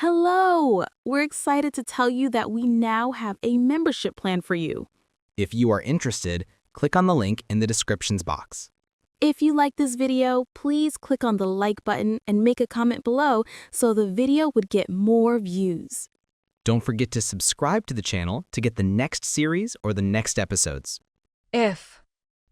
Hello! We're excited to tell you that we now have a membership plan for you. If you are interested, click on the link in the descriptions box. If you like this video, please click on the like button and make a comment below so the video would get more views. Don't forget to subscribe to the channel to get the next series or the next episodes. If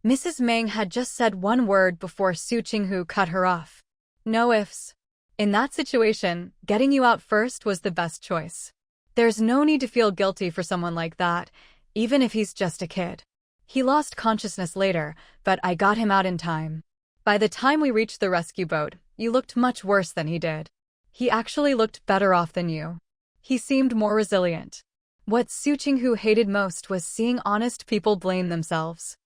Mrs. Meng had just said one word before Su Qinghu cut her off. No ifs. In that situation, getting you out first was the best choice. There's no need to feel guilty for someone like that, even if he's just a kid. He lost consciousness later, but I got him out in time. By the time we reached the rescue boat, you looked much worse than he did. He actually looked better off than you. He seemed more resilient. What Su Qinghu hated most was seeing honest people blame themselves.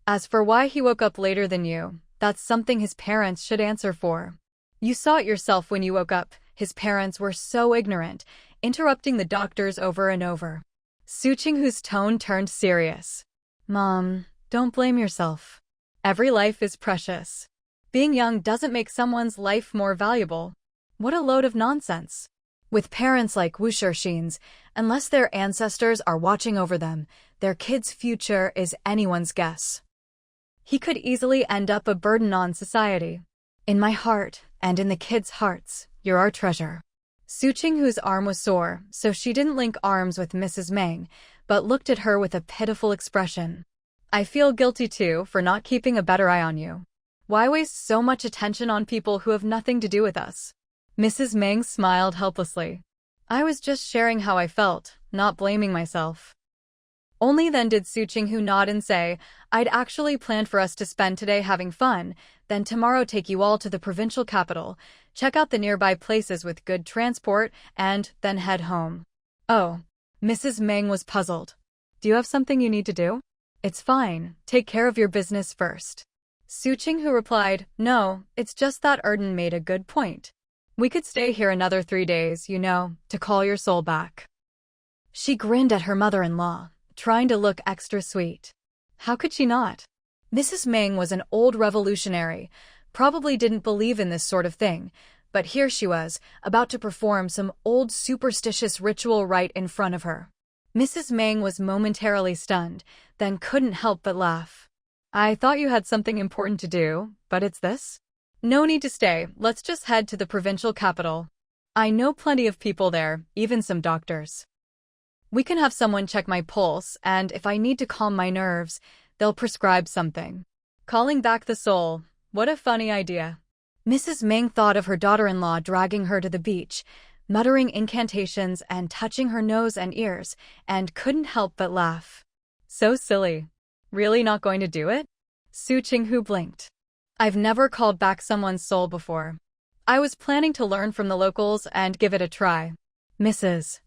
As for why he woke up later than you, that's something his parents should answer for. You saw it yourself when you woke up. His parents were so ignorant, interrupting the doctors over and over. Su Qinghu's tone turned serious. Mom, don't blame yourself. Every life is precious. Being young doesn't make someone's life more valuable. What a load of nonsense. With parents like Wu Shixin's, unless their ancestors are watching over them, their kid's future is anyone's guess. He could easily end up a burden on society. In my heart, and in the kids' hearts, you're our treasure. Su Qinghu's arm was sore, so she didn't link arms with Mrs. Meng, but looked at her with a pitiful expression. I feel guilty too for not keeping a better eye on you. Why waste so much attention on people who have nothing to do with us? Mrs. Meng smiled helplessly. I was just sharing how I felt, not blaming myself. Only then did Su Qinghu nod and say, I'd actually planned for us to spend today having fun, then tomorrow take you all to the provincial capital, check out the nearby places with good transport, and then head home. Oh, Mrs. Meng was puzzled. Do you have something you need to do? It's fine, take care of your business first. Su Qinghu replied, No, it's just that Erden made a good point. We could stay here another 3 days, to call your soul back. She grinned at her mother-in-law, trying to look extra sweet. How could she not? Mrs. Meng was an old revolutionary, probably didn't believe in this sort of thing, but here she was, about to perform some old superstitious ritual right in front of her. Mrs. Meng was momentarily stunned, then couldn't help but laugh. I thought you had something important to do, but it's this? No need to stay, let's just head to the provincial capital. I know plenty of people there, even some doctors. We can have someone check my pulse, and if I need to calm my nerves, they'll prescribe something. Calling back the soul, what a funny idea. Mrs. Meng thought of her daughter-in-law dragging her to the beach, muttering incantations and touching her nose and ears, and couldn't help but laugh. So silly. Really not going to do it? Su Qinghu blinked. I've never called back someone's soul before. I was planning to learn from the locals and give it a try. Mrs.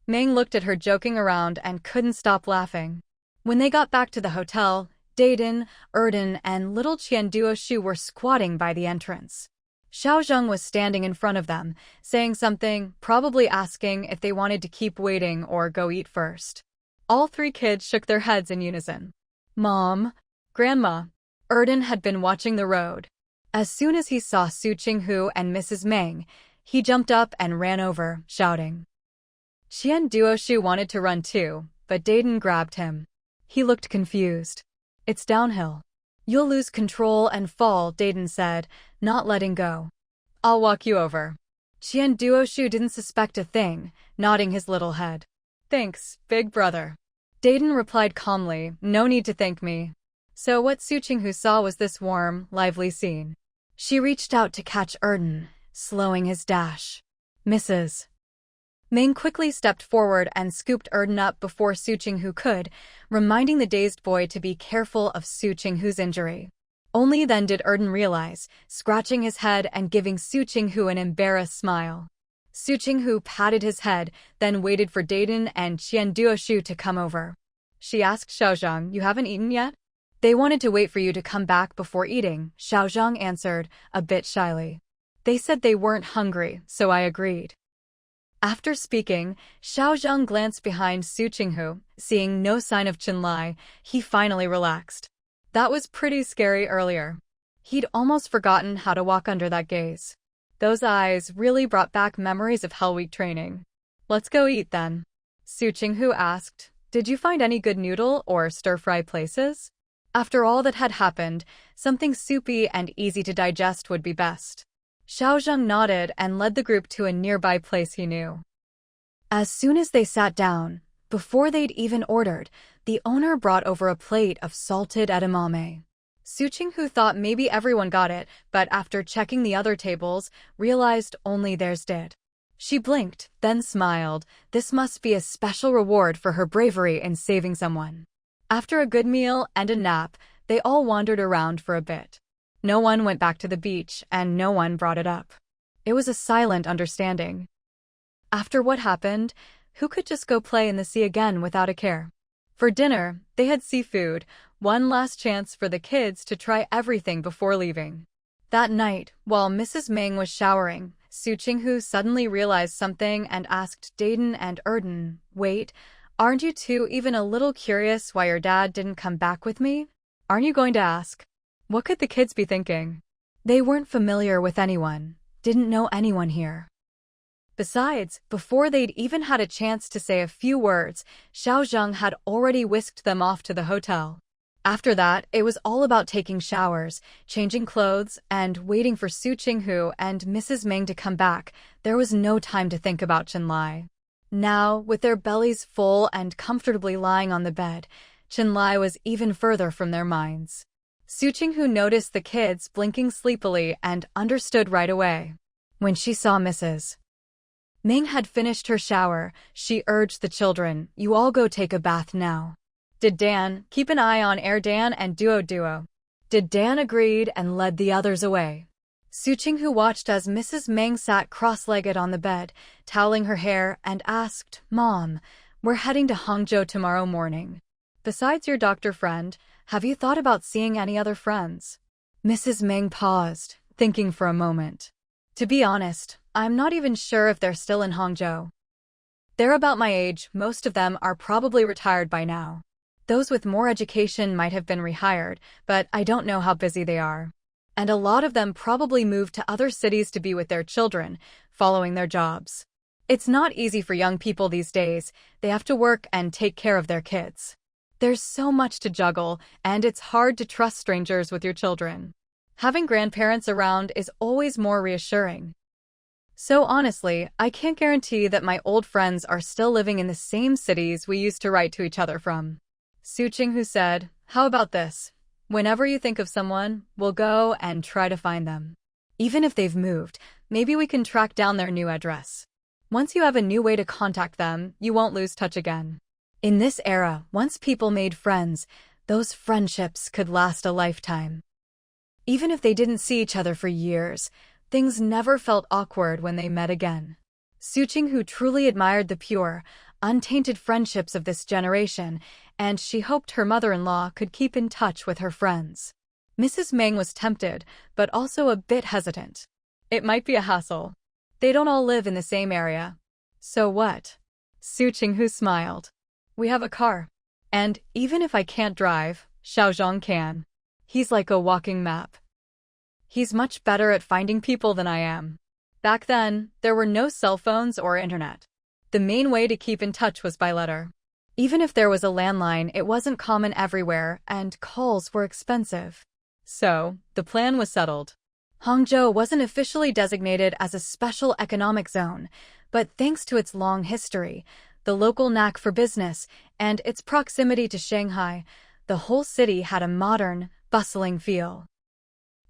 Meng looked at her joking around and couldn't stop laughing. When they got back to the hotel, Daden, Erden, and little Qianduoshu were squatting by the entrance. Xiaozheng was standing in front of them, saying something, probably asking if they wanted to keep waiting or go eat first. All 3 kids shook their heads in unison. Mom, Grandma. Erden had been watching the road. As soon as he saw Su Qinghu and Mrs. Meng, he jumped up and ran over, shouting. Qianduoshu wanted to run too, but Daden grabbed him. He looked confused. It's downhill. You'll lose control and fall, Daden said, not letting go. I'll walk you over. Qianduoshu didn't suspect a thing, nodding his little head. Thanks, big brother. Daden replied calmly, no need to thank me. So what Su Qinghu saw was this warm, lively scene. She reached out to catch Erden, slowing his dash. Mrs. Meng quickly stepped forward and scooped Erden up before Su Qinghu could, reminding the dazed boy to be careful of Su Qinghu's injury. Only then did Erden realize, scratching his head and giving Su Qinghu an embarrassed smile. Su Qinghu patted his head, then waited for Daden and Qianduoshu to come over. She asked Xiaozheng, You haven't eaten yet? They wanted to wait for you to come back before eating, Xiaozheng answered, a bit shyly. They said they weren't hungry, so I agreed. After speaking, Xiaozheng glanced behind Su Qinghu, seeing no sign of Qinlai, he finally relaxed. That was pretty scary earlier. He'd almost forgotten how to walk under that gaze. Those eyes really brought back memories of Hell Week training. Let's go eat then. Su Qinghu asked, did you find any good noodle or stir-fry places? After all that had happened, something soupy and easy to digest would be best. Xiaozheng nodded and led the group to a nearby place he knew. As soon as they sat down, before they'd even ordered, the owner brought over a plate of salted edamame. Su Qinghu thought maybe everyone got it, but after checking the other tables, realized only theirs did. She blinked, then smiled. This must be a special reward for her bravery in saving someone. After a good meal and a nap, they all wandered around for a bit. No one went back to the beach, and no one brought it up. It was a silent understanding. After what happened, who could just go play in the sea again without a care? For dinner, they had seafood, one last chance for the kids to try everything before leaving. That night, while Mrs. Meng was showering, Su Qinghu suddenly realized something and asked Dayton and Erden, wait, aren't you two even a little curious why your dad didn't come back with me? Aren't you going to ask? What could the kids be thinking? They weren't familiar with anyone, didn't know anyone here. Besides, before they'd even had a chance to say a few words, Xiaozheng had already whisked them off to the hotel. After that, it was all about taking showers, changing clothes, and waiting for Su Qinghu and Mrs. Meng to come back. There was no time to think about Chenlai. Now, with their bellies full and comfortably lying on the bed, Chenlai was even further from their minds. Su Qinghu noticed the kids blinking sleepily and understood right away. When she saw Mrs. Meng had finished her shower, she urged the children, you all go take a bath now. Did Dan? Keep an eye on Dan and Duo. Did Dan agreed and led the others away. Su Qinghu watched as Mrs. Meng sat cross-legged on the bed, toweling her hair, and asked, Mom, we're heading to Hangzhou tomorrow morning. Besides your doctor friend, have you thought about seeing any other friends? Mrs. Meng paused, thinking for a moment. To be honest, I'm not even sure if they're still in Hangzhou. They're about my age, most of them are probably retired by now. Those with more education might have been rehired, but I don't know how busy they are. And a lot of them probably moved to other cities to be with their children, following their jobs. It's not easy for young people these days, they have to work and take care of their kids. There's so much to juggle, and it's hard to trust strangers with your children. Having grandparents around is always more reassuring. So honestly, I can't guarantee that my old friends are still living in the same cities we used to write to each other from. Su Qinghu said, how about this? Whenever you think of someone, we'll go and try to find them. Even if they've moved, maybe we can track down their new address. Once you have a new way to contact them, you won't lose touch again. In this era, once people made friends, those friendships could last a lifetime. Even if they didn't see each other for years, things never felt awkward when they met again. Su Qinghu truly admired the pure, untainted friendships of this generation, and she hoped her mother-in-law could keep in touch with her friends. Mrs. Meng was tempted, but also a bit hesitant. It might be a hassle. They don't all live in the same area. So what? Su Qinghu smiled. We have a car. And even if I can't drive, Xiaozheng can. He's like a walking map. He's much better at finding people than I am. Back then, there were no cell phones or internet. The main way to keep in touch was by letter. Even if there was a landline, it wasn't common everywhere, and calls were expensive. So, the plan was settled. Hangzhou wasn't officially designated as a special economic zone, but thanks to its long history, the local knack for business, and its proximity to Shanghai, the whole city had a modern, bustling feel.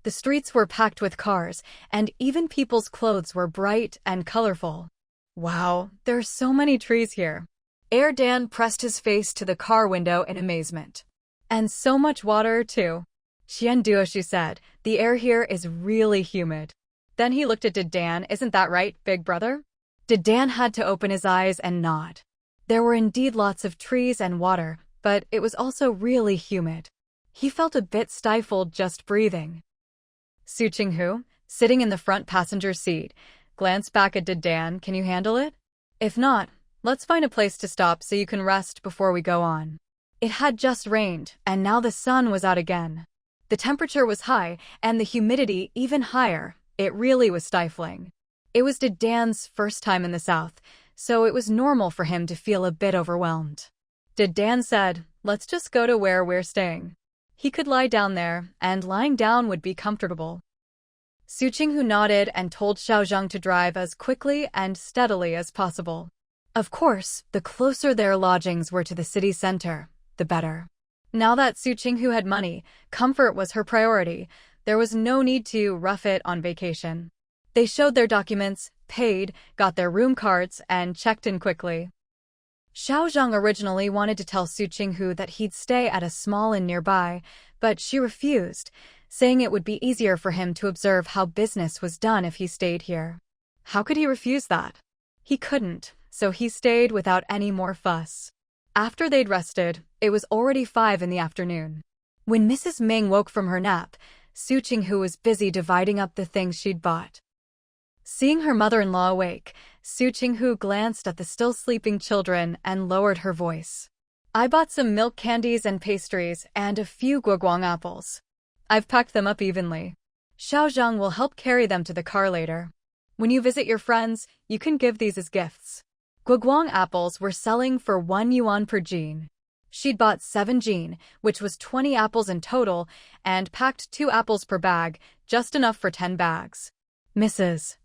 The streets were packed with cars, and even people's clothes were bright and colorful. Wow, there are so many trees here. Dan pressed his face to the car window in amazement. And so much water, too. Xianduoshu said, the air here is really humid. Then he looked at Dan, isn't that right, big brother? Dan had to open his eyes and nod. There were indeed lots of trees and water, but it was also really humid. He felt a bit stifled just breathing. Su Qinghu, sitting in the front passenger seat, glanced back at Dan. Can you handle it? If not, let's find a place to stop so you can rest before we go on. It had just rained, and now the sun was out again. The temperature was high, and the humidity even higher, It really was stifling. It was Dan's first time in the South, so it was normal for him to feel a bit overwhelmed. Dan said, "Let's just go to where we're staying." He could lie down there, and lying down would be comfortable. Su Qinghu nodded and told Xiaozhang to drive as quickly and steadily as possible. Of course, the closer their lodgings were to the city center, the better. Now that Su Qinghu had money, comfort was her priority. There was no need to rough it on vacation. They showed their documents, paid, got their room cards, and checked in quickly. Xiaozhang originally wanted to tell Su Qinghu that he'd stay at a small inn nearby, but she refused, saying it would be easier for him to observe how business was done if he stayed here. How could he refuse that? He couldn't, so he stayed without any more fuss. After they'd rested, it was already 5 in the afternoon. When Mrs. Ming woke from her nap, Su Qinghu was busy dividing up the things she'd bought. Seeing her mother-in-law awake, Su Qinghu glanced at the still sleeping children and lowered her voice. "I bought some milk candies and pastries and a few guoguang apples. I've packed them up evenly. Xiaozhang will help carry them to the car later. When you visit your friends, you can give these as gifts." Guoguang apples were selling for 1 yuan per jean. She'd bought 7 jean, which was 20 apples in total, and packed 2 apples per bag, just enough for 10 bags. Mrs.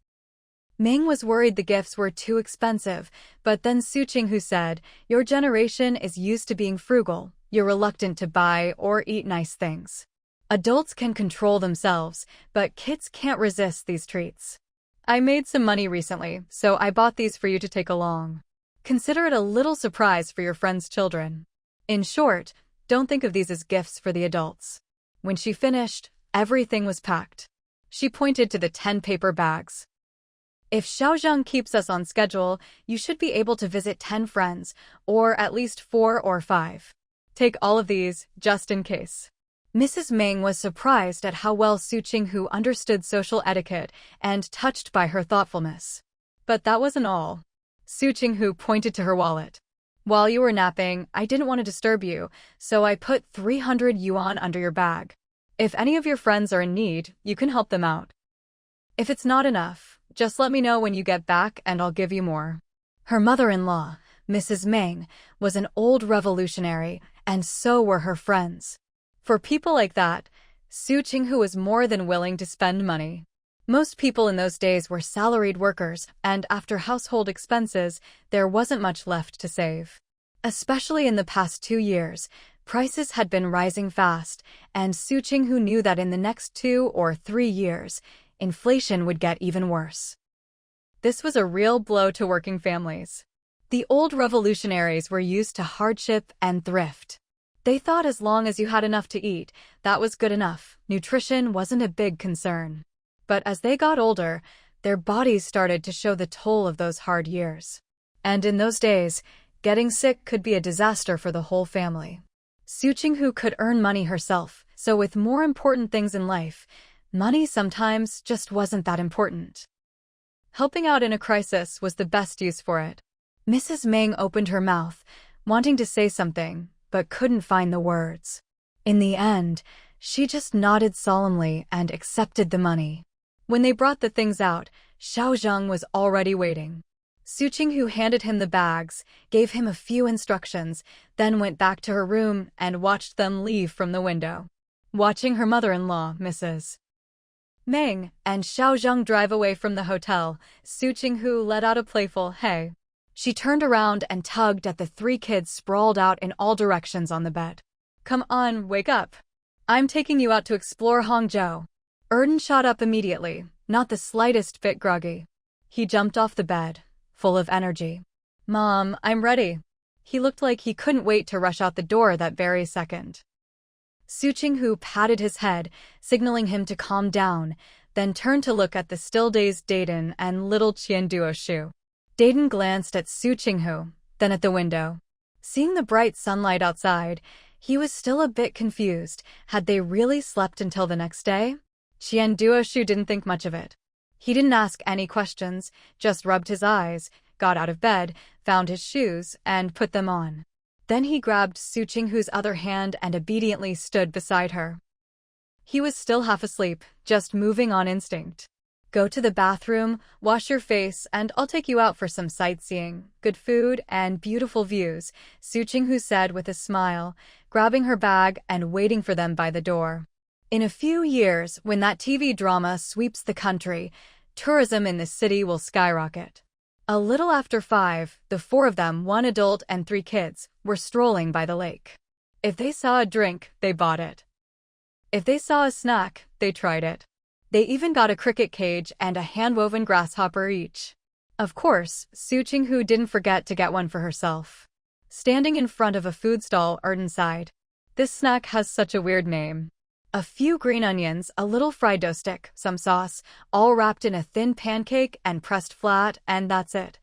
Ming was worried the gifts were too expensive, but then Su Qinghu said, "Your generation is used to being frugal. You're reluctant to buy or eat nice things. Adults can control themselves, but kids can't resist these treats. I made some money recently, so I bought these for you to take along. Consider it a little surprise for your friends' children. In short, don't think of these as gifts for the adults." When she finished, everything was packed. She pointed to the 10 paper bags. "If Xiaozhang keeps us on schedule, you should be able to visit 10 friends, or at least 4 or 5. Take all of these, just in case." Mrs. Ming was surprised at how well Su Qinghu understood social etiquette and touched by her thoughtfulness. But that wasn't all. Su Qinghu pointed to her wallet. "While you were napping, I didn't want to disturb you, so I put 300 yuan under your bag. If any of your friends are in need, you can help them out. If it's not enough, just let me know when you get back and I'll give you more." Her mother-in-law, Mrs. Ming, was an old revolutionary, and so were her friends. For people like that, Su Qinghu was more than willing to spend money. Most people in those days were salaried workers, and after household expenses, there wasn't much left to save. Especially in the past 2 years, prices had been rising fast, and Su Qinghu knew that in the next 2 or 3 years, inflation would get even worse. This was a real blow to working families. The old revolutionaries were used to hardship and thrift. They thought as long as you had enough to eat, that was good enough. Nutrition wasn't a big concern. But as they got older, their bodies started to show the toll of those hard years. And in those days, getting sick could be a disaster for the whole family. Su Qinghu could earn money herself, so with more important things in life, money sometimes just wasn't that important. Helping out in a crisis was the best use for it. Mrs. Ming opened her mouth, wanting to say something, but couldn't find the words. In the end, she just nodded solemnly and accepted the money. When they brought the things out, Xiaozhang was already waiting. Su Qinghu handed him the bags, gave him a few instructions, then went back to her room and watched them leave from the window. Watching her mother-in-law, Mrs. Ming, and Xiaozhang drive away from the hotel, Su Qinghu let out a playful "hey." She turned around and tugged at the 3 kids sprawled out in all directions on the bed. "Come on, wake up. I'm taking you out to explore Hangzhou." Erden shot up immediately, not the slightest bit groggy. He jumped off the bed, full of energy. "Mom, I'm ready." He looked like he couldn't wait to rush out the door that very second. Su Qinghu patted his head, signaling him to calm down, then turned to look at the still-dazed Dayton and little Qianduo. Dayton glanced at Su Qinghu, then at the window. Seeing the bright sunlight outside, he was still a bit confused. Had they really slept until the next day? Qianduo didn't think much of it. He didn't ask any questions, just rubbed his eyes, got out of bed, found his shoes, and put them on. Then he grabbed Su Qinghu's other hand and obediently stood beside her. He was still half asleep, just moving on instinct. Go to the bathroom, wash your face, and I'll take you out for some sightseeing, good food, and beautiful views, Su Qinghu said with a smile, grabbing her bag and waiting for them by the door. In a few years, when that TV drama sweeps the country, tourism in the city will skyrocket. A little after 5, the 4 of them, 1 adult and 3 kids, were strolling by the lake. If they saw a drink, they bought it. If they saw a snack, they tried it. They even got a cricket cage and a hand-woven grasshopper each. Of course, Su Qinghu didn't forget to get one for herself. Standing in front of a food stall, Erden sighed. This snack has such a weird name. A few green onions, a little fried dough stick, some sauce, all wrapped in a thin pancake and pressed flat, and that's it.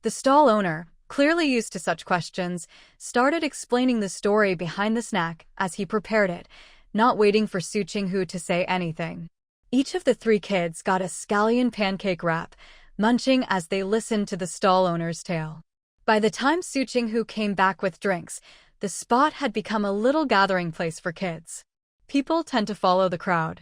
The stall owner, clearly used to such questions, started explaining the story behind the snack as he prepared it, not waiting for Su Qinghu to say anything. Each of the 3 kids got a scallion pancake wrap, munching as they listened to the stall owner's tale. By the time Su Qinghu came back with drinks, the spot had become a little gathering place for kids. People tend to follow the crowd.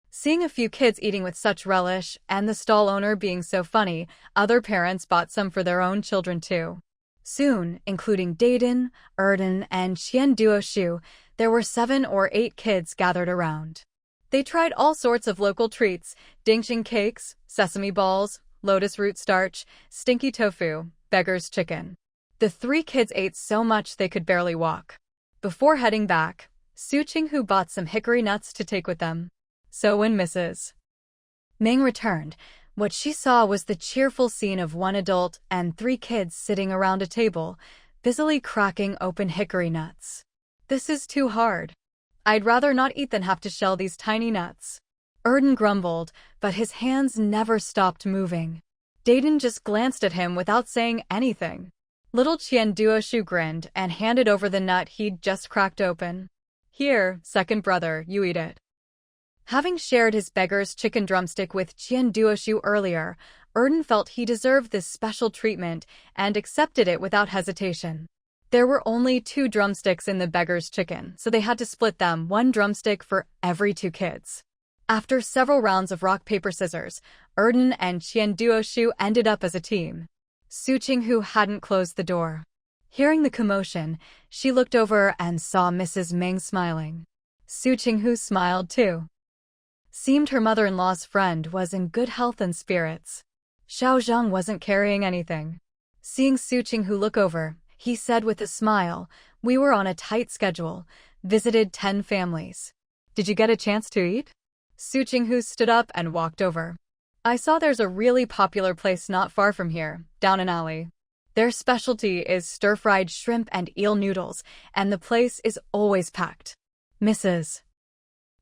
Seeing a few kids eating with such relish, and the stall owner being so funny, other parents bought some for their own children too. Soon, including Dayton, Erden, and Qian Duoshu, there were 7 or 8 kids gathered around. They tried all sorts of local treats, dingxing cakes, sesame balls, lotus root starch, stinky tofu, beggar's chicken. The 3 kids ate so much they could barely walk. Before heading back, Su Qinghu bought some hickory nuts to take with them. So when Mrs. Meng returned, what she saw was the cheerful scene of 1 adult and 3 kids sitting around a table, busily cracking open hickory nuts. This is too hard. I'd rather not eat than have to shell these tiny nuts. Erden grumbled, but his hands never stopped moving. Dayton just glanced at him without saying anything. Little Qian Duoshu grinned and handed over the nut he'd just cracked open. Here, second brother, you eat it. Having shared his beggar's chicken drumstick with Qian Duoshu earlier, Erden felt he deserved this special treatment and accepted it without hesitation. There were only 2 drumsticks in the beggar's chicken, so they had to split them, 1 drumstick for every 2 kids. After several rounds of rock, paper, scissors, Erden and Qian Duoshu ended up as a team. Su Qinghu hadn't closed the door. Hearing the commotion, she looked over and saw Mrs. Meng smiling. Su Qinghu smiled too. Seemed her mother-in-law's friend was in good health and spirits. Xiao Zhang wasn't carrying anything. Seeing Su Qinghu look over, he said with a smile, "We were on a tight schedule, visited 10 families. Did you get a chance to eat?" Su Qinghu stood up and walked over. "I saw there's a really popular place not far from here, down an alley. Their specialty is stir-fried shrimp and eel noodles, and the place is always packed." Mrs.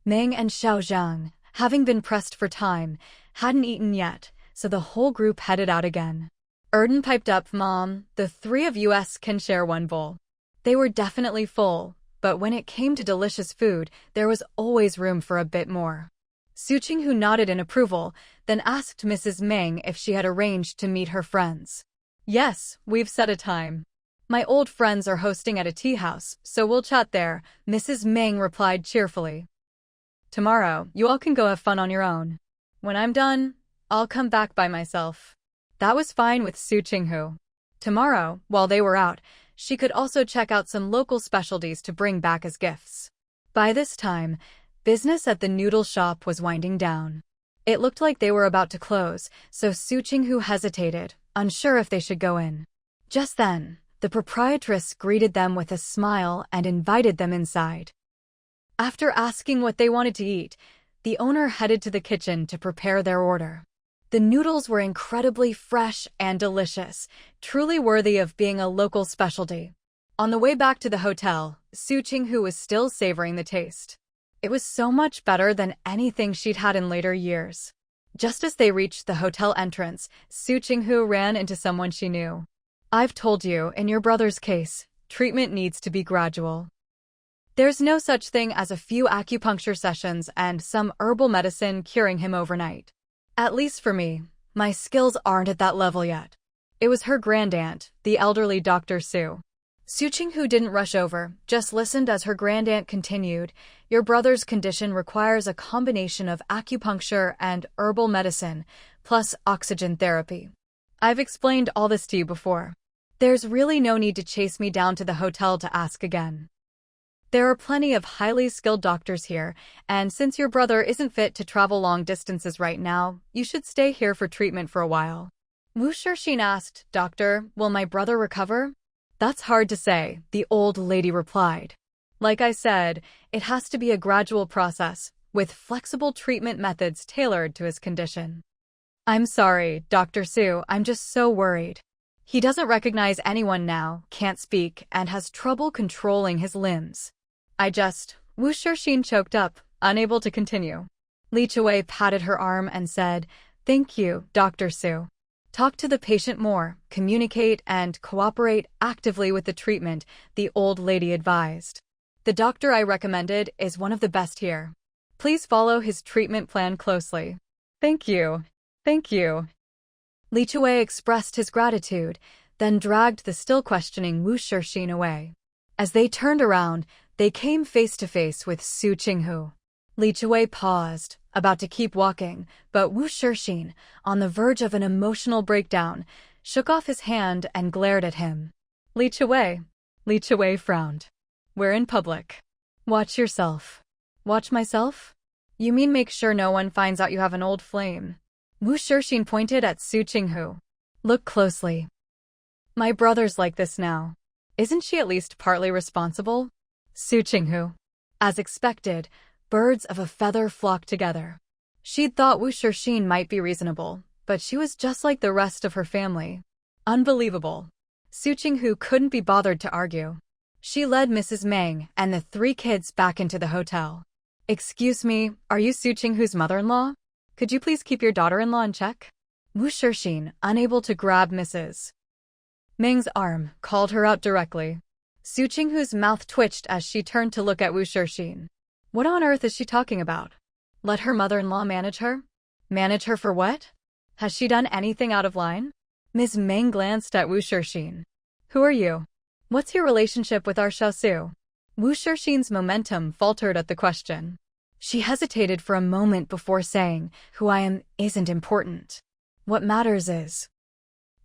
Meng and Xiao Zhang, having been pressed for time, hadn't eaten yet, so the whole group headed out again. Erden piped up, "Mom, the 3 of us can share 1 bowl." They were definitely full, but when it came to delicious food, there was always room for a bit more. Su Qinghu nodded in approval, then asked Mrs. Meng if she had arranged to meet her friends. "Yes, we've set a time. My old friends are hosting at a tea house, so we'll chat there," Mrs. Meng replied cheerfully. "Tomorrow, you all can go have fun on your own. When I'm done, I'll come back by myself." That was fine with Su Qinghu. Tomorrow, while they were out, she could also check out some local specialties to bring back as gifts. By this time, business at the noodle shop was winding down. It looked like they were about to close, so Su Qinghu hesitated, unsure if they should go in. Just then, the proprietress greeted them with a smile and invited them inside. After asking what they wanted to eat, the owner headed to the kitchen to prepare their order. The noodles were incredibly fresh and delicious, truly worthy of being a local specialty. On the way back to the hotel, Su Qinghu was still savoring the taste. It was so much better than anything she'd had in later years. Just as they reached the hotel entrance, Su Qinghu ran into someone she knew. "I've told you, in your brother's case, treatment needs to be gradual. There's no such thing as a few acupuncture sessions and some herbal medicine curing him overnight. At least for me, my skills aren't at that level yet." It was her grandaunt, the elderly Dr. Su. Su Qinghu didn't rush over, just listened as her grandaunt continued. Your brother's condition requires a combination of acupuncture and herbal medicine, plus oxygen therapy. I've explained all this to you before. There's really no need to chase me down to the hotel to ask again. There are plenty of highly skilled doctors here, and since your brother isn't fit to travel long distances right now, you should stay here for treatment for a while. Wu Shixin asked, Doctor, will my brother recover? That's hard to say, the old lady replied. Like I said, it has to be a gradual process, with flexible treatment methods tailored to his condition. I'm sorry, Dr. Su, I'm just so worried. He doesn't recognize anyone now, can't speak, and has trouble controlling his limbs. Wu Shixin choked up, unable to continue. Li Chuwei patted her arm and said, Thank you, Dr. Su. Talk to the patient more, communicate and cooperate actively with the treatment, the old lady advised. The doctor I recommended is one of the best here. Please follow his treatment plan closely. Thank you. Thank you. Li Chuwei expressed his gratitude, then dragged the still questioning Wu Shixin away. As they turned around, they came face to face with Su Qinghu. Li Chuwei paused, about to keep walking, but Wu Shixin, on the verge of an emotional breakdown, shook off his hand and glared at him. Li Chuwei frowned. We're in public. Watch yourself. Watch myself? You mean make sure no one finds out you have an old flame? Wu Shixin pointed at Su Qinghu. Look closely. My brother's like this now. Isn't she at least partly responsible? Su Qinghu. As expected, birds of a feather flocked together. She'd thought Wu Shixin might be reasonable, but she was just like the rest of her family. Unbelievable. Su Qinghu couldn't be bothered to argue. She led Mrs. Meng and the 3 kids back into the hotel. Excuse me, are you Su Qinghu's mother-in-law? Could you please keep your daughter-in-law in check? Wu Shixin, unable to grab Mrs. Meng's arm, called her out directly. Su Qinghu's mouth twitched as she turned to look at Wu Shixin. What on earth is she talking about? Let her mother-in-law manage her? Manage her for what? Has she done anything out of line? Ms. Meng glanced at Wu Shixin. Who are you? What's your relationship with our Xiaosu? Wu Shixin's momentum faltered at the question. She hesitated for a moment before saying, Who I am isn't important. What matters is.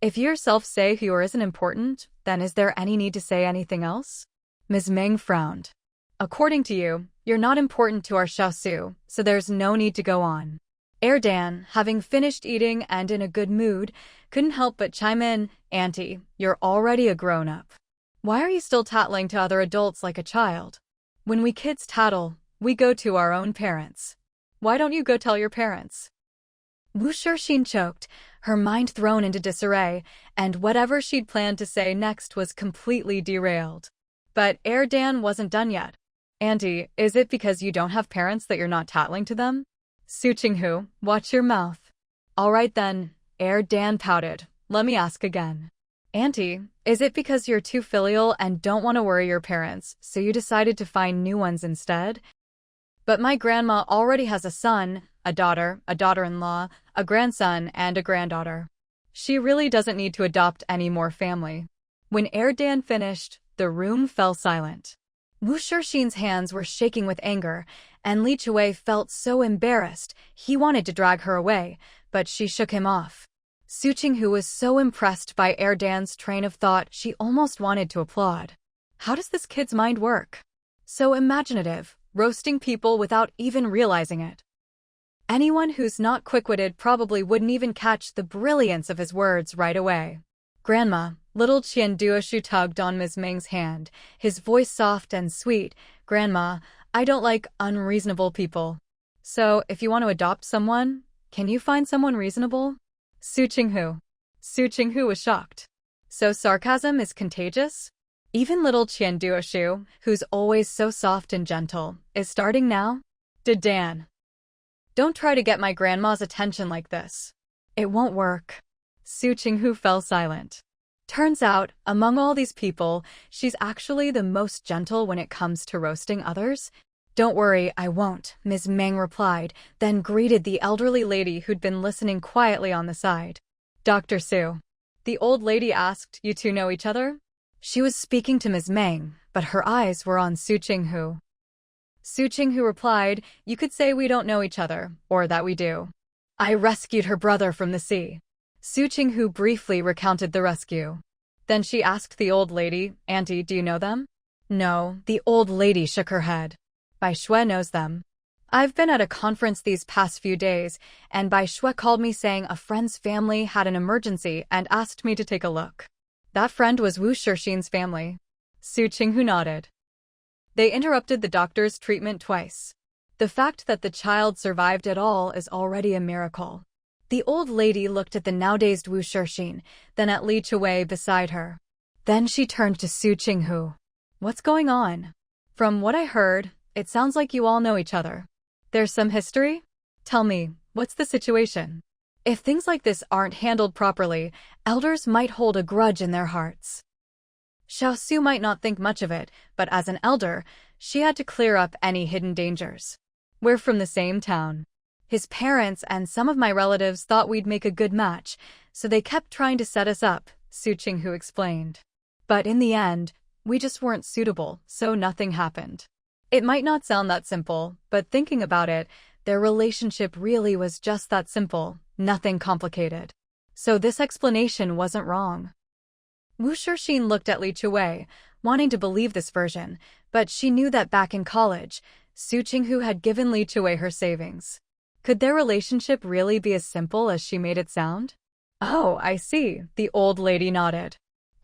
If you yourself say who you are isn't important, then is there any need to say anything else? Ms. Meng frowned. According to you, you're not important to our Xiaosu, so there's no need to go on. Dan, having finished eating and in a good mood, couldn't help but chime in, Auntie, you're already a grown-up. Why are you still tattling to other adults like a child? When we kids tattle, we go to our own parents. Why don't you go tell your parents? Wu Shixin choked, her mind thrown into disarray, and whatever she'd planned to say next was completely derailed. But Dan wasn't done yet. Auntie, is it because you don't have parents that you're not tattling to them? Su Qinghu, watch your mouth. All right then, Dan pouted. Let me ask again. Auntie, is it because you're too filial and don't want to worry your parents, so you decided to find new ones instead? But my grandma already has a son, a daughter-in-law, a grandson, and a granddaughter. She really doesn't need to adopt any more family. When Dan finished, the room fell silent. Wu Shixin's hands were shaking with anger, and Li Chuwei felt so embarrassed he wanted to drag her away, but she shook him off. Su Qinghu was so impressed by Dan's train of thought she almost wanted to applaud. How does this kid's mind work? So imaginative, roasting people without even realizing it. Anyone who's not quick-witted probably wouldn't even catch the brilliance of his words right away. Grandma, little Qian Duoshu tugged on Ms. Meng's hand, his voice soft and sweet. Grandma, I don't like unreasonable people. So, if you want to adopt someone, can you find someone reasonable? Su Qinghu. Su Qinghu was shocked. So sarcasm is contagious? Even little Qian Duoshu, who's always so soft and gentle, is starting now? Did Dan? Don't try to get my grandma's attention like this. It won't work. Su Qinghu fell silent. Turns out, among all these people, she's actually the most gentle when it comes to roasting others. Don't worry, I won't, Ms. Meng replied, then greeted the elderly lady who'd been listening quietly on the side. Dr. Su. The old lady asked, You two know each other? She was speaking to Ms. Meng, but her eyes were on Su Qinghu. Su Qinghu replied, "You could say we don't know each other, or that we do. I rescued her brother from the sea." Su Qinghu briefly recounted the rescue. Then she asked the old lady, "Auntie, do you know them?" "No," the old lady shook her head. "Bai Shui knows them. I've been at a conference these past few days, and Bai Shui called me saying a friend's family had an emergency and asked me to take a look." That friend was Wu Shixin's family. Su Qinghu nodded. They interrupted the doctor's treatment twice. The fact that the child survived at all is already a miracle. The old lady looked at the now-dazed Wu Shixin, then at Li Chuwei beside her. Then she turned to Su Qinghu. "What's going on? From what I heard, it sounds like you all know each other. There's some history? Tell me, what's the situation? If things like this aren't handled properly, elders might hold a grudge in their hearts." Xiao Su might not think much of it, but as an elder, she had to clear up any hidden dangers. "We're from the same town. His parents and some of my relatives thought we'd make a good match, so they kept trying to set us up," Su Qinghu explained. "But in the end, we just weren't suitable, so nothing happened." It might not sound that simple, but thinking about it, their relationship really was just that simple, nothing complicated. So this explanation wasn't wrong. Wu Shixin looked at Li Chuwei, wanting to believe this version, but she knew that back in college, Su Qinghu had given Li Chuwei her savings. Could their relationship really be as simple as she made it sound? "Oh, I see," the old lady nodded.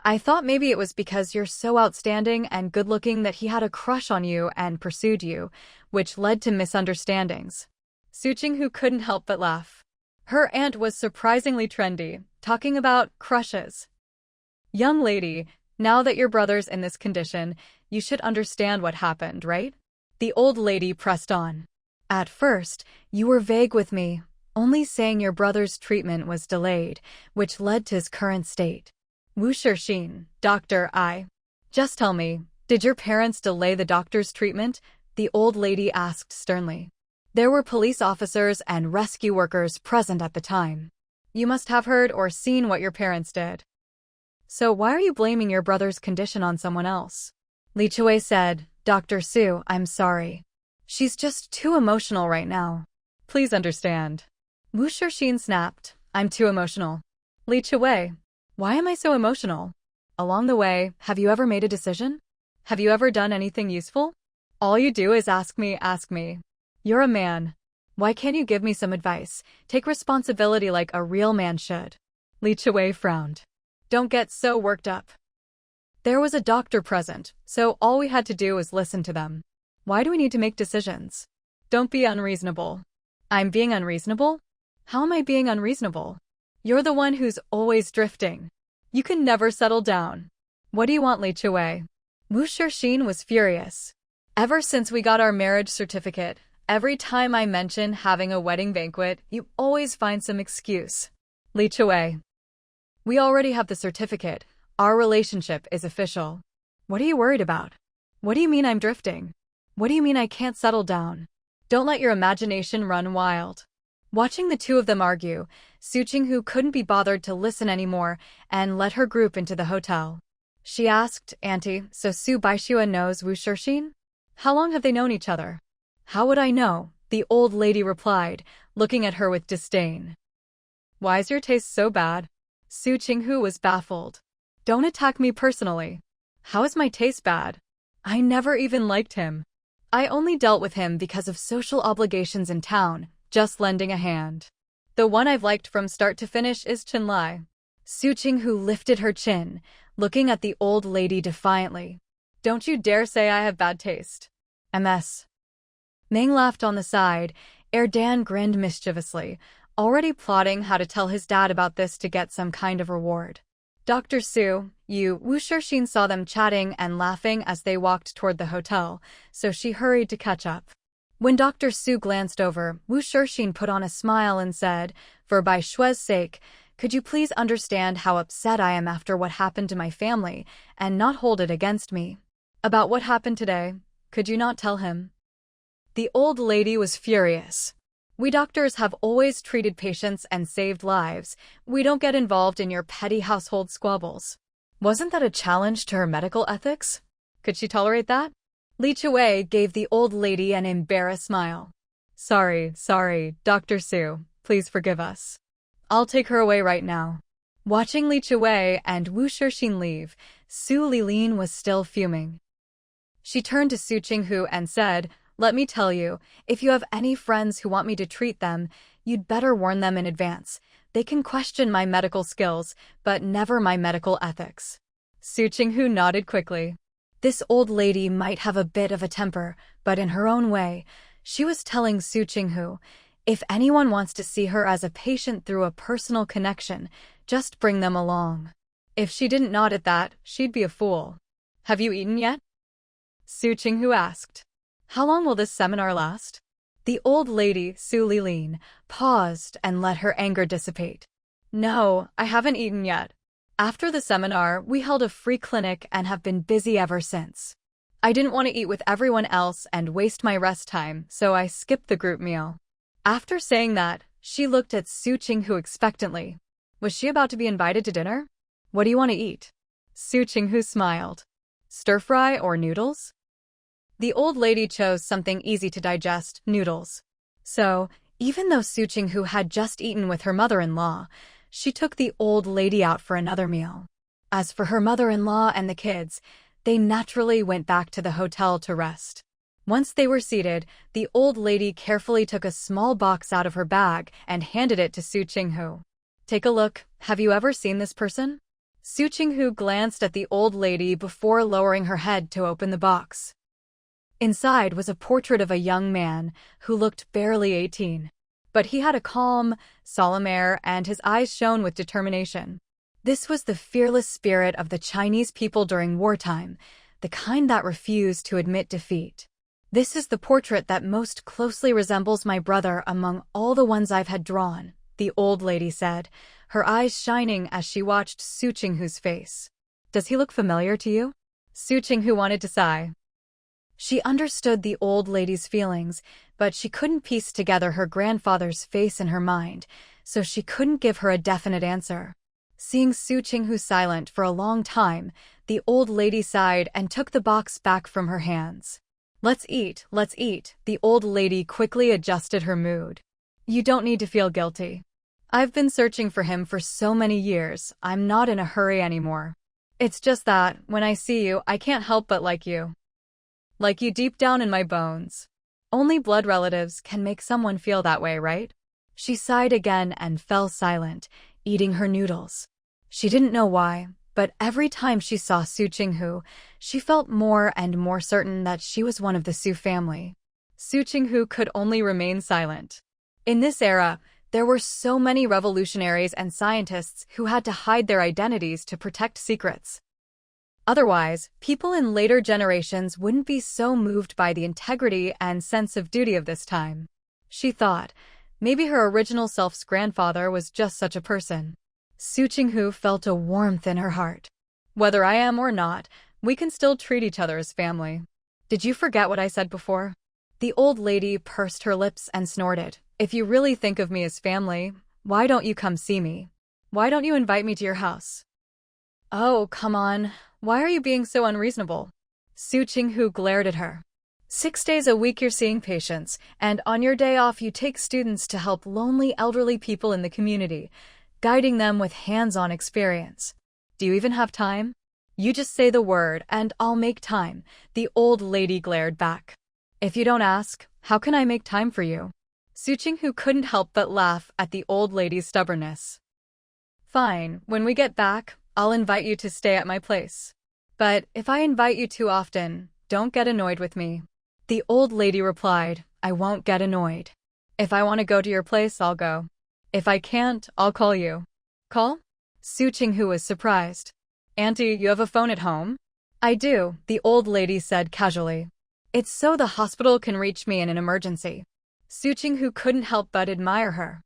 "I thought maybe it was because you're so outstanding and good-looking that he had a crush on you and pursued you, which led to misunderstandings." Su Qinghu couldn't help but laugh. Her aunt was surprisingly trendy, talking about crushes. "Young lady, now that your brother's in this condition, you should understand what happened, right?" The old lady pressed on. "At first, you were vague with me, only saying your brother's treatment was delayed, which led to his current state." Wu Shixin, "Doctor, just tell me, did your parents delay the doctor's treatment?" the old lady asked sternly. "There were police officers and rescue workers present at the time. You must have heard or seen what your parents did. So why are you blaming your brother's condition on someone else?" Li Chuwei said, "Dr. Su, I'm sorry. She's just too emotional right now. Please understand." Wu Shixin snapped, "I'm too emotional." Li Chuwei, "Why am I so emotional? Along the way, have you ever made a decision? Have you ever done anything useful? All you do is ask me. You're a man. Why can't you give me some advice? Take responsibility like a real man should." Li Chuwei frowned. "Don't get so worked up." There was a doctor present, so all we had to do was listen to them. Why do we need to make decisions? Don't be unreasonable. I'm being unreasonable? How am I being unreasonable? You're the one who's always drifting. You can never settle down. What do you want, Li Chuwei? Wu Shixin was furious. Ever since we got our marriage certificate, every time I mention having a wedding banquet, you always find some excuse. Li Chuwei, we already have the certificate. Our relationship is official. What are you worried about? What do you mean I'm drifting? What do you mean I can't settle down? Don't let your imagination run wild. Watching the two of them argue, Su Qinghu couldn't be bothered to listen anymore and led her group into the hotel. She asked, "Auntie, so Su Baixua knows Wu Shixin? How long have they known each other?" "How would I know?" the old lady replied, looking at her with disdain. "Why's your taste so bad?" Su Qinghu was baffled. "Don't attack me personally. How is my taste bad? I never even liked him. I only dealt with him because of social obligations in town, just lending a hand. The one I've liked from start to finish is Chenlai." Su Qinghu lifted her chin, looking at the old lady defiantly. "Don't you dare say I have bad taste." MS. Meng laughed on the side. Erdan grinned mischievously, already plotting how to tell his dad about this to get some kind of reward. "Dr. Su, Wu Shixin saw them chatting and laughing as they walked toward the hotel, so she hurried to catch up. When Dr. Su glanced over, Wu Shixin put on a smile and said, "For Bai Shui's sake, could you please understand how upset I am after what happened to my family, and not hold it against me? About what happened today, could you not tell him?" The old lady was furious. "We doctors have always treated patients and saved lives. We don't get involved in your petty household squabbles." Wasn't that a challenge to her medical ethics? Could she tolerate that? Li Chue gave the old lady an embarrassed smile. Sorry, Dr. Su, please forgive us. I'll take her away right now. Watching Li Chue and Wu Shixin leave, Su Lilin was still fuming. She turned to Su Qinghu and said, "Let me tell you, if you have any friends who want me to treat them, you'd better warn them in advance. They can question my medical skills, but never my medical ethics." Su Qinghu nodded quickly. This old lady might have a bit of a temper, but in her own way, she was telling Su Qinghu, if anyone wants to see her as a patient through a personal connection, just bring them along. If she didn't nod at that, she'd be a fool. "Have you eaten yet?" Su Qinghu asked. "How long will this seminar last?" The old lady, Su Lilin, paused and let her anger dissipate. "No, I haven't eaten yet. After the seminar, we held a free clinic and have been busy ever since. I didn't want to eat with everyone else and waste my rest time, so I skipped the group meal." After saying that, she looked at Su Qinghu expectantly. Was she about to be invited to dinner? "What do you want to eat?" Su Qinghu smiled. "Stir-fry or noodles?" The old lady chose something easy to digest, noodles. So, even though Su Qinghu had just eaten with her mother-in-law, she took the old lady out for another meal. As for her mother-in-law and the kids, they naturally went back to the hotel to rest. Once they were seated, the old lady carefully took a small box out of her bag and handed it to Su Qinghu. "Take a look. Have you ever seen this person?" Su Qinghu glanced at the old lady before lowering her head to open the box. Inside was a portrait of a young man who looked barely 18. But he had a calm, solemn air and his eyes shone with determination. This was the fearless spirit of the Chinese people during wartime, the kind that refused to admit defeat. "This is the portrait that most closely resembles my brother among all the ones I've had drawn," the old lady said, her eyes shining as she watched Su Qinghu's face. "Does he look familiar to you?" Su Qinghu wanted to sigh. She understood the old lady's feelings, but she couldn't piece together her grandfather's face in her mind, so she couldn't give her a definite answer. Seeing Su Qinghu silent for a long time, the old lady sighed and took the box back from her hands. Let's eat," the old lady quickly adjusted her mood. "You don't need to feel guilty. I've been searching for him for so many years, I'm not in a hurry anymore. It's just that, when I see you, I can't help but like you. Like you deep down in my bones. Only blood relatives can make someone feel that way, right?" She sighed again and fell silent, eating her noodles. She didn't know why, but every time she saw Su Qinghu, she felt more and more certain that she was one of the Su family. Su Qinghu could only remain silent. In this era, there were so many revolutionaries and scientists who had to hide their identities to protect secrets. Otherwise, people in later generations wouldn't be so moved by the integrity and sense of duty of this time. She thought, maybe her original self's grandfather was just such a person. Su Qinghu felt a warmth in her heart. Whether I am or not, we can still treat each other as family. Did you forget what I said before? The old lady pursed her lips and snorted. If you really think of me as family, why don't you come see me? Why don't you invite me to your house? Oh, come on. Why are you being so unreasonable? Su Qinghu glared at her. 6 days a week you're seeing patients, and on your day off you take students to help lonely elderly people in the community, guiding them with hands-on experience. Do you even have time? You just say the word and I'll make time, the old lady glared back. If you don't ask, how can I make time for you? Su Qinghu couldn't help but laugh at the old lady's stubbornness. Fine, when we get back, I'll invite you to stay at my place. But if I invite you too often, don't get annoyed with me. The old lady replied, I won't get annoyed. If I want to go to your place, I'll go. If I can't, I'll call you. Call? Su Qinghu was surprised. Auntie, you have a phone at home? I do, the old lady said casually. It's so the hospital can reach me in an emergency. Su Qinghu couldn't help but admire her.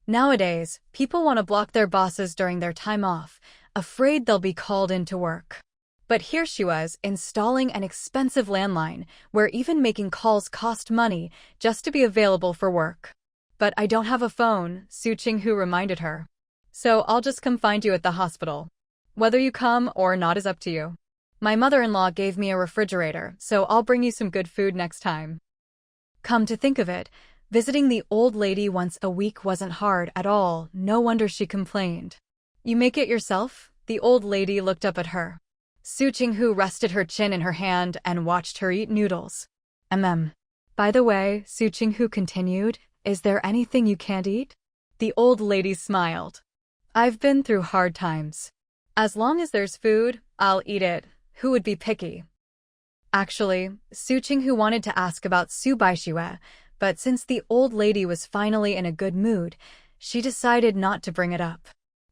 Nowadays, people want to block their bosses during their time off, afraid they'll be called in to work. But here she was, installing an expensive landline, where even making calls cost money just to be available for work. But I don't have a phone, Su Qinghu reminded her. So I'll just come find you at the hospital. Whether you come or not is up to you. My mother-in-law gave me a refrigerator, so I'll bring you some good food next time. Come to think of it, visiting the old lady once a week wasn't hard at all. No wonder she complained. You make it yourself? The old lady looked up at her. Su Qinghu rested her chin in her hand and watched her eat noodles. By the way, Su Qinghu continued, is there anything you can't eat? The old lady smiled. I've been through hard times. As long as there's food, I'll eat it. Who would be picky? Actually, Su Qinghu wanted to ask about Su Baixue, but since the old lady was finally in a good mood, she decided not to bring it up.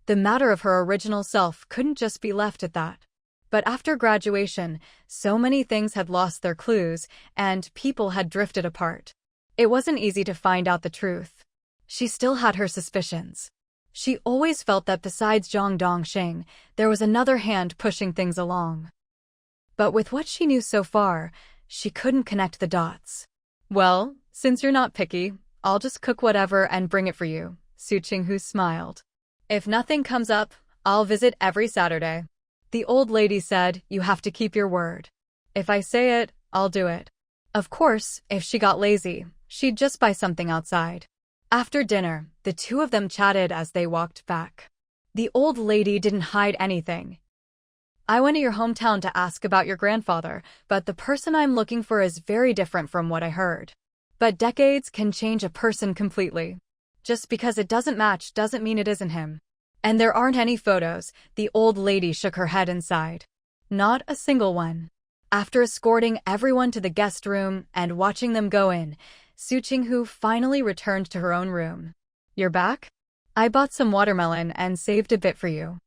The matter of her original self couldn't just be left at that. But after graduation, so many things had lost their clues, and people had drifted apart. It wasn't easy to find out the truth. She still had her suspicions. She always felt that besides Zhang Dongxing, there was another hand pushing things along. But with what she knew so far, she couldn't connect the dots. Well, since you're not picky, I'll just cook whatever and bring it for you, Su Qinghu smiled. If nothing comes up, I'll visit every Saturday. The old lady said, you have to keep your word. If I say it, I'll do it. Of course, if she got lazy, she'd just buy something outside. After dinner, the two of them chatted as they walked back. The old lady didn't hide anything. I went to your hometown to ask about your grandfather, but the person I'm looking for is very different from what I heard. But decades can change a person completely. Just because it doesn't match doesn't mean it isn't him. And there aren't any photos, the old lady shook her head and sighed. Not a single one. After escorting everyone to the guest room and watching them go in, Su Qinghu finally returned to her own room. You're back? I bought some watermelon and saved a bit for you.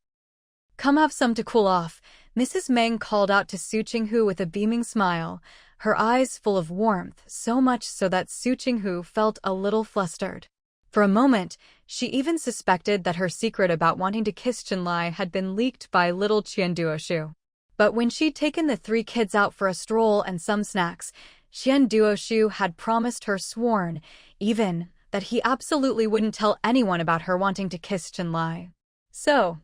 Come have some to cool off, Mrs. Meng called out to Su Qinghu with a beaming smile, her eyes full of warmth, so much so that Su Qinghu felt a little flustered. For a moment, she even suspected that her secret about wanting to kiss Chenlai had been leaked by little Qian Duoshu. But when she'd taken the three kids out for a stroll and some snacks, Qian Duoshu had promised her, sworn, even, that he absolutely wouldn't tell anyone about her wanting to kiss Chenlai. So,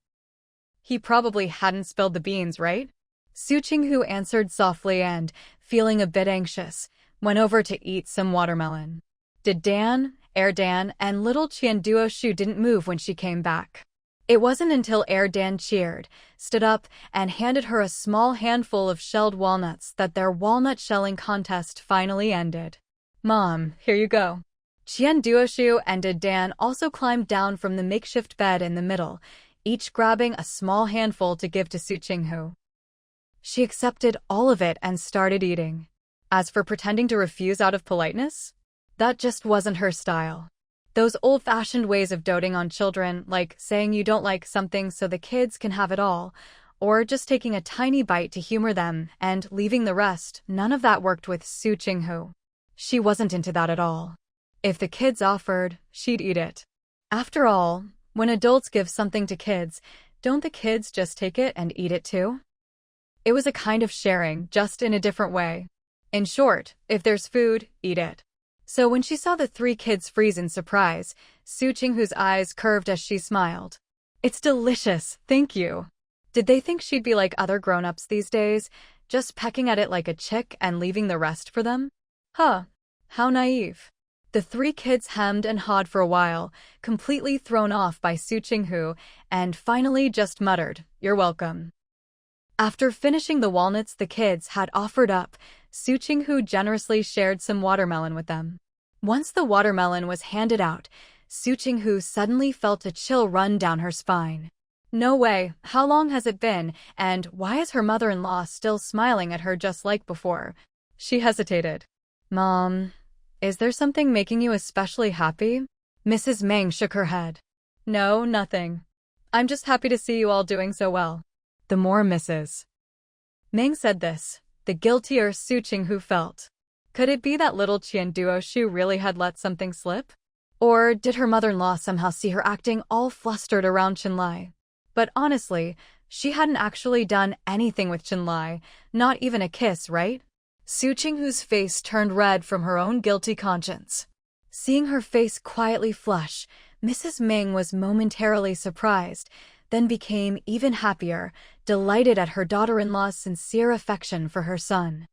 he probably hadn't spilled the beans, right? Su Qinghu answered softly and, feeling a bit anxious, went over to eat some watermelon. Did Dan, Dan, and little Qian Duoshu didn't move when she came back. It wasn't until Dan cheered, stood up, and handed her a small handful of shelled walnuts that their walnut shelling contest finally ended. Mom, here you go. Qian Duoshu and Dan also climbed down from the makeshift bed in the middle, each grabbing a small handful to give to Su Qinghu. She accepted all of it and started eating. As for pretending to refuse out of politeness, that just wasn't her style. Those old-fashioned ways of doting on children, like saying you don't like something so the kids can have it all, or just taking a tiny bite to humor them and leaving the rest, none of that worked with Su Qinghu. She wasn't into that at all. If the kids offered, she'd eat it. After all, when adults give something to kids, don't the kids just take it and eat it too? It was a kind of sharing, just in a different way. In short, if there's food, eat it. So when she saw the three kids freeze in surprise, Su Qinghu's eyes curved as she smiled. It's delicious, thank you. Did they think she'd be like other grown-ups these days, just pecking at it like a chick and leaving the rest for them? Huh, how naive. The three kids hemmed and hawed for a while, completely thrown off by Su Qinghu, and finally just muttered, "You're welcome." After finishing the walnuts the kids had offered up, Su Qinghu generously shared some watermelon with them. Once the watermelon was handed out, Su Qinghu suddenly felt a chill run down her spine. No way, how long has it been, and why is her mother-in-law still smiling at her just like before? She hesitated. Mom, is there something making you especially happy? Mrs. Meng shook her head. No, nothing. I'm just happy to see you all doing so well. The more Mrs. Meng said this, the guiltier Su Qinghu felt. Could it be that little Qian Duoshu really had let something slip? Or did her mother-in-law somehow see her acting all flustered around Chenlai? But honestly, she hadn't actually done anything with Chenlai, not even a kiss, right? Su Qinghu's face turned red from her own guilty conscience. Seeing her face quietly flush, Mrs. Meng was momentarily surprised, then became even happier, delighted at her daughter-in-law's sincere affection for her son.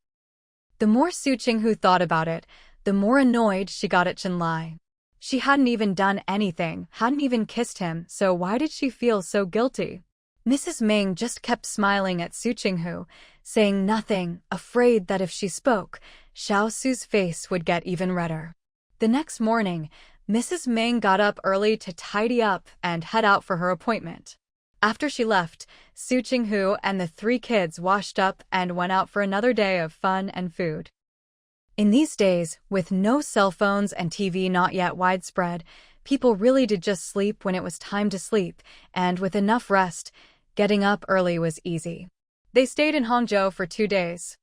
The more Su Qinghu thought about it, the more annoyed she got at Chenlai. She hadn't even done anything, hadn't even kissed him, so why did she feel so guilty? Mrs. Ming just kept smiling at Su Qinghu, saying nothing, afraid that if she spoke, Xiao Su's face would get even redder. The next morning, Mrs. Ming got up early to tidy up and head out for her appointment. After she left, Su Qinghu and the 3 kids washed up and went out for another day of fun and food. In these days, with no cell phones and TV not yet widespread, people really did just sleep when it was time to sleep, and with enough rest, getting up early was easy. They stayed in Hangzhou for 2 days.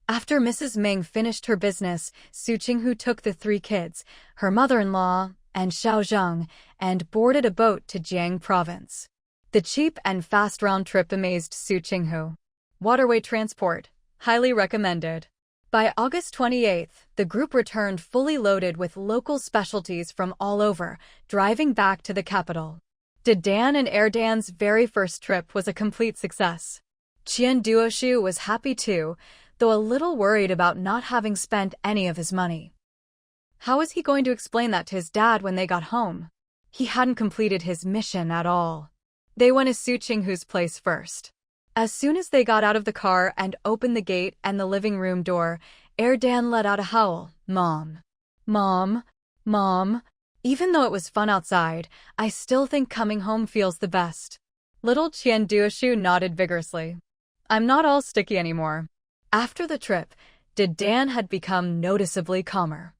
After Mrs. Ming finished her business, Su Qinghu took the 3 kids, her mother-in-law, and Xiao Zheng, and boarded a boat to Jiang province. The cheap and fast round trip amazed Su Qinghu. Waterway transport, highly recommended. By August 28th, the group returned fully loaded with local specialties from all over, driving back to the capital. Dan and Erdan's very first trip was a complete success. Qian Duoshu was happy too, though a little worried about not having spent any of his money. How was he going to explain that to his dad when they got home? He hadn't completed his mission at all. They went to Su Qinghu's place first. As soon as they got out of the car and opened the gate and the living room door, Erdan let out a howl. Mom. Mom. Mom. Even though it was fun outside, I still think coming home feels the best. Little Qian Duoshu nodded vigorously. I'm not all sticky anymore. After the trip, Dan had become noticeably calmer.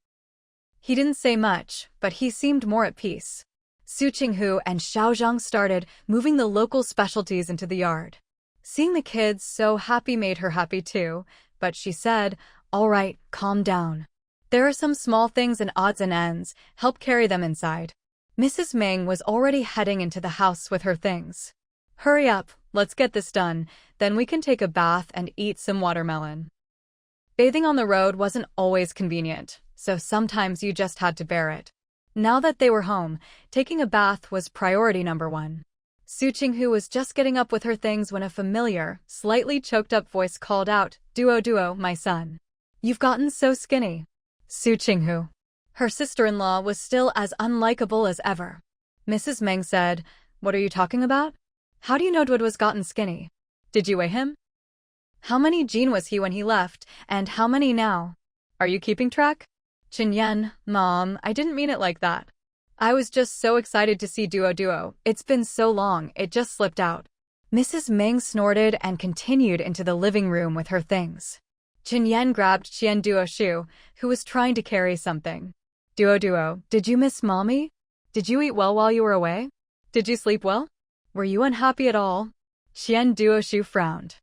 He didn't say much, but he seemed more at peace. Su Qinghu and Xiao Zhang started moving the local specialties into the yard. Seeing the kids so happy made her happy too, but she said, "All right, calm down. There are some small things and odds and ends, help carry them inside." Mrs. Ming was already heading into the house with her things. "Hurry up, let's get this done, then we can take a bath and eat some watermelon." Bathing on the road wasn't always convenient, so sometimes you just had to bear it. Now that they were home, taking a bath was priority number 1. Su Qinghu was just getting up with her things when a familiar, slightly choked-up voice called out, Duo, my son. You've gotten so skinny." Su Qinghu. Her sister-in-law was still as unlikable as ever. Mrs. Meng said, "What are you talking about? How do you know Duo was gotten skinny? Did you weigh him? How many Jean was he when he left, and how many now? Are you keeping track?" Chenyan, Mom, I didn't mean it like that. I was just so excited to see Duo. It's been so long, it just slipped out. Mrs. Ming snorted and continued into the living room with her things. Chenyan grabbed Qian Duoshu, who was trying to carry something. Duo, did you miss Mommy? Did you eat well while you were away? Did you sleep well? Were you unhappy at all? Qian Duoshu frowned.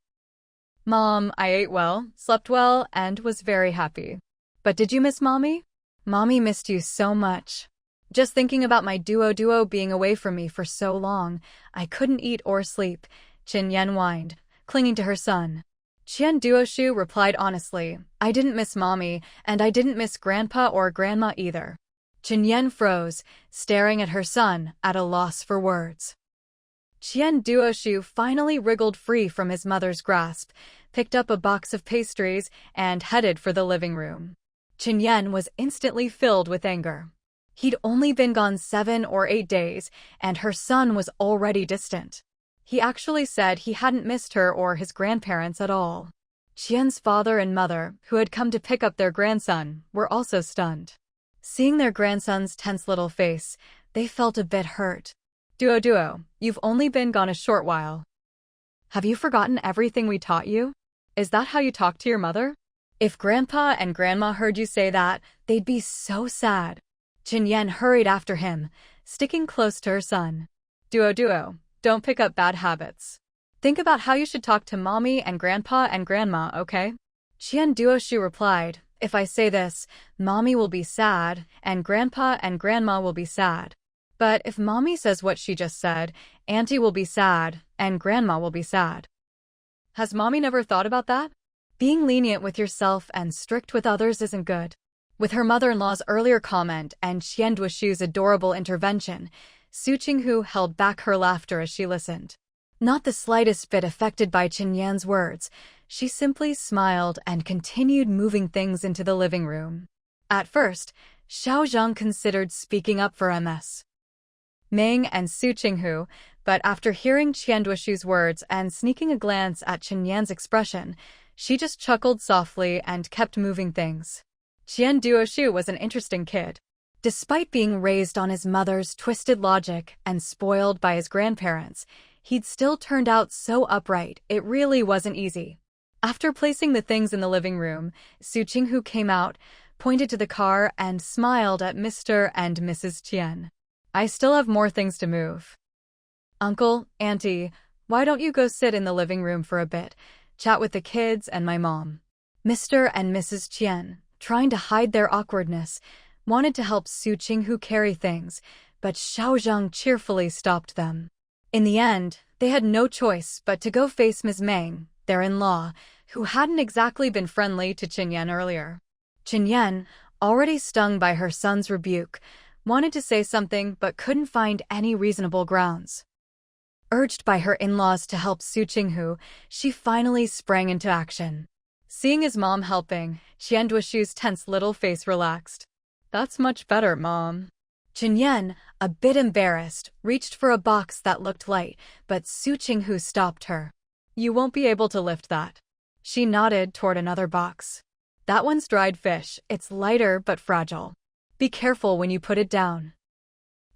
Mom, I ate well, slept well, and was very happy. But did you miss Mommy? Mommy missed you so much. Just thinking about my Duo being away from me for so long, I couldn't eat or sleep, Chen Yan whined, clinging to her son. Qian Duoshu replied honestly, I didn't miss Mommy, and I didn't miss Grandpa or Grandma either. Chen Yan froze, staring at her son, at a loss for words. Qian Duoshu finally wriggled free from his mother's grasp, picked up a box of pastries, and headed for the living room. Chen Yan was instantly filled with anger. He'd only been gone 7 or 8 days, and her son was already distant. He actually said he hadn't missed her or his grandparents at all. Qian's father and mother, who had come to pick up their grandson, were also stunned. Seeing their grandson's tense little face, they felt a bit hurt. Duo, you've only been gone a short while. Have you forgotten everything we taught you? Is that how you talk to your mother? If Grandpa and Grandma heard you say that, they'd be so sad. Chen Yan hurried after him, sticking close to her son. Duo, don't pick up bad habits. Think about how you should talk to Mommy and Grandpa and Grandma, okay? Qian Duoshu replied, if I say this, Mommy will be sad, and Grandpa and Grandma will be sad. But if Mommy says what she just said, Auntie will be sad, and Grandma will be sad. Has Mommy never thought about that? Being lenient with yourself and strict with others isn't good. With her mother-in-law's earlier comment and Qian Duoshu's adorable intervention, Su Qinghu held back her laughter as she listened. Not the slightest bit affected by Qin Yan's words, she simply smiled and continued moving things into the living room. At first, Xiao Zhang considered speaking up for Ms. Meng and Su Qinghu, but after hearing Qian Duoshu's words and sneaking a glance at Qin Yan's expression, she just chuckled softly and kept moving things. Qian Duoshu was an interesting kid. Despite being raised on his mother's twisted logic and spoiled by his grandparents, he'd still turned out so upright it really wasn't easy. After placing the things in the living room, Su Qinghu came out, pointed to the car, and smiled at Mr. and Mrs. Qian. I still have more things to move. Uncle, Auntie, why don't you go sit in the living room for a bit, chat with the kids and my mom? Mr. and Mrs. Qian, trying to hide their awkwardness, wanted to help Su Qinghu carry things, but Xiao Zhang cheerfully stopped them. In the end, they had no choice but to go face Ms. Meng, their in-law, who hadn't exactly been friendly to Qin Yan earlier. Qin Yan, already stung by her son's rebuke, wanted to say something but couldn't find any reasonable grounds. Urged by her in-laws to help Su Qinghu, she finally sprang into action. Seeing his mom helping, Qian Duoshu's tense little face relaxed. That's much better, Mom. Qin Yan, a bit embarrassed, reached for a box that looked light, but Su Qinghu stopped her. You won't be able to lift that. She nodded toward another box. That one's dried fish. It's lighter but fragile. Be careful when you put it down.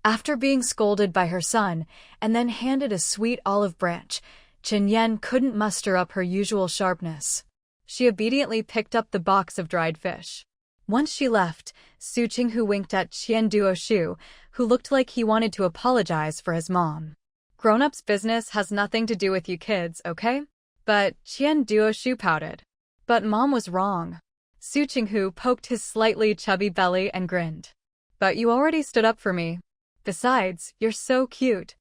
After being scolded by her son and then handed a sweet olive branch, Qin Yan couldn't muster up her usual sharpness. She obediently picked up the box of dried fish. Once she left, Su Qinghu winked at Qian Duoshu, who looked like he wanted to apologize for his mom. Grown-ups' business has nothing to do with you kids, okay? But Qian Duoshu pouted. But Mom was wrong. Su Qinghu poked his slightly chubby belly and grinned. But you already stood up for me. Besides, you're so cute.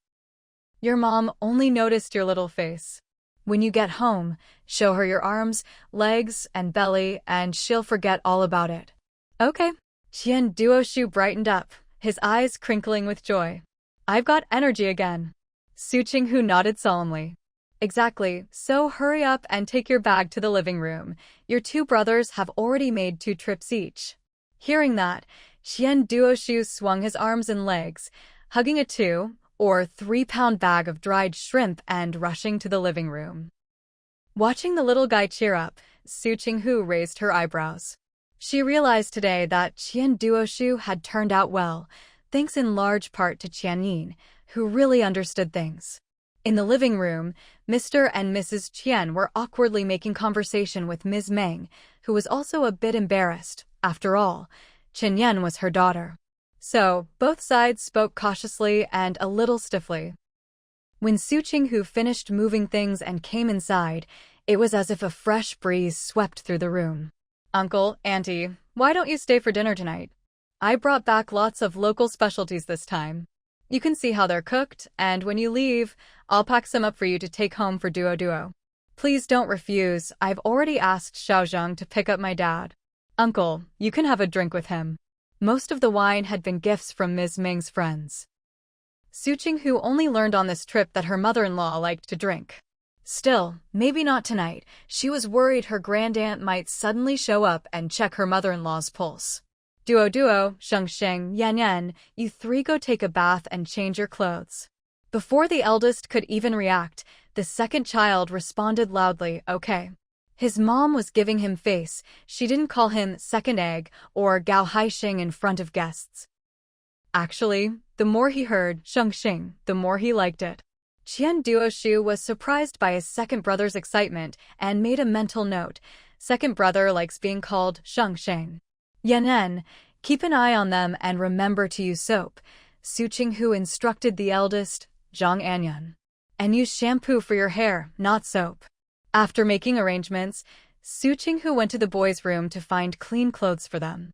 Your mom only noticed your little face. When you get home, show her your arms, legs, and belly, and she'll forget all about it. Okay. Qian Duoshu brightened up, his eyes crinkling with joy. I've got energy again. Su Qinghu nodded solemnly. Exactly, so hurry up and take your bag to the living room. Your two brothers have already made 2 trips each. Hearing that, Qian Duoshu swung his arms and legs, hugging a 2 or 3-pound bag of dried shrimp and rushing to the living room. Watching the little guy cheer up, Su Qinghu raised her eyebrows. She realized today that Qian Duoshu had turned out well, thanks in large part to Qian Yin, who really understood things. In the living room, Mr. and Mrs. Qian were awkwardly making conversation with Ms. Meng, who was also a bit embarrassed. After all, Qin Yan was her daughter. So, both sides spoke cautiously and a little stiffly. When Su Qinghu finished moving things and came inside, it was as if a fresh breeze swept through the room. Uncle, Auntie, why don't you stay for dinner tonight? I brought back lots of local specialties this time. You can see how they're cooked, and when you leave, I'll pack some up for you to take home for Duo. Please don't refuse. I've already asked Xiao Zhang to pick up my dad. Uncle, you can have a drink with him. Most of the wine had been gifts from Ms. Ming's friends. Su Qinghu only learned on this trip that her mother-in-law liked to drink. Still, maybe not tonight. She was worried her grandaunt might suddenly show up and check her mother-in-law's pulse. Duo, Sheng, Yan, you 3 go take a bath and change your clothes. Before the eldest could even react, the second child responded loudly, okay. His mom was giving him face. She didn't call him second egg or Gao Haisheng in front of guests. Actually, the more he heard Sheng, the more he liked it. Qian Duoshu was surprised by his second brother's excitement and made a mental note. Second brother likes being called Sheng. Yan, keep an eye on them and remember to use soap. Su Qinghu instructed the eldest, Zhang Anyan. And use shampoo for your hair, not soap. After making arrangements, Su Qinghu went to the boys' room to find clean clothes for them.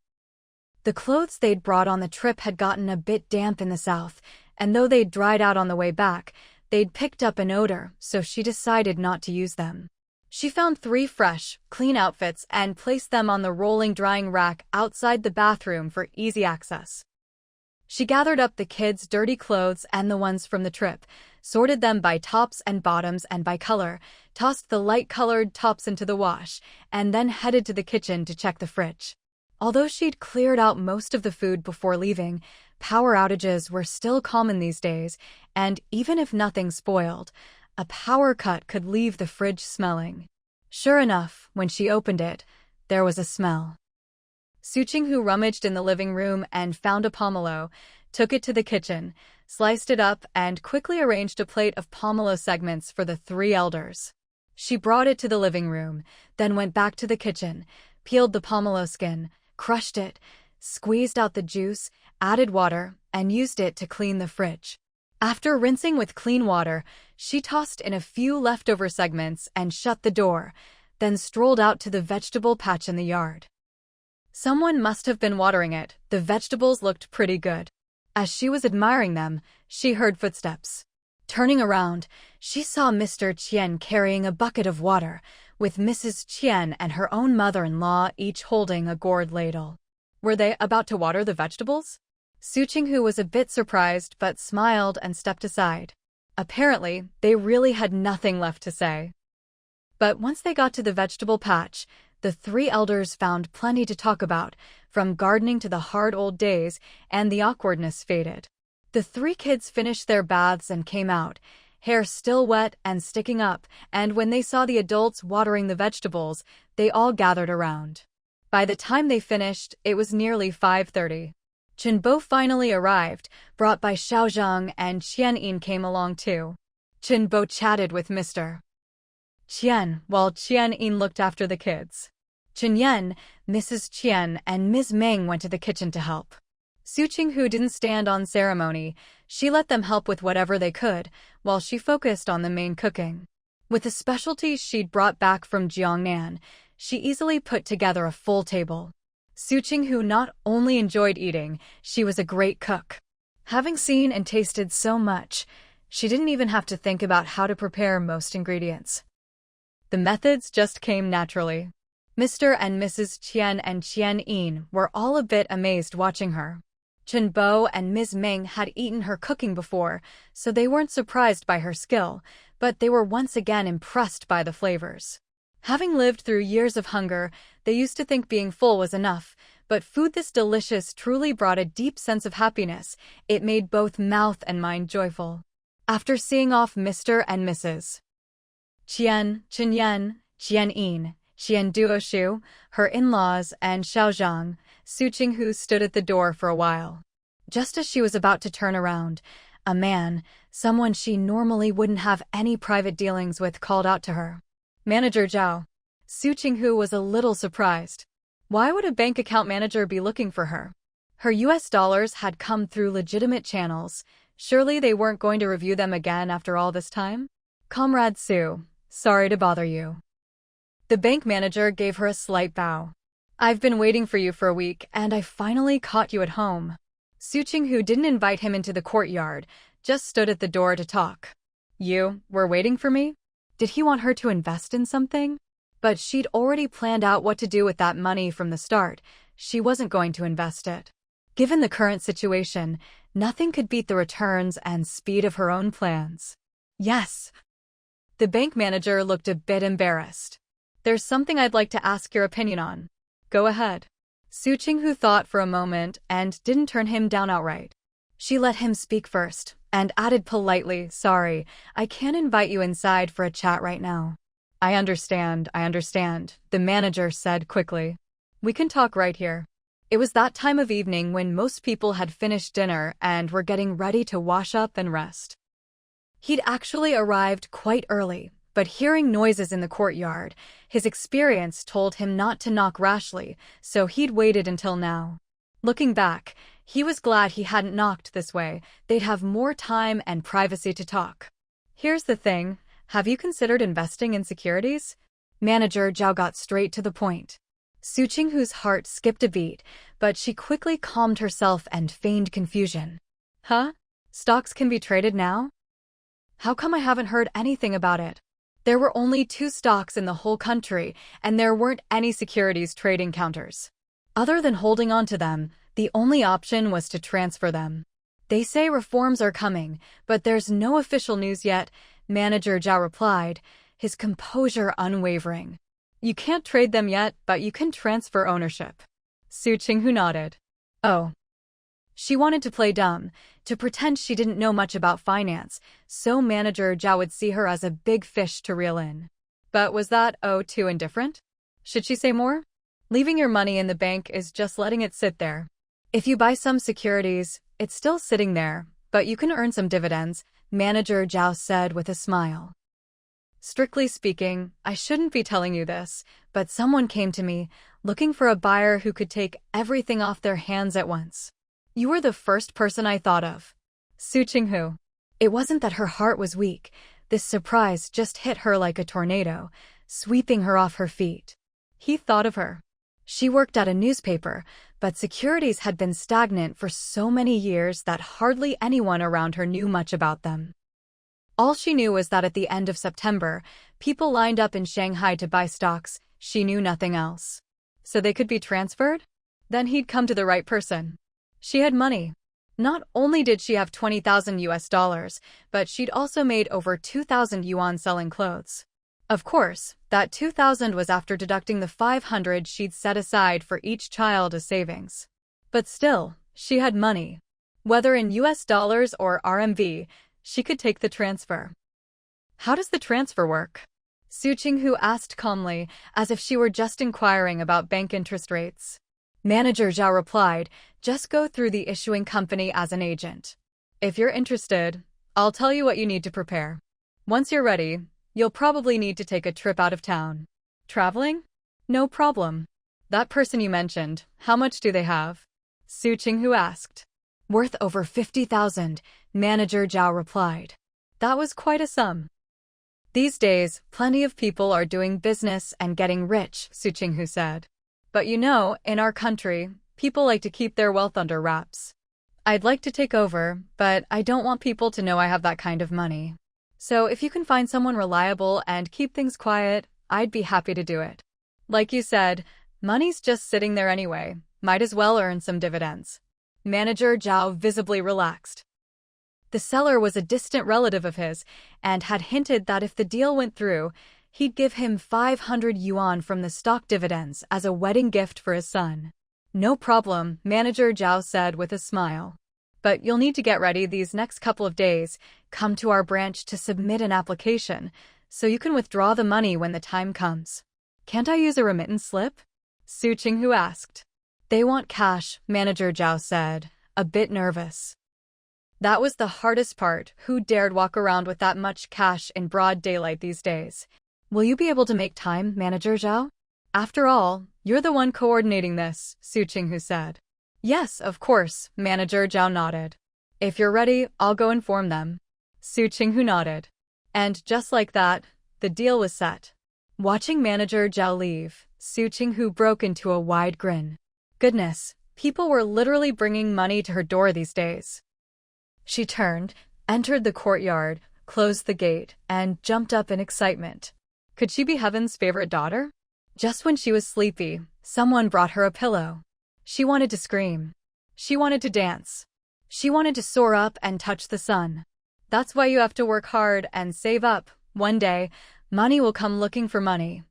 The clothes they'd brought on the trip had gotten a bit damp in the south, and though they'd dried out on the way back, they'd picked up an odor, so she decided not to use them. She found 3 fresh, clean outfits and placed them on the rolling drying rack outside the bathroom for easy access. She gathered up the kids' dirty clothes and the ones from the trip, sorted them by tops and bottoms and by color, tossed the light-colored tops into the wash, and then headed to the kitchen to check the fridge. Although she'd cleared out most of the food before leaving, power outages were still common these days, and even if nothing spoiled, a power cut could leave the fridge smelling. Sure enough, when she opened it, there was a smell. Su Qinghu rummaged in the living room and found a pomelo, took it to the kitchen, sliced it up, and quickly arranged a plate of pomelo segments for the three elders. She brought it to the living room, then went back to the kitchen, peeled the pomelo skin, crushed it, squeezed out the juice, added water, and used it to clean the fridge. After rinsing with clean water, she tossed in a few leftover segments and shut the door, then strolled out to the vegetable patch in the yard. Someone must have been watering it. The vegetables looked pretty good. As she was admiring them, she heard footsteps. Turning around, she saw Mr. Qian carrying a bucket of water, with Mrs. Qian and her own mother-in-law each holding a gourd ladle. Were they about to water the vegetables? Su Qinghu was a bit surprised but smiled and stepped aside. Apparently, they really had nothing left to say. But once they got to the vegetable patch, the three elders found plenty to talk about, from gardening to the hard old days, and the awkwardness faded. The three kids finished their baths and came out, hair still wet and sticking up, and when they saw the adults watering the vegetables, they all gathered around. By the time they finished, it was nearly 5:30. Chenbo finally arrived, brought by Xiaozhang, and Qian came along too. Chenbo chatted with Mr. Qian, while Qian looked after the kids. Chen, Mrs. Qian, and Ms. Meng went to the kitchen to help. Su Qinghu didn't stand on ceremony. She let them help with whatever they could, while she focused on the main cooking. With the specialties she'd brought back from Jiangnan, she easily put together a full table. Su Qinghu not only enjoyed eating, she was a great cook. Having seen and tasted so much, she didn't even have to think about how to prepare most ingredients. The methods just came naturally. Mr. and Mrs. Qian and Qian were all a bit amazed watching her. Chenbo and Ms. Meng had eaten her cooking before, so they weren't surprised by her skill, but they were once again impressed by the flavors. Having lived through years of hunger, they used to think being full was enough, but food this delicious truly brought a deep sense of happiness. It made both mouth and mind joyful. After seeing off Mr. and Mrs. Qian, Chenyan, Qian Duoshu, her in-laws, and Xiaozhang, Su Qinghu stood at the door for a while. Just as she was about to turn around, a man, someone she normally wouldn't have any private dealings with, called out to her. Manager Zhao. Su Qinghu was a little surprised. Why would a bank account manager be looking for her? Her US dollars had come through legitimate channels. Surely they weren't going to review them again after all this time? Comrade Su, sorry to bother you. The bank manager gave her a slight bow. I've been waiting for you for a week, and I finally caught you at home. Su Qinghu didn't invite him into the courtyard, just stood at the door to talk. You were waiting for me? Did he want her to invest in something? But she'd already planned out what to do with that money from the start. She wasn't going to invest it. Given the current situation, nothing could beat the returns and speed of her own plans. Yes. The bank manager looked a bit embarrassed. There's something I'd like to ask your opinion on. Go ahead. Su Qinghu thought for a moment and didn't turn him down outright. She let him speak first and added politely, sorry, I can't invite you inside for a chat right now. I understand, the manager said quickly. We can talk right here. It was that time of evening when most people had finished dinner and were getting ready to wash up and rest. He'd actually arrived quite early, but hearing noises in the courtyard, his experience told him not to knock rashly, so he'd waited until now. Looking back, he was glad he hadn't knocked this way. They'd have more time and privacy to talk. Here's the thing, have you considered investing in securities? Manager Zhao got straight to the point. Su Qinghu's heart skipped a beat, but she quickly calmed herself and feigned confusion. Huh? Stocks can be traded now? How come I haven't heard anything about it? There were only 2 stocks in the whole country, and there weren't any securities trading counters. Other than holding on to them, The only option was to transfer them. They say reforms are coming, but there's no official news yet, Manager Zhao replied, his composure unwavering. You can't trade them yet, but you can transfer ownership. Su Qinghu nodded. Oh. She wanted to play dumb, to pretend she didn't know much about finance, so Manager Zhao would see her as a big fish to reel in. But was that, too indifferent? Should she say more? Leaving your money in the bank is just letting it sit there. If you buy some securities, it's still sitting there, but you can earn some dividends, Manager Zhao said with a smile. Strictly speaking, I shouldn't be telling you this, but someone came to me, looking for a buyer who could take everything off their hands at once. You were the first person I thought of. Su Qinghu. It wasn't that her heart was weak. This surprise just hit her like a tornado, sweeping her off her feet. He thought of her. She worked at a newspaper, but securities had been stagnant for so many years that hardly anyone around her knew much about them. All she knew was that at the end of September, people lined up in Shanghai to buy stocks. She knew nothing else. So they could be transferred? Then he'd come to the right person. She had money. Not only did she have 20,000 US dollars, but she'd also made over 2,000 yuan selling clothes. Of course, that 2,000 was after deducting the 500 she'd set aside for each child as savings. But still, she had money. Whether in US dollars or RMB, she could take the transfer. How does the transfer work? Su Qinghu asked calmly, as if she were just inquiring about bank interest rates. Manager Zhao replied, just go through the issuing company as an agent. If you're interested, I'll tell you what you need to prepare. Once you're ready, you'll probably need to take a trip out of town. Traveling? No problem. That person you mentioned, how much do they have? Su Qinghu asked. Worth over 50,000, Manager Zhao replied. That was quite a sum. These days, plenty of people are doing business and getting rich, Su Qinghu said. But you know, in our country, people like to keep their wealth under wraps. I'd like to take over, but I don't want people to know I have that kind of money. So if you can find someone reliable and keep things quiet, I'd be happy to do it. Like you said, money's just sitting there anyway. Might as well earn some dividends. Manager Zhao visibly relaxed. The seller was a distant relative of his and had hinted that if the deal went through, he'd give him 500 yuan from the stock dividends as a wedding gift for his son. No problem, Manager Zhao said with a smile. But you'll need to get ready these next couple of days, come to our branch to submit an application, so you can withdraw the money when the time comes. Can't I use a remittance slip? Su Qinghu asked. They want cash, Manager Zhao said, a bit nervous. That was the hardest part. Who dared walk around with that much cash in broad daylight these days? Will you be able to make time, Manager Zhao? After all, you're the one coordinating this, Su Qinghu said. Yes, of course, Manager Zhao nodded. If you're ready, I'll go inform them. Su Qinghu nodded. And just like that, the deal was set. Watching Manager Zhao leave, Su Qinghu broke into a wide grin. Goodness, people were literally bringing money to her door these days. She turned, entered the courtyard, closed the gate, and jumped up in excitement. Could she be Heaven's favorite daughter? Just when she was sleepy, someone brought her a pillow. She wanted to scream. She wanted to dance. She wanted to soar up and touch the sun. That's why you have to work hard and save up. One day, money will come looking for money.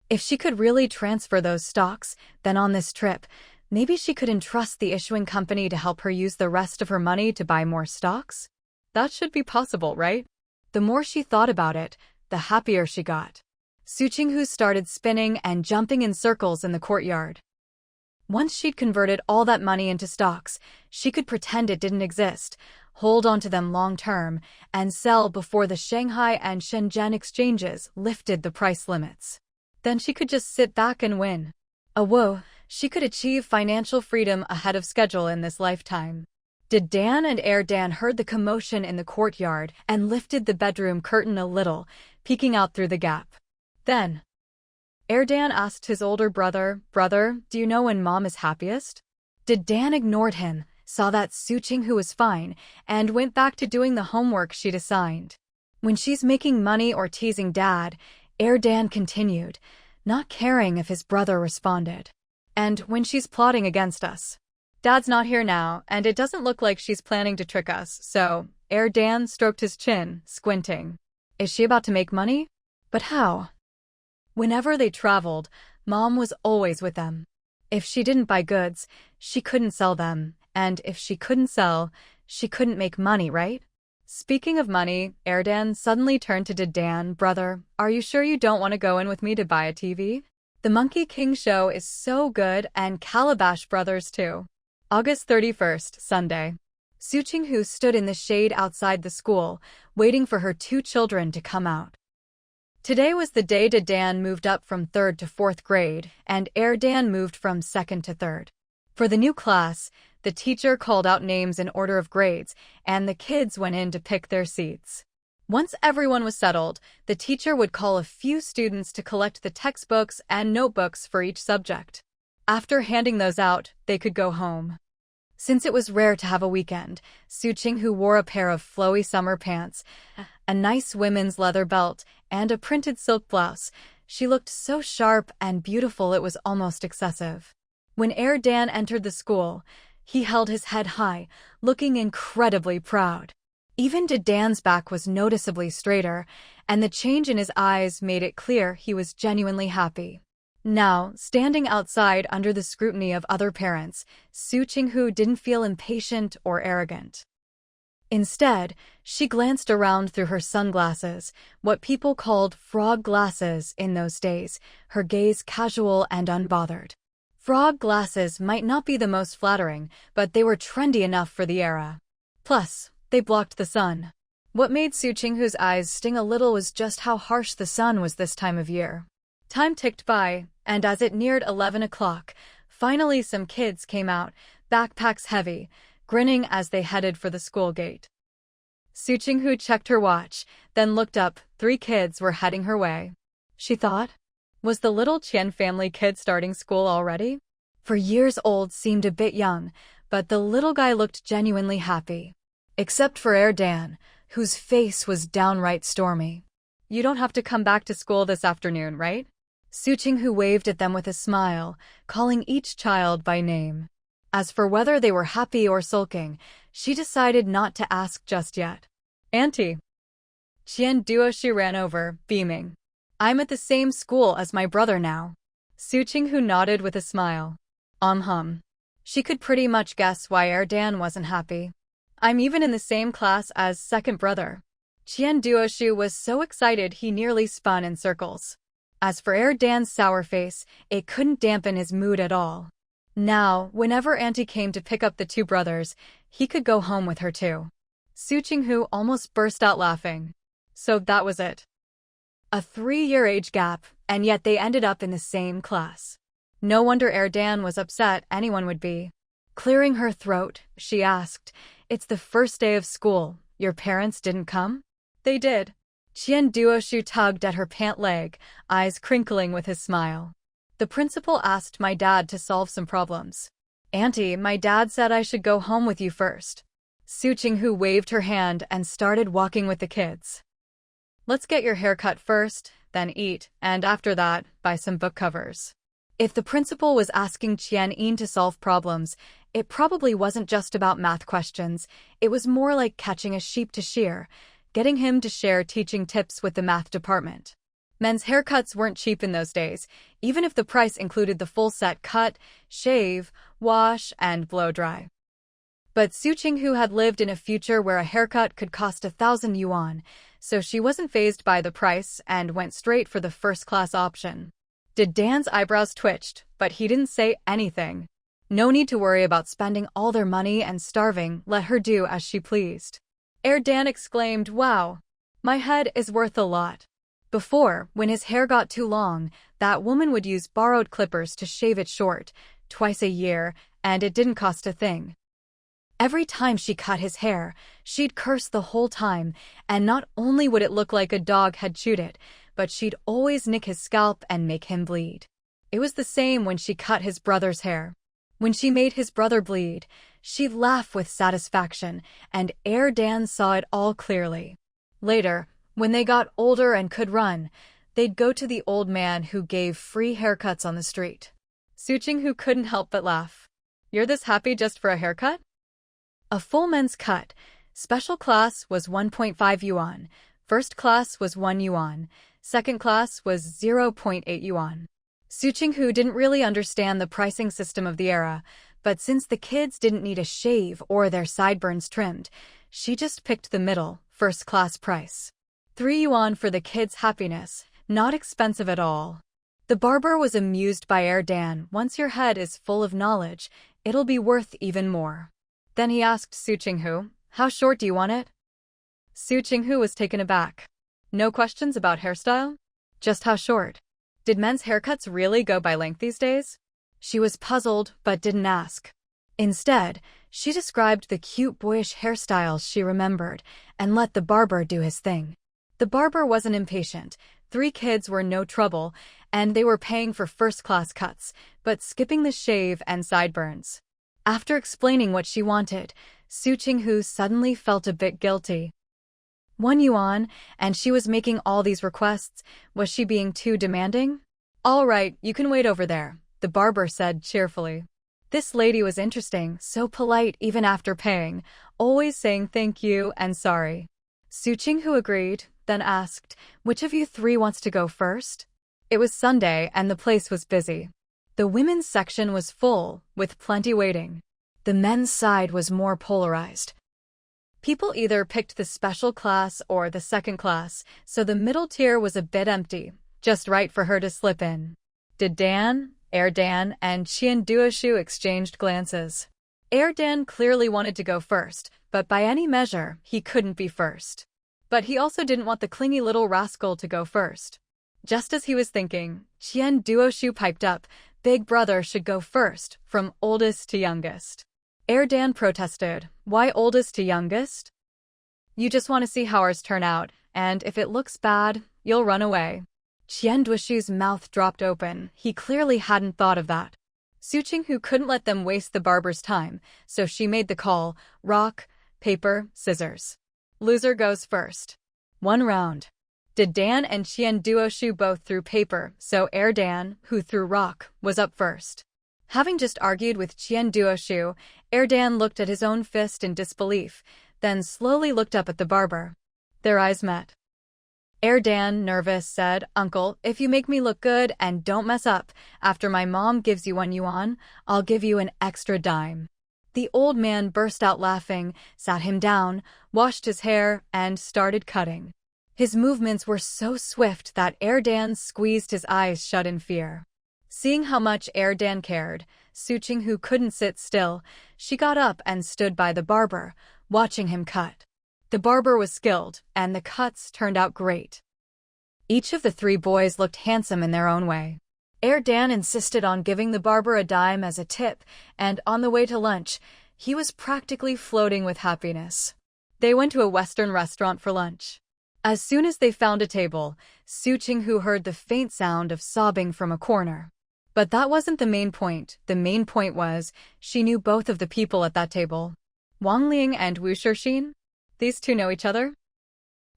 If she could really transfer those stocks, then on this trip, maybe she could entrust the issuing company to help her use the rest of her money to buy more stocks? That should be possible, right? The more she thought about it, the happier she got. Su Qinghu started spinning and jumping in circles in the courtyard. Once she'd converted all that money into stocks, she could pretend it didn't exist, hold onto them long-term, and sell before the Shanghai and Shenzhen exchanges lifted the price limits. Then she could just sit back and win. Whoa, she could achieve financial freedom ahead of schedule in this lifetime. Did Dan and Dan heard the commotion in the courtyard and lifted the bedroom curtain a little, peeking out through the gap. Then, Dan asked his older brother, "Brother, do you know when Mom is happiest?" Dan ignored him, saw that Su Qinghu was fine, and went back to doing the homework she'd assigned. When she's making money or teasing Dad, Dan continued, not caring if his brother responded. And when she's plotting against us. Dad's not here now, and it doesn't look like she's planning to trick us, so Dan stroked his chin, squinting. Is she about to make money? But how? Whenever they traveled, Mom was always with them. If she didn't buy goods, she couldn't sell them, and if she couldn't sell, she couldn't make money, right? Speaking of money, Dan suddenly turned to Dan, brother, are you sure you don't want to go in with me to buy a TV? The Monkey King show is so good, and Calabash Brothers too. August 31st, Sunday. Su Qinghu stood in the shade outside the school, waiting for her 2 children to come out. Today was the day Dan moved up from 3rd to 4th grade, and Dan moved from 2nd to 3rd. For the new class, the teacher called out names in order of grades, and the kids went in to pick their seats. Once everyone was settled, the teacher would call a few students to collect the textbooks and notebooks for each subject. After handing those out, they could go home. Since it was rare to have a weekend, Su Qinghu wore a pair of flowy summer pants, a nice women's leather belt, and a printed silk blouse. She looked so sharp and beautiful it was almost excessive. When Dan entered the school, he held his head high, looking incredibly proud. Even Dan's back was noticeably straighter, and the change in his eyes made it clear he was genuinely happy. Now, standing outside under the scrutiny of other parents, Su Qinghu didn't feel impatient or arrogant. Instead, she glanced around through her sunglasses, what people called frog glasses in those days, her gaze casual and unbothered. Frog glasses might not be the most flattering, but they were trendy enough for the era. Plus, they blocked the sun. What made Su Qinghu's eyes sting a little was just how harsh the sun was this time of year. Time ticked by, and as it neared 11 o'clock, finally some kids came out, backpacks heavy, grinning as they headed for the school gate. Su Qinghu checked her watch, then looked up. 3 kids were heading her way. She thought, was the little Qian family kid starting school already? For years old seemed a bit young, but the little guy looked genuinely happy. Except for Dan, whose face was downright stormy. You don't have to come back to school this afternoon, right? Su Qinghu waved at them with a smile, calling each child by name. As for whether they were happy or sulking, she decided not to ask just yet. Auntie. Qian Duoshi ran over, beaming. I'm at the same school as my brother now. Su Qinghu nodded with a smile. She could pretty much guess why Dan wasn't happy. I'm even in the same class as second brother. Qian Duoshi was so excited he nearly spun in circles. As for Dan's sour face, it couldn't dampen his mood at all. Now, whenever Auntie came to pick up the 2 brothers, he could go home with her too. Su Qinghu almost burst out laughing. So that was it. A 3-year age gap, and yet they ended up in the same class. No wonder Dan was upset, anyone would be. Clearing her throat, she asked, It's the first day of school. Your parents didn't come? They did. Qian Duoshu tugged at her pant leg, eyes crinkling with his smile. The principal asked my dad to solve some problems. Auntie, my dad said I should go home with you first. Su Qinghu waved her hand and started walking with the kids. Let's get your hair cut first, then eat, and after that, buy some book covers. If the principal was asking Qian to solve problems, it probably wasn't just about math questions. It was more like catching a sheep to shear, getting him to share teaching tips with the math department. Men's haircuts weren't cheap in those days, even if the price included the full set cut, shave, wash, and blow-dry. But Su Qinghu had lived in a future where a haircut could cost 1,000 yuan, so she wasn't fazed by the price and went straight for the first-class option. Dan's eyebrows twitched, but he didn't say anything. No need to worry about spending all their money and starving, let her do as she pleased. Dan exclaimed, Wow, my head is worth a lot. Before, when his hair got too long, that woman would use borrowed clippers to shave it short, twice a year, and it didn't cost a thing. Every time she cut his hair, she'd curse the whole time, and not only would it look like a dog had chewed it, but she'd always nick his scalp and make him bleed. It was the same when she cut his brother's hair. When she made his brother bleed, she'd laugh with satisfaction, and Dan saw it all clearly. Later, when they got older and could run, they'd go to the old man who gave free haircuts on the street. Su Qinghu couldn't help but laugh. You're this happy just for a haircut? A full men's cut. Special class was 1.5 yuan. First class was 1 yuan. Second class was 0.8 yuan. Su Qinghu didn't really understand the pricing system of the era, but since the kids didn't need a shave or their sideburns trimmed, she just picked the middle, first-class price. 3 yuan for the kids' happiness, not expensive at all. The barber was amused by Dan. Once your head is full of knowledge, it'll be worth even more. Then he asked Su Qinghu, how short do you want it? Su Qinghu was taken aback. No questions about hairstyle? Just how short? Did men's haircuts really go by length these days? She was puzzled, but didn't ask. Instead, she described the cute boyish hairstyles she remembered and let the barber do his thing. The barber wasn't impatient. 3 kids were no trouble, and they were paying for first-class cuts, but skipping the shave and sideburns. After explaining what she wanted, Su Qinghu suddenly felt a bit guilty. 1 yuan, and she was making all these requests. Was she being too demanding? All right, you can wait over there, the barber said cheerfully. This lady was interesting, so polite even after paying, always saying thank you and sorry. Su Qinghu agreed, then asked, which of you 3 wants to go first? It was Sunday and the place was busy. The women's section was full, with plenty waiting. The men's side was more polarized. People either picked the special class or the second class, so the middle tier was a bit empty, just right for her to slip in. Did Dan, Dan, and Duoshu exchanged glances. Dan clearly wanted to go first, but by any measure, he couldn't be first. But he also didn't want the clingy little rascal to go first. Just as he was thinking, Duoshu piped up, Big brother should go first, from oldest to youngest. Dan protested, why oldest to youngest? You just want to see how ours turn out, and if it looks bad, you'll run away. Duoshu's mouth dropped open. He clearly hadn't thought of that. Su Qinghu couldn't let them waste the barber's time, so she made the call, rock, paper, scissors. Loser goes first. 1 round. Did Dan and Duoshu both threw paper, so Dan, who threw rock, was up first. Having just argued with Duoshu, Dan looked at his own fist in disbelief, then slowly looked up at the barber. Their eyes met. Dan, nervous, said, Uncle, if you make me look good and don't mess up, after my mom gives you 1 yuan, I'll give you an extra dime. The old man burst out laughing, sat him down, washed his hair, and started cutting. His movements were so swift that Dan squeezed his eyes shut in fear. Seeing how much Dan cared, Su Qinghu couldn't sit still. She got up and stood by the barber, watching him cut. The barber was skilled, and the cuts turned out great. Each of the 3 boys looked handsome in their own way. Dan insisted on giving the barber a dime as a tip, and on the way to lunch, he was practically floating with happiness. They went to a Western restaurant for lunch. As soon as they found a table, Su Qinghu heard the faint sound of sobbing from a corner. But that wasn't the main point. The main point was, she knew both of the people at that table. Wang Ling and Wu Shixin? These 2 know each other?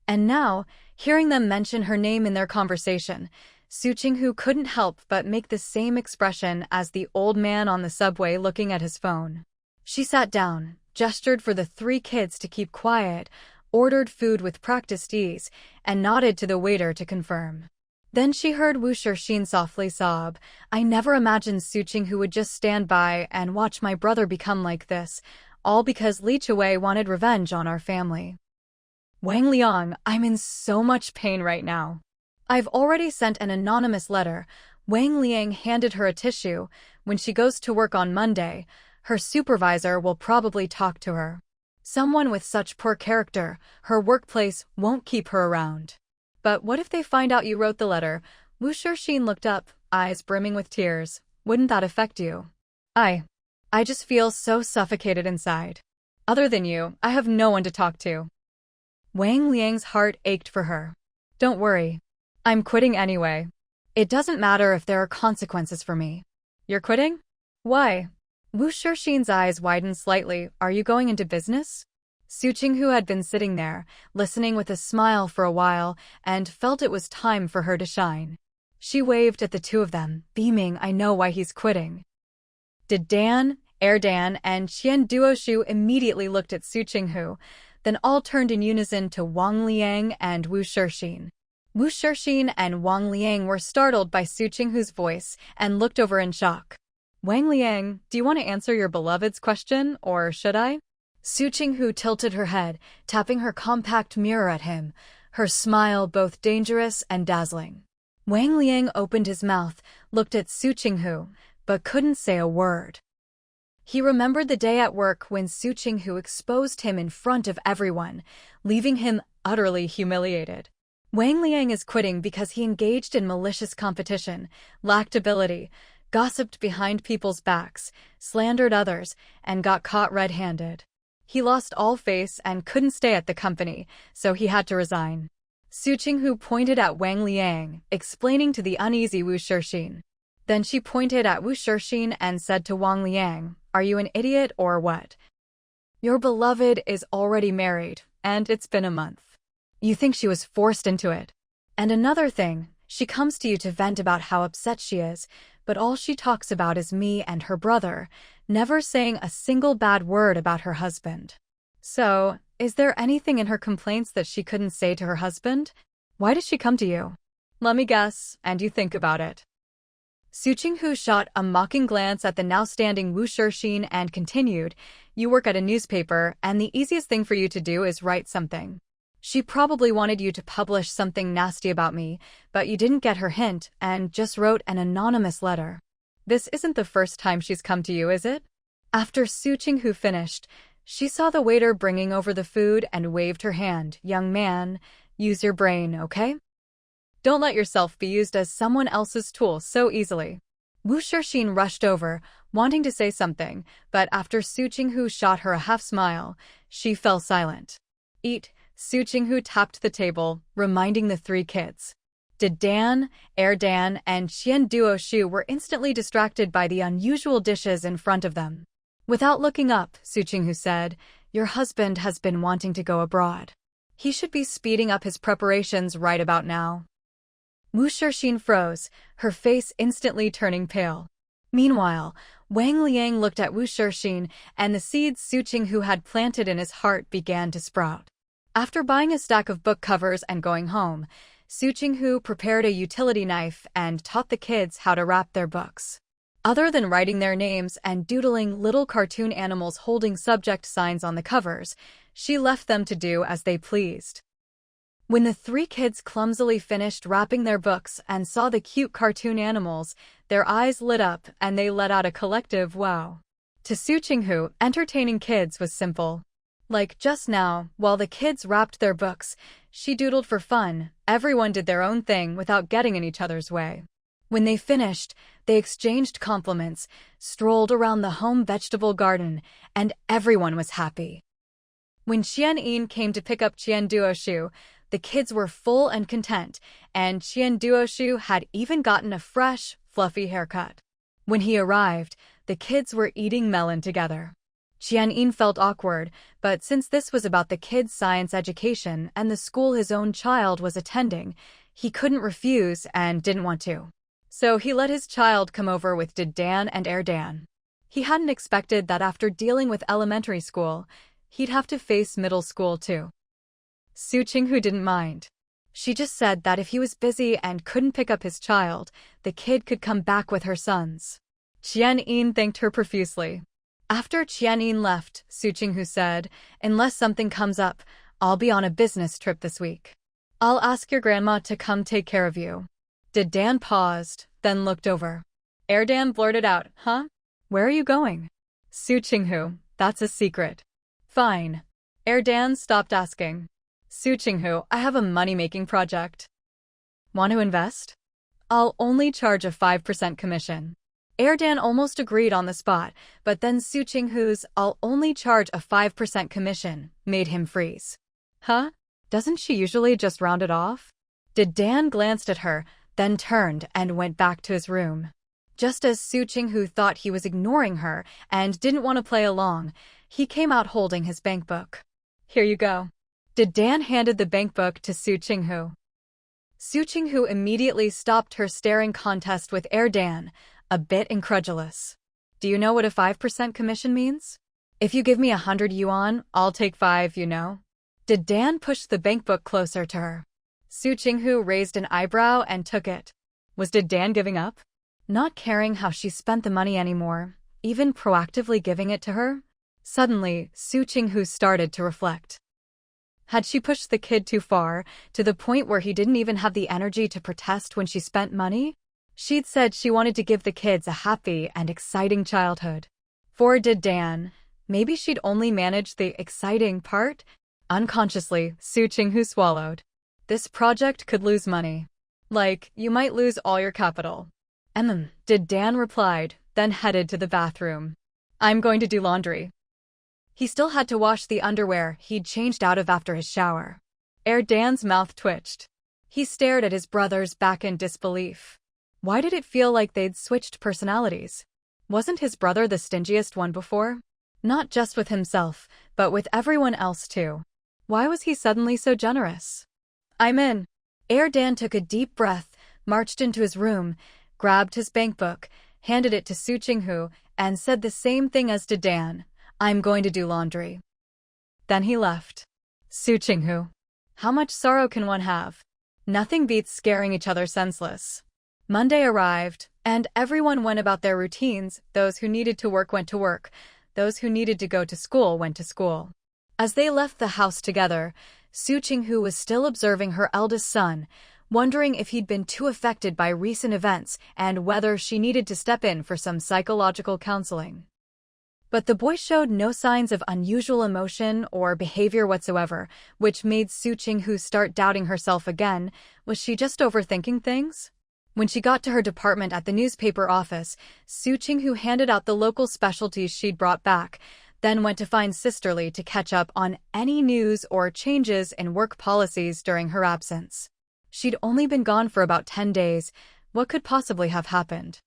And now, hearing them mention her name in their conversation, Su Qinghu couldn't help but make the same expression as the old man on the subway looking at his phone. She sat down, gestured for the 3 kids to keep quiet, ordered food with practiced ease, and nodded to the waiter to confirm. Then she heard Wu Shixin softly sob. I never imagined Su Qinghu would just stand by and watch my brother become like this, all because Li Chuwei wanted revenge on our family. Wang Liang, I'm in so much pain right now. I've already sent an anonymous letter. Wang Liang handed her a tissue. When she goes to work on Monday, her supervisor will probably talk to her. Someone with such poor character, her workplace won't keep her around. But what if they find out you wrote the letter? Wu Shixin looked up, eyes brimming with tears. Wouldn't that affect you? I just feel so suffocated inside. Other than you, I have no one to talk to. Wang Liang's heart ached for her. Don't worry. I'm quitting anyway. It doesn't matter if there are consequences for me. You're quitting? Why? Wu Shixin's eyes widened slightly. Are you going into business? Su Qinghu had been sitting there, listening with a smile for a while, and felt it was time for her to shine. She waved at the 2 of them, beaming, I know why he's quitting. Did Dan, Erdan and Qian Duoshu immediately looked at Su Qinghu, then all turned in unison to Wang Liang and Wu Shixin. Wu Shixin and Wang Liang were startled by Su Qinghu's voice and looked over in shock. Wang Liang, do you want to answer your beloved's question, or should I? Su Qinghu tilted her head, tapping her compact mirror at him, her smile both dangerous and dazzling. Wang Liang opened his mouth, looked at Su Qinghu, but couldn't say a word. He remembered the day at work when Su Qinghu exposed him in front of everyone, leaving him utterly humiliated. Wang Liang is quitting because he engaged in malicious competition, lacked ability, gossiped behind people's backs, slandered others, and got caught red-handed. He lost all face and couldn't stay at the company, so he had to resign. Su Qinghu pointed at Wang Liang, explaining to the uneasy Wu Shixin. Then she pointed at Wu Shixin and said to Wang Liang, "Are you an idiot or what? Your beloved is already married, and it's been a month. You think she was forced into it? And another thing, she comes to you to vent about how upset she is, but all she talks about is me and her brother, never saying a single bad word about her husband. So, is there anything in her complaints that she couldn't say to her husband? Why does she come to you? Let me guess, and you think about it." Su Qinghu shot a mocking glance at the now standing Wu Shixin and continued, "You work at a newspaper, and the easiest thing for you to do is write something. She probably wanted you to publish something nasty about me, but you didn't get her hint and just wrote an anonymous letter. This isn't the first time she's come to you, is it?" After Su Qinghu finished, she saw the waiter bringing over the food and waved her hand. "Young man, use your brain, okay? Don't let yourself be used as someone else's tool so easily." Wu Shixin rushed over, wanting to say something, but after Su Qinghu shot her a half-smile, she fell silent. "Eat," Su Qinghu tapped the table, reminding the three kids. Dan, Erdan, and Qian Duoshu were instantly distracted by the unusual dishes in front of them. Without looking up, Su Qinghu said, "Your husband has been wanting to go abroad. He should be speeding up his preparations right about now." Wu Shixin froze, her face instantly turning pale. Meanwhile, Wang Liang looked at Wu Shixin, and the seeds Su Qinghu had planted in his heart began to sprout. After buying a stack of book covers and going home, Su Qinghu prepared a utility knife and taught the kids how to wrap their books. Other than writing their names and doodling little cartoon animals holding subject signs on the covers, she left them to do as they pleased. When the three kids clumsily finished wrapping their books and saw the cute cartoon animals, their eyes lit up and they let out a collective wow. To Su Qinghu, entertaining kids was simple. Like just now, while the kids wrapped their books, she doodled for fun. Everyone did their own thing without getting in each other's way. When they finished, they exchanged compliments, strolled around the home vegetable garden, and everyone was happy. When Qian Yin came to pick up Qian Duoshu, the kids were full and content, and Qian Duoshu had even gotten a fresh, fluffy haircut. When he arrived, the kids were eating melon together. Qian Yin felt awkward, but since this was about the kids' science education and the school his own child was attending, he couldn't refuse and didn't want to. So he let his child come over with Dan and Erdan. He hadn't expected that after dealing with elementary school, he'd have to face middle school too. Su Qinghu didn't mind. She just said that if he was busy and couldn't pick up his child, the kid could come back with her sons. Qian Yin thanked her profusely. After Qian Yin left, Su Qinghu said, "Unless something comes up, I'll be on a business trip this week. I'll ask your grandma to come take care of you." Dan paused, then looked over. Erdan blurted out, "Huh? Where are you going?" Su Qinghu, "That's a secret." "Fine." Erdan stopped asking. Su Qinghu, "I have a money-making project." "Want to invest?" "I'll only charge a 5% commission." Erdan almost agreed on the spot, but then Su Qinghu's "I'll only charge a 5% commission" made him freeze. "Huh? Doesn't she usually just round it off?" Dan glanced at her, then turned and went back to his room. Just as Su Qinghu thought he was ignoring her and didn't want to play along, he came out holding his bank book. "Here you go." Dan handed the bank book to Su Qinghu. Su Qinghu immediately stopped her staring contest with Erdan, a bit incredulous. Do you know what a 5% commission means? If you give me 100 yuan, I'll take 5, you know? Did Dan push the bankbook closer to her? Su Qinghu raised an eyebrow and took it. Did Dan giving up? Not caring how she spent the money anymore, even proactively giving it to her? Suddenly, Su Qinghu started to reflect. Had she pushed the kid too far, to the point where he didn't even have the energy to protest when she spent money? She'd said she wanted to give the kids a happy and exciting childhood. For did Dan? Maybe she'd only managed the exciting part? Unconsciously, Su Qinghu swallowed. This project could lose money. Like, you might lose all your capital. Did Dan replied, then headed to the bathroom. I'm going to do laundry. He still had to wash the underwear he'd changed out of after his shower. Dan's mouth twitched. He stared at his brother's back in disbelief. Why did it feel like they'd switched personalities? Wasn't his brother the stingiest one before? Not just with himself, but with everyone else too. Why was he suddenly so generous? I'm in. Dan took a deep breath, marched into his room, grabbed his bankbook, handed it to Su Qinghu, and said the same thing as did Dan. I'm going to do laundry. Then he left. Su Qinghu. How much sorrow can one have? Nothing beats scaring each other senseless. Monday arrived, and everyone went about their routines. Those who needed to work went to work. Those who needed to go to school went to school. As they left the house together, Su Qinghu was still observing her eldest son, wondering if he'd been too affected by recent events and whether she needed to step in for some psychological counseling. But the boy showed no signs of unusual emotion or behavior whatsoever, which made Su Qinghu start doubting herself again. Was she just overthinking things? When she got to her department at the newspaper office, Su Qinghu handed out the local specialties she'd brought back, then went to find Sisterly to catch up on any news or changes in work policies during her absence. She'd only been gone for about 10 days. What could possibly have happened?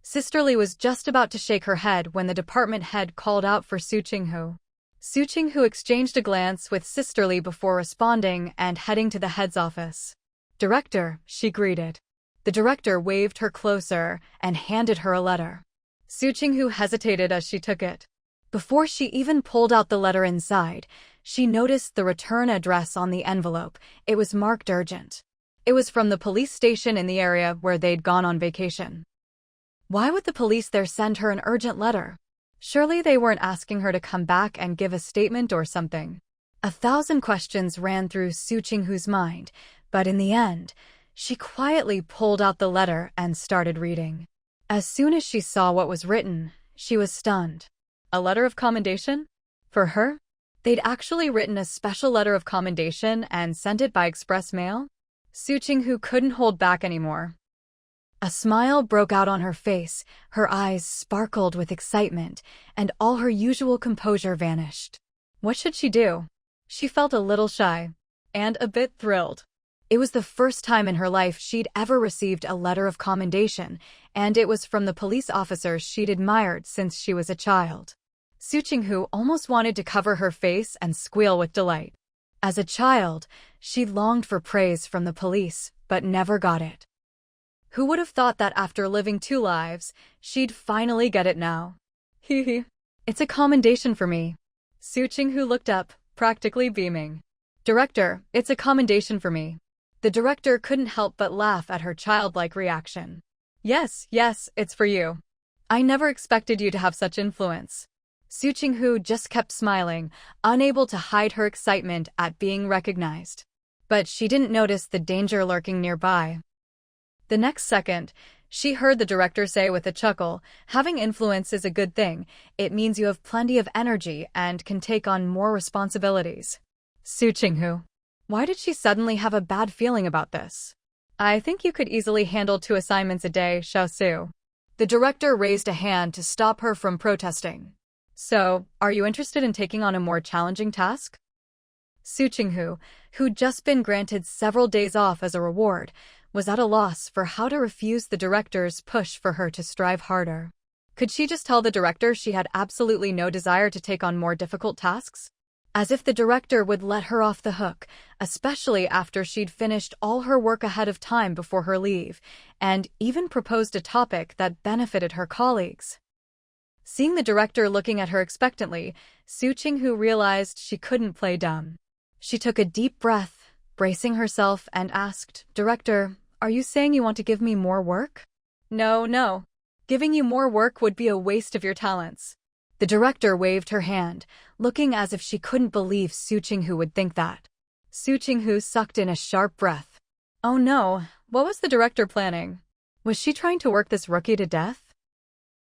Sisterly was just about to shake her head when the department head called out for Su Qinghu. Su Qinghu exchanged a glance with Sisterly before responding and heading to the head's office. Director, she greeted. The director waved her closer and handed her a letter. Su Qinghu hesitated as she took it. Before she even pulled out the letter inside, she noticed the return address on the envelope. It was marked urgent. It was from the police station in the area where they'd gone on vacation. Why would the police there send her an urgent letter? Surely they weren't asking her to come back and give a statement or something. 1,000 questions ran through Su Qinghu's mind, but in the end, she quietly pulled out the letter and started reading. As soon as she saw what was written, she was stunned. A letter of commendation? For her? They'd actually written a special letter of commendation and sent it by express mail? Su Qinghu couldn't hold back anymore. A smile broke out on her face, her eyes sparkled with excitement, and all her usual composure vanished. What should she do? She felt a little shy, and a bit thrilled. It was the first time in her life she'd ever received a letter of commendation, and it was from the police officer she'd admired since she was a child. Su Qinghu almost wanted to cover her face and squeal with delight. As a child, she longed for praise from the police, but never got it. Who would have thought that after living 2 lives, she'd finally get it now? Hee. It's a commendation for me. Su Qinghu looked up, practically beaming. Director, it's a commendation for me. The director couldn't help but laugh at her childlike reaction. Yes, it's for you. I never expected you to have such influence. Su Qinghu just kept smiling, unable to hide her excitement at being recognized. But she didn't notice the danger lurking nearby. The next second, she heard the director say with a chuckle, having influence is a good thing. It means you have plenty of energy and can take on more responsibilities. Su Qinghu. Why did she suddenly have a bad feeling about this? I think you could easily handle 2 assignments a day, Xiao Su. The director raised a hand to stop her from protesting. So, are you interested in taking on a more challenging task? Su Qinghu, who'd just been granted several days off as a reward, was at a loss for how to refuse the director's push for her to strive harder. Could she just tell the director she had absolutely no desire to take on more difficult tasks? As if the director would let her off the hook, especially after she'd finished all her work ahead of time before her leave, and even proposed a topic that benefited her colleagues. Seeing the director looking at her expectantly, Su Qinghu realized she couldn't play dumb. She took a deep breath, bracing herself, and asked, "Director, are you saying you want to give me more work?" No. Giving you more work would be a waste of your talents." The director waved her hand, looking as if she couldn't believe Su Qinghu would think that. Su Qinghu sucked in a sharp breath. Oh no, what was the director planning? Was she trying to work this rookie to death?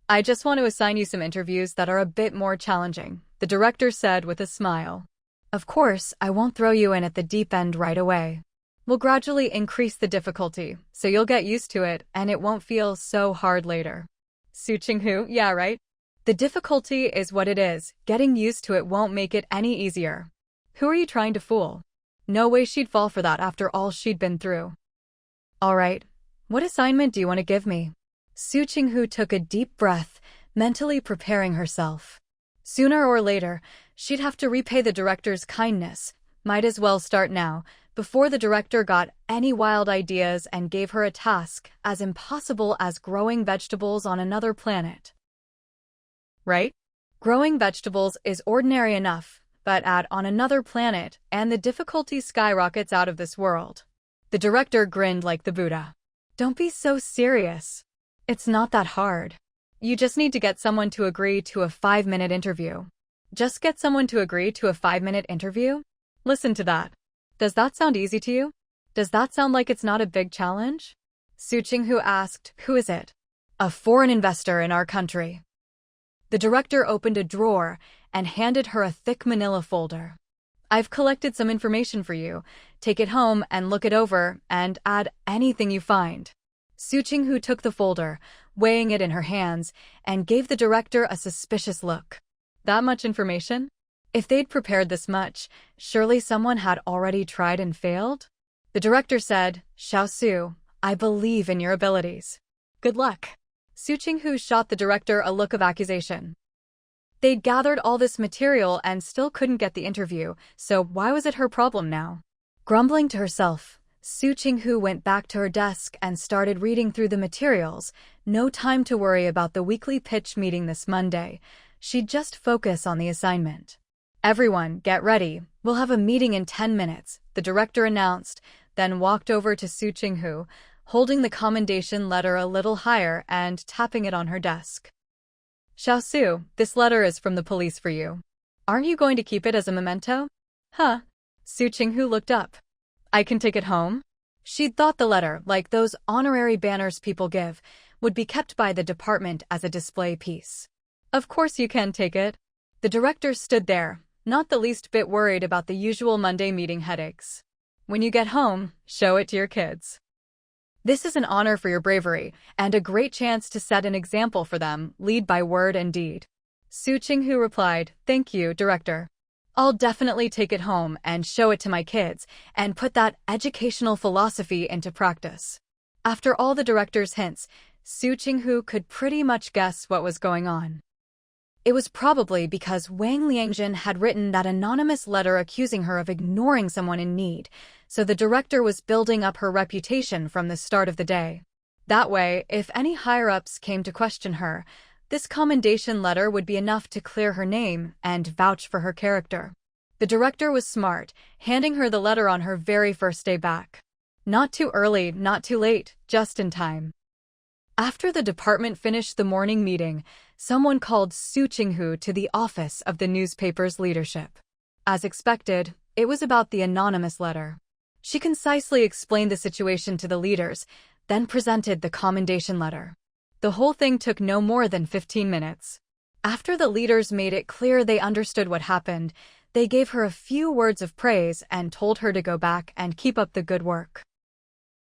"I just want to assign you some interviews that are a bit more challenging," the director said with a smile. "Of course, I won't throw you in at the deep end right away. We'll gradually increase the difficulty, so you'll get used to it and it won't feel so hard later." Su Qinghu, yeah, right? The difficulty is what it is. Getting used to it won't make it any easier. Who are you trying to fool? No way she'd fall for that after all she'd been through. All right, what assignment do you want to give me? Su Qinghu took a deep breath, mentally preparing herself. Sooner or later, she'd have to repay the director's kindness. Might as well start now, before the director got any wild ideas and gave her a task as impossible as growing vegetables on another planet. Right? Growing vegetables is ordinary enough, but add on another planet and the difficulty skyrockets out of this world. The director grinned like the Buddha. Don't be so serious. It's not that hard. You just need to get someone to agree to a 5-minute interview. Just get someone to agree to a 5-minute interview? Listen to that. Does that sound easy to you? Does that sound like it's not a big challenge? Su Qinghu asked, "Who is it?" "A foreign investor in our country." The director opened a drawer and handed her a thick manila folder. "I've collected some information for you. Take it home and look it over and add anything you find." Su Qinghu took the folder, weighing it in her hands, and gave the director a suspicious look. That much information? If they'd prepared this much, surely someone had already tried and failed? The director said, "Xiaosu, I believe in your abilities. Good luck." Su Qinghu shot the director a look of accusation. They'd gathered all this material and still couldn't get the interview, so why was it her problem now? Grumbling to herself, Su Qinghu went back to her desk and started reading through the materials. No time to worry about the weekly pitch meeting this Monday. She'd just focus on the assignment. "Everyone, get ready. We'll have a meeting in 10 minutes, the director announced, then walked over to Su Qinghu, holding the commendation letter a little higher and tapping it on her desk. "Xiaosu, this letter is from the police for you. Aren't you going to keep it as a memento?" "Huh?" Su Qinghu looked up. "I can take it home?" She'd thought the letter, like those honorary banners people give, would be kept by the department as a display piece. "Of course you can take it." The director stood there, not the least bit worried about the usual Monday meeting headaches. "When you get home, show it to your kids. This is an honor for your bravery, and a great chance to set an example for them, lead by word and deed." Su Qinghu replied, "Thank you, director. I'll definitely take it home and show it to my kids, and put that educational philosophy into practice." After all the director's hints, Su Qinghu could pretty much guess what was going on. It was probably because Wang Liangjin had written that anonymous letter accusing her of ignoring someone in need, so the director was building up her reputation from the start of the day. That way, if any higher-ups came to question her, this commendation letter would be enough to clear her name and vouch for her character. The director was smart, handing her the letter on her very first day back. Not too early, not too late, just in time. After the department finished the morning meeting, someone called Su Qinghu to the office of the newspaper's leadership. As expected, it was about the anonymous letter. She concisely explained the situation to the leaders, then presented the commendation letter. The whole thing took no more than 15 minutes. After the leaders made it clear they understood what happened, they gave her a few words of praise and told her to go back and keep up the good work.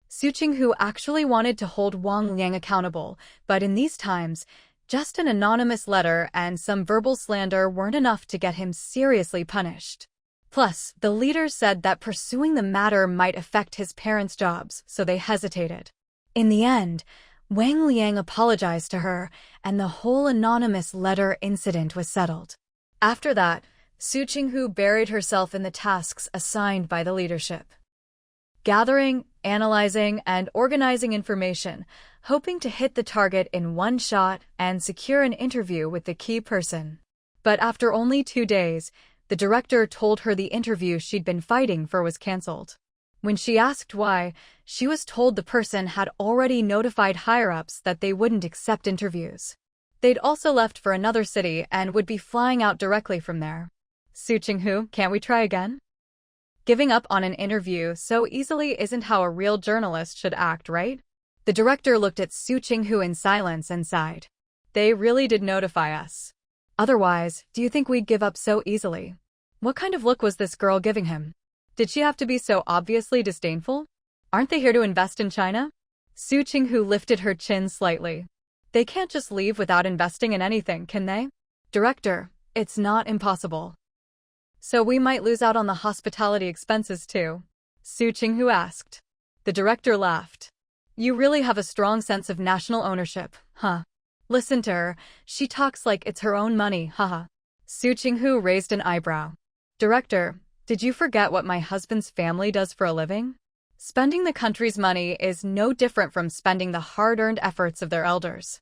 Su Qinghu actually wanted to hold Wang Liang accountable, but in these times, just an anonymous letter and some verbal slander weren't enough to get him seriously punished. Plus, the leaders said that pursuing the matter might affect his parents' jobs, so they hesitated. In the end, Wang Liang apologized to her, and the whole anonymous letter incident was settled. After that, Su Qinghu buried herself in the tasks assigned by the leadership. Gathering, analyzing, and organizing information, hoping to hit the target in one shot and secure an interview with the key person. But after only 2 days, the director told her the interview she'd been fighting for was cancelled. When she asked why, she was told the person had already notified higher-ups that they wouldn't accept interviews. They'd also left for another city and would be flying out directly from there. Su Qinghu, can't we try again? Giving up on an interview so easily isn't how a real journalist should act, right? The director looked at Su Qinghu in silence and sighed. They really did notify us. Otherwise, do you think we'd give up so easily? What kind of look was this girl giving him? Did she have to be so obviously disdainful? Aren't they here to invest in China? Su Qinghu lifted her chin slightly. They can't just leave without investing in anything, can they? Director, it's not impossible. So we might lose out on the hospitality expenses too? Su Qinghu asked. The director laughed. You really have a strong sense of national ownership, huh? Listen to her, she talks like it's her own money, haha. Su Qinghu raised an eyebrow. Director, did you forget what my husband's family does for a living? Spending the country's money is no different from spending the hard-earned efforts of their elders.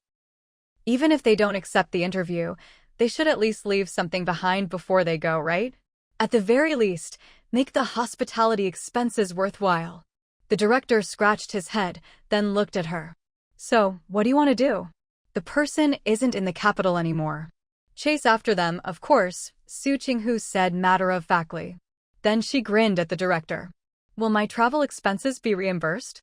Even if they don't accept the interview, they should at least leave something behind before they go, right? At the very least, make the hospitality expenses worthwhile. The director scratched his head, then looked at her. So, what do you want to do? The person isn't in the capital anymore. Chase after them, of course, Su Qinghu said matter-of-factly. Then she grinned at the director. Will my travel expenses be reimbursed?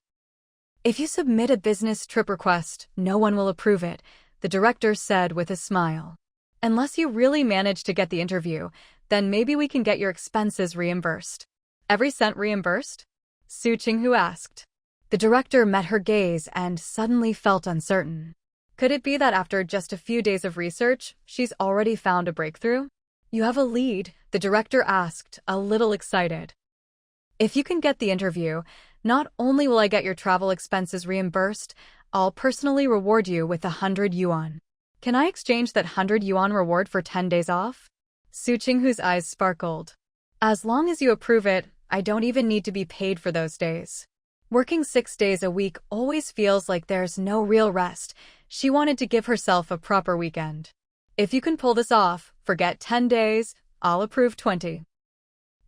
If you submit a business trip request, no one will approve it, the director said with a smile. Unless you really manage to get the interview, then maybe we can get your expenses reimbursed. Every cent reimbursed? Su Qinghu asked. The director met her gaze and suddenly felt uncertain. Could it be that after just a few days of research, she's already found a breakthrough? You have a lead, the director asked, a little excited. If you can get the interview, not only will I get your travel expenses reimbursed, I'll personally reward you with 100 yuan. Can I exchange that 100 yuan reward for 10 days off? Su Qinghu's eyes sparkled. As long as you approve it, I don't even need to be paid for those days. Working 6 days a week always feels like there's no real rest. She wanted to give herself a proper weekend. If you can pull this off, forget 10 days, I'll approve 20.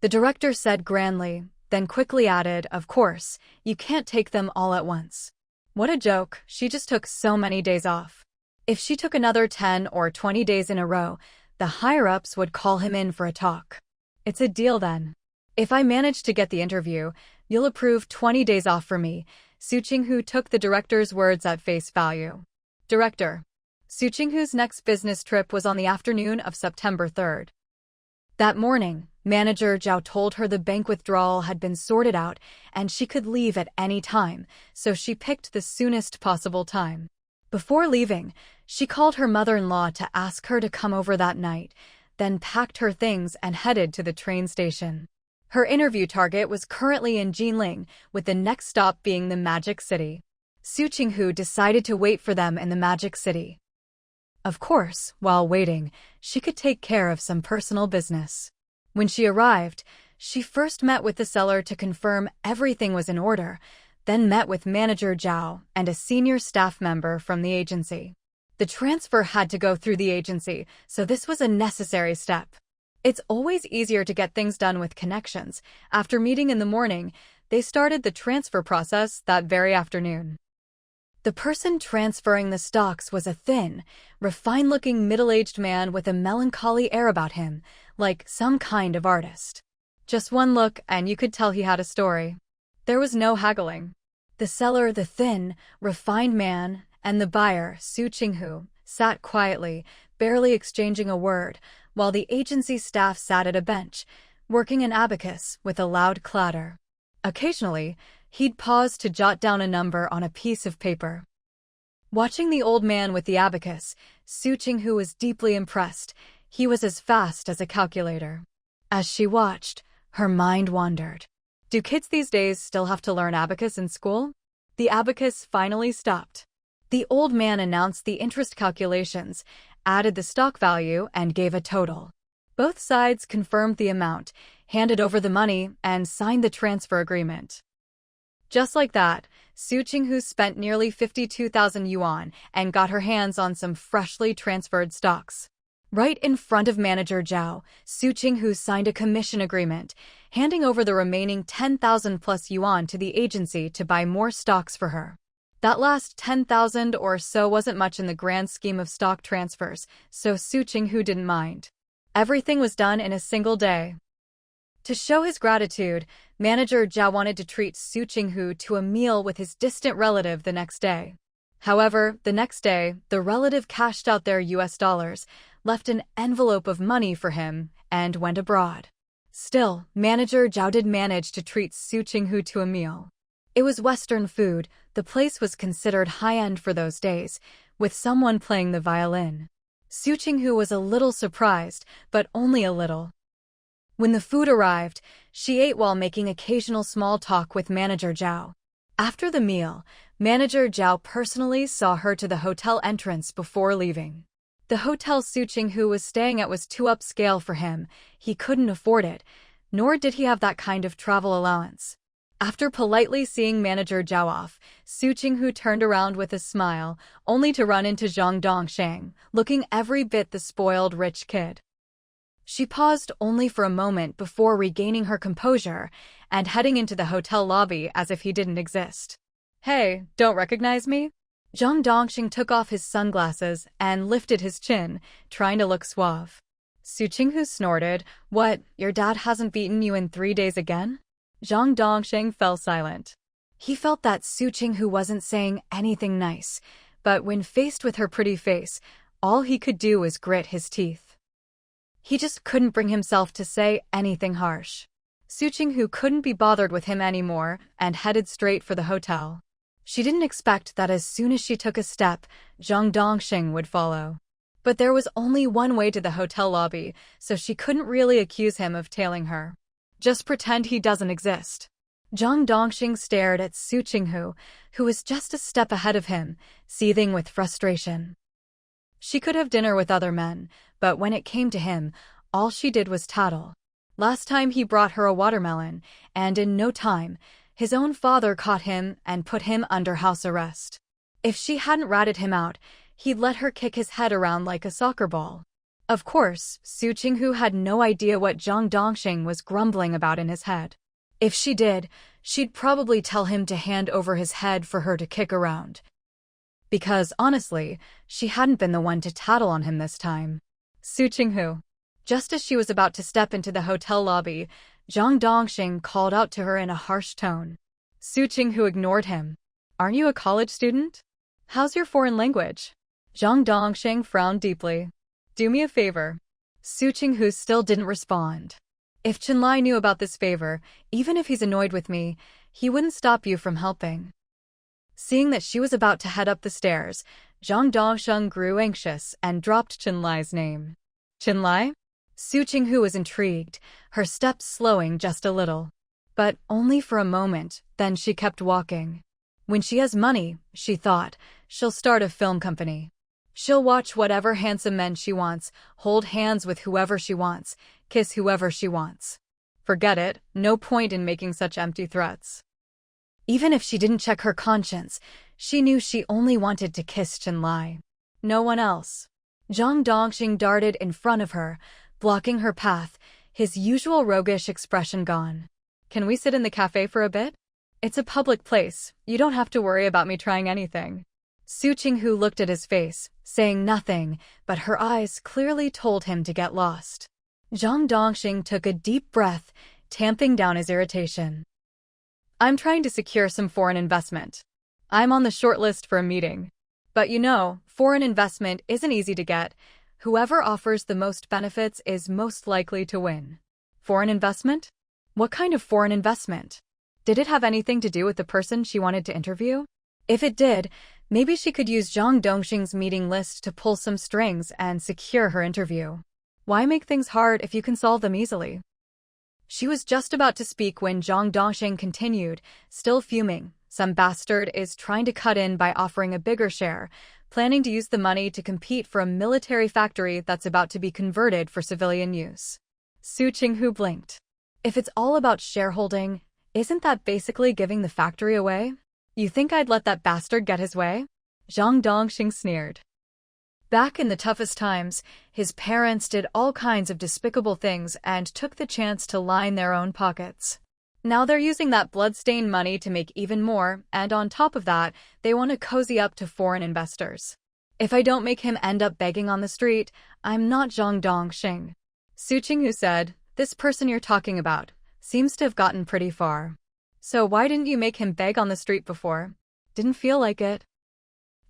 The director said grandly, then quickly added, of course, you can't take them all at once. What a joke, she just took so many days off. If she took another 10 or 20 days in a row, the higher-ups would call him in for a talk. It's a deal then. If I manage to get the interview, you'll approve 20 days off for me. Su Qinghu took the director's words at face value. Director. Su Qinghu's next business trip was on the afternoon of September 3rd. That morning, Manager Zhao told her the bank withdrawal had been sorted out and she could leave at any time, so she picked the soonest possible time. Before leaving, she called her mother-in-law to ask her to come over that night, then packed her things and headed to the train station. Her interview target was currently in Jinling, with the next stop being the Magic City. Su Qinghu decided to wait for them in the Magic City. Of course, while waiting, she could take care of some personal business. When she arrived, she first met with the seller to confirm everything was in order, then met with Manager Zhao and a senior staff member from the agency. The transfer had to go through the agency, so this was a necessary step. It's always easier to get things done with connections. After meeting in the morning, they started the transfer process that very afternoon. The person transferring the stocks was a thin, refined-looking middle-aged man with a melancholy air about him, like some kind of artist. Just one look and you could tell he had a story. There was no haggling. The seller, the thin, refined man, and the buyer, Su Qinghu, sat quietly, barely exchanging a word, while the agency staff sat at a bench, working an abacus with a loud clatter. Occasionally, he'd pause to jot down a number on a piece of paper. Watching the old man with the abacus, Su Qinghu was deeply impressed. He was as fast as a calculator. As she watched, her mind wandered. Do kids these days still have to learn abacus in school? The abacus finally stopped. The old man announced the interest calculations, added the stock value, and gave a total. Both sides confirmed the amount, handed over the money, and signed the transfer agreement. Just like that, Su Qinghu spent nearly 52,000 yuan and got her hands on some freshly transferred stocks. Right in front of manager Zhao, Su Qinghu signed a commission agreement, handing over the remaining 10,000 plus yuan to the agency to buy more stocks for her. That last 10,000 or so wasn't much in the grand scheme of stock transfers, so Su Qinghu didn't mind. Everything was done in a single day. To show his gratitude, manager Zhao wanted to treat Su Qinghu to a meal with his distant relative the next day. However, the next day, the relative cashed out their US dollars, left an envelope of money for him, and went abroad. Still, manager Zhao did manage to treat Su Qinghu to a meal. It was Western food. The place was considered high-end for those days, with someone playing the violin. Su Qinghu was a little surprised, but only a little. When the food arrived, she ate while making occasional small talk with manager Zhao. After the meal, manager Zhao personally saw her to the hotel entrance before leaving. The hotel Su Qinghu was staying at was too upscale for him. He couldn't afford it, nor did he have that kind of travel allowance. After politely seeing manager Zhao off, Su Qinghu turned around with a smile, only to run into Zhang Dongsheng, looking every bit the spoiled rich kid. She paused only for a moment before regaining her composure and heading into the hotel lobby as if he didn't exist. "Hey, don't recognize me?" Zhang Dongsheng took off his sunglasses and lifted his chin, trying to look suave. Su Qinghu snorted. "What, your dad hasn't beaten you in 3 days again?" Zhang Dongsheng fell silent. He felt that Su Qinghu wasn't saying anything nice, but when faced with her pretty face, all he could do was grit his teeth. He just couldn't bring himself to say anything harsh. Su Qinghu couldn't be bothered with him anymore and headed straight for the hotel. She didn't expect that as soon as she took a step, Zhang Dongsheng would follow. But there was only one way to the hotel lobby, so she couldn't really accuse him of tailing her. Just pretend he doesn't exist. Zhang Dongsheng stared at Su Qinghu, who was just a step ahead of him, seething with frustration. She could have dinner with other men, but when it came to him, all she did was tattle. Last time he brought her a watermelon, and in no time, his own father caught him and put him under house arrest. If she hadn't ratted him out, he'd let her kick his head around like a soccer ball. Of course, Su Qinghu had no idea what Zhang Dongsheng was grumbling about in his head. If she did, she'd probably tell him to hand over his head for her to kick around. Because, honestly, she hadn't been the one to tattle on him this time. Su Qinghu. Just as she was about to step into the hotel lobby, Zhang Dongsheng called out to her in a harsh tone. Su Qinghu ignored him. "Aren't you a college student? How's your foreign language?" Zhang Dongsheng frowned deeply. "Do me a favor." Su Qinghu still didn't respond. "If Chenlai knew about this favor, even if he's annoyed with me, he wouldn't stop you from helping." Seeing that she was about to head up the stairs, Zhang Dongsheng grew anxious and dropped Chenlai's name. "Chenlai?" Su Qinghu was intrigued, her steps slowing just a little. But only for a moment, then she kept walking. When she has money, she thought, she'll start a film company. She'll watch whatever handsome men she wants, hold hands with whoever she wants, kiss whoever she wants. Forget it, no point in making such empty threats. Even if she didn't check her conscience, she knew she only wanted to kiss Chenlai. No one else. Zhang Dongsheng darted in front of her, blocking her path, his usual roguish expression gone. "Can we sit in the cafe for a bit? It's a public place, you don't have to worry about me trying anything." Su Qinghu looked at his face, saying nothing, but her eyes clearly told him to get lost. Zhang Dongsheng took a deep breath, tamping down his irritation. "I'm trying to secure some foreign investment. I'm on the short list for a meeting. But you know, foreign investment isn't easy to get. Whoever offers the most benefits is most likely to win." Foreign investment? What kind of foreign investment? Did it have anything to do with the person she wanted to interview? If it did, maybe she could use Zhang Dongsheng's meeting list to pull some strings and secure her interview. Why make things hard if you can solve them easily? She was just about to speak when Zhang Dongsheng continued, still fuming. "Some bastard is trying to cut in by offering a bigger share, planning to use the money to compete for a military factory that's about to be converted for civilian use." Su Qinghu blinked. If it's all about shareholding, Isn't that basically giving the factory away? You think I'd let that bastard get his way? Zhang Dongxing sneered. Back in the toughest times, his parents did all kinds of despicable things and took the chance to line their own pockets. Now they're using that blood-stained money to make even more, and on top of that, they want to cozy up to foreign investors. If I don't make him end up begging on the street, I'm not Zhang Dongxing. Su Qinghu said, this person you're talking about seems to have gotten pretty far. So why didn't you make him beg on the street before? Didn't feel like it.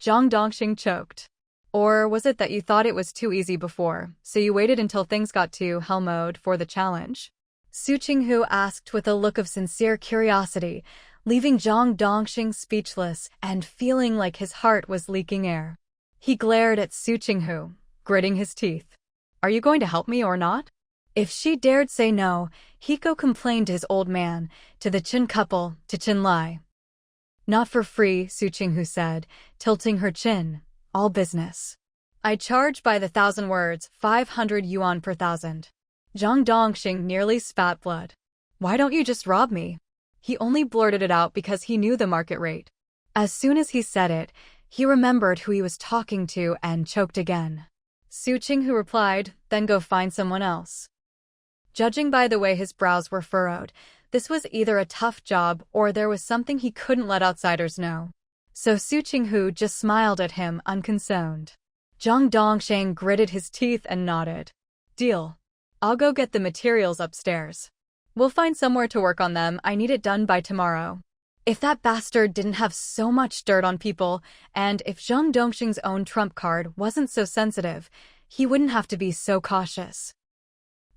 Zhang Dongxing choked. Or was it that you thought it was too easy before, so you waited until things got to hell mode for the challenge? Su Qinghu asked with a look of sincere curiosity, leaving Zhang Dongxing speechless and feeling like his heart was leaking air. He glared at Su Qinghu, gritting his teeth. Are you going to help me or not? If she dared say no, he'd go complain to his old man, to the Qin couple, to Qin Lai. Not for free, Su Qinghu said, tilting her chin. All business. I charge by the 1,000 words, 500 yuan per 1,000. Zhang Dongxing nearly spat blood. Why don't you just rob me? He only blurted it out because he knew the market rate. As soon as he said it, he remembered who he was talking to and choked again. Su Qinghu replied, then go find someone else. Judging by the way his brows were furrowed, this was either a tough job or there was something he couldn't let outsiders know. So Su Qinghu just smiled at him unconcerned. Zhang Dongxing gritted his teeth and nodded. Deal. I'll go get the materials upstairs. We'll find somewhere to work on them. I need it done by tomorrow. If that bastard didn't have so much dirt on people, and if Zhang Dongxing's own trump card wasn't so sensitive, he wouldn't have to be so cautious.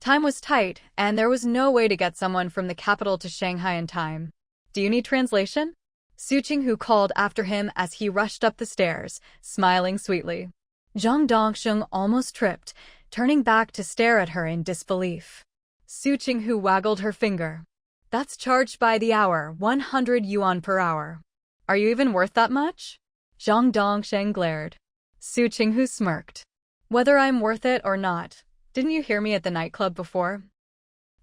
Time was tight, and there was no way to get someone from the capital to Shanghai in time. Do you need translation? Su Qinghu called after him as he rushed up the stairs, smiling sweetly. Zhang Dongxing almost tripped, turning back to stare at her in disbelief. Su Qinghu waggled her finger. That's charged by the hour, 100 yuan per hour. Are you even worth that much? Zhang Dongxing glared. Su Qinghu smirked. Whether I'm worth it or not, didn't you hear me at the nightclub before?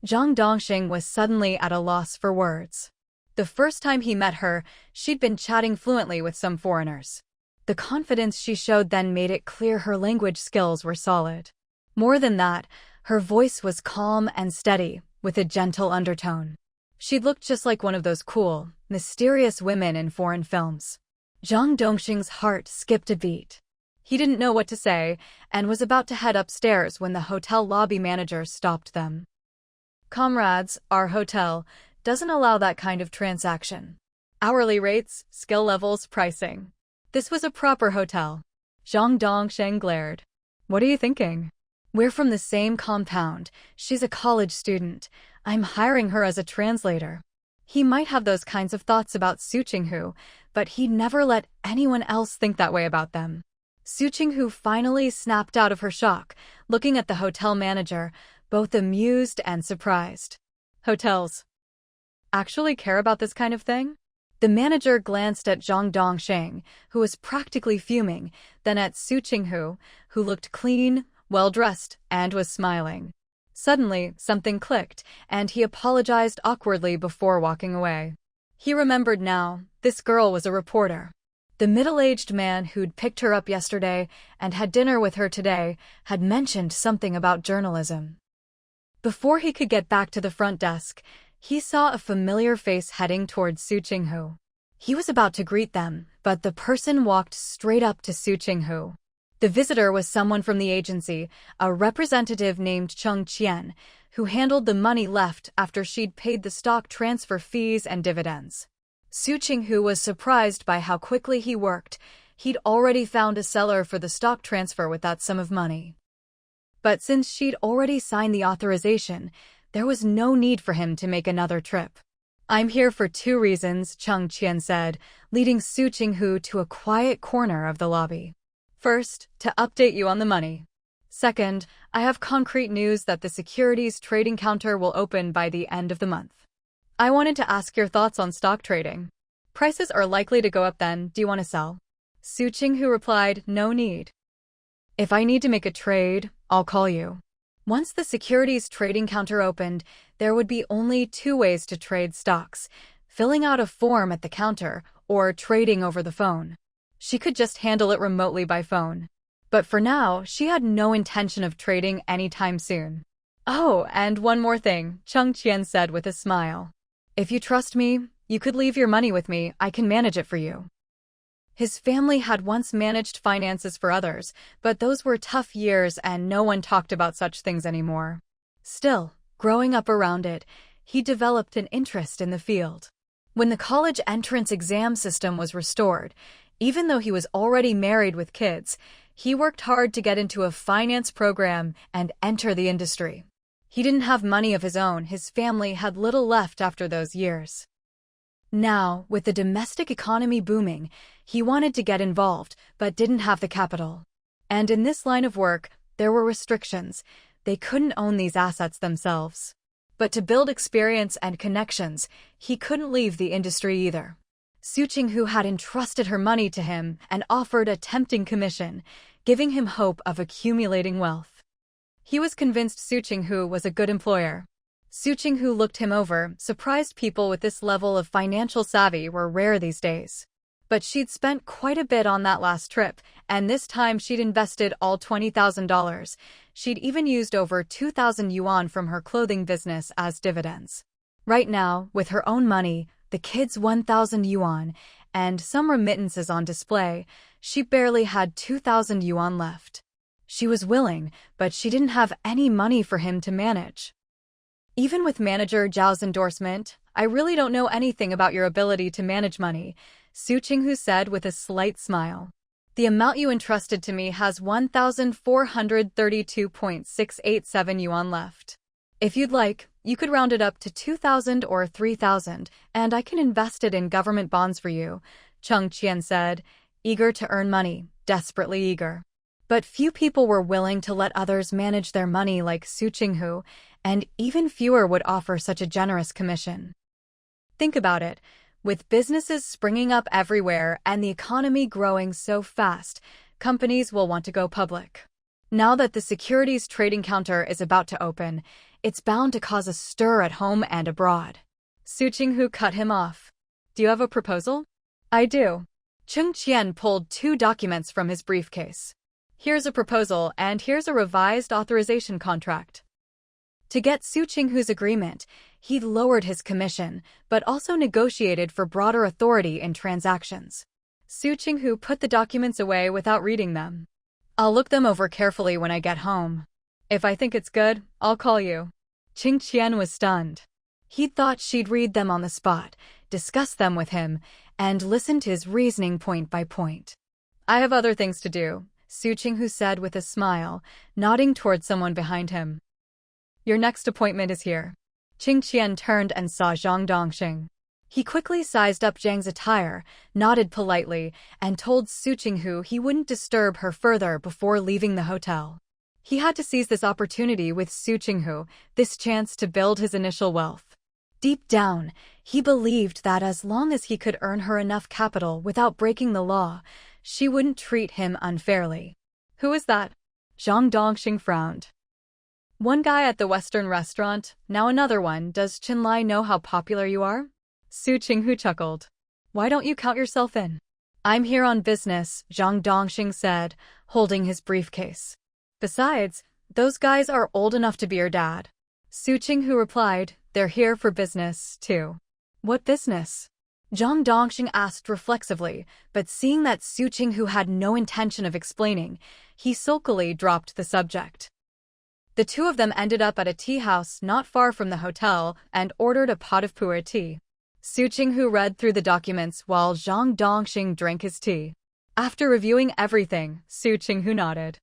Zhang Dongxing was suddenly at a loss for words. The first time he met her, she'd been chatting fluently with some foreigners. The confidence she showed then made it clear her language skills were solid. More than that, her voice was calm and steady, with a gentle undertone. She looked just like one of those cool, mysterious women in foreign films. Zhang Dongxing's heart skipped a beat. He didn't know what to say, and was about to head upstairs when the hotel lobby manager stopped them. Comrades, our hotel doesn't allow that kind of transaction. Hourly rates, skill levels, pricing. This was a proper hotel. Zhang Dongxing glared. What are you thinking? We're from the same compound. She's a college student. I'm hiring her as a translator. He might have those kinds of thoughts about Su Qinghu, but he'd never let anyone else think that way about them. Su Qinghu finally snapped out of her shock, looking at the hotel manager, both amused and surprised. Hotels actually care about this kind of thing? The manager glanced at Zhang Dongxing, who was practically fuming, then at Su Qinghu, who looked clean, well-dressed, and was smiling. Suddenly, something clicked, and he apologized awkwardly before walking away. He remembered now, this girl was a reporter. The middle-aged man who'd picked her up yesterday and had dinner with her today had mentioned something about journalism. Before he could get back to the front desk, he saw a familiar face heading towards Su Qinghu. He was about to greet them, but the person walked straight up to Su Qinghu. The visitor was someone from the agency, a representative named Cheng Qian, who handled the money left after she'd paid the stock transfer fees and dividends. Su Qinghu was surprised by how quickly he worked. He'd already found a seller for the stock transfer with that sum of money. But since she'd already signed the authorization, there was no need for him to make another trip. I'm here for 2 reasons, Cheng Qian said, leading Su Qinghu to a quiet corner of the lobby. First, to update you on the money. Second, I have concrete news that the securities trading counter will open by the end of the month. I wanted to ask your thoughts on stock trading. Prices are likely to go up then. Do you want to sell? Su Qinghu replied, no need. If I need to make a trade, I'll call you. Once the securities trading counter opened, there would be only two ways to trade stocks: filling out a form at the counter or trading over the phone. She could just handle it remotely by phone. But for now, she had no intention of trading anytime soon. "Oh, and one more thing," Cheng Qian said with a smile. "If you trust me, you could leave your money with me. I can manage it for you." His family had once managed finances for others, but those were tough years and no one talked about such things anymore. Still, growing up around it, he developed an interest in the field. When the college entrance exam system was restored, even though he was already married with kids, he worked hard to get into a finance program and enter the industry. He didn't have money of his own. His family had little left after those years. Now, with the domestic economy booming, he wanted to get involved, but didn't have the capital. And in this line of work, there were restrictions. They couldn't own these assets themselves. But to build experience and connections, he couldn't leave the industry either. Su Qinghu had entrusted her money to him and offered a tempting commission, giving him hope of accumulating wealth. He was convinced Su Qinghu was a good employer. Su Qinghu looked him over, surprised. People with this level of financial savvy were rare these days. But she'd spent quite a bit on that last trip, and this time she'd invested all $20,000. She'd even used over 2,000 yuan from her clothing business as dividends. Right now, with her own money, the kids' 1,000 yuan, and some remittances on display, she barely had 2,000 yuan left. She was willing, but she didn't have any money for him to manage. Even with manager Zhao's endorsement, "I really don't know anything about your ability to manage money," Su Qinghu said with a slight smile. "The amount you entrusted to me has 1,432.687 yuan left. If you'd like, you could round it up to 2,000 or 3,000, and I can invest it in government bonds for you," Cheng Qian said, eager to earn money, desperately eager. But few people were willing to let others manage their money like Su Qinghu, and even fewer would offer such a generous commission. Think about it. With businesses springing up everywhere and the economy growing so fast, companies will want to go public. Now that the securities trading counter is about to open, it's bound to cause a stir at home and abroad. Su Qinghu cut him off. "Do you have a proposal?" "I do." Cheng Qian pulled 2 documents from his briefcase. "Here's a proposal, and here's a revised authorization contract." To get Su Qinghu's agreement, he'd lowered his commission, but also negotiated for broader authority in transactions. Su Qinghu put the documents away without reading them. "I'll look them over carefully when I get home. If I think it's good, I'll call you." Cheng Qian was stunned. He'd thought she'd read them on the spot, discuss them with him, and listen to his reasoning point by point. "I have other things to do," Su Qinghu said with a smile, nodding toward someone behind him. "Your next appointment is here." Cheng Qian turned and saw Zhang Dongxing. He quickly sized up Zhang's attire, nodded politely, and told Su Qinghu he wouldn't disturb her further before leaving the hotel. He had to seize this opportunity with Su Qinghu, this chance to build his initial wealth. Deep down, he believed that as long as he could earn her enough capital without breaking the law, she wouldn't treat him unfairly. "Who is that?" Zhang Dongxing frowned. "One guy at the Western restaurant, now another one. Does Qinlai know how popular you are?" Su Qinghu chuckled. "Why don't you count yourself in?" "I'm here on business," Zhang Dongxing said, holding his briefcase. "Besides, those guys are old enough to be your dad." Su Qinghu replied, "They're here for business, too." "What business?" Zhang Dongxing asked reflexively, but seeing that Su Qinghu had no intention of explaining, he sulkily dropped the subject. The two of them ended up at a tea house not far from the hotel and ordered a pot of pu'er tea. Su Qinghu read through the documents while Zhang Dongxing drank his tea. After reviewing everything, Su Qinghu nodded.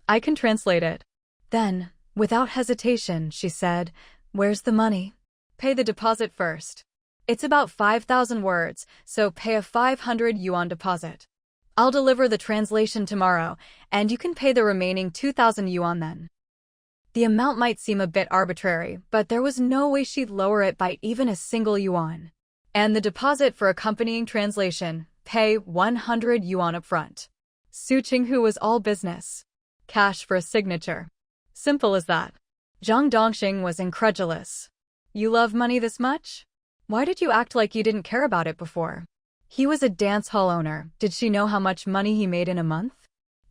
"I can translate it." Then, without hesitation, she said, "Where's the money?" "Pay the deposit first. It's about 5,000 words, so pay a 500 yuan deposit. I'll deliver the translation tomorrow, and you can pay the remaining 2,000 yuan then." The amount might seem a bit arbitrary, but there was no way she'd lower it by even a single yuan. And the deposit for accompanying translation, pay 100 yuan upfront. Su Qinghu was all business. Cash for a signature. Simple as that. Zhang Dongxing was incredulous. You love money this much? Why did you act like you didn't care about it before? He was a dance hall owner. Did she know how much money he made in a month?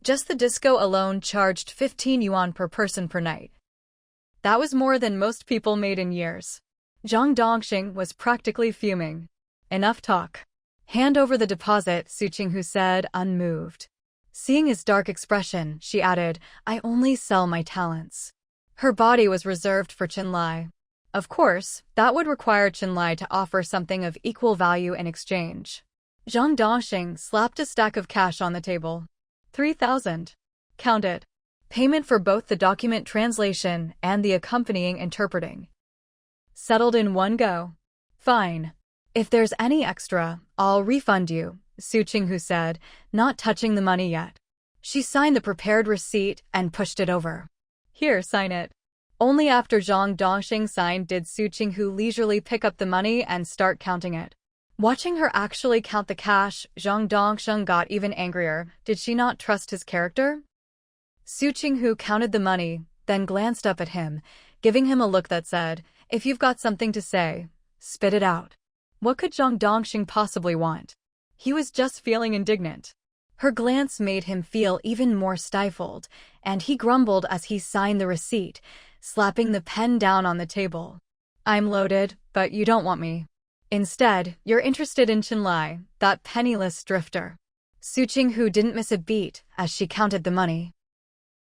Just the disco alone charged 15 yuan per person per night. That was more than most people made in years. Zhang Dongxing was practically fuming. Enough talk. Hand over the deposit, Su Qinghu said, unmoved. Seeing his dark expression, she added, I only sell my talents. Her body was reserved for Qinlai. Of course, that would require Qinlai to offer something of equal value in exchange. Zhang Dongxing slapped a stack of cash on the table. 3,000. Count it. Payment for both the document translation and the accompanying interpreting. Settled in one go. Fine. If there's any extra, I'll refund you, Su Qinghu said, not touching the money yet. She signed the prepared receipt and pushed it over. Here, sign it. Only after Zhang Dongxing signed did Su Qinghu leisurely pick up the money and start counting it. Watching her actually count the cash, Zhang Dongxing got even angrier. Did she not trust his character? Su Qinghu counted the money, then glanced up at him, giving him a look that said, if you've got something to say, spit it out. What could Zhang Dongxing possibly want? He was just feeling indignant. Her glance made him feel even more stifled, and he grumbled as he signed the receipt, slapping the pen down on the table. I'm loaded, but you don't want me. Instead, you're interested in Qinlai, that penniless drifter. Su Qinghu didn't miss a beat as she counted the money.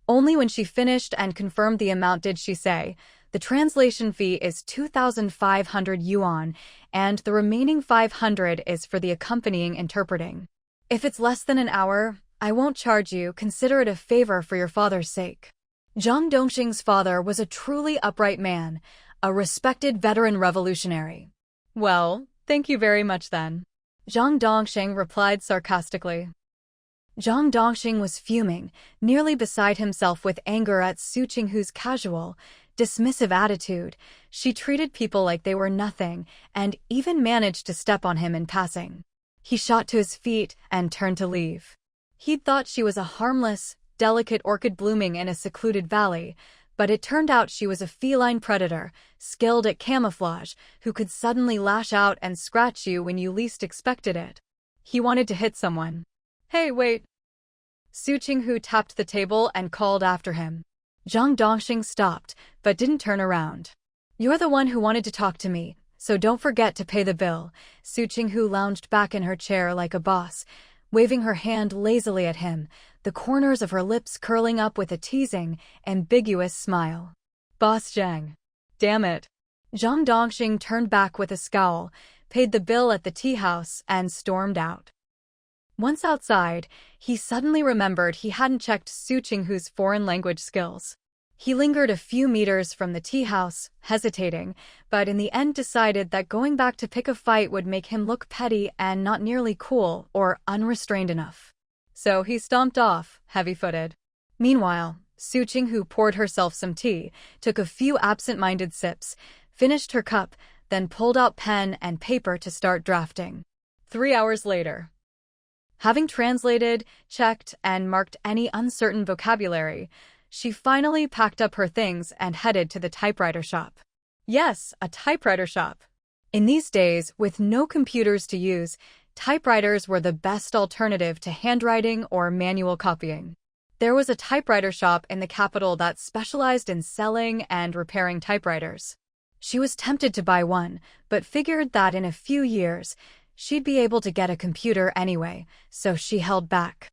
Only when she finished and confirmed the amount did she say, the translation fee is 2,500 yuan, and the remaining 500 is for the accompanying interpreting. If it's less than an hour, I won't charge you. Consider it a favor for your father's sake. Zhang Dongxing's father was a truly upright man, a respected veteran revolutionary. Well, thank you very much then. Zhang Dongxing replied sarcastically. Zhang Dongxing was fuming, nearly beside himself with anger at Su Qinghu's casual, dismissive attitude. She treated people like they were nothing, and even managed to step on him in passing. He shot to his feet and turned to leave. He'd thought she was a harmless, delicate orchid blooming in a secluded valley, but it turned out she was a feline predator, skilled at camouflage, who could suddenly lash out and scratch you when you least expected it. He wanted to hit someone. Hey, wait. Su Qinghu tapped the table and called after him. Zhang Dongxing stopped, but didn't turn around. You're the one who wanted to talk to me, so don't forget to pay the bill. Su Qinghu lounged back in her chair like a boss, waving her hand lazily at him, the corners of her lips curling up with a teasing, ambiguous smile. Boss Zhang. Damn it. Zhang Dongxing turned back with a scowl, paid the bill at the tea house, and stormed out. Once outside, he suddenly remembered he hadn't checked Su Qinghu's foreign language skills. He lingered a few meters from the tea house, hesitating, but in the end decided that going back to pick a fight would make him look petty and not nearly cool or unrestrained enough. So he stomped off, heavy-footed. Meanwhile, Su Qinghu poured herself some tea, took a few absent-minded sips, finished her cup, then pulled out pen and paper to start drafting. 3 hours later. Having translated, checked, and marked any uncertain vocabulary, she finally packed up her things and headed to the typewriter shop. Yes, a typewriter shop. In these days, with no computers to use, typewriters were the best alternative to handwriting or manual copying. There was a typewriter shop in the capital that specialized in selling and repairing typewriters. She was tempted to buy one, but figured that in a few years, she'd be able to get a computer anyway, so she held back.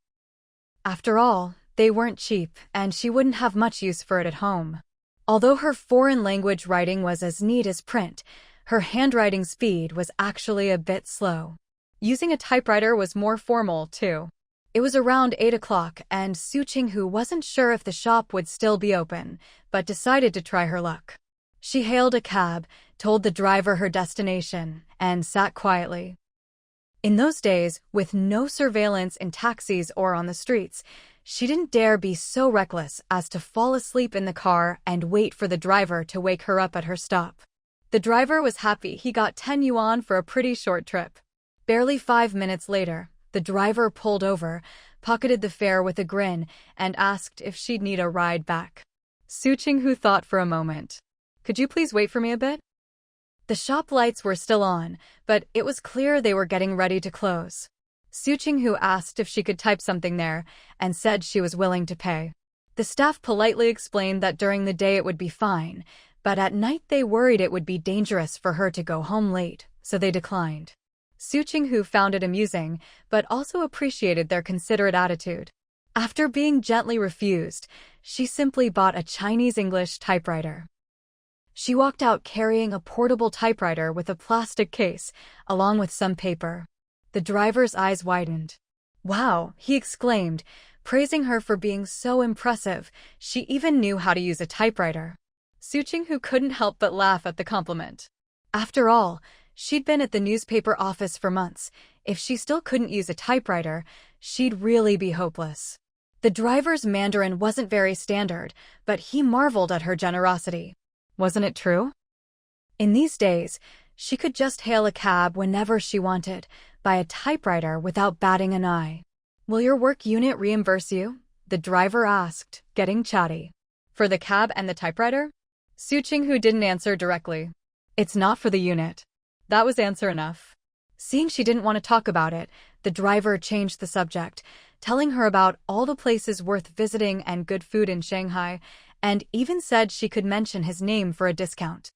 After all, they weren't cheap, and she wouldn't have much use for it at home. Although her foreign language writing was as neat as print, her handwriting speed was actually a bit slow. Using a typewriter was more formal, too. It was around 8 o'clock, and Su Qinghu wasn't sure if the shop would still be open, but decided to try her luck. She hailed a cab, told the driver her destination, and sat quietly. In those days, with no surveillance in taxis or on the streets, she didn't dare be so reckless as to fall asleep in the car and wait for the driver to wake her up at her stop. The driver was happy he got 10 yuan for a pretty short trip. Barely 5 minutes later, the driver pulled over, pocketed the fare with a grin, and asked if she'd need a ride back. Su Qinghu thought for a moment. Could you please wait for me a bit? The shop lights were still on, but it was clear they were getting ready to close. Su Qinghu asked if she could type something there and said she was willing to pay. The staff politely explained that during the day it would be fine, but at night they worried it would be dangerous for her to go home late, so they declined. Su Qinghu found it amusing, but also appreciated their considerate attitude. After being gently refused, she simply bought a Chinese-English typewriter. She walked out carrying a portable typewriter with a plastic case, along with some paper. The driver's eyes widened. "Wow," he exclaimed, praising her for being so impressive. She even knew how to use a typewriter. Su Qinghu couldn't help but laugh at the compliment. After all, she'd been at the newspaper office for months. If she still couldn't use a typewriter, she'd really be hopeless. The driver's Mandarin wasn't very standard, but he marveled at her generosity. Wasn't it true? In these days, she could just hail a cab whenever she wanted, buy a typewriter without batting an eye. "Will your work unit reimburse you?" the driver asked, getting chatty. "For the cab and the typewriter?" Su Qinghu didn't answer directly. "It's not for the unit." That was answer enough. Seeing she didn't want to talk about it, the driver changed the subject, telling her about all the places worth visiting and good food in Shanghai, and even said she could mention his name for a discount.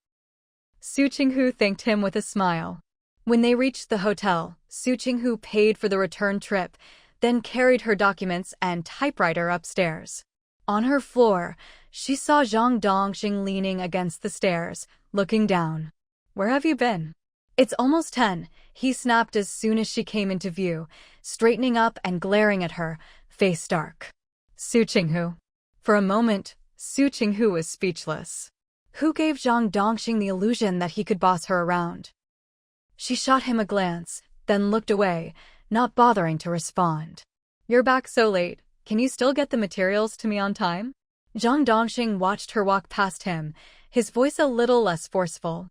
Su Qinghu thanked him with a smile. When they reached the hotel, Su Qinghu paid for the return trip, then carried her documents and typewriter upstairs. On her floor, she saw Zhang Dongxing leaning against the stairs, looking down. "Where have you been?" "It's almost 10, he snapped as soon as she came into view, straightening up and glaring at her, face dark. "Su Qinghu." For a moment, Su Qinghu was speechless. Who gave Zhang Dongxing the illusion that he could boss her around? She shot him a glance, then looked away, not bothering to respond. "You're back so late. Can you still get the materials to me on time?" Zhang Dongxing watched her walk past him, his voice a little less forceful.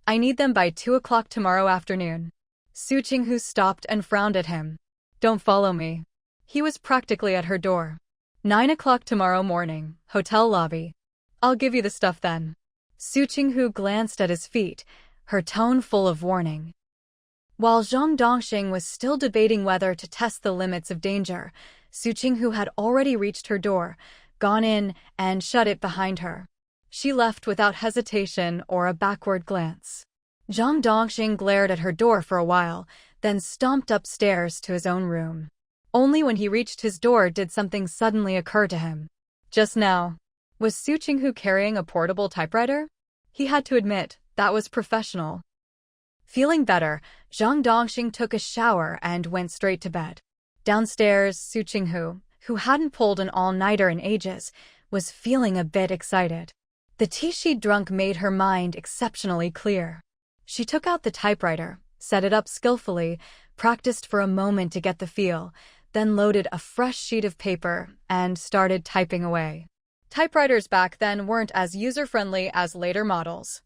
"I need them by 2 o'clock tomorrow afternoon." Su Qinghu stopped and frowned at him. "Don't follow me." He was practically at her door. 9 o'clock tomorrow morning, hotel lobby. "I'll give you the stuff then." Su Qinghu glanced at his feet, her tone full of warning. While Zhang Dongxing was still debating whether to test the limits of danger, Su Qinghu had already reached her door, gone in, and shut it behind her. She left without hesitation or a backward glance. Zhang Dongxing glared at her door for a while, then stomped upstairs to his own room. Only when he reached his door did something suddenly occur to him. Just now, was Su Qinghu carrying a portable typewriter? He had to admit, that was professional. Feeling better, Zhang Dongxing took a shower and went straight to bed. Downstairs, Su Qinghu, who hadn't pulled an all-nighter in ages, was feeling a bit excited. The tea she'd drunk made her mind exceptionally clear. She took out the typewriter, set it up skillfully, practiced for a moment to get the feel, then loaded a fresh sheet of paper and started typing away. Typewriters back then weren't as user-friendly as later models.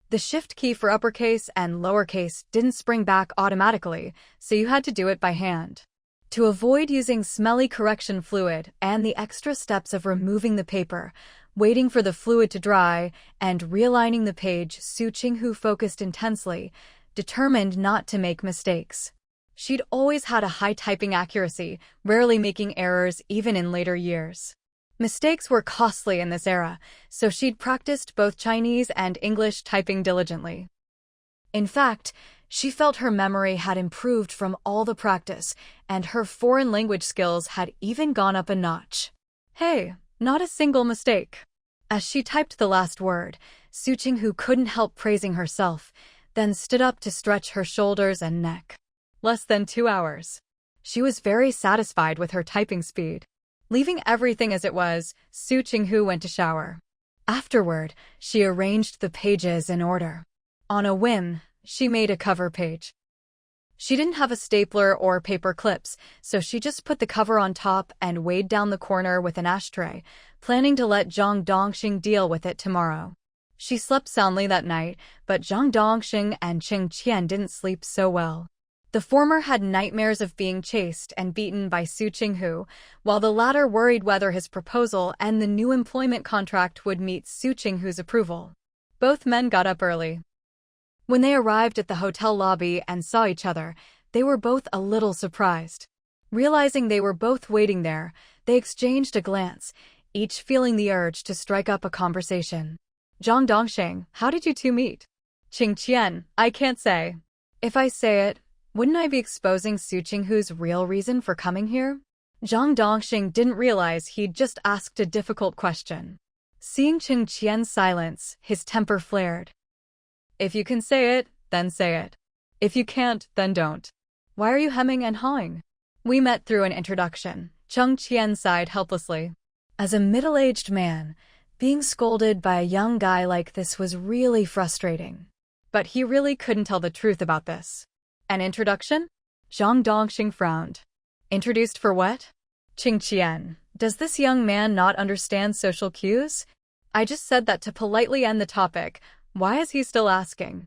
The shift key for uppercase and lowercase didn't spring back automatically, so you had to do it by hand. To avoid using smelly correction fluid and the extra steps of removing the paper, waiting for the fluid to dry, and realigning the page, Su Qinghu focused intensely, determined not to make mistakes. She'd always had a high typing accuracy, rarely making errors even in later years. Mistakes were costly in this era, so she'd practiced both Chinese and English typing diligently. In fact, she felt her memory had improved from all the practice, and her foreign language skills had even gone up a notch. Hey, not a single mistake. As she typed the last word, Su Qinghu couldn't help praising herself, then stood up to stretch her shoulders and neck. Less than 2 hours. She was very satisfied with her typing speed. Leaving everything as it was, Su Qinghu went to shower. Afterward, she arranged the pages in order. On a whim, she made a cover page. She didn't have a stapler or paper clips, so she just put the cover on top and weighed down the corner with an ashtray, planning to let Zhang Dongxing deal with it tomorrow. She slept soundly that night, but Zhang Dongxing and Cheng Qian didn't sleep so well. The former had nightmares of being chased and beaten by Su Qinghu, while the latter worried whether his proposal and the new employment contract would meet Su Qinghu's approval. Both men got up early. When they arrived at the hotel lobby and saw each other, they were both a little surprised. Realizing they were both waiting there, they exchanged a glance, each feeling the urge to strike up a conversation. Zhang Dongxing, how did you two meet? Qing Qian, I can't say. If I say it, wouldn't I be exposing Su Qinghu's real reason for coming here? Zhang Dongxing didn't realize he'd just asked a difficult question. Seeing Qing Qian's silence, his temper flared. If you can say it, then say it. If you can't, then don't. Why are you hemming and hawing? We met through an introduction. Qing Qian sighed helplessly. As a middle-aged man, being scolded by a young guy like this was really frustrating. But he really couldn't tell the truth about this. An introduction? Zhang Dongxing frowned. Introduced for what? Qing Qian, does this young man not understand social cues? I just said that to politely end the topic. Why is he still asking?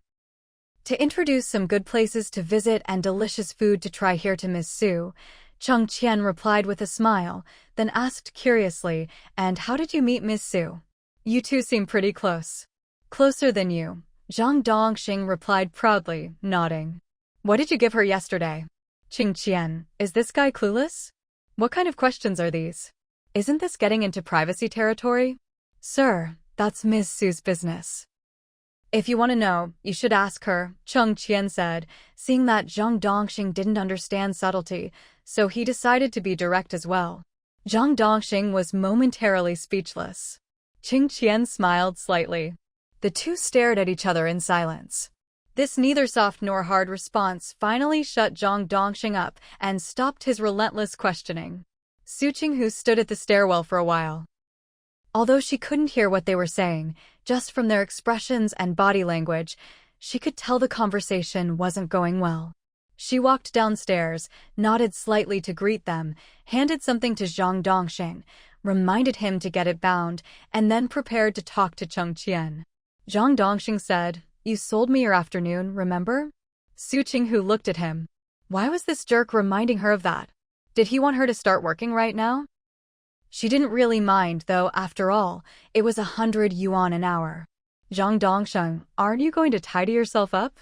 To introduce some good places to visit and delicious food to try here to Miss Su, Qing Qian replied with a smile, then asked curiously, and how did you meet Miss Su? You two seem pretty close. Closer than you, Zhang Dongxing replied proudly, nodding. What did you give her yesterday? Qing Qian, is this guy clueless? What kind of questions are these? Isn't this getting into privacy territory? Sir, that's Miss Su's business. If you want to know, you should ask her, Qing Qian said, seeing that Zhang Dongxing didn't understand subtlety, so he decided to be direct as well. Zhang Dongxing was momentarily speechless. Qing Qian smiled slightly. The two stared at each other in silence. This neither soft nor hard response finally shut Zhang Dongxing up and stopped his relentless questioning. Su Qinghu stood at the stairwell for a while. Although she couldn't hear what they were saying, just from their expressions and body language, she could tell the conversation wasn't going well. She walked downstairs, nodded slightly to greet them, handed something to Zhang Dongxing, reminded him to get it bound, and then prepared to talk to Qing Qian. Zhang Dongxing said, You sold me your afternoon, remember? Su Qinghu looked at him. Why was this jerk reminding her of that? Did he want her to start working right now? She didn't really mind, though, after all, it was 100 yuan an hour. Zhang Dongxing, aren't you going to tidy yourself up?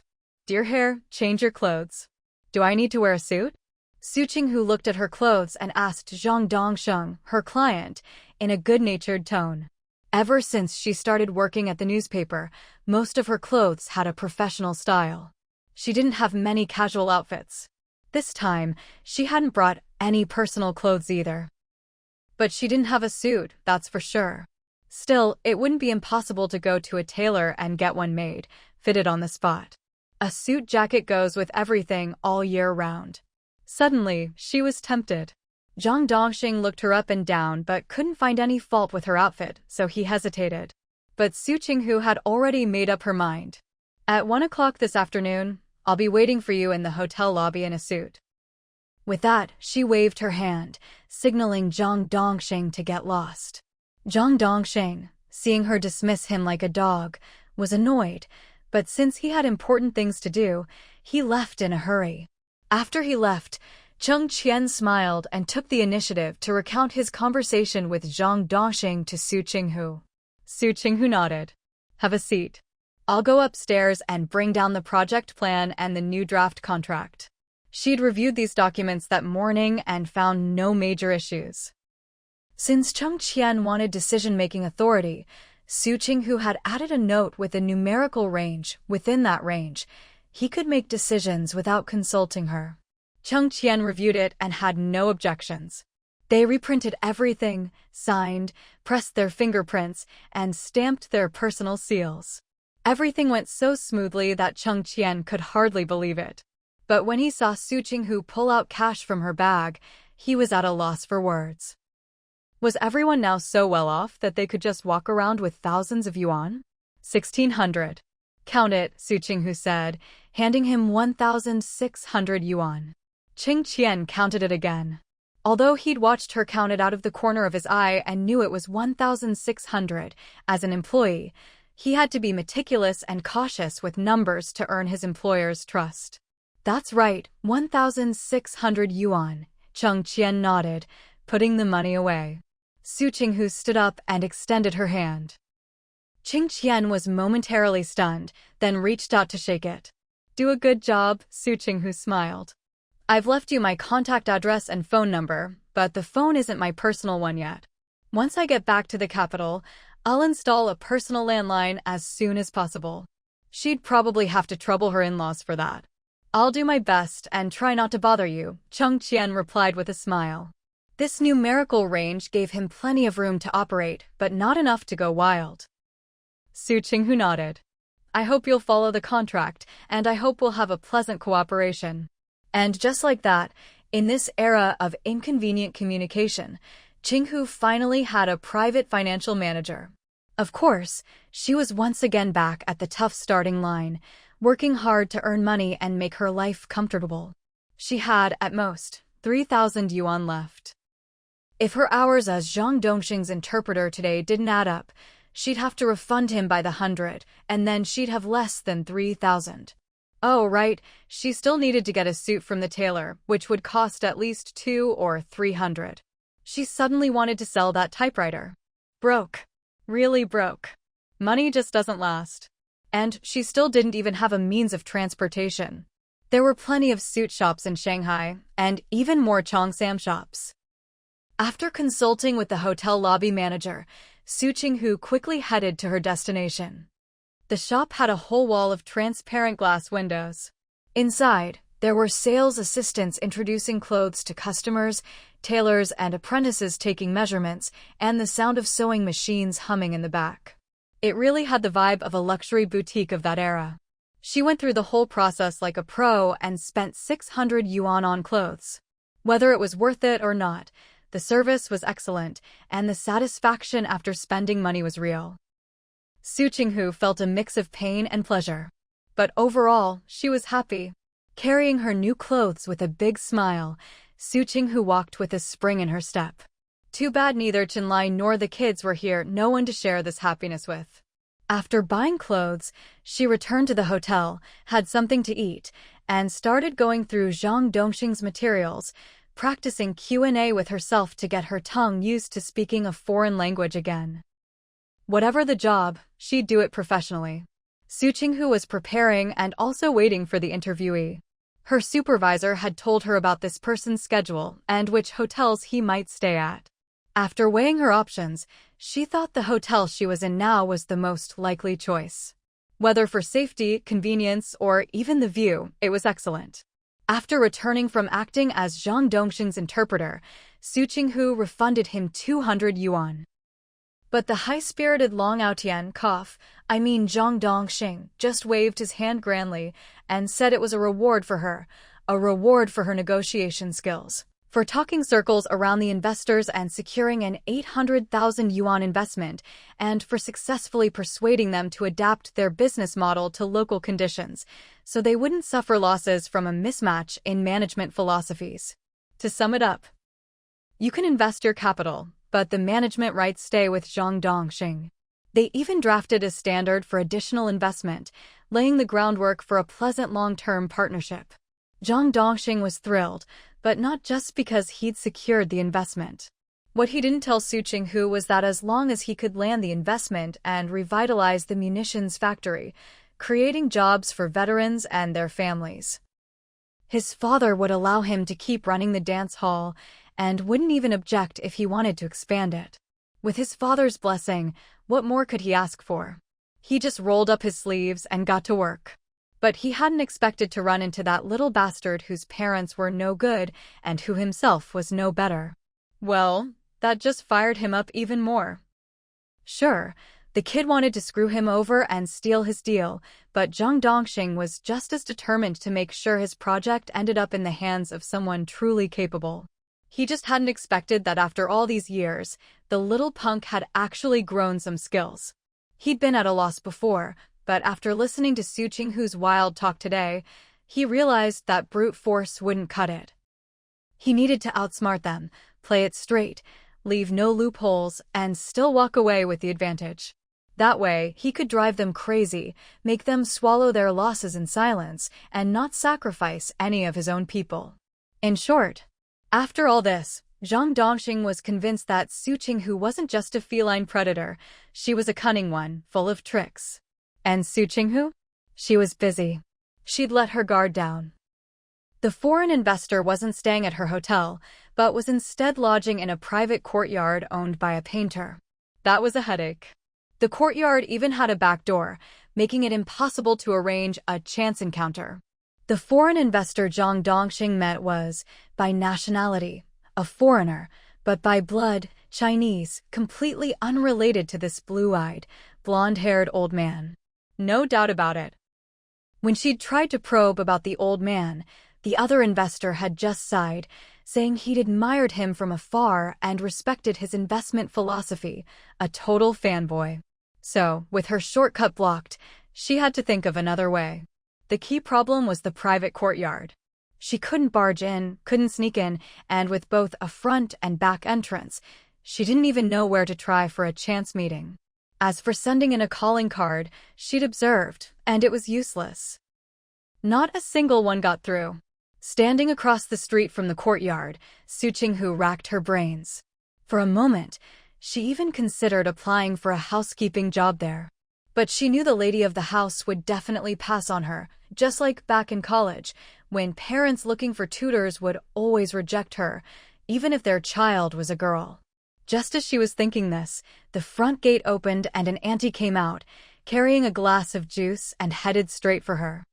Do your hair, change your clothes. Do I need to wear a suit? Su Qinghu looked at her clothes and asked Zhang Dongxing, her client, in a good-natured tone. Ever since she started working at the newspaper, most of her clothes had a professional style. She didn't have many casual outfits. This time, she hadn't brought any personal clothes either. But she didn't have a suit, that's for sure. Still, it wouldn't be impossible to go to a tailor and get one made, fitted on the spot. A suit jacket goes with everything all year round. Suddenly, she was tempted. Zhang Dongxing looked her up and down but couldn't find any fault with her outfit, so he hesitated. But Su Qinghu had already made up her mind. At 1 o'clock this afternoon, I'll be waiting for you in the hotel lobby in a suit. With that, she waved her hand, signaling Zhang Dongxing to get lost. Zhang Dongxing, seeing her dismiss him like a dog, was annoyed, but since he had important things to do, he left in a hurry. After he left, Qing Qian smiled and took the initiative to recount his conversation with Zhang Dongxing to Su Qinghu. Su Qinghu nodded. Have a seat. I'll go upstairs and bring down the project plan and the new draft contract. She'd reviewed these documents that morning and found no major issues. Since Qing Qian wanted decision-making authority, Su Qinghu had added a note with a numerical range. Within that range, he could make decisions without consulting her. Qing Qian reviewed it and had no objections. They reprinted everything, signed, pressed their fingerprints, and stamped their personal seals. Everything went so smoothly that Qing Qian could hardly believe it. But when he saw Su Qinghu pull out cash from her bag, he was at a loss for words. Was everyone now so well off that they could just walk around with thousands of yuan? 1,600. Count it, Su Qinghu said, handing him 1,600 yuan. Qing Qian counted it again. Although he'd watched her count it out of the corner of his eye and knew it was 1,600, as an employee, he had to be meticulous and cautious with numbers to earn his employer's trust. That's right, 1,600 yuan. Cheng Qian nodded, putting the money away. Su Qinghu stood up and extended her hand. Cheng Qian was momentarily stunned, then reached out to shake it. Do a good job, Su Qinghu smiled. I've left you my contact address and phone number, but the phone isn't my personal one yet. Once I get back to the capital, I'll install a personal landline as soon as possible. She'd probably have to trouble her in-laws for that. I'll do my best and try not to bother you, Cheng Qian replied with a smile. This numerical range gave him plenty of room to operate, but not enough to go wild. Su Qinghu nodded. I hope you'll follow the contract, and I hope we'll have a pleasant cooperation. And just like that, in this era of inconvenient communication, Qinghu finally had a private financial manager. Of course, she was once again back at the tough starting line, working hard to earn money and make her life comfortable. She had, at most, 3,000 yuan left. If her hours as Zhang Dongxing's interpreter today didn't add up, she'd have to refund him by the 100, and then she'd have less than 3,000. Oh, right, she still needed to get a suit from the tailor, which would cost at least 200 or 300. She suddenly wanted to sell that typewriter. Broke. Really broke. Money just doesn't last. And she still didn't even have a means of transportation. There were plenty of suit shops in Shanghai, and even more Cheongsam shops. After consulting with the hotel lobby manager, Su Qinghu quickly headed to her destination. The shop had a whole wall of transparent glass windows. Inside, there were sales assistants introducing clothes to customers, tailors and apprentices taking measurements, and the sound of sewing machines humming in the back. It really had the vibe of a luxury boutique of that era. She went through the whole process like a pro and spent 600 yuan on clothes. Whether it was worth it or not, the service was excellent, and the satisfaction after spending money was real. Su Qinghu felt a mix of pain and pleasure. But overall, she was happy. Carrying her new clothes with a big smile, Su Qinghu walked with a spring in her step. Too bad neither Chenlai nor the kids were here, no one to share this happiness with. After buying clothes, she returned to the hotel, had something to eat, and started going through Zhang Dongxing's materials, practicing Q&A with herself to get her tongue used to speaking a foreign language again. Whatever the job, she'd do it professionally. Su Qinghu was preparing and also waiting for the interviewee. Her supervisor had told her about this person's schedule and which hotels he might stay at. After weighing her options, she thought the hotel she was in now was the most likely choice. Whether for safety, convenience, or even the view, it was excellent. After returning from acting as Zhang Dongxing's interpreter, Su Qinghu refunded him 200 yuan. But the high-spirited Long Aotian Zhang Dongxing, just waved his hand grandly and said it was a reward for her negotiation skills. For talking circles around the investors and securing an 800,000 yuan investment, and for successfully persuading them to adapt their business model to local conditions, so they wouldn't suffer losses from a mismatch in management philosophies. To sum it up, you can invest your capital, but the management rights stay with Zhang Dongxing. They even drafted a standard for additional investment, laying the groundwork for a pleasant long-term partnership. Zhang Dongxing was thrilled, but not just because he'd secured the investment. What he didn't tell Su Qinghu was that as long as he could land the investment and revitalize the munitions factory, creating jobs for veterans and their families, his father would allow him to keep running the dance hall and wouldn't even object if he wanted to expand it. With his father's blessing, what more could he ask for? He just rolled up his sleeves and got to work. But he hadn't expected to run into that little bastard whose parents were no good and who himself was no better. Well, that just fired him up even more. Sure, the kid wanted to screw him over and steal his deal, but Zhang Dongxing was just as determined to make sure his project ended up in the hands of someone truly capable. He just hadn't expected that after all these years, the little punk had actually grown some skills. He'd been at a loss before, but after listening to Su Qinghu's wild talk today, he realized that brute force wouldn't cut it. He needed to outsmart them, play it straight, leave no loopholes, and still walk away with the advantage. That way, he could drive them crazy, make them swallow their losses in silence, and not sacrifice any of his own people. In short, after all this, Zhang Dongxing was convinced that Su Qinghu wasn't just a feline predator, she was a cunning one, full of tricks. And Su Qinghu? She was busy. She'd let her guard down. The foreign investor wasn't staying at her hotel, but was instead lodging in a private courtyard owned by a painter. That was a headache. The courtyard even had a back door, making it impossible to arrange a chance encounter. The foreign investor Zhang Dongxing met was, by nationality, a foreigner, but by blood, Chinese, completely unrelated to this blue-eyed, blonde-haired old man. No doubt about it. When she'd tried to probe about the old man, the other investor had just sighed, saying he'd admired him from afar and respected his investment philosophy, a total fanboy. So, with her shortcut blocked, she had to think of another way. The key problem was the private courtyard. She couldn't barge in, couldn't sneak in, and with both a front and back entrance, she didn't even know where to try for a chance meeting. As for sending in a calling card, she'd observed, and it was useless. Not a single one got through. Standing across the street from the courtyard, Su Qinghu racked her brains. For a moment, she even considered applying for a housekeeping job there. But she knew the lady of the house would definitely pass on her, just like back in college, when parents looking for tutors would always reject her, even if their child was a girl. Just as she was thinking this, the front gate opened and an auntie came out, carrying a glass of juice and headed straight for her.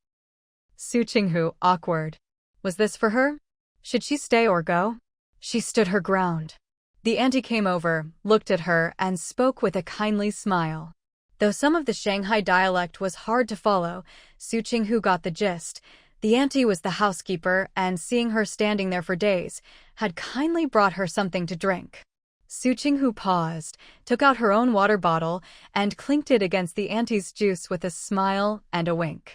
Su Qinghu, awkward. Was this for her? Should she stay or go? She stood her ground. The auntie came over, looked at her, and spoke with a kindly smile. Though some of the Shanghai dialect was hard to follow, Su Qinghu got the gist. The auntie was the housekeeper, and seeing her standing there for days, had kindly brought her something to drink. Su Qinghu paused, took out her own water bottle, and clinked it against the auntie's juice with a smile and a wink.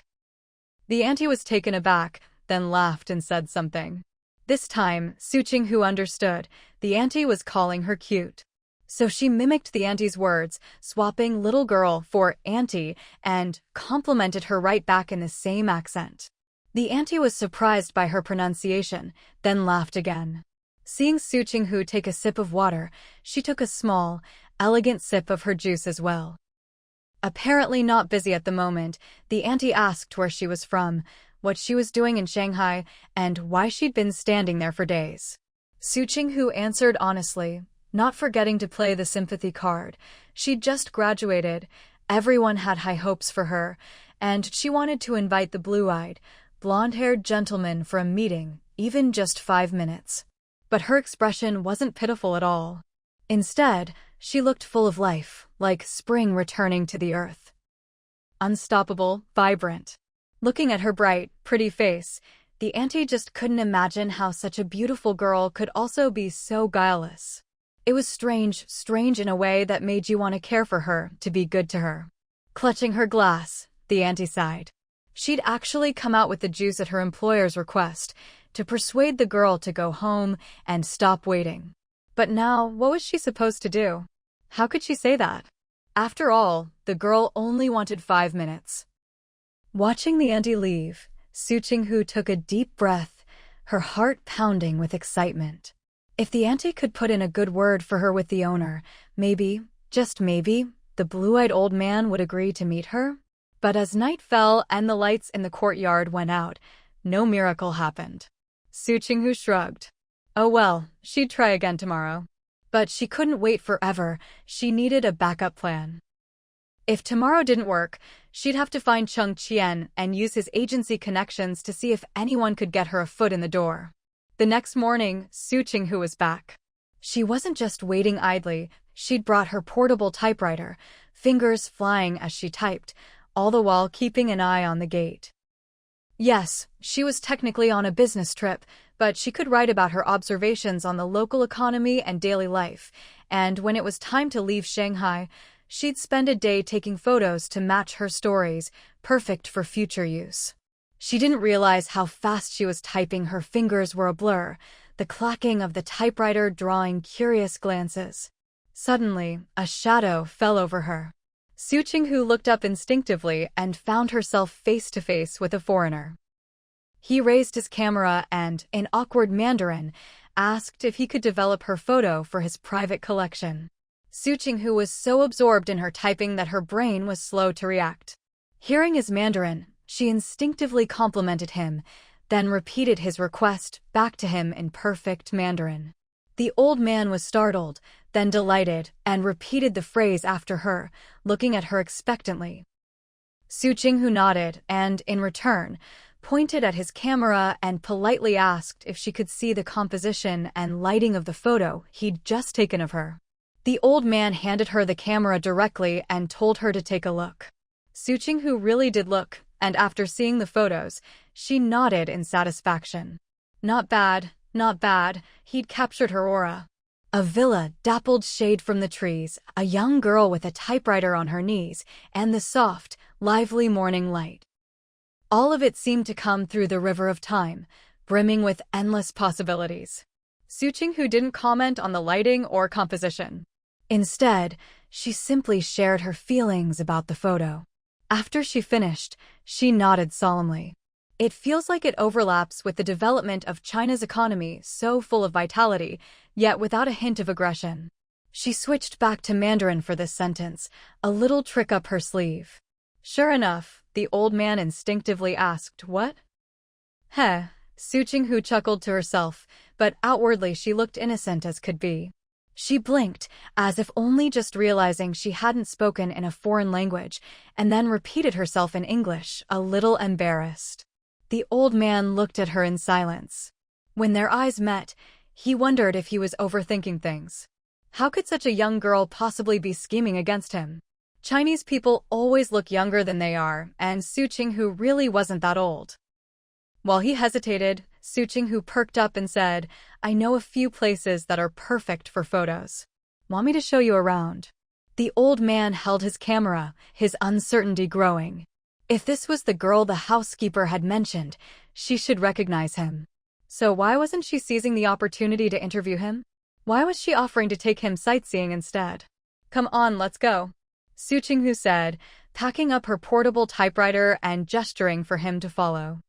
The auntie was taken aback, then laughed and said something. This time, Su Qinghu understood. The auntie was calling her cute. So she mimicked the auntie's words, swapping little girl for auntie, and complimented her right back in the same accent. The auntie was surprised by her pronunciation, then laughed again. Seeing Su Qinghu take a sip of water, she took a small, elegant sip of her juice as well. Apparently not busy at the moment, the auntie asked where she was from, what she was doing in Shanghai, and why she'd been standing there for days. Su Qinghu answered honestly, not forgetting to play the sympathy card. She'd just graduated, everyone had high hopes for her, and she wanted to invite the blue-eyed, blonde-haired gentleman for a meeting, even just 5 minutes. But her expression wasn't pitiful at all. Instead, she looked full of life, like spring returning to the earth. Unstoppable, vibrant. Looking at her bright, pretty face, the auntie just couldn't imagine how such a beautiful girl could also be so guileless. It was strange in a way that made you want to care for her, to be good to her. Clutching her glass, the auntie sighed. She'd actually come out with the juice at her employer's request, to persuade the girl to go home and stop waiting. But now, what was she supposed to do? How could she say that? After all, the girl only wanted 5 minutes. Watching the auntie leave, Su Qinghu took a deep breath, her heart pounding with excitement. If the auntie could put in a good word for her with the owner, maybe, just maybe, the blue-eyed old man would agree to meet her. But as night fell and the lights in the courtyard went out, no miracle happened. Su Qinghu shrugged. Oh well, she'd try again tomorrow. But she couldn't wait forever, she needed a backup plan. If tomorrow didn't work, she'd have to find Cheng Qian and use his agency connections to see if anyone could get her a foot in the door. The next morning, Su Qinghu was back. She wasn't just waiting idly, she'd brought her portable typewriter, fingers flying as she typed, all the while keeping an eye on the gate. Yes, she was technically on a business trip, but she could write about her observations on the local economy and daily life, and when it was time to leave Shanghai, she'd spend a day taking photos to match her stories, perfect for future use. She didn't realize how fast she was typing. Her fingers were a blur, the clacking of the typewriter drawing curious glances. Suddenly, a shadow fell over her. Su Qinghu looked up instinctively and found herself face to face with a foreigner. He raised his camera and, in awkward Mandarin, asked if he could develop her photo for his private collection. Su Qinghu was so absorbed in her typing that her brain was slow to react. Hearing his Mandarin, she instinctively complimented him, then repeated his request back to him in perfect Mandarin. The old man was startled, then delighted, and repeated the phrase after her, looking at her expectantly. Su Qinghu nodded and, in return, pointed at his camera and politely asked if she could see the composition and lighting of the photo he'd just taken of her. The old man handed her the camera directly and told her to take a look. Su Qinghu really did look, and after seeing the photos, she nodded in satisfaction. Not bad, not bad, he'd captured her aura. A villa, dappled shade from the trees, a young girl with a typewriter on her knees, and the soft, lively morning light. All of it seemed to come through the river of time, brimming with endless possibilities. Su Qinghu didn't comment on the lighting or composition. Instead, she simply shared her feelings about the photo. After she finished, she nodded solemnly. It feels like it overlaps with the development of China's economy, so full of vitality, yet without a hint of aggression. She switched back to Mandarin for this sentence, a little trick up her sleeve. Sure enough, the old man instinctively asked, "What?" Heh, Su Qinghu chuckled to herself, but outwardly she looked innocent as could be. She blinked, as if only just realizing she hadn't spoken in a foreign language, and then repeated herself in English, a little embarrassed. The old man looked at her in silence. When their eyes met, he wondered if he was overthinking things. How could such a young girl possibly be scheming against him? Chinese people always look younger than they are, and Su Qinghu really wasn't that old. While he hesitated, Su Qinghu perked up and said, "I know a few places that are perfect for photos. Want me to show you around?" The old man held his camera, his uncertainty growing. If this was the girl the housekeeper had mentioned, she should recognize him. So why wasn't she seizing the opportunity to interview him? Why was she offering to take him sightseeing instead? "Come on, let's go," Su Qinghu said, packing up her portable typewriter and gesturing for him to follow.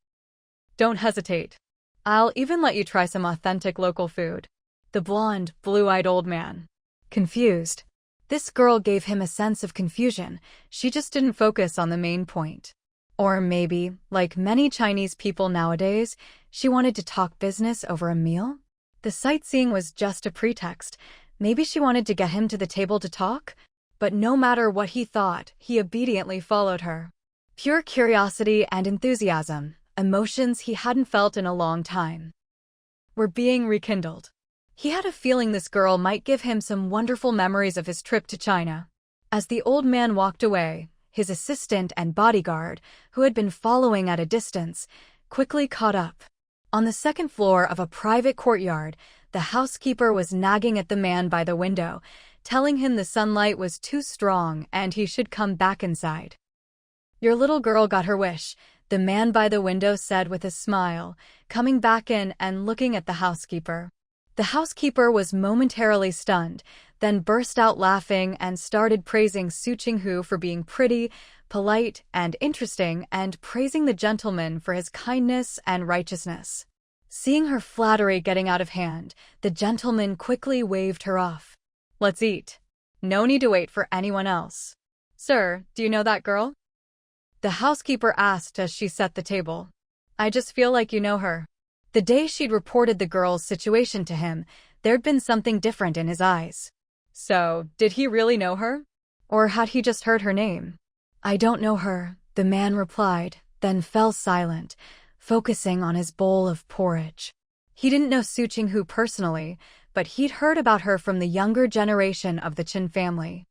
"Don't hesitate. I'll even let you try some authentic local food." The blonde, blue-eyed old man. Confused. This girl gave him a sense of confusion. She just didn't focus on the main point. Or maybe, like many Chinese people nowadays, she wanted to talk business over a meal? The sightseeing was just a pretext. Maybe she wanted to get him to the table to talk? But no matter what he thought, he obediently followed her. Pure curiosity and enthusiasm, emotions he hadn't felt in a long time, were being rekindled. He had a feeling this girl might give him some wonderful memories of his trip to China. As the old man walked away, his assistant and bodyguard, who had been following at a distance, quickly caught up. On the second floor of a private courtyard, the housekeeper was nagging at the man by the window, telling him the sunlight was too strong and he should come back inside. "Your little girl got her wish," the man by the window said with a smile, coming back in and looking at the housekeeper. The housekeeper was momentarily stunned, then burst out laughing and started praising Su Qinghu for being pretty, polite, and interesting, and praising the gentleman for his kindness and righteousness. Seeing her flattery getting out of hand, the gentleman quickly waved her off. "Let's eat. No need to wait for anyone else." "Sir, do you know that girl?" the housekeeper asked as she set the table. "I just feel like you know her." The day she'd reported the girl's situation to him, there'd been something different in his eyes. So, did he really know her? Or had he just heard her name? "I don't know her," the man replied, then fell silent, focusing on his bowl of porridge. He didn't know Su Qinghu personally, but he'd heard about her from the younger generation of the Qin family.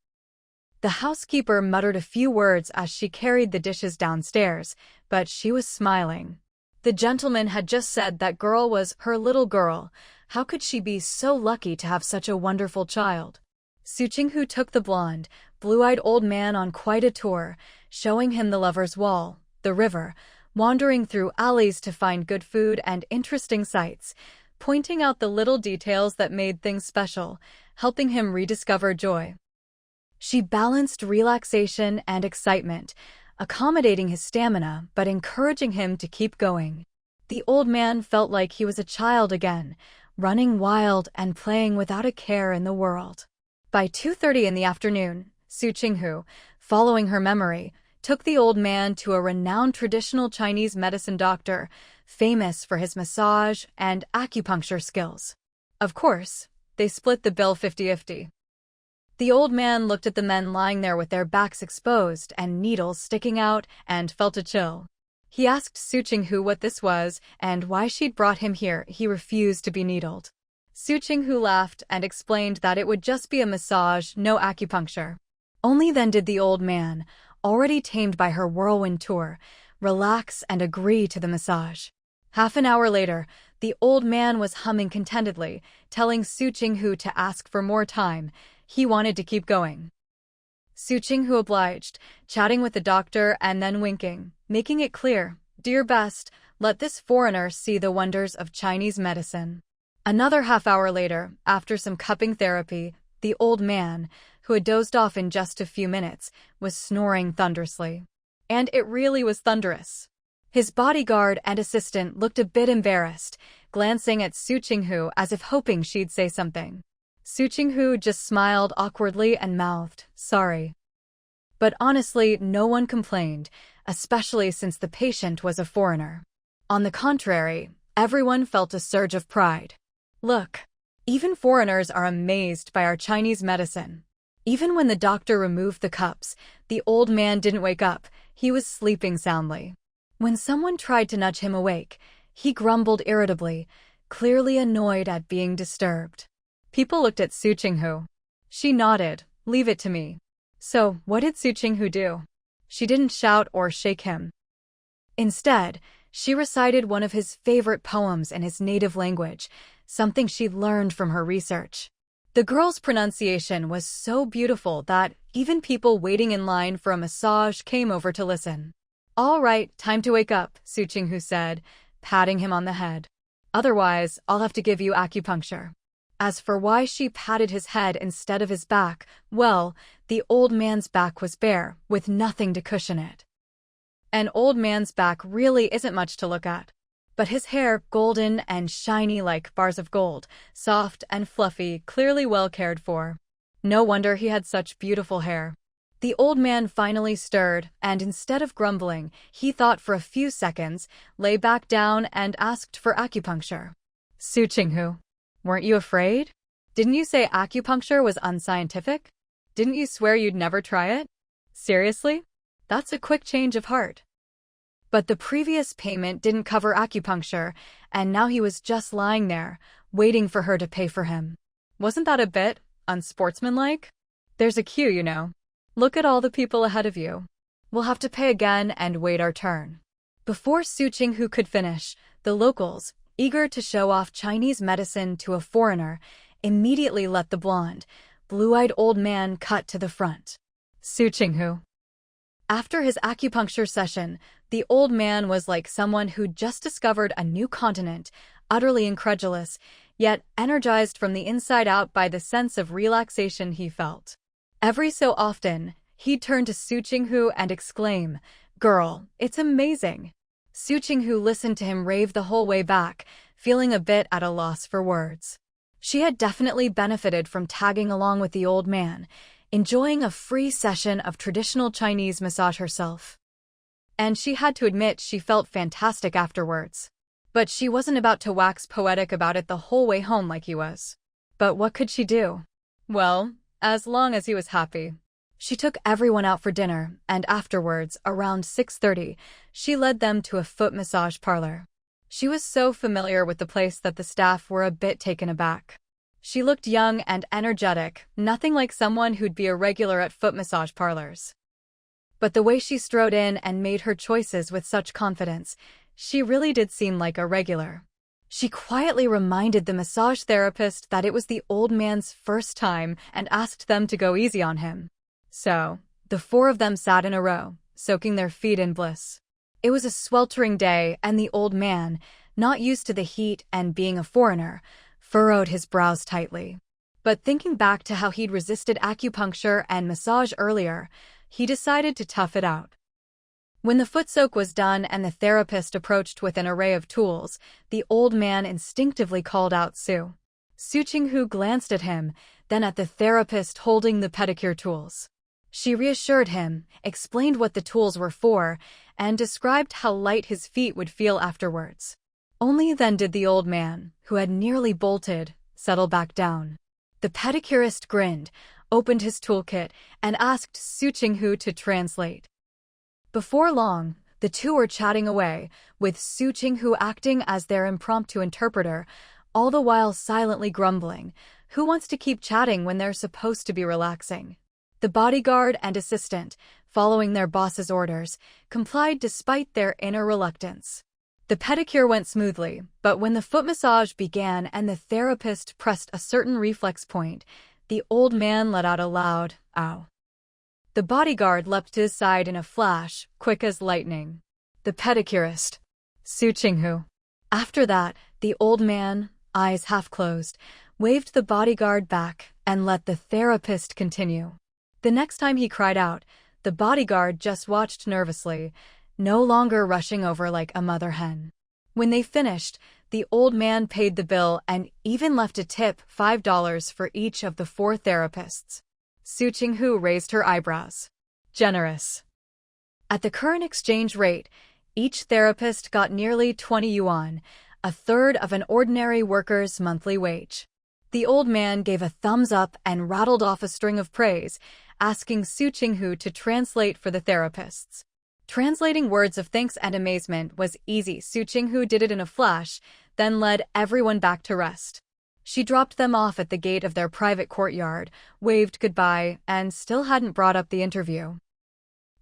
The housekeeper muttered a few words as she carried the dishes downstairs, but she was smiling. The gentleman had just said that girl was her little girl. How could she be so lucky to have such a wonderful child? Su Qinghu took the blonde, blue-eyed old man on quite a tour, showing him the Lover's Wall, the river, wandering through alleys to find good food and interesting sights, pointing out the little details that made things special, helping him rediscover joy. She balanced relaxation and excitement, accommodating his stamina but encouraging him to keep going. The old man felt like he was a child again, running wild and playing without a care in the world. By 2:30 in the afternoon, Su Qinghu, following her memory, took the old man to a renowned traditional Chinese medicine doctor, famous for his massage and acupuncture skills. Of course, they split the bill 50-50. The old man looked at the men lying there with their backs exposed and needles sticking out and felt a chill. He asked Su Qinghu what this was and why she'd brought him here. He refused to be needled. Su Qinghu laughed and explained that it would just be a massage, no acupuncture. Only then did the old man, already tamed by her whirlwind tour, relax and agree to the massage. Half an hour later, the old man was humming contentedly, telling Su Qinghu to ask for more time. He wanted to keep going. Su Qinghu obliged, chatting with the doctor and then winking, making it clear, "Dear best, let this foreigner see the wonders of Chinese medicine." Another half hour later, after some cupping therapy, the old man, who had dozed off in just a few minutes, was snoring thunderously. And it really was thunderous. His bodyguard and assistant looked a bit embarrassed, glancing at Su Qinghu as if hoping she'd say something. Su Qinghu just smiled awkwardly and mouthed, "Sorry." But honestly, no one complained, especially since the patient was a foreigner. On the contrary, everyone felt a surge of pride. Look, even foreigners are amazed by our Chinese medicine. Even when the doctor removed the cups, the old man didn't wake up. He was sleeping soundly. When someone tried to nudge him awake, he grumbled irritably, clearly annoyed at being disturbed. People looked at Su Qinghu. She nodded, "Leave it to me." So, what did Su Qinghu do? She didn't shout or shake him. Instead, she recited one of his favorite poems in his native language, something she'd learned from her research. The girl's pronunciation was so beautiful that even people waiting in line for a massage came over to listen. "All right, time to wake up," Su Qinghu said, patting him on the head. "Otherwise, I'll have to give you acupuncture." As for why she patted his head instead of his back, well, the old man's back was bare, with nothing to cushion it. An old man's back really isn't much to look at. But his hair, golden and shiny like bars of gold, soft and fluffy, clearly well cared for. No wonder he had such beautiful hair. The old man finally stirred, and instead of grumbling, he thought for a few seconds, lay back down and asked for acupuncture. "Su Qinghu, weren't you afraid? Didn't you say acupuncture was unscientific? Didn't you swear you'd never try it? Seriously? That's a quick change of heart." But the previous payment didn't cover acupuncture, and now he was just lying there, waiting for her to pay for him. Wasn't that a bit unsportsmanlike? There's a queue, you know. Look at all the people ahead of you. We'll have to pay again and wait our turn. Before Su Qinghu could finish, the locals, eager to show off Chinese medicine to a foreigner, immediately let the blonde, blue-eyed old man cut to the front. Su Qinghu. After his acupuncture session, the old man was like someone who'd just discovered a new continent, utterly incredulous, yet energized from the inside out by the sense of relaxation he felt. Every so often, he'd turn to Su Qinghu and exclaim, "Girl, it's amazing." Su Qinghu listened to him rave the whole way back, feeling a bit at a loss for words. She had definitely benefited from tagging along with the old man, enjoying a free session of traditional Chinese massage herself. And she had to admit she felt fantastic afterwards. But she wasn't about to wax poetic about it the whole way home like he was. But what could she do? Well, as long as he was happy. She took everyone out for dinner, and afterwards, around 6:30, she led them to a foot massage parlor. She was so familiar with the place that the staff were a bit taken aback. She looked young and energetic, nothing like someone who'd be a regular at foot massage parlors. But the way she strode in and made her choices with such confidence, she really did seem like a regular. She quietly reminded the massage therapist that it was the old man's first time and asked them to go easy on him. So, the four of them sat in a row, soaking their feet in bliss. It was a sweltering day, and the old man, not used to the heat and being a foreigner, furrowed his brows tightly. But thinking back to how he'd resisted acupuncture and massage earlier, he decided to tough it out. When the foot soak was done and the therapist approached with an array of tools, the old man instinctively called out Su. Su Qinghu glanced at him, then at the therapist holding the pedicure tools. She reassured him, explained what the tools were for, and described how light his feet would feel afterwards. Only then did the old man, who had nearly bolted, settle back down. The pedicurist grinned, opened his toolkit, and asked Su Qinghu to translate. Before long, the two were chatting away, with Su Qinghu acting as their impromptu interpreter, all the while silently grumbling. Who wants to keep chatting when they're supposed to be relaxing? The bodyguard and assistant, following their boss's orders, complied despite their inner reluctance. The pedicure went smoothly, but when the foot massage began and the therapist pressed a certain reflex point, the old man let out a loud, "Ow." The bodyguard leapt to his side in a flash, quick as lightning. The pedicurist, Su Qinghu. After that, the old man, eyes half closed, waved the bodyguard back and let the therapist continue. The next time he cried out, the bodyguard just watched nervously, no longer rushing over like a mother hen. When they finished, the old man paid the bill and even left a tip, $5 for each of the 4 therapists. Su Qinghu raised her eyebrows. Generous. At the current exchange rate, each therapist got nearly 20 yuan, a third of an ordinary worker's monthly wage. The old man gave a thumbs up and rattled off a string of praise, asking Su Qinghu to translate for the therapists. Translating words of thanks and amazement was easy. Su Qinghu did it in a flash, then led everyone back to rest. She dropped them off at the gate of their private courtyard, waved goodbye, and still hadn't brought up the interview.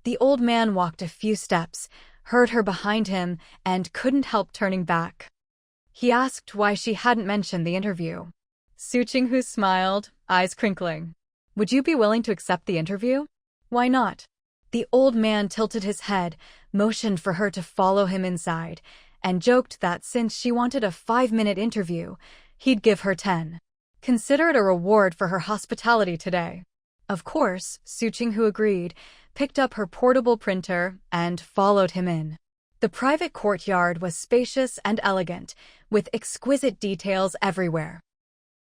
The old man walked a few steps, heard her behind him, and couldn't help turning back. He asked why she hadn't mentioned the interview. Su Qinghu smiled, eyes crinkling. "Would you be willing to accept the interview?" "Why not?" The old man tilted his head, motioned for her to follow him inside, and joked that since she wanted a 5-minute interview, he'd give her 10. Consider it a reward for her hospitality today. Of course, Su Qinghu agreed, picked up her portable printer, and followed him in. The private courtyard was spacious and elegant, with exquisite details everywhere.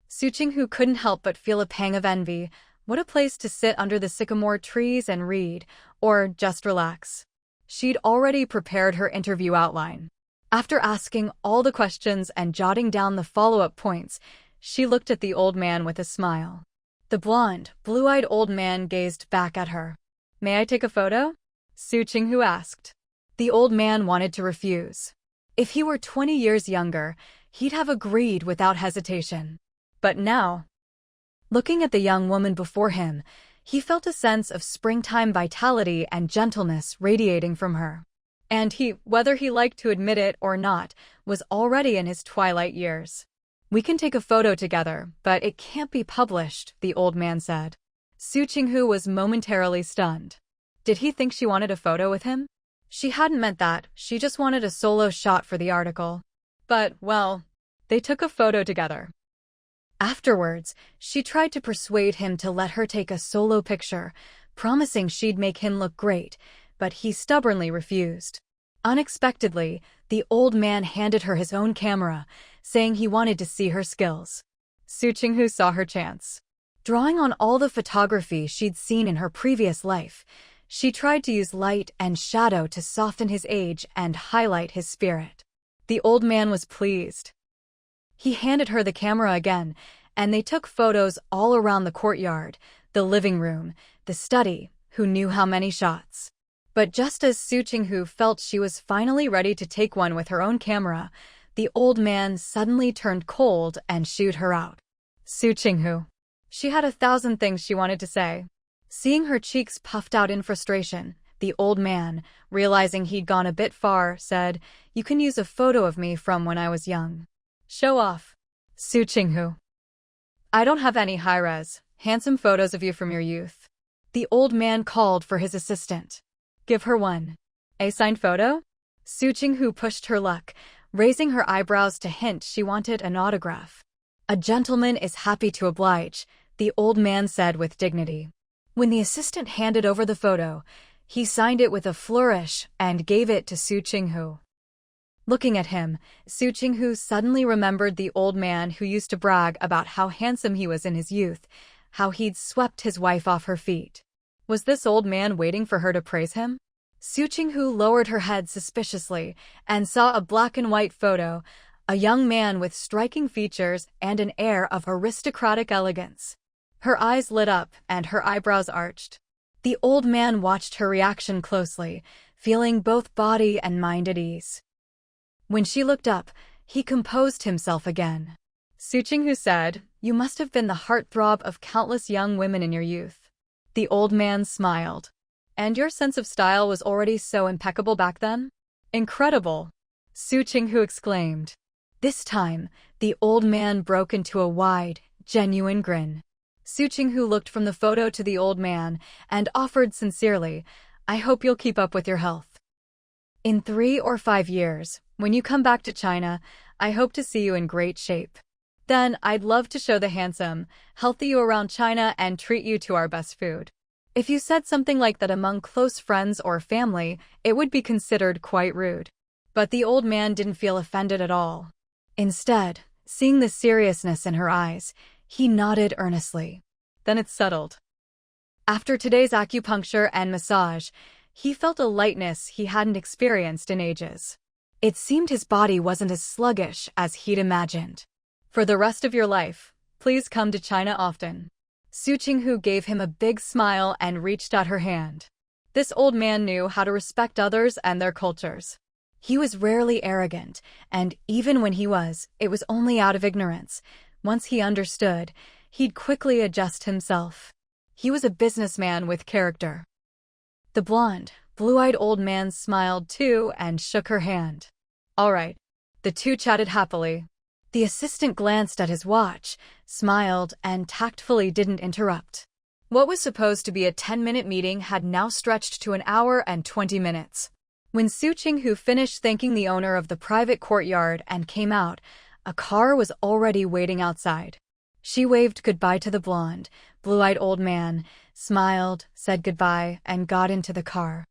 Su Qinghu couldn't help but feel a pang of envy. What a place to sit under the sycamore trees and read, or just relax. She'd already prepared her interview outline. After asking all the questions and jotting down the follow-up points, she looked at the old man with a smile. The blonde, blue-eyed old man gazed back at her. "May I take a photo?" Su Qinghu asked. The old man wanted to refuse. If he were 20 years younger, he'd have agreed without hesitation. But now, looking at the young woman before him, he felt a sense of springtime vitality and gentleness radiating from her. And he, whether he liked to admit it or not, was already in his twilight years. "We can take a photo together, but it can't be published," the old man said. Su Qinghu was momentarily stunned. Did he think she wanted a photo with him? She hadn't meant that, she just wanted a solo shot for the article. But, well, they took a photo together. Afterwards, she tried to persuade him to let her take a solo picture, promising she'd make him look great, but he stubbornly refused. Unexpectedly, the old man handed her his own camera, saying he wanted to see her skills. Su Qinghu saw her chance. Drawing on all the photography she'd seen in her previous life, she tried to use light and shadow to soften his age and highlight his spirit. The old man was pleased. He handed her the camera again, and they took photos all around the courtyard, the living room, the study, who knew how many shots. But just as Su Qinghu felt she was finally ready to take one with her own camera, the old man suddenly turned cold and shooed her out. Su Qinghu. She had 1,000 things she wanted to say. Seeing her cheeks puffed out in frustration, the old man, realizing he'd gone a bit far, said, "You can use a photo of me from when I was young." "Show off." Su Qinghu. "I don't have any high-res, handsome photos of you from your youth." The old man called for his assistant. "Give her one." "A signed photo?" Su Qinghu pushed her luck, raising her eyebrows to hint she wanted an autograph. "A gentleman is happy to oblige," the old man said with dignity. When the assistant handed over the photo, he signed it with a flourish and gave it to Su Qinghu. Looking at him, Su Qinghu suddenly remembered the old man who used to brag about how handsome he was in his youth, how he'd swept his wife off her feet. Was this old man waiting for her to praise him? Su Qinghu lowered her head suspiciously and saw a black and white photo, a young man with striking features and an air of aristocratic elegance. Her eyes lit up and her eyebrows arched. The old man watched her reaction closely, feeling both body and mind at ease. When she looked up, he composed himself again. Su Qinghu said, "You must have been the heartthrob of countless young women in your youth." The old man smiled. "And your sense of style was already so impeccable back then?" "Incredible!" Su Qinghu exclaimed. This time, the old man broke into a wide, genuine grin. Su Qinghu looked from the photo to the old man and offered sincerely, "I hope you'll keep up with your health. In 3 or 5 years, when you come back to China, I hope to see you in great shape. Then I'd love to show the handsome, healthy you around China and treat you to our best food." If you said something like that among close friends or family, it would be considered quite rude. But the old man didn't feel offended at all. Instead, seeing the seriousness in her eyes, he nodded earnestly. Then it settled. After today's acupuncture and massage, he felt a lightness he hadn't experienced in ages. It seemed his body wasn't as sluggish as he'd imagined. "For the rest of your life, please come to China often." Su Qinghu gave him a big smile and reached out her hand. This old man knew how to respect others and their cultures. He was rarely arrogant, and even when he was, it was only out of ignorance. Once he understood, he'd quickly adjust himself. He was a businessman with character. The blonde, blue-eyed old man smiled too and shook her hand. "All right." The two chatted happily. The assistant glanced at his watch, smiled, and tactfully didn't interrupt. What was supposed to be a 10-minute meeting had now stretched to 1 hour and 20 minutes. When Su Qinghu finished thanking the owner of the private courtyard and came out, a car was already waiting outside. She waved goodbye to the blonde, blue-eyed old man, smiled, said goodbye, and got into the car.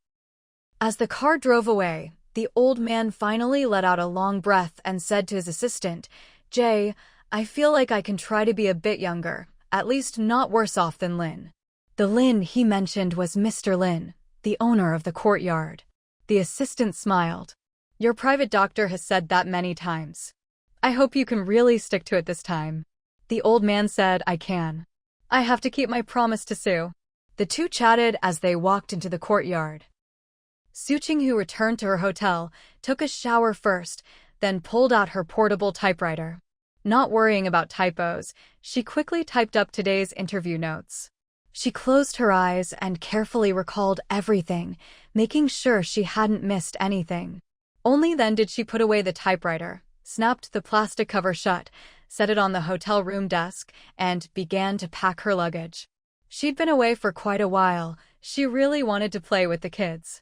As the car drove away, the old man finally let out a long breath and said to his assistant, "Jay, I feel like I can try to be a bit younger, at least not worse off than Lin." The Lin he mentioned was Mr. Lin, the owner of the courtyard. The assistant smiled. "Your private doctor has said that many times. I hope you can really stick to it this time." The old man said, "I can. I have to keep my promise to Sue." The two chatted as they walked into the courtyard. Su Qinghu returned to her hotel, took a shower first, then pulled out her portable typewriter. Not worrying about typos, she quickly typed up today's interview notes. She closed her eyes and carefully recalled everything, making sure she hadn't missed anything. Only then did she put away the typewriter, snapped the plastic cover shut, set it on the hotel room desk, and began to pack her luggage. She'd been away for quite a while. She really wanted to play with the kids.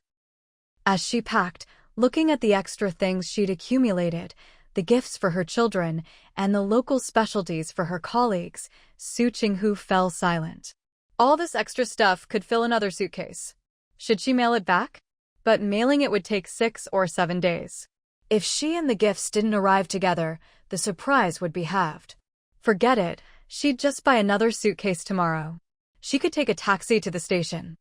As she packed, looking at the extra things she'd accumulated, the gifts for her children, and the local specialties for her colleagues, Su Qinghu fell silent. All this extra stuff could fill another suitcase. Should she mail it back? But mailing it would take 6 or 7 days. If she and the gifts didn't arrive together, the surprise would be halved. Forget it, she'd just buy another suitcase tomorrow. She could take a taxi to the station.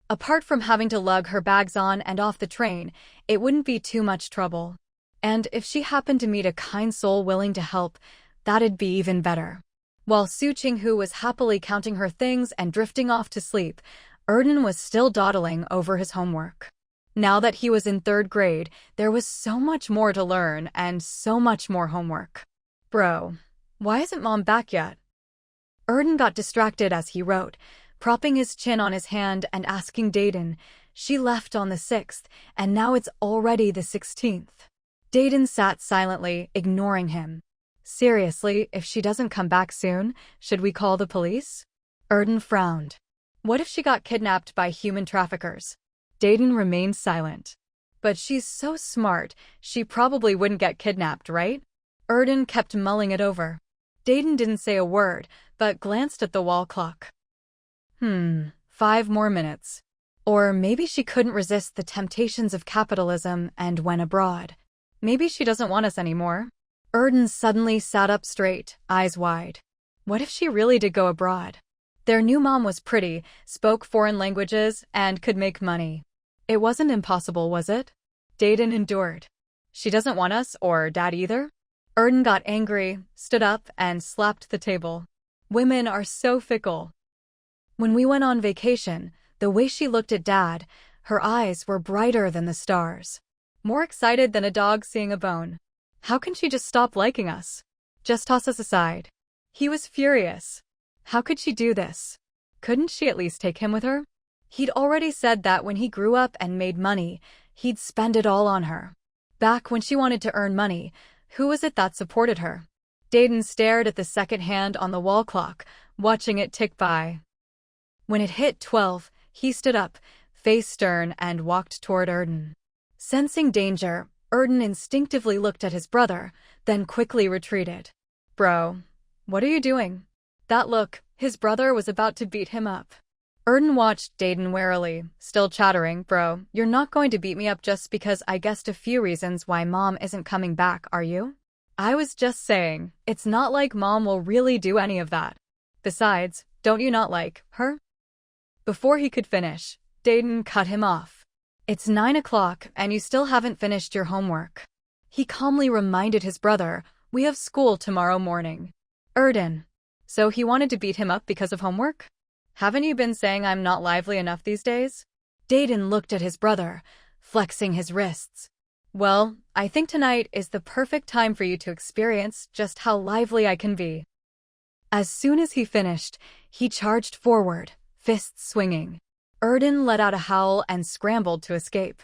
Apart from having to lug her bags on and off the train, it wouldn't be too much trouble. And if she happened to meet a kind soul willing to help, that'd be even better. While Su Qinghu was happily counting her things and drifting off to sleep, Erden was still dawdling over his homework. Now that he was in 3rd grade, there was so much more to learn and so much more homework. "Bro, why isn't Mom back yet?" Erden got distracted as he wrote, propping his chin on his hand and asking Dayton. She left on the 6th, and now it's already the 16th. Dayton sat silently, ignoring him. "Seriously, if she doesn't come back soon, should we call the police?" Erden frowned. "What if she got kidnapped by human traffickers?" Dayton remained silent. "But she's so smart, she probably wouldn't get kidnapped, right?" Erden kept mulling it over. Dayton didn't say a word, but glanced at the wall clock. 5 more minutes. Or maybe she couldn't resist the temptations of capitalism and went abroad. Maybe she doesn't want us anymore. Erden suddenly sat up straight, eyes wide. What if she really did go abroad? Their new mom was pretty, spoke foreign languages, and could make money. It wasn't impossible, was it? Dayton endured. She doesn't want us, or Dad either? Erden got angry, stood up, and slapped the table. Women are so fickle. When we went on vacation, the way she looked at Dad, her eyes were brighter than the stars. More excited than a dog seeing a bone. How can she just stop liking us? Just toss us aside. He was furious. How could she do this? Couldn't she at least take him with her? He'd already said that when he grew up and made money, he'd spend it all on her. Back when she wanted to earn money, who was it that supported her? Dayton stared at the second hand on the wall clock, watching it tick by. When it hit 12, he stood up, face stern, and walked toward Erden. Sensing danger, Erden instinctively looked at his brother, then quickly retreated. Bro, what are you doing? That look, his brother was about to beat him up. Erden watched Dayton warily, still chattering. Bro, you're not going to beat me up just because I guessed a few reasons why Mom isn't coming back, are you? I was just saying, it's not like Mom will really do any of that. Besides, don't you not like her? Before he could finish, Dayton cut him off. It's 9 o'clock and you still haven't finished your homework. He calmly reminded his brother, we have school tomorrow morning. Erden. So he wanted to beat him up because of homework? Haven't you been saying I'm not lively enough these days? Dayton looked at his brother, flexing his wrists. Well, I think tonight is the perfect time for you to experience just how lively I can be. As soon as he finished, he charged forward, fists swinging. Erden let out a howl and scrambled to escape.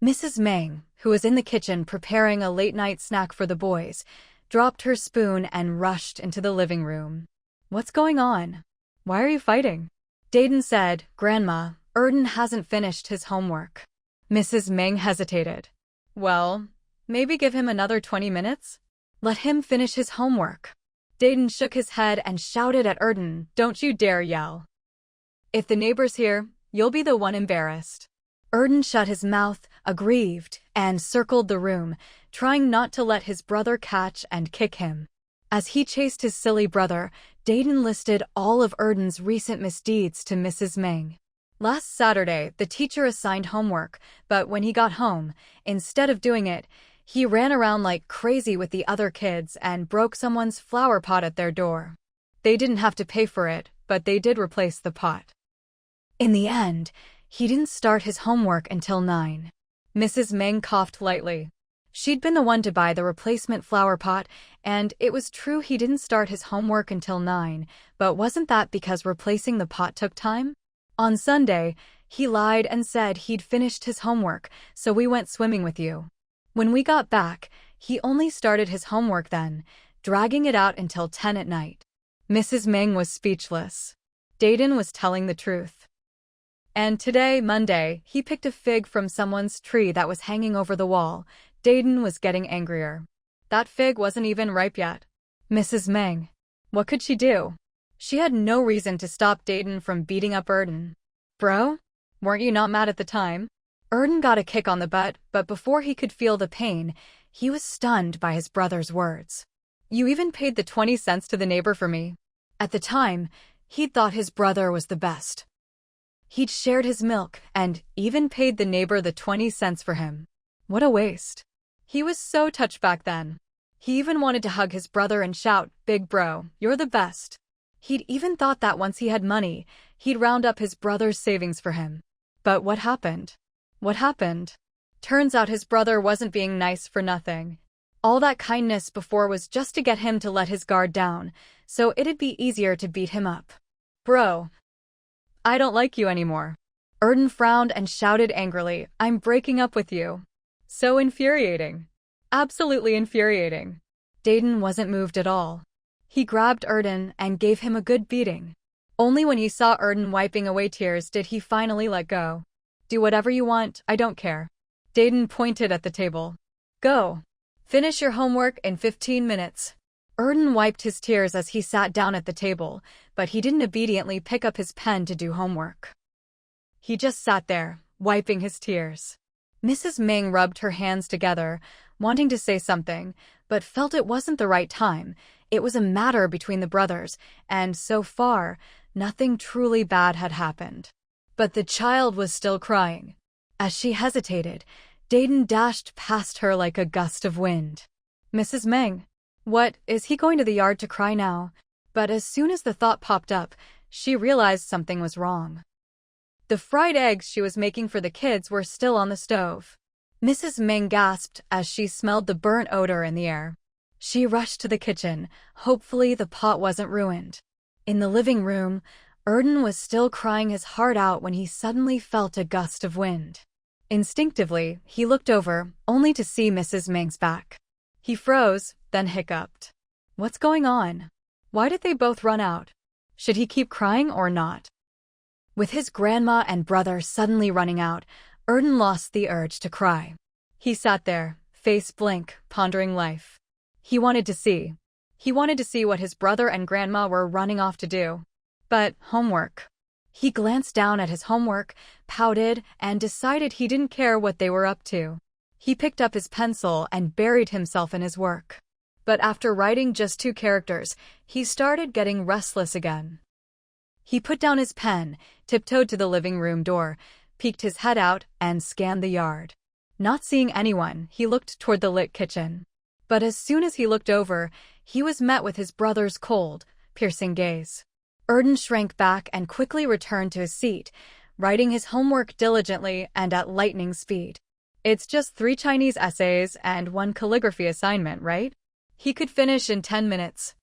Mrs. Meng, who was in the kitchen preparing a late-night snack for the boys, dropped her spoon and rushed into the living room. What's going on? Why are you fighting? Dayton said, Grandma, Erden hasn't finished his homework. Mrs. Meng hesitated. Well, maybe give him another 20 minutes? Let him finish his homework. Dayton shook his head and shouted at Erden, don't you dare yell. If the neighbor's here, you'll be the one embarrassed. Erden shut his mouth, aggrieved, and circled the room, trying not to let his brother catch and kick him. As he chased his silly brother, Dayton listed all of Erden's recent misdeeds to Mrs. Meng. Last Saturday, the teacher assigned homework, but when he got home, instead of doing it, he ran around like crazy with the other kids and broke someone's flower pot at their door. They didn't have to pay for it, but they did replace the pot. In the end, he didn't start his homework until 9. Mrs. Meng coughed lightly. She'd been the one to buy the replacement flower pot, and it was true he didn't start his homework until 9, but wasn't that because replacing the pot took time? On Sunday, he lied and said he'd finished his homework, so we went swimming with you. When we got back, he only started his homework then, dragging it out until 10 at night. Mrs. Meng was speechless. Dayton was telling the truth. And today, Monday, he picked a fig from someone's tree that was hanging over the wall. Dayton was getting angrier. That fig wasn't even ripe yet. Mrs. Meng. What could she do? She had no reason to stop Dayton from beating up Erden. Bro? Weren't you not mad at the time? Erden got a kick on the butt, but before he could feel the pain, he was stunned by his brother's words. You even paid the 20 cents to the neighbor for me. At the time, he'd thought his brother was the best. He'd shared his milk and even paid the neighbor the 20 cents for him. What a waste. He was so touched back then. He even wanted to hug his brother and shout, Big bro, you're the best. He'd even thought that once he had money, he'd round up his brother's savings for him. But what happened? What happened? Turns out his brother wasn't being nice for nothing. All that kindness before was just to get him to let his guard down, so it'd be easier to beat him up. Bro, I don't like you anymore. Erden frowned and shouted angrily, I'm breaking up with you. So infuriating. Absolutely infuriating. Dayton wasn't moved at all. He grabbed Erden and gave him a good beating. Only when he saw Erden wiping away tears did he finally let go. Do whatever you want, I don't care. Dayton pointed at the table. Go. Finish your homework in 15 minutes. Erden wiped his tears as he sat down at the table, but he didn't obediently pick up his pen to do homework. He just sat there, wiping his tears. Mrs. Ming rubbed her hands together, wanting to say something, but felt it wasn't the right time. It was a matter between the brothers, and so far, nothing truly bad had happened. But the child was still crying. As she hesitated, Dayton dashed past her like a gust of wind. Mrs. Ming, what, is he going to the yard to cry now? But as soon as the thought popped up, she realized something was wrong. The fried eggs she was making for the kids were still on the stove. Mrs. Ming gasped as she smelled the burnt odor in the air. She rushed to the kitchen. Hopefully the pot wasn't ruined. In the living room, Erden was still crying his heart out when he suddenly felt a gust of wind. Instinctively, he looked over, only to see Mrs. Ming's back. He froze, then hiccuped. What's going on? Why did they both run out? Should he keep crying or not? With his grandma and brother suddenly running out, Erden lost the urge to cry. He sat there, face blank, pondering life. He wanted to see. He wanted to see what his brother and grandma were running off to do. But homework. He glanced down at his homework, pouted, and decided he didn't care what they were up to. He picked up his pencil and buried himself in his work. But after writing just 2 characters, he started getting restless again. He put down his pen, tiptoed to the living room door, peeked his head out, and scanned the yard. Not seeing anyone, he looked toward the lit kitchen. But as soon as he looked over, he was met with his brother's cold, piercing gaze. Erden shrank back and quickly returned to his seat, writing his homework diligently and at lightning speed. It's just 3 Chinese essays and 1 calligraphy assignment, right? He could finish in 10 minutes.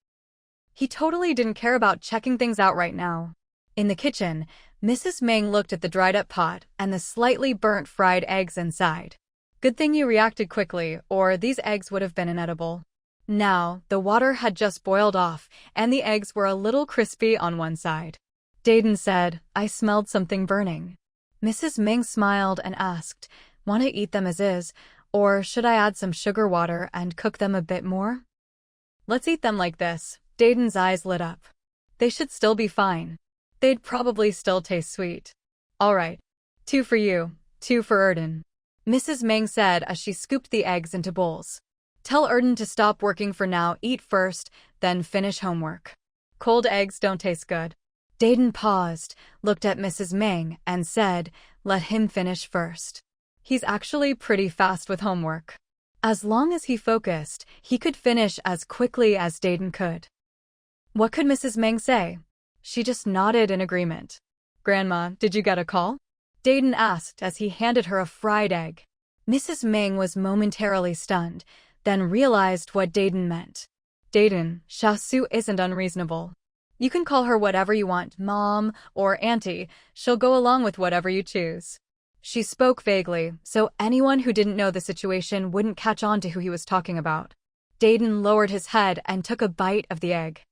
He totally didn't care about checking things out right now. In the kitchen, Mrs. Ming looked at the dried-up pot and the slightly burnt fried eggs inside. Good thing you reacted quickly, or these eggs would have been inedible. Now, the water had just boiled off, and the eggs were a little crispy on one side. Dayton said, I smelled something burning. Mrs. Ming smiled and asked, want to eat them as is, or should I add some sugar water and cook them a bit more? Let's eat them like this. Dayton's eyes lit up. They should still be fine. They'd probably still taste sweet. All right. 2 for you, 2 for Erden. Mrs. Ming said as she scooped the eggs into bowls. Tell Erden to stop working for now, eat first, then finish homework. Cold eggs don't taste good. Dayton paused, looked at Mrs. Ming, and said, let him finish first. He's actually pretty fast with homework. As long as he focused, he could finish as quickly as Dayton could. What could Mrs. Ming say? She just nodded in agreement. Grandma, did you get a call? Dayton asked as he handed her a fried egg. Mrs. Ming was momentarily stunned, then realized what Dayton meant. Dayton, Xiaosu isn't unreasonable. You can call her whatever you want, Mom or Auntie. She'll go along with whatever you choose. She spoke vaguely, so anyone who didn't know the situation wouldn't catch on to who he was talking about. Dayton lowered his head and took a bite of the egg.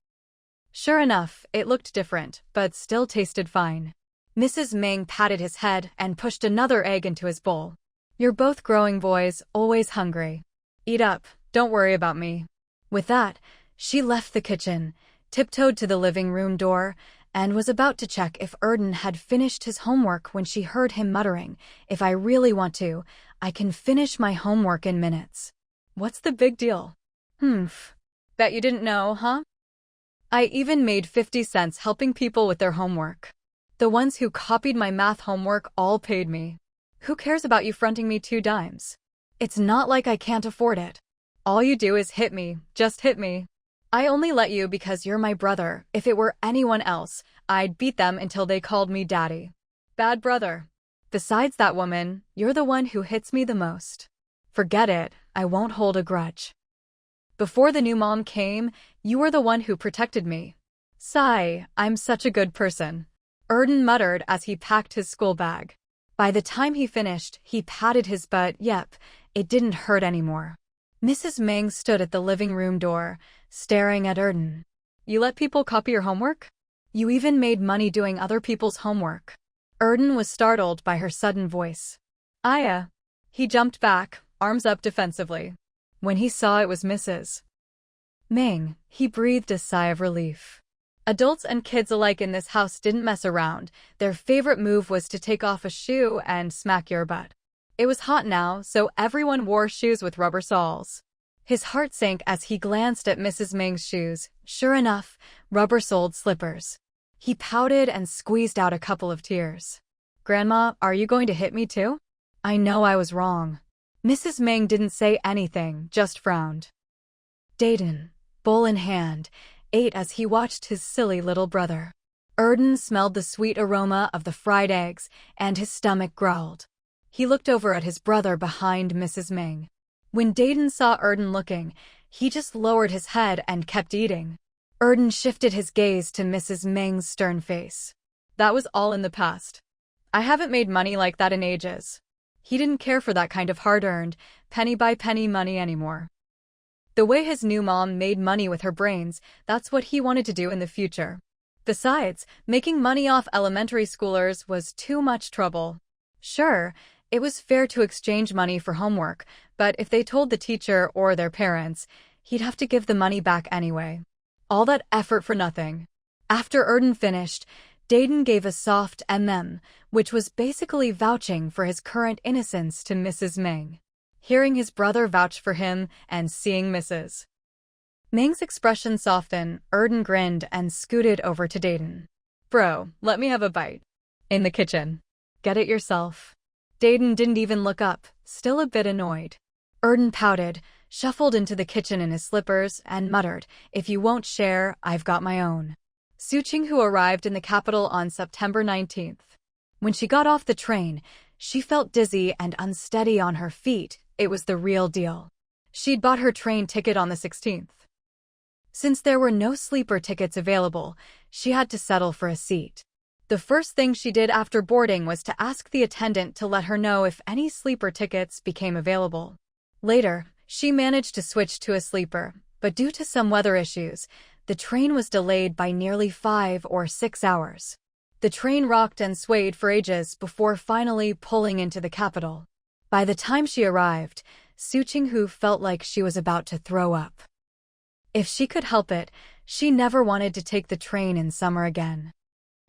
Sure enough, it looked different, but still tasted fine. Mrs. Ming patted his head and pushed another egg into his bowl. You're both growing boys, always hungry. Eat up, don't worry about me. With that, she left the kitchen, tiptoed to the living room door, and was about to check if Erden had finished his homework when she heard him muttering, if I really want to, I can finish my homework in minutes. What's the big deal? Bet you didn't know, huh? I even made 50 cents helping people with their homework. The ones who copied my math homework all paid me. Who cares about you fronting me 2 dimes? It's not like I can't afford it. All you do is hit me, just hit me. I only let you because you're my brother. If it were anyone else, I'd beat them until they called me daddy. Bad brother. Besides that woman, you're the one who hits me the most. Forget it, I won't hold a grudge. Before the new mom came, you were the one who protected me. Sigh, I'm such a good person. Erden muttered as he packed his school bag. By the time he finished, he patted his butt. Yep, it didn't hurt anymore. Mrs. Ming stood at the living room door, staring at Erden. You let people copy your homework? You even made money doing other people's homework. Erden was startled by her sudden voice. Aya. He jumped back, arms up defensively. When he saw it was Mrs. Ming, he breathed a sigh of relief. Adults and kids alike in this house didn't mess around. Their favorite move was to take off a shoe and smack your butt. It was hot now, so everyone wore shoes with rubber soles. His heart sank as he glanced at Mrs. Ming's shoes. Sure enough, rubber-soled slippers. He pouted and squeezed out a couple of tears. "Grandma, are you going to hit me too?" "I know I was wrong." Mrs. Ming didn't say anything, just frowned. Dayton, bowl in hand, ate as he watched his silly little brother. Erden smelled the sweet aroma of the fried eggs, and his stomach growled. He looked over at his brother behind Mrs. Ming. When Dayton saw Erden looking, he just lowered his head and kept eating. Erden shifted his gaze to Mrs. Ming's stern face. "That was all in the past. I haven't made money like that in ages." He didn't care for that kind of hard-earned, penny-by-penny money anymore. The way his new mom made money with her brains, that's what he wanted to do in the future. Besides, making money off elementary schoolers was too much trouble. Sure, it was fair to exchange money for homework, but if they told the teacher or their parents, he'd have to give the money back anyway. All that effort for nothing. After Erden finished, Dayton gave a soft which was basically vouching for his current innocence to Mrs. Ming. Hearing his brother vouch for him and seeing Mrs. Ming's expression soften, Erden grinned and scooted over to Dayton. "Bro, let me have a bite." "In the kitchen. Get it yourself." Dayton didn't even look up, still a bit annoyed. Erden pouted, shuffled into the kitchen in his slippers, and muttered, "If you won't share, I've got my own." Su Qinghu arrived in the capital on September 19th. When she got off the train, she felt dizzy and unsteady on her feet. It was the real deal. She'd bought her train ticket on the 16th. Since there were no sleeper tickets available, she had to settle for a seat. The first thing she did after boarding was to ask the attendant to let her know if any sleeper tickets became available. Later, she managed to switch to a sleeper, but due to some weather issues, the train was delayed by nearly 5 or 6 hours. The train rocked and swayed for ages before finally pulling into the capital. By the time she arrived, Su Qinghu felt like she was about to throw up. If she could help it, she never wanted to take the train in summer again.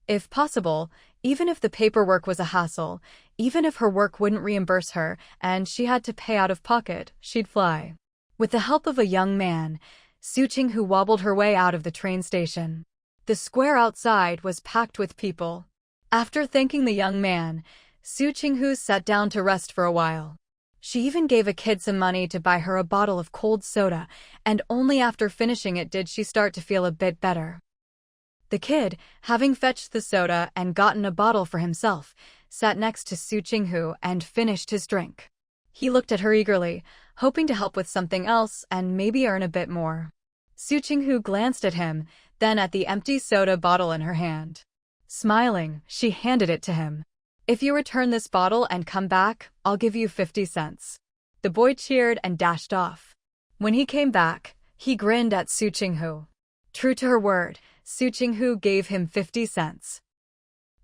If possible, even if the paperwork was a hassle, even if her work wouldn't reimburse her and she had to pay out of pocket, she'd fly. With the help of a young man, Su Qinghu wobbled her way out of the train station. The square outside was packed with people. After thanking the young man, Su Qinghu sat down to rest for a while. She even gave a kid some money to buy her a bottle of cold soda, and only after finishing it did she start to feel a bit better. The kid, having fetched the soda and gotten a bottle for himself, sat next to Su Qinghu and finished his drink. He looked at her eagerly, hoping to help with something else and maybe earn a bit more. Su Qinghu glanced at him, then at the empty soda bottle in her hand. Smiling, she handed it to him. "If you return this bottle and come back, I'll give you 50 cents. The boy cheered and dashed off. When he came back, he grinned at Su Qinghu. True to her word, Su Qinghu gave him 50 cents.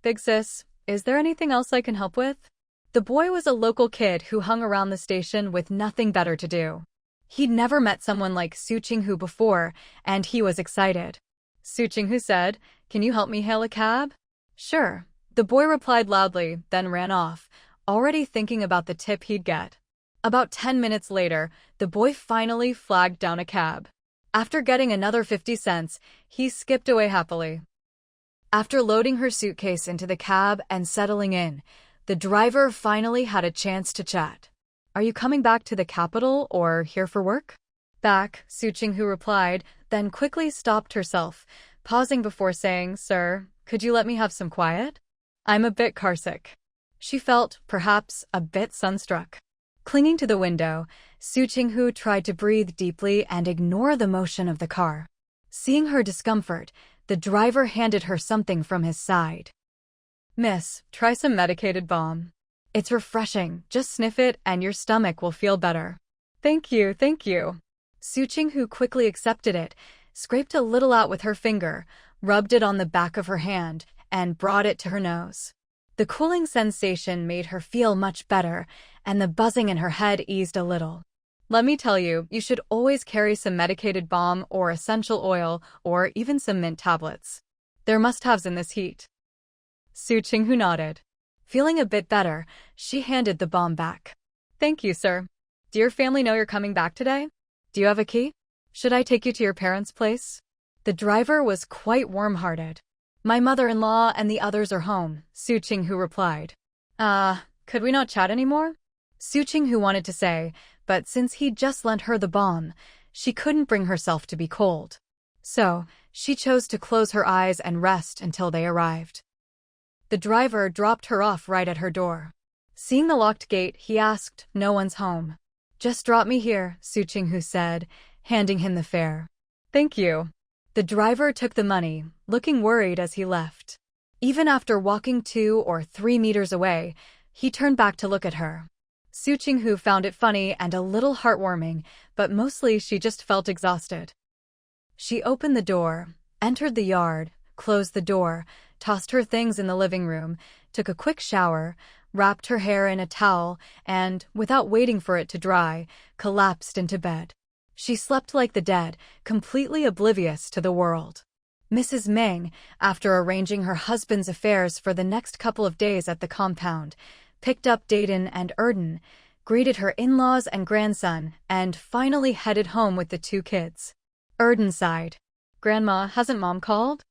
"Big sis, is there anything else I can help with?" The boy was a local kid who hung around the station with nothing better to do. He'd never met someone like Su Qinghu before, and he was excited. Su Qinghu said, "Can you help me hail a cab?" "Sure," the boy replied loudly, then ran off, already thinking about the tip he'd get. About 10 minutes later, the boy finally flagged down a cab. After getting another 50 cents, he skipped away happily. After loading her suitcase into the cab and settling in, the driver finally had a chance to chat. "Are you coming back to the capital or here for work?" "Back," Su Qinghu replied, then quickly stopped herself, pausing before saying, "Sir, could you let me have some quiet? I'm a bit carsick." She felt, perhaps, a bit sunstruck. Clinging to the window, Su Qinghu tried to breathe deeply and ignore the motion of the car. Seeing her discomfort, the driver handed her something from his side. "Miss, try some medicated balm. It's refreshing, just sniff it and your stomach will feel better." Thank you. Su Qinghu quickly accepted it, scraped a little out with her finger, rubbed it on the back of her hand, and brought it to her nose. The cooling sensation made her feel much better, and the buzzing in her head eased a little. Let me tell you, you should always carry some medicated balm or essential oil or even some mint tablets. They're must-haves in this heat. Su Qinghu nodded. Feeling a bit better, she handed the balm back. Thank you, sir. Do your family know you're coming back today? Do you have a key? Should I take you to your parents' place? The driver was quite warm-hearted. My mother-in-law and the others are home, Su Qinghu replied. Could we not chat anymore? Su Qinghu wanted to say, but since he'd just lent her the balm, she couldn't bring herself to be cold. So, she chose to close her eyes and rest until they arrived. The driver dropped her off right at her door. Seeing the locked gate, he asked, "No one's home." "Just drop me here," Su Qinghu said, handing him the fare. "Thank you." The driver took the money, looking worried as he left. Even after walking 2 or 3 meters away, he turned back to look at her. Su Qinghu found it funny and a little heartwarming, but mostly she just felt exhausted. She opened the door, entered the yard, closed the door, tossed her things in the living room, took a quick shower, wrapped her hair in a towel, and, without waiting for it to dry, collapsed into bed. She slept like the dead, completely oblivious to the world. Mrs. Meng, after arranging her husband's affairs for the next couple of days at the compound, picked up Dayton and Erden, greeted her in-laws and grandson, and finally headed home with the 2 kids. Erden sighed. "Grandma, hasn't Mom called?"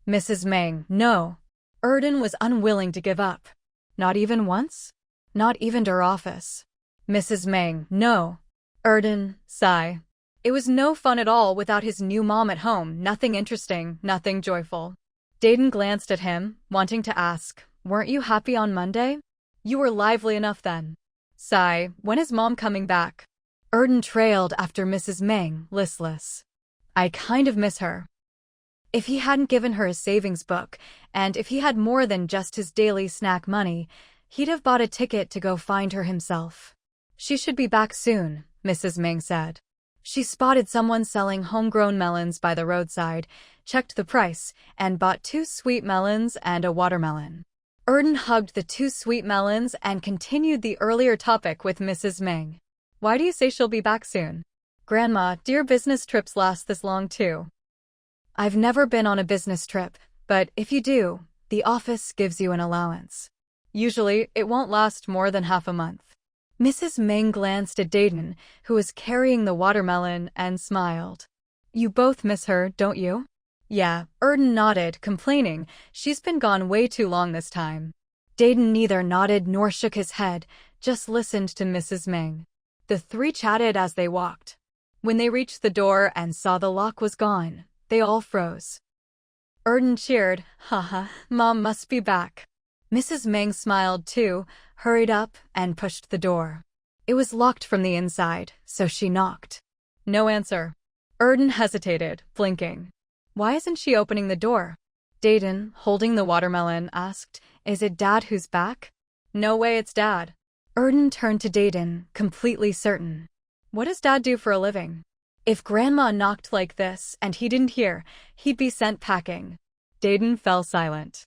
Mrs. Meng, "No." Erden was unwilling to give up. "Not even once? Not even to her office?" Mrs. Meng, "No." Erden, sigh. It was no fun at all without his new mom at home, nothing interesting, nothing joyful. Dayton glanced at him, wanting to ask, "Weren't you happy on Monday? You were lively enough then." Sigh, "When is Mom coming back?" Erden trailed after Mrs. Meng, listless. "I kind of miss her." If he hadn't given her his savings book, and if he had more than just his daily snack money, he'd have bought a ticket to go find her himself. "She should be back soon," Mrs. Meng said. She spotted someone selling homegrown melons by the roadside, checked the price, and bought 2 sweet melons and a watermelon. Erden hugged the 2 sweet melons and continued the earlier topic with Mrs. Meng. "Why do you say she'll be back soon?" "Grandma, do your business trips last this long too?" "I've never been on a business trip, but if you do, the office gives you an allowance. Usually, it won't last more than half a month." Mrs. Meng glanced at Dayton, who was carrying the watermelon, and smiled. "You both miss her, don't you?" "Yeah," Erden nodded, complaining, "She's been gone way too long this time." Dayton neither nodded nor shook his head, just listened to Mrs. Meng. The 3 chatted as they walked. When they reached the door and saw the lock was gone, they all froze. Erden cheered, "Haha, Mom must be back." Mrs. Meng smiled too, hurried up, and pushed the door. It was locked from the inside, so she knocked. No answer. Erden hesitated, blinking. "Why isn't she opening the door?" Dayton, holding the watermelon, asked, "Is it Dad who's back?" "No way it's Dad." Erden turned to Dayton, completely certain. "What does Dad do for a living?" If Grandma knocked like this and he didn't hear, he'd be sent packing. Dayton fell silent.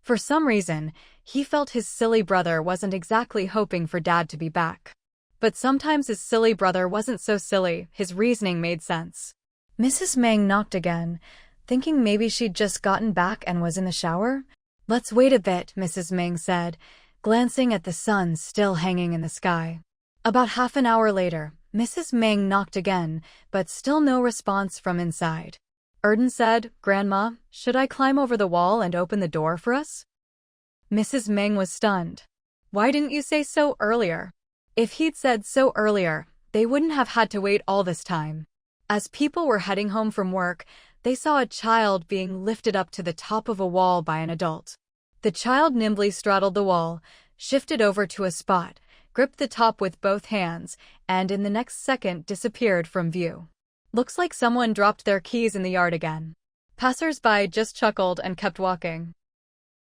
For some reason, he felt his silly brother wasn't exactly hoping for Dad to be back. But sometimes his silly brother wasn't so silly, his reasoning made sense. Mrs. Meng knocked again, thinking maybe she'd just gotten back and was in the shower. "Let's wait a bit," Mrs. Meng said, glancing at the sun still hanging in the sky. About half an hour later, Mrs. Meng knocked again, but still no response from inside. Erden said, "Grandma, should I climb over the wall and open the door for us?" Mrs. Meng was stunned. "Why didn't you say so earlier?" If he'd said so earlier, they wouldn't have had to wait all this time. As people were heading home from work, they saw a child being lifted up to the top of a wall by an adult. The child nimbly straddled the wall, shifted over to a spot, gripped the top with both hands, and in the next second disappeared from view. "Looks like someone dropped their keys in the yard again." Passers-by just chuckled and kept walking.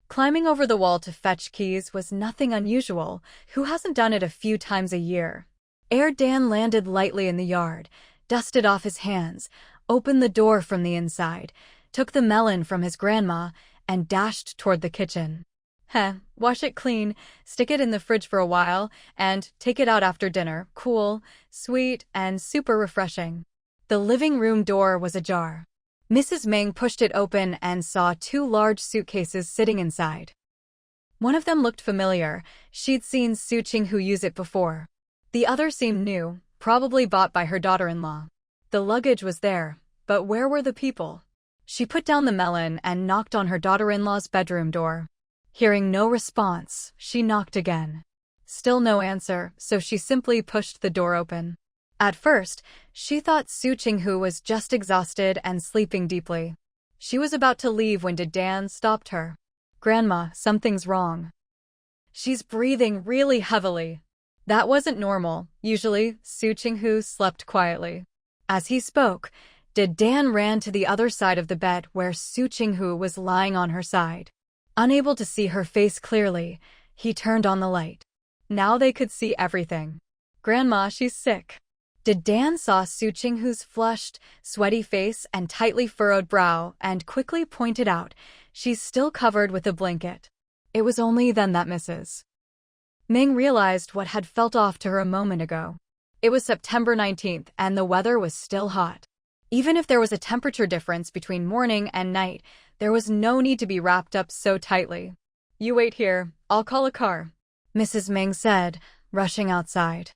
Climbing over the wall to fetch keys was nothing unusual. Who hasn't done it a few times a year? Dan landed lightly in the yard, dusted off his hands, opened the door from the inside, took the melon from his grandma, and dashed toward the kitchen. Wash it clean, stick it in the fridge for a while, and take it out after dinner. Cool, sweet, and super refreshing. The living room door was ajar. Mrs. Meng pushed it open and saw two large suitcases sitting inside. One of them looked familiar. She'd seen Su Qinghu use it before. The other seemed new, probably bought by her daughter-in-law. The luggage was there, but where were the people? She put down the melon and knocked on her daughter-in-law's bedroom door. Hearing no response, she knocked again. Still no answer, so she simply pushed the door open. At first, she thought Su Qinghu was just exhausted and sleeping deeply. She was about to leave when Dan stopped her. "Grandma, something's wrong. She's breathing really heavily." That wasn't normal. Usually, Su Qinghu slept quietly. As he spoke, Dan ran to the other side of the bed where Su Qinghu was lying on her side. Unable to see her face clearly, he turned on the light. Now they could see everything. "Grandma, she's sick." Dan saw Su Qinghu's flushed, sweaty face and tightly furrowed brow and quickly pointed out, "She's still covered with a blanket." It was only then that Mrs. Meng realized what had felt off to her a moment ago. It was September 19th and the weather was still hot. Even if there was a temperature difference between morning and night, there was no need to be wrapped up so tightly. "You wait here, I'll call a car," Mrs. Meng said, rushing outside.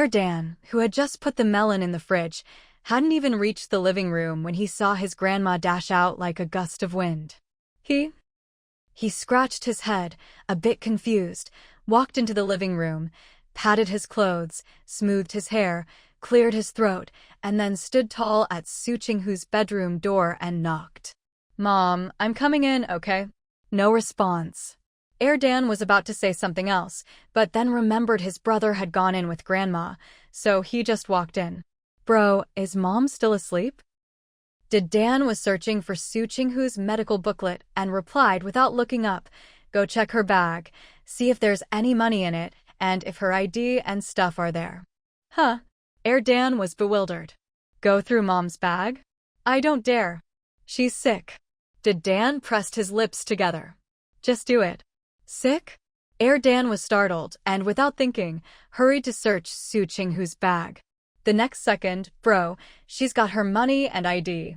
Dan, who had just put the melon in the fridge, hadn't even reached the living room when he saw his grandma dash out like a gust of wind. He scratched his head, a bit confused, walked into the living room, patted his clothes, smoothed his hair, cleared his throat, and then stood tall at Su Qinghu's bedroom door and knocked. "Mom, I'm coming in, okay?" No response. Dan was about to say something else, but then remembered his brother had gone in with Grandma, so he just walked in. "Bro, is Mom still asleep?" Dan was searching for Su Qinghu's medical booklet and replied without looking up, "Go check her bag, see if there's any money in it, and if her ID and stuff are there." Huh? Dan was bewildered. "Go through Mom's bag? I don't dare. She's sick." Dan pressed his lips together. "Just do it." "Sick?" Dan was startled and, without thinking, hurried to search Su Qinghu's bag. The next second, "Bro, she's got her money and ID."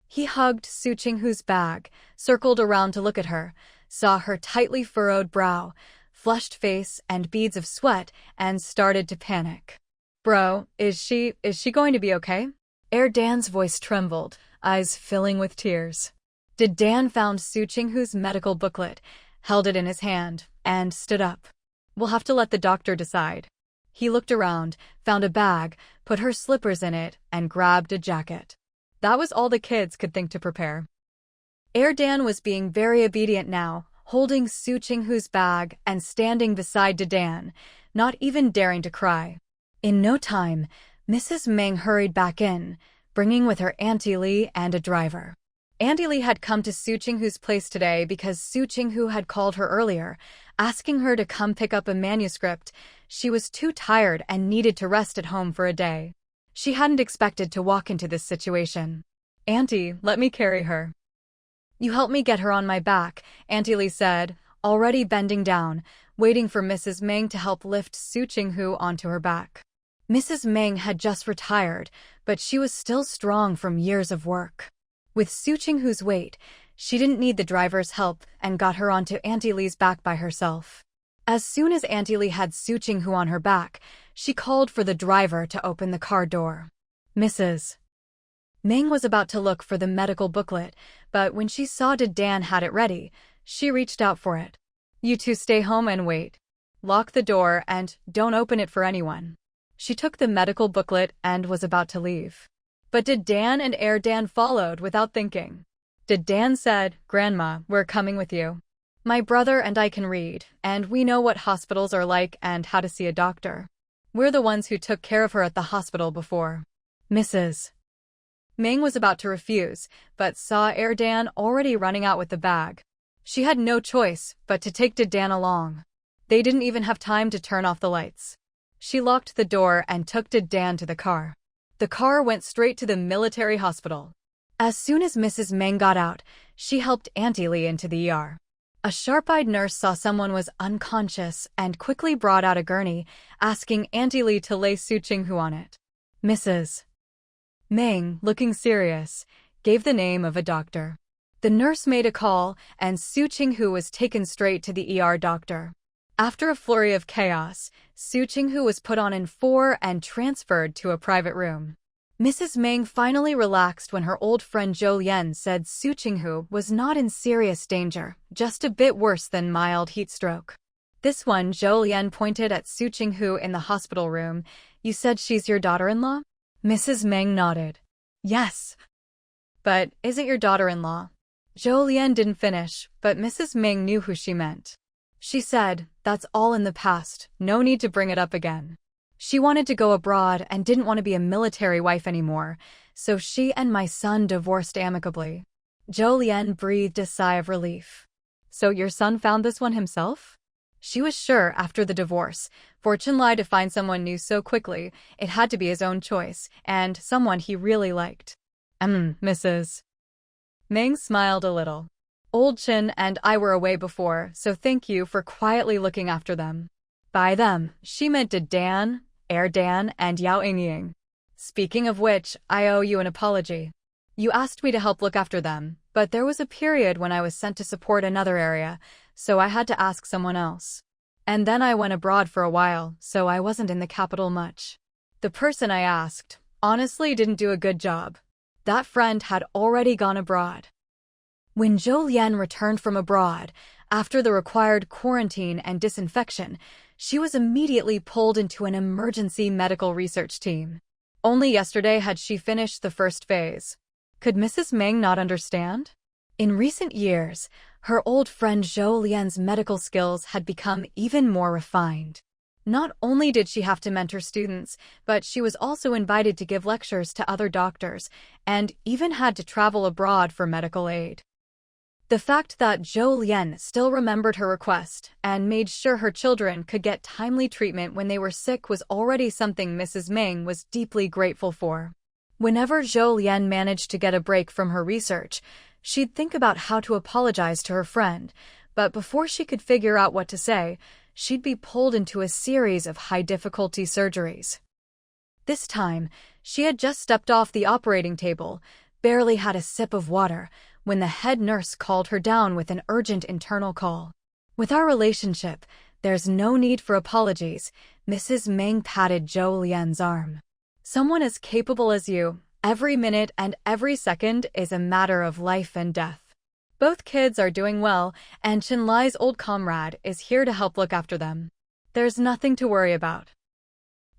He hugged Su Qinghu's bag, circled around to look at her, saw her tightly furrowed brow, flushed face, and beads of sweat, and started to panic. "Bro, is she going to be okay?" Dan's voice trembled, eyes filling with tears. Dan found Su Qinghu's medical booklet, held it in his hand, and stood up. "We'll have to let the doctor decide." He looked around, found a bag, put her slippers in it, and grabbed a jacket. That was all the kids could think to prepare. Dan was being very obedient now, holding Su Qinghu's bag and standing beside Dan, not even daring to cry. In no time, Mrs. Meng hurried back in, bringing with her Auntie Li and a driver. Auntie Li had come to Su Qinghu's place today because Su Qinghu had called her earlier, asking her to come pick up a manuscript. She was too tired and needed to rest at home for a day. She hadn't expected to walk into this situation. "Auntie, let me carry her." "You help me get her on my back," Auntie Li said, already bending down, waiting for Mrs. Meng to help lift Su Qinghu onto her back. Mrs. Meng had just retired, but she was still strong from years of work. With Su Qinghu's weight, she didn't need the driver's help and got her onto Auntie Li's back by herself. As soon as Auntie Li had Su Qinghu on her back, she called for the driver to open the car door. Mrs. Meng was about to look for the medical booklet, but when she saw Dan had it ready, she reached out for it. "You two stay home and wait. Lock the door and don't open it for anyone." She took the medical booklet and was about to leave. But Dan and Dan followed without thinking. Dan said, "Grandma, we're coming with you. My brother and I can read, and we know what hospitals are like and how to see a doctor. We're the ones who took care of her at the hospital before." Mrs. Meng was about to refuse, but saw Dan already running out with the bag. She had no choice but to take Dan along. They didn't even have time to turn off the lights. She locked the door and took Dan to the car. The car went straight to the military hospital. As soon as Mrs. Meng got out, she helped Auntie Li into the ER. A sharp-eyed nurse saw someone was unconscious and quickly brought out a gurney, asking Auntie Lee to lay Su Qinghu on it. Mrs. Meng, looking serious, gave the name of a doctor. The nurse made a call, and Su Qinghu was taken straight to the ER doctor. After a flurry of chaos, Su Qinghu was put on N4 and transferred to a private room. Mrs. Meng finally relaxed when her old friend Zhou Lian said Su Qinghu was not in serious danger, just a bit worse than mild heat stroke. This one, Zhou Lian pointed at Su Qinghu in the hospital room. You said she's your daughter-in-law? Mrs. Meng nodded. Yes. But is it your daughter-in-law? Zhou Lian didn't finish, but Mrs. Meng knew who she meant. She said, that's all in the past, no need to bring it up again. She wanted to go abroad and didn't want to be a military wife anymore, so she and my son divorced amicably. Zhou Lian breathed a sigh of relief. So your son found this one himself? She was sure after the divorce, fortune lied to find someone new so quickly, it had to be his own choice, and someone he really liked. Mrs. Meng smiled a little. Old Chen and I were away before, so thank you for quietly looking after them. By them, she meant Dan, Dan, and Yao Yingying. Speaking of which, I owe you an apology. You asked me to help look after them, but there was a period when I was sent to support another area, so I had to ask someone else. And then I went abroad for a while, so I wasn't in the capital much. The person I asked, honestly didn't do a good job. That friend had already gone abroad. When Zhou Lian returned from abroad, after the required quarantine and disinfection, she was immediately pulled into an emergency medical research team. Only yesterday had she finished the first phase. Could Mrs. Meng not understand? In recent years, her old friend Zhou Lian's medical skills had become even more refined. Not only did she have to mentor students, but she was also invited to give lectures to other doctors, and even had to travel abroad for medical aid. The fact that Zhou Lian still remembered her request and made sure her children could get timely treatment when they were sick was already something Mrs. Meng was deeply grateful for. Whenever Zhou Lian managed to get a break from her research, she'd think about how to apologize to her friend, but before she could figure out what to say, she'd be pulled into a series of high-difficulty surgeries. This time, she had just stepped off the operating table, barely had a sip of water, when the head nurse called her down with an urgent internal call. With our relationship, there's no need for apologies, Mrs. Meng patted Zhou Lian's arm. Someone as capable as you, every minute and every second is a matter of life and death. Both kids are doing well, and Chen Lai's old comrade is here to help look after them. There's nothing to worry about.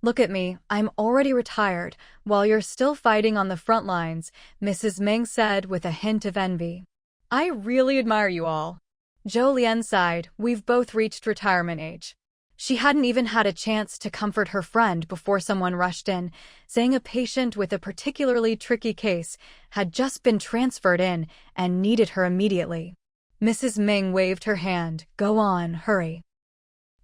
Look at me, I'm already retired, while you're still fighting on the front lines, Mrs. Meng said with a hint of envy. I really admire you all. Zhou Lian sighed, we've both reached retirement age. She hadn't even had a chance to comfort her friend before someone rushed in, saying a patient with a particularly tricky case had just been transferred in and needed her immediately. Mrs. Meng waved her hand, go on, hurry.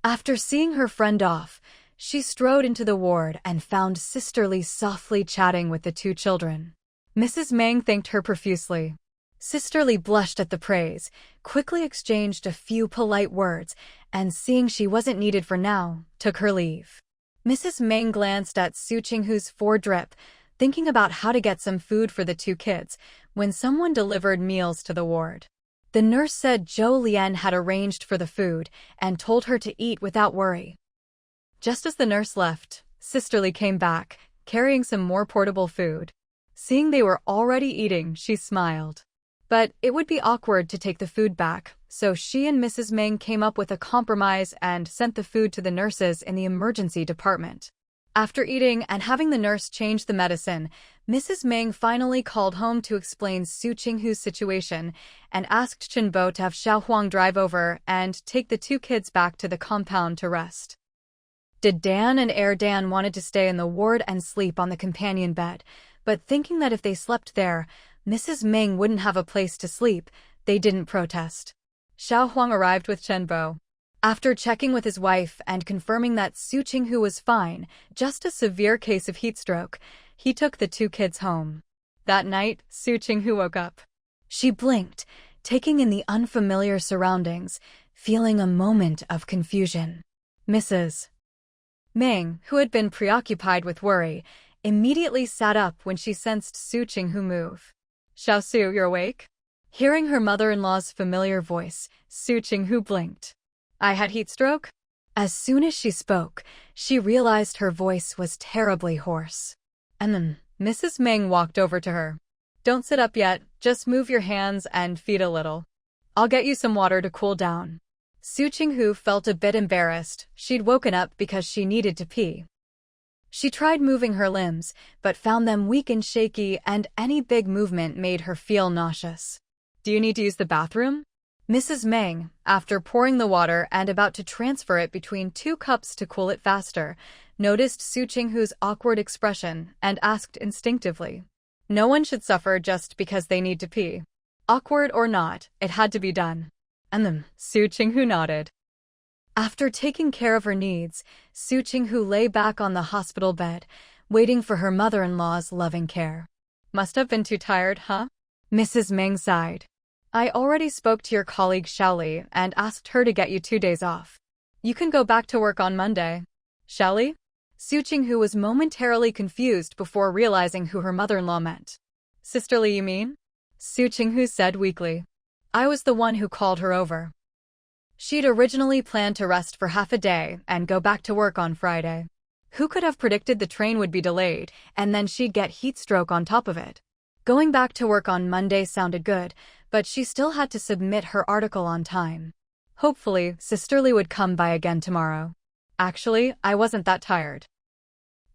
After seeing her friend off, she strode into the ward and found Sisterly softly chatting with the two children. Mrs. Meng thanked her profusely. Sisterly blushed at the praise, quickly exchanged a few polite words, and seeing she wasn't needed for now, took her leave. Mrs. Meng glanced at Su Qinghu's drip, thinking about how to get some food for the two kids, when someone delivered meals to the ward. The nurse said Zhou Lian had arranged for the food and told her to eat without worry. Just as the nurse left, Sisterly came back, carrying some more portable food. Seeing they were already eating, she smiled. But it would be awkward to take the food back, so she and Mrs. Meng came up with a compromise and sent the food to the nurses in the emergency department. After eating and having the nurse change the medicine, Mrs. Meng finally called home to explain Su Qinghu's situation and asked Chen Bo to have Xiao Huang drive over and take the two kids back to the compound to rest. Did Dan and Dan wanted to stay in the ward and sleep on the companion bed, but thinking that if they slept there, Mrs. Meng wouldn't have a place to sleep, they didn't protest. Xiao Huang arrived with Chen Bo. After checking with his wife and confirming that Su Qinghu was fine, just a severe case of heat stroke, he took the two kids home. That night, Su Qinghu woke up. She blinked, taking in the unfamiliar surroundings, feeling a moment of confusion. Mrs. Meng, who had been preoccupied with worry, immediately sat up when she sensed Su Qinghu move. "Xiaosu, you're awake?" Hearing her mother-in-law's familiar voice, Su Qinghu blinked. "I had heat stroke?" As soon as she spoke, she realized her voice was terribly hoarse. And then Mrs. Meng walked over to her. "Don't sit up yet, just move your hands and feet a little. I'll get you some water to cool down." Su Qinghu felt a bit embarrassed. She'd woken up because she needed to pee. She tried moving her limbs, but found them weak and shaky, and any big movement made her feel nauseous. "Do you need to use the bathroom?" Mrs. Meng, after pouring the water and about to transfer it between 2 cups to cool it faster, noticed Su Qinghu's awkward expression and asked instinctively. No one should suffer just because they need to pee. Awkward or not, it had to be done. And then Su Qinghu nodded. After taking care of her needs, Su Qinghu lay back on the hospital bed, waiting for her mother-in-law's loving care. "Must have been too tired, huh?" Mrs. Meng sighed. "I already spoke to your colleague Xiaoli and asked her to get you 2 days off. You can go back to work on Monday." "Xiaoli?" Su Qinghu was momentarily confused before realizing who her mother-in-law meant. "Sisterly, you mean?" Su Qinghu said weakly. "I was the one who called her over. She'd originally planned to rest for half a day and go back to work on Friday. Who could have predicted the train would be delayed, and then she'd get heat stroke on top of it? Going back to work on Monday sounded good, but she still had to submit her article on time. Hopefully, Sisterly would come by again tomorrow. Actually, I wasn't that tired.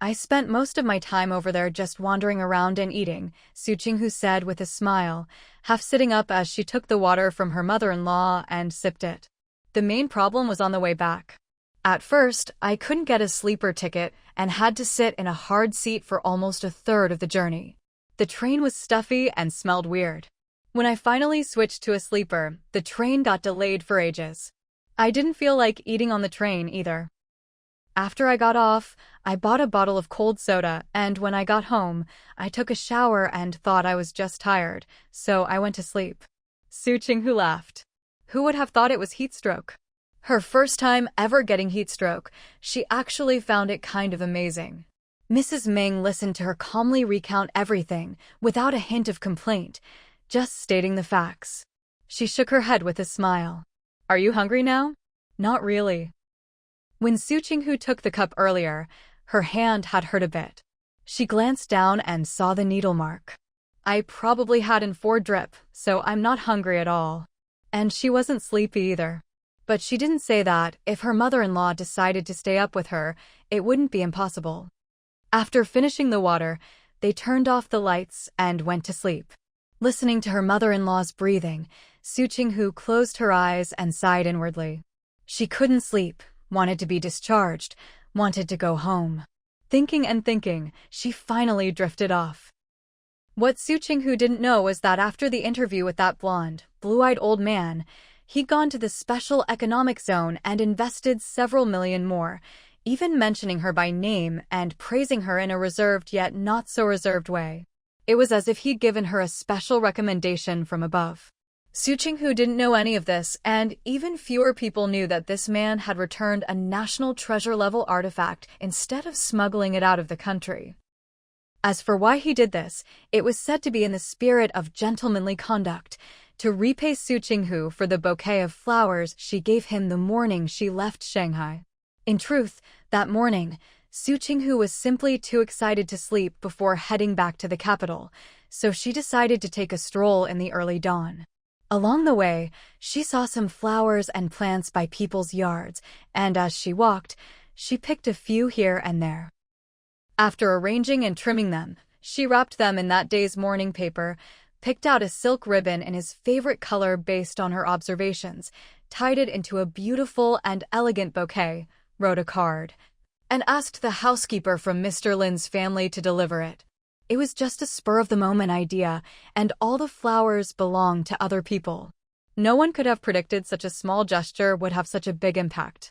I spent most of my time over there just wandering around and eating," Su Qinghu said with a smile, half sitting up as she took the water from her mother-in-law and sipped it. "The main problem was on the way back. At first, I couldn't get a sleeper ticket and had to sit in a hard seat for almost a third of the journey. The train was stuffy and smelled weird. When I finally switched to a sleeper, the train got delayed for ages. I didn't feel like eating on the train either. After I got off, I bought a bottle of cold soda, and when I got home, I took a shower and thought I was just tired, so I went to sleep." Su Qinghu laughed. Who would have thought it was heat stroke? Her first time ever getting heat stroke, she actually found it kind of amazing. Mrs. Meng listened to her calmly recount everything, without a hint of complaint, just stating the facts. She shook her head with a smile. "Are you hungry now?" "Not really." When Su Qinghu took the cup earlier, her hand had hurt a bit. She glanced down and saw the needle mark. "I probably had an 4 drip, so I'm not hungry at all." And she wasn't sleepy either. But she didn't say that if her mother-in-law decided to stay up with her, it wouldn't be impossible. After finishing the water, they turned off the lights and went to sleep. Listening to her mother-in-law's breathing, Su Qinghu closed her eyes and sighed inwardly. She couldn't sleep, wanted to be discharged, wanted to go home. Thinking and thinking, she finally drifted off. What Su Qinghu didn't know was that after the interview with that blonde, blue-eyed old man, he'd gone to the special economic zone and invested several million more, even mentioning her by name and praising her in a reserved yet not so reserved way. It was as if he'd given her a special recommendation from above. Su Qinghu didn't know any of this, and even fewer people knew that this man had returned a national treasure-level artifact instead of smuggling it out of the country. As for why he did this, it was said to be in the spirit of gentlemanly conduct, to repay Su Qinghu for the bouquet of flowers she gave him the morning she left Shanghai. In truth, that morning, Su Qinghu was simply too excited to sleep before heading back to the capital, so she decided to take a stroll in the early dawn. Along the way, she saw some flowers and plants by people's yards, and as she walked, she picked a few here and there. After arranging and trimming them, she wrapped them in that day's morning paper, picked out a silk ribbon in his favorite color based on her observations, tied it into a beautiful and elegant bouquet, wrote a card, and asked the housekeeper from Mr. Lin's family to deliver it. It was just a spur-of-the-moment idea, and all the flowers belonged to other people. No one could have predicted such a small gesture would have such a big impact.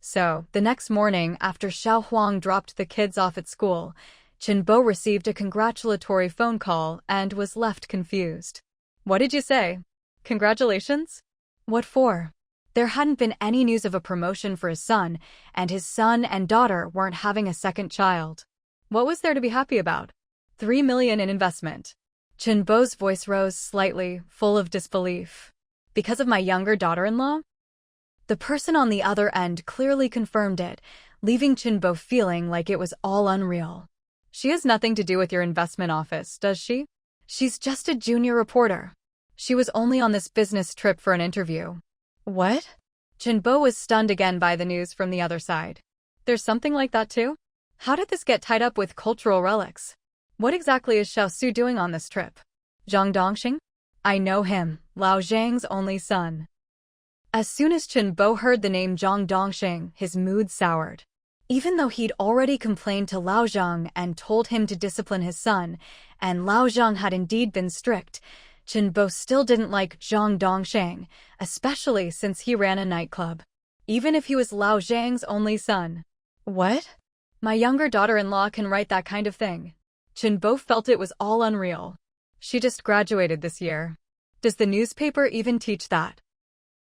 So, the next morning, after Xiao Huang dropped the kids off at school, Chen Bo received a congratulatory phone call and was left confused. "What did you say?" Congratulations? What for? There hadn't been any news of a promotion for his son and daughter weren't having a second child. What was there to be happy about? 3 million in investment. Chenbo's voice rose slightly, full of disbelief. Because of my younger daughter-in-law? The person on the other end clearly confirmed it, leaving Chenbo feeling like it was all unreal. She has nothing to do with your investment office, does she? She's just a junior reporter. She was only on this business trip for an interview. What? Chenbo was stunned again by the news from the other side. There's something like that too? How did this get tied up with cultural relics? What exactly is Xiaosu doing on this trip? Zhang Dongxing? I know him, Lao Zhang's only son. As soon as Chenbo heard the name Zhang Dongxing, his mood soured. Even though he'd already complained to Lao Zhang and told him to discipline his son, and Lao Zhang had indeed been strict, Chenbo still didn't like Zhang Dongxing, especially since he ran a nightclub. Even if he was Lao Zhang's only son. What? My younger daughter-in-law can write that kind of thing. Chenbo felt it was all unreal. She just graduated this year. Does the newspaper even teach that?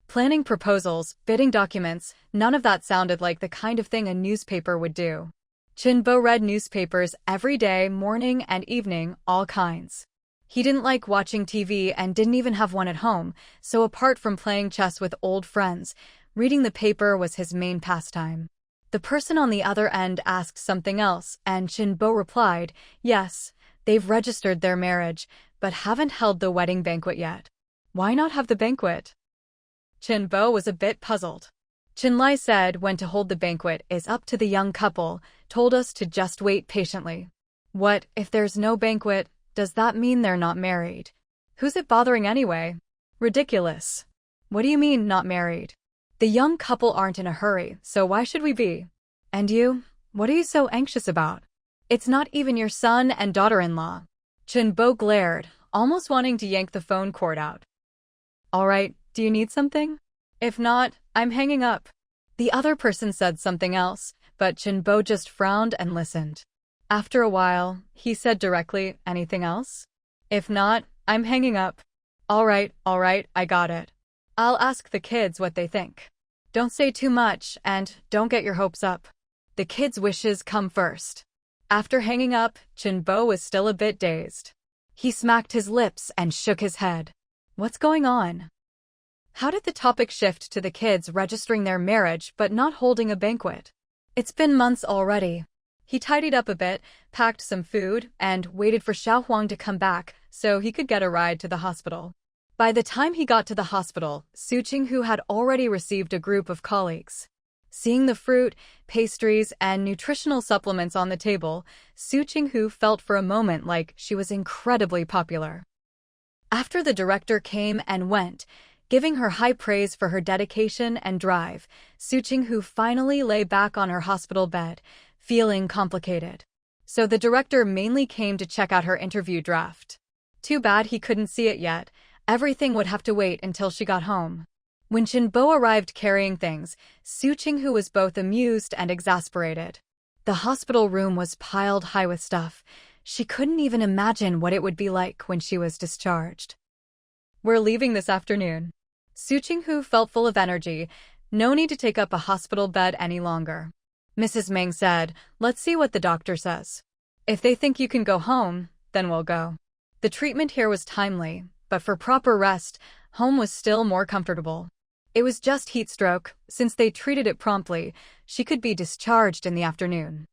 Planning proposals, bidding documents, none of that sounded like the kind of thing a newspaper would do. Chenbo read newspapers every day, morning and evening, all kinds. He didn't like watching TV and didn't even have one at home, so apart from playing chess with old friends, reading the paper was his main pastime. The person on the other end asked something else, and Chenbo replied, yes, they've registered their marriage, but haven't held the wedding banquet yet. Why not have the banquet? Chenbo was a bit puzzled. Chenlai said when to hold the banquet is up to the young couple, told us to just wait patiently. What, if there's no banquet, does that mean they're not married? Who's it bothering anyway? Ridiculous. What do you mean, not married? The young couple aren't in a hurry, so why should we be? And you? What are you so anxious about? It's not even your son and daughter-in-law. Chenbo glared, almost wanting to yank the phone cord out. All right, do you need something? If not, I'm hanging up. The other person said something else, but Chenbo just frowned and listened. After a while, he said directly, anything else? If not, I'm hanging up. All right, I got it. I'll ask the kids what they think. Don't say too much and don't get your hopes up. The kids' wishes come first. After hanging up, Chenbo was still a bit dazed. He smacked his lips and shook his head. What's going on? How did the topic shift to the kids registering their marriage but not holding a banquet? It's been months already. He tidied up a bit, packed some food, and waited for Xiaohuang to come back so he could get a ride to the hospital. By the time he got to the hospital, Su Qinghu had already received a group of colleagues. Seeing the fruit, pastries, and nutritional supplements on the table, Su Qinghu felt for a moment like she was incredibly popular. After the director came and went, giving her high praise for her dedication and drive, Su Qinghu finally lay back on her hospital bed, feeling complicated. So the director mainly came to check out her interview draft. Too bad he couldn't see it yet. Everything would have to wait until she got home. When Chenbo arrived carrying things, Su Qinghu was both amused and exasperated. The hospital room was piled high with stuff. She couldn't even imagine what it would be like when she was discharged. We're leaving this afternoon. Su Qinghu felt full of energy. No need to take up a hospital bed any longer. Mrs. Meng said, let's see what the doctor says. If they think you can go home, then we'll go. The treatment here was timely, but for proper rest, home was still more comfortable. It was just heat stroke. Since they treated it promptly, she could be discharged in the afternoon.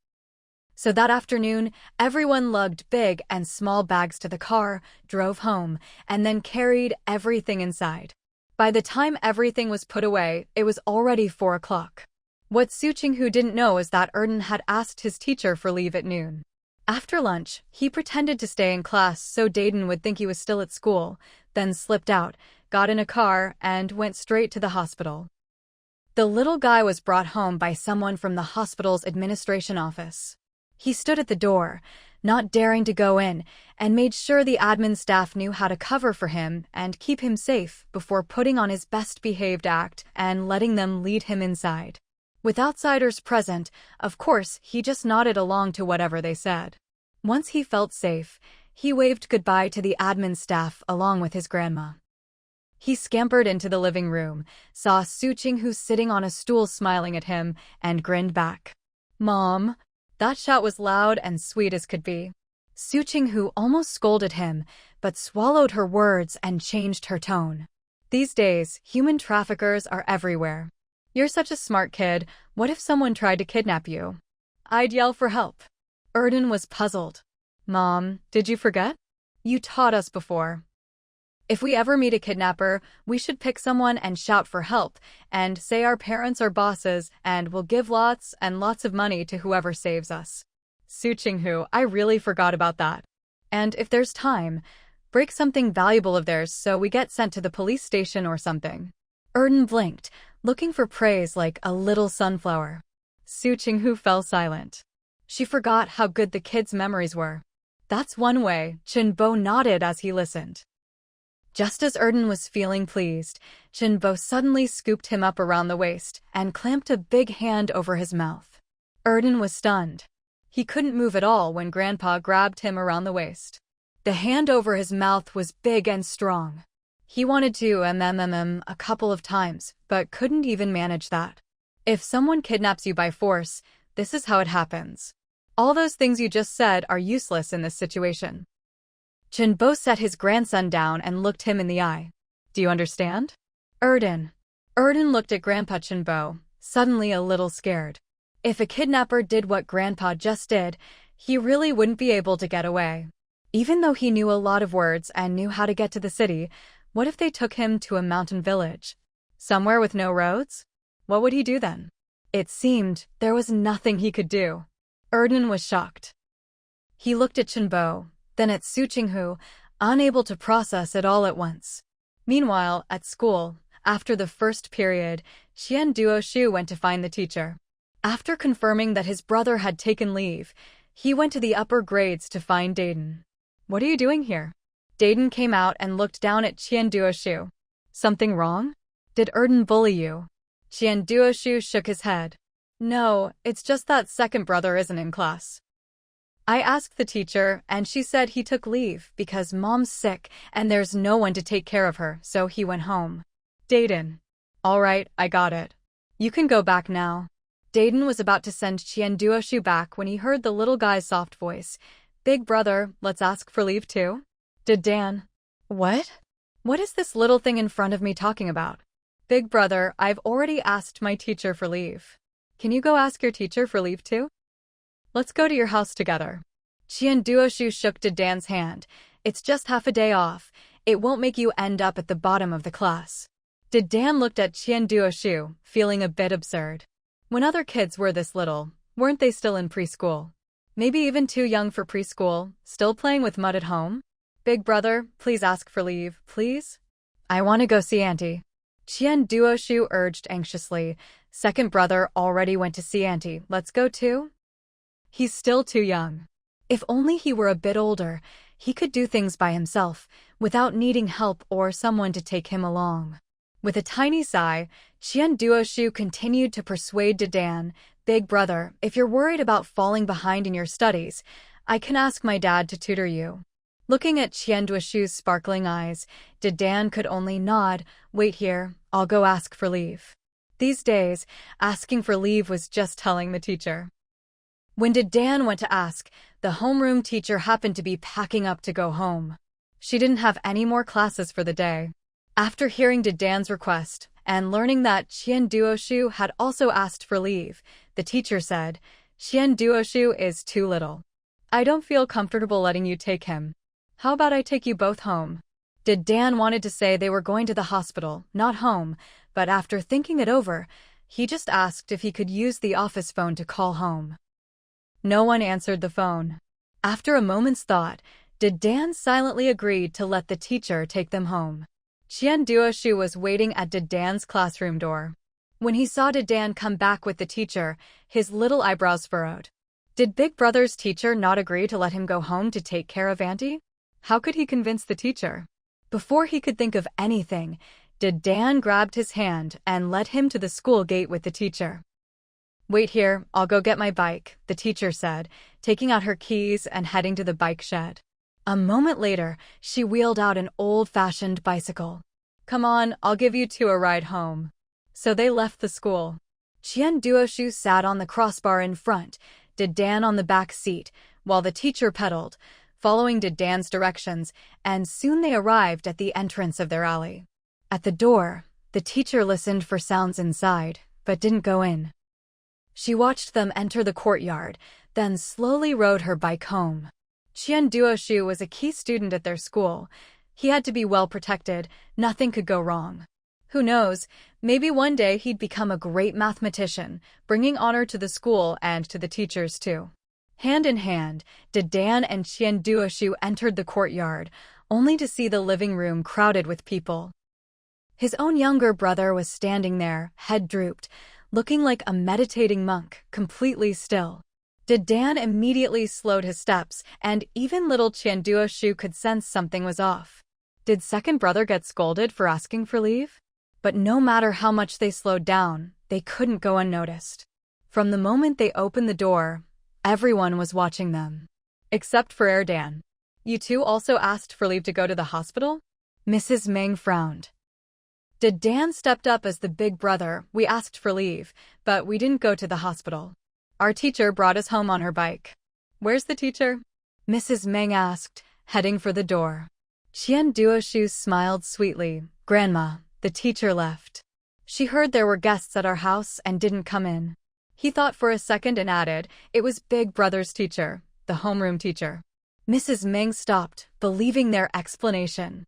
So that afternoon, everyone lugged big and small bags to the car, drove home, and then carried everything inside. By the time everything was put away, it was already 4 o'clock. What Su Qinghu didn't know is that Erden had asked his teacher for leave at noon. After lunch, he pretended to stay in class so Dayton would think he was still at school, then slipped out, got in a car, and went straight to the hospital. The little guy was brought home by someone from the hospital's administration office. He stood at the door, not daring to go in, and made sure the admin staff knew how to cover for him and keep him safe before putting on his best-behaved act and letting them lead him inside. With outsiders present, of course, he just nodded along to whatever they said. Once he felt safe, he waved goodbye to the admin staff along with his grandma. He scampered into the living room, saw Su Qinghu sitting on a stool smiling at him, and grinned back. "Mom!" That shout was loud and sweet as could be. Su Qinghu almost scolded him, but swallowed her words and changed her tone. These days, human traffickers are everywhere. You're such a smart kid, what if someone tried to kidnap you? I'd yell for help. Erden was puzzled. Mom, did you forget? You taught us before. If we ever meet a kidnapper, we should pick someone and shout for help, and say our parents are bosses, and we'll give lots and lots of money to whoever saves us. Su Qinghu, I really forgot about that. And if there's time, break something valuable of theirs so we get sent to the police station or something. Erden blinked, looking for praise like a little sunflower. Su Qinghu fell silent. She forgot how good the kids' memories were. That's one way, Chenbo nodded as he listened. Just as Erden was feeling pleased, Chenbo suddenly scooped him up around the waist and clamped a big hand over his mouth. Erden was stunned. He couldn't move at all when Grandpa grabbed him around the waist. The hand over his mouth was big and strong. He wanted to a couple of times, but couldn't even manage that. If someone kidnaps you by force, this is how it happens. All those things you just said are useless in this situation. Chenbo set his grandson down and looked him in the eye. Do you understand? Erden. Erden looked at Grandpa Chenbo, suddenly a little scared. If a kidnapper did what Grandpa just did, he really wouldn't be able to get away. Even though he knew a lot of words and knew how to get to the city, what if they took him to a mountain village? Somewhere with no roads? What would he do then? It seemed there was nothing he could do. Erden was shocked. He looked at Chenbo, then at Su Qinghu, unable to process it all at once. Meanwhile, at school, after the first period, Xian Duoshu went to find the teacher. After confirming that his brother had taken leave, he went to the upper grades to find Dayden. What are you doing here? Dayden came out and looked down at Xian Duoshu. Something wrong? Did Erden bully you? Xian Duoshu shook his head. No, it's just that second brother isn't in class. I asked the teacher, and she said he took leave because Mom's sick and there's no one to take care of her, so he went home. Dayden. All right, I got it. You can go back now. Dayden was about to send Xian Duoshu back when he heard the little guy's soft voice. Big brother, let's ask for leave too? Did Dan? What? What is this little thing in front of me talking about? Big brother, I've already asked my teacher for leave. Can you go ask your teacher for leave too? Let's go to your house together. Xian Duoshu shook Dan's hand. It's just half a day off. It won't make you end up at the bottom of the class. Dan looked at Xian Duoshu, feeling a bit absurd. When other kids were this little, weren't they still in preschool? Maybe even too young for preschool, still playing with mud at home? Big brother, please ask for leave, please? I want to go see Auntie. Xian Duoshu urged anxiously. Second brother already went to see Auntie. Let's go too? He's still too young. If only he were a bit older, he could do things by himself, without needing help or someone to take him along. With a tiny sigh, Xian Duoshu continued to persuade Dan, Big brother, if you're worried about falling behind in your studies, I can ask my dad to tutor you. Looking at Xian Duoshu's sparkling eyes, Dan could only nod. Wait here, I'll go ask for leave. These days, asking for leave was just telling the teacher. When Dan went to ask, the homeroom teacher happened to be packing up to go home. She didn't have any more classes for the day. After hearing Dan's request, and learning that Xian Duoshu had also asked for leave, the teacher said, Xian Duoshu is too little. I don't feel comfortable letting you take him. How about I take you both home? Dan wanted to say they were going to the hospital, not home, but after thinking it over, he just asked if he could use the office phone to call home. No one answered the phone. After a moment's thought, Dan silently agreed to let the teacher take them home. Xian Duoshu was waiting at Dan's classroom door. When he saw Dan come back with the teacher, his little eyebrows furrowed. Did Big Brother's teacher not agree to let him go home to take care of Auntie? How could he convince the teacher? Before he could think of anything, Dan grabbed his hand and led him to the school gate with the teacher. Wait here, I'll go get my bike, the teacher said, taking out her keys and heading to the bike shed. A moment later, she wheeled out an old-fashioned bicycle. Come on, I'll give you two a ride home. So they left the school. Qian Duoshu sat on the crossbar in front, did Dan on the back seat, while the teacher pedaled, following did Dan's directions, and soon they arrived at the entrance of their alley. At the door, the teacher listened for sounds inside, but didn't go in. She watched them enter the courtyard, then slowly rode her bike home. Qian Duoshu was a key student at their school. He had to be well protected, nothing could go wrong. Who knows, maybe one day he'd become a great mathematician, bringing honor to the school and to the teachers too. Hand in hand, did Dan and Qian Duoshu entered the courtyard, only to see the living room crowded with people. His own younger brother was standing there, head drooped, looking like a meditating monk, completely still. Did Dan immediately slowed his steps, and even little Qian Duoshu could sense something was off. Did second brother get scolded for asking for leave? But no matter how much they slowed down, they couldn't go unnoticed. From the moment they opened the door, everyone was watching them. Except for Dan. You two also asked for leave to go to the hospital? Mrs. Meng frowned. Did Dan stepped up as the big brother? We asked for leave, but we didn't go to the hospital. Our teacher brought us home on her bike. Where's the teacher? Mrs. Meng asked, heading for the door. Qian Duoshu smiled sweetly. Grandma, the teacher left. She heard there were guests at our house and didn't come in. He thought for a second and added, it was big brother's teacher, the homeroom teacher. Mrs. Meng stopped, believing their explanation.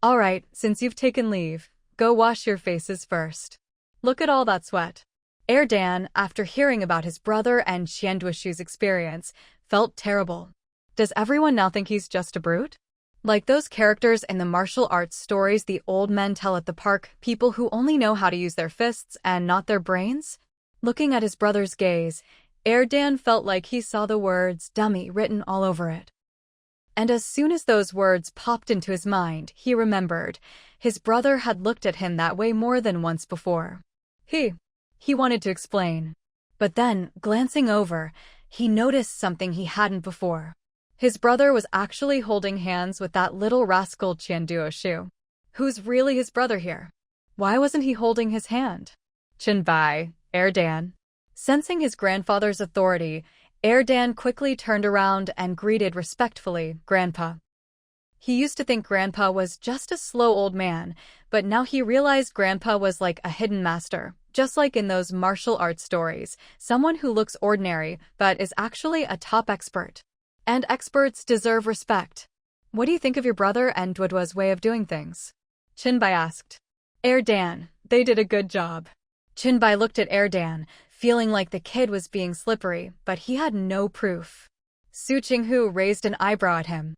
All right, since you've taken leave, go wash your faces first. Look at all that sweat. Dan, after hearing about his brother and Qian Duoshu's experience, felt terrible. Does everyone now think he's just a brute? Like those characters in the martial arts stories the old men tell at the park, people who only know how to use their fists and not their brains? Looking at his brother's gaze, Dan felt like he saw the words dummy written all over it. And as soon as those words popped into his mind, he remembered. His brother had looked at him that way more than once before. He wanted to explain. But then, glancing over, he noticed something he hadn't before. His brother was actually holding hands with that little rascal Qian Duoshu. Who's really his brother here? Why wasn't he holding his hand? Chinbai, Dan. Sensing his grandfather's authority, Dan quickly turned around and greeted respectfully, Grandpa. He used to think Grandpa was just a slow old man, but now he realized Grandpa was like a hidden master, just like in those martial arts stories, someone who looks ordinary but is actually a top expert. And experts deserve respect. What do you think of your brother and Duoduo's way of doing things? Chinbai asked. Dan, they did a good job. Chinbai looked at Dan, feeling like the kid was being slippery, but he had no proof. Su Qinghu raised an eyebrow at him.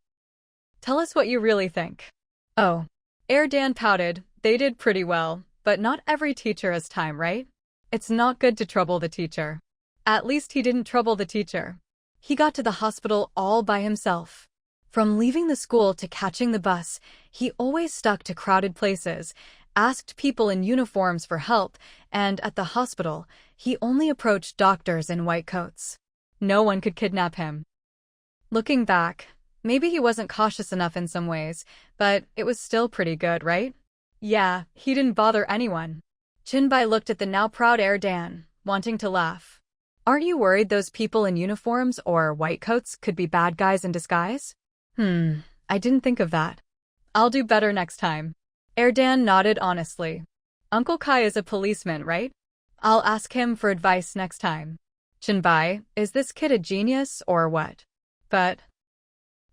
Tell us what you really think. Oh. Dan pouted. They did pretty well, but not every teacher has time, right? It's not good to trouble the teacher. At least he didn't trouble the teacher. He got to the hospital all by himself. From leaving the school to catching the bus, he always stuck to crowded places, asked people in uniforms for help, and at the hospital, he only approached doctors in white coats. No one could kidnap him. Looking back, maybe he wasn't cautious enough in some ways, but it was still pretty good, right? Yeah, he didn't bother anyone. Chinbai looked at the now proud Dan, wanting to laugh. Aren't you worried those people in uniforms or white coats could be bad guys in disguise? I didn't think of that. I'll do better next time. Dan nodded honestly. Uncle Kai is a policeman, right? I'll ask him for advice next time. Chinbai, is this kid a genius or what? But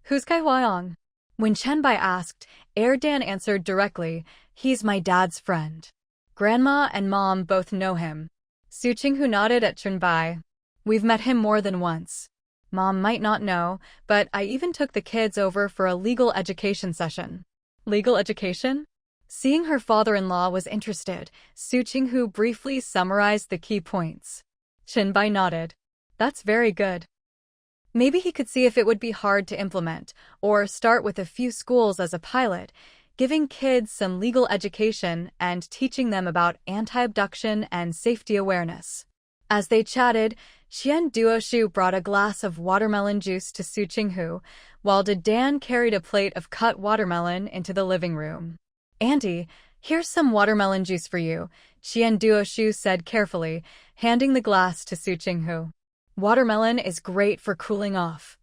who's Kai Huayong? When Chinbai asked, Dan answered directly, he's my dad's friend. Grandma and Mom both know him. Su Qinghu nodded at Chinbai. We've met him more than once. Mom might not know, but I even took the kids over for a legal education session. Legal education? Seeing her father-in-law was interested, Su Qinghu briefly summarized the key points. Chinbai nodded. That's very good. Maybe he could see if it would be hard to implement, or start with a few schools as a pilot, giving kids some legal education and teaching them about anti-abduction and safety awareness. As they chatted, Qian Duoshu brought a glass of watermelon juice to Su Qinghu, while Dan carried a plate of cut watermelon into the living room. "Auntie, here's some watermelon juice for you," Duoshu said carefully, handing the glass to Su Qinghu. "Watermelon is great for cooling off."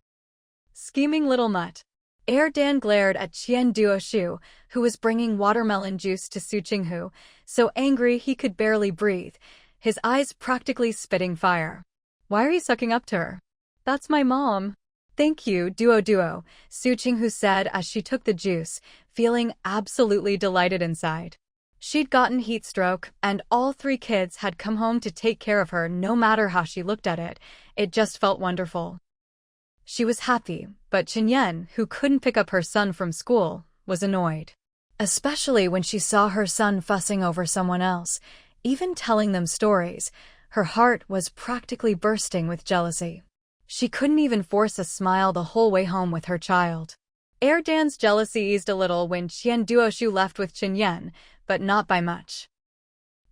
Scheming little mutt. Dan glared at Duoshu, who was bringing watermelon juice to Su Qinghu, so angry he could barely breathe, his eyes practically spitting fire. "Why are you sucking up to her?" "That's my mom." "Thank you, Duo," Su Qinghu said as she took the juice, feeling absolutely delighted inside. She'd gotten heat stroke, and all 3 kids had come home to take care of her no matter how she looked at it. It just felt wonderful. She was happy, but Chinyen, who couldn't pick up her son from school, was annoyed. Especially when she saw her son fussing over someone else, even telling them stories. Her heart was practically bursting with jealousy. She couldn't even force a smile the whole way home with her child. Dan's jealousy eased a little when Duoshu left with Chinyen, but not by much.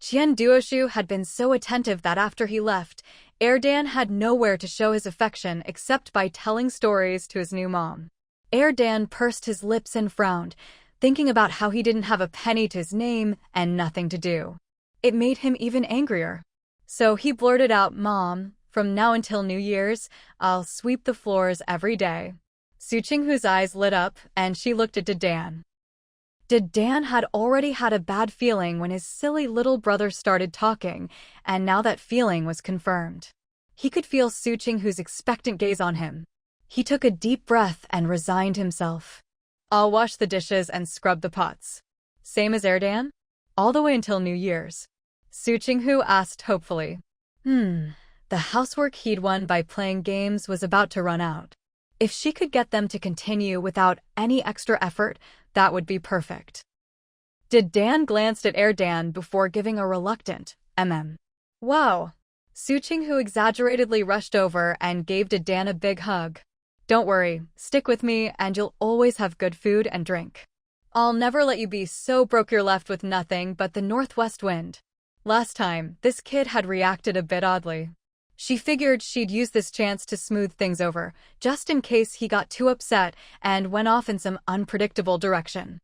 Duoshu had been so attentive that after he left, Dan had nowhere to show his affection except by telling stories to his new mom. Dan pursed his lips and frowned, thinking about how he didn't have a penny to his name and nothing to do. It made him even angrier. So he blurted out, "Mom, from now until New Year's, I'll sweep the floors every day." Su Qinghu's eyes lit up, and she looked at Dan. Dan had already had a bad feeling when his silly little brother started talking, and now that feeling was confirmed. He could feel Su Qinghu's expectant gaze on him. He took a deep breath and resigned himself. "I'll wash the dishes and scrub the pots." "Same as Dan? All the way until New Year's?" Su Qinghu asked hopefully. The housework he'd won by playing games was about to run out. If she could get them to continue without any extra effort, that would be perfect. Dan glanced at Dan before giving a reluctant, "Wow." Su Qinghu exaggeratedly rushed over and gave Dan a big hug. "Don't worry, stick with me and you'll always have good food and drink. I'll never let you be so broke you're left with nothing but the northwest wind." Last time, this kid had reacted a bit oddly. She figured she'd use this chance to smooth things over, just in case he got too upset and went off in some unpredictable direction.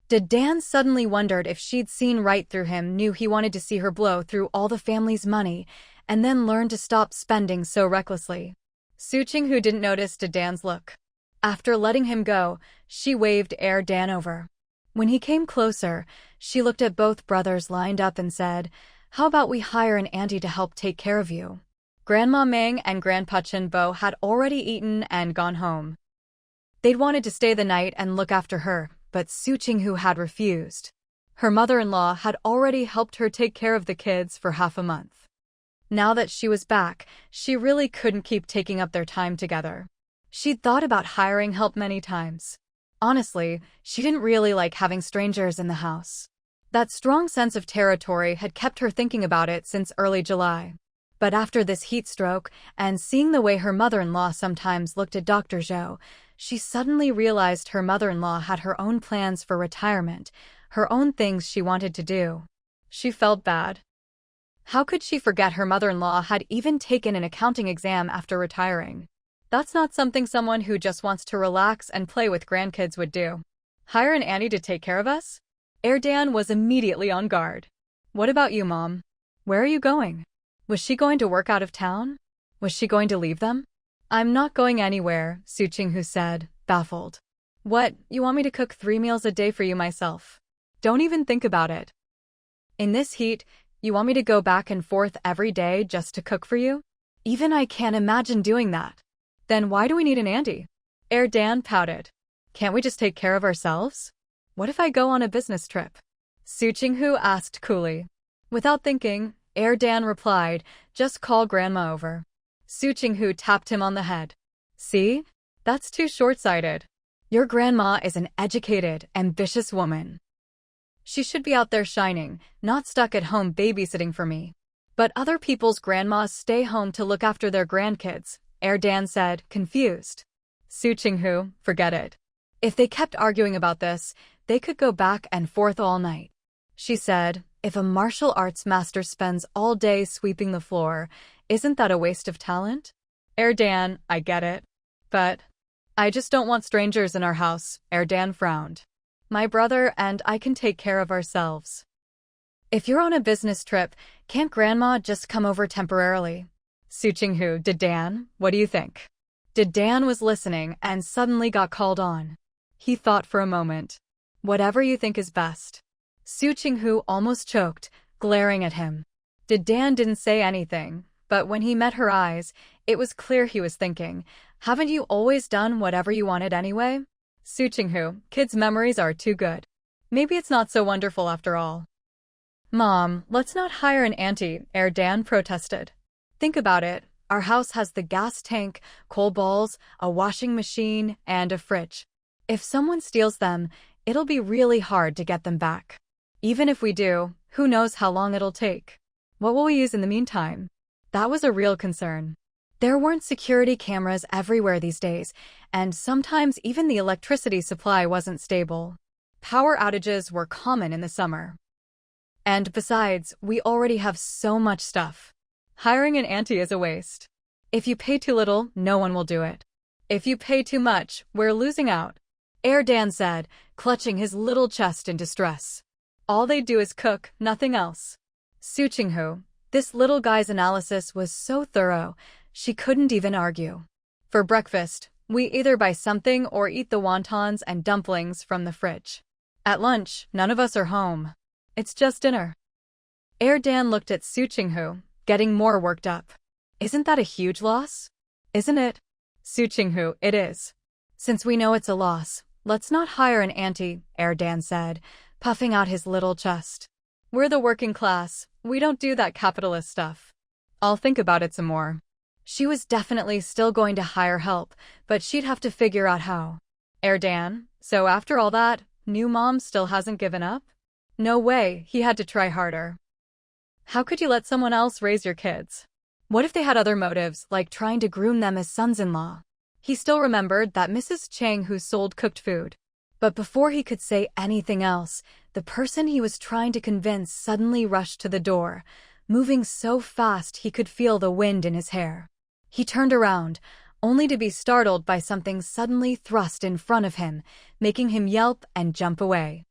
Dan suddenly wondered if she'd seen right through him, knew he wanted to see her blow through all the family's money, and then learn to stop spending so recklessly. Su Qinghu didn't notice Dan's look. After letting him go, she waved Dan over. When he came closer, she looked at both brothers lined up and said, "How about we hire an auntie to help take care of you?" Grandma Meng and Grandpa Chenbo had already eaten and gone home. They'd wanted to stay the night and look after her, but Su Qinghu had refused. Her mother-in-law had already helped her take care of the kids for half a month. Now that she was back, she really couldn't keep taking up their time together. She'd thought about hiring help many times. Honestly, she didn't really like having strangers in the house. That strong sense of territory had kept her thinking about it since early July. But after this heat stroke, and seeing the way her mother-in-law sometimes looked at Dr. Zhou, she suddenly realized her mother-in-law had her own plans for retirement, her own things she wanted to do. She felt bad. How could she forget her mother-in-law had even taken an accounting exam after retiring? That's not something someone who just wants to relax and play with grandkids would do. "Hire an auntie to take care of us?" Dan was immediately on guard. "What about you, Mom? Where are you going? Was she going to work out of town? Was she going to leave them?" "I'm not going anywhere," Su Qinghu said, baffled. "What, you want me to cook 3 meals a day for you myself? Don't even think about it. In this heat, you want me to go back and forth every day just to cook for you? Even I can't imagine doing that." "Then why do we need an auntie?" Dan pouted. "Can't we just take care of ourselves? What if I go on a business trip?" Su Qinghu asked coolly. Without thinking, Dan replied, "Just call Grandma over." Su Qinghu tapped him on the head. "See? That's too short-sighted. Your grandma is an educated, ambitious woman. She should be out there shining, not stuck at home babysitting for me." "But other people's grandmas stay home to look after their grandkids," Dan said, confused. Su Qinghu, forget it. If they kept arguing about this, they could go back and forth all night. She said, "If a martial arts master spends all day sweeping the floor, isn't that a waste of talent?" Dan, I get it. But I just don't want strangers in our house, Dan frowned. My brother and I can take care of ourselves. If you're on a business trip, can't Grandma just come over temporarily? Su Qinghu, did Dan? What do you think? Dan was listening and suddenly got called on. He thought for a moment. Whatever you think is best. Su Qinghu almost choked, glaring at him. Dan didn't say anything, but when he met her eyes, it was clear he was thinking, haven't you always done whatever you wanted anyway? Su Qinghu, kids' memories are too good. Maybe it's not so wonderful after all. Mom, let's not hire an auntie, Dan protested. Think about it. Our house has the gas tank, coal balls, a washing machine, and a fridge. If someone steals them, it'll be really hard to get them back. Even if we do, who knows how long it'll take? What will we use in the meantime? That was a real concern. There weren't security cameras everywhere these days, and sometimes even the electricity supply wasn't stable. Power outages were common in the summer. And besides, we already have so much stuff. Hiring an auntie is a waste. If you pay too little, no one will do it. If you pay too much, we're losing out. Dan said, clutching his little chest in distress. All they do is cook, nothing else. Su Qinghu, this little guy's analysis was so thorough, she couldn't even argue. For breakfast, we either buy something or eat the wontons and dumplings from the fridge. At lunch, none of us are home. It's just dinner. Dan looked at Su Qinghu, getting more worked up. Isn't that a huge loss? Isn't it? Su Qinghu, it is. Since we know it's a loss, let's not hire an auntie, Dan said, puffing out his little chest. We're the working class, we don't do that capitalist stuff. I'll think about it some more. She was definitely still going to hire help, but she'd have to figure out how. Dan, so after all that, new mom still hasn't given up? No way, he had to try harder. How could you let someone else raise your kids? What if they had other motives, like trying to groom them as sons-in-law? He still remembered that Mrs. Chang who sold cooked food. But before he could say anything else, the person he was trying to convince suddenly rushed to the door, moving so fast he could feel the wind in his hair. He turned around, only to be startled by something suddenly thrust in front of him, making him yelp and jump away.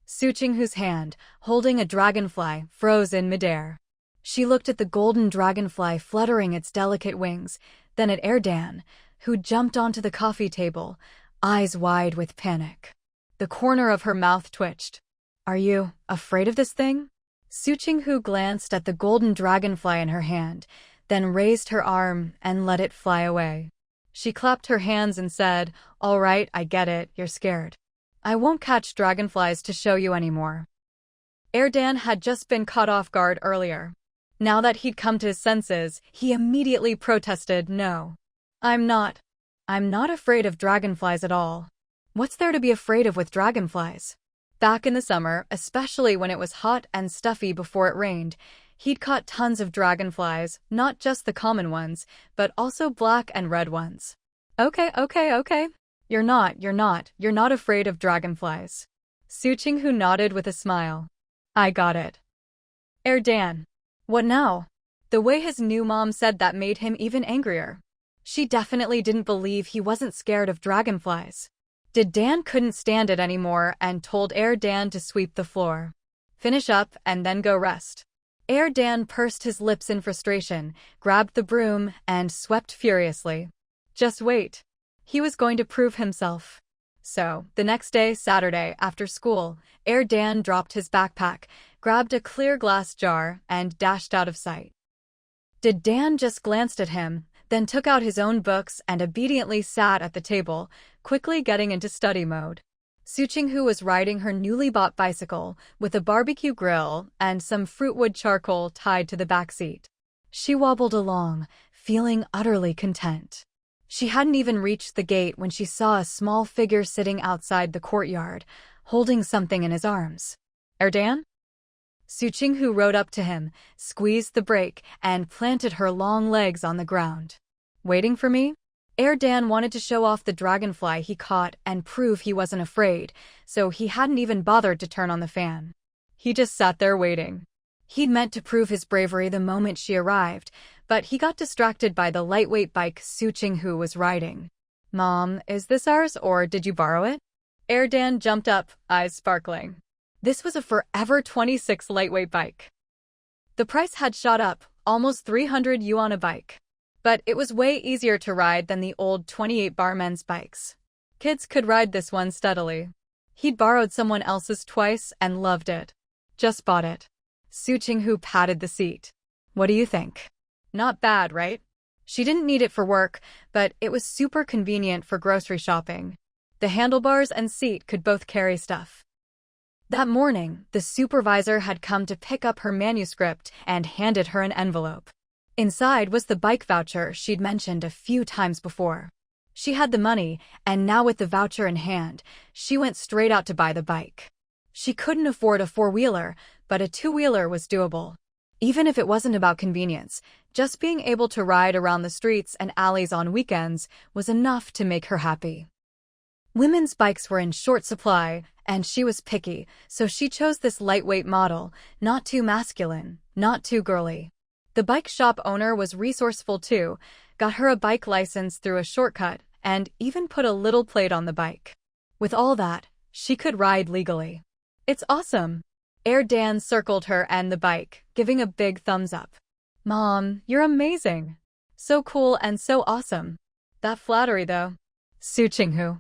Su Qinghu's hand, holding a dragonfly, froze in midair. She looked at the golden dragonfly fluttering its delicate wings, then at Dan, who jumped onto the coffee table, eyes wide with panic. The corner of her mouth twitched. Are you afraid of this thing? Su Qinghu glanced at the golden dragonfly in her hand, then raised her arm and let it fly away. She clapped her hands and said, All right, I get it, you're scared. I won't catch dragonflies to show you anymore. Dan had just been caught off guard earlier. Now that he'd come to his senses, he immediately protested, No. I'm not afraid of dragonflies at all. What's there to be afraid of with dragonflies? Back in the summer, especially when it was hot and stuffy before it rained, he'd caught tons of dragonflies, not just the common ones, but also black and red ones. Okay. You're not afraid of dragonflies. Su Qinghu nodded with a smile. I got it. Dan. What now? The way his new mom said that made him even angrier. She definitely didn't believe he wasn't scared of dragonflies. Dan couldn't stand it anymore and told Dan to sweep the floor. Finish up and then go rest. Dan pursed his lips in frustration, grabbed the broom, and swept furiously. Just wait. He was going to prove himself. So, the next day, Saturday, after school, Dan dropped his backpack, grabbed a clear glass jar, and dashed out of sight. Dan just glanced at him, then took out his own books and obediently sat at the table, quickly getting into study mode. Su Qinghu was riding her newly bought bicycle with a barbecue grill and some fruitwood charcoal tied to the back seat. She wobbled along, feeling utterly content. She hadn't even reached the gate when she saw a small figure sitting outside the courtyard, holding something in his arms. Dan? Su Qinghu rode up to him, squeezed the brake, and planted her long legs on the ground. Waiting for me? Dan wanted to show off the dragonfly he caught and prove he wasn't afraid, so he hadn't even bothered to turn on the fan. He just sat there waiting. He'd meant to prove his bravery the moment she arrived, but he got distracted by the lightweight bike Su Qinghu was riding. Mom, is this ours or did you borrow it? Air Dan jumped up, eyes sparkling. This was a Forever 26 lightweight bike. The price had shot up, almost 300 yuan a bike. But it was way easier to ride than the old 28-bar men's bikes. Kids could ride this one steadily. He'd borrowed someone else's twice and loved it. Just bought it. Su Qinghu patted the seat. What do you think? Not bad, right? She didn't need it for work, but it was super convenient for grocery shopping. The handlebars and seat could both carry stuff. That morning, the supervisor had come to pick up her manuscript and handed her an envelope. Inside was the bike voucher she'd mentioned a few times before. She had the money, and now with the voucher in hand, she went straight out to buy the bike. She couldn't afford a four-wheeler, but a two-wheeler was doable. Even if it wasn't about convenience, just being able to ride around the streets and alleys on weekends was enough to make her happy. Women's bikes were in short supply, and she was picky, so she chose this lightweight model, not too masculine, not too girly. The bike shop owner was resourceful too, got her a bike license through a shortcut, and even put a little plate on the bike. With all that, she could ride legally. It's awesome. Air Dan circled her and the bike, giving a big thumbs up. Mom, you're amazing. So cool and so awesome. That flattery though. Su Qinghu.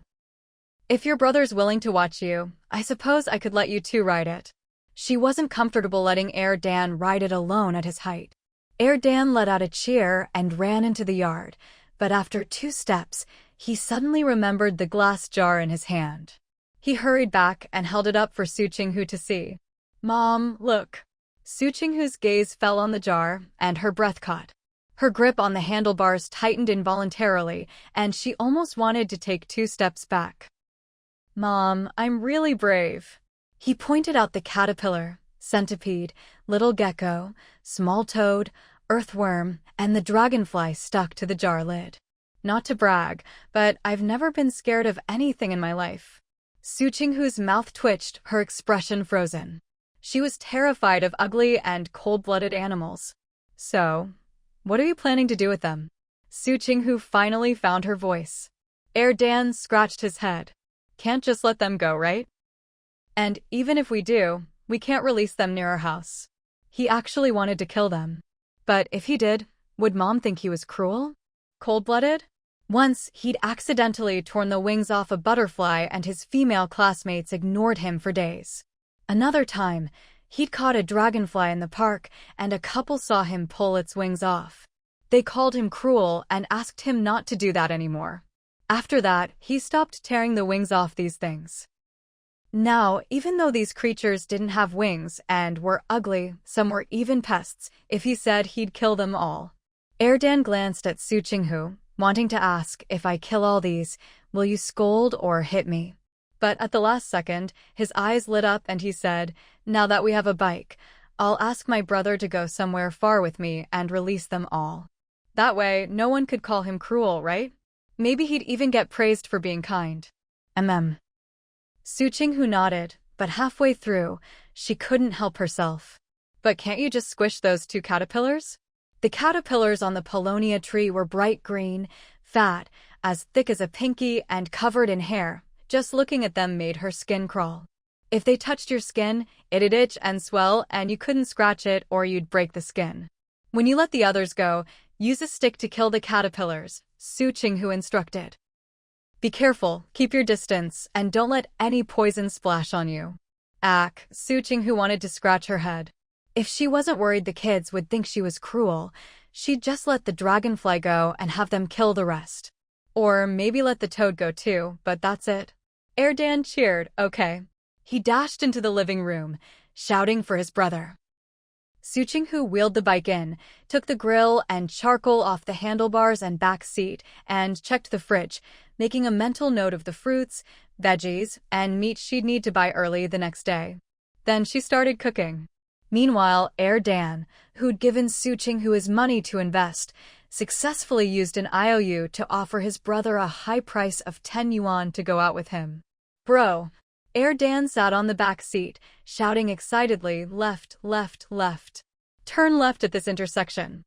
If your brother's willing to watch you, I suppose I could let you two ride it. She wasn't comfortable letting Air Dan ride it alone at his height. Air Dan let out a cheer and ran into the yard, but after 2 steps, he suddenly remembered the glass jar in his hand. He hurried back and held it up for Su Qinghu to see. Mom, look. Su Qinghu's gaze fell on the jar, and her breath caught. Her grip on the handlebars tightened involuntarily, and she almost wanted to take 2 steps back. Mom, I'm really brave. He pointed out the caterpillar, centipede, little gecko, small toad, earthworm, and the dragonfly stuck to the jar lid. Not to brag, but I've never been scared of anything in my life. Su Qinghu's mouth twitched, her expression frozen. She was terrified of ugly and cold-blooded animals. So, what are you planning to do with them? Su Qinghu finally found her voice. Air Dan scratched his head. Can't just let them go, right? And even if we do, we can't release them near our house. He actually wanted to kill them. But if he did, would Mom think he was cruel? Cold-blooded? Once, he'd accidentally torn the wings off a butterfly and his female classmates ignored him for days. Another time, he'd caught a dragonfly in the park and a couple saw him pull its wings off. They called him cruel and asked him not to do that anymore. After that, he stopped tearing the wings off these things. Now, even though these creatures didn't have wings and were ugly, some were even pests, if he said he'd kill them all. Air Dan glanced at Su Qinghu, wanting to ask, if I kill all these, will you scold or hit me? But at the last second, his eyes lit up and he said, now that we have a bike, I'll ask my brother to go somewhere far with me and release them all. That way, no one could call him cruel, right? Maybe he'd even get praised for being kind. Su Qinghu nodded, but halfway through, she couldn't help herself. But can't you just squish those 2 caterpillars? The caterpillars on the Paulownia tree were bright green, fat, as thick as a pinky, and covered in hair. Just looking at them made her skin crawl. If they touched your skin, it'd itch and swell, and you couldn't scratch it or you'd break the skin. When you let the others go, use a stick to kill the caterpillars, Su Qinghu instructed. Be careful, keep your distance, and don't let any poison splash on you. Su Qinghu wanted to scratch her head. If she wasn't worried the kids would think she was cruel, she'd just let the dragonfly go and have them kill the rest. Or maybe let the toad go too, but that's it. Air Dan cheered, okay. He dashed into the living room, shouting for his brother. Su Qinghu wheeled the bike in, took the grill and charcoal off the handlebars and back seat, and checked the fridge, making a mental note of the fruits, veggies, and meat she'd need to buy early the next day. Then she started cooking. Meanwhile, Air Dan, who'd given Su Qinghu his money to invest, successfully used an IOU to offer his brother a high price of 10 yuan to go out with him. Bro. Air Dan sat on the back seat, shouting excitedly, left, left, left. Turn left at this intersection.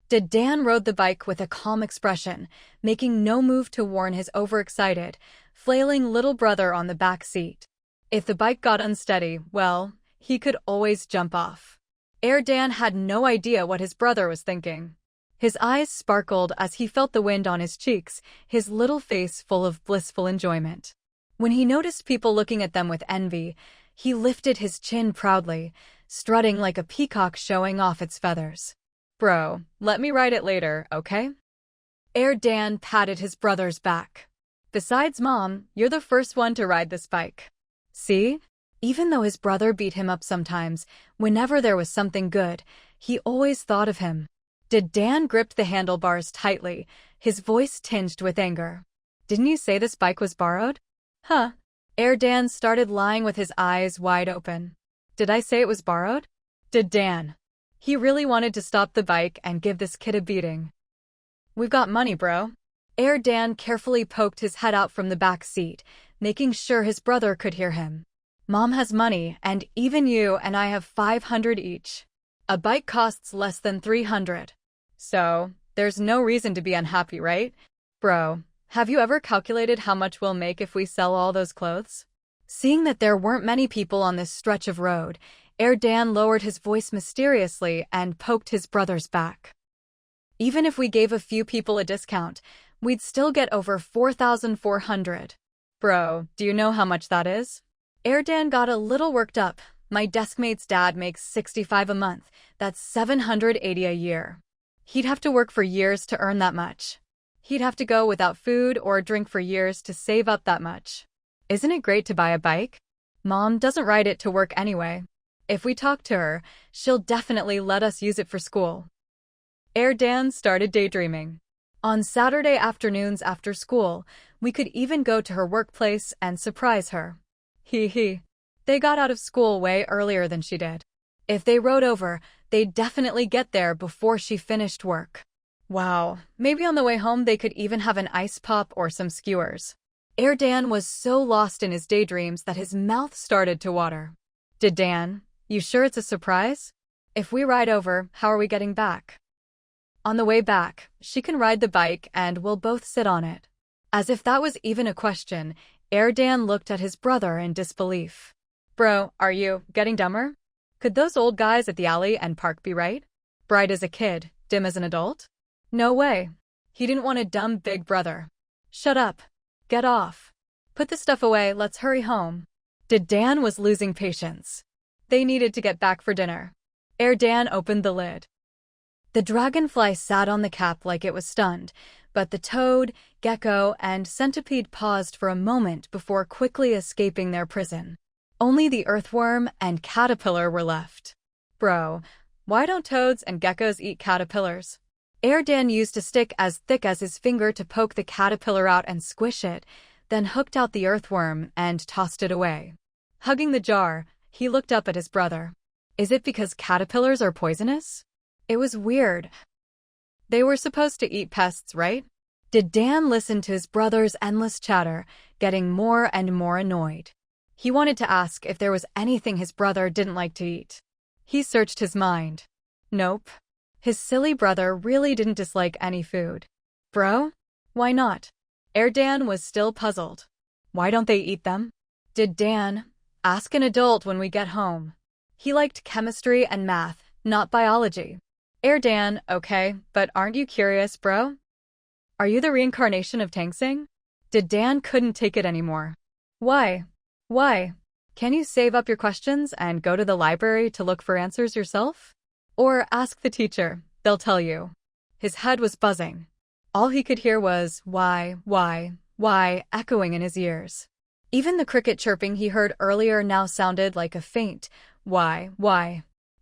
Did Dan rode the bike with a calm expression, making no move to warn his overexcited, flailing little brother on the back seat. If the bike got unsteady, well, he could always jump off. Dan had no idea what his brother was thinking. His eyes sparkled as he felt the wind on his cheeks, his little face full of blissful enjoyment. When he noticed people looking at them with envy, he lifted his chin proudly, strutting like a peacock showing off its feathers. Bro, let me ride it later, okay? Dan patted his brother's back. Besides Mom, you're the first one to ride this bike. See? Even though his brother beat him up sometimes, whenever there was something good, he always thought of him. Dan gripped the handlebars tightly, his voice tinged with anger. Didn't you say this bike was borrowed? Huh? Dan started lying with his eyes wide open. Did I say it was borrowed? Dan. He really wanted to stop the bike and give this kid a beating. We've got money, bro. Dan carefully poked his head out from the back seat, making sure his brother could hear him. Mom has money, and even you and I have 500 each. A bike costs less than 300. So, there's no reason to be unhappy, right? Bro, have you ever calculated how much we'll make if we sell all those clothes? Seeing that there weren't many people on this stretch of road, Dan lowered his voice mysteriously and poked his brother's back. Even if we gave a few people a discount, we'd still get over 4,400. Bro, do you know how much that is? Dan got a little worked up. My deskmate's dad makes $65 a month. That's $780 a year. He'd have to work for years to earn that much. He'd have to go without food or drink for years to save up that much. Isn't it great to buy a bike? Mom doesn't ride it to work anyway. If we talk to her, she'll definitely let us use it for school. Dan started daydreaming. On Saturday afternoons after school, we could even go to her workplace and surprise her. They got out of school way earlier than she did. If they rode over, they'd definitely get there before she finished work. Wow, maybe on the way home they could even have an ice pop or some skewers. Dan was so lost in his daydreams that his mouth started to water. Dan, you sure it's a surprise? If we ride over, how are we getting back? On the way back, she can ride the bike and we'll both sit on it. As if that was even a question, Dan looked at his brother in disbelief. Bro, are you getting dumber? Could those old guys at the alley and park be right? Bright as a kid, dim as an adult? No way. He didn't want a dumb big brother. Shut up. Get off. Put the stuff away, let's hurry home. Dan was losing patience. They needed to get back for dinner. Dan opened the lid. The dragonfly sat on the cap like it was stunned, but the toad, gecko, and centipede paused for a moment before quickly escaping their prison. Only the earthworm and caterpillar were left. Bro, why don't toads and geckos eat caterpillars? Dan used a stick as thick as his finger to poke the caterpillar out and squish it, then hooked out the earthworm and tossed it away. Hugging the jar, he looked up at his brother. Is it because caterpillars are poisonous? It was weird. They were supposed to eat pests, right? Dan listen to his brother's endless chatter, getting more and more annoyed. He wanted to ask if there was anything his brother didn't like to eat. He searched his mind. Nope. His silly brother really didn't dislike any food. Bro? Why not? Dan was still puzzled. Why don't they eat them? Dan, ask an adult when we get home. He liked chemistry and math, not biology. Dan, okay, but aren't you curious, bro? Are you the reincarnation of Tangsing? Dan couldn't take it anymore. Why? Why? Can you save up your questions and go to the library to look for answers yourself? Or ask the teacher, they'll tell you. His head was buzzing. All he could hear was, why, echoing in his ears. Even the cricket chirping he heard earlier now sounded like a faint, why.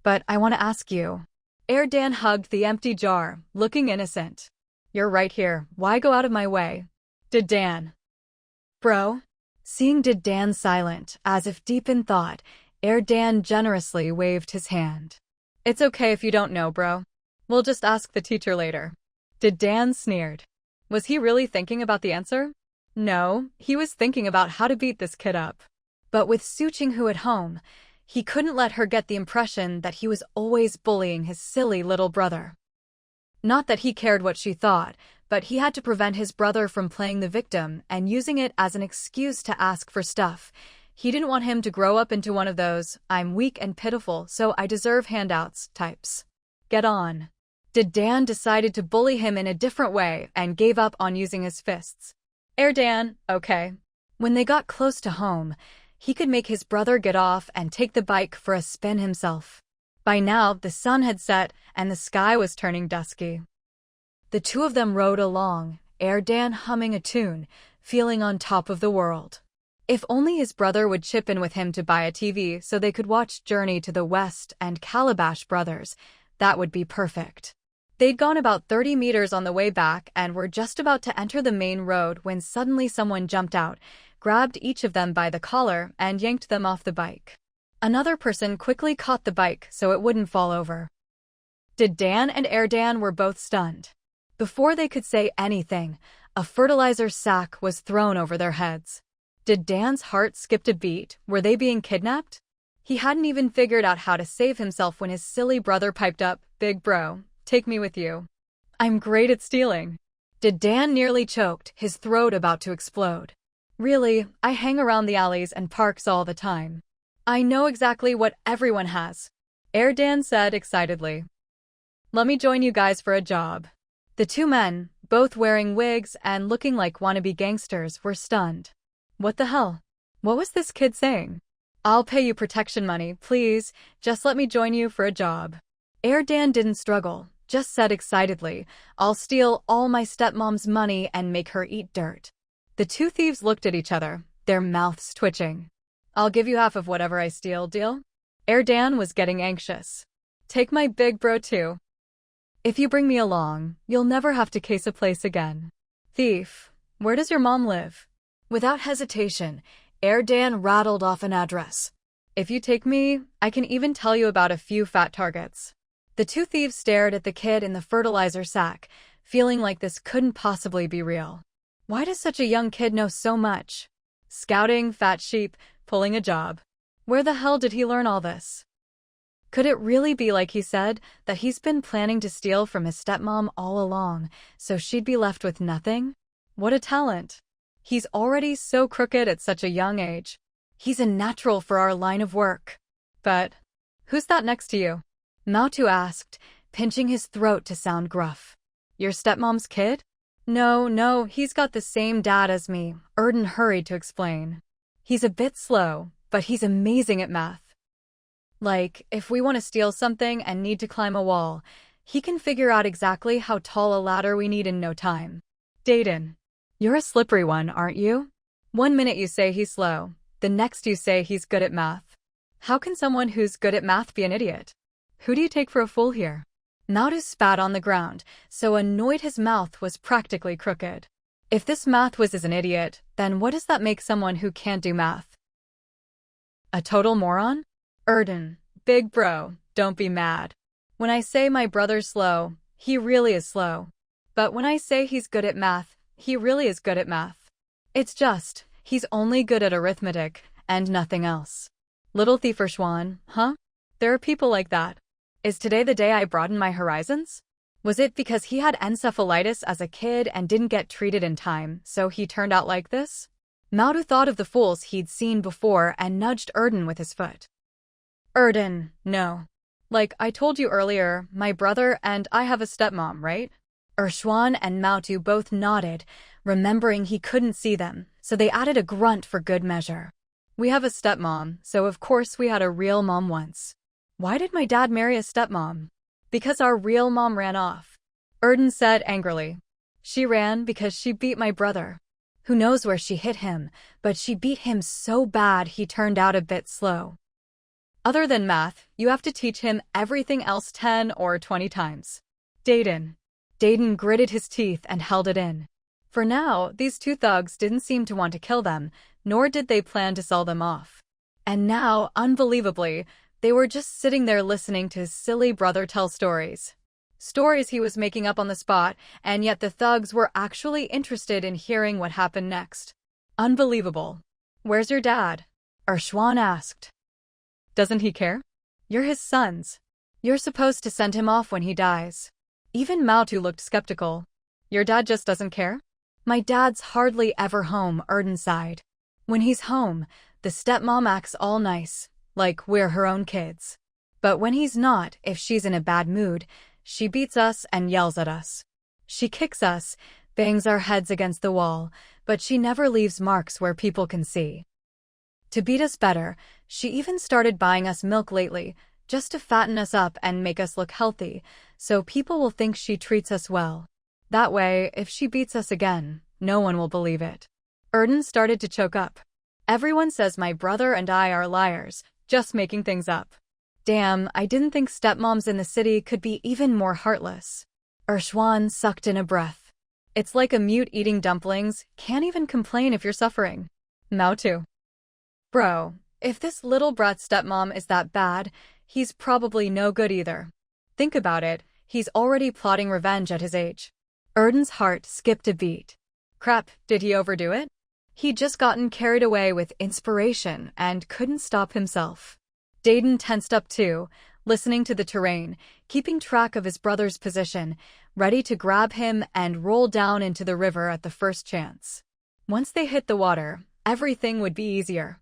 But I want to ask you. Dan hugged the empty jar, looking innocent. You're right here, why go out of my way? Dan. Bro? Seeing Dan silent, as if deep in thought, Dan generously waved his hand. It's okay if you don't know, bro. We'll just ask the teacher later. Dan sneered. Was he really thinking about the answer? No, he was thinking about how to beat this kid up. But with Su Qinghu at home, he couldn't let her get the impression that he was always bullying his silly little brother. Not that he cared what she thought, but he had to prevent his brother from playing the victim and using it as an excuse to ask for stuff. He didn't want him to grow up into one of those, "I'm weak and pitiful, so I deserve handouts" types. Get on. Dan decided to bully him in a different way and gave up on using his fists. Dan, okay. When they got close to home, he could make his brother get off and take the bike for a spin himself. By now, the sun had set and the sky was turning dusky. The two of them rode along, Dan humming a tune, feeling on top of the world. If only his brother would chip in with him to buy a TV so they could watch Journey to the West and Calabash Brothers, that would be perfect. They'd gone about 30 meters on the way back and were just about to enter the main road when suddenly someone jumped out, grabbed each of them by the collar, and yanked them off the bike. Another person quickly caught the bike so it wouldn't fall over. Dan and Dan were both stunned. Before they could say anything, a fertilizer sack was thrown over their heads. Did Dan's heart skip a beat? Were they being kidnapped? He hadn't even figured out how to save himself when his silly brother piped up, "Big bro, take me with you. I'm great at stealing." Dan nearly choked, his throat about to explode. "Really, I hang around the alleys and parks all the time. I know exactly what everyone has," Dan said excitedly. "Let me join you guys for a job." The two men, both wearing wigs and looking like wannabe gangsters, were stunned. What the hell? What was this kid saying? "I'll pay you protection money, please. Just let me join you for a job." Dan didn't struggle, just said excitedly, "I'll steal all my stepmom's money and make her eat dirt." The two thieves looked at each other, their mouths twitching. "I'll give you half of whatever I steal, deal?" Dan was getting anxious. "Take my big bro too. If you bring me along, you'll never have to case a place again." "Thief, where does your mom live?" Without hesitation, Dan rattled off an address. "If you take me, I can even tell you about a few fat targets." The two thieves stared at the kid in the fertilizer sack, feeling like this couldn't possibly be real. Why does such a young kid know so much? Scouting, fat sheep, pulling a job. Where the hell did he learn all this? Could it really be like he said, that he's been planning to steal from his stepmom all along, so she'd be left with nothing? What a talent. He's already so crooked at such a young age. He's a natural for our line of work. But who's that next to you? Mautu asked, pinching his throat to sound gruff. Your stepmom's kid? No, he's got the same dad as me, hurried to explain. He's a bit slow, but he's amazing at math. Like, if we want to steal something and need to climb a wall, he can figure out exactly how tall a ladder we need in no time. You're a slippery one, aren't you? One minute you say he's slow, the next you say he's good at math. How can someone who's good at math be an idiot? Who do you take for a fool here? Mautu spat on the ground, so annoyed his mouth was practically crooked. If this math whiz is an idiot, then what does that make someone who can't do math? A total moron? Big bro, don't be mad. When I say my brother's slow, he really is slow. But when I say he's good at math, he really is good at math. It's just, he's only good at arithmetic, and nothing else. Little thief Schwan, huh? There are people like that. Is today the day I broaden my horizons? Was it because he had encephalitis as a kid and didn't get treated in time, so he turned out like this? Mautu thought of the fools he'd seen before and nudged with his foot. No. Like I told you earlier, my brother and I have a stepmom, right? Schwan and Mautu both nodded, remembering he couldn't see them, so they added a grunt for good measure. We have a stepmom, so of course we had a real mom once. Why did my dad marry a stepmom? Because our real mom ran off. Said angrily. She ran because she beat my brother. Who knows where she hit him, but she beat him so bad he turned out a bit slow. Other than math, you have to teach him everything else 10 or 20 times. Dayton gritted his teeth and held it in. For now, these two thugs didn't seem to want to kill them, nor did they plan to sell them off. And now, unbelievably, they were just sitting there listening to his silly brother tell stories. Stories he was making up on the spot, and yet the thugs were actually interested in hearing what happened next. Unbelievable. Where's your dad? Schwan asked. Doesn't he care? You're his sons. You're supposed to send him off when he dies. Even Mautu looked skeptical. Your dad just doesn't care? My dad's hardly ever home, Erden sighed. When he's home, the stepmom acts all nice, like we're her own kids. But when he's not, if she's in a bad mood, she beats us and yells at us. She kicks us, bangs our heads against the wall, but she never leaves marks where people can see. To beat us better, she even started buying us milk lately, just to fatten us up and make us look healthy, so people will think she treats us well. That way, if she beats us again, no one will believe it. Erden started to choke up. Everyone says my brother and I are liars, just making things up. Damn, I didn't think stepmoms in the city could be even more heartless. Ershwan sucked in a breath. It's like a mute eating dumplings, can't even complain if you're suffering. Mautu. Bro, if this little brat stepmom is that bad, he's probably no good either. Think about it, he's already plotting revenge at his age. Erden's heart skipped a beat. Crap, did he overdo it? He'd just gotten carried away with inspiration and couldn't stop himself. Deden tensed up too, listening to the terrain, keeping track of his brother's position, ready to grab him and roll down into the river at the first chance. Once they hit the water, everything would be easier.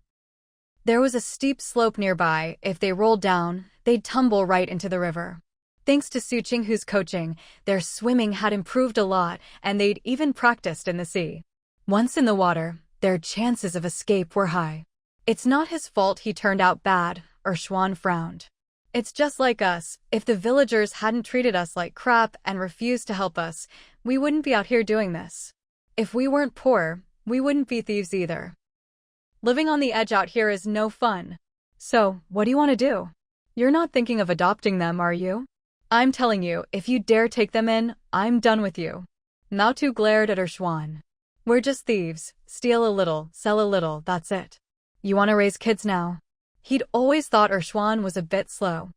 There was a steep slope nearby. If they rolled down, they'd tumble right into the river. Thanks to Su Qinghu's coaching, their swimming had improved a lot, and they'd even practiced in the sea. Once in the water, their chances of escape were high. It's not his fault he turned out bad, Ershwan frowned. It's just like us. If the villagers hadn't treated us like crap and refused to help us, we wouldn't be out here doing this. If we weren't poor, we wouldn't be thieves either. Living on the edge out here is no fun. So, what do you want to do? You're not thinking of adopting them, are you? I'm telling you, if you dare take them in, I'm done with you. Mautu glared at Ershwan. We're just thieves. Steal a little, sell a little, that's it. You want to raise kids now? He'd always thought Ershwan was a bit slow.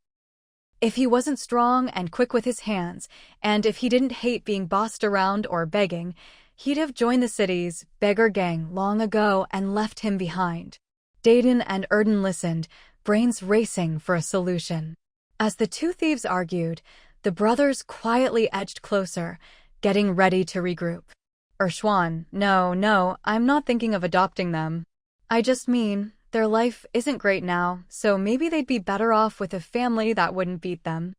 If he wasn't strong and quick with his hands, and if he didn't hate being bossed around or begging, he'd have joined the city's beggar gang long ago and left him behind. Deden and Erden listened, brains racing for a solution. As the two thieves argued, the brothers quietly edged closer, getting ready to regroup. Ershwan, no, I'm not thinking of adopting them. I just mean, their life isn't great now, so maybe they'd be better off with a family that wouldn't beat them.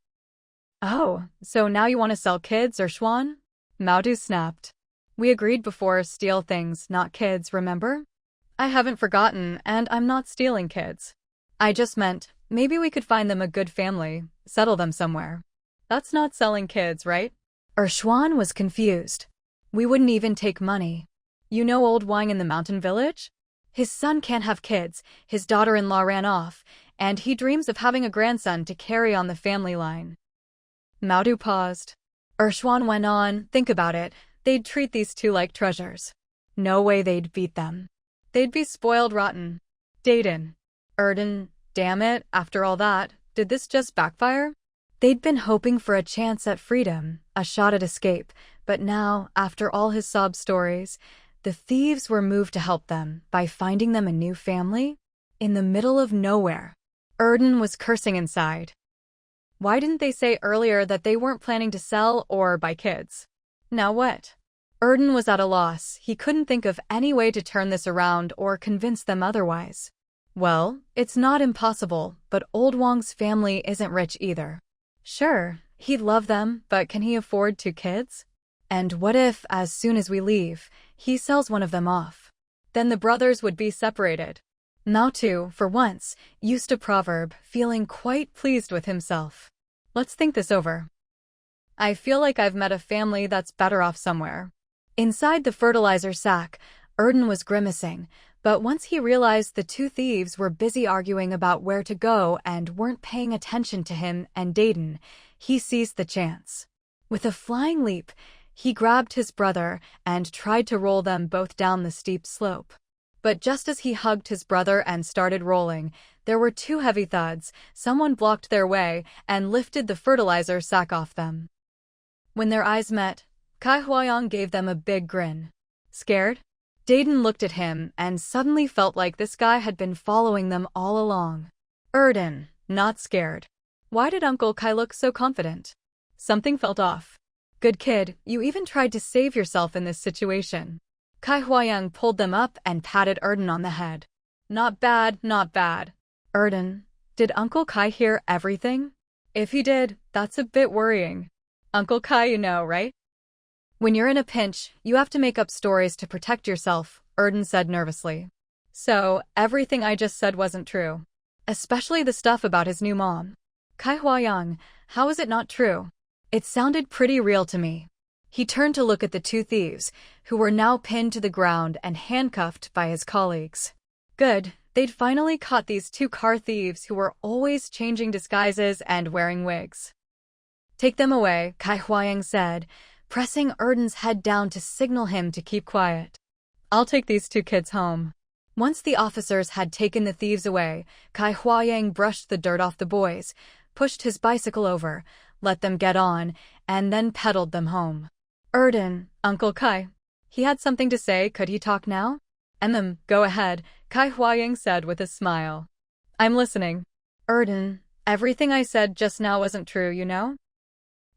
Oh, so now you want to sell kids, Ershwan? Mautu snapped. We agreed before, steal things, not kids, remember? I haven't forgotten, and I'm not stealing kids. I just meant, maybe we could find them a good family, settle them somewhere. That's not selling kids, right? Ershwan was confused. We wouldn't even take money. You know old Wang in the mountain village? His son can't have kids, his daughter-in-law ran off, and he dreams of having a grandson to carry on the family line. Mautu paused. Ershwan went on, think about it, they'd treat these two like treasures. No way they'd beat them. They'd be spoiled rotten. Deden. Erden, damn it, after all that, did this just backfire? They'd been hoping for a chance at freedom, a shot at escape, but now, after all his sob stories, the thieves were moved to help them by finding them a new family in the middle of nowhere. Erden was cursing inside. Why didn't they say earlier that they weren't planning to sell or buy kids? Now what? Erden was at a loss. He couldn't think of any way to turn this around or convince them otherwise. Well, it's not impossible, but old Wang's family isn't rich either. Sure, he'd love them, but can he afford 2 kids? And what if, as soon as we leave, he sells one of them off? Then the brothers would be separated. Mautu, for once, used a proverb, feeling quite pleased with himself. Let's think this over. I feel like I've met a family that's better off somewhere. Inside the fertilizer sack, Erden was grimacing, but once he realized the two thieves were busy arguing about where to go and weren't paying attention to him and Deden, he seized the chance. With a flying leap, he grabbed his brother and tried to roll them both down the steep slope. But just as he hugged his brother and started rolling, there were 2 heavy thuds, someone blocked their way and lifted the fertilizer sack off them. When their eyes met, Kai Huayang gave them a big grin. Scared? Deden looked at him and suddenly felt like this guy had been following them all along. Erden, not scared. Why did Uncle Kai look so confident? Something felt off. Good kid, you even tried to save yourself in this situation. Kai Huayang pulled them up and patted Erden on the head. Not bad, not bad. Erden, did Uncle Kai hear everything? If he did, that's a bit worrying. Uncle Kai, you know, right? When you're in a pinch, you have to make up stories to protect yourself, Erden said nervously. So, everything I just said wasn't true. Especially the stuff about his new mom. Kai Huayang, how is it not true? It sounded pretty real to me. He turned to look at the two thieves, who were now pinned to the ground and handcuffed by his colleagues. Good, they'd finally caught these two car thieves who were always changing disguises and wearing wigs. Take them away, Kai Huayang said, pressing Erden's head down to signal him to keep quiet. I'll take these two kids home. Once the officers had taken the thieves away, Kai Huayang brushed the dirt off the boys, pushed his bicycle over, let them get on, and then pedaled them home. Erden, Uncle Kai. He had something to say, could he talk now? Go ahead, Kai Huayang said with a smile. I'm listening. Erden, everything I said just now wasn't true, you know?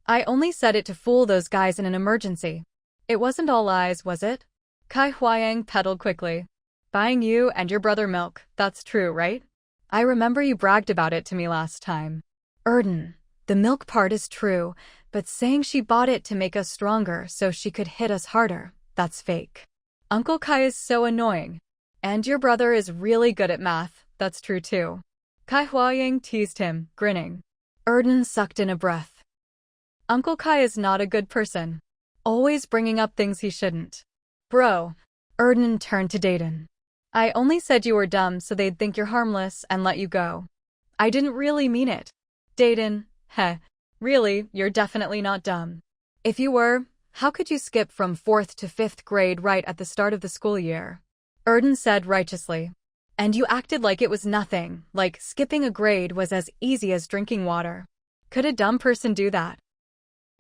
I only said it to fool those guys in an emergency. It wasn't all lies, was it? Kai Huayang pedaled quickly. Buying you and your brother milk, that's true, right? I remember you bragged about it to me last time. Erden, the milk part is true, but saying she bought it to make us stronger so she could hit us harder, that's fake. Uncle Kai is so annoying. And your brother is really good at math, that's true too. Kai Huayang teased him, grinning. Erden sucked in a breath. Uncle Kai is not a good person. Always bringing up things he shouldn't. Bro. Erden turned to Dayton. I only said you were dumb so they'd think you're harmless and let you go. I didn't really mean it. Dayton, really, you're definitely not dumb. If you were, how could you skip from 4th to 5th grade right at the start of the school year? Erden said righteously. And you acted like it was nothing, like skipping a grade was as easy as drinking water. Could a dumb person do that?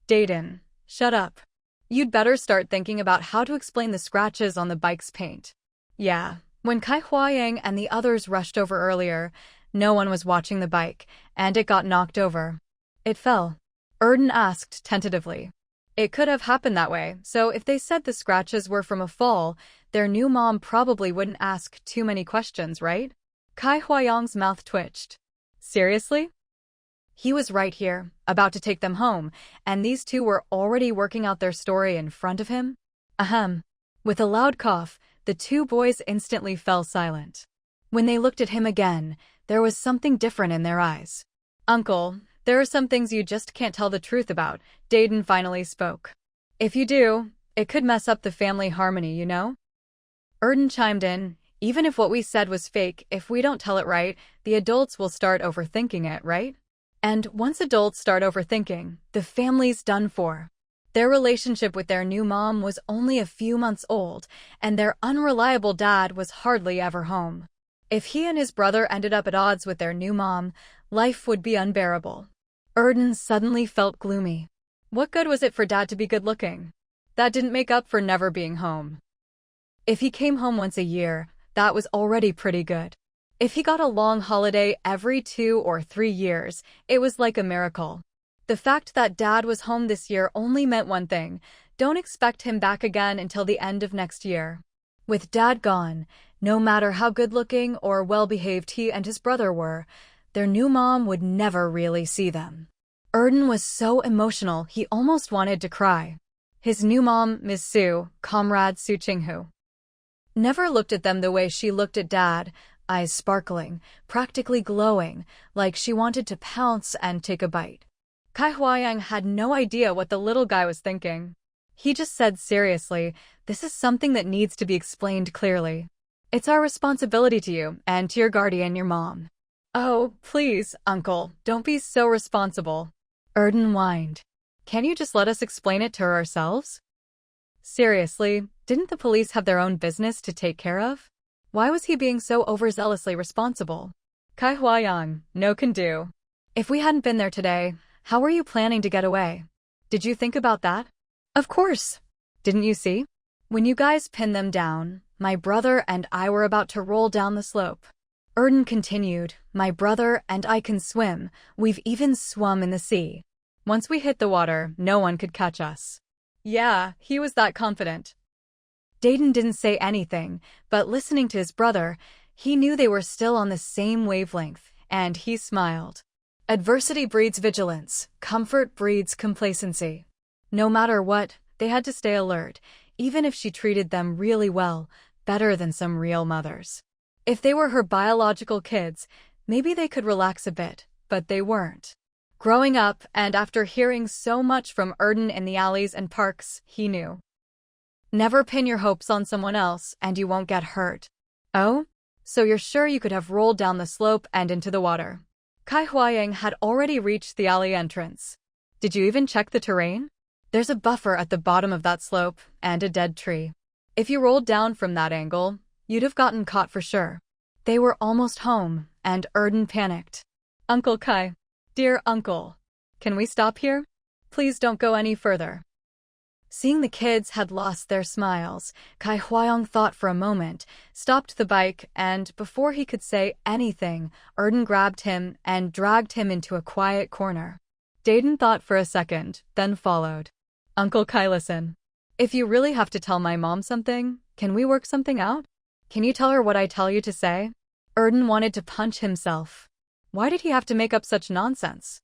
Dayton, shut up. You'd better start thinking about how to explain the scratches on the bike's paint. Yeah, when Kai Huayang and the others rushed over earlier, no one was watching the bike, and it got knocked over. It fell. Erden asked tentatively. It could have happened that way, so if they said the scratches were from a fall, their new mom probably wouldn't ask too many questions, right? Kai Huayang's mouth twitched. Seriously? He was right here, about to take them home, and these two were already working out their story in front of him? Ahem. With a loud cough, the two boys instantly fell silent. When they looked at him again, there was something different in their eyes. Uncle, there are some things you just can't tell the truth about, Dayton finally spoke. If you do, it could mess up the family harmony, you know? Erden chimed in, even if what we said was fake, if we don't tell it right, the adults will start overthinking it, right? And once adults start overthinking, the family's done for. Their relationship with their new mom was only a few months old, and their unreliable dad was hardly ever home. If he and his brother ended up at odds with their new mom, life would be unbearable. Erden suddenly felt gloomy. What good was it for Dad to be good-looking? That didn't make up for never being home. If he came home once a year, that was already pretty good. If he got a long holiday every 2 or 3 years, it was like a miracle. The fact that Dad was home this year only meant one thing: don't expect him back again until the end of next year. With Dad gone, no matter how good-looking or well-behaved he and his brother were, their new mom would never really see them. Erden was so emotional he almost wanted to cry. His new mom, Miss Su, comrade Su Qinghu, never looked at them the way she looked at Dad, eyes sparkling, practically glowing, like she wanted to pounce and take a bite. Kai Huayang had no idea what the little guy was thinking. He just said seriously, this is something that needs to be explained clearly. It's our responsibility to you and to your guardian, your mom. Oh, please, Uncle, don't be so responsible. Erden whined. Can't you just let us explain it to her ourselves? Seriously, didn't the police have their own business to take care of? Why was he being so overzealously responsible? Kai Huayang, no can do. If we hadn't been there today, how were you planning to get away? Did you think about that? Of course. Didn't you see? When you guys pinned them down, my brother and I were about to roll down the slope. Erden continued, my brother and I can swim, we've even swum in the sea. Once we hit the water, no one could catch us. Yeah, he was that confident. Dayton didn't say anything, but listening to his brother, he knew they were still on the same wavelength, and he smiled. Adversity breeds vigilance. Comfort breeds complacency. No matter what, they had to stay alert, even if she treated them really well, better than some real mothers. If they were her biological kids, maybe they could relax a bit, but they weren't. Growing up, and after hearing so much from Erden in the alleys and parks, he knew. Never pin your hopes on someone else, and you won't get hurt. Oh? So you're sure you could have rolled down the slope and into the water? Kai Huayang had already reached the alley entrance. Did you even check the terrain? There's a buffer at the bottom of that slope, and a dead tree. If you rolled down from that angle, you'd have gotten caught for sure. They were almost home, and Erden panicked. Uncle Kai. Dear uncle. Can we stop here? Please don't go any further. Seeing the kids had lost their smiles, Kai Huayang thought for a moment, stopped the bike, and before he could say anything, Erden grabbed him and dragged him into a quiet corner. Dayton thought for a second, then followed. Uncle Kai, listen. If you really have to tell my mom something, can we work something out? Can you tell her what I tell you to say? Erden wanted to punch himself. Why did he have to make up such nonsense?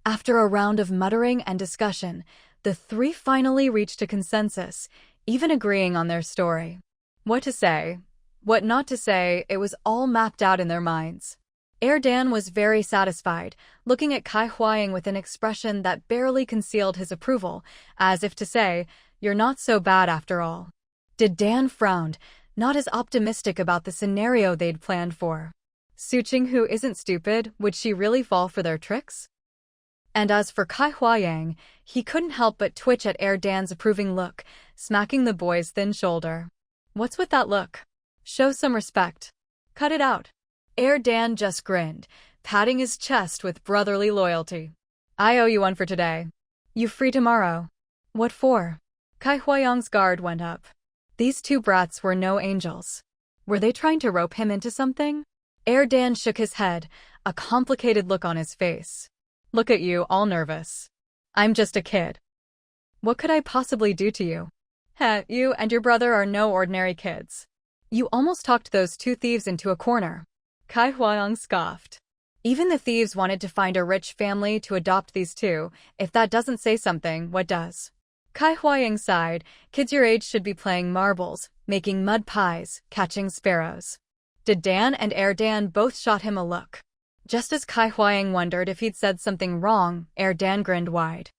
After a round of muttering and discussion, the three finally reached a consensus, even agreeing on their story. What to say, what not to say, it was all mapped out in their minds. Dan was very satisfied, looking at Kai Huayang with an expression that barely concealed his approval, as if to say, "You're not so bad after all." Dan frowned, not as optimistic about the scenario they'd planned for. Su Qinghu isn't stupid, would she really fall for their tricks? And as for Kai Huayang, he couldn't help but twitch at Dan's approving look, smacking the boy's thin shoulder. What's with that look? Show some respect. Cut it out. Dan just grinned, patting his chest with brotherly loyalty. I owe you one for today. You free tomorrow? What for? Kai Huayang's guard went up. These two brats were no angels. Were they trying to rope him into something? Dan shook his head, a complicated look on his face. Look at you, all nervous. I'm just a kid. What could I possibly do to you? Heh, you and your brother are no ordinary kids. You almost talked those two thieves into a corner. Kai Huayang scoffed. Even the thieves wanted to find a rich family to adopt these two. If that doesn't say something, what does? Kai Huayang sighed. Kids your age should be playing marbles, making mud pies, catching sparrows. Dan and Dan both shot him a look. Just as Kai Huayang wondered if he'd said something wrong, Dan grinned wide.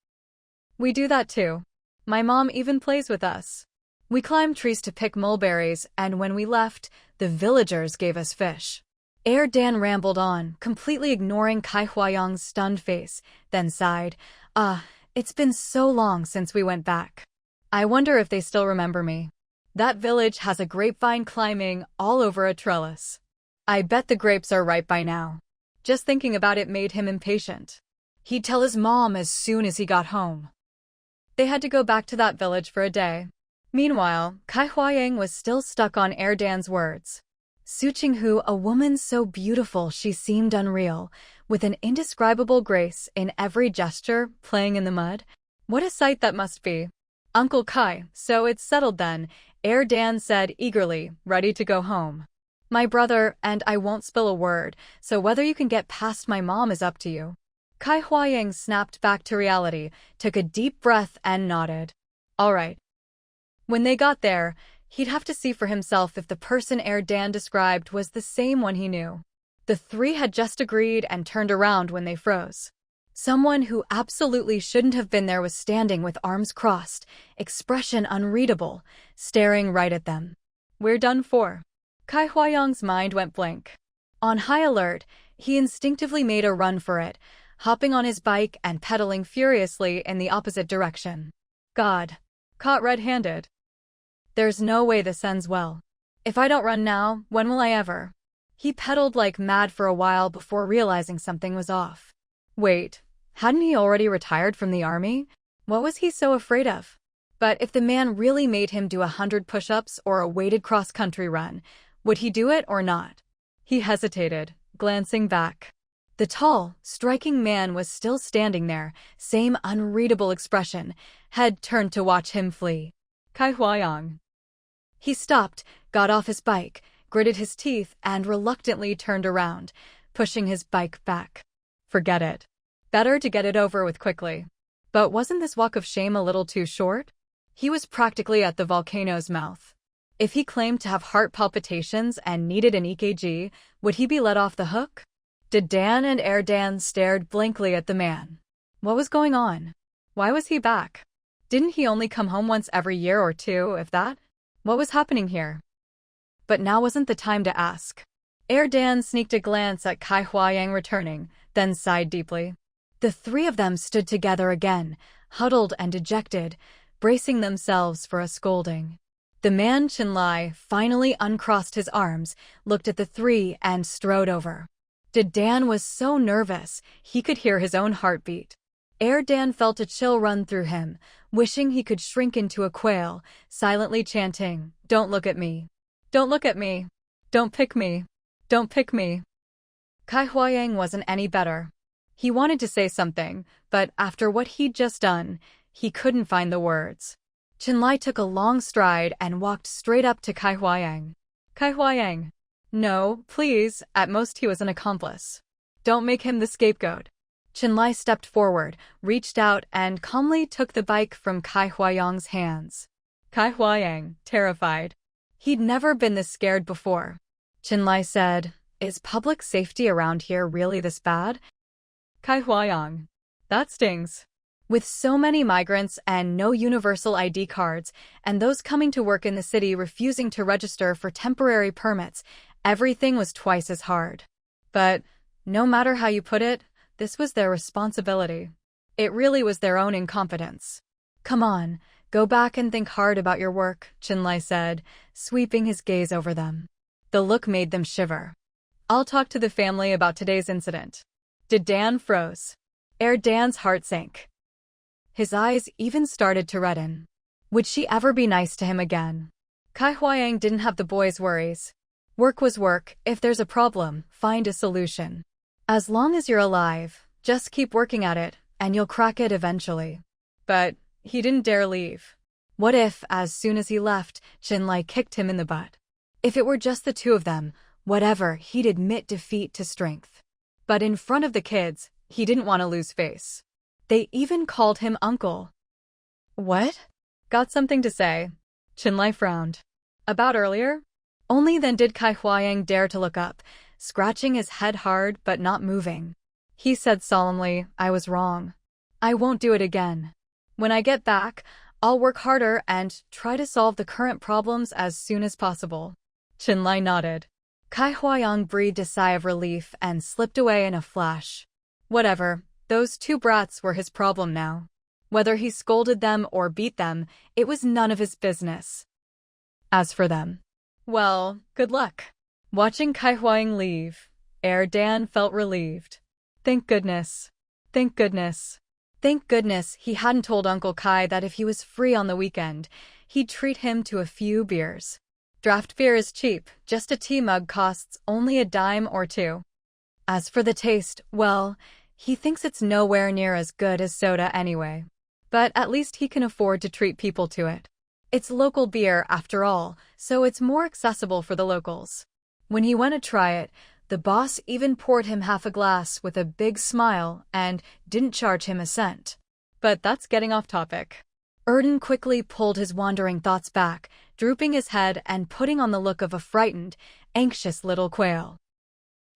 We do that too. My mom even plays with us. We climbed trees to pick mulberries, and when we left, the villagers gave us fish. Dan rambled on, completely ignoring Kai Huayang's stunned face, then sighed. It's been so long since we went back. I wonder if they still remember me. That village has a grapevine climbing all over a trellis. I bet the grapes are ripe by now. Just thinking about it made him impatient. He'd tell his mom as soon as he got home. They had to go back to that village for a day. Meanwhile, Kai Huayang was still stuck on Dan's words. Su Qinghu, a woman so beautiful she seemed unreal, with an indescribable grace in every gesture, playing in the mud. What a sight that must be. Uncle Kai, so it's settled then, Dan said eagerly, ready to go home. My brother and I won't spill a word, so whether you can get past my mom is up to you. Kai Huayang snapped back to reality, took a deep breath and nodded. All right. When they got there, he'd have to see for himself if the person Dan described was the same one he knew. The three had just agreed and turned around when they froze. Someone who absolutely shouldn't have been there was standing with arms crossed, expression unreadable, staring right at them. We're done for. Kai Huayang's mind went blank. On high alert, he instinctively made a run for it, hopping on his bike and pedaling furiously in the opposite direction. God. Caught red-handed. There's no way this ends well. If I don't run now, when will I ever? He pedaled like mad for a while before realizing something was off. Wait, hadn't he already retired from the army? What was he so afraid of? But if the man really made him do 100 push-ups or a weighted cross-country run, would he do it or not? He hesitated, glancing back. The tall, striking man was still standing there, same unreadable expression, head turned to watch him flee. Kai Huayang. He stopped, got off his bike, gritted his teeth, and reluctantly turned around, pushing his bike back. Forget it. Better to get it over with quickly. But wasn't this walk of shame a little too short? He was practically at the volcano's mouth. If he claimed to have heart palpitations and needed an EKG, would he be let off the hook? Did Dan and Dan stared blankly at the man. What was going on? Why was he back? Didn't he only come home once every year or two, if that? What was happening here? But now wasn't the time to ask. Dan sneaked a glance at Kai Huayang returning, then sighed deeply. The three of them stood together again, huddled and dejected, bracing themselves for a scolding. The man Chinlai finally uncrossed his arms, looked at the three, and strode over. Dan was so nervous, he could hear his own heartbeat. Dan felt a chill run through him, wishing he could shrink into a quail, silently chanting, "Don't look at me. Don't look at me. Don't pick me. Don't pick me." Kai Huayang wasn't any better. He wanted to say something, but after what he'd just done, he couldn't find the words. Chinlai took a long stride and walked straight up to Kai Huayang. Kai Huayang. No, please, at most he was an accomplice. Don't make him the scapegoat. Chinlai stepped forward, reached out, and calmly took the bike from Kai Huayang's hands. Kai Huayang, terrified. He'd never been this scared before. Chinlai said, "Is public safety around here really this bad?" Kai Huayang. That stings. With so many migrants and no universal ID cards, and those coming to work in the city refusing to register for temporary permits, everything was twice as hard. But, no matter how you put it, this was their responsibility. It really was their own incompetence. Come on, go back and think hard about your work, Chinlai said, sweeping his gaze over them. The look made them shiver. I'll talk to the family about today's incident. Dan froze. Dan's heart sank. His eyes even started to redden. Would she ever be nice to him again? Kai Huayang didn't have the boys' worries. Work was work. If there's a problem, find a solution. As long as you're alive, just keep working at it, and you'll crack it eventually. But he didn't dare leave. What if, as soon as he left, Chinlai kicked him in the butt? If it were just the two of them, whatever, he'd admit defeat to strength. But in front of the kids, he didn't want to lose face. They even called him uncle. What? Got something to say? Chinlai frowned. About earlier? Only then did Kai Huayang dare to look up, scratching his head hard but not moving. He said solemnly, I was wrong. I won't do it again. When I get back, I'll work harder and try to solve the current problems as soon as possible. Chinlai nodded. Kai Huayang breathed a sigh of relief and slipped away in a flash. Whatever, those two brats were his problem now. Whether he scolded them or beat them, it was none of his business. As for them, well, good luck. Watching Kai Huayang leave, Dan felt relieved. Thank goodness. Thank goodness. Thank goodness he hadn't told Uncle Kai that if he was free on the weekend, he'd treat him to a few beers. Draft beer is cheap, just a tea mug costs only a dime or two. As for the taste, well, he thinks it's nowhere near as good as soda anyway. But at least he can afford to treat people to it. It's local beer after all, so it's more accessible for the locals. When he went to try it, the boss even poured him half a glass with a big smile and didn't charge him a cent. But that's getting off topic. Quickly pulled his wandering thoughts back, drooping his head and putting on the look of a frightened, anxious little quail.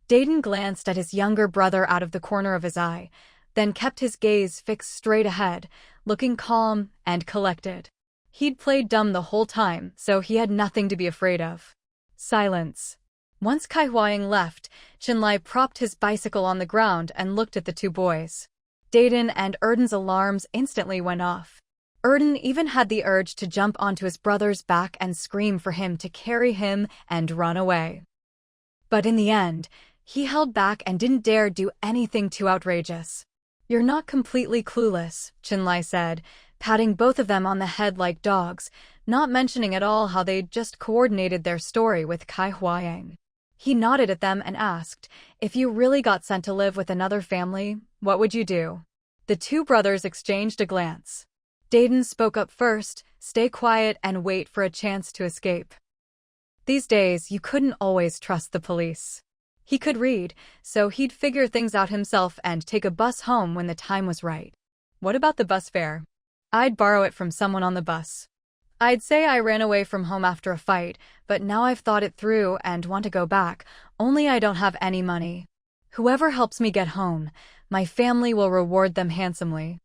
Dayton glanced at his younger brother out of the corner of his eye, then kept his gaze fixed straight ahead, looking calm and collected. He'd played dumb the whole time, so he had nothing to be afraid of. Silence. Once Kai Huayang left, Chinlai propped his bicycle on the ground and looked at the two boys. Dayton and Erden's alarms instantly went off. Erden even had the urge to jump onto his brother's back and scream for him to carry him and run away. But in the end, he held back and didn't dare do anything too outrageous. You're not completely clueless, Chinlai said, patting both of them on the head like dogs, not mentioning at all how they'd just coordinated their story with Kai Huayang. He nodded at them and asked, "If you really got sent to live with another family, what would you do?" The two brothers exchanged a glance. Dayton spoke up first, "Stay quiet and wait for a chance to escape." These days, you couldn't always trust the police. He could read, so he'd figure things out himself and take a bus home when the time was right. What about the bus fare? I'd borrow it from someone on the bus. I'd say I ran away from home after a fight, but now I've thought it through and want to go back, only I don't have any money. Whoever helps me get home, my family will reward them handsomely.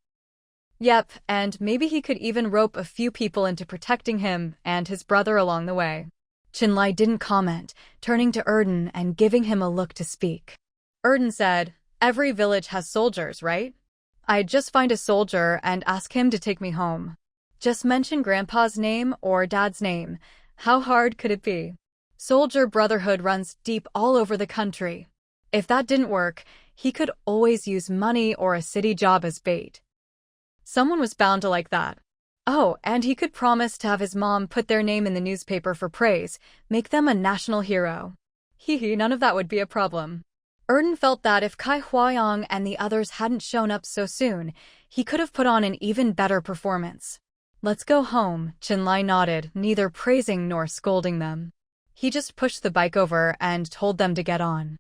Yep, and maybe he could even rope a few people into protecting him and his brother along the way. Chinlai didn't comment, turning to Erden and giving him a look to speak. Erden said, "Every village has soldiers, right? I'd just find a soldier and ask him to take me home. Just mention Grandpa's name or Dad's name. How hard could it be? Soldier brotherhood runs deep all over the country. If that didn't work, he could always use money or a city job as bait. Someone was bound to like that. Oh, and he could promise to have his mom put their name in the newspaper for praise, make them a national hero. None of that would be a problem." Erden felt that if Kai Huayang and the others hadn't shown up so soon, he could have put on an even better performance. "Let's go home," Chinlai nodded, neither praising nor scolding them. He just pushed the bike over and told them to get on.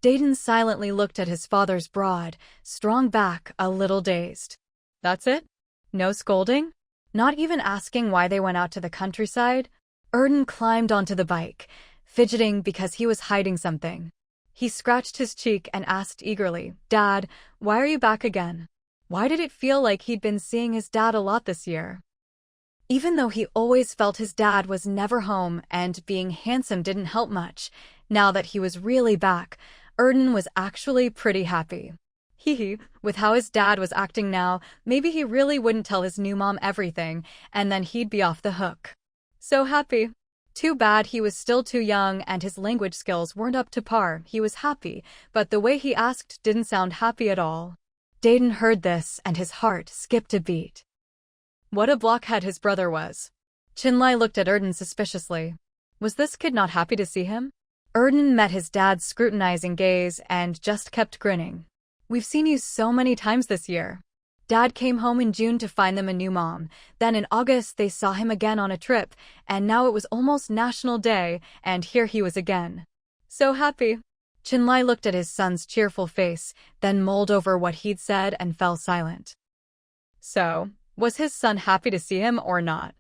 Dayton silently looked at his father's broad, strong back, a little dazed. That's it? No scolding? Not even asking why they went out to the countryside? Erden climbed onto the bike, fidgeting because he was hiding something. He scratched his cheek and asked eagerly, "Dad, why are you back again?" Why did it feel like he'd been seeing his dad a lot this year? Even though he always felt his dad was never home and being handsome didn't help much, now that he was really back, Erden was actually pretty happy. With how his dad was acting now, maybe he really wouldn't tell his new mom everything, and then he'd be off the hook. So happy. Too bad he was still too young and his language skills weren't up to par. He was happy, but the way he asked didn't sound happy at all. Dayton heard this and his heart skipped a beat. What a blockhead his brother was. Chinlai looked at Erden suspiciously. Was this kid not happy to see him? Erden met his dad's scrutinizing gaze and just kept grinning. "We've seen you so many times this year." Dad came home in June to find them a new mom. Then in August they saw him again on a trip, and now it was almost National Day, and here he was again. So happy. Chinlai looked at his son's cheerful face, then mulled over what he'd said and fell silent. So, was his son happy to see him or not?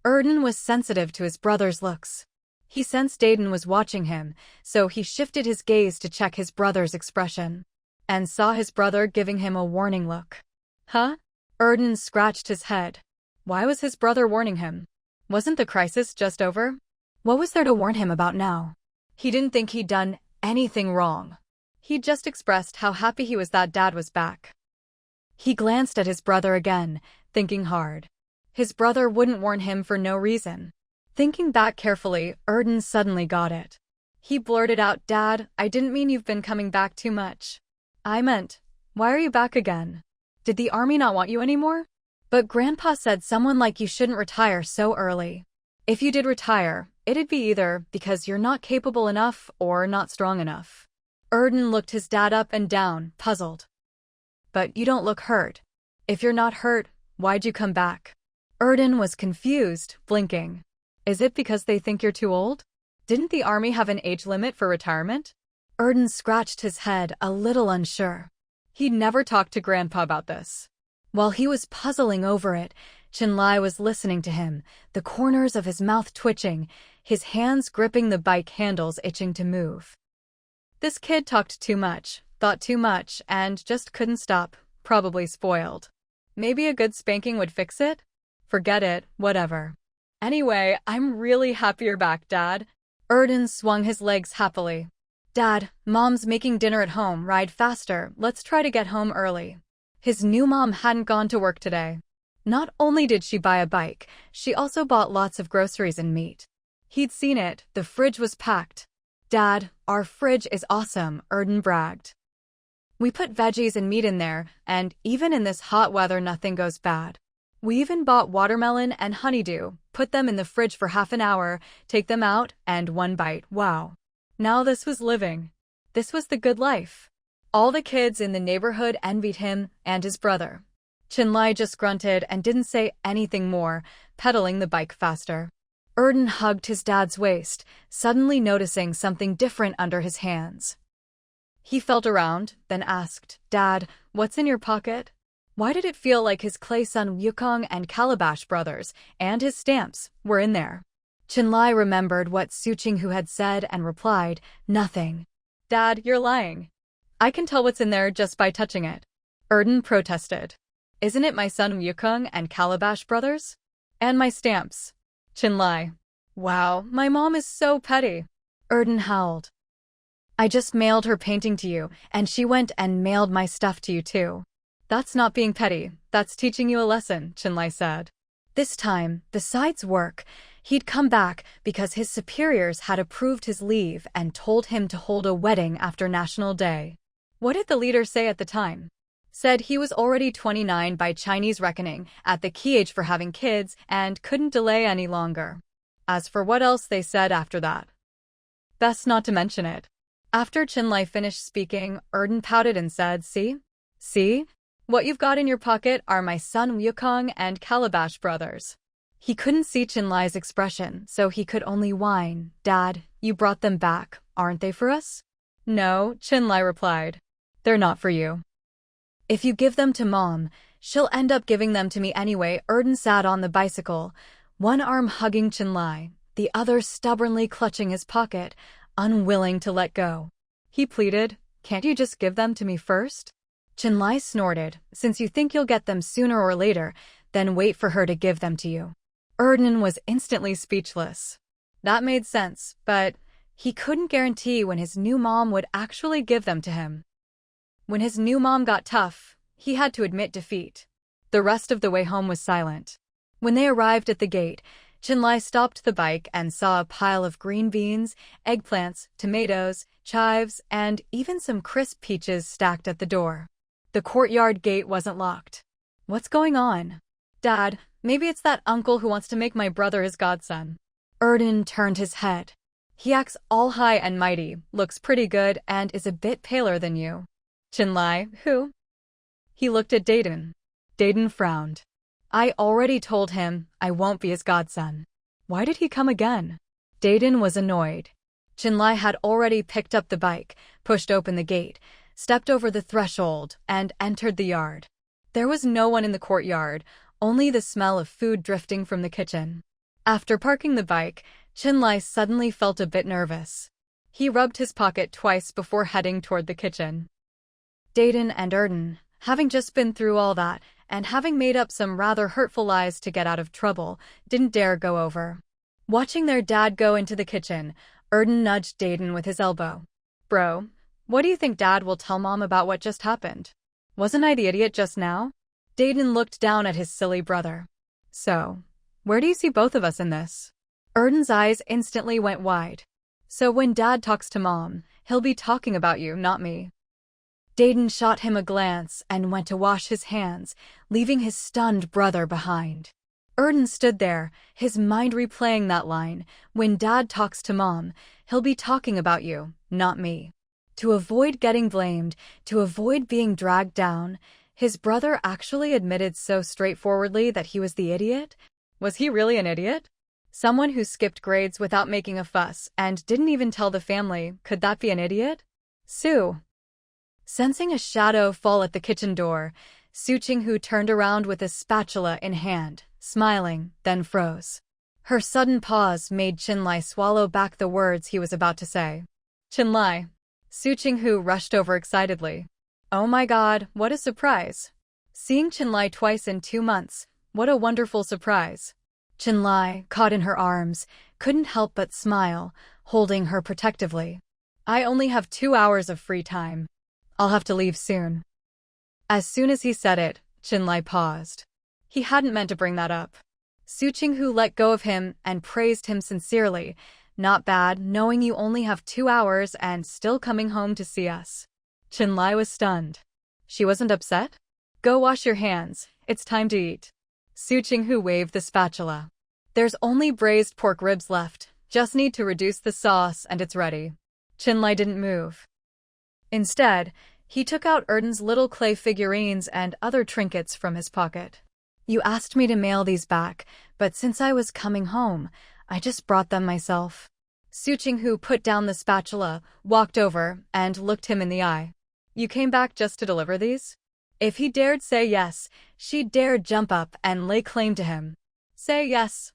Erden was sensitive to his brother's looks. He sensed Dayton was watching him, so he shifted his gaze to check his brother's expression. And saw his brother giving him a warning look. Huh? Erden scratched his head. Why was his brother warning him? Wasn't the crisis just over? What was there to warn him about now? He didn't think he'd done anything wrong. He'd just expressed how happy he was that Dad was back. He glanced at his brother again, thinking hard. His brother wouldn't warn him for no reason. Thinking back carefully, Erden suddenly got it. He blurted out, "Dad, I didn't mean you've been coming back too much. I meant, why are you back again? Did the army not want you anymore? But Grandpa said someone like you shouldn't retire so early. If you did retire, it'd be either because you're not capable enough or not strong enough." Erden looked his dad up and down, puzzled. "But you don't look hurt. If you're not hurt, why'd you come back?" Erden was confused, blinking. Is it because they think you're too old? Didn't the army have an age limit for retirement? Erden scratched his head, a little unsure. He'd never talked to Grandpa about this. While he was puzzling over it, Chinlai was listening to him, the corners of his mouth twitching, his hands gripping the bike handles itching to move. This kid talked too much, thought too much, and just couldn't stop, probably spoiled. Maybe a good spanking would fix it? Forget it, whatever. Anyway, I'm really happy you're back, Dad. Erden swung his legs happily. Dad, Mom's making dinner at home, ride faster, let's try to get home early. His new mom hadn't gone to work today. Not only did she buy a bike, she also bought lots of groceries and meat. He'd seen it, the fridge was packed. Dad, our fridge is awesome, Erden bragged. We put veggies and meat in there, and even in this hot weather nothing goes bad. We even bought watermelon and honeydew, put them in the fridge for half an hour, take them out, and one bite, wow. Now this was living. This was the good life. All the kids in the neighborhood envied him and his brother. Chinlai just grunted and didn't say anything more, pedaling the bike faster. Erden hugged his dad's waist, suddenly noticing something different under his hands. He felt around, then asked, "Dad, what's in your pocket?" Why did it feel like his clay son Yukong and Calabash brothers, and his stamps, were in there? Chinlai remembered what Su Qinghu had said and replied, "Nothing." "Dad, you're lying. I can tell what's in there just by touching it." Erden protested. "Isn't it my son Yukong and Calabash brothers? And my stamps?" Chinlai. "Wow, my mom is so petty." Erden howled. "I just mailed her painting to you, and she went and mailed my stuff to you too." "That's not being petty, that's teaching you a lesson," Chinlai said. This time, besides work, he'd come back because his superiors had approved his leave and told him to hold a wedding after National Day. What did the leader say at the time? Said he was already 29 by Chinese reckoning, at the key age for having kids, and couldn't delay any longer. As for what else they said after that, best not to mention it. After Chinlai finished speaking, Erden pouted and said, See? What you've got in your pocket are my son Yukong and Calabash brothers." He couldn't see Chinlai's expression, so he could only whine, "Dad, you brought them back, aren't they for us?" "No," Chinlai replied. "They're not for you. If you give them to Mom, she'll end up giving them to me anyway." Erden sat on the bicycle, one arm hugging Chinlai, the other stubbornly clutching his pocket, unwilling to let go. He pleaded, "Can't you just give them to me first?" Chinlai snorted, "Since you think you'll get them sooner or later, then wait for her to give them to you." Erden was instantly speechless. That made sense, but he couldn't guarantee when his new mom would actually give them to him. When his new mom got tough, he had to admit defeat. The rest of the way home was silent. When they arrived at the gate, Chinlai stopped the bike and saw a pile of green beans, eggplants, tomatoes, chives, and even some crisp peaches stacked at the door. The courtyard gate wasn't locked. "What's going on?" "Dad, maybe it's that uncle who wants to make my brother his godson." Erden turned his head. "He acts all high and mighty, looks pretty good, and is a bit paler than you." Chinlai, "Who?" He looked at Dayden. Dayden frowned. "I already told him I won't be his godson. Why did he come again?" Dayden was annoyed. Chinlai had already picked up the bike, pushed open the gate, stepped over the threshold, and entered the yard. There was no one in the courtyard, only the smell of food drifting from the kitchen. After parking the bike, Chinlai suddenly felt a bit nervous. He rubbed his pocket twice before heading toward the kitchen. Dayden and Erden, having just been through all that, and having made up some rather hurtful lies to get out of trouble, didn't dare go over. Watching their dad go into the kitchen, Erden nudged Dayden with his elbow. "Bro, what do you think Dad will tell Mom about what just happened? Wasn't I the idiot just now?" Dayden looked down at his silly brother. "So, where do you see both of us in this?" Erden's eyes instantly went wide. "So when Dad talks to Mom, he'll be talking about you, not me." Dayden shot him a glance and went to wash his hands, leaving his stunned brother behind. Erden stood there, his mind replaying that line, "When Dad talks to Mom, he'll be talking about you, not me." To avoid getting blamed, to avoid being dragged down, his brother actually admitted so straightforwardly that he was the idiot? Was he really an idiot? Someone who skipped grades without making a fuss and didn't even tell the family, could that be an idiot? Su. Sensing a shadow fall at the kitchen door, Su Qinghu turned around with a spatula in hand, smiling, then froze. Her sudden pause made Chinlai swallow back the words he was about to say. "Chinlai." Su Qinghu rushed over excitedly. "Oh my god, what a surprise. Seeing Chinlai twice in 2 months, what a wonderful surprise." Chinlai, caught in her arms, couldn't help but smile, holding her protectively. "I only have 2 hours of free time. I'll have to leave soon." As soon as he said it, Chinlai paused. He hadn't meant to bring that up. Su Qinghu let go of him and praised him sincerely. "Not bad, knowing you only have 2 hours and still coming home to see us." Chinlai was stunned. She wasn't upset? "Go wash your hands, it's time to eat." Su Qinghu waved the spatula. "There's only braised pork ribs left, just need to reduce the sauce and it's ready." Chinlai didn't move. Instead, he took out Erden's little clay figurines and other trinkets from his pocket. You asked me to mail these back, but since I was coming home, I just brought them myself. Su Qinghu put down the spatula, walked over, and looked him in the eye. You came back just to deliver these? If he dared say yes, she dared jump up and lay claim to him. Say yes.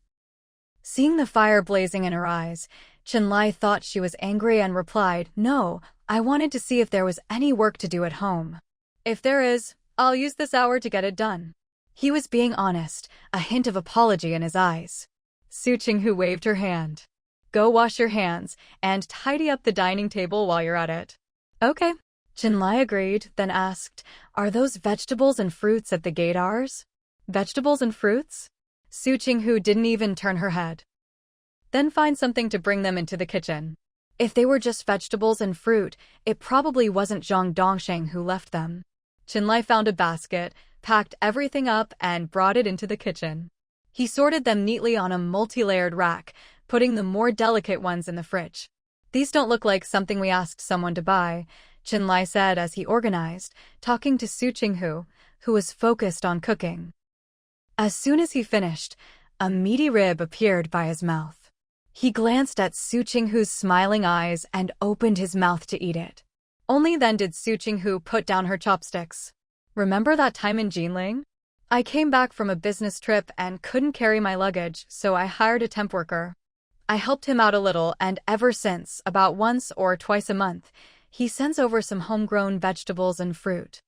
Seeing the fire blazing in her eyes, Chinlai thought she was angry and replied, No, I wanted to see if there was any work to do at home. If there is, I'll use this hour to get it done. He was being honest, a hint of apology in his eyes. Su Qinghu waved her hand. Go wash your hands, and tidy up the dining table while you're at it. Okay. Chinlai agreed, then asked, Are those vegetables and fruits at the gate ours? Vegetables and fruits? Su Qinghu didn't even turn her head. Then find something to bring them into the kitchen. If they were just vegetables and fruit, it probably wasn't Zhang Dongsheng who left them. Chinlai found a basket, packed everything up, and brought it into the kitchen. He sorted them neatly on a multi-layered rack, putting the more delicate ones in the fridge. These don't look like something we asked someone to buy, Chinlai said as he organized, talking to Su Qinghu, who was focused on cooking. As soon as he finished, a meaty rib appeared by his mouth. He glanced at Su Qinghu's smiling eyes and opened his mouth to eat it. Only then did Su Qinghu put down her chopsticks. Remember that time in Jinling? I came back from a business trip and couldn't carry my luggage, so I hired a temp worker. I helped him out a little, and ever since, about once or twice a month, he sends over some homegrown vegetables and fruit.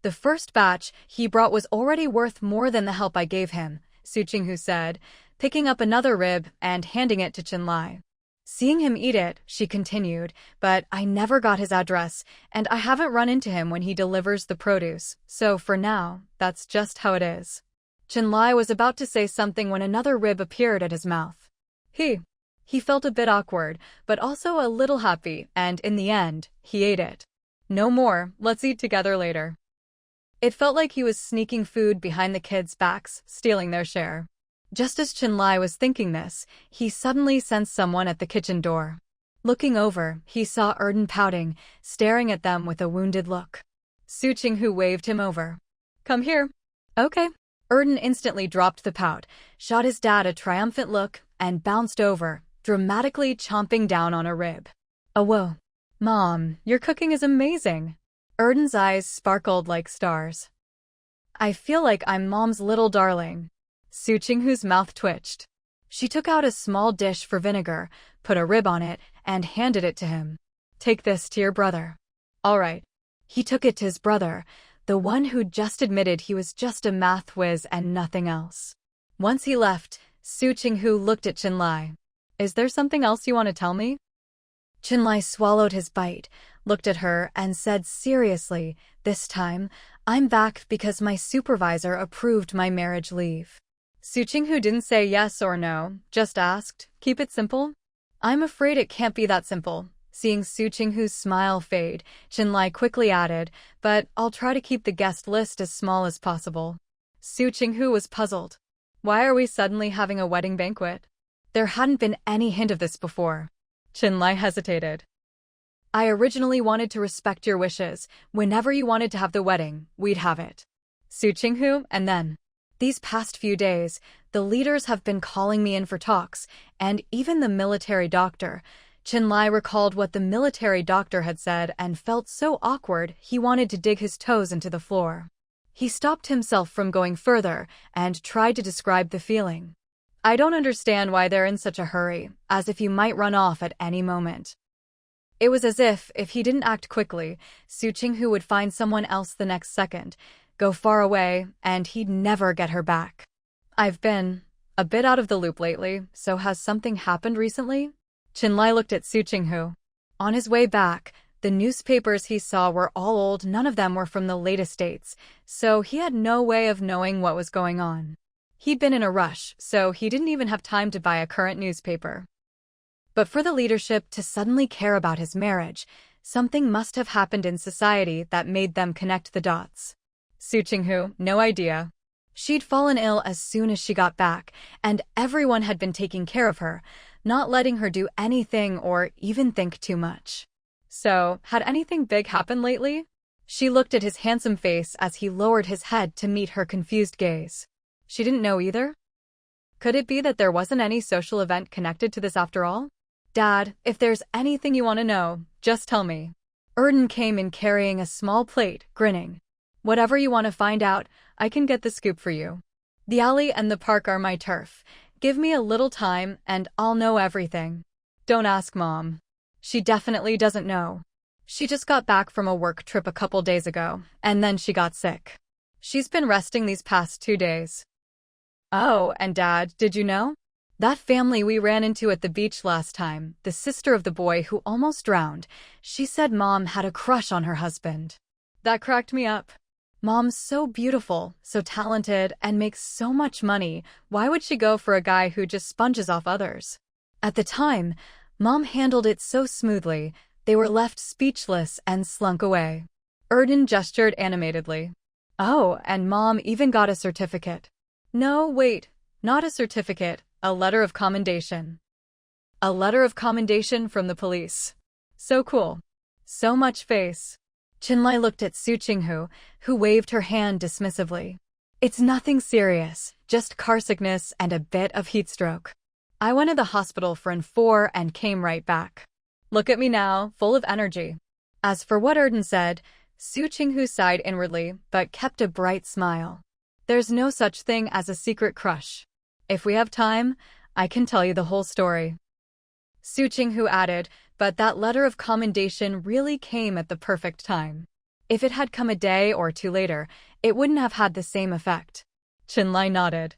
The first batch he brought was already worth more than the help I gave him, Su Qinghu said, picking up another rib and handing it to Chinlai. Seeing him eat it, she continued, but I never got his address, and I haven't run into him when he delivers the produce, so for now, that's just how it is. Chinlai was about to say something when another rib appeared at his mouth. He felt a bit awkward, but also a little happy, and in the end, he ate it. No more, let's eat together later. It felt like he was sneaking food behind the kids' backs, stealing their share. Just as Chinlai was thinking this, he suddenly sensed someone at the kitchen door. Looking over, he saw Erden pouting, staring at them with a wounded look. Su Qinghu waved him over. Come here. Okay. Erden instantly dropped the pout, shot his dad a triumphant look, and bounced over, dramatically chomping down on a rib. Oh, whoa. Mom, your cooking is amazing. Erden's eyes sparkled like stars. I feel like I'm Mom's little darling. Su Qinghu's mouth twitched. She took out a small dish for vinegar, put a rib on it, and handed it to him. Take this to your brother. All right. He took it to his brother, the one who'd just admitted he was just a math whiz and nothing else. Once he left, Su Qinghu looked at Chinlai. Is there something else you want to tell me? Chinlai swallowed his bite, looked at her, and said seriously, this time, I'm back because my supervisor approved my marriage leave. Su Qinghu didn't say yes or no, just asked, keep it simple? I'm afraid it can't be that simple. Seeing Su Qinghu's smile fade, Chinlai quickly added, but I'll try to keep the guest list as small as possible. Su Qinghu was puzzled. Why are we suddenly having a wedding banquet? There hadn't been any hint of this before. Chinlai hesitated. I originally wanted to respect your wishes. Whenever you wanted to have the wedding, we'd have it. Su Qinghu, and then. These past few days, the leaders have been calling me in for talks, and even the military doctor. Chinlai recalled what the military doctor had said and felt so awkward he wanted to dig his toes into the floor. He stopped himself from going further and tried to describe the feeling. I don't understand why they're in such a hurry, as if you might run off at any moment. It was as if he didn't act quickly, Su Qinghu would find someone else the next second, go far away, and he'd never get her back. I've been a bit out of the loop lately, so has something happened recently? Chinlai looked at Su Qinghu. On his way back, the newspapers he saw were all old, none of them were from the latest dates, so he had no way of knowing what was going on. He'd been in a rush, so he didn't even have time to buy a current newspaper. But for the leadership to suddenly care about his marriage, something must have happened in society that made them connect the dots. Su Qinghu, no idea. She'd fallen ill as soon as she got back, and everyone had been taking care of her. not letting her do anything or even think too much. So, had anything big happened lately? She looked at his handsome face as he lowered his head to meet her confused gaze. She didn't know either. Could it be that there wasn't any social event connected to this after all? Dad, if there's anything you want to know, just tell me. Erden came in carrying a small plate, grinning. Whatever you want to find out, I can get the scoop for you. The alley and the park are my turf. Give me a little time and I'll know everything. Don't ask Mom. She definitely doesn't know. She just got back from a work trip a couple days ago, and then she got sick. She's been resting these past 2 days. Oh, and Dad, did you know? That family we ran into at the beach last time, the sister of the boy who almost drowned, she said Mom had a crush on her husband. That cracked me up. Mom's so beautiful, so talented, and makes so much money. Why would she go for a guy who just sponges off others? At the time, Mom handled it so smoothly, they were left speechless and slunk away. Erden gestured animatedly. Oh, and Mom even got a certificate. No, wait, not a certificate, a letter of commendation. A letter of commendation from the police. So cool. So much face. Chinlai looked at Su Qinghu, who waved her hand dismissively. It's nothing serious, just car sickness and a bit of heat stroke. I went to the hospital for an 4 and came right back. Look at me now, full of energy. As for what Erden said, Su Qinghu sighed inwardly, but kept a bright smile. There's no such thing as a secret crush. If we have time, I can tell you the whole story. Su Qinghu added, but that letter of commendation really came at the perfect time. If it had come a day or 2 later, it wouldn't have had the same effect. Chinlai nodded.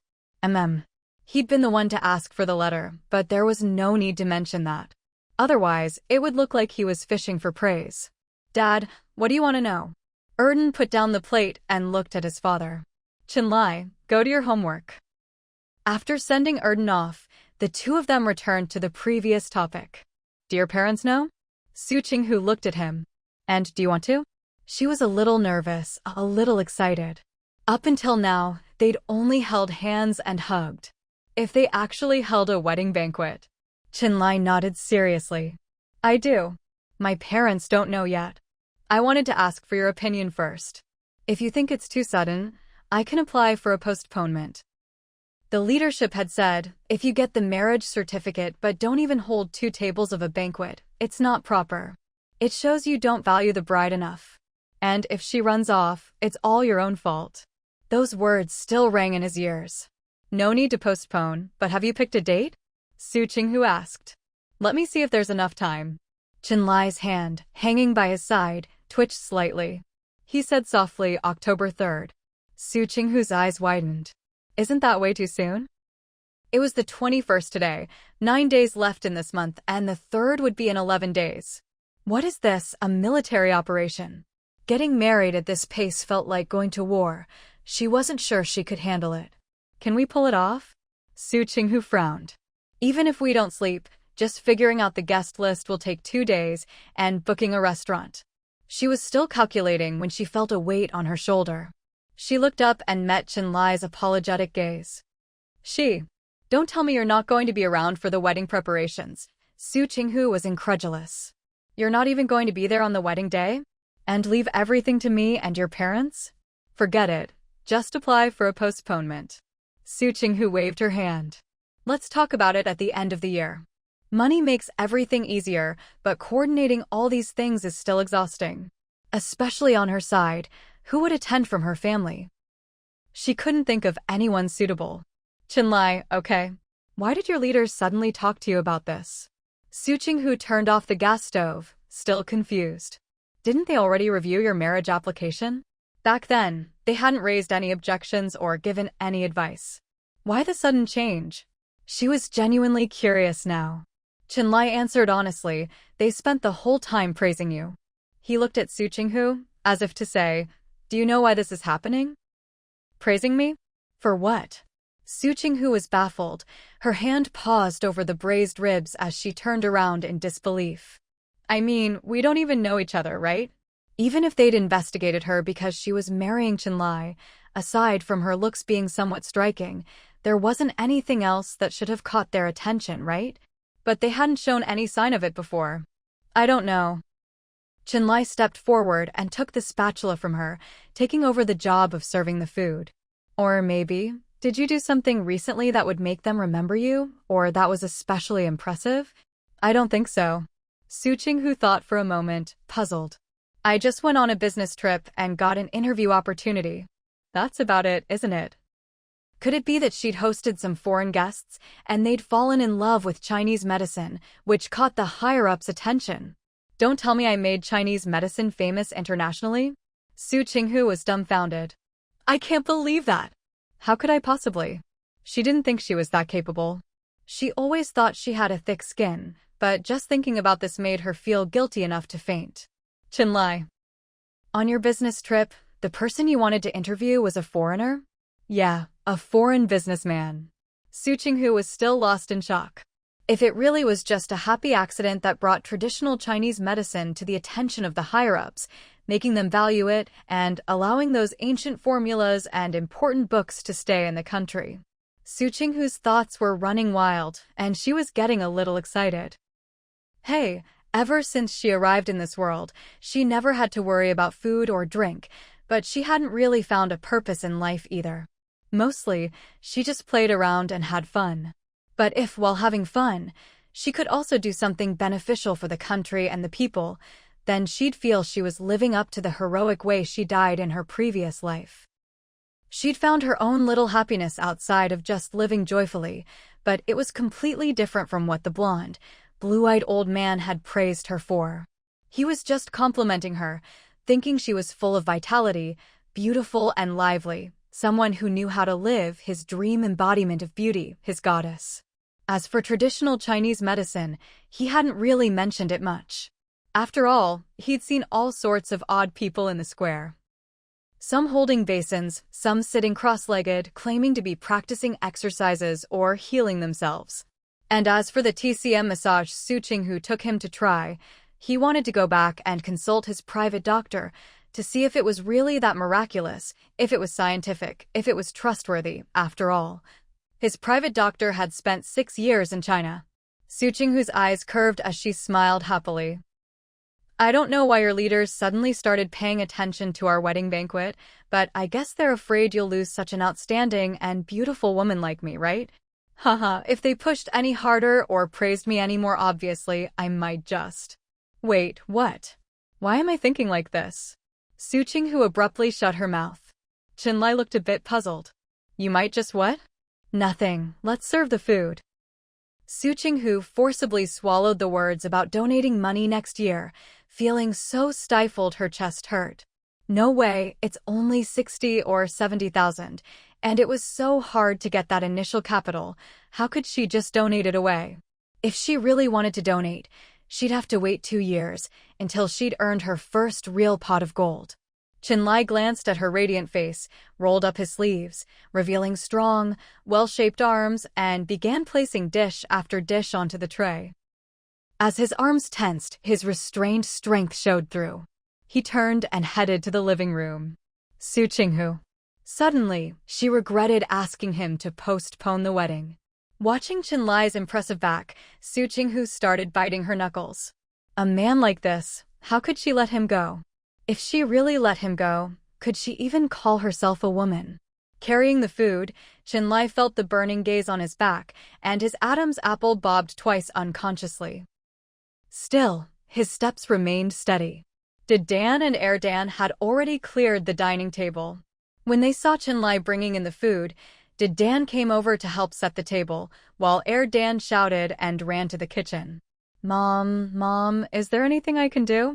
He'd been the one to ask for the letter, but there was no need to mention that. Otherwise, it would look like he was fishing for praise. Dad, what do you want to know? Erden put down the plate and looked at his father. Chinlai, go to your homework. After sending Erden off, the two of them returned to the previous topic. Do your parents know? Su Qinghu looked at him. And do you want to? She was a little nervous, a little excited. Up until now, they'd only held hands and hugged. If they actually held a wedding banquet. Chinlai nodded seriously. I do. My parents don't know yet. I wanted to ask for your opinion first. If you think it's too sudden, I can apply for a postponement. The leadership had said, if you get the marriage certificate but don't even hold 2 tables of a banquet, it's not proper. It shows you don't value the bride enough. And if she runs off, it's all your own fault. Those words still rang in his ears. No need to postpone, but have you picked a date? Su Qinghu asked. Let me see if there's enough time. Chinlai's hand, hanging by his side, twitched slightly. He said softly, October 3rd. Su Qinghu's eyes widened. Isn't that way too soon? It was the 21st today, 9 days left in this month, and the 3rd would be in 11 days. What is this, a military operation? Getting married at this pace felt like going to war. She wasn't sure she could handle it. Can we pull it off? Su Qinghu frowned. Even if we don't sleep, just figuring out the guest list will take 2 days, and booking a restaurant. She was still calculating when she felt a weight on her shoulder. She looked up and met Chinlai's apologetic gaze. Don't tell me you're not going to be around for the wedding preparations. Su Qinghu was incredulous. You're not even going to be there on the wedding day? And leave everything to me and your parents? Forget it. Just apply for a postponement. Su Qinghu waved her hand. Let's talk about it at the end of the year. Money makes everything easier, but coordinating all these things is still exhausting. Especially on her side, who would attend from her family? She couldn't think of anyone suitable. Chinlai, okay. Why did your leaders suddenly talk to you about this? Su Qinghu turned off the gas stove, still confused. Didn't they already review your marriage application? Back then, they hadn't raised any objections or given any advice. Why the sudden change? She was genuinely curious now. Chinlai answered honestly, they spent the whole time praising you. He looked at Su Qinghu, as if to say, do you know why this is happening? Praising me? For what? Su Qinghu was baffled. Her hand paused over the braised ribs as she turned around in disbelief. I mean, we don't even know each other, right? Even if they'd investigated her because she was marrying Chinlai, aside from her looks being somewhat striking, there wasn't anything else that should have caught their attention, right? but they hadn't shown any sign of it before. I don't know. Chenlai stepped forward and took the spatula from her, taking over the job of serving the food. Or maybe, did you do something recently that would make them remember you, or that was especially impressive? I don't think so. Su Qinghu thought for a moment, puzzled. I just went on a business trip and got an interview opportunity. That's about it, isn't it? Could it be that she'd hosted some foreign guests, and they'd fallen in love with Chinese medicine, which caught the higher-ups' attention? Don't tell me I made Chinese medicine famous internationally? Su Qinghu was dumbfounded. I can't believe that. How could I possibly? She didn't think she was that capable. She always thought she had a thick skin, but just thinking about this made her feel guilty enough to faint. Chenlai. On your business trip, the person you wanted to interview was a foreigner? Yeah, a foreign businessman. Su Qinghu was still lost in shock. If it really was just a happy accident that brought traditional Chinese medicine to the attention of the higher-ups, making them value it and allowing those ancient formulas and important books to stay in the country. Su Qinghu's thoughts were running wild, and she was getting a little excited. Hey, ever since she arrived in this world, she never had to worry about food or drink, but she hadn't really found a purpose in life either. Mostly, she just played around and had fun. But if, while having fun, she could also do something beneficial for the country and the people, then she'd feel she was living up to the heroic way she died in her previous life. She'd found her own little happiness outside of just living joyfully, but it was completely different from what the blonde, blue-eyed old man had praised her for. He was just complimenting her, thinking she was full of vitality, beautiful and lively, someone who knew how to live his dream embodiment of beauty, his goddess. As for traditional Chinese medicine, he hadn't really mentioned it much. After all, he'd seen all sorts of odd people in the square. Some holding basins, some sitting cross-legged, claiming to be practicing exercises or healing themselves. And as for the TCM massage Su Qinghu took him to try, he wanted to go back and consult his private doctor to see if it was really that miraculous, if it was scientific, if it was trustworthy, after all. His private doctor had spent 6 years in China. Su Qinghu's eyes curved as she smiled happily. I don't know why your leaders suddenly started paying attention to our wedding banquet, but I guess they're afraid you'll lose such an outstanding and beautiful woman like me, right? Haha, if they pushed any harder or praised me any more obviously, I might just. Wait, what? Why am I thinking like this? Su Qinghu abruptly shut her mouth. Chenlai looked a bit puzzled. You might just what? Nothing. Let's serve the food. Su Qinghu forcibly swallowed the words about donating money next year, feeling so stifled her chest hurt. No way, it's only 60 or 70,000, and it was so hard to get that initial capital. How could she just donate it away? If she really wanted to donate, she'd have to wait 2 years until she'd earned her first real pot of gold. Chenlai glanced at her radiant face, rolled up his sleeves, revealing strong, well-shaped arms, and began placing dish after dish onto the tray. As his arms tensed, his restrained strength showed through. He turned and headed to the living room. Su Qinghu. Suddenly, she regretted asking him to postpone the wedding. Watching Chenlai's impressive back, Su Qinghu started biting her knuckles. A man like this, how could she let him go? If she really let him go, could she even call herself a woman? Carrying the food, Chenlai felt the burning gaze on his back, and his Adam's apple bobbed twice unconsciously. Still, his steps remained steady. Did Dan and Dan had already cleared the dining table? When they saw Chenlai bringing in the food, Dan came over to help set the table, while Dan shouted and ran to the kitchen. Mom, is there anything I can do?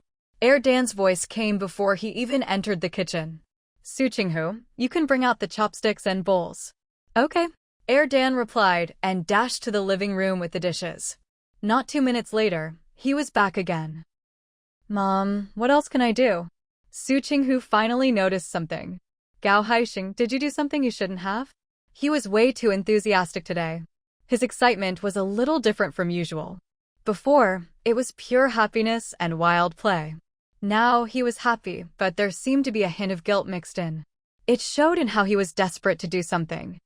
Dan's voice came before he even entered the kitchen. Su Qinghu, you can bring out the chopsticks and bowls. Okay. Dan replied and dashed to the living room with the dishes. Not 2 minutes later, he was back again. Mom, what else can I do? Su Qinghu finally noticed something. Gao Haixing, did you do something you shouldn't have? He was way too enthusiastic today. His excitement was a little different from usual. Before, it was pure happiness and wild play. Now he was happy, but there seemed to be a hint of guilt mixed in. It showed in how he was desperate to do something.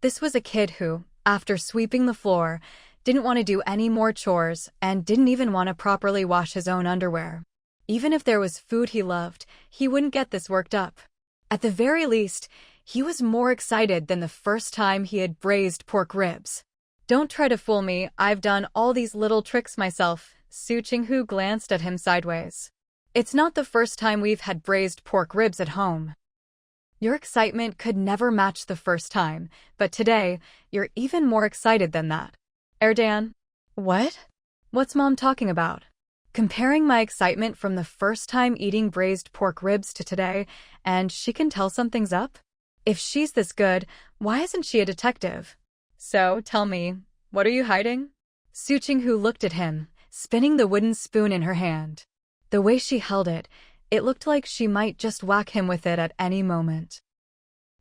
This was a kid who, after sweeping the floor, didn't want to do any more chores, and didn't even want to properly wash his own underwear. Even if there was food he loved, he wouldn't get this worked up. At the very least, he was more excited than the first time he had braised pork ribs. Don't try to fool me, I've done all these little tricks myself. Su Qinghu glanced at him sideways. It's not the first time we've had braised pork ribs at home. Your excitement could never match the first time, but today, you're even more excited than that. Erdan? What? What's Mom talking about? Comparing my excitement from the first time eating braised pork ribs to today, and she can tell something's up? If she's this good, why isn't she a detective? So, tell me, what are you hiding? Su Qinghu looked at him, spinning the wooden spoon in her hand. The way she held it, it looked like she might just whack him with it at any moment.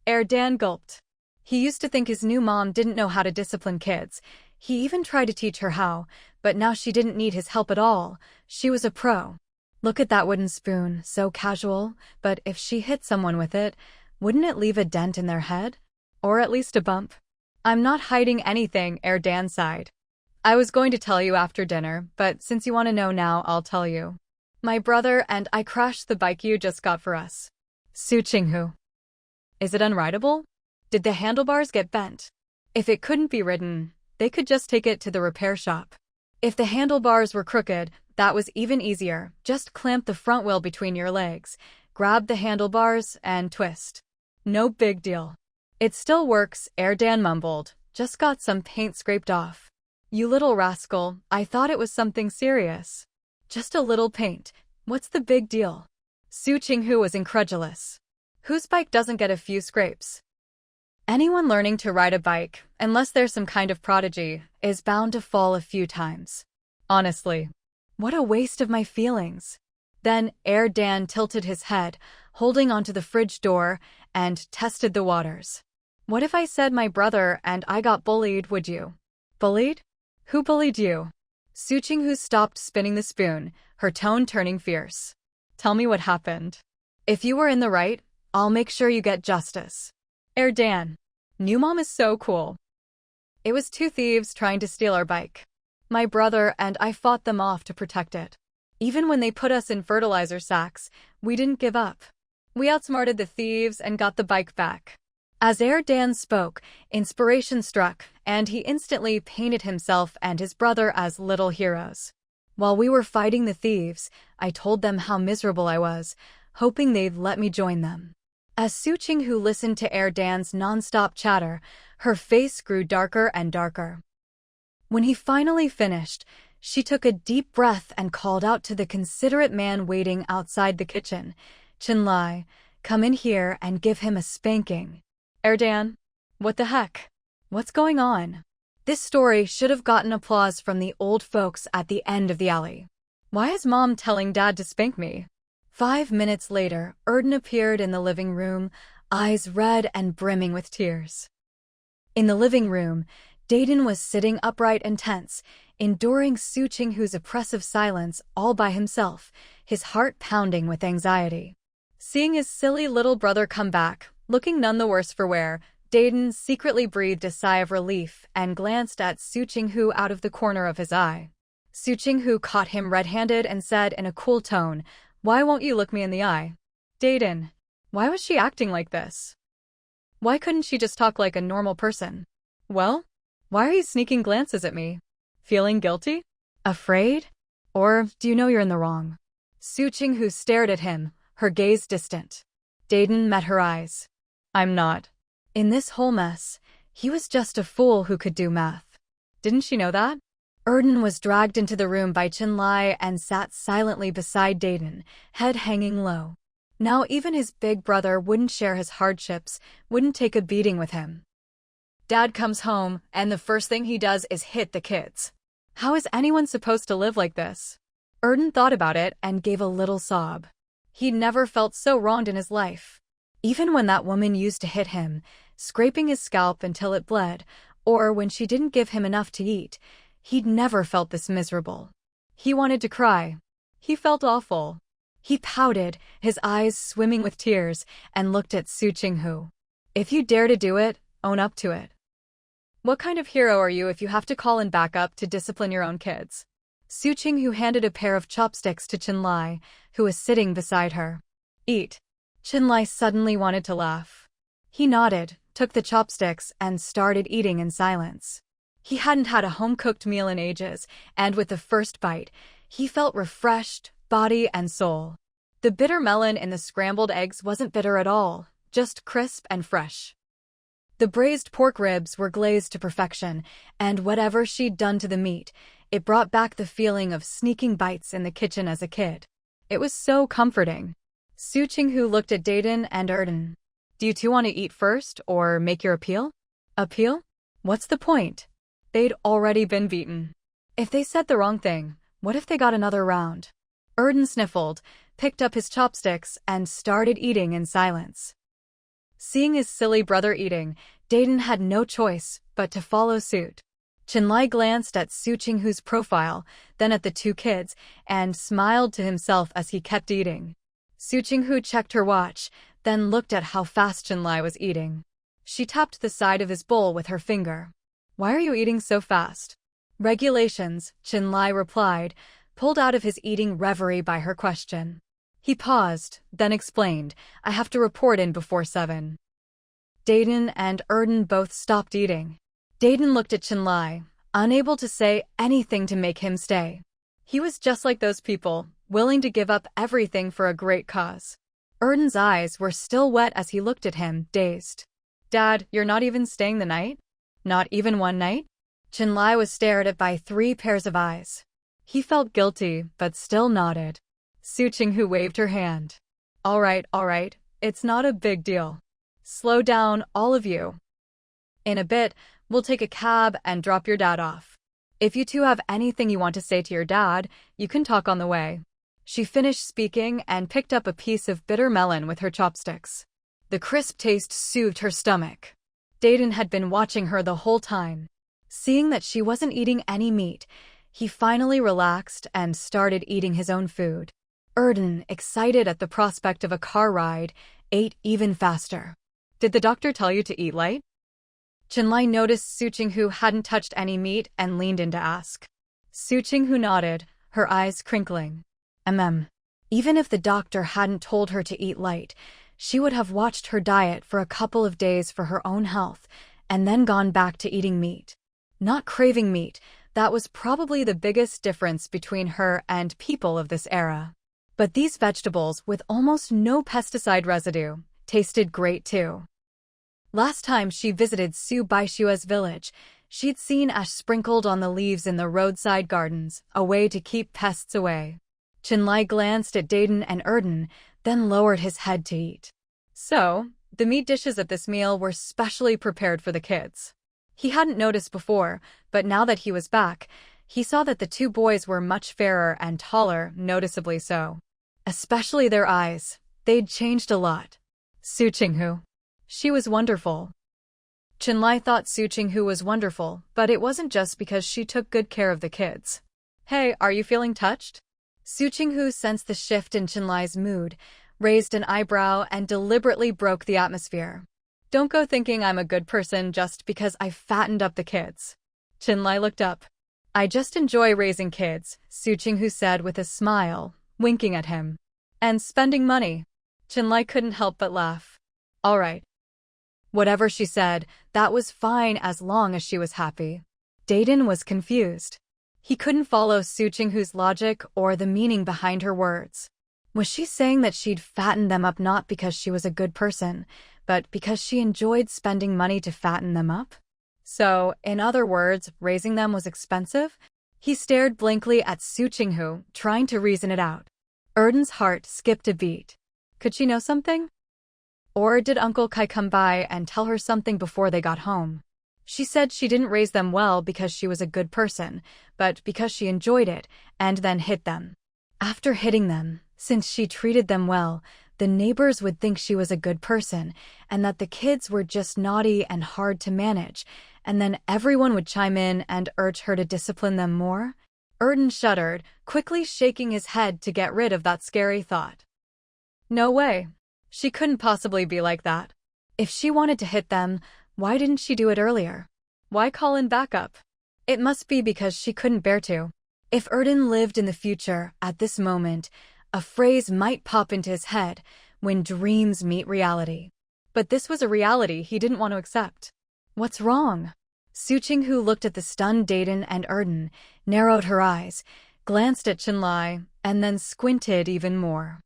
Erdan gulped. He used to think his new mom didn't know how to discipline kids. He even tried to teach her how, but now she didn't need his help at all. She was a pro. Look at that wooden spoon, so casual, but if she hit someone with it, wouldn't it leave a dent in their head? Or at least a bump? I'm not hiding anything, Erdan sighed. I was going to tell you after dinner, but since you want to know now, I'll tell you. My brother and I crashed the bike you just got for us. Su Qinghu. Is it unrideable? Did the handlebars get bent? If it couldn't be ridden, they could just take it to the repair shop. If the handlebars were crooked, that was even easier. Just clamp the front wheel between your legs, grab the handlebars, and twist. No big deal. It still works, Erdan mumbled. Just got some paint scraped off. You little rascal, I thought it was something serious. Just a little paint. What's the big deal? Su Qinghu was incredulous. Whose bike doesn't get a few scrapes? Anyone learning to ride a bike, unless there's some kind of prodigy, is bound to fall a few times. Honestly. What a waste of my feelings. Then Erdan tilted his head, holding onto the fridge door, and tested the waters. What if I said my brother and I got bullied, would you? Bullied? Who bullied you? Su Qinghu stopped spinning the spoon, her tone turning fierce. Tell me what happened. If you were in the right, I'll make sure you get justice. Erdan. New mom is so cool. It was two thieves trying to steal our bike. My brother and I fought them off to protect it. Even when they put us in fertilizer sacks, we didn't give up. We outsmarted the thieves and got the bike back. As Erdan spoke, inspiration struck, and he instantly painted himself and his brother as little heroes. While we were fighting the thieves, I told them how miserable I was, hoping they'd let me join them. As Su Qinghu listened to Erdan's non-stop chatter, her face grew darker and darker. When he finally finished, she took a deep breath and called out to the considerate man waiting outside the kitchen, Chinlai, come in here and give him a spanking. Erdan, what the heck? What's going on? This story should have gotten applause from the old folks at the end of the alley. Why is Mom telling Dad to spank me? 5 minutes later, Erdan appeared in the living room, eyes red and brimming with tears. In the living room, Dayton was sitting upright and tense, enduring Su Qinghu's oppressive silence all by himself, his heart pounding with anxiety. Seeing his silly little brother come back, looking none the worse for wear, Dayton secretly breathed a sigh of relief and glanced at Su Qinghu out of the corner of his eye. Su Qinghu caught him red-handed and said in a cool tone, "Why won't you look me in the eye?" Dayton. Why was she acting like this? Why couldn't she just talk like a normal person? Well, why are you sneaking glances at me? Feeling guilty? Afraid? Or do you know you're in the wrong? Su Qinghu stared at him, her gaze distant. Dayton met her eyes. I'm not. In this whole mess, he was just a fool who could do math. Didn't she know that? Erdan was dragged into the room by Chinlai and sat silently beside Dayton, head hanging low. Now even his big brother wouldn't share his hardships, wouldn't take a beating with him. Dad comes home, and the first thing he does is hit the kids. How is anyone supposed to live like this? Erdan thought about it and gave a little sob. He'd never felt so wronged in his life. Even when that woman used to hit him, scraping his scalp until it bled, or when she didn't give him enough to eat, he'd never felt this miserable. He wanted to cry. He felt awful. He pouted, his eyes swimming with tears, and looked at Su Qinghu. If you dare to do it, own up to it. What kind of hero are you if you have to call in backup to discipline your own kids? Su Qinghu handed a pair of chopsticks to Qinlai, who was sitting beside her. Eat. Qinlai suddenly wanted to laugh. He nodded, took the chopsticks, and started eating in silence. He hadn't had a home-cooked meal in ages, and with the first bite, he felt refreshed, body and soul. The bitter melon in the scrambled eggs wasn't bitter at all, just crisp and fresh. The braised pork ribs were glazed to perfection, and whatever she'd done to the meat, it brought back the feeling of sneaking bites in the kitchen as a kid. It was so comforting. Su Qinghu looked at Dayton and Erden. Do you two want to eat first, or make your appeal? Appeal? What's the point? They'd already been beaten. If they said the wrong thing, what if they got another round? Erden sniffled, picked up his chopsticks, and started eating in silence. Seeing his silly brother eating, Dayton had no choice but to follow suit. Qinlai glanced at Su Qinghu's profile, then at the two kids, and smiled to himself as he kept eating. Su Qinghu checked her watch, then looked at how fast Qinlai was eating. She tapped the side of his bowl with her finger. Why are you eating so fast? Regulations, Qinlai replied, pulled out of his eating reverie by her question. He paused, then explained, I have to report in before 7. Dayton and Erden both stopped eating. Dayton looked at Qinlai, unable to say anything to make him stay. He was just like those people, willing to give up everything for a great cause. Erden's eyes were still wet as he looked at him, dazed. Dad, you're not even staying the night? Not even one night? Qinlai was stared at by 3 pairs of eyes. He felt guilty, but still nodded. Su Qinghu waved her hand. All right, it's not a big deal. Slow down, all of you. In a bit, we'll take a cab and drop your dad off. If you two have anything you want to say to your dad, you can talk on the way. She finished speaking and picked up a piece of bitter melon with her chopsticks. The crisp taste soothed her stomach. Dayton had been watching her the whole time. Seeing that she wasn't eating any meat, he finally relaxed and started eating his own food. Erden, excited at the prospect of a car ride, ate even faster. Did the doctor tell you to eat light? Qinlai noticed Su Qinghu hadn't touched any meat and leaned in to ask. Su Qinghu nodded, her eyes crinkling. Even if the doctor hadn't told her to eat light, she would have watched her diet for a couple of days for her own health, and then gone back to eating meat. Not craving meat, that was probably the biggest difference between her and people of this era. But these vegetables, with almost no pesticide residue, tasted great too. Last time she visited Su Baishua's village, she'd seen ash sprinkled on the leaves in the roadside gardens, a way to keep pests away. Qinlai glanced at Dayton and Erden, then lowered his head to eat. So, the meat dishes at this meal were specially prepared for the kids. He hadn't noticed before, but now that he was back, he saw that the 2 boys were much fairer and taller, noticeably so. Especially their eyes. They'd changed a lot. Su Qinghu. She was wonderful. Qinlai thought Su Qinghu was wonderful, but it wasn't just because she took good care of the kids. Hey, are you feeling touched? Su Qinghu sensed the shift in Qinlai's mood, raised an eyebrow, and deliberately broke the atmosphere. Don't go thinking I'm a good person just because I fattened up the kids. Qinlai looked up. I just enjoy raising kids, Su Qinghu said with a smile, winking at him. And spending money. Qinlai couldn't help but laugh. All right. Whatever she said, that was fine as long as she was happy. Dayton was confused. He couldn't follow Su Qinghu's logic or the meaning behind her words. Was she saying that she'd fattened them up not because she was a good person, but because she enjoyed spending money to fatten them up? So, in other words, raising them was expensive? He stared blankly at Su Qinghu, trying to reason it out. Erden's heart skipped a beat. Could she know something? Or did Uncle Kai come by and tell her something before they got home? She said she didn't raise them well because she was a good person, but because she enjoyed it, and then hit them. After hitting them, since she treated them well, the neighbors would think she was a good person, and that the kids were just naughty and hard to manage, and then everyone would chime in and urge her to discipline them more? Erden shuddered, quickly shaking his head to get rid of that scary thought. No way. She couldn't possibly be like that. If she wanted to hit them, why didn't she do it earlier? Why call in backup? It must be because she couldn't bear to. If Erden lived in the future, at this moment, a phrase might pop into his head: when dreams meet reality. But this was a reality he didn't want to accept. What's wrong? Su Qinghu looked at the stunned Dayton and Erden, narrowed her eyes, glanced at Chenlai, and then squinted even more.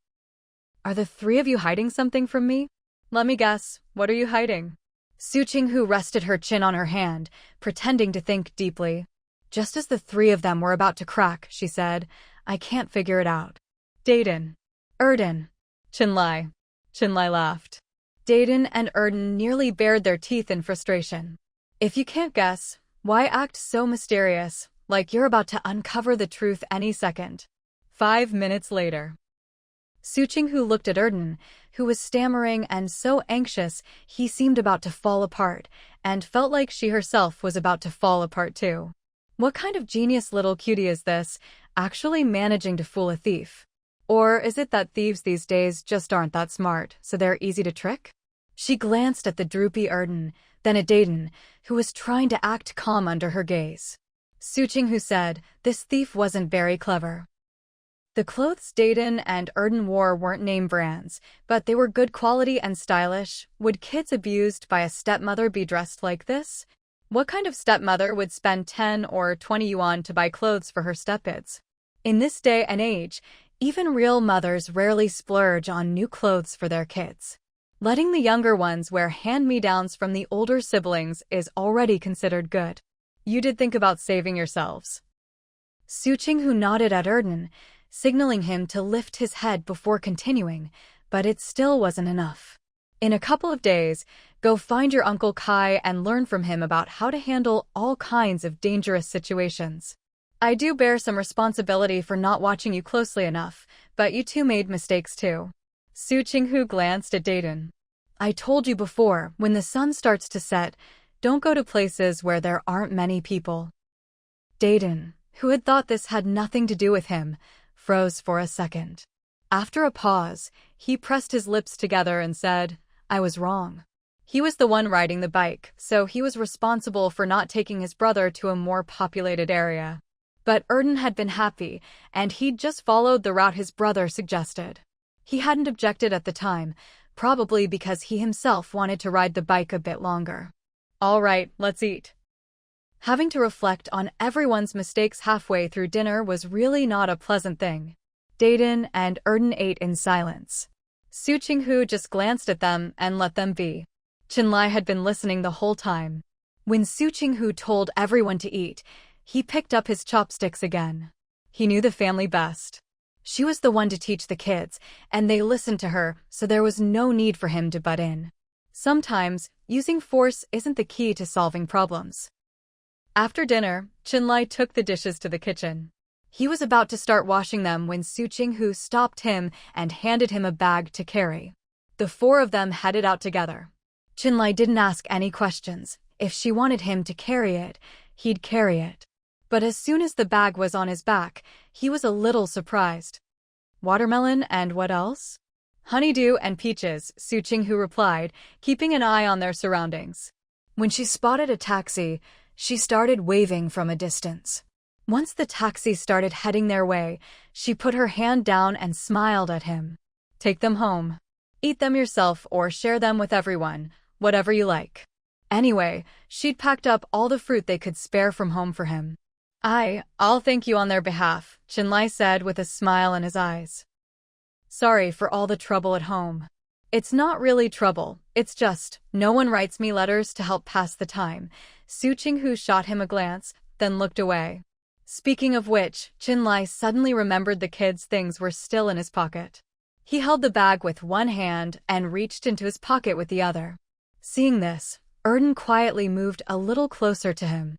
Are the three of you hiding something from me? Let me guess, what are you hiding? Su Qinghu rested her chin on her hand, pretending to think deeply. Just as the three of them were about to crack, she said, I can't figure it out. Dayton. Erden. Chenlai. Chenlai laughed. Dayton and Erden nearly bared their teeth in frustration. If you can't guess, why act so mysterious, like you're about to uncover the truth any second? 5 minutes later. Su Qinghu looked at Erden, who was stammering and so anxious he seemed about to fall apart, and felt like she herself was about to fall apart too. What kind of genius little cutie is this, actually managing to fool a thief? Or is it that thieves these days just aren't that smart, so they're easy to trick? She glanced at the droopy Erden, then at Dayton, who was trying to act calm under her gaze. Su Qinghu said, this thief wasn't very clever. The clothes Dayton and Erden wore weren't name brands, but they were good quality and stylish. Would kids abused by a stepmother be dressed like this? What kind of stepmother would spend 10 or 20 yuan to buy clothes for her stepkids? In this day and age, even real mothers rarely splurge on new clothes for their kids. Letting the younger ones wear hand-me-downs from the older siblings is already considered good. You did think about saving yourselves. Su Qinghu nodded at Erden, signaling him to lift his head before continuing, but it still wasn't enough. In a couple of days, go find your Uncle Kai and learn from him about how to handle all kinds of dangerous situations. I do bear some responsibility for not watching you closely enough, but you two made mistakes too. Su Qinghu glanced at Dayton. I told you before, when the sun starts to set, don't go to places where there aren't many people. Dayton, who had thought this had nothing to do with him, froze for a second. After a pause, he pressed his lips together and said, I was wrong. He was the one riding the bike, so he was responsible for not taking his brother to a more populated area. But Erden had been happy, and he'd just followed the route his brother suggested. He hadn't objected at the time, probably because he himself wanted to ride the bike a bit longer. All right, let's eat. Having to reflect on everyone's mistakes halfway through dinner was really not a pleasant thing. Dayton and Erden ate in silence. Su Qinghu just glanced at them and let them be. Chenlai had been listening the whole time. When Su Qinghu told everyone to eat, he picked up his chopsticks again. He knew the family best. She was the one to teach the kids, and they listened to her, so there was no need for him to butt in. Sometimes, using force isn't the key to solving problems. After dinner, Chenlai took the dishes to the kitchen. He was about to start washing them when Su Qinghu stopped him and handed him a bag to carry. The four of them headed out together. Chenlai didn't ask any questions. If she wanted him to carry it, he'd carry it. But as soon as the bag was on his back, he was a little surprised. Watermelon and what else? Honeydew and peaches, Su Qinghu replied, keeping an eye on their surroundings. When she spotted a taxi, she started waving from a distance. Once the taxi started heading their way, she put her hand down and smiled at him. Take them home. Eat them yourself or share them with everyone, whatever you like. Anyway, she'd packed up all the fruit they could spare from home for him. I'll thank you on their behalf, Chenlai said with a smile in his eyes. Sorry for all the trouble at home. It's not really trouble, it's just, no one writes me letters to help pass the time. Su Qinghu shot him a glance, then looked away. Speaking of which, Chenlai suddenly remembered the kid's things were still in his pocket. He held the bag with one hand and reached into his pocket with the other. Seeing this, Erden quietly moved a little closer to him.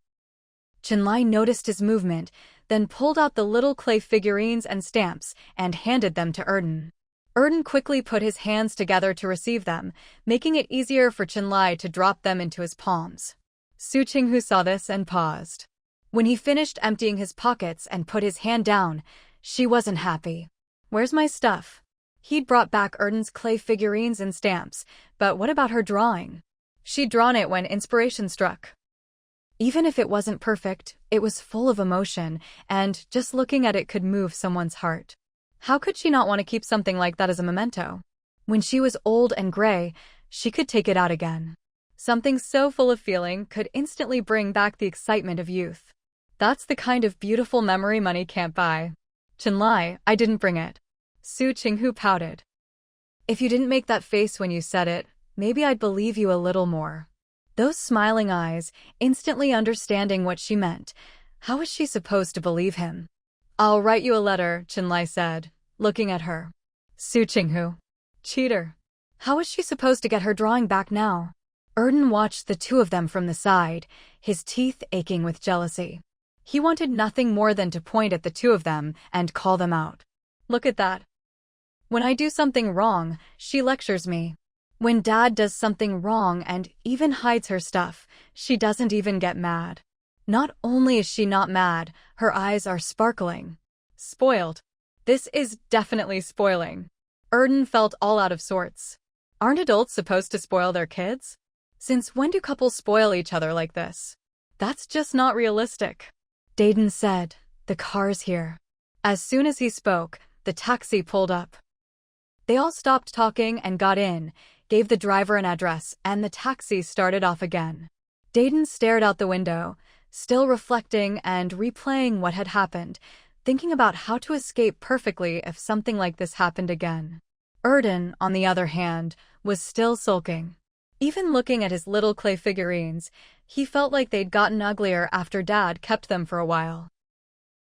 Chenlai noticed his movement, then pulled out the little clay figurines and stamps and handed them to Erden. Erden quickly put his hands together to receive them, making it easier for Chenlai to drop them into his palms. Su Qinghu saw this and paused. When he finished emptying his pockets and put his hand down, she wasn't happy. Where's my stuff? He'd brought back Erden's clay figurines and stamps, but what about her drawing? She'd drawn it when inspiration struck. Even if it wasn't perfect, it was full of emotion, and just looking at it could move someone's heart. How could she not want to keep something like that as a memento? When she was old and gray, she could take it out again. Something so full of feeling could instantly bring back the excitement of youth. That's the kind of beautiful memory money can't buy. Chenlai, I didn't bring it. Su Qinghu pouted. If you didn't make that face when you said it, maybe I'd believe you a little more. Those smiling eyes, instantly understanding what she meant. How was she supposed to believe him? I'll write you a letter, Chenlai said, looking at her. Su Qinghu. Cheater. How was she supposed to get her drawing back now? Erden watched the two of them from the side, his teeth aching with jealousy. He wanted nothing more than to point at the two of them and call them out. Look at that. When I do something wrong, she lectures me. When Dad does something wrong and even hides her stuff, she doesn't even get mad. Not only is she not mad, her eyes are sparkling. Spoiled. This is definitely spoiling. Erden felt all out of sorts. Aren't adults supposed to spoil their kids? Since when do couples spoil each other like this? That's just not realistic. Dayton said, the car's here. As soon as he spoke, the taxi pulled up. They all stopped talking and got in, gave the driver an address, and the taxi started off again. Dayton stared out the window, still reflecting and replaying what had happened, thinking about how to escape perfectly if something like this happened again. Erden, on the other hand, was still sulking. Even looking at his little clay figurines, he felt like they'd gotten uglier after Dad kept them for a while.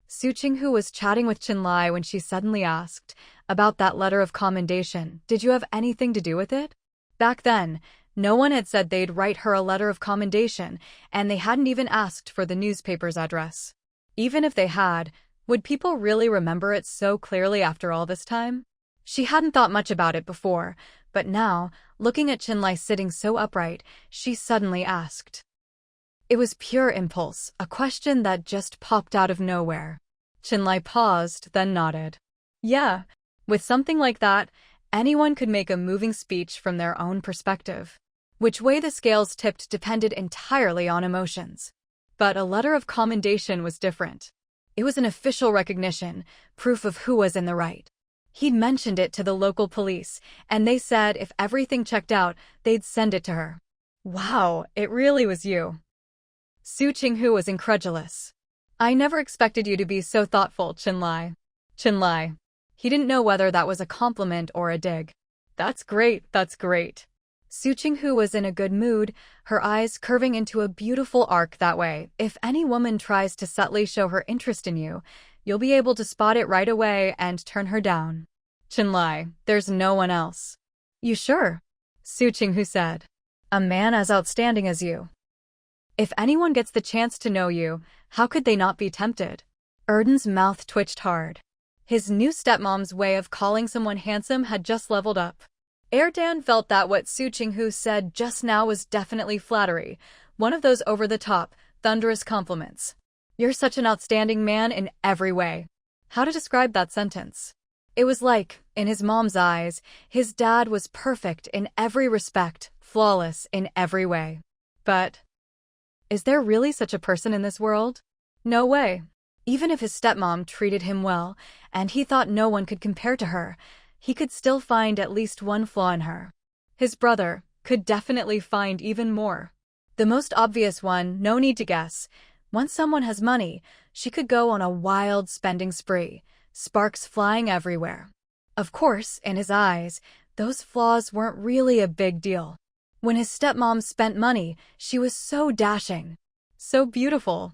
Su Qinghu was chatting with Chenlai when she suddenly asked, about that letter of commendation, did you have anything to do with it? Back then, no one had said they'd write her a letter of commendation, and they hadn't even asked for the newspaper's address. Even if they had, would people really remember it so clearly after all this time? She hadn't thought much about it before, but now, looking at Chenlai sitting so upright, she suddenly asked. It was pure impulse, a question that just popped out of nowhere. Chenlai paused, then nodded. Yeah, with something like that, anyone could make a moving speech from their own perspective. Which way the scales tipped depended entirely on emotions. But a letter of commendation was different. It was an official recognition, proof of who was in the right. He'd mentioned it to the local police, and they said if everything checked out, they'd send it to her. Wow, it really was you. Su Qinghu was incredulous. I never expected you to be so thoughtful, Chenlai. Chenlai. He didn't know whether that was a compliment or a dig. That's great, that's great. Su Qinghu was in a good mood, her eyes curving into a beautiful arc that way. If any woman tries to subtly show her interest in you, you'll be able to spot it right away and turn her down. Chenlai, there's no one else. You sure? Su Qinghu said. A man as outstanding as you. If anyone gets the chance to know you, how could they not be tempted? Erden's mouth twitched hard. His new stepmom's way of calling someone handsome had just leveled up. Erdan felt that what Su Qinghu said just now was definitely flattery, one of those over-the-top, thunderous compliments. You're such an outstanding man in every way. How to describe that sentence? It was like, in his mom's eyes, his dad was perfect in every respect, flawless in every way. But is there really such a person in this world? No way. Even if his stepmom treated him well, and he thought no one could compare to her, he could still find at least one flaw in her. His brother could definitely find even more. The most obvious one, no need to guess. Once someone has money, she could go on a wild spending spree, sparks flying everywhere. Of course, in his eyes, those flaws weren't really a big deal. When his stepmom spent money, she was so dashing, so beautiful,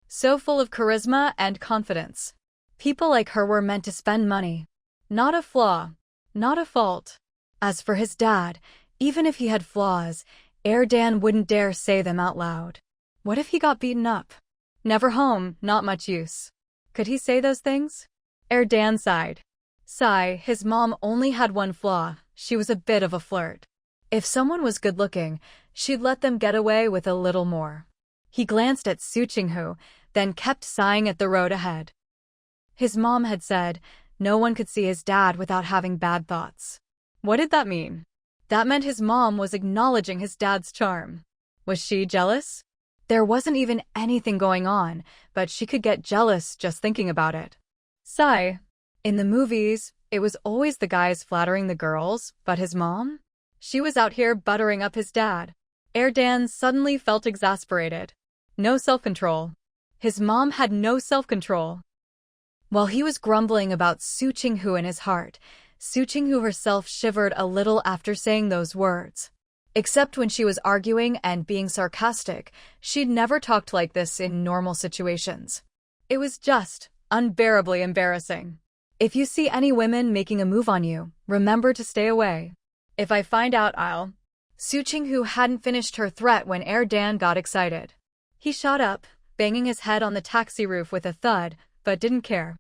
so full of charisma and confidence. People like her were meant to spend money. Not a flaw, not a fault. As for his dad, even if he had flaws, Erdan wouldn't dare say them out loud. What if he got beaten up? Never home, not much use. Could he say those things? Erdan sighed. His mom only had one flaw, she was a bit of a flirt. If someone was good-looking, she'd let them get away with a little more. He glanced at Su Qinghu, then kept sighing at the road ahead. His mom had said, no one could see his dad without having bad thoughts. What did that mean? That meant his mom was acknowledging his dad's charm. Was she jealous? There wasn't even anything going on, but she could get jealous just thinking about it. Sigh. In the movies, it was always the guys flattering the girls, but his mom? She was out here buttering up his dad. Dan suddenly felt exasperated. No self-control. His mom had no self-control. While he was grumbling about Su Qinghu in his heart, Su Qinghu herself shivered a little after saying those words. Except when she was arguing and being sarcastic, she'd never talked like this in normal situations. It was just unbearably embarrassing. If you see any women making a move on you, remember to stay away. If I find out, I'll... Su Qinghu hadn't finished her threat when Dan got excited. He shot up, banging his head on the taxi roof with a thud, but didn't care.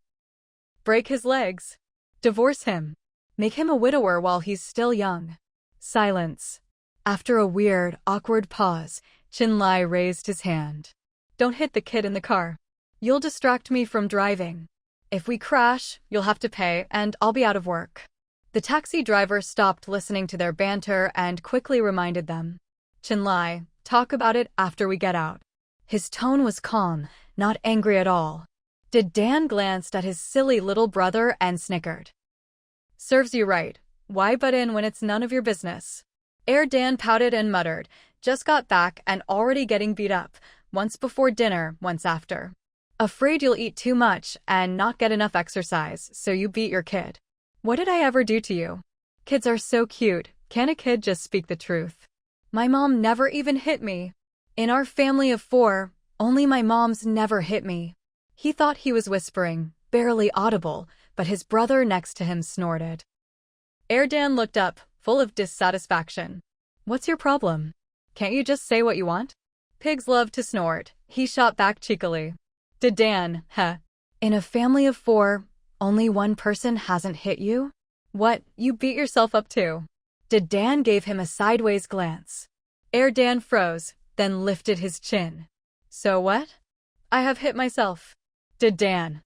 Break his legs. Divorce him. Make him a widower while he's still young. Silence. After a weird, awkward pause, Qinlai raised his hand. Don't hit the kid in the car. You'll distract me from driving. If we crash, you'll have to pay, and I'll be out of work. The taxi driver stopped listening to their banter and quickly reminded them. Qinlai, talk about it after we get out. His tone was calm, not angry at all. Dan glanced at his silly little brother and snickered. Serves you right. Why butt in when it's none of your business? Dan pouted and muttered, just got back and already getting beat up, once before dinner, once after. Afraid you'll eat too much and not get enough exercise, so you beat your kid. What did I ever do to you? Kids are so cute, can't a kid just speak the truth? My mom never even hit me. In our family of 4, only my mom's never hit me. He thought he was whispering, barely audible, but his brother next to him snorted. Dan looked up, full of dissatisfaction. What's your problem? Can't you just say what you want? Pigs love to snort, he shot back cheekily. Dan, huh? In a family of 4, only one person hasn't hit you? What, you beat yourself up too? Dan gave him a sideways glance. Dan froze, then lifted his chin. So what? I have hit myself. Dan.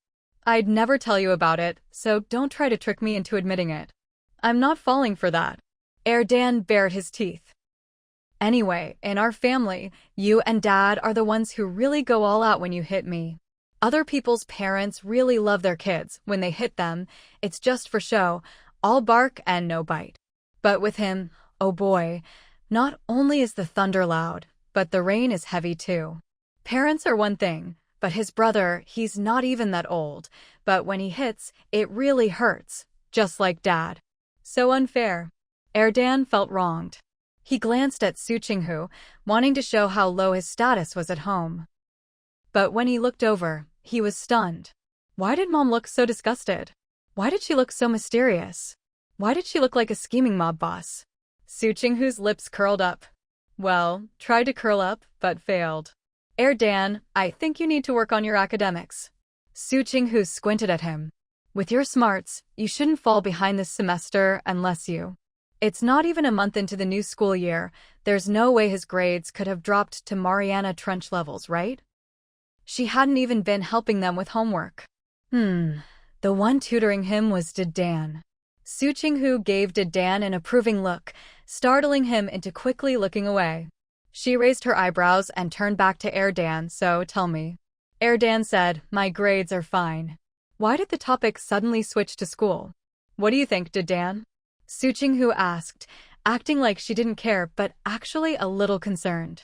I'd never tell you about it, so don't try to trick me into admitting it. I'm not falling for that. Dan bared his teeth. Anyway, in our family, you and Dad are the ones who really go all out when you hit me. Other people's parents really love their kids. When they hit them, it's just for show, all bark and no bite. But with him, oh boy, not only is the thunder loud, but the rain is heavy too. Parents are one thing, but his brother, he's not even that old, but when he hits, it really hurts, just like Dad. So unfair. Dan felt wronged. He glanced at Su Qinghu, wanting to show how low his status was at home. But when he looked over, he was stunned. Why did Mom look so disgusted? Why did she look so mysterious? Why did she look like a scheming mob boss? Su Qinghu's lips curled up. Well, tried to curl up, but failed. Dan, I think you need to work on your academics. Su Qinghu squinted at him. With your smarts, you shouldn't fall behind this semester unless you... It's not even a month into the new school year. There's no way his grades could have dropped to Mariana Trench levels, right? She hadn't even been helping them with homework. The one tutoring him was Dan. Su Qinghu gave Dan an approving look, startling him into quickly looking away. She raised her eyebrows and turned back to Dan, so tell me. Dan said, my grades are fine. Why did the topic suddenly switch to school? What do you think, Dan? Su Qinghu asked, acting like she didn't care but actually a little concerned.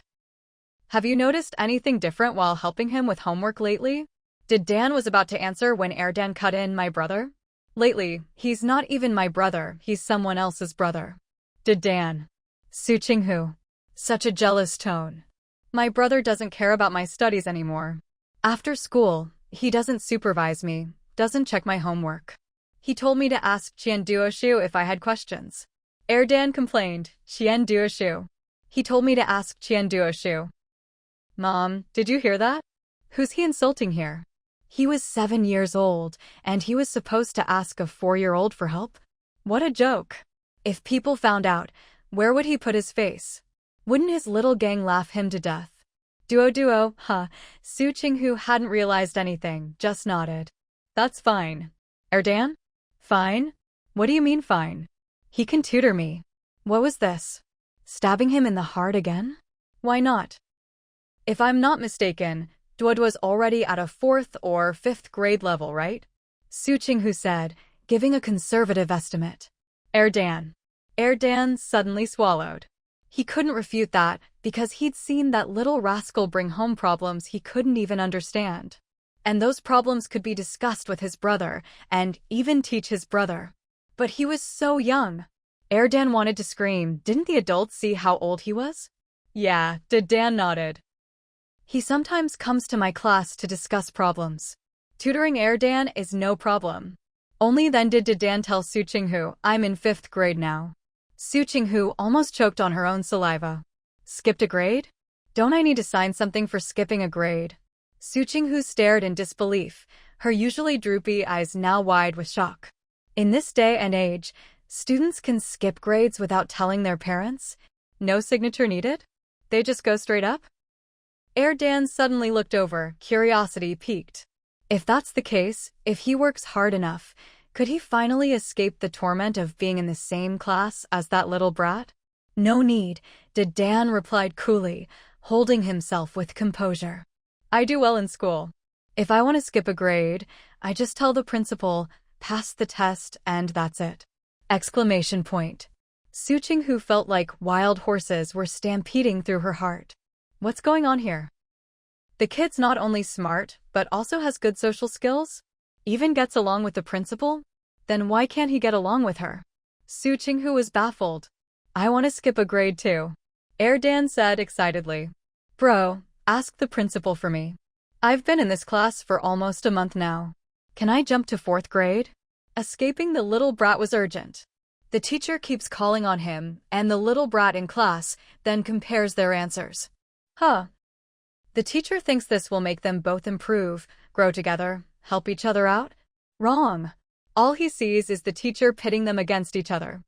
Have you noticed anything different while helping him with homework lately? Dan was about to answer when Dan cut in, my brother? Lately, he's not even my brother, he's someone else's brother. Dan. Su Qinghu. Such a jealous tone. My brother doesn't care about my studies anymore. After school, he doesn't supervise me, doesn't check my homework. He told me to ask Qian Duoshu if I had questions. Dan complained, Qian Duoshu. He told me to ask Qian Duoshu. Mom, did you hear that? Who's he insulting here? He was 7 years old, and he was supposed to ask a 4-year-old for help? What a joke. If people found out, where would he put his face? Wouldn't his little gang laugh him to death? Duo, huh? Su Qinghu hadn't realized anything, just nodded. That's fine. Dan? Fine? What do you mean fine? He can tutor me. What was this? Stabbing him in the heart again? Why not? If I'm not mistaken, Duod was already at a 4th or 5th grade level, right? Su Qinghu said, giving a conservative estimate. Erdan suddenly swallowed. He couldn't refute that because he'd seen that little rascal bring home problems he couldn't even understand. And those problems could be discussed with his brother and even teach his brother. But he was so young. Erdan wanted to scream. Didn't the adults see how old he was? Yeah, Dan nodded. He sometimes comes to my class to discuss problems. Tutoring Erdan is no problem. Only then did Dan tell Su Qinghu, I'm in 5th grade now. Su Qinghu almost choked on her own saliva. Skipped a grade? Don't I need to sign something for skipping a grade? Su Qinghu stared in disbelief, her usually droopy eyes now wide with shock. In this day and age, students can skip grades without telling their parents? No signature needed? They just go straight up? Erdan suddenly looked over, curiosity piqued. If that's the case, if he works hard enough, could he finally escape the torment of being in the same class as that little brat? No need, Dan replied coolly, holding himself with composure. I do well in school. If I want to skip a grade, I just tell the principal, pass the test, and that's it. Exclamation point. Su Qinghu felt like wild horses were stampeding through her heart. What's going on here? The kid's not only smart, but also has good social skills? Even gets along with the principal? Then why can't he get along with her? Su Qinghu was baffled. I want to skip a grade too. Erdan said excitedly. Bro, ask the principal for me. I've been in this class for almost a month now. Can I jump to 4th grade? Escaping the little brat was urgent. The teacher keeps calling on him, and the little brat in class then compares their answers. The teacher thinks this will make them both improve, grow together, help each other out? Wrong. All he sees is the teacher pitting them against each other.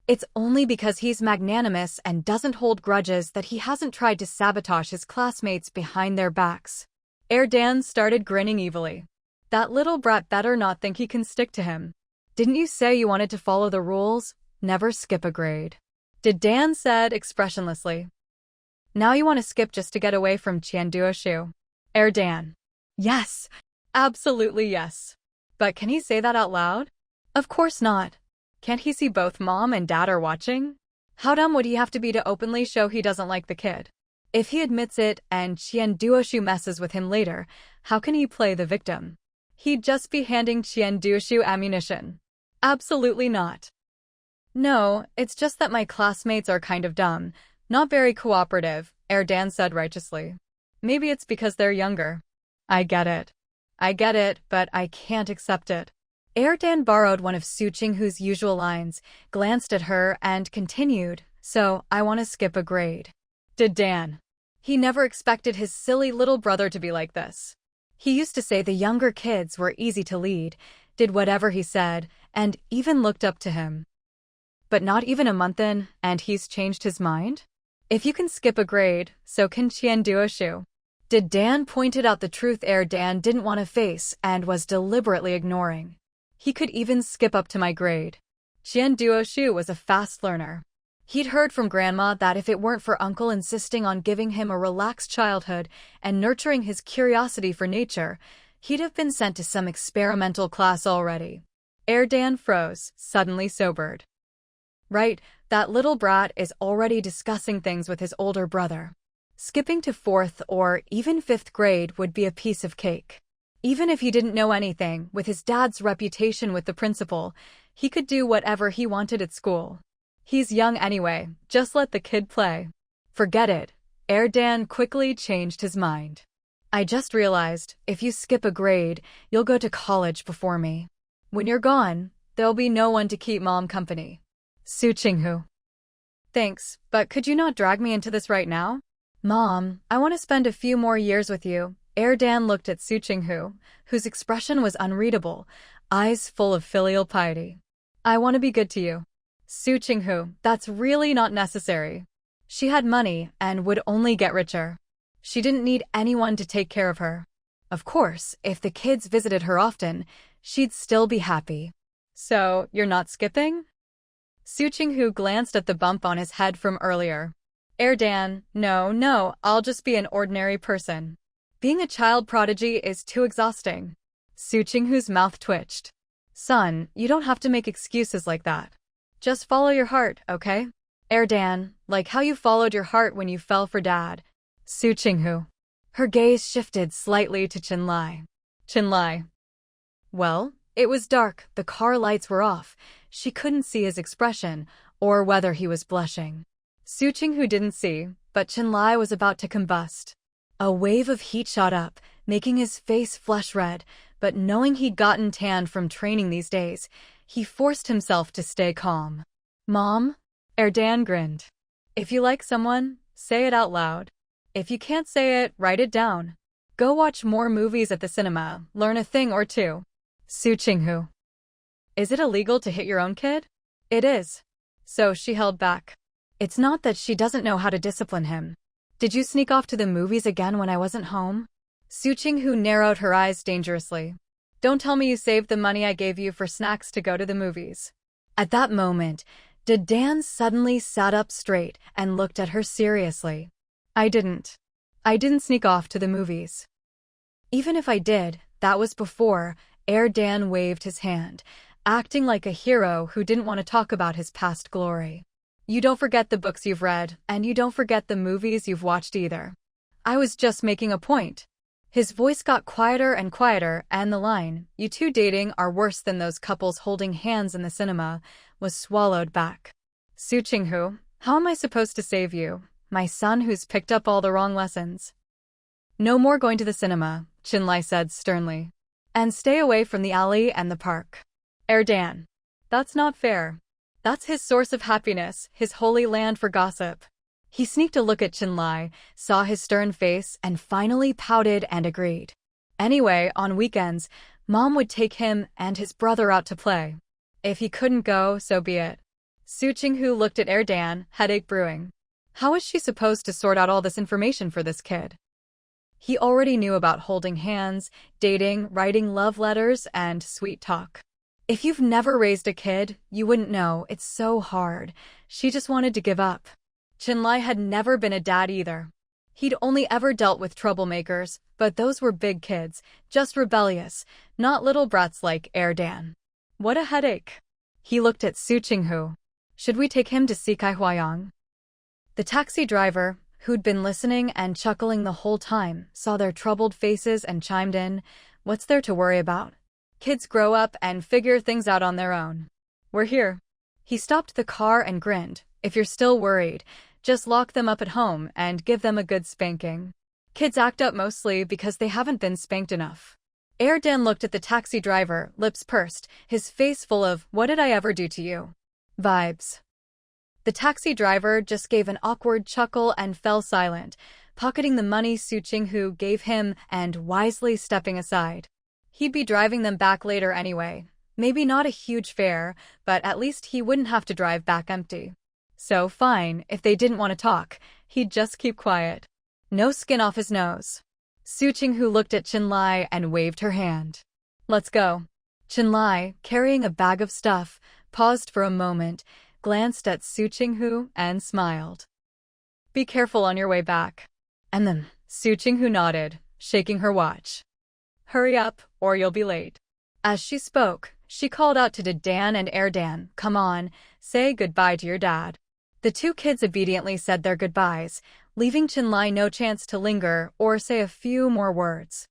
It's only because he's magnanimous and doesn't hold grudges that he hasn't tried to sabotage his classmates behind their backs. Erdan started grinning evilly. That little brat better not think he can stick to him. Didn't you say you wanted to follow the rules? Never skip a grade. Dan said expressionlessly. Now you want to skip just to get away from Qianduoshu. Erdan. Yes. Absolutely yes. But can he say that out loud? Of course not. Can't he see both mom and dad are watching? How dumb would he have to be to openly show he doesn't like the kid? If he admits it and Qianduoshu messes with him later, how can he play the victim? He'd just be handing Qianduoshu ammunition. Absolutely not. No, it's just that my classmates are kind of dumb, not very cooperative, Erdan said righteously. Maybe it's because they're younger. I get it, but I can't accept it. Erdan borrowed one of Su Qinghu's usual lines, glanced at her, and continued, so I want to skip a grade. Dan. He never expected his silly little brother to be like this. He used to say the younger kids were easy to lead, did whatever he said, and even looked up to him. But not even a month in, and he's changed his mind? If you can skip a grade, so can Qianduoshu. Dan pointed out the truth Erdan didn't want to face and was deliberately ignoring. He could even skip up to my grade. Qianduoshu was a fast learner. He'd heard from Grandma that if it weren't for Uncle insisting on giving him a relaxed childhood and nurturing his curiosity for nature, he'd have been sent to some experimental class already. Erdan froze, suddenly sobered. Right, that little brat is already discussing things with his older brother. Skipping to 4th or even 5th grade would be a piece of cake. Even if he didn't know anything, with his dad's reputation with the principal, he could do whatever he wanted at school. He's young anyway, just let the kid play. Forget it. Erdan quickly changed his mind. I just realized, if you skip a grade, you'll go to college before me. When you're gone, there'll be no one to keep mom company. Su Qinghu. Thanks, but could you not drag me into this right now? Mom, I want to spend a few more years with you. Erdan looked at Su Qinghu, whose expression was unreadable, eyes full of filial piety. I want to be good to you. Su Qinghu, that's really not necessary. She had money and would only get richer. She didn't need anyone to take care of her. Of course, if the kids visited her often, she'd still be happy. So, you're not skipping? Su Qinghu glanced at the bump on his head from earlier. Dan, no, I'll just be an ordinary person. Being a child prodigy is too exhausting. Su Qinghu's mouth twitched. Son, you don't have to make excuses like that. Just follow your heart, okay? Dan, like how you followed your heart when you fell for Dad. Su Qinghu. Her gaze shifted slightly to Qinlai. Qinlai. Well, it was dark, the car lights were off. She couldn't see his expression, or whether he was blushing. Su Qinghu didn't see, but Qinlai was about to combust. A wave of heat shot up, making his face flush red, but knowing he'd gotten tanned from training these days, he forced himself to stay calm. Mom? Dan grinned. If you like someone, say it out loud. If you can't say it, write it down. Go watch more movies at the cinema, learn a thing or two. Su Qinghu. Is it illegal to hit your own kid? It is. So she held back. It's not that she doesn't know how to discipline him. Did you sneak off to the movies again when I wasn't home? Su Qinghu narrowed her eyes dangerously. Don't tell me you saved the money I gave you for snacks to go to the movies. At that moment, Dan suddenly sat up straight and looked at her seriously. I didn't sneak off to the movies. Even if I did, that was before. Dan waved his hand, acting like a hero who didn't want to talk about his past glory. You don't forget the books you've read, and you don't forget the movies you've watched either. I was just making a point. His voice got quieter and quieter, and the line, "You two dating are worse than those couples holding hands in the cinema," was swallowed back. Su Qinghu, how am I supposed to save you, my son who's picked up all the wrong lessons? No more going to the cinema, Qinlai said sternly. And stay away from the alley and the park. Dan. That's not fair. That's his source of happiness, his holy land for gossip. He sneaked a look at Qinlai, saw his stern face, and finally pouted and agreed. Anyway, on weekends, Mom would take him and his brother out to play. If he couldn't go, so be it. Su Qinghu looked at Dan, headache brewing. How was she supposed to sort out all this information for this kid? He already knew about holding hands, dating, writing love letters, and sweet talk. If you've never raised a kid, you wouldn't know. It's so hard. She just wanted to give up. Qinlai had never been a dad either. He'd only ever dealt with troublemakers, but those were big kids, just rebellious, not little brats like Dan. What a headache. He looked at Su Qinghu. Should we take him to Sikaihuayang? The taxi driver, who'd been listening and chuckling the whole time, saw their troubled faces and chimed in, "What's there to worry about? Kids grow up and figure things out on their own. We're here." He stopped the car and grinned. If you're still worried, just lock them up at home and give them a good spanking. Kids act up mostly because they haven't been spanked enough. Dan looked at the taxi driver, lips pursed, his face full of, "What did I ever do to you?" vibes. The taxi driver just gave an awkward chuckle and fell silent, pocketing the money Su Qinghu gave him and wisely stepping aside. He'd be driving them back later anyway. Maybe not a huge fare, but at least he wouldn't have to drive back empty. So fine, if they didn't want to talk, he'd just keep quiet. No skin off his nose. Su Qinghu looked at Qinlai and waved her hand. Let's go. Qinlai, carrying a bag of stuff, paused for a moment, glanced at Su Qinghu and smiled. Be careful on your way back. And then, Su Qinghu nodded, shaking her watch. Hurry up, or you'll be late. As she spoke, she called out to Dan and Dan, "Come on, say goodbye to your dad." The two kids obediently said their goodbyes, leaving Qinlai no chance to linger or say a few more words.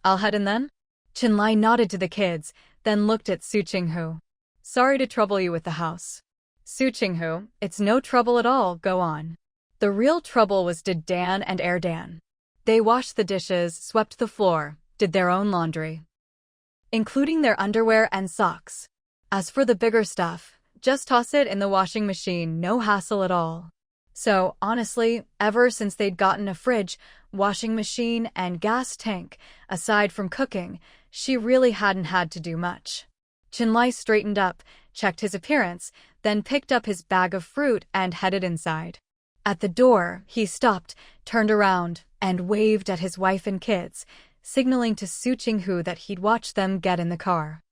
I'll head in then? Qinlai nodded to the kids, then looked at Su Qinghu. Sorry to trouble you with the house. Su Qinghu, it's no trouble at all, go on. The real trouble was Dan and Dan. They washed the dishes, swept the floor, did their own laundry, including their underwear and socks. As for the bigger stuff, just toss it in the washing machine, no hassle at all. So, honestly, ever since they'd gotten a fridge, washing machine, and gas tank, aside from cooking, she really hadn't had to do much. Qinlai straightened up, checked his appearance, then picked up his bag of fruit and headed inside. At the door, he stopped, turned around, and waved at his wife and kids, signaling to Su Qinghu that he'd watch them get in the car.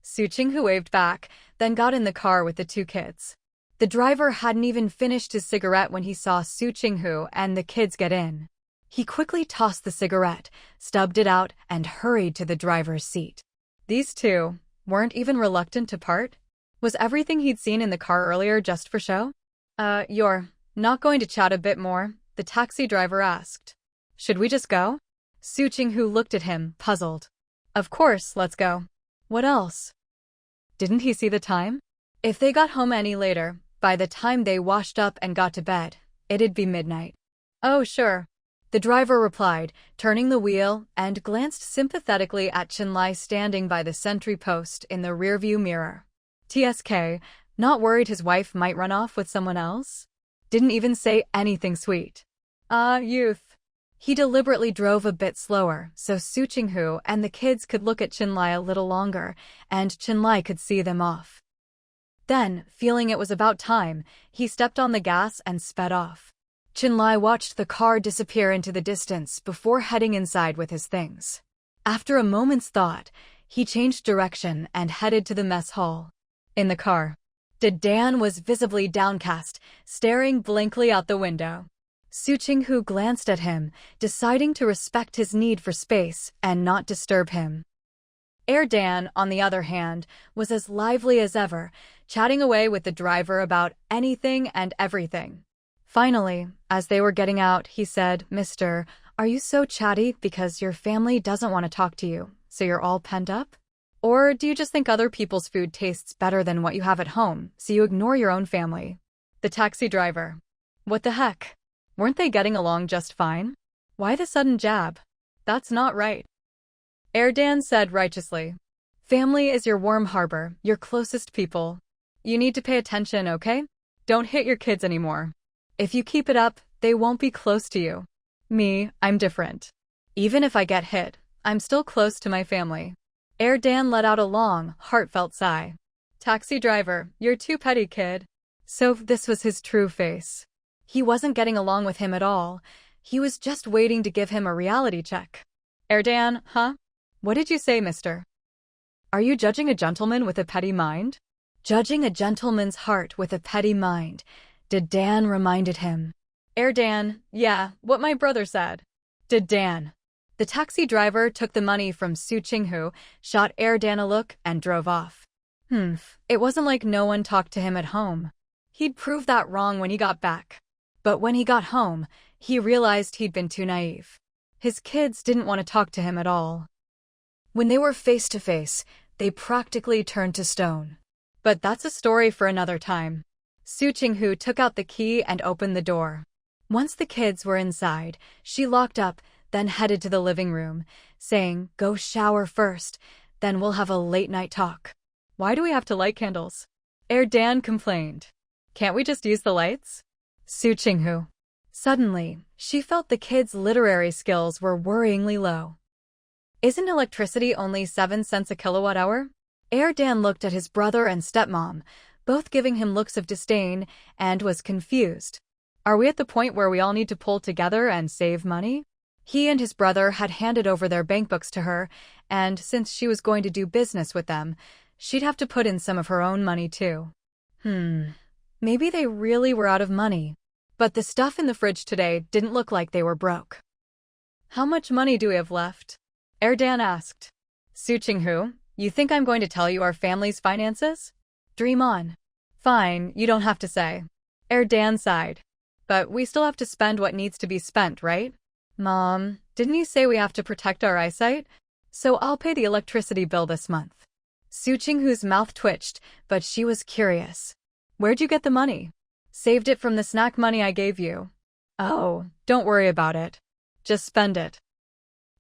Su Qinghu waved back, then got in the car with the two kids. The driver hadn't even finished his cigarette when he saw Su Qinghu and the kids get in. He quickly tossed the cigarette, stubbed it out, and hurried to the driver's seat. These two weren't even reluctant to part? Was everything he'd seen in the car earlier just for show? You're not going to chat a bit more? The taxi driver asked. Should we just go? Su Qinghu looked at him, puzzled. Of course, let's go. What else? Didn't he see the time? If they got home any later, by the time they washed up and got to bed, it'd be midnight. Oh, sure. The driver replied, turning the wheel, and glanced sympathetically at Chenlai standing by the sentry post in the rearview mirror. TSK, not worried his wife might run off with someone else? Didn't even say anything sweet. Youth. He deliberately drove a bit slower so Su Qinghu and the kids could look at Chenlai a little longer, and Chenlai could see them off. Then, feeling it was about time, he stepped on the gas and sped off. Chenlai watched the car disappear into the distance before heading inside with his things. After a moment's thought, he changed direction and headed to the mess hall. In the car, Dan was visibly downcast, staring blankly out the window. Su Qinghu glanced at him, deciding to respect his need for space and not disturb him. Dan, on the other hand, was as lively as ever, chatting away with the driver about anything and everything. Finally, as they were getting out, he said, "Mister, are you so chatty because your family doesn't want to talk to you, so you're all pent up? Or do you just think other people's food tastes better than what you have at home, so you ignore your own family?" The taxi driver. What the heck? Weren't they getting along just fine? Why the sudden jab? That's not right. Dan said righteously. Family is your warm harbor, your closest people. You need to pay attention, okay? Don't hit your kids anymore. If you keep it up, they won't be close to you. Me, I'm different. Even if I get hit, I'm still close to my family. Dan let out a long, heartfelt sigh. Taxi driver, you're too petty, kid. So this was his true face. He wasn't getting along with him at all. He was just waiting to give him a reality check. Dan, huh? What did you say, mister? Are you judging a gentleman with a petty mind? Judging a gentleman's heart with a petty mind, Dan reminded him. Dan, yeah, what my brother said. Dan. The taxi driver took the money from Su Qinghu, shot Dan a look, and drove off. It wasn't like no one talked to him at home. He'd proved that wrong when he got back. But when he got home, he realized he'd been too naive. His kids didn't want to talk to him at all. When they were face to face, they practically turned to stone. But that's a story for another time. Su Qinghu took out the key and opened the door. Once the kids were inside, she locked up, then headed to the living room, saying, "Go shower first, then we'll have a late-night talk." Why do we have to light candles? Dan complained. Can't we just use the lights? Su Qinghu. Suddenly, she felt the kids' literary skills were worryingly low. Isn't electricity only 7 cents a kilowatt-hour? Dan looked at his brother and stepmom, both giving him looks of disdain, and was confused. Are we at the point where we all need to pull together and save money? He and his brother had handed over their bank books to her, and since she was going to do business with them, she'd have to put in some of her own money too. Maybe they really were out of money. But the stuff in the fridge today didn't look like they were broke. How much money do we have left? Dan asked. Su Qinghu, you think I'm going to tell you our family's finances? Dream on. Fine, you don't have to say. Dan sighed. But we still have to spend what needs to be spent, right? Mom, didn't you say we have to protect our eyesight? So I'll pay the electricity bill this month. Su Qinghu's mouth twitched, but she was curious. Where'd you get the money? Saved it from the snack money I gave you. Oh, don't worry about it. Just spend it.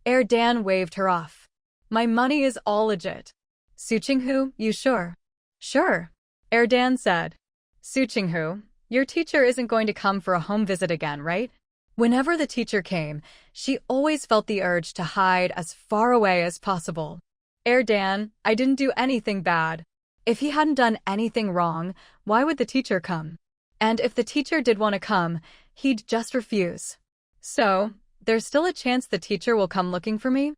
Dan waved her off. My money is all legit. Su Qinghu, you sure? Sure. Dan said. Su Qinghu, your teacher isn't going to come for a home visit again, right? Whenever the teacher came, she always felt the urge to hide as far away as possible. Dan, I didn't do anything bad. If he hadn't done anything wrong, why would the teacher come? And if the teacher did want to come, he'd just refuse. So, there's still a chance the teacher will come looking for me?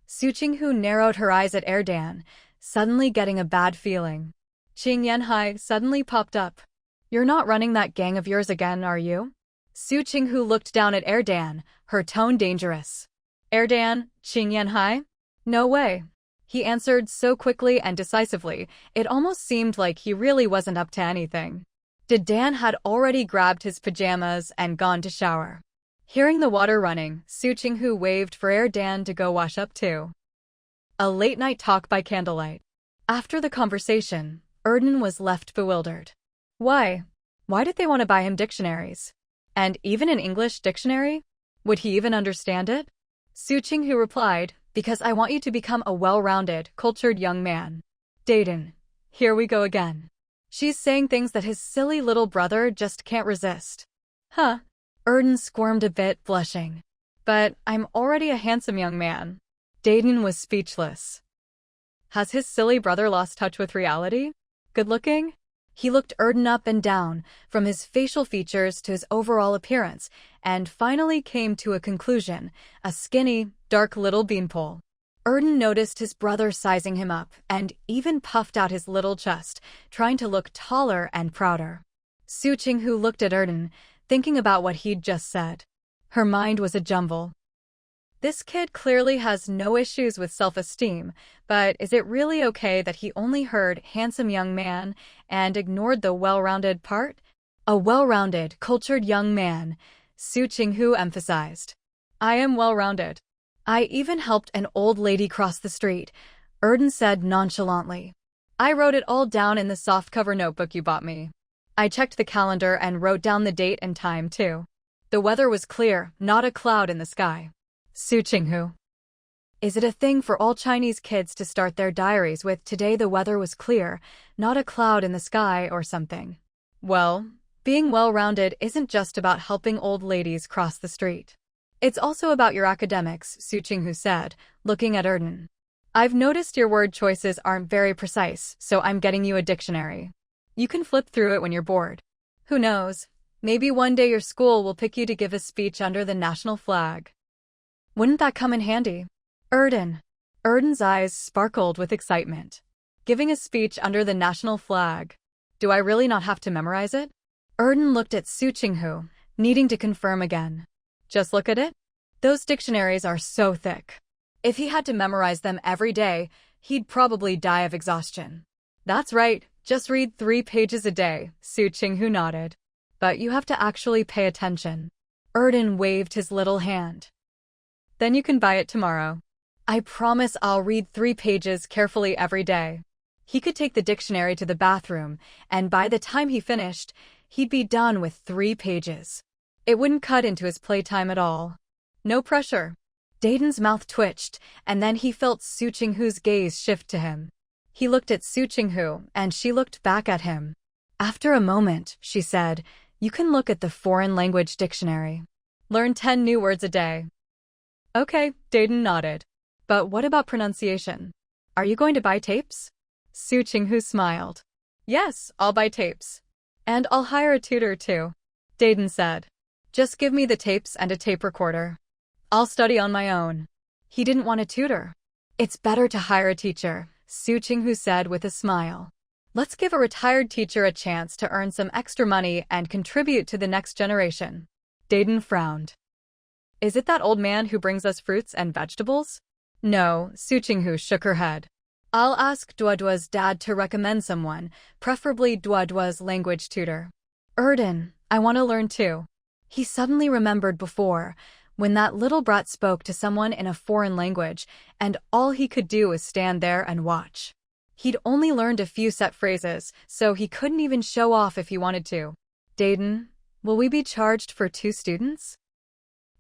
Su Qinghu narrowed her eyes at Dan, suddenly getting a bad feeling. Qing Yanhai suddenly popped up. You're not running that gang of yours again, are you? Su Qinghu looked down at Erdan, her tone dangerous. Erdan, Qingyan? No way. He answered so quickly and decisively, it almost seemed like he really wasn't up to anything. Dan had already grabbed his pajamas and gone to shower. Hearing the water running, Su Qinghu waved for Erdan to go wash up too. A late-night talk by candlelight. After the conversation, Erdan was left bewildered. Why? Why did they want to buy him dictionaries? And even an English dictionary? Would he even understand it? Su Qinghu replied, because I want you to become a well-rounded, cultured young man. Dayton, here we go again. She's saying things that his silly little brother just can't resist. Huh. Erdan squirmed a bit, blushing. But I'm already a handsome young man. Dayton was speechless. Has his silly brother lost touch with reality? Good-looking? He looked Erdan up and down, from his facial features to his overall appearance, and finally came to a conclusion, a skinny, dark little beanpole. Erdan noticed his brother sizing him up, and even puffed out his little chest, trying to look taller and prouder. Su Qinghu looked at Erdan, thinking about what he'd just said. Her mind was a jumble. This kid clearly has no issues with self-esteem, but is it really okay that he only heard handsome young man and ignored the well-rounded part? A well-rounded, cultured young man, Su Qinghu emphasized. I am well-rounded. I even helped an old lady cross the street, Erdan said nonchalantly. I wrote it all down in the softcover notebook you bought me. I checked the calendar and wrote down the date and time too. The weather was clear, not a cloud in the sky. Su Qinghu. Is it a thing for all Chinese kids to start their diaries with today the weather was clear, not a cloud in the sky or something? Well, being well-rounded isn't just about helping old ladies cross the street. It's also about your academics, Su Qinghu said, looking at Erdan. I've noticed your word choices aren't very precise, so I'm getting you a dictionary. You can flip through it when you're bored. Who knows? Maybe one day your school will pick you to give a speech under the national flag. Wouldn't that come in handy? Erdan's eyes sparkled with excitement. Giving a speech under the national flag. Do I really not have to memorize it? Erdan looked at Su Qinghu, needing to confirm again. Just look at it? Those dictionaries are so thick. If he had to memorize them every day, he'd probably die of exhaustion. That's right, just read 3 pages a day, Su Qinghu nodded. But you have to actually pay attention. Erdan waved his little hand. Then you can buy it tomorrow. I promise I'll read 3 pages carefully every day. He could take the dictionary to the bathroom, and by the time he finished, he'd be done with 3 pages. It wouldn't cut into his playtime at all. No pressure. Dayton's mouth twitched, and then he felt Su Qinghu's gaze shift to him. He looked at Su Qinghu, and she looked back at him. After a moment, she said, you can look at the foreign language dictionary. Learn 10 new words a day. Okay, Dayton nodded. But what about pronunciation? Are you going to buy tapes? Su Qinghu smiled. Yes, I'll buy tapes. And I'll hire a tutor too, Dayton said. Just give me the tapes and a tape recorder. I'll study on my own. He didn't want a tutor. It's better to hire a teacher, Su Qinghu said with a smile. Let's give a retired teacher a chance to earn some extra money and contribute to the next generation. Dayton frowned. Is it that old man who brings us fruits and vegetables? No, Su Qinghu shook her head. I'll ask Duoduo's dad to recommend someone, preferably Duoduo's language tutor. Erdan, I want to learn too. He suddenly remembered before, when that little brat spoke to someone in a foreign language, and all he could do was stand there and watch. He'd only learned a few set phrases, so he couldn't even show off if he wanted to. Dayton, will we be charged for 2 students?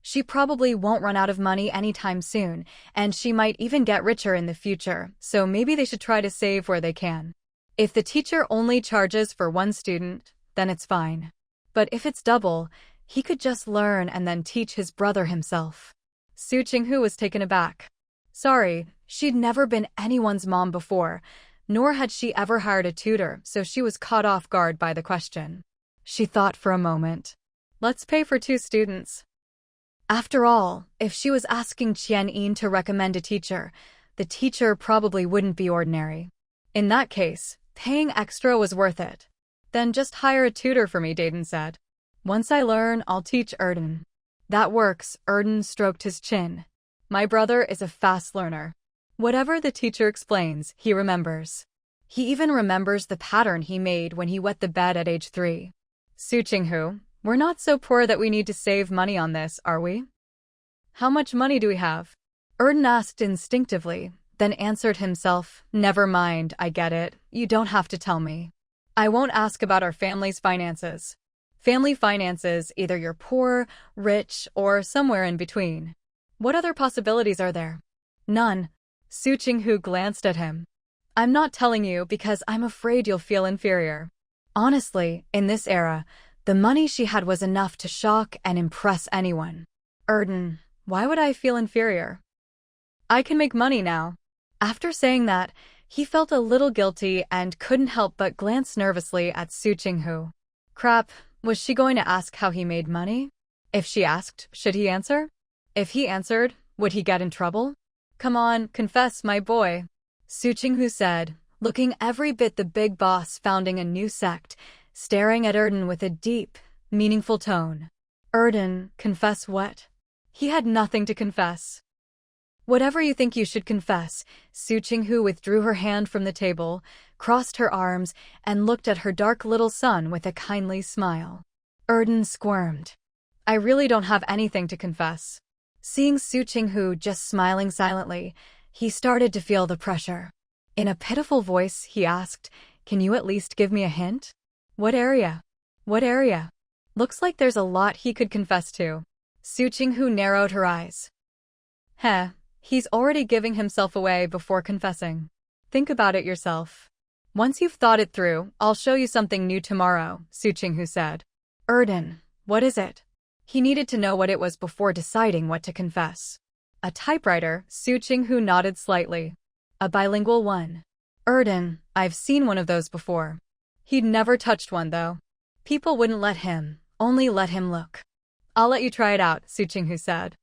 She probably won't run out of money anytime soon, and she might even get richer in the future, so maybe they should try to save where they can. If the teacher only charges for 1 student, then it's fine. But if it's double, he could just learn and then teach his brother himself. Su Qinghu was taken aback. Sorry, she'd never been anyone's mom before, nor had she ever hired a tutor, so she was caught off guard by the question. She thought for a moment. Let's pay for 2 students. After all, if she was asking Qian to recommend a teacher, the teacher probably wouldn't be ordinary. In that case, paying extra was worth it. Then just hire a tutor for me, Dayton said. Once I learn, I'll teach Erden. That works, Erden stroked his chin. My brother is a fast learner. Whatever the teacher explains, he remembers. He even remembers the pattern he made when he wet the bed at age 3. Su Qinghu, we're not so poor that we need to save money on this, are we? How much money do we have? Erden asked instinctively, then answered himself, never mind, I get it, you don't have to tell me. I won't ask about our family's finances. Family finances, either you're poor, rich, or somewhere in between. What other possibilities are there? None. Su Qinghu glanced at him. I'm not telling you because I'm afraid you'll feel inferior. Honestly, in this era, the money she had was enough to shock and impress anyone. Erden, why would I feel inferior? I can make money now. After saying that, he felt a little guilty and couldn't help but glance nervously at Su Qinghu. Crap, was she going to ask how he made money? If she asked, should he answer? If he answered, would he get in trouble? Come on, confess, my boy, Su Qinghu said, looking every bit the big boss founding a new sect, staring at Erden with a deep, meaningful tone. Erden, confess what? He had nothing to confess. Whatever you think you should confess, Su Qinghu withdrew her hand from the table, crossed her arms, and looked at her dark little son with a kindly smile. Erden squirmed. I really don't have anything to confess. Seeing Su Qinghu just smiling silently, he started to feel the pressure. In a pitiful voice, he asked, can you at least give me a hint? What area? What area? Looks like there's a lot he could confess to. Su Qinghu narrowed her eyes. Heh, he's already giving himself away before confessing. Think about it yourself. Once you've thought it through, I'll show you something new tomorrow, Su Qinghu said. Erden, what is it? He needed to know what it was before deciding what to confess. A typewriter, Su Qinghu nodded slightly. A bilingual one. Erden, I've seen one of those before. He'd never touched one though. People wouldn't let him, only let him look. I'll let you try it out, Su Qinghu said.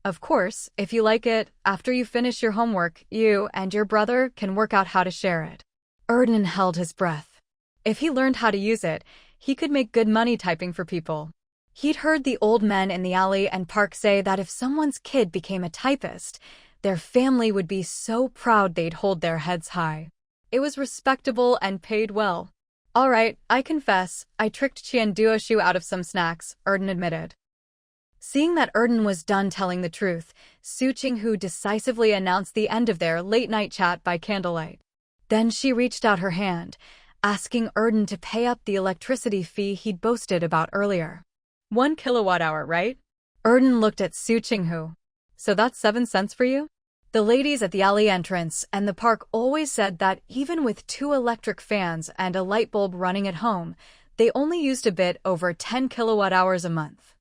Of course, if you like it, after you finish your homework, you and your brother can work out how to share it. Erden held his breath. If he learned how to use it, he could make good money typing for people. He'd heard the old men in the alley and park say that if someone's kid became a typist, their family would be so proud they'd hold their heads high. It was respectable and paid well. All right, I confess, I tricked Qian Duoshu out of some snacks, Erden admitted. Seeing that Erden was done telling the truth, Su Qinghu decisively announced the end of their late-night chat by candlelight. Then she reached out her hand, asking Erden to pay up the electricity fee he'd boasted about earlier. 1 kilowatt-hour, right? Erden looked at Su Qinghu. So that's 7 cents for you? The ladies at the alley entrance and the park always said that even with 2 electric fans and a light bulb running at home, they only used a bit over 10 kilowatt-hours a month.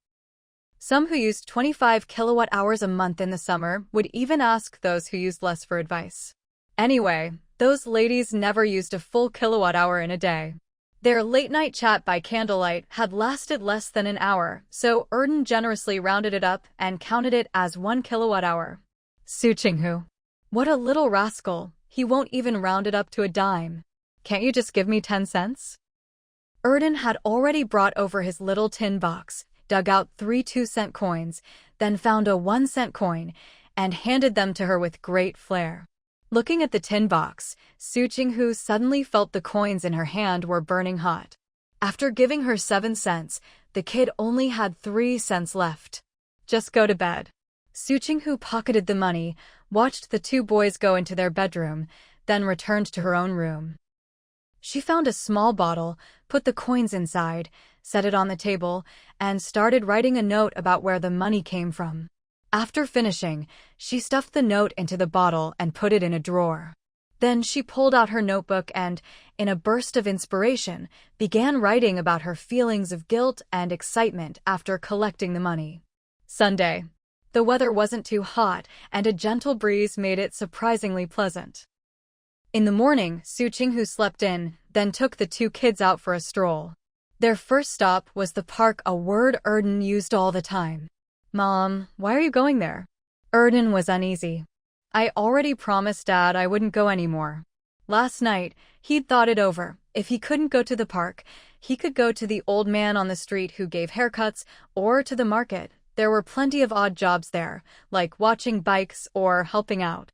Some who used 25 kilowatt-hours a month in the summer would even ask those who used less for advice. Anyway, those ladies never used a full kilowatt-hour in a day. Their late-night chat by candlelight had lasted less than an hour, so Erden generously rounded it up and counted it as 1 kilowatt-hour. Su Qinghu. What a little rascal, he won't even round it up to a dime. Can't you just give me 10 cents? Erden had already brought over his little tin box, dug out 3 2-cent coins, then found a 1-cent coin, and handed them to her with great flair. Looking at the tin box, Su Qinghu suddenly felt the coins in her hand were burning hot. After giving her 7 cents, the kid only had 3 cents left. Just go to bed. Su Qinghu pocketed the money, watched the 2 boys go into their bedroom, then returned to her own room. She found a small bottle, put the coins inside, set it on the table, and started writing a note about where the money came from. After finishing, she stuffed the note into the bottle and put it in a drawer. Then she pulled out her notebook and, in a burst of inspiration, began writing about her feelings of guilt and excitement after collecting the money. Sunday. The weather wasn't too hot, and a gentle breeze made it surprisingly pleasant. In the morning, Su Qinghu slept in, then took the 2 kids out for a stroll. Their first stop was the park, a word Erden used all the time. Mom, why are you going there? Erden was uneasy. I already promised Dad I wouldn't go anymore. Last night, he'd thought it over. If he couldn't go to the park, he could go to the old man on the street who gave haircuts, or to the market. There were plenty of odd jobs there, like watching bikes or helping out.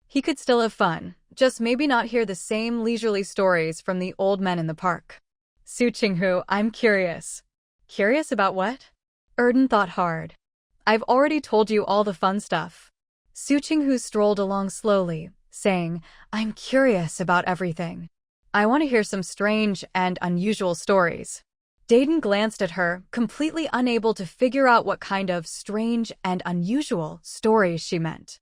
He could still have fun, just maybe not hear the same leisurely stories from the old men in the park. Su Qinghu, I'm curious. Curious about what? Erden thought hard. I've already told you all the fun stuff. Su Qinghu strolled along slowly, saying, I'm curious about everything. I want to hear some strange and unusual stories. Dayton glanced at her, completely unable to figure out what kind of strange and unusual stories she meant.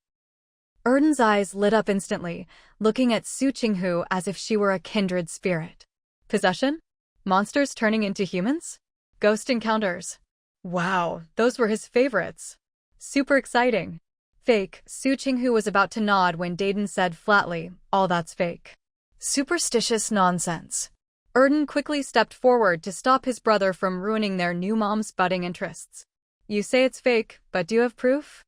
Erden's eyes lit up instantly, looking at Su Qinghu as if she were a kindred spirit. Possession? Monsters turning into humans? Ghost encounters? Wow, those were his favorites. Super exciting. Fake. Su Qinghu was about to nod when Dayton said flatly, all that's fake. Superstitious nonsense. Erden quickly stepped forward to stop his brother from ruining their new mom's budding interests. You say it's fake, but do you have proof?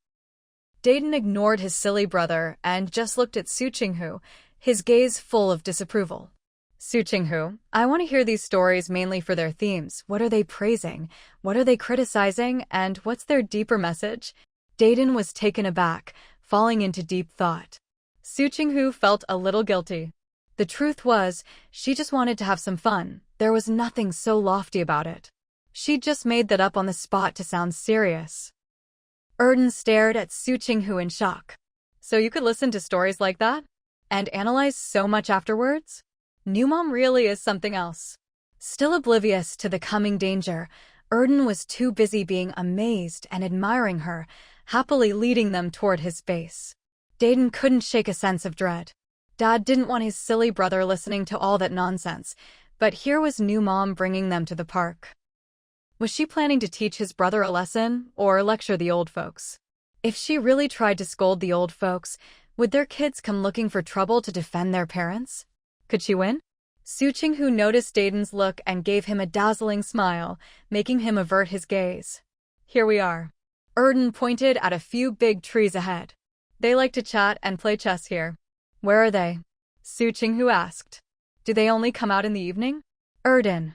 Dayton ignored his silly brother and just looked at Su Qinghu, his gaze full of disapproval. Su Qinghu, I want to hear these stories mainly for their themes. What are they praising? What are they criticizing? And what's their deeper message? Dayton was taken aback, falling into deep thought. Su Qinghu felt a little guilty. The truth was, she just wanted to have some fun. There was nothing so lofty about it. She'd just made that up on the spot to sound serious. Erden stared at Su Qinghu in shock. So you could listen to stories like that? And analyze so much afterwards? New mom really is something else. Still oblivious to the coming danger, Erden was too busy being amazed and admiring her, happily leading them toward his base. Dayton couldn't shake a sense of dread. Dad didn't want his silly brother listening to all that nonsense, but here was new mom bringing them to the park. Was she planning to teach his brother a lesson or lecture the old folks? If she really tried to scold the old folks, would their kids come looking for trouble to defend their parents? Could she win? Su Qinghu noticed Dayton's look and gave him a dazzling smile, making him avert his gaze. Here we are. Erden pointed at a few big trees ahead. They like to chat and play chess here. Where are they? Su Qinghu asked. Do they only come out in the evening? Erden.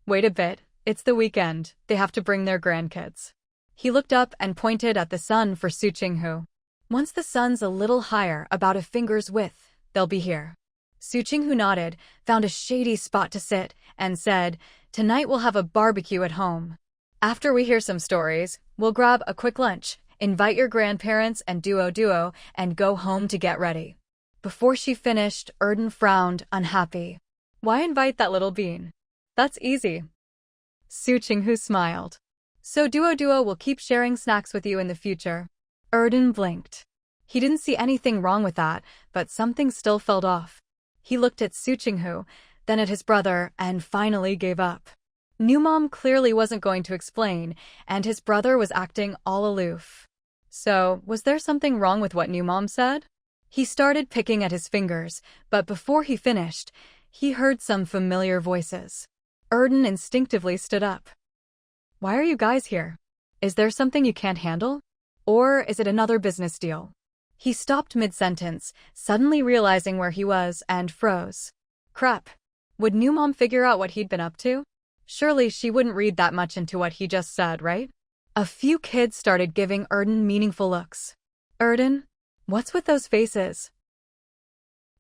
Wait a bit, it's the weekend, they have to bring their grandkids. He looked up and pointed at the sun for Su Qinghu. Once the sun's a little higher, about a finger's width, they'll be here. Su Qinghu nodded, found a shady spot to sit, and said, Tonight we'll have a barbecue at home. After we hear some stories, we'll grab a quick lunch, invite your grandparents and duo, and go home to get ready. Before she finished, Erden frowned, unhappy. Why invite that little bean? That's easy. Su Qinghu smiled. So duo will keep sharing snacks with you in the future. Erden blinked. He didn't see anything wrong with that, but something still felt off. He looked at Su Qinghu, then at his brother, and finally gave up. New mom clearly wasn't going to explain, and his brother was acting all aloof. So, was there something wrong with what new mom said? He started picking at his fingers, but before he finished, he heard some familiar voices. Erden instinctively stood up. Why are you guys here? Is there something you can't handle? Or is it another business deal? He stopped mid-sentence, suddenly realizing where he was, and froze. Crap. Would new mom figure out what he'd been up to? Surely she wouldn't read that much into what he just said, right? A few kids started giving Erden meaningful looks. Erden? What's with those faces?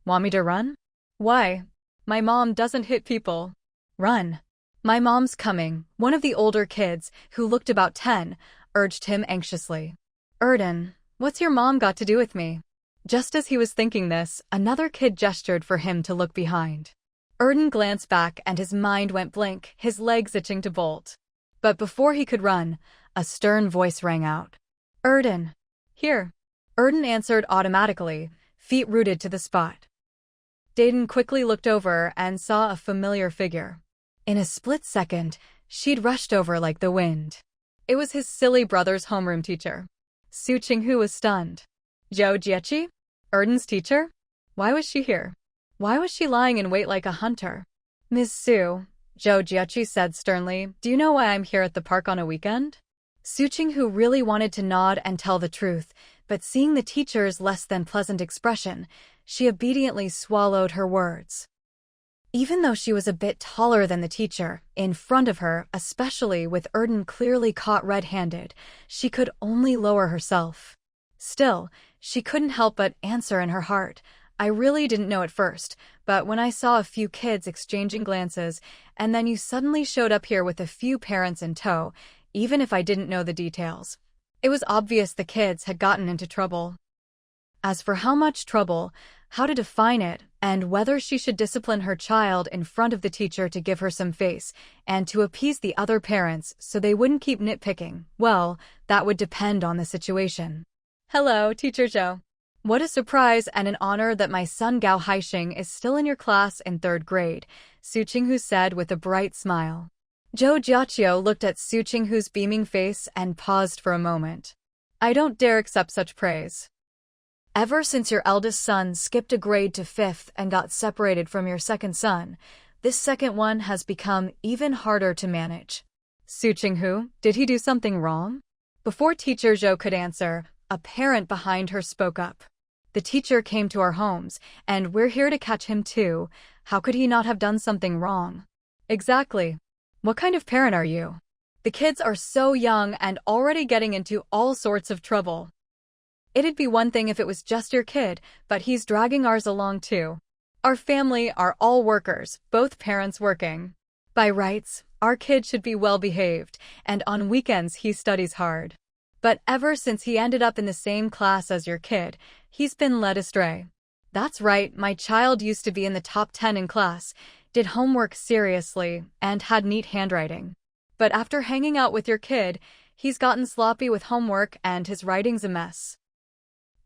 Want me to run? Why? My mom doesn't hit people. Run. My mom's coming, one of the older kids, who looked about 10, urged him anxiously. Erden, what's your mom got to do with me? Just as he was thinking this, another kid gestured for him to look behind. Erden glanced back and his mind went blank, his legs itching to bolt. But before he could run, a stern voice rang out. Erden. Here. Erden answered automatically, feet rooted to the spot. Dayton quickly looked over and saw a familiar figure. In a split second, she'd rushed over like the wind. It was his silly brother's homeroom teacher. Su Qinghu was stunned. Zhou Jieqi? Erden's teacher? Why was she here? Why was she lying in wait like a hunter? Ms. Su, Zhou Jieqi said sternly, do you know why I'm here at the park on a weekend? Su Qinghu really wanted to nod and tell the truth, but seeing the teacher's less than pleasant expression, she obediently swallowed her words. Even though she was a bit taller than the teacher, in front of her, especially with Erden clearly caught red-handed, she could only lower herself. Still, she couldn't help but answer in her heart, "I really didn't know at first, but when I saw a few kids exchanging glances, and then you suddenly showed up here with a few parents in tow, even if I didn't know the details, it was obvious the kids had gotten into trouble." As for how much trouble, how to define it, and whether she should discipline her child in front of the teacher to give her some face, and to appease the other parents so they wouldn't keep nitpicking, well, that would depend on the situation. "Hello, Teacher Zhou. What a surprise and an honor that my son Gao Haixing is still in your class in 3rd grade, Su Qinghu said with a bright smile. Zhou Jiaqio looked at Su Qinghu's beaming face and paused for a moment. "I don't dare accept such praise. Ever since your eldest son skipped a grade to 5th and got separated from your second son, this second one has become even harder to manage." "Su Qinghu, did he do something wrong?" Before Teacher Zhou could answer, a parent behind her spoke up. "The teacher came to our homes, and we're here to catch him too. How could he not have done something wrong?" "Exactly. What kind of parent are you? The kids are so young and already getting into all sorts of trouble. It'd be one thing if it was just your kid, but he's dragging ours along too. Our family are all workers, both parents working. By rights, our kid should be well behaved, and on weekends he studies hard. But ever since he ended up in the same class as your kid, he's been led astray." "That's right, my child used to be in the top 10 in class, did homework seriously, and had neat handwriting. But after hanging out with your kid, he's gotten sloppy with homework and his writing's a mess.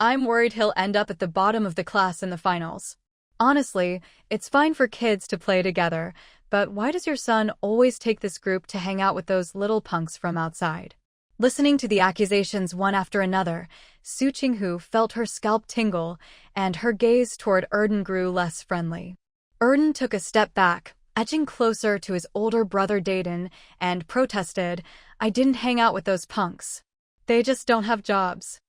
I'm worried he'll end up at the bottom of the class in the finals. Honestly, it's fine for kids to play together, but why does your son always take this group to hang out with those little punks from outside?" Listening to the accusations one after another, Su Qinghu felt her scalp tingle, and her gaze toward Erden grew less friendly. Erden took a step back, edging closer to his older brother Daden, and protested, "I didn't hang out with those punks. They just don't have jobs."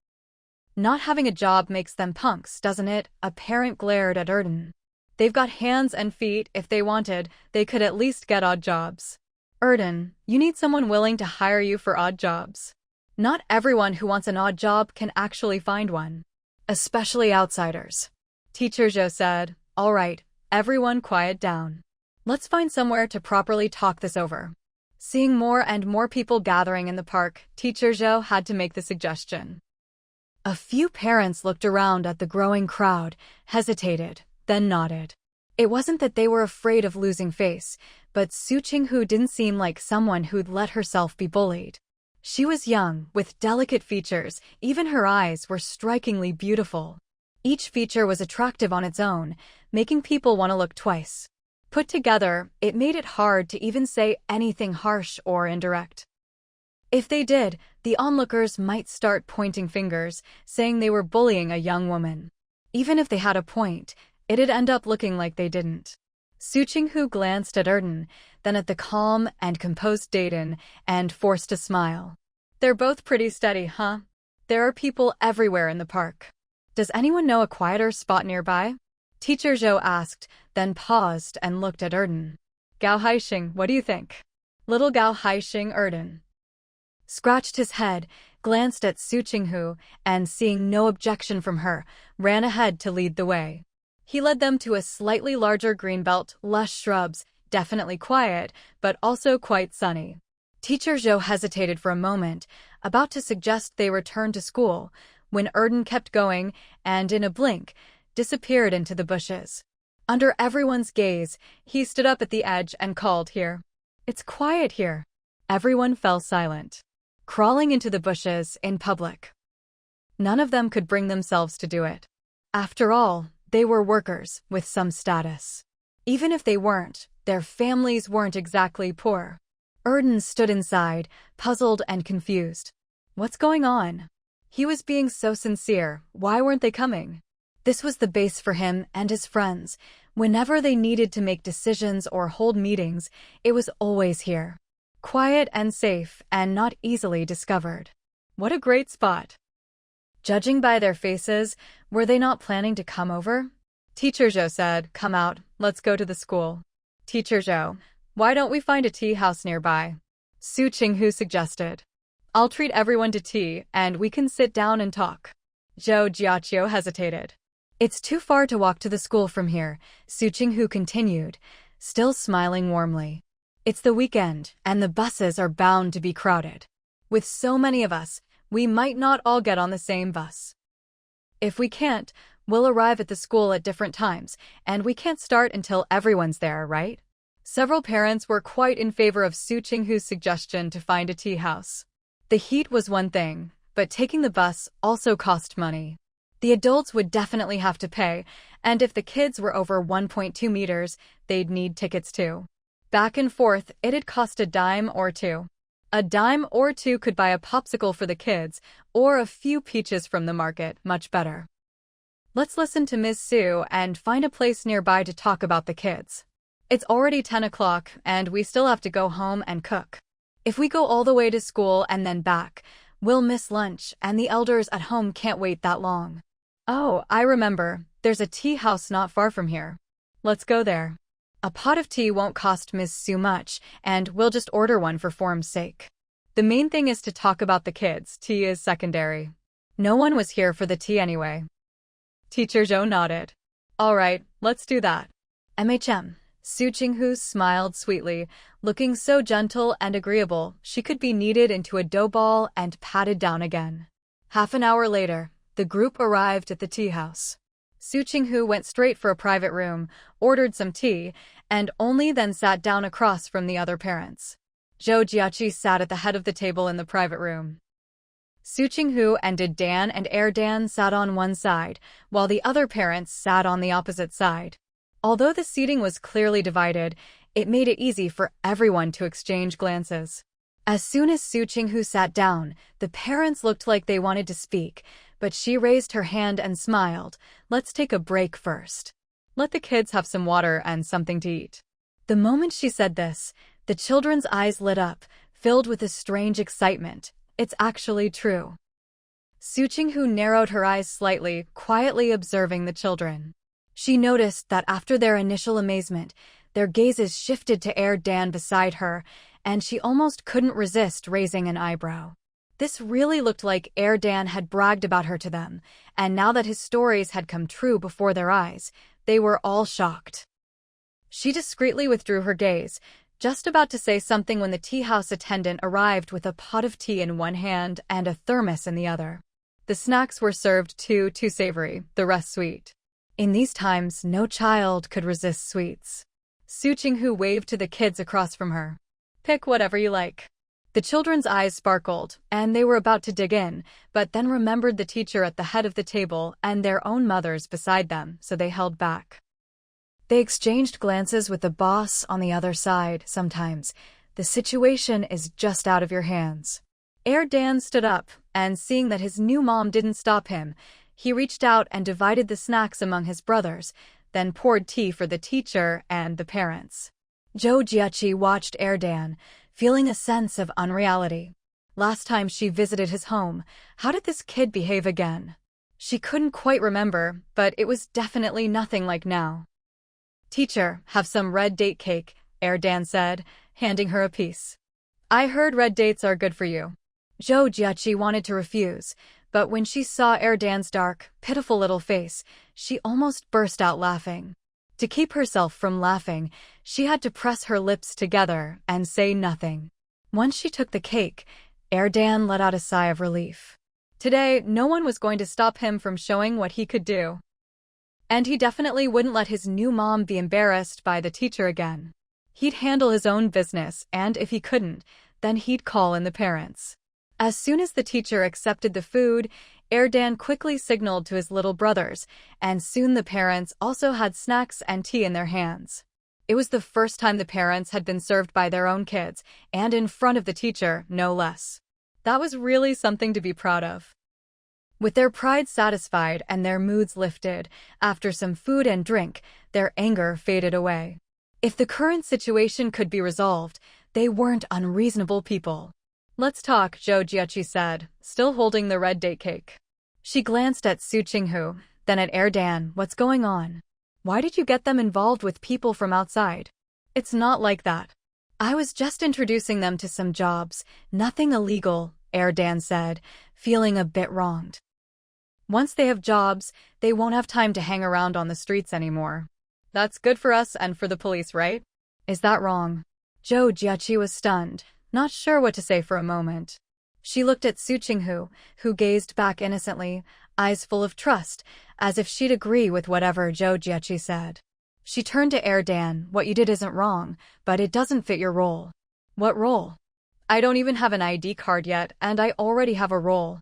"Not having a job makes them punks, doesn't it?" A parent glared at Erden. "They've got hands and feet. If they wanted, they could at least get odd jobs. Erden, you need someone willing to hire you for odd jobs. Not everyone who wants an odd job can actually find one. Especially outsiders." Teacher Zhou said, "All right, everyone quiet down. Let's find somewhere to properly talk this over." Seeing more and more people gathering in the park, Teacher Zhou had to make the suggestion. A few parents looked around at the growing crowd, hesitated, then nodded. It wasn't that they were afraid of losing face, but Su Qinghu didn't seem like someone who'd let herself be bullied. She was young, with delicate features, even her eyes were strikingly beautiful. Each feature was attractive on its own, making people want to look twice. Put together, it made it hard to even say anything harsh or indirect. If they did, the onlookers might start pointing fingers, saying they were bullying a young woman. Even if they had a point, it'd end up looking like they didn't. Su Qinghu glanced at Erden, then at the calm and composed Daden, and forced a smile. "They're both pretty steady, huh? There are people everywhere in the park. Does anyone know a quieter spot nearby?" Teacher Zhou asked, then paused and looked at Erden. "Gao Haixing, what do you think?" Little Gao Haixing Erden scratched his head, glanced at Su Qinghu, and seeing no objection from her, ran ahead to lead the way. He led them to a slightly larger greenbelt, lush shrubs, definitely quiet, but also quite sunny. Teacher Zhou hesitated for a moment, about to suggest they return to school, when Erden kept going and, in a blink, disappeared into the bushes. Under everyone's gaze, he stood up at the edge and called, "Here. It's quiet here." Everyone fell silent. Crawling into the bushes in public. None of them could bring themselves to do it. After all, they were workers with some status. Even if they weren't, their families weren't exactly poor. Erden stood inside, puzzled and confused. What's going on? He was being so sincere, why weren't they coming? This was the base for him and his friends. Whenever they needed to make decisions or hold meetings, it was always here. Quiet and safe and not easily discovered. What a great spot. Judging by their faces, were they not planning to come over? Teacher Zhou said, "Come out, let's go to the school." Teacher Zhou, why don't we find a tea house nearby? Su Qinghu suggested. I'll treat everyone to tea, and we can sit down and talk. Zhou Jiaqio hesitated. It's too far to walk to the school from here, Su Qinghu continued, still smiling warmly. It's the weekend, and the buses are bound to be crowded. With so many of us, we might not all get on the same bus. If we can't, we'll arrive at the school at different times, and we can't start until everyone's there, right? Several parents were quite in favor of Su Qinghu's suggestion to find a tea house. The heat was one thing, but taking the bus also cost money. The adults would definitely have to pay, and if the kids were over 1.2 meters, they'd need tickets too. Back and forth, it'd cost a dime or two. A dime or two could buy a popsicle for the kids, or a few peaches from the market, much better. Let's listen to Ms. Su and find a place nearby to talk about the kids. It's already 10 o'clock, and we still have to go home and cook. If we go all the way to school and then back, we'll miss lunch, and the elders at home can't wait that long. Oh, I remember, there's a tea house not far from here. Let's go there. A pot of tea won't cost Ms. Su much, and we'll just order one for form's sake. The main thing is to talk about the kids, tea is secondary. No one was here for the tea anyway. Teacher Zhou nodded. All right, let's do that. MHM. Su Qinghu smiled sweetly, looking so gentle and agreeable she could be kneaded into a dough ball and patted down again. Half an hour later, the group arrived at the tea house. Su Qinghu went straight for a private room, ordered some tea, and only then sat down across from the other parents. Zhou Jiaqi sat at the head of the table in the private room. Su Qinghu and Dan and Dan sat on one side, while the other parents sat on the opposite side. Although the seating was clearly divided, it made it easy for everyone to exchange glances. As soon as Su Qinghu sat down, the parents looked like they wanted to speak, but she raised her hand and smiled. Let's take a break first. Let the kids have some water and something to eat. The moment she said this, the children's eyes lit up, filled with a strange excitement. It's actually true. Su Qinghu narrowed her eyes slightly, quietly observing the children. She noticed that after their initial amazement, their gazes shifted to Dan beside her, and she almost couldn't resist raising an eyebrow. This really looked like Dan had bragged about her to them, and now that his stories had come true before their eyes, they were all shocked. She discreetly withdrew her gaze, just about to say something when the tea house attendant arrived with a pot of tea in one hand and a thermos in the other. The snacks were served too savory, the rest sweet. In these times, no child could resist sweets. Su Qinghu waved to the kids across from her. Pick whatever you like. The children's eyes sparkled, and they were about to dig in, but then remembered the teacher at the head of the table and their own mothers beside them, so they held back. They exchanged glances with the boss on the other side. Sometimes, the situation is just out of your hands. Dan stood up, and seeing that his new mom didn't stop him, he reached out and divided the snacks among his brothers, then poured tea for the teacher and the parents. Zhou Jiaqi watched Dan, feeling a sense of unreality. Last time she visited his home, how did this kid behave again? She couldn't quite remember, but it was definitely nothing like now. Teacher, have some red date cake, Dan said, handing her a piece. I heard red dates are good for you. Zhou Jiaqi wanted to refuse, but when she saw Dan's dark, pitiful little face, she almost burst out laughing. To keep herself from laughing, she had to press her lips together and say nothing. Once she took the cake, Dan let out a sigh of relief. Today, no one was going to stop him from showing what he could do. And he definitely wouldn't let his new mom be embarrassed by the teacher again. He'd handle his own business, and if he couldn't, then he'd call in the parents. As soon as the teacher accepted the food, Dan quickly signaled to his little brothers, and soon the parents also had snacks and tea in their hands. It was the first time the parents had been served by their own kids, and in front of the teacher, no less. That was really something to be proud of. With their pride satisfied and their moods lifted, after some food and drink, their anger faded away. If the current situation could be resolved, they weren't unreasonable people. Let's talk, Zhou Jiaqi said, still holding the red date cake. She glanced at Su Qinghu, then at Dan. What's going on? Why did you get them involved with people from outside? It's not like that. I was just introducing them to some jobs, nothing illegal, Dan said, feeling a bit wronged. Once they have jobs, they won't have time to hang around on the streets anymore. That's good for us and for the police, right? Is that wrong? Zhou Jiaqi was stunned, not sure what to say for a moment. She looked at Su Qinghu, who gazed back innocently, eyes full of trust, as if she'd agree with whatever Zhou Jiaqi said. She turned to Dan. What you did isn't wrong, but it doesn't fit your role. What role? I don't even have an ID card yet, and I already have a role.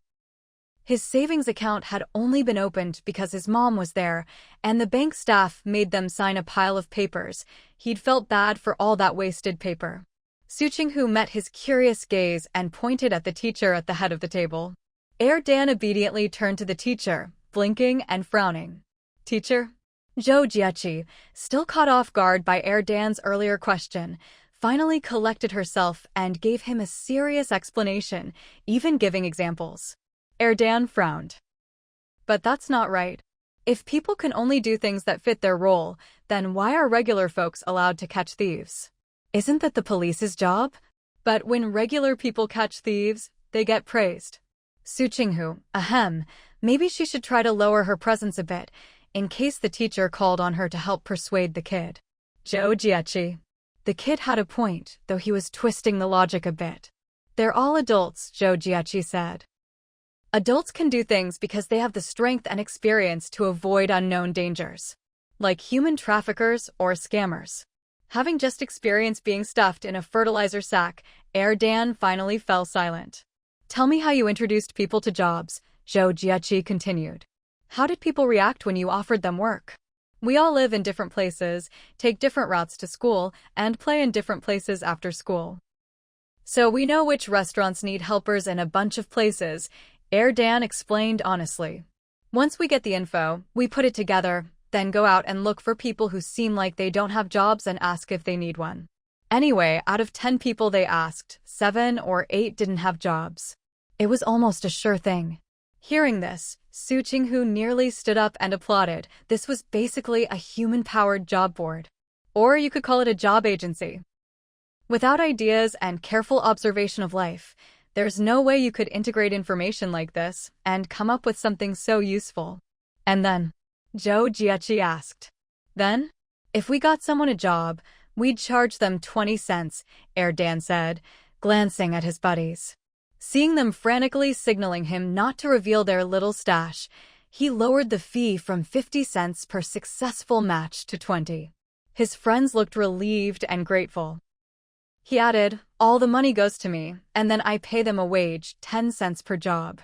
His savings account had only been opened because his mom was there, and the bank staff made them sign a pile of papers. He'd felt bad for all that wasted paper. Su Qinghu met his curious gaze and pointed at the teacher at the head of the table. Dan obediently turned to the teacher, blinking and frowning. Teacher? Zhou Jiaqi, still caught off guard by Dan's earlier question, finally collected herself and gave him a serious explanation, even giving examples. Dan frowned. But that's not right. If people can only do things that fit their role, then why are regular folks allowed to catch thieves? Isn't that the police's job? But when regular people catch thieves, they get praised. Su Qinghu, ahem, maybe she should try to lower her presence a bit, in case the teacher called on her to help persuade the kid. Zhou Jiaqi. The kid had a point, though he was twisting the logic a bit. They're all adults, Zhou Jiaqi said. Adults can do things because they have the strength and experience to avoid unknown dangers, like human traffickers or scammers. Having just experienced being stuffed in a fertilizer sack, Dan finally fell silent. Tell me how you introduced people to jobs, Zhou Jiaqi continued. How did people react when you offered them work? We all live in different places, take different routes to school, and play in different places after school. So we know which restaurants need helpers in a bunch of places, Dan explained honestly. Once we get the info, we put it together, then go out and look for people who seem like they don't have jobs and ask if they need one. Anyway, out of 10 people they asked, 7 or 8 didn't have jobs. It was almost a sure thing. Hearing this, Su Qinghu nearly stood up and applauded. This was basically a human-powered job board. Or you could call it a job agency. Without ideas and careful observation of life, there's no way you could integrate information like this and come up with something so useful. And then, Zhou Jiaqi asked. Then? If we got someone a job, we'd charge them 20 cents, Dan said, glancing at his buddies. Seeing them frantically signaling him not to reveal their little stash, he lowered the fee from 50 cents per successful match to 20. His friends looked relieved and grateful. He added, all the money goes to me, and then I pay them a wage, 10 cents per job.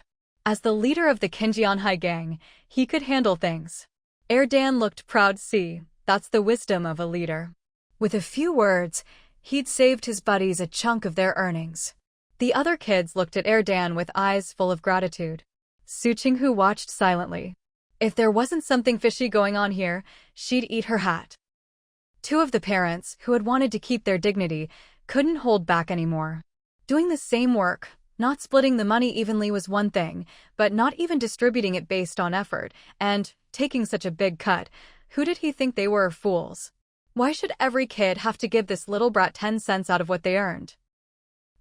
As the leader of the Qingjianhai gang, he could handle things. Dan looked proud. See, that's the wisdom of a leader. With a few words, he'd saved his buddies a chunk of their earnings. The other kids looked at Dan with eyes full of gratitude. Su Qinghu watched silently. If there wasn't something fishy going on here, she'd eat her hat. Two of the parents, who had wanted to keep their dignity, couldn't hold back anymore. Doing the same work, not splitting the money evenly was one thing, but not even distributing it based on effort, and taking such a big cut, who did he think they were, fools? Why should every kid have to give this little brat 10 cents out of what they earned?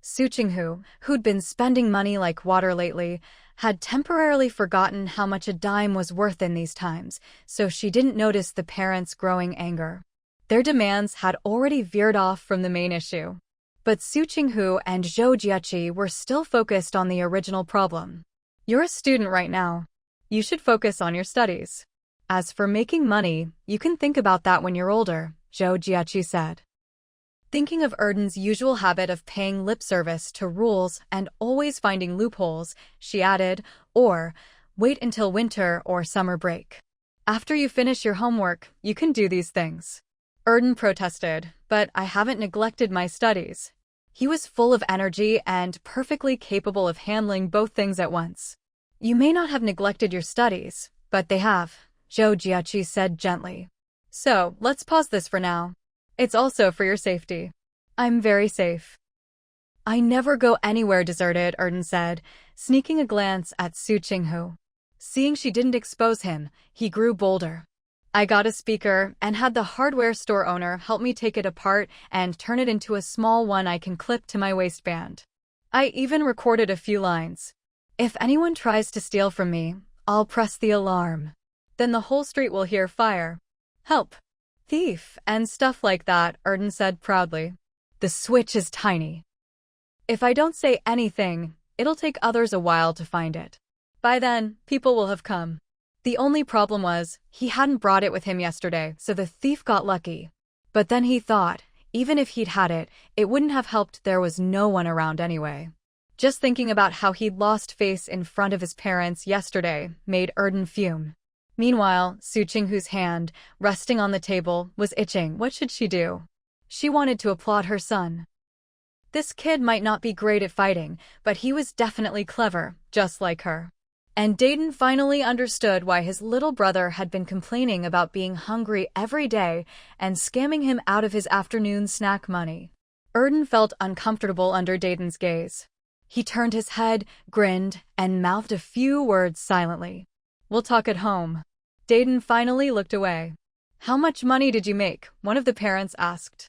Su Qinghu, who'd been spending money like water lately, had temporarily forgotten how much a dime was worth in these times, so she didn't notice the parents' growing anger. Their demands had already veered off from the main issue. But Su Qinghu and Zhou Jiaqi were still focused on the original problem. You're a student right now. You should focus on your studies. As for making money, you can think about that when you're older, Zhou Jiaqi said. Thinking of Erden's usual habit of paying lip service to rules and always finding loopholes, she added, or wait until winter or summer break. After you finish your homework, you can do these things. Erden protested, but I haven't neglected my studies. He was full of energy and perfectly capable of handling both things at once. You may not have neglected your studies, but they have, Zhou Jiaqi said gently. So, let's pause this for now. It's also for your safety. I'm very safe. I never go anywhere deserted, Erden said, sneaking a glance at Su Qinghu. Seeing she didn't expose him, he grew bolder. I got a speaker and had the hardware store owner help me take it apart and turn it into a small one I can clip to my waistband. I even recorded a few lines. If anyone tries to steal from me, I'll press the alarm. Then the whole street will hear fire. Help. Thief, and stuff like that, Erden said proudly. The switch is tiny. If I don't say anything, it'll take others a while to find it. By then, people will have come. The only problem was, he hadn't brought it with him yesterday, so the thief got lucky. But then he thought, even if he'd had it, it wouldn't have helped, there was no one around anyway. Just thinking about how he'd lost face in front of his parents yesterday made Erden fume. Meanwhile, Su Qinghu's hand, resting on the table, was itching. What should she do? She wanted to applaud her son. This kid might not be great at fighting, but he was definitely clever, just like her. And Dayton finally understood why his little brother had been complaining about being hungry every day and scamming him out of his afternoon snack money. Erden felt uncomfortable under Dayton's gaze. He turned his head, grinned, and mouthed a few words silently. We'll talk at home. Dayton finally looked away. How much money did you make? One of the parents asked.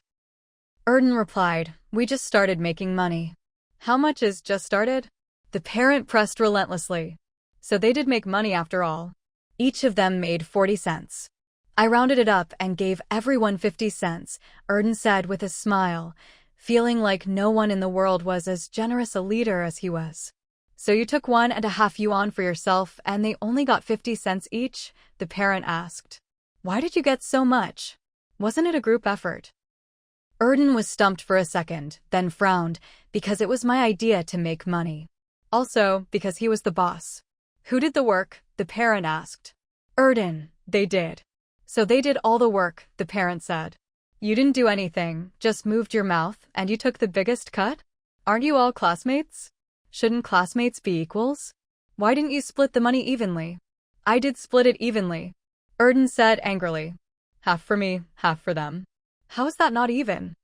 Erden replied, we just started making money. How much is just started? The parent pressed relentlessly. So they did make money after all. Each of them made 40 cents. I rounded it up and gave everyone 50 cents, Erden said with a smile, feeling like no one in the world was as generous a leader as he was. So you took 1.5 yuan for yourself and they only got 50 cents each? The parent asked. Why did you get so much? Wasn't it a group effort? Erden was stumped for a second, then frowned, because it was my idea to make money. Also, because he was the boss. Who did the work? The parent asked. Erden, they did. So they did all the work, the parent said. You didn't do anything, just moved your mouth, and you took the biggest cut? Aren't you all classmates? Shouldn't classmates be equals? Why didn't you split the money evenly? I did split it evenly. Erden said angrily. Half for me, half for them. How is that not even?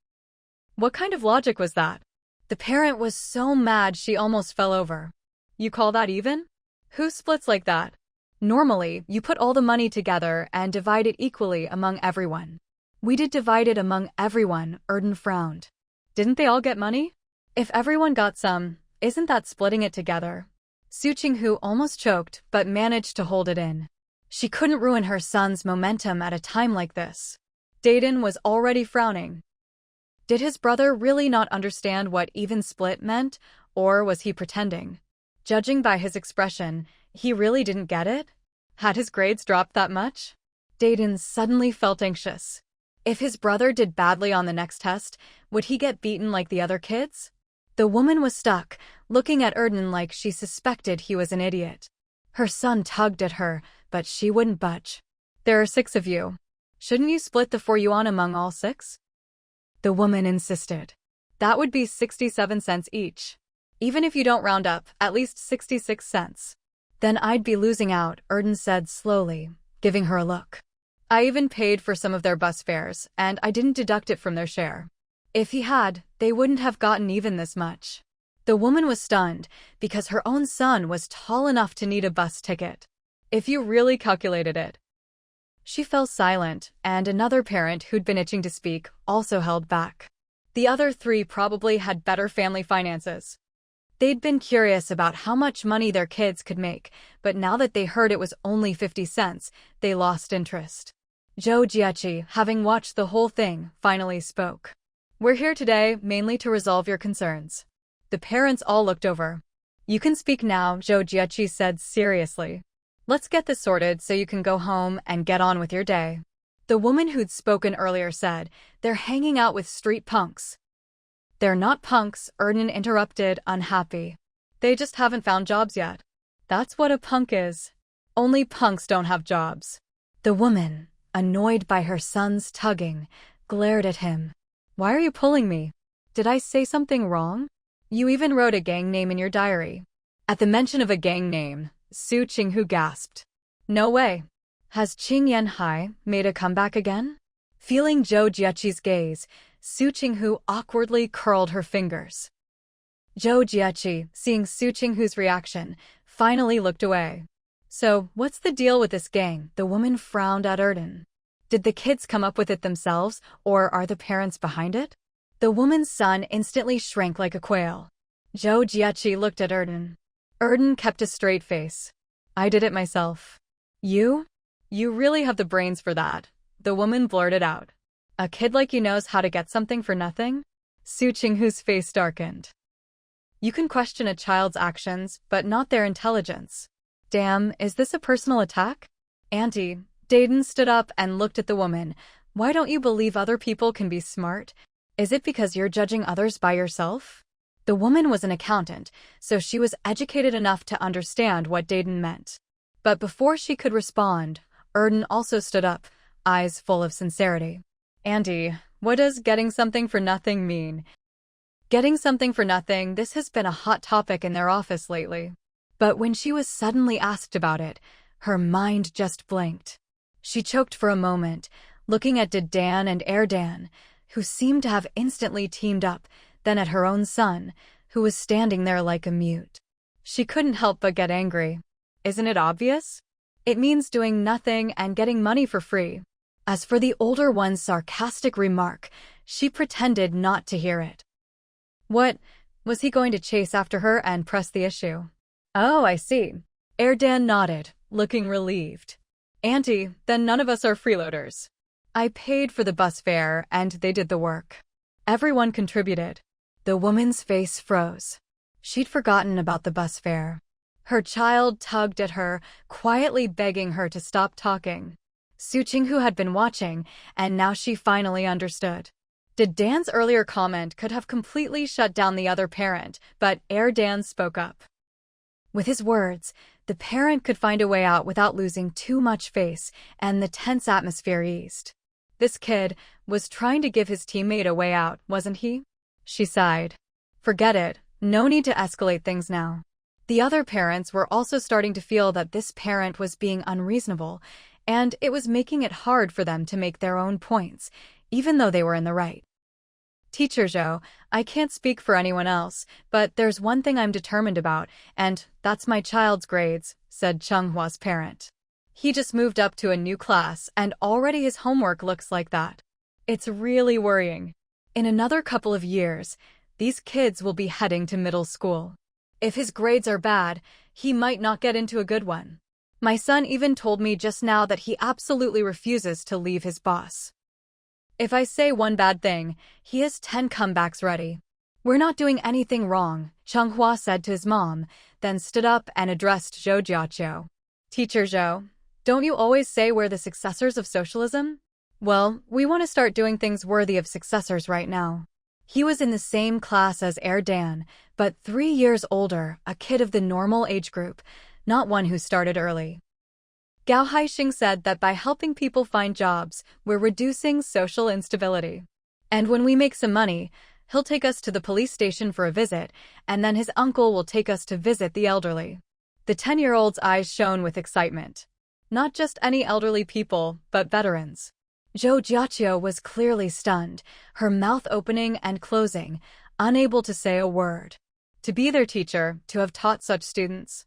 What kind of logic was that? The parent was so mad she almost fell over. You call that even? Who splits like that? Normally, you put all the money together and divide it equally among everyone. We did divide it among everyone, Erden frowned. Didn't they all get money? If everyone got some, isn't that splitting it together? Su Qinghu almost choked, but managed to hold it in. She couldn't ruin her son's momentum at a time like this. Dayton was already frowning. Did his brother really not understand what even split meant, or was he pretending? Judging by his expression, he really didn't get it? Had his grades dropped that much? Dayton suddenly felt anxious. If his brother did badly on the next test, would he get beaten like the other kids? The woman was stuck, looking at Erden like she suspected he was an idiot. Her son tugged at her, but she wouldn't budge. There are 6 of you. Shouldn't you split the 4 yuan among all 6? The woman insisted. That would be 67 cents each. Even if you don't round up, at least 66 cents. Then I'd be losing out, Erden said slowly, giving her a look. I even paid for some of their bus fares, and I didn't deduct it from their share. If he had, they wouldn't have gotten even this much. The woman was stunned, because her own son was tall enough to need a bus ticket. If you really calculated it. She fell silent, and another parent who'd been itching to speak also held back. The other 3 probably had better family finances. They'd been curious about how much money their kids could make, but now that they heard it was only 50 cents, they lost interest. Zhou Jieqi, having watched the whole thing, finally spoke. We're here today mainly to resolve your concerns. The parents all looked over. You can speak now, Zhou Jieqi said seriously. Let's get this sorted so you can go home and get on with your day. The woman who'd spoken earlier said, they're hanging out with street punks. They're not punks, Erden interrupted, unhappy. They just haven't found jobs yet. That's what a punk is. Only punks don't have jobs. The woman, annoyed by her son's tugging, glared at him. Why are you pulling me? Did I say something wrong? You even wrote a gang name in your diary. At the mention of a gang name, Su Qinghu gasped. No way. Has Qing Yanhai made a comeback again? Feeling Zhou Jieqi's gaze, Su Qinghu awkwardly curled her fingers. Zhou Jieqi, seeing Su Qinghu's reaction, finally looked away. So, what's the deal with this gang? The woman frowned at Erden. Did the kids come up with it themselves, or are the parents behind it? The woman's son instantly shrank like a quail. Zhou Jiaqi looked at Erden. Erden kept a straight face. I did it myself. You? You really have the brains for that, the woman blurted out. A kid like you knows how to get something for nothing? Su Qinghu's face darkened. You can question a child's actions, but not their intelligence. Damn, is this a personal attack? Auntie, Dayton stood up and looked at the woman. Why don't you believe other people can be smart? Is it because you're judging others by yourself? The woman was an accountant, so she was educated enough to understand what Dayton meant. But before she could respond, Erden also stood up, eyes full of sincerity. Auntie, what does getting something for nothing mean? Getting something for nothing, this has been a hot topic in their office lately. But when she was suddenly asked about it, her mind just blinked. She choked for a moment, looking at Dan and Erdan, who seemed to have instantly teamed up, then at her own son, who was standing there like a mute. She couldn't help but get angry. Isn't it obvious? It means doing nothing and getting money for free. As for the older one's sarcastic remark, she pretended not to hear it. What? Was he going to chase after her and press the issue? Oh, I see. Erdan nodded, looking relieved. Auntie, then none of us are freeloaders. I paid for the bus fare and they did the work. Everyone contributed. The woman's face froze. She'd forgotten about the bus fare. Her child tugged at her, quietly begging her to stop talking. Su Qinghu had been watching, and now she finally understood. Dan's earlier comment could have completely shut down the other parent, but Dan spoke up. With his words, the parent could find a way out without losing too much face, and the tense atmosphere eased. This kid was trying to give his teammate a way out, wasn't he? She sighed. Forget it, no need to escalate things now. The other parents were also starting to feel that this parent was being unreasonable, and it was making it hard for them to make their own points, even though they were in the right. Teacher Zhou, I can't speak for anyone else, but there's one thing I'm determined about, and that's my child's grades, said Chenghua's parent. He just moved up to a new class, and already his homework looks like that. It's really worrying. In another couple of years, these kids will be heading to middle school. If his grades are bad, he might not get into a good one. My son even told me just now that he absolutely refuses to leave his boss. If I say one bad thing, he has 10 comebacks ready. We're not doing anything wrong, Chenghua said to his mom, then stood up and addressed Zhou Jiaqi. Teacher Zhou, don't you always say we're the successors of socialism? Well, we want to start doing things worthy of successors right now. He was in the same class as Dan, but 3 years older, a kid of the normal age group, not one who started early. Gao Haixing said that by helping people find jobs, we're reducing social instability. And when we make some money, he'll take us to the police station for a visit, and then his uncle will take us to visit the elderly. The 10-year-old's eyes shone with excitement. Not just any elderly people, but veterans. Zhou Jiaqi was clearly stunned, her mouth opening and closing, unable to say a word. To be their teacher, to have taught such students.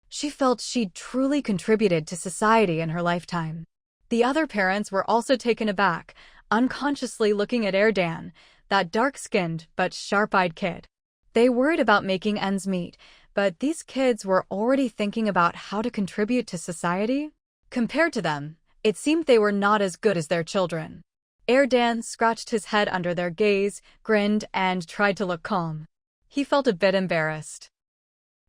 She felt she'd truly contributed to society in her lifetime. The other parents were also taken aback, unconsciously looking at Dan, that dark-skinned but sharp-eyed kid. They worried about making ends meet, but these kids were already thinking about how to contribute to society. Compared to them, it seemed they were not as good as their children. Dan scratched his head under their gaze, grinned, and tried to look calm. He felt a bit embarrassed.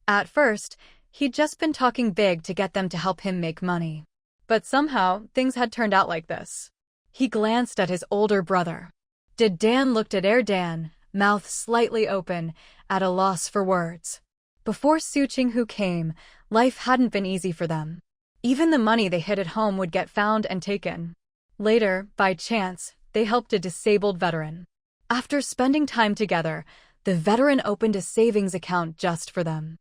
At first, he'd just been talking big to get them to help him make money. But somehow, things had turned out like this. He glanced at his older brother. Dan looked at Dan, mouth slightly open, at a loss for words. Before Su Qinghu came, life hadn't been easy for them. Even the money they hid at home would get found and taken. Later, by chance, they helped a disabled veteran. After spending time together, the veteran opened a savings account just for them.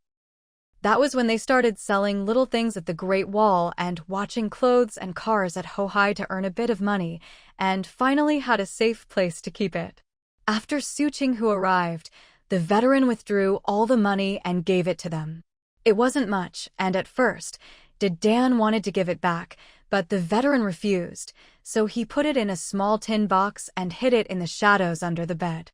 That was when they started selling little things at the Great Wall and watching clothes and cars at Hohai to earn a bit of money, and finally had a safe place to keep it. After Su Qinghu arrived, the veteran withdrew all the money and gave it to them. It wasn't much, and at first, Dan wanted to give it back, but the veteran refused, so he put it in a small tin box and hid it in the shadows under the bed.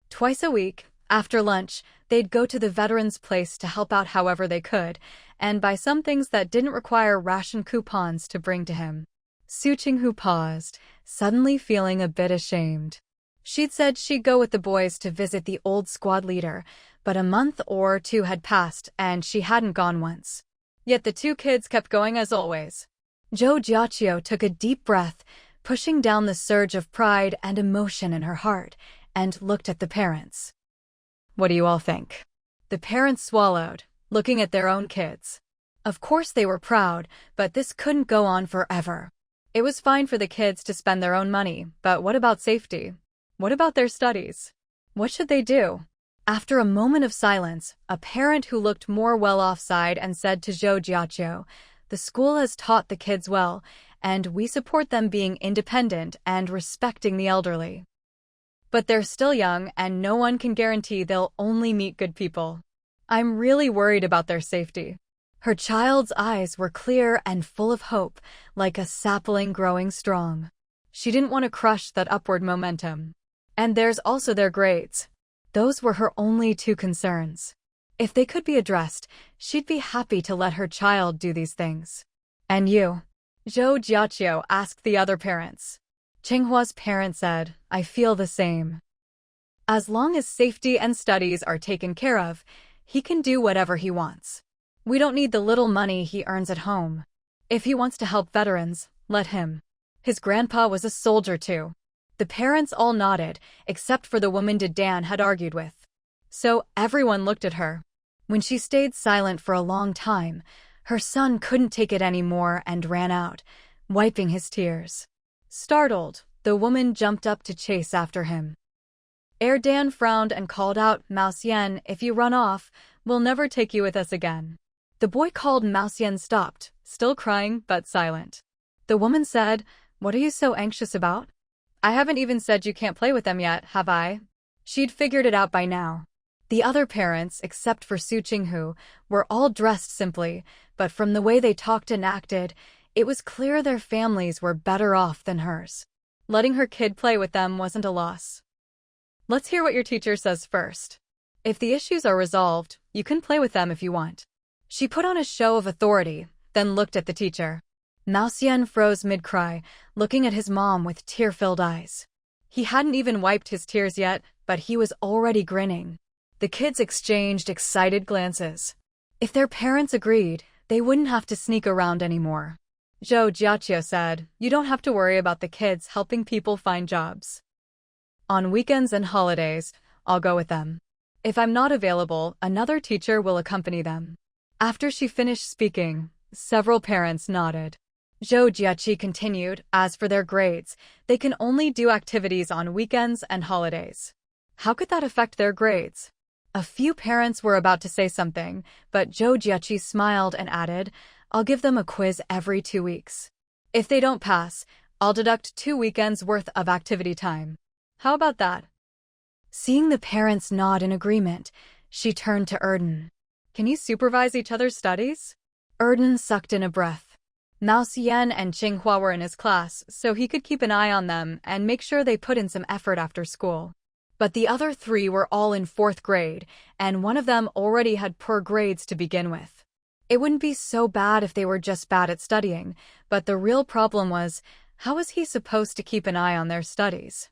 Twice a week, after lunch, they'd go to the veteran's place to help out however they could, and buy some things that didn't require ration coupons to bring to him. Su Qinghu paused, suddenly feeling a bit ashamed. She'd said she'd go with the boys to visit the old squad leader, but a month or two had passed and she hadn't gone once. Yet the two kids kept going as always. Zhou Jiaqio took a deep breath, pushing down the surge of pride and emotion in her heart, and looked at the parents. What do you all think? The parents swallowed, looking at their own kids. Of course they were proud, but this couldn't go on forever. It was fine for the kids to spend their own money, but what about safety? What about their studies? What should they do? After a moment of silence, a parent who looked more well-off sighed and said to Zhou Jiaqio, "The school has taught the kids well, and we support them being independent and respecting the elderly. But they're still young, and no one can guarantee they'll only meet good people. I'm really worried about their safety." Her child's eyes were clear and full of hope, like a sapling growing strong. She didn't want to crush that upward momentum. And there's also their grades. Those were her only two concerns. If they could be addressed, she'd be happy to let her child do these things. "And you?" Zhou Jiaqio asked the other parents. Qinghua's parent said, "I feel the same. As long as safety and studies are taken care of, he can do whatever he wants. We don't need the little money he earns at home. If he wants to help veterans, let him. His grandpa was a soldier too." The parents all nodded, except for the woman Dan had argued with. So everyone looked at her. When she stayed silent for a long time, her son couldn't take it anymore and ran out, wiping his tears. Startled, the woman jumped up to chase after him. Dan frowned and called out, "Mao Xian, if you run off, we'll never take you with us again." The boy called Mao Xian stopped, still crying but silent. The woman said, "What are you so anxious about? I haven't even said you can't play with them yet, have I?" She'd figured it out by now. The other parents, except for Su Qinghu, were all dressed simply, but from the way they talked and acted, it was clear their families were better off than hers. Letting her kid play with them wasn't a loss. "Let's hear what your teacher says first. If the issues are resolved, you can play with them if you want." She put on a show of authority, then looked at the teacher. Mao Xian froze mid-cry, looking at his mom with tear-filled eyes. He hadn't even wiped his tears yet, but he was already grinning. The kids exchanged excited glances. If their parents agreed, they wouldn't have to sneak around anymore. Zhou Jiaqio said, "You don't have to worry about the kids helping people find jobs. On weekends and holidays, I'll go with them. If I'm not available, another teacher will accompany them." After she finished speaking, several parents nodded. Zhou Jiaqi continued, "As for their grades, they can only do activities on weekends and holidays." How could that affect their grades? A few parents were about to say something, but Zhou Jiaqi smiled and added, "I'll give them a quiz every 2 weeks. If they don't pass, I'll deduct 2 weekends worth of activity time. How about that?" Seeing the parents nod in agreement, she turned to Erden. "Can you supervise each other's studies?" Erden sucked in a breath. Mao Xian and Qinghua were in his class, so he could keep an eye on them and make sure they put in some effort after school. But the other 3 were all in 4th grade, and one of them already had poor grades to begin with. It wouldn't be so bad if they were just bad at studying, but the real problem was, how was he supposed to keep an eye on their studies?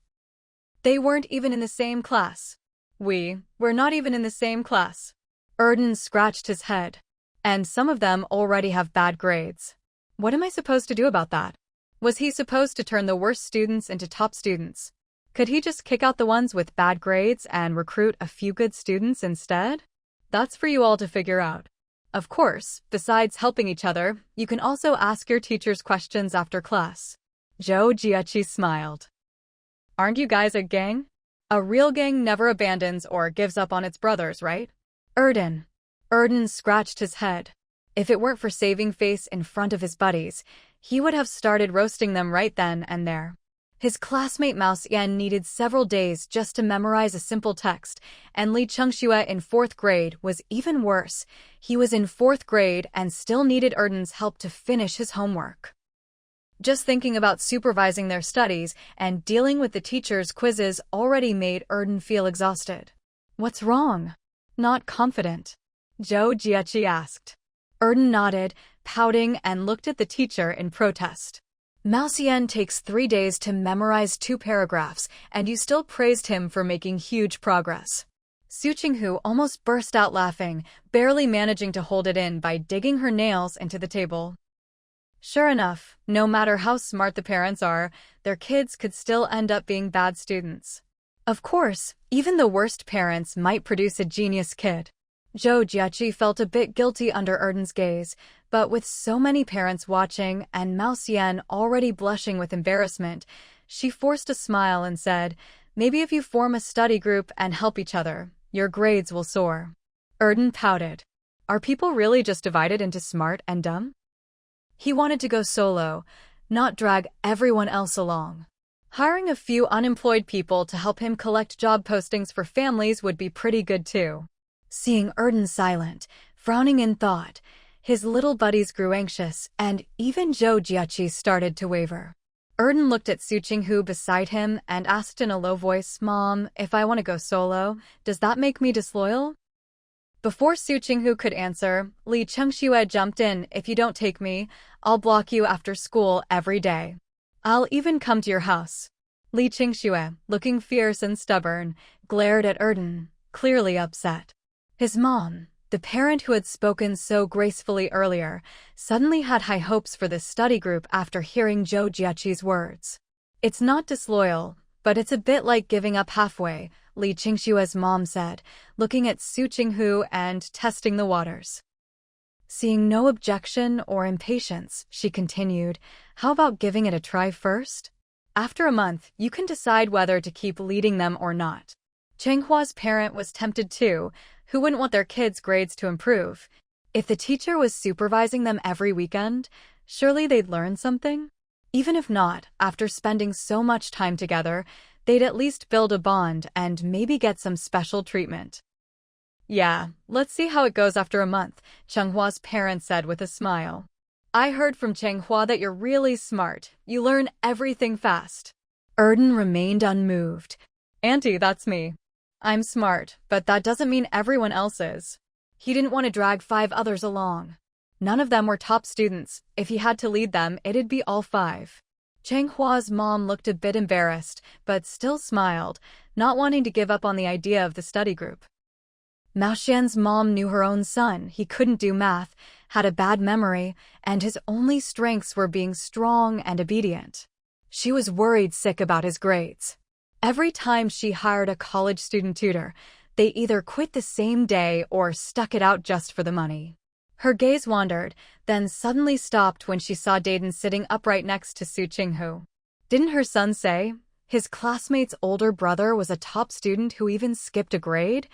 They weren't even in the same class. We're not even in the same class. Erden scratched his head. And some of them already have bad grades. What am I supposed to do about that? Was he supposed to turn the worst students into top students? Could he just kick out the ones with bad grades and recruit a few good students instead? That's for you all to figure out. Of course, besides helping each other, you can also ask your teachers questions after class. Zhou Jiaqi smiled. "Aren't you guys a gang? A real gang never abandons or gives up on its brothers, right?" Erden scratched his head. If it weren't for saving face in front of his buddies, he would have started roasting them right then and there. His classmate Mao Xian needed several days just to memorize a simple text, and Li Chengxue in 4th grade was even worse. He was in 4th grade and still needed Erden's help to finish his homework. Just thinking about supervising their studies and dealing with the teacher's quizzes already made Erden feel exhausted. What's wrong? Not confident, Zhou Jiaqi asked. Erden nodded, pouting, and looked at the teacher in protest. Mao Xian takes 3 days to memorize 2 paragraphs, and you still praised him for making huge progress. Su Qinghu almost burst out laughing, barely managing to hold it in by digging her nails into the table. Sure enough, no matter how smart the parents are, their kids could still end up being bad students. Of course, even the worst parents might produce a genius kid. Zhou Jiaqi felt a bit guilty under Erden's gaze, but with so many parents watching and Mao Xian already blushing with embarrassment, she forced a smile and said, "Maybe if you form a study group and help each other, your grades will soar." Erden pouted. Are people really just divided into smart and dumb? He wanted to go solo, not drag everyone else along. Hiring a few unemployed people to help him collect job postings for families would be pretty good too. Seeing Erden silent, frowning in thought, his little buddies grew anxious, and even Zhou Jiaqi started to waver. Erden looked at Su Qinghu beside him and asked in a low voice, "Mom, if I want to go solo, does that make me disloyal?" Before Su Qinghu could answer, Li Chengxue jumped in, "If you don't take me, I'll block you after school every day. I'll even come to your house." Li Chengxue, looking fierce and stubborn, glared at Erden, clearly upset. His mom, the parent who had spoken so gracefully earlier, suddenly had high hopes for this study group after hearing Zhou Jiaqi's words. "It's not disloyal, but it's a bit like giving up halfway," Li Qingshue's mom said, looking at Su Qinghu and testing the waters. Seeing no objection or impatience, she continued, "How about giving it a try first? After a month, you can decide whether to keep leading them or not." Chenghua's parent was tempted too. Who wouldn't want their kids' grades to improve? If the teacher was supervising them every weekend, surely they'd learn something? Even if not, after spending so much time together, they'd at least build a bond and maybe get some special treatment. "Yeah, let's see how it goes after a month," Chenghua's parent said with a smile. "I heard from Chenghua that you're really smart. You learn everything fast." Erden remained unmoved. "Auntie, that's me. I'm smart, but that doesn't mean everyone else is." He didn't want to drag 5 others along. None of them were top students. If he had to lead them, it'd be all 5. Chenghua's mom looked a bit embarrassed, but still smiled, not wanting to give up on the idea of the study group. Mao Xian's mom knew her own son. He couldn't do math, had a bad memory, and his only strengths were being strong and obedient. She was worried sick about his grades. Every time she hired a college student tutor, they either quit the same day or stuck it out just for the money. Her gaze wandered, then suddenly stopped when she saw Dayton sitting upright next to Su Qinghu. Didn't her son say his classmate's older brother was a top student who even skipped a grade?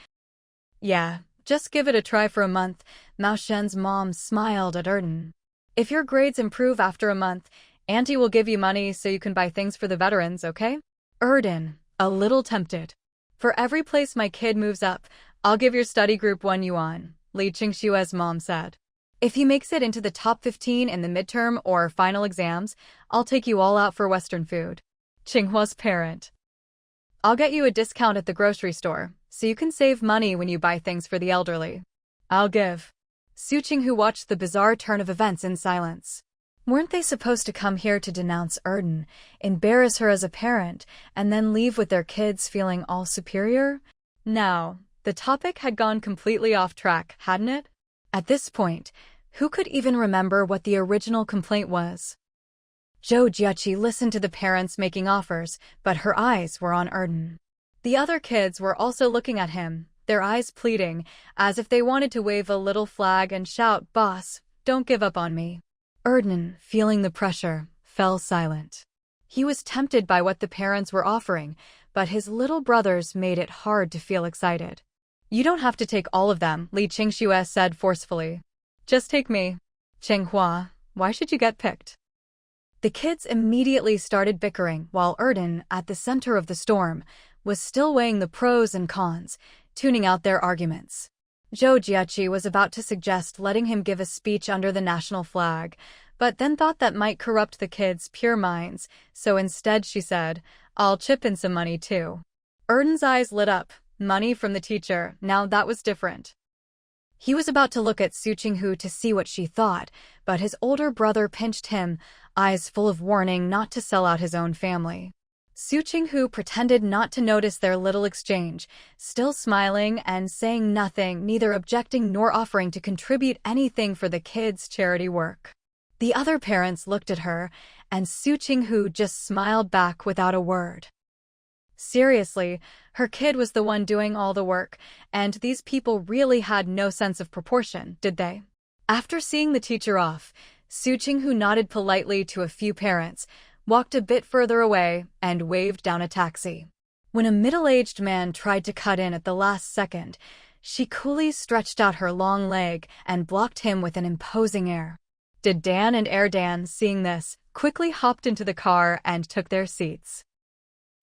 "Yeah, just give it a try for a month," Mao Xian's mom smiled at Erden. "If your grades improve after a month, Auntie will give you money so you can buy things for the veterans, okay?" Erden, a little tempted. "For every place my kid moves up, I'll give your study group 1 yuan, Li Qingshue's mom said. "If he makes it into the top 15 in the midterm or final exams, I'll take you all out for Western food." Chinghua's parent. "I'll get you a discount at the grocery store, so you can save money when you buy things for the elderly." "I'll give." Su Qinghu watched the bizarre turn of events in silence. Weren't they supposed to come here to denounce Erden, embarrass her as a parent, and then leave with their kids feeling all superior? Now, the topic had gone completely off track, hadn't it? At this point, who could even remember what the original complaint was? Zhou Jiaqi listened to the parents making offers, but her eyes were on Erden. The other kids were also looking at him, their eyes pleading, as if they wanted to wave a little flag and shout, "Boss, don't give up on me." Erden, feeling the pressure, fell silent. He was tempted by what the parents were offering, but his little brothers made it hard to feel excited. "You don't have to take all of them," Li Qingxue said forcefully. "Just take me." "Chenghua, why should you get picked?" The kids immediately started bickering, while Erden, at the center of the storm, was still weighing the pros and cons, tuning out their arguments. Zhou Jiaqi was about to suggest letting him give a speech under the national flag, but then thought that might corrupt the kids' pure minds, so instead she said, "I'll chip in some money too." Erden's eyes lit up. Money from the teacher, now that was different. He was about to look at Su Qinghu to see what she thought, but his older brother pinched him, eyes full of warning not to sell out his own family. Su Qinghu pretended not to notice their little exchange, still smiling and saying nothing, neither objecting nor offering to contribute anything for the kids' charity work. The other parents looked at her, and Su Qinghu just smiled back without a word. Seriously, her kid was the one doing all the work, and these people really had no sense of proportion, did they? After seeing the teacher off, Su Qinghu nodded politely to a few parents, walked a bit further away, and waved down a taxi. When a middle-aged man tried to cut in at the last second, she coolly stretched out her long leg and blocked him with an imposing air. Dan and Erdan, seeing this, quickly hopped into the car and took their seats.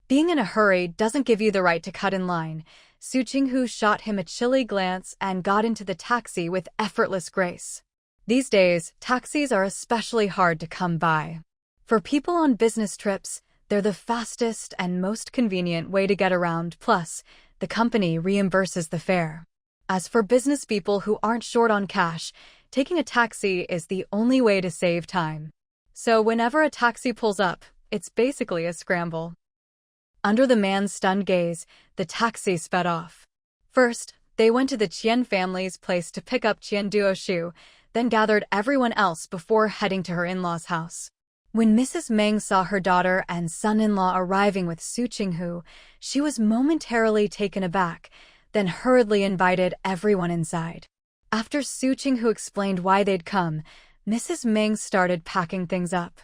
Being in a hurry doesn't give you the right to cut in line. Su Qinghu shot him a chilly glance and got into the taxi with effortless grace. These days, taxis are especially hard to come by. For people on business trips, they're the fastest and most convenient way to get around, plus, the company reimburses the fare. As for business people who aren't short on cash, taking a taxi is the only way to save time. So whenever a taxi pulls up, it's basically a scramble. Under the man's stunned gaze, the taxi sped off. First, they went to the Qian family's place to pick up Qian Duoshu, then gathered everyone else before heading to her in-laws' house. When Mrs. Meng saw her daughter and son-in-law arriving with Su Qinghu, she was momentarily taken aback, then hurriedly invited everyone inside. After Su Qinghu explained why they'd come, Mrs. Meng started packing things up.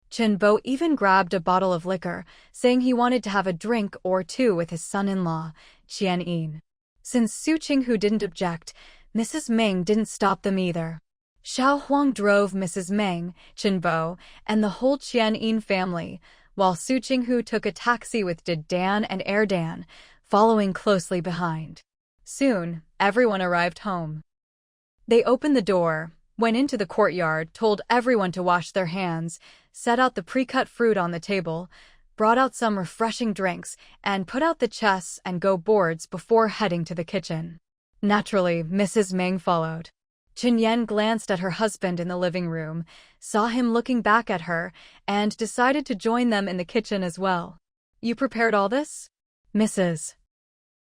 Chen Bo even grabbed a bottle of liquor, saying he wanted to have a drink or two with his son-in-law, Qian Yin. Since Su Qinghu didn't object, Mrs. Meng didn't stop them either. Xiao Huang drove Mrs. Meng, Chen Bo, and the whole Qian Yin family, while Su Qinghu took a taxi with Dan and Erdan, following closely behind. Soon, everyone arrived home. They opened the door, went into the courtyard, told everyone to wash their hands, set out the pre-cut fruit on the table, brought out some refreshing drinks, and put out the chess and go boards before heading to the kitchen. Naturally, Mrs. Meng followed. Chen Yan glanced at her husband in the living room, saw him looking back at her, and decided to join them in the kitchen as well. "You prepared all this?" Mrs.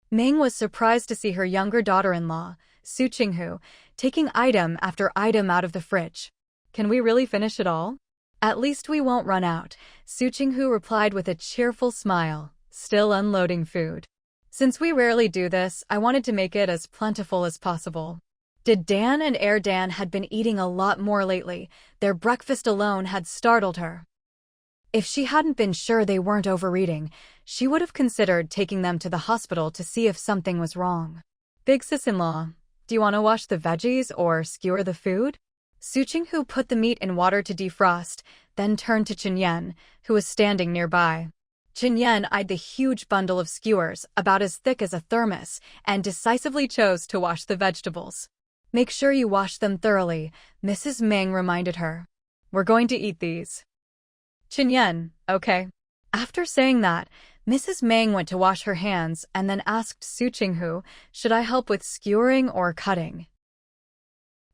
Meng was surprised to see her younger daughter-in-law, Su Qinghu, taking item after item out of the fridge. "Can we really finish it all?" "At least we won't run out," Su Qinghu replied with a cheerful smile, still unloading food. "Since we rarely do this, I wanted to make it as plentiful as possible." Dan and Erdan had been eating a lot more lately. Their breakfast alone had startled her. If she hadn't been sure they weren't overeating, she would have considered taking them to the hospital to see if something was wrong. "Big sis-in-law, do you want to wash the veggies or skewer the food?" Su Qinghu put the meat in water to defrost, then turned to Chen Yan, who was standing nearby. Chen Yan eyed the huge bundle of skewers, about as thick as a thermos, and decisively chose to wash the vegetables. "Make sure you wash them thoroughly," Mrs. Meng reminded her. "We're going to eat these." Chen Yan, okay. After saying that, Mrs. Meng went to wash her hands and then asked Su Qinghu, "Should I help with skewering or cutting?"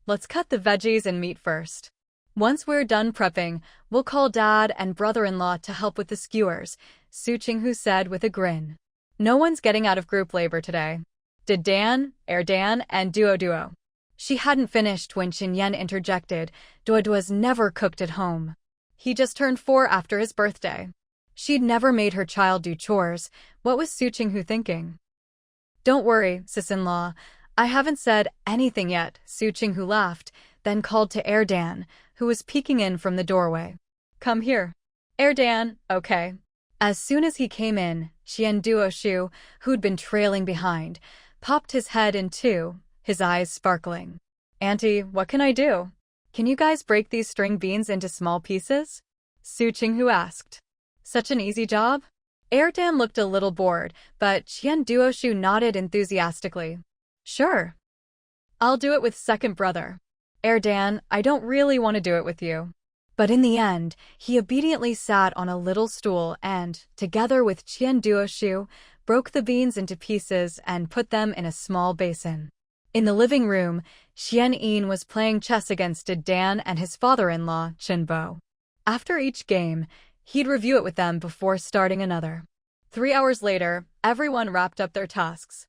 "Let's cut the veggies and meat first. Once we're done prepping, we'll call Dad and brother-in-law to help with the skewers," Su Qinghu said with a grin. "No one's getting out of group labor today." Dan, Erdan, and Duo. She hadn't finished when Chen Yan interjected. Duo's never cooked at home. He just turned 4 after his birthday. She'd never made her child do chores. What was Su Qinghu thinking? "Don't worry, sis-in-law. I haven't said anything yet," Su Qinghu laughed, then called to Erdan, who was peeking in from the doorway. "Come here." "Erdan, okay." As soon as he came in, Qian Duoshu, who'd been trailing behind, popped his head in two, his eyes sparkling. "Auntie, what can I do? Can you guys break these string beans into small pieces?" Su Qinghu asked. "Such an easy job?" Erdan looked a little bored, but Qian Duoshu nodded enthusiastically. "Sure. I'll do it with second brother." "Erdan, I don't really want to do it with you." But in the end, he obediently sat on a little stool and, together with Duoshu, broke the beans into pieces and put them in a small basin. In the living room, Xianyin was playing chess against Dan and his father-in-law, Qinbo. After each game, he'd review it with them before starting another. 3 hours later, everyone wrapped up their tasks.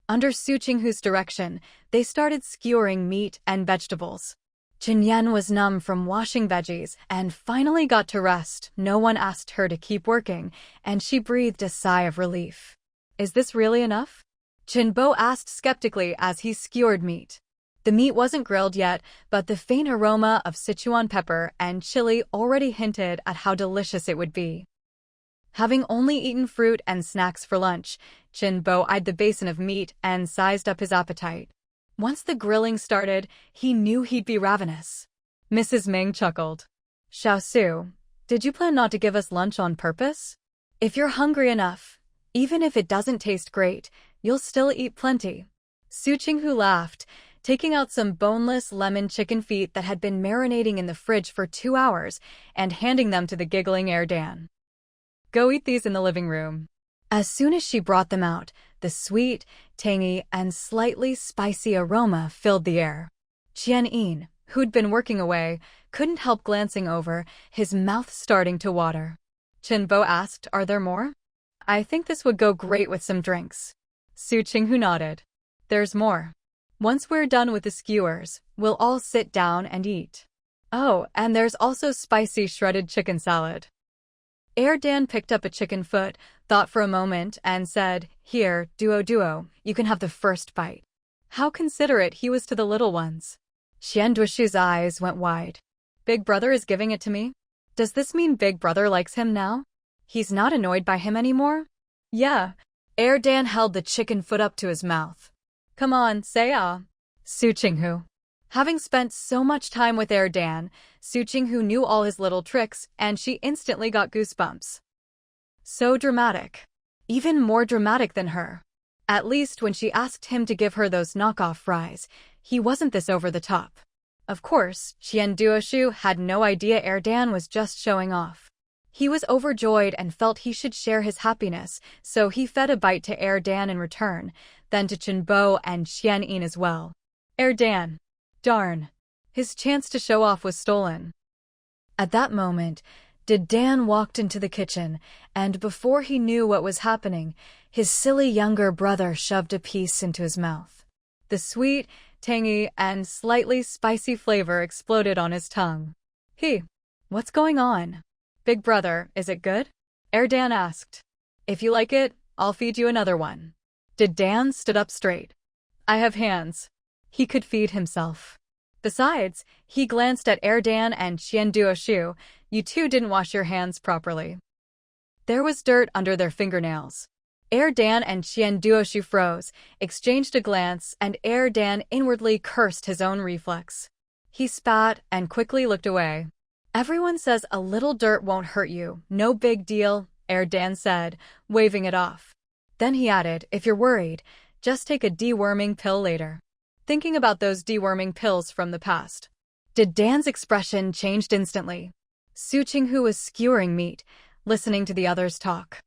Under Su Qinghu's direction, they started skewering meat and vegetables. Qinyan was numb from washing veggies and finally got to rest. No one asked her to keep working, and she breathed a sigh of relief. "Is this really enough?" Qinbo asked skeptically as he skewered meat. The meat wasn't grilled yet, but the faint aroma of Sichuan pepper and chili already hinted at how delicious it would be. Having only eaten fruit and snacks for lunch, Qinbo eyed the basin of meat and sized up his appetite. Once the grilling started, he knew he'd be ravenous. Mrs. Ming chuckled. "Xiaosu, did you plan not to give us lunch on purpose? If you're hungry enough, even if it doesn't taste great, you'll still eat plenty." Su Qinghu laughed, taking out some boneless lemon chicken feet that had been marinating in the fridge for 2 hours and handing them to the giggling Erdan. "Go eat these in the living room." As soon as she brought them out, the sweet, tangy, and slightly spicy aroma filled the air. Qianyin, who'd been working away, couldn't help glancing over, his mouth starting to water. Qinbo asked, "Are there more?" "I think this would go great with some drinks." Su Qinghu nodded. "There's more. Once we're done with the skewers, we'll all sit down and eat. Oh, and there's also spicy shredded chicken salad." Erdan picked up a chicken foot, thought for a moment, and said, "Here, Duo, you can have the first bite." How considerate he was to the little ones. Xianduoshu's eyes went wide. "Big Brother is giving it to me? Does this mean Big Brother likes him now? He's not annoyed by him anymore?" "Yeah." Erdan held the chicken foot up to his mouth. "Come on, say ah." Su Qinghu. Having spent so much time with Erdan, Su Qinghu knew all his little tricks, and she instantly got goosebumps. So dramatic. Even more dramatic than her. At least when she asked him to give her those knockoff fries, he wasn't this over the top. Of course, Xianduoshu had no idea Erdan was just showing off. He was overjoyed and felt he should share his happiness, so he fed a bite to Erdan in return, then to Qinbo and Xianyin as well. Erdan. Darn. His chance to show off was stolen. At that moment, Dan walked into the kitchen, and before he knew what was happening, his silly younger brother shoved a piece into his mouth. The sweet, tangy, and slightly spicy flavor exploded on his tongue. "Hey, what's going on? Big Brother, is it good?" Erdan asked. "If you like it, I'll feed you another one." Dan stood up straight. "I have hands." He could feed himself. Besides, he glanced at Erdan and Xianduoshu. "You two didn't wash your hands properly." There was dirt under their fingernails. Erdan and Xianduoshu froze, exchanged a glance, and Erdan inwardly cursed his own reflex. He spat and quickly looked away. "Everyone says a little dirt won't hurt you. No big deal," Erdan said, waving it off. Then he added, "If you're worried, just take a deworming pill later." Thinking about those deworming pills from the past. Dan's expression changed instantly. Su Qinghu was skewering meat, listening to the others talk.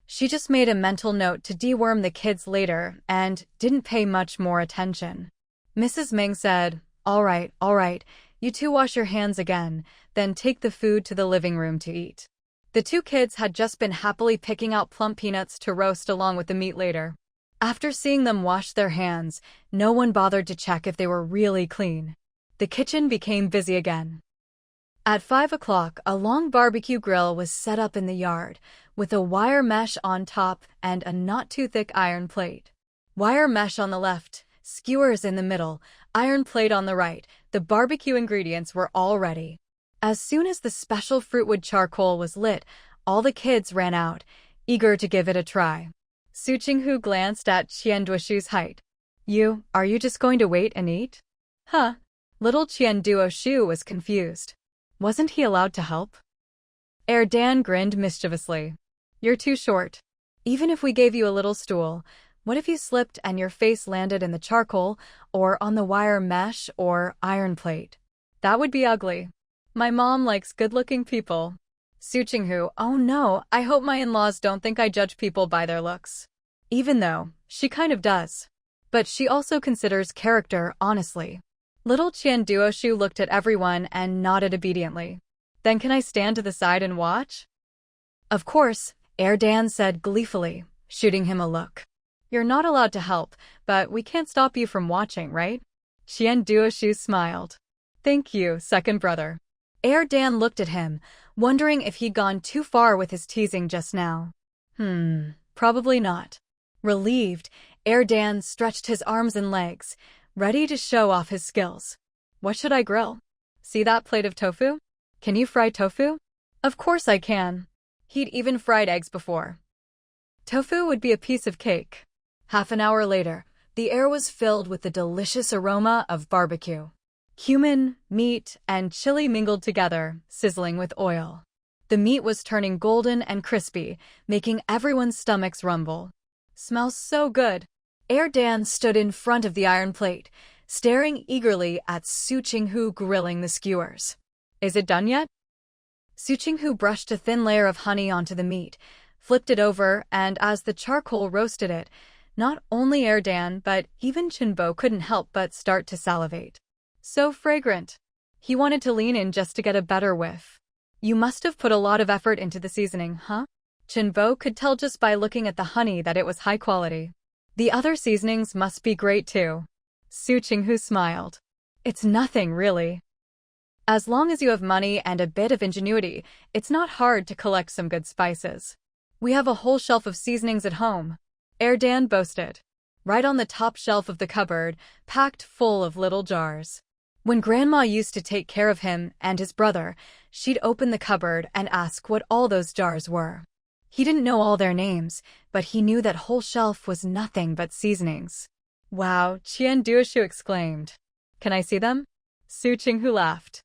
She just made a mental note to deworm the kids later and didn't pay much more attention. Mrs. Ming said, all right, you two wash your hands again, then take the food to the living room to eat." The two kids had just been happily picking out plump peanuts to roast along with the meat later. After seeing them wash their hands, no one bothered to check if they were really clean. The kitchen became busy again. At 5 o'clock, a long barbecue grill was set up in the yard, with a wire mesh on top and a not-too-thick iron plate. Wire mesh on the left, skewers in the middle, iron plate on the right. The barbecue ingredients were all ready. As soon as the special fruitwood charcoal was lit, all the kids ran out, eager to give it a try. Su Qinghu glanced at Xianduoshu's height. Are you just going to wait and eat?" "Huh?" Little Xianduoshu was confused. Wasn't he allowed to help? Erdan grinned mischievously. "You're too short. Even if we gave you a little stool, What if you slipped and your face landed in the charcoal, or on the wire mesh or iron plate? That would be ugly. My mom likes good-looking people. Su Qinghu, oh no, I hope my in-laws don't think I judge people by their looks. Even though, she kind of does. But she also considers character, honestly. Little Qian Duoshu looked at everyone and nodded obediently. Then can I stand to the side and watch? Of course, Dan said gleefully, shooting him a look. You're not allowed to help, but we can't stop you from watching, right? Qian Duoshu smiled. Thank you, second brother. Dan looked at him, wondering if he'd gone too far with his teasing just now. Probably not. Relieved, Dan stretched his arms and legs, ready to show off his skills. What should I grill? See that plate of tofu? Can you fry tofu? Of course I can. He'd even fried eggs before. Tofu would be a piece of cake. Half an hour later, the air was filled with the delicious aroma of barbecue. Cumin, meat, and chili mingled together, sizzling with oil. The meat was turning golden and crispy, making everyone's stomachs rumble. Smells so good. Dan stood in front of the iron plate, staring eagerly at Su Qinghu grilling the skewers. Is it done yet? Su Qinghu brushed a thin layer of honey onto the meat, flipped it over, and as the charcoal roasted it, not only Dan but even Chinbo couldn't help but start to salivate. So fragrant. He wanted to lean in just to get a better whiff. You must have put a lot of effort into the seasoning, huh? Chinbo could tell just by looking at the honey that it was high quality. The other seasonings must be great too. Su Qinghu smiled. It's nothing, really. As long as you have money and a bit of ingenuity, it's not hard to collect some good spices. We have a whole shelf of seasonings at home. Dan boasted. Right on the top shelf of the cupboard, packed full of little jars. When Grandma used to take care of him and his brother, she'd open the cupboard and ask what all those jars were. He didn't know all their names, but he knew that whole shelf was nothing but seasonings. Wow, Qian Duoshu exclaimed. Can I see them? Su Qinghu laughed.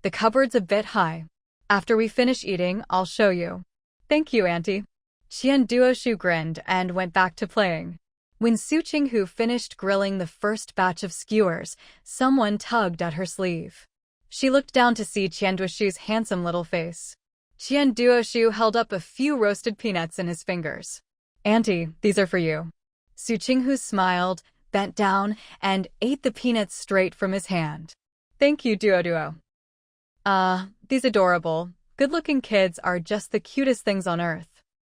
The cupboard's a bit high. After we finish eating, I'll show you. Thank you, Auntie. Qian Duoshu grinned and went back to playing. When Su Qinghu finished grilling the first batch of skewers, someone tugged at her sleeve. She looked down to see Qian Duoshu's handsome little face. Qian Duoshu held up a few roasted peanuts in his fingers. Auntie, these are for you. Su Qinghu smiled, bent down, and ate the peanuts straight from his hand. Thank you, Duo. These adorable, good-looking kids are just the cutest things on earth.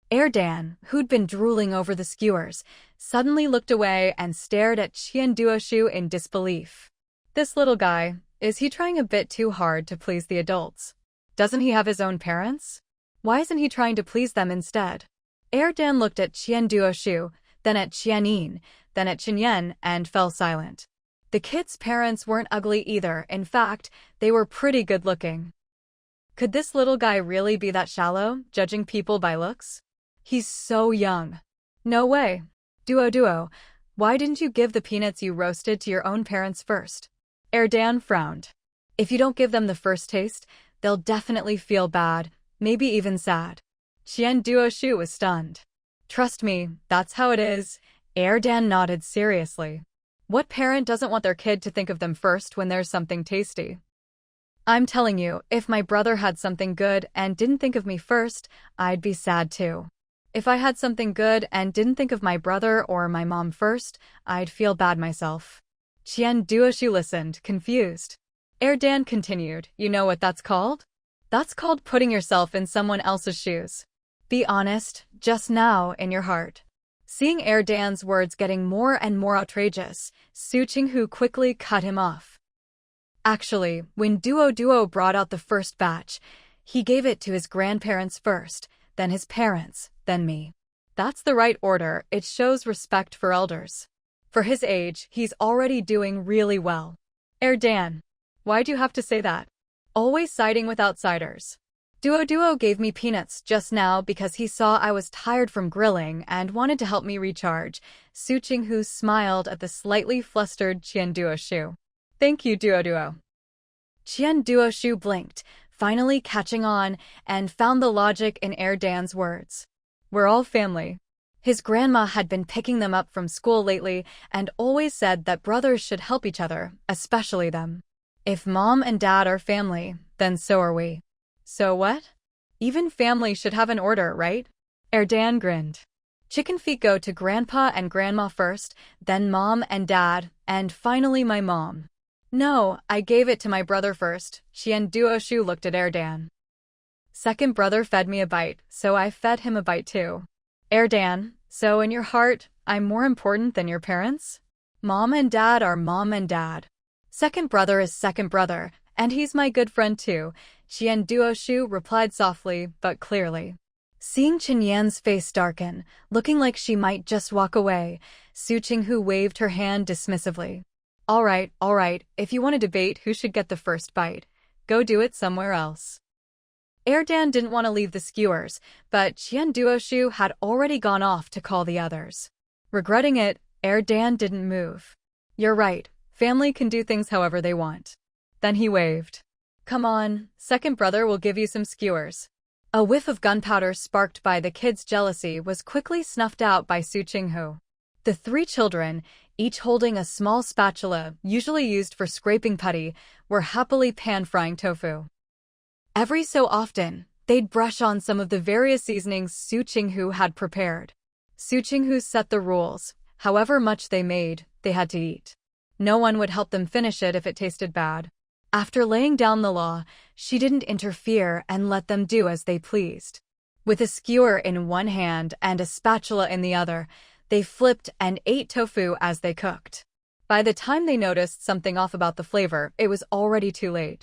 Dan, who'd been drooling over the skewers, suddenly looked away and stared at Qian Duoshu in disbelief. This little guy, is he trying a bit too hard to please the adults? Doesn't he have his own parents? Why isn't he trying to please them instead? Dan looked at Qian Duoshu, then at Qianyin, then at Qinyan, and fell silent. The kids' parents weren't ugly either. In fact, they were pretty good-looking. Could this little guy really be that shallow, judging people by looks? He's so young. No way. Duo, why didn't you give the peanuts you roasted to your own parents first? Dan frowned. If you don't give them the first taste, they'll definitely feel bad, maybe even sad. Qian Duoshu was stunned. Trust me, that's how it is. Dan nodded seriously. What parent doesn't want their kid to think of them first when there's something tasty? I'm telling you, if my brother had something good and didn't think of me first, I'd be sad too. If I had something good and didn't think of my brother or my mom first, I'd feel bad myself. Qian Duoshu listened, confused. Dan continued, you know what that's called? That's called putting yourself in someone else's shoes. Be honest, just now, in your heart. Seeing Dan's words getting more and more outrageous, Su Qinghu quickly cut him off. Actually, when Duo brought out the first batch, he gave it to his grandparents first, then his parents, then me. That's the right order. It shows respect for elders. For his age, he's already doing really well. Dan, why'd you have to say that? Always siding with outsiders. Duo gave me peanuts just now because he saw I was tired from grilling and wanted to help me recharge. Su Qinghu smiled at the slightly flustered Qian Duoshu. Thank you, Duo. Qian Duoshu blinked, finally catching on, and found the logic in Dan's words. We're all family. His grandma had been picking them up from school lately and always said that brothers should help each other, especially them. If mom and dad are family, then so are we. So what? Even family should have an order, right? Erdan grinned. Chicken feet go to grandpa and grandma first, then mom and dad, and finally my mom. No, I gave it to my brother first. Qian Duoshu looked at Erdan. Second brother fed me a bite, so I fed him a bite too. Erdan, so in your heart, I'm more important than your parents? Mom and dad are mom and dad. Second brother is second brother, and he's my good friend too, Qian Duoshu replied softly but clearly. Seeing Qinyan's face darken, looking like she might just walk away, Su Qinghu waved her hand dismissively. All right, if you want to debate who should get the first bite, go do it somewhere else. Erdan didn't want to leave the skewers, but Qian Duoshu had already gone off to call the others. Regretting it, Erdan didn't move. You're right, family can do things however they want. Then he waved. Come on, second brother will give you some skewers. A whiff of gunpowder sparked by the kids' jealousy was quickly snuffed out by Su Qinghu. The three children, each holding a small spatula usually used for scraping putty, were happily pan-frying tofu. Every so often, they'd brush on some of the various seasonings Su Qinghu had prepared. Su Qinghu set the rules. However much they made, they had to eat. No one would help them finish it if it tasted bad. After laying down the law, she didn't interfere and let them do as they pleased. With a skewer in one hand and a spatula in the other, they flipped and ate tofu as they cooked. By the time they noticed something off about the flavor, it was already too late.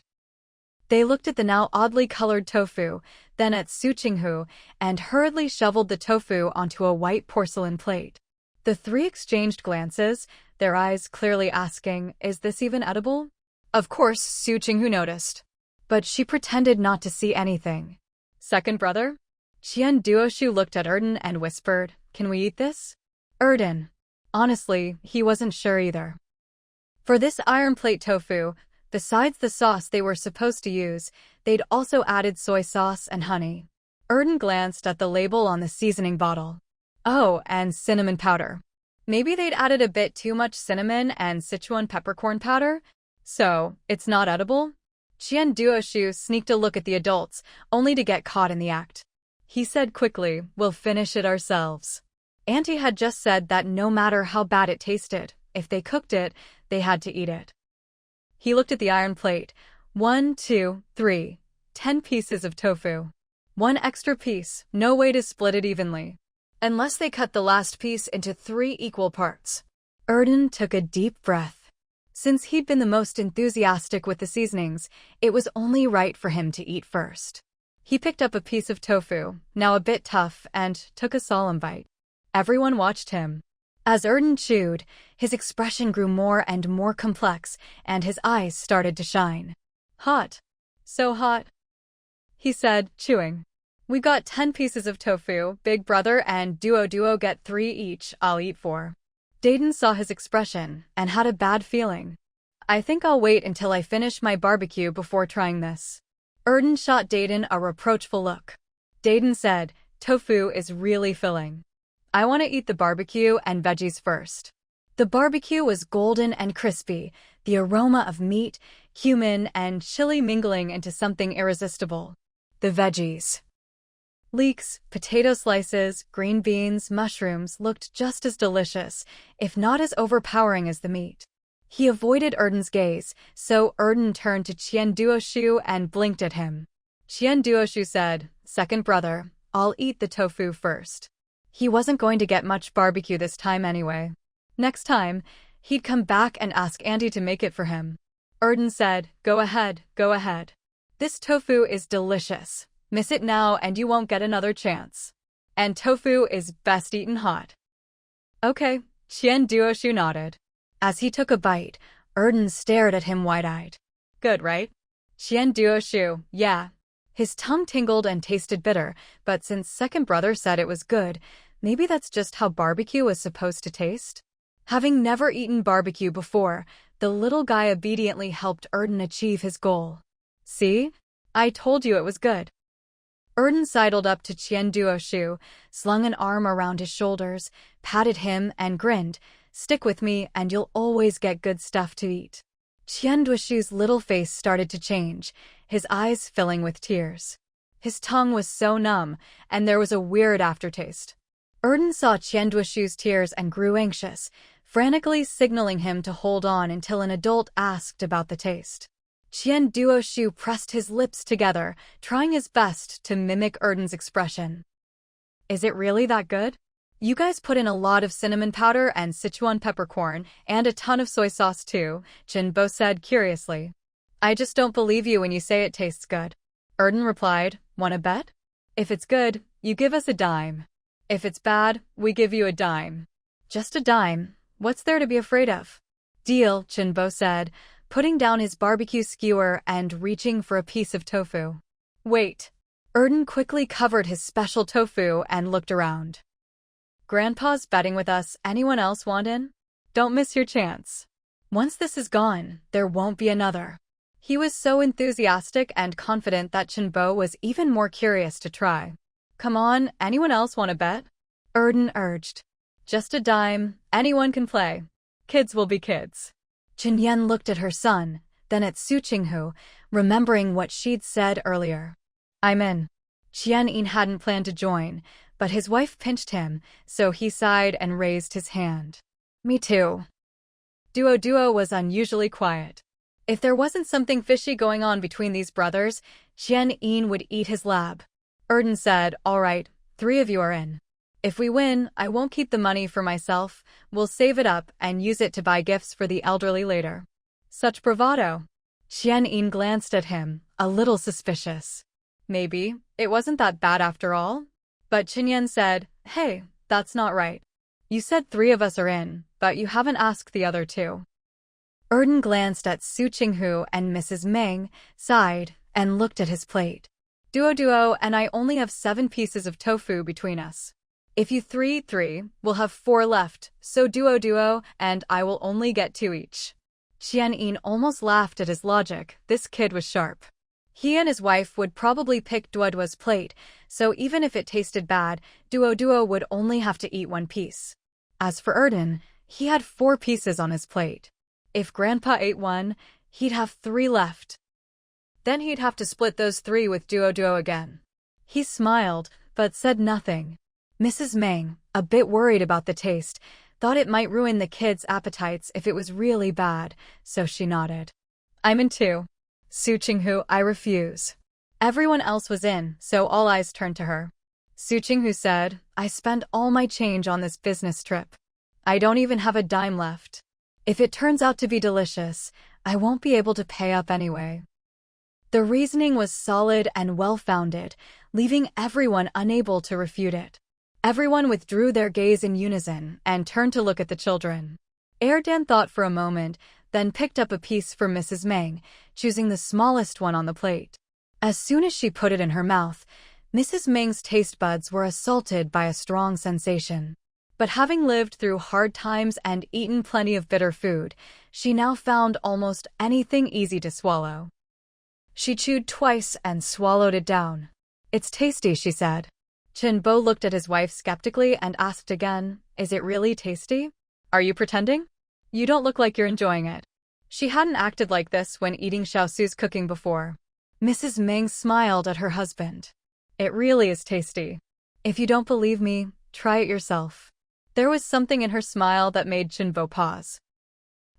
They looked at the now oddly colored tofu, then at Su Qinghu, and hurriedly shoveled the tofu onto a white porcelain plate. The three exchanged glances, their eyes clearly asking, is this even edible? Of course, Su Qinghu noticed. But she pretended not to see anything. Second brother? Qian Duoshu looked at Erdan and whispered, can we eat this? Erdan. Honestly, he wasn't sure either. For this iron plate tofu, besides the sauce they were supposed to use, they'd also added soy sauce and honey. Erdan glanced at the label on the seasoning bottle. Oh, and cinnamon powder. Maybe they'd added a bit too much cinnamon and Sichuan peppercorn powder? So, it's not edible? Qian Duoshu sneaked a look at the adults, only to get caught in the act. He said quickly, we'll finish it ourselves. Auntie had just said that no matter how bad it tasted, if they cooked it, they had to eat it. He looked at the iron plate. 1, 2, 3. 10 pieces of tofu. One extra piece, no way to split it evenly. Unless they cut the last piece into 3 equal parts. Erdan took a deep breath. Since he'd been the most enthusiastic with the seasonings, it was only right for him to eat first. He picked up a piece of tofu, now a bit tough, and took a solemn bite. Everyone watched him. As Erdan chewed, his expression grew more and more complex, and his eyes started to shine. Hot. So hot. He said, chewing. We got 10 pieces of tofu, big brother and duo get 3 each, I'll eat 4. Dayton saw his expression and had a bad feeling. I think I'll wait until I finish my barbecue before trying this. Erdan shot Dayton a reproachful look. Dayton said, tofu is really filling. I want to eat the barbecue and veggies first. The barbecue was golden and crispy, the aroma of meat, cumin, and chili mingling into something irresistible. The veggies. Leeks, potato slices, green beans, mushrooms looked just as delicious, if not as overpowering as the meat. He avoided Erdan's gaze, so Erdan turned to Qian Duoshu and blinked at him. Qian Duoshu said, second brother, I'll eat the tofu first. He wasn't going to get much barbecue this time anyway. Next time, he'd come back and ask Auntie to make it for him. Erdan said, go ahead. This tofu is delicious. Miss it now and you won't get another chance. And tofu is best eaten hot. Okay, Qian Duoshu nodded. As he took a bite, Erdan stared at him wide-eyed. Good, right? Qian Duoshu, yeah. His tongue tingled and tasted bitter, but since second brother said it was good, maybe that's just how barbecue is supposed to taste? Having never eaten barbecue before, the little guy obediently helped Erdan achieve his goal. See? I told you it was good. Erden sidled up to Qian Duoshu, slung an arm around his shoulders, patted him, and grinned. "Stick with me, and you'll always get good stuff to eat." Qian Duoshu's little face started to change, his eyes filling with tears. His tongue was so numb, and there was a weird aftertaste. Erden saw Qian Duoshu's tears and grew anxious, frantically signaling him to hold on until an adult asked about the taste. Qian Duoshu pressed his lips together, trying his best to mimic Erden's expression. "Is it really that good? You guys put in a lot of cinnamon powder and Sichuan peppercorn, and a ton of soy sauce too," Jinbo said curiously. "I just don't believe you when you say it tastes good." Erden replied, "Wanna bet? If it's good, you give us a dime. If it's bad, we give you a dime." "Just a dime? What's there to be afraid of?" "Deal," Jinbo said, putting down his barbecue skewer and reaching for a piece of tofu. "Wait." Erden quickly covered his special tofu and looked around. "Grandpa's betting with us. Anyone else want in? Don't miss your chance. Once this is gone, there won't be another." He was so enthusiastic and confident that Jinbo was even more curious to try. "Come on, anyone else want to bet?" Erden urged. "Just a dime, anyone can play. Kids will be kids." Jinyan looked at her son, then at Su Qinghu, remembering what she'd said earlier. "I'm in." Qian hadn't planned to join, but his wife pinched him, so he sighed and raised his hand. "Me too." Duo was unusually quiet. If there wasn't something fishy going on between these brothers, Qian would eat his lab. Erden said, "All right, 3 of you are in. If we win, I won't keep the money for myself. We'll save it up and use it to buy gifts for the elderly later." Such bravado. Qian glanced at him, a little suspicious. Maybe it wasn't that bad after all. But Qinyan said, "Hey, that's not right. You said 3 of us are in, but you haven't asked the other 2. Erden glanced at Su Qinghu and Mrs. Meng, sighed, and looked at his plate. Duo and I only have 7 pieces of tofu between us. If you 3, we'll have 4 left, so Duo and I will only get 2 each." Qian almost laughed at his logic. This kid was sharp. He and his wife would probably pick Duo's plate, so even if it tasted bad, Duo would only have to eat 1 piece. As for Erden, he had 4 pieces on his plate. If Grandpa ate 1, he'd have 3 left. Then he'd have to split those 3 with Duo again. He smiled, but said nothing. Mrs. Meng, a bit worried about the taste, thought it might ruin the kids' appetites if it was really bad, so she nodded. "I'm in too." Su Qinghu, "I refuse." Everyone else was in, so all eyes turned to her. Su Qinghu said, "I spent all my change on this business trip. I don't even have a dime left. If it turns out to be delicious, I won't be able to pay up anyway." The reasoning was solid and well-founded, leaving everyone unable to refute it. Everyone withdrew their gaze in unison and turned to look at the children. Erdan thought for a moment, then picked up a piece for Mrs. Meng, choosing the smallest one on the plate. As soon as she put it in her mouth, Mrs. Meng's taste buds were assaulted by a strong sensation. But having lived through hard times and eaten plenty of bitter food, she now found almost anything easy to swallow. She chewed twice and swallowed it down. "It's tasty," she said. Jinbo looked at his wife skeptically and asked again, "Is it really tasty? Are you pretending? You don't look like you're enjoying it." She hadn't acted like this when eating Xiaosu's cooking before. Mrs. Meng smiled at her husband. "It really is tasty. If you don't believe me, try it yourself." There was something in her smile that made Jinbo pause.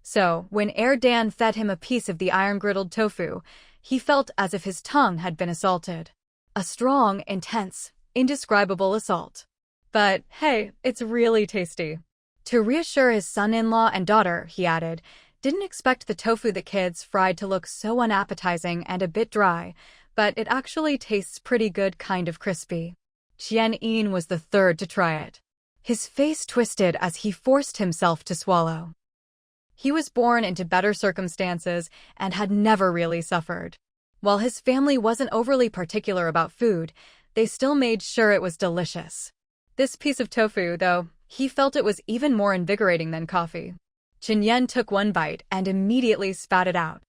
So, when Erdan fed him a piece of the iron-griddled tofu, he felt as if his tongue had been assaulted. A strong, intense, indescribable assault. But, hey, it's really tasty. To reassure his son-in-law and daughter, he added, "Didn't expect the tofu the kids fried to look so unappetizing and a bit dry, but it actually tastes pretty good, kind of crispy." Qian was the 3rd to try it. His face twisted as he forced himself to swallow. He was born into better circumstances and had never really suffered. While his family wasn't overly particular about food, they still made sure it was delicious. This piece of tofu, though, he felt it was even more invigorating than coffee. Jinyan took 1 bite and immediately spat it out.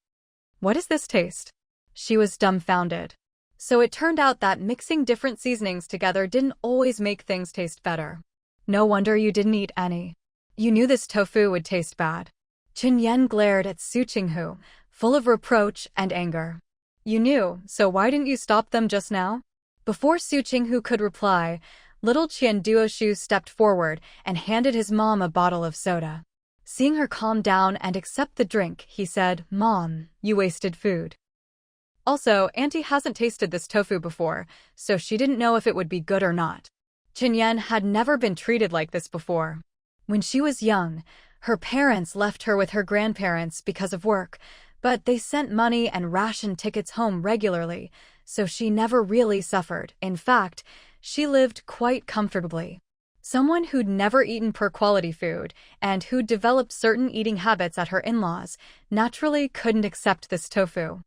"What does this taste?" She was dumbfounded. So it turned out that mixing different seasonings together didn't always make things taste better. No wonder you didn't eat any. You knew this tofu would taste bad. Chen Yan glared at Su Qinghu, full of reproach and anger. You knew, so why didn't you stop them just now? Before Su Qinghu could reply, little Qian Duoshu stepped forward and handed his mom a bottle of soda. Seeing her calm down and accept the drink, he said, "Mom, you wasted food." Also, Auntie hasn't tasted this tofu before, so she didn't know if it would be good or not. Chen Yan had never been treated like this before. When she was young, her parents left her with her grandparents because of work, but they sent money and ration tickets home regularly, so she never really suffered. In fact, she lived quite comfortably. Someone who'd never eaten poor-quality food and who'd developed certain eating habits at her in-laws naturally couldn't accept this tofu.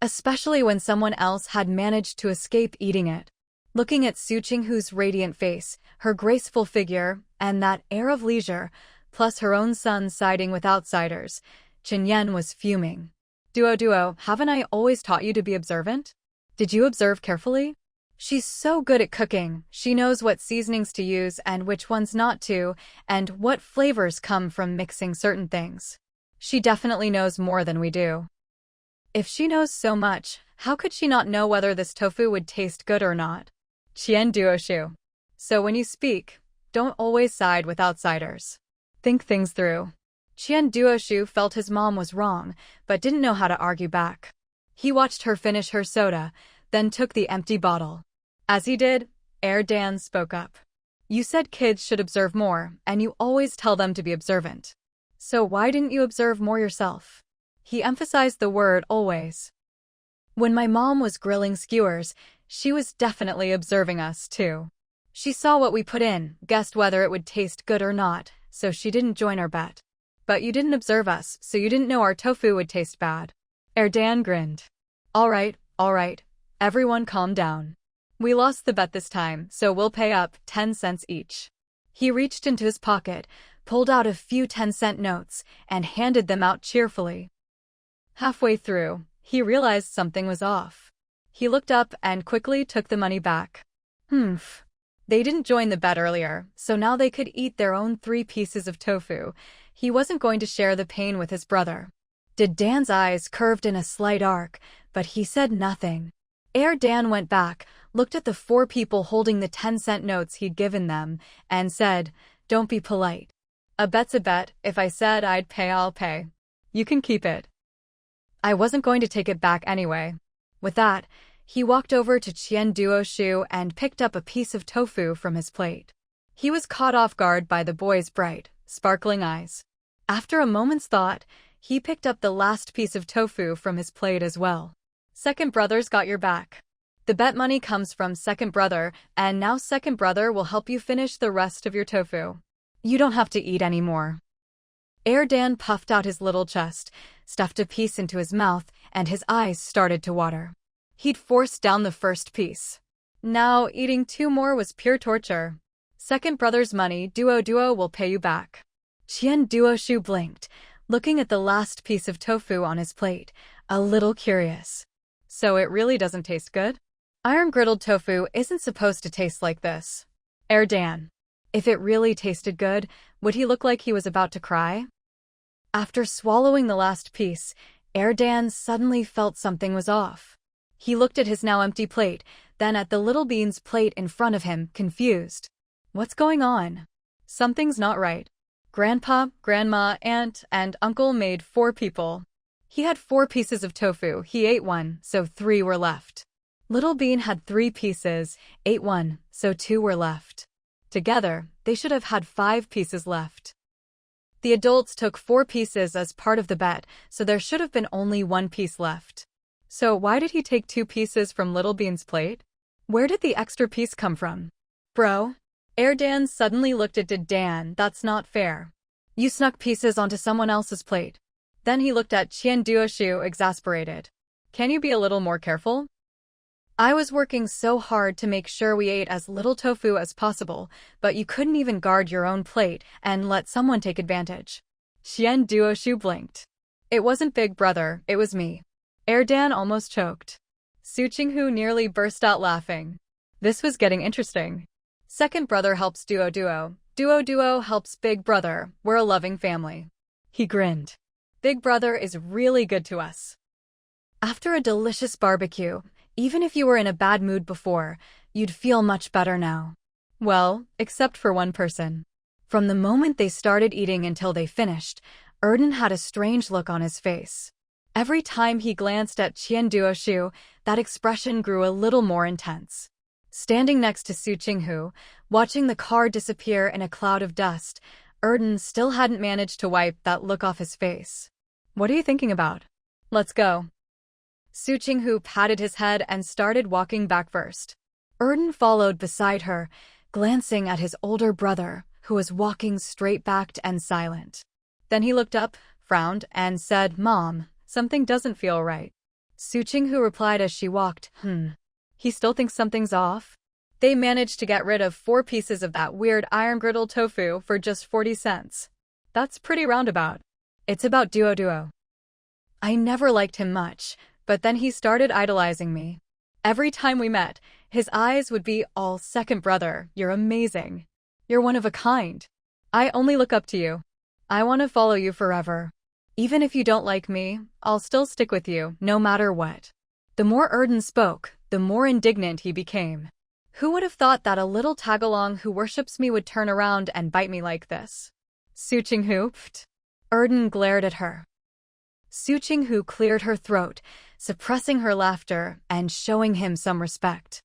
Especially when someone else had managed to escape eating it. Looking at Su Qinghu's radiant face, her graceful figure, and that air of leisure, plus her own son siding with outsiders, Chen Yan was fuming. Duo, haven't I always taught you to be observant? Did you observe carefully? She's so good at cooking, she knows what seasonings to use and which ones not to, and what flavors come from mixing certain things. She definitely knows more than we do. If she knows so much, how could she not know whether this tofu would taste good or not? Qian Duoshu. So when you speak, don't always side with outsiders. Think things through. Qian Duoshu felt his mom was wrong, but didn't know how to argue back. He watched her finish her soda, then took the empty bottle. As he did, Dan spoke up. You said kids should observe more, and you always tell them to be observant. So why didn't you observe more yourself? He emphasized the word always. When my mom was grilling skewers, she was definitely observing us too. She saw what we put in, guessed whether it would taste good or not, so she didn't join our bet. But you didn't observe us, so you didn't know our tofu would taste bad. Dan grinned. All right, everyone calm down. We lost the bet this time, so we'll pay up 10 cents each. He reached into his pocket, pulled out a few 10-cent notes, and handed them out cheerfully. Halfway through, he realized something was off. He looked up and quickly took the money back. They didn't join the bet earlier, so now they could eat their own 3 pieces of tofu. He wasn't going to share the pain with his brother. Dan's eyes curved in a slight arc, but he said nothing. Dan went back, looked at the 4 people holding the 10-cent notes he'd given them, and said, "Don't be polite. A bet's a bet. If I said I'd pay, I'll pay. You can keep it." I wasn't going to take it back anyway. With that, he walked over to Qian Duoshu and picked up a piece of tofu from his plate. He was caught off guard by the boy's bright, sparkling eyes. After a moment's thought, he picked up the last piece of tofu from his plate as well. Second brother's got your back. The bet money comes from second brother, and now second brother will help you finish the rest of your tofu. You don't have to eat anymore. Dan puffed out his little chest, stuffed a piece into his mouth, and his eyes started to water. He'd forced down the first piece. Now, eating 2 more was pure torture. Second brother's money, Duo will pay you back. Qian Duoshu blinked, looking at the last piece of tofu on his plate, a little curious. So it really doesn't taste good? Iron-griddled tofu isn't supposed to taste like this. Dan. If it really tasted good, would he look like he was about to cry? After swallowing the last piece, Dan suddenly felt something was off. He looked at his now empty plate, then at the little bean's plate in front of him, confused. What's going on? Something's not right. Grandpa, Grandma, Aunt, and Uncle made 4 people. He had 4 pieces of tofu, he ate 1, so 3 were left. Little Bean had 3 pieces, ate 1, so 2 were left. Together, they should have had 5 pieces left. The adults took 4 pieces as part of the bet, so there should have been only 1 piece left. So why did he take 2 pieces from Little Bean's plate? Where did the extra piece come from? Bro? Dan suddenly looked at Dan. That's not fair. You snuck pieces onto someone else's plate. Then he looked at Qian Duoshu, exasperated. Can you be a little more careful? I was working so hard to make sure we ate as little tofu as possible, but you couldn't even guard your own plate and let someone take advantage. Qian Duoshu blinked. It wasn't Big Brother, it was me. Dan almost choked. Su Qinghu nearly burst out laughing. This was getting interesting. Second brother helps duo. Duo helps big brother. We're a loving family. He grinned. Big brother is really good to us. After a delicious barbecue, even if you were in a bad mood before, you'd feel much better now. Well, except for one person. From the moment they started eating until they finished, Erden had a strange look on his face. Every time he glanced at Qian Duoshu, that expression grew a little more intense. Standing next to Su Qinghu, watching the car disappear in a cloud of dust, Erden still hadn't managed to wipe that look off his face. What are you thinking about? Let's go. Su Qinghu patted his head and started walking back first. Erden followed beside her, glancing at his older brother, who was walking straight-backed and silent. Then he looked up, frowned, and said, "Mom, something doesn't feel right." Su Qinghu replied as she walked, He still thinks something's off? They managed to get rid of 4 pieces of that weird iron griddle tofu for just 40 cents. That's pretty roundabout. It's about duo. I never liked him much, but then he started idolizing me. Every time we met, his eyes would be all, "Second brother, you're amazing. You're one of a kind. I only look up to you. I want to follow you forever. Even if you don't like me, I'll still stick with you, no matter what." The more Erden spoke, the more indignant he became. Who would have thought that a little tagalong who worships me would turn around and bite me like this? Su Qinghu, pfft. Erden glared at her. Su Qinghu cleared her throat, suppressing her laughter and showing him some respect.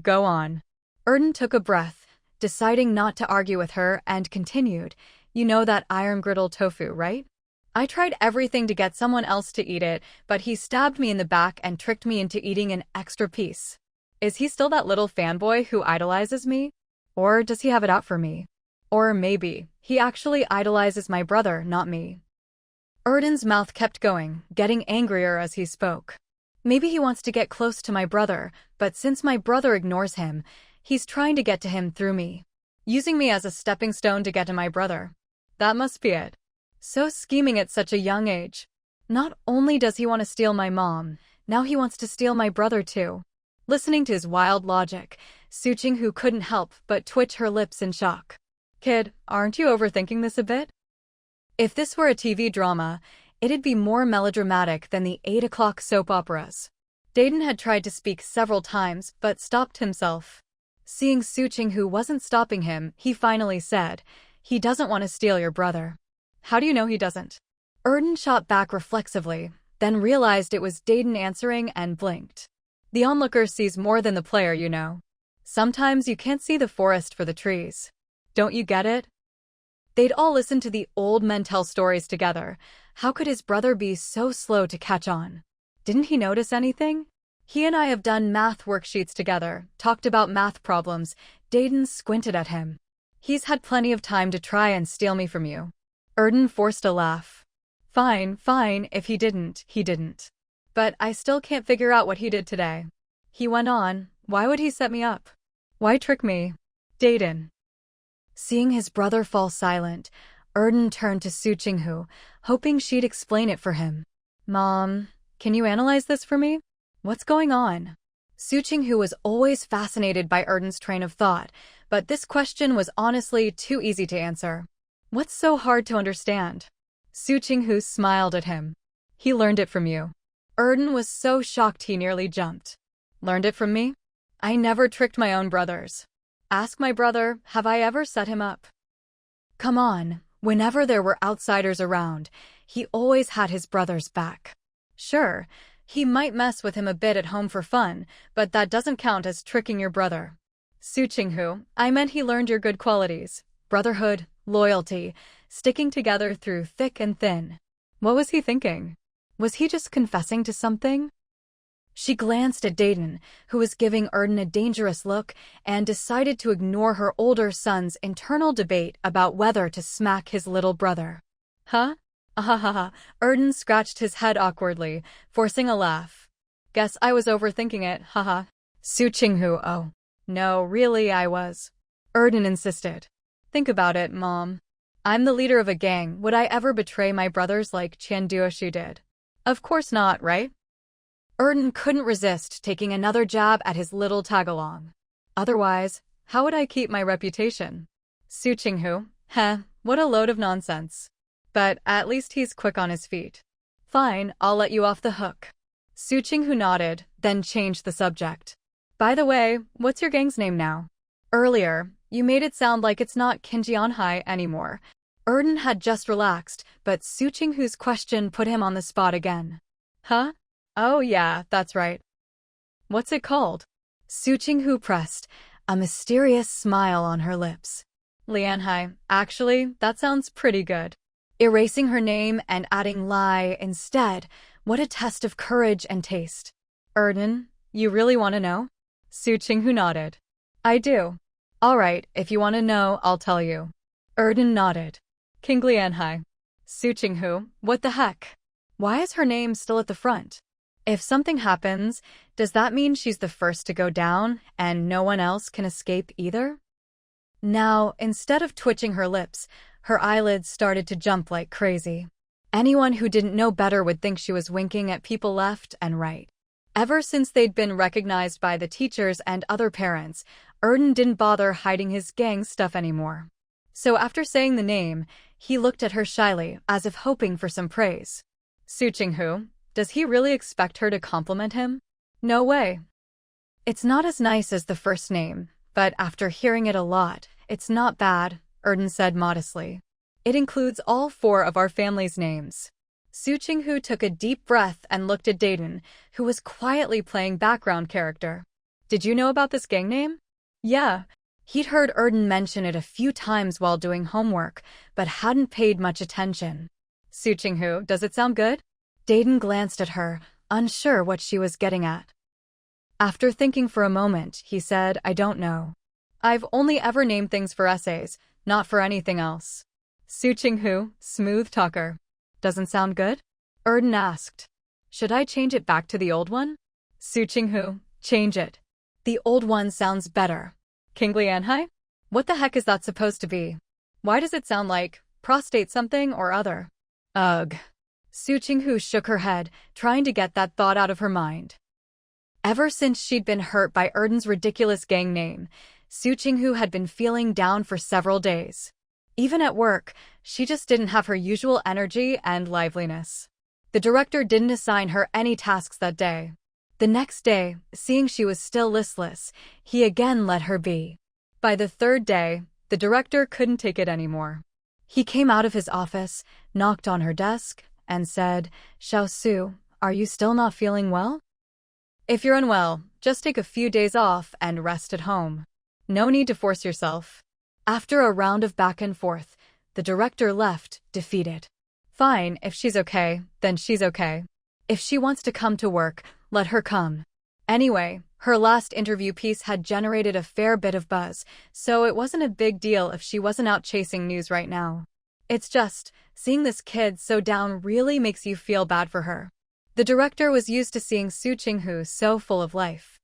Go on. Erden took a breath, deciding not to argue with her, and continued, "You know that iron griddle tofu, right? I tried everything to get someone else to eat it, but he stabbed me in the back and tricked me into eating an extra piece. Is he still that little fanboy who idolizes me? Or does he have it out for me? Or maybe he actually idolizes my brother, not me." Erden's mouth kept going, getting angrier as he spoke. "Maybe he wants to get close to my brother, but since my brother ignores him, he's trying to get to him through me. Using me as a stepping stone to get to my brother. That must be it. So scheming at such a young age. Not only does he want to steal my mom, now he wants to steal my brother too." Listening to his wild logic, Su Qinghu couldn't help but twitch her lips in shock. "Kid, aren't you overthinking this a bit? If this were a TV drama, it'd be more melodramatic than the 8 o'clock soap operas." Dayton had tried to speak several times, but stopped himself. Seeing Su Qinghu wasn't stopping him, he finally said, "He doesn't want to steal your brother." "How do you know he doesn't?" Erden shot back reflexively, then realized it was Dayton answering and blinked. The onlooker sees more than the player, you know. Sometimes you can't see the forest for the trees. Don't you get it? They'd all listened to the old men tell stories together. How could his brother be so slow to catch on? Didn't he notice anything? He and I have done math worksheets together, talked about math problems. Dayton squinted at him. He's had plenty of time to try and steal me from you. Erden forced a laugh. Fine, if he didn't, he didn't. But I still can't figure out what he did today. He went on, why would he set me up? Why trick me? Dayton. Seeing his brother fall silent, Erden turned to Su Qinghu, hoping she'd explain it for him. Mom, can you analyze this for me? What's going on? Su Qinghu was always fascinated by Erden's train of thought, but this question was honestly too easy to answer. What's so hard to understand? Su Qinghu smiled at him. He learned it from you. Erden was so shocked he nearly jumped. Learned it from me? I never tricked my own brothers. Ask my brother, have I ever set him up? Come on, whenever there were outsiders around, he always had his brother's back. Sure, he might mess with him a bit at home for fun, but that doesn't count as tricking your brother. Su Qinghu, I meant he learned your good qualities. Brotherhood, loyalty, sticking together through thick and thin. What was he thinking? Was he just confessing to something? She glanced at Dayton, who was giving Erden a dangerous look, and decided to ignore her older son's internal debate about whether to smack his little brother. Huh? Ahahaha. Erden scratched his head awkwardly, forcing a laugh. Guess I was overthinking it, haha. Su Qinghu, oh. No, really I was. Erden insisted. Think about it, Mom. I'm the leader of a gang. Would I ever betray my brothers like Qian Duoshu did? Of course not, right? Erden couldn't resist taking another jab at his little tag-along. Otherwise, how would I keep my reputation? Su Qinghu, what a load of nonsense. But at least he's quick on his feet. Fine, I'll let you off the hook. Su Qinghu nodded, then changed the subject. By the way, what's your gang's name now? Earlier, you made it sound like it's not Qingjianhai anymore. Erden had just relaxed, but Su Qinghu's question put him on the spot again. Huh? Oh yeah, that's right. What's it called? Su Qinghu pressed, a mysterious smile on her lips. Lianhai, actually, that sounds pretty good. Erasing her name and adding Lai instead, what a test of courage and taste. Erden, you really want to know? Su Qinghu nodded. I do. All right, if you want to know, I'll tell you. Erden nodded. King Lianhai. Su Qinghu, what the heck? Why is her name still at the front? If something happens, does that mean she's the first to go down and no one else can escape either? Now, instead of twitching her lips, her eyelids started to jump like crazy. Anyone who didn't know better would think she was winking at people left and right. Ever since they'd been recognized by the teachers and other parents, Erden didn't bother hiding his gang stuff anymore. So after saying the name, he looked at her shyly, as if hoping for some praise. Su Qinghu, does he really expect her to compliment him? No way. It's not as nice as the first name, but after hearing it a lot, it's not bad, Erden said modestly. It includes all 4 of our family's names. Su Qinghu took a deep breath and looked at Dayton, who was quietly playing background character. Did you know about this gang name? Yeah. He'd heard Erden mention it a few times while doing homework, but hadn't paid much attention. Su Qinghu, does it sound good? Dayton glanced at her, unsure what she was getting at. After thinking for a moment, he said, I don't know. I've only ever named things for essays, not for anything else. Su Qinghu, smooth talker. Doesn't sound good? Erden asked. Should I change it back to the old one? Su Qinghu, change it. The old one sounds better. King Lianhai? What the heck is that supposed to be? Why does it sound like prostate something or other? Ugh. Su Qinghu shook her head, trying to get that thought out of her mind. Ever since she'd been hurt by Erden's ridiculous gang name, Su Qinghu had been feeling down for several days. Even at work, she just didn't have her usual energy and liveliness. The director didn't assign her any tasks that day. The next day, seeing she was still listless, he again let her be. By the 3rd day, the director couldn't take it anymore. He came out of his office, knocked on her desk, and said, Xiao Su, are you still not feeling well? If you're unwell, just take a few days off and rest at home. No need to force yourself. After a round of back and forth, the director left, defeated. Fine, if she's okay, then she's okay. If she wants to come to work, let her come. Anyway, her last interview piece had generated a fair bit of buzz, so it wasn't a big deal if she wasn't out chasing news right now. It's just, seeing this kid so down really makes you feel bad for her. The director was used to seeing Su Qinghu so full of life.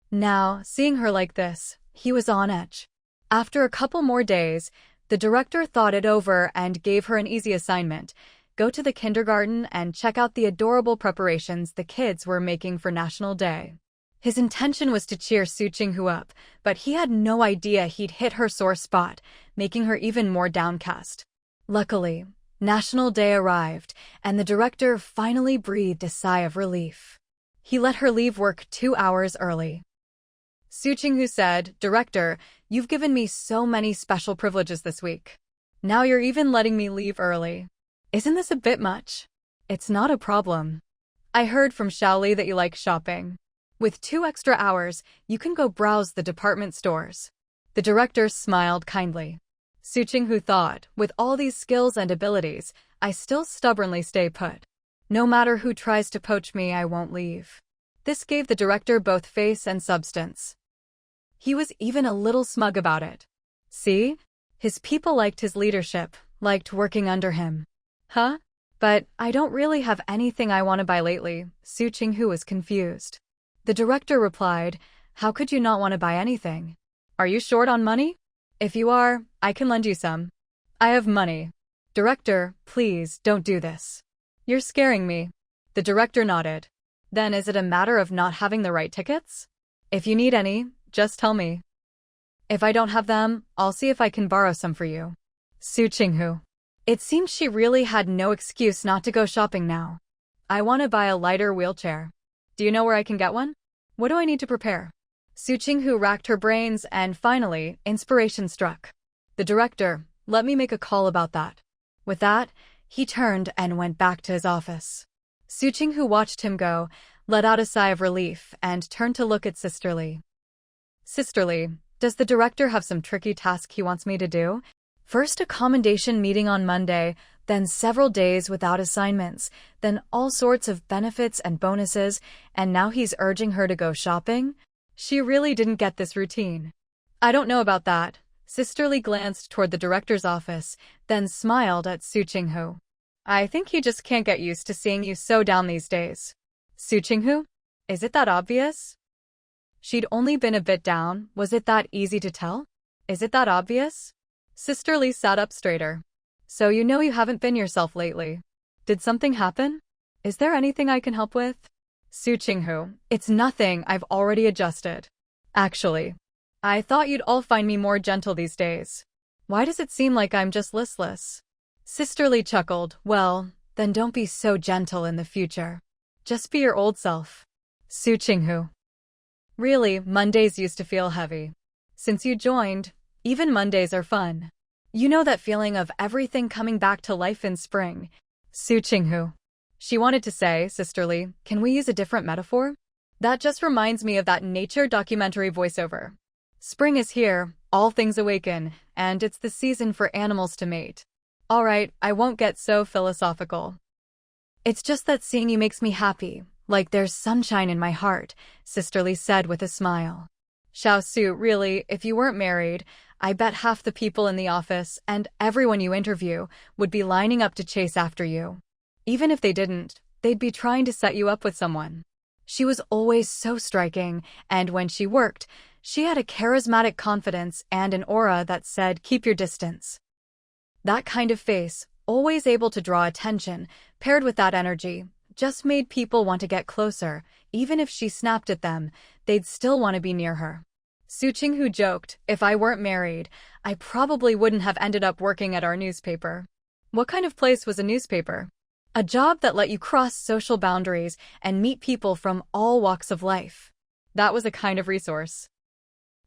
Now, seeing her like this, he was on edge. After a couple more days, the director thought it over and gave her an easy assignment. Go to the kindergarten and check out the adorable preparations the kids were making for National Day. His intention was to cheer Su Qinghu up, but he had no idea he'd hit her sore spot, making her even more downcast. Luckily, National Day arrived, and the director finally breathed a sigh of relief. He let her leave work 2 hours early. Su Qinghu said, Director, you've given me so many special privileges this week. Now you're even letting me leave early. Isn't this a bit much? It's not a problem. I heard from Shaoli that you like shopping. With 2 extra hours, you can go browse the department stores. The director smiled kindly. Su Qinghu thought, with all these skills and abilities, I still stubbornly stay put. No matter who tries to poach me, I won't leave. This gave the director both face and substance. He was even a little smug about it. See? His people liked his leadership, liked working under him. Huh? But I don't really have anything I want to buy lately. Su Qinghu was confused. The director replied, How could you not want to buy anything? Are you short on money? If you are, I can lend you some. I have money. Director, please don't do this. You're scaring me. The director nodded. Then is it a matter of not having the right tickets? If you need any, just tell me. If I don't have them, I'll see if I can borrow some for you. Su Qinghu. It seemed she really had no excuse not to go shopping now. I want to buy a lighter wheelchair. Do you know where I can get one? What do I need to prepare? Su Qinghu racked her brains and finally, inspiration struck. The director, let me make a call about that. With that, he turned and went back to his office. Su Qinghu watched him go, let out a sigh of relief, and turned to look at Sisterly. Sisterly, does the director have some tricky task he wants me to do? First a commendation meeting on Monday, then several days without assignments, then all sorts of benefits and bonuses, and now he's urging her to go shopping? She really didn't get this routine. I don't know about that. Sisterly glanced toward the director's office, then smiled at Su Qinghu. I think he just can't get used to seeing you so down these days. Su Qinghu? Is it that obvious? She'd only been a bit down. Was it that easy to tell? Is it that obvious? Sisterly sat up straighter. So you know you haven't been yourself lately. Did something happen? Is there anything I can help with? Su Qinghu, it's nothing, I've already adjusted. Actually, I thought you'd all find me more gentle these days. Why does it seem like I'm just listless? Sisterly chuckled, well, then don't be so gentle in the future. Just be your old self. Su Qinghu. Really, Mondays used to feel heavy. Since you joined, even Mondays are fun. You know that feeling of everything coming back to life in spring. Su Qinghu. She wanted to say, Sisterly, can we use a different metaphor? That just reminds me of that nature documentary voiceover. Spring is here, all things awaken, and it's the season for animals to mate. All right, I won't get so philosophical. It's just that seeing you makes me happy, like there's sunshine in my heart, Sisterly said with a smile. Xiao Su, really, if you weren't married, I bet half the people in the office and everyone you interview would be lining up to chase after you. Even if they didn't, they'd be trying to set you up with someone. She was always so striking, and when she worked, she had a charismatic confidence and an aura that said, keep your distance. That kind of face, always able to draw attention, paired with that energy, just made people want to get closer. Even if she snapped at them, they'd still want to be near her. Su Qinghu joked, if I weren't married, I probably wouldn't have ended up working at our newspaper. What kind of place was a newspaper? A job that let you cross social boundaries and meet people from all walks of life. That was a kind of resource.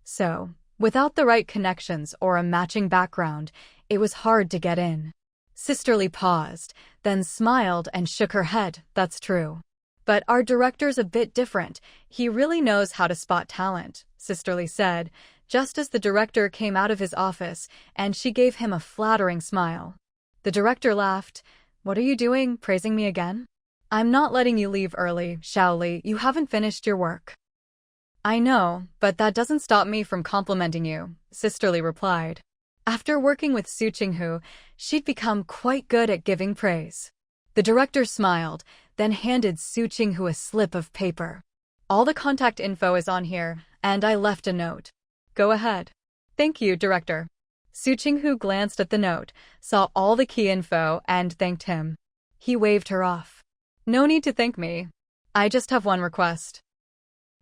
So, without the right connections or a matching background, it was hard to get in. Sisterly paused, then smiled and shook her head, that's true. But our director's a bit different. He really knows how to spot talent, Sisterly said, just as the director came out of his office, and she gave him a flattering smile. The director laughed. What are you doing, praising me again? I'm not letting you leave early, Shaoli, you haven't finished your work. I know, but that doesn't stop me from complimenting you, Sisterly replied. After working with Su Qinghu, she'd become quite good at giving praise. The director smiled, then handed Su Qinghu a slip of paper. All the contact info is on here, and I left a note. Go ahead. Thank you, director. Su Qinghu glanced at the note, saw all the key info, and thanked him. He waved her off. No need to thank me. I just have one request.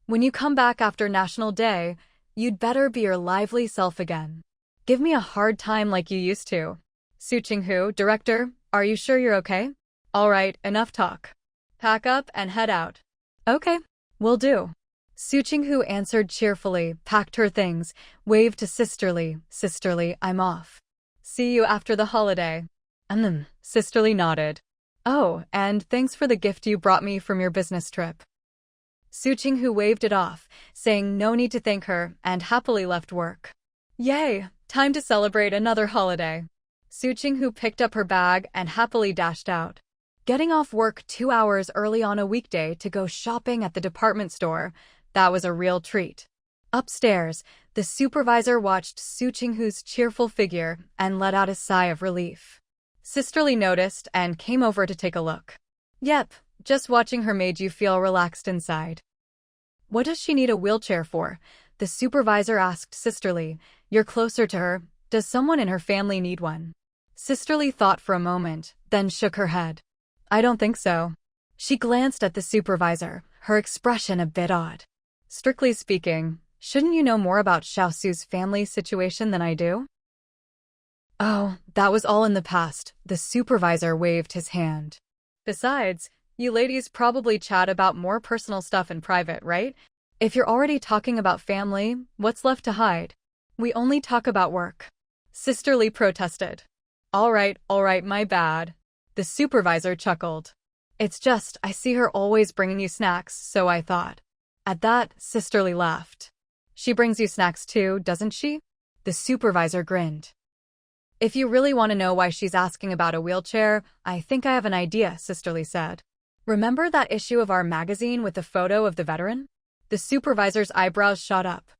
When you come back after National Day, you'd better be your lively self again. Give me a hard time like you used to. Su Qinghu, director, are you sure you're okay? All right, enough talk. Pack up and head out. Okay, will do. Su Qinghu answered cheerfully, packed her things, waved to Sisterly, Sisterly, I'm off. See you after the holiday. Sisterly nodded. Oh, and thanks for the gift you brought me from your business trip. Su Qinghu waved it off, saying no need to thank her, and happily left work. Yay, time to celebrate another holiday. Su Qinghu picked up her bag and happily dashed out. Getting off work 2 hours early on a weekday to go shopping at the department store, that was a real treat. Upstairs, the supervisor watched Su Qinghu's cheerful figure and let out a sigh of relief. Sisterly noticed and came over to take a look. Yep, just watching her made you feel relaxed inside. What does she need a wheelchair for? The supervisor asked Sisterly. You're closer to her. Does someone in her family need one? Sisterly thought for a moment, then shook her head. I don't think so. She glanced at the supervisor, her expression a bit odd. Strictly speaking, shouldn't you know more about Xiaosu's family situation than I do? Oh, that was all in the past. The supervisor waved his hand. Besides, you ladies probably chat about more personal stuff in private, right? If you're already talking about family, what's left to hide? We only talk about work. Sisterly protested. All right, my bad. The supervisor chuckled. It's just, I see her always bringing you snacks, so I thought. At that, Sisterly laughed. She brings you snacks too, doesn't she? The supervisor grinned. If you really want to know why she's asking about a wheelchair, I think I have an idea, Sisterly said. Remember that issue of our magazine with the photo of the veteran? The supervisor's eyebrows shot up.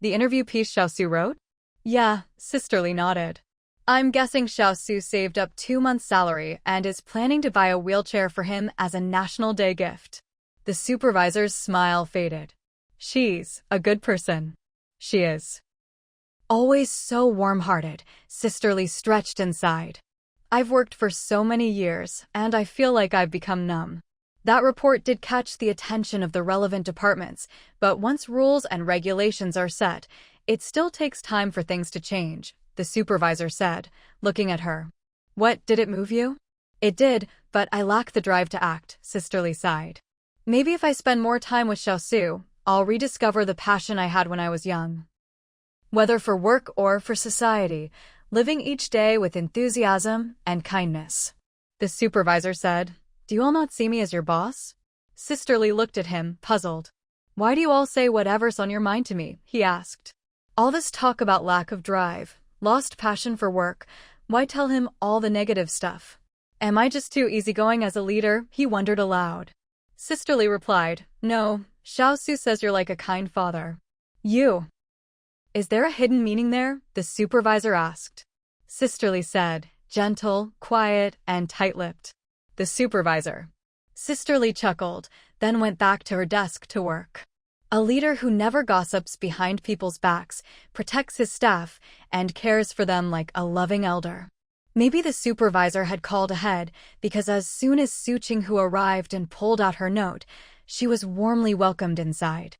The interview piece Xiaosu wrote? Yeah, Sisterly nodded. I'm guessing Xiaosu saved up 2 months' salary and is planning to buy a wheelchair for him as a National Day gift. The supervisor's smile faded. She's a good person. She is. Always so warm-hearted, Sisterly stretched and sighed. I've worked for so many years, and I feel like I've become numb. That report did catch the attention of the relevant departments, but once rules and regulations are set, it still takes time for things to change, the supervisor said, looking at her. What, did it move you? It did, but I lack the drive to act, Sisterly sighed. Maybe if I spend more time with Xiaosu, I'll rediscover the passion I had when I was young. Whether for work or for society, living each day with enthusiasm and kindness. The supervisor said, Do you all not see me as your boss? Sisterly looked at him, puzzled. Why do you all say whatever's on your mind to me? He asked. All this talk about lack of drive, lost passion for work, why tell him all the negative stuff? Am I just too easygoing as a leader? He wondered aloud. Sisterly replied, No, Xiaosu says you're like a kind father. You. Is there a hidden meaning there? The supervisor asked. Sisterly said, gentle, quiet, and tight-lipped. The supervisor. Sisterly chuckled, then went back to her desk to work. A leader who never gossips behind people's backs, protects his staff, and cares for them like a loving elder. Maybe the supervisor had called ahead, because as soon as Su Qinghu arrived and pulled out her note, she was warmly welcomed inside.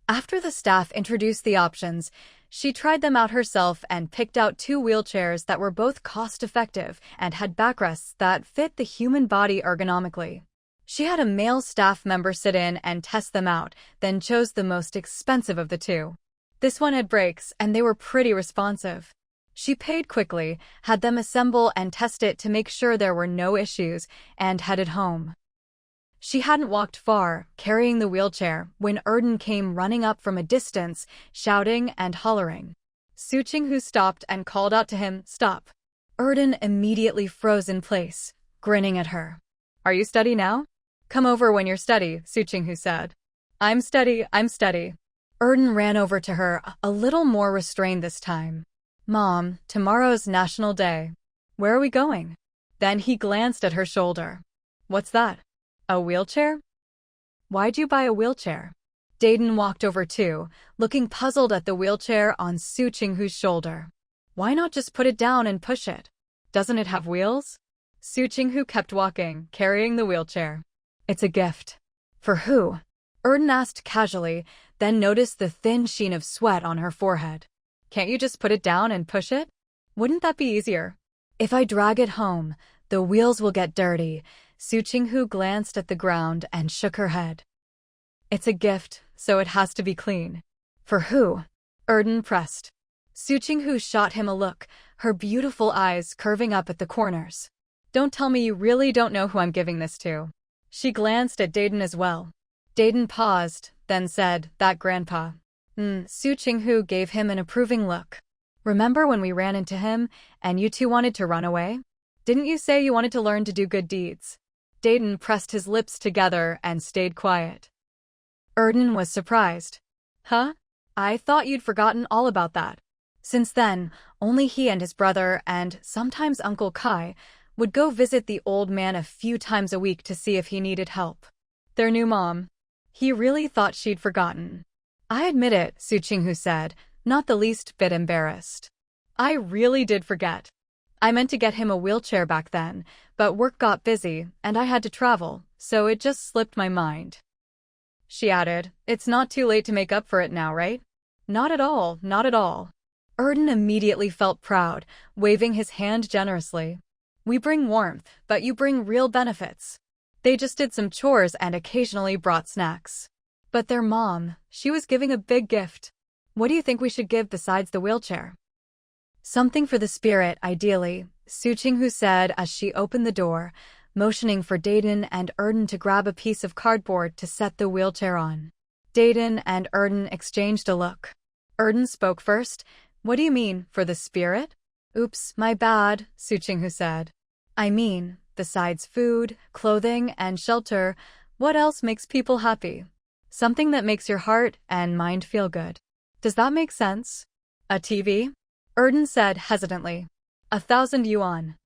After the staff introduced the options, she tried them out herself and picked out 2 wheelchairs that were both cost-effective and had backrests that fit the human body ergonomically. She had a male staff member sit in and test them out, then chose the most expensive of the 2. This one had brakes, and they were pretty responsive. She paid quickly, had them assemble and test it to make sure there were no issues, and headed home. She hadn't walked far, carrying the wheelchair, when Erden came running up from a distance, shouting and hollering. Su Qinghu stopped and called out to him, Stop. Erden immediately froze in place, grinning at her. Are you steady now? Come over when you're steady, Su Qinghu said. I'm steady. Erden ran over to her, a little more restrained this time. Mom, tomorrow's National Day. Where are we going? Then he glanced at her shoulder. What's that? A wheelchair? Why'd you buy a wheelchair? Dayden walked over too, looking puzzled at the wheelchair on Su Qinghu's shoulder. Why not just put it down and push it? Doesn't it have wheels? Su Qinghu kept walking, carrying the wheelchair. It's a gift. For who? Erden asked casually, then noticed the thin sheen of sweat on her forehead. Can't you just put it down and push it? Wouldn't that be easier? If I drag it home, the wheels will get dirty. Su Qinghu glanced at the ground and shook her head. It's a gift, so it has to be clean. For who? Erden pressed. Su Qinghu shot him a look, her beautiful eyes curving up at the corners. Don't tell me you really don't know who I'm giving this to. She glanced at Dayden as well. Dayden paused, then said, That grandpa. Su Qinghu gave him an approving look. Remember when we ran into him, and you 2 wanted to run away? Didn't you say you wanted to learn to do good deeds? Dayden pressed his lips together and stayed quiet. Erden was surprised. Huh? I thought you'd forgotten all about that. Since then, only he and his brother, and sometimes Uncle Kai, would go visit the old man a few times a week to see if he needed help. Their new mom. He really thought she'd forgotten. I admit it, Su Qinghu said, not the least bit embarrassed. I really did forget. I meant to get him a wheelchair back then, but work got busy, and I had to travel, so it just slipped my mind. She added, "It's not too late to make up for it now, right?" "Not at all, not at all." Erden immediately felt proud, waving his hand generously. "We bring warmth, but you bring real benefits." They just did some chores and occasionally brought snacks. But their mom, she was giving a big gift. "What do you think we should give besides the wheelchair?" "Something for the spirit, ideally," Su Qinghu said as she opened the door, motioning for Dayton and Erden to grab a piece of cardboard to set the wheelchair on. Dayton and Erden exchanged a look. Erden spoke first. "What do you mean, for the spirit?" "Oops, my bad," Su Qinghu said. "I mean, besides food, clothing, and shelter, what else makes people happy? Something that makes your heart and mind feel good. Does that make sense?" "A TV?" Erden said hesitantly. 1,000 yuan.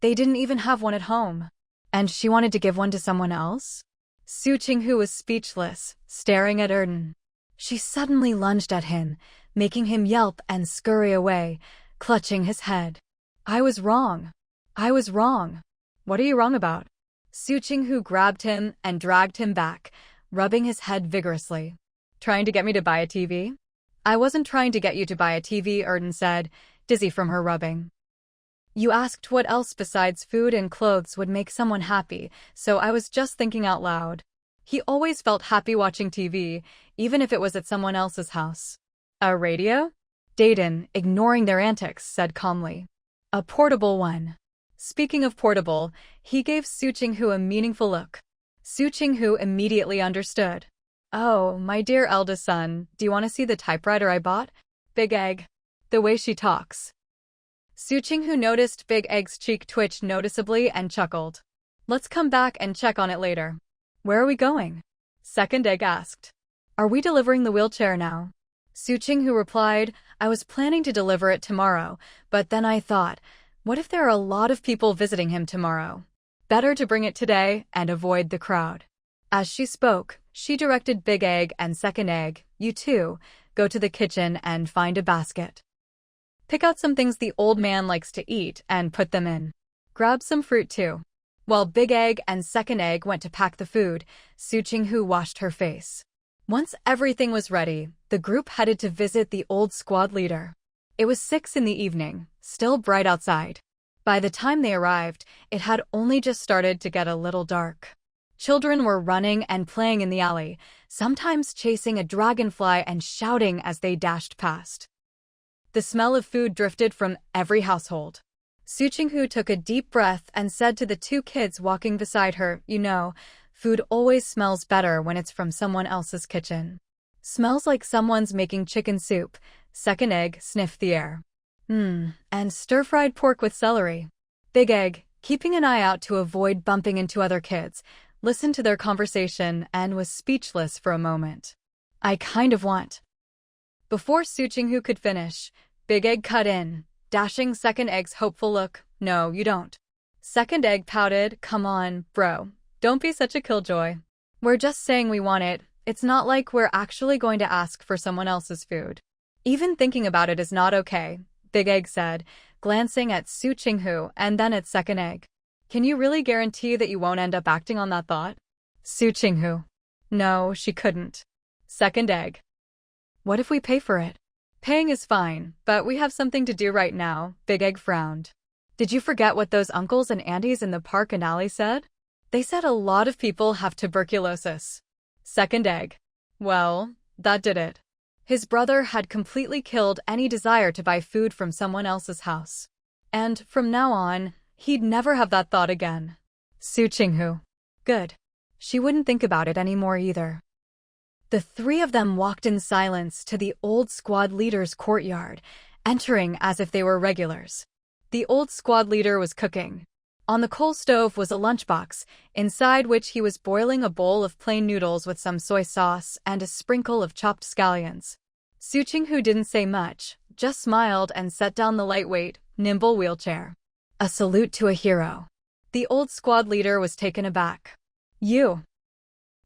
They didn't even have one at home. And she wanted to give one to someone else? Su Qinghu was speechless, staring at Erden. She suddenly lunged at him, making him yelp and scurry away, clutching his head. "I was wrong. I was wrong." "What are you wrong about?" Su Qinghu grabbed him and dragged him back, rubbing his head vigorously. "Trying to get me to buy a TV?" "I wasn't trying to get you to buy a TV," Erden said, dizzy from her rubbing. "You asked what else besides food and clothes would make someone happy, so I was just thinking out loud." He always felt happy watching TV, even if it was at someone else's house. "A radio?" Dayton, ignoring their antics, said calmly. "A portable one." Speaking of portable, he gave Su Qinghu a meaningful look. Su Qinghu immediately understood. "Oh, my dear eldest son, do you want to see the typewriter I bought? Big Egg. The way she talks." Su Qinghu noticed Big Egg's cheek twitch noticeably and chuckled. "Let's come back and check on it later." "Where are we going?" Second Egg asked. "Are we delivering the wheelchair now?" Su Qinghu replied, "I was planning to deliver it tomorrow, but then I thought, what if there are a lot of people visiting him tomorrow? Better to bring it today and avoid the crowd." As she spoke, she directed Big Egg and Second Egg, "You two, go to the kitchen and find a basket. Pick out some things the old man likes to eat and put them in. Grab some fruit too." While Big Egg and Second Egg went to pack the food, Su Qinghu washed her face. Once everything was ready, the group headed to visit the old squad leader. It was 6 in the evening, still bright outside. By the time they arrived, it had only just started to get a little dark. Children were running and playing in the alley, sometimes chasing a dragonfly and shouting as they dashed past. The smell of food drifted from every household. Su Qinghu took a deep breath and said to the 2 kids walking beside her, "You know, food always smells better when it's from someone else's kitchen." "Smells like someone's making chicken soup." Second Egg sniffed the air. And stir-fried pork with celery." Big Egg, keeping an eye out to avoid bumping into other kids, listened to their conversation and was speechless for a moment. "I kind of want." Before Su Qinghu could finish, Big Egg cut in, dashing Second Egg's hopeful look. "No, you don't." Second Egg pouted, "Come on, bro. Don't be such a killjoy. We're just saying we want it. It's not like we're actually going to ask for someone else's food." "Even thinking about it is not okay," Big Egg said, glancing at Su Qinghu and then at Second Egg. "Can you really guarantee that you won't end up acting on that thought?" Su Qinghu. No, she couldn't. Second Egg. "What if we pay for it?" "Paying is fine, but we have something to do right now," Big Egg frowned. "Did you forget what those uncles and aunties in the park and alley said? They said a lot of people have tuberculosis." Second Egg. Well, that did it. His brother had completely killed any desire to buy food from someone else's house. And from now on, he'd never have that thought again. Su Qinghu. Good. She wouldn't think about it anymore either. The 3 of them walked in silence to the old squad leader's courtyard, entering as if they were regulars. The old squad leader was cooking. On the coal stove was a lunchbox, inside which he was boiling a bowl of plain noodles with some soy sauce and a sprinkle of chopped scallions. Su Qinghu didn't say much, just smiled and set down the lightweight, nimble wheelchair. A salute to a hero. The old squad leader was taken aback. "You."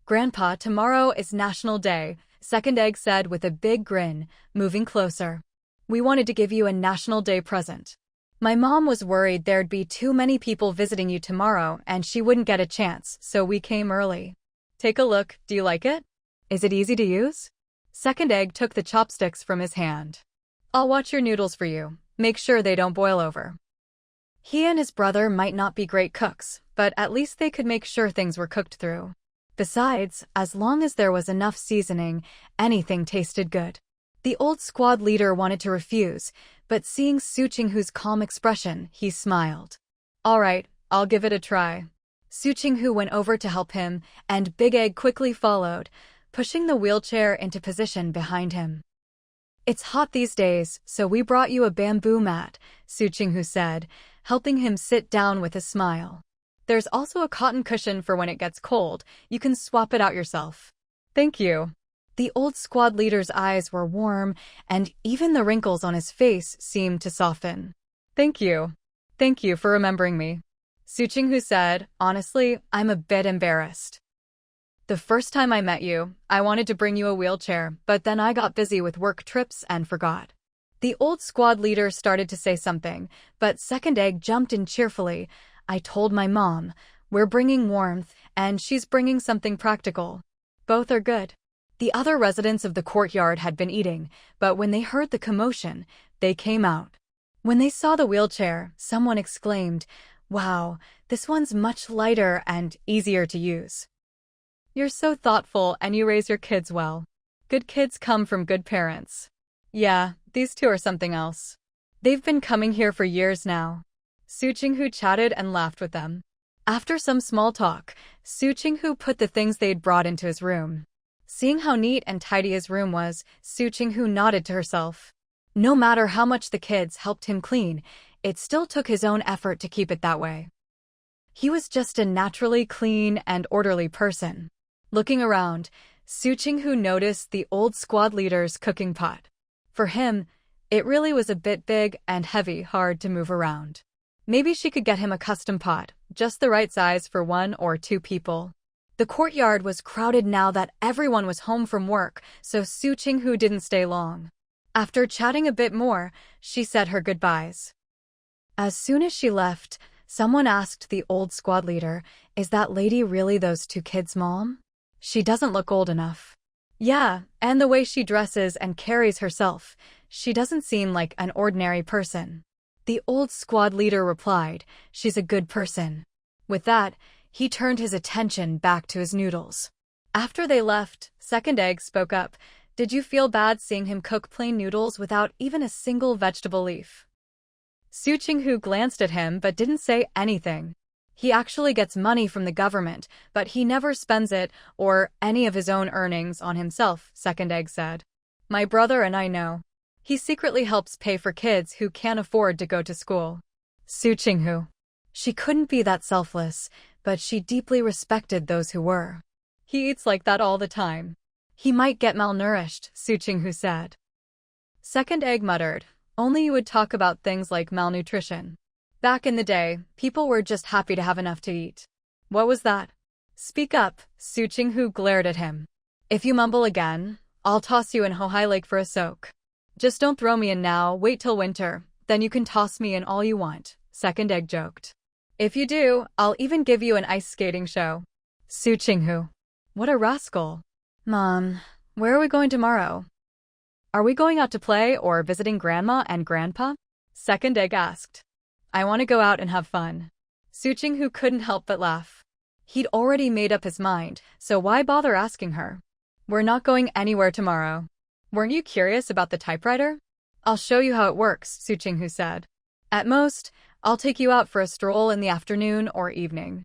"Grandpa, tomorrow is National Day," Second Egg said with a big grin, moving closer. "We wanted to give you a National Day present." My mom was worried there'd be too many people visiting you tomorrow and she wouldn't get a chance, so we came early. Take a look, do you like it? Is it easy to use? Second egg took the chopsticks from his hand. I'll watch your noodles for you. Make sure they don't boil over. He and his brother might not be great cooks, but at least they could make sure things were cooked through. Besides, as long as there was enough seasoning, anything tasted good. The old squad leader wanted to refuse, but seeing Su Qinghu's calm expression, he smiled. All right, I'll give it a try. Su Qinghu went over to help him, and Big Egg quickly followed, pushing the wheelchair into position behind him. It's hot these days, so we brought you a bamboo mat, Su Qinghu said, helping him sit down with a smile. There's also a cotton cushion for when it gets cold. You can swap it out yourself. Thank you. The old squad leader's eyes were warm, and even the wrinkles on his face seemed to soften. Thank you. Thank you for remembering me. Su Qinghu said, honestly, I'm a bit embarrassed. The first time I met you, I wanted to bring you a wheelchair, but then I got busy with work trips and forgot. The old squad leader started to say something, but Second Egg jumped in cheerfully. I told my mom, we're bringing warmth, and she's bringing something practical. Both are good. The other residents of the courtyard had been eating, but when they heard the commotion, they came out. When they saw the wheelchair, someone exclaimed, wow, this one's much lighter and easier to use. You're so thoughtful and you raise your kids well. Good kids come from good parents. Yeah, these two are something else. They've been coming here for years now. Su Qinghu chatted and laughed with them. After some small talk, Su Qinghu put the things they'd brought into his room. Seeing how neat and tidy his room was, Su Qinghu nodded to herself. No matter how much the kids helped him clean, it still took his own effort to keep it that way. He was just a naturally clean and orderly person. Looking around, Su Qinghu noticed the old squad leader's cooking pot. For him, it really was a bit big and heavy, hard to move around. Maybe she could get him a custom pot, just the right size for 1 or 2 people. The courtyard was crowded now that everyone was home from work, so Su Qinghu didn't stay long. After chatting a bit more, she said her goodbyes. As soon as she left, someone asked the old squad leader, is that lady really those 2 kids' mom? She doesn't look old enough. Yeah, and the way she dresses and carries herself, she doesn't seem like an ordinary person. The old squad leader replied, she's a good person. With that, he turned his attention back to his noodles. After they left, Second Egg spoke up. Did you feel bad seeing him cook plain noodles without even a single vegetable leaf? Su Qinghu glanced at him but didn't say anything. He actually gets money from the government, but he never spends it or any of his own earnings on himself, Second Egg said. My brother and I know. He secretly helps pay for kids who can't afford to go to school. Su Qinghu. She couldn't be that selfless, but she deeply respected those who were. He eats like that all the time. He might get malnourished, Su Qinghu said. Second Egg muttered, only you would talk about things like malnutrition. Back in the day, people were just happy to have enough to eat. What was that? Speak up, Su Qinghu glared at him. If you mumble again, I'll toss you in Hohai Lake for a soak. Just don't throw me in now, wait till winter, then you can toss me in all you want, Second Egg joked. If you do, I'll even give you an ice skating show. Su Qinghu. What a rascal. Mom, where are we going tomorrow? Are we going out to play or visiting Grandma and Grandpa? Second Egg asked. I want to go out and have fun. Su Qinghu couldn't help but laugh. He'd already made up his mind, so why bother asking her? We're not going anywhere tomorrow. Weren't you curious about the typewriter? I'll show you how it works, Su Qinghu said. At most, I'll take you out for a stroll in the afternoon or evening.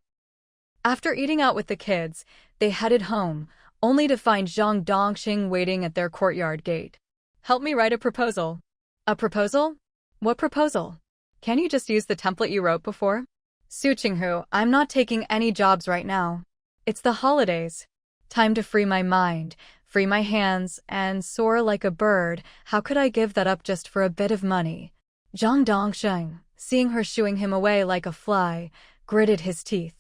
After eating out with the kids, they headed home, only to find Zhang Dongxing waiting at their courtyard gate. Help me write a proposal. A proposal? What proposal? Can you just use the template you wrote before? Su Qinghu, I'm not taking any jobs right now. It's the holidays. Time to free my mind, free my hands, and soar like a bird. How could I give that up just for a bit of money? Zhang Dongxing, seeing her shooing him away like a fly, gritted his teeth.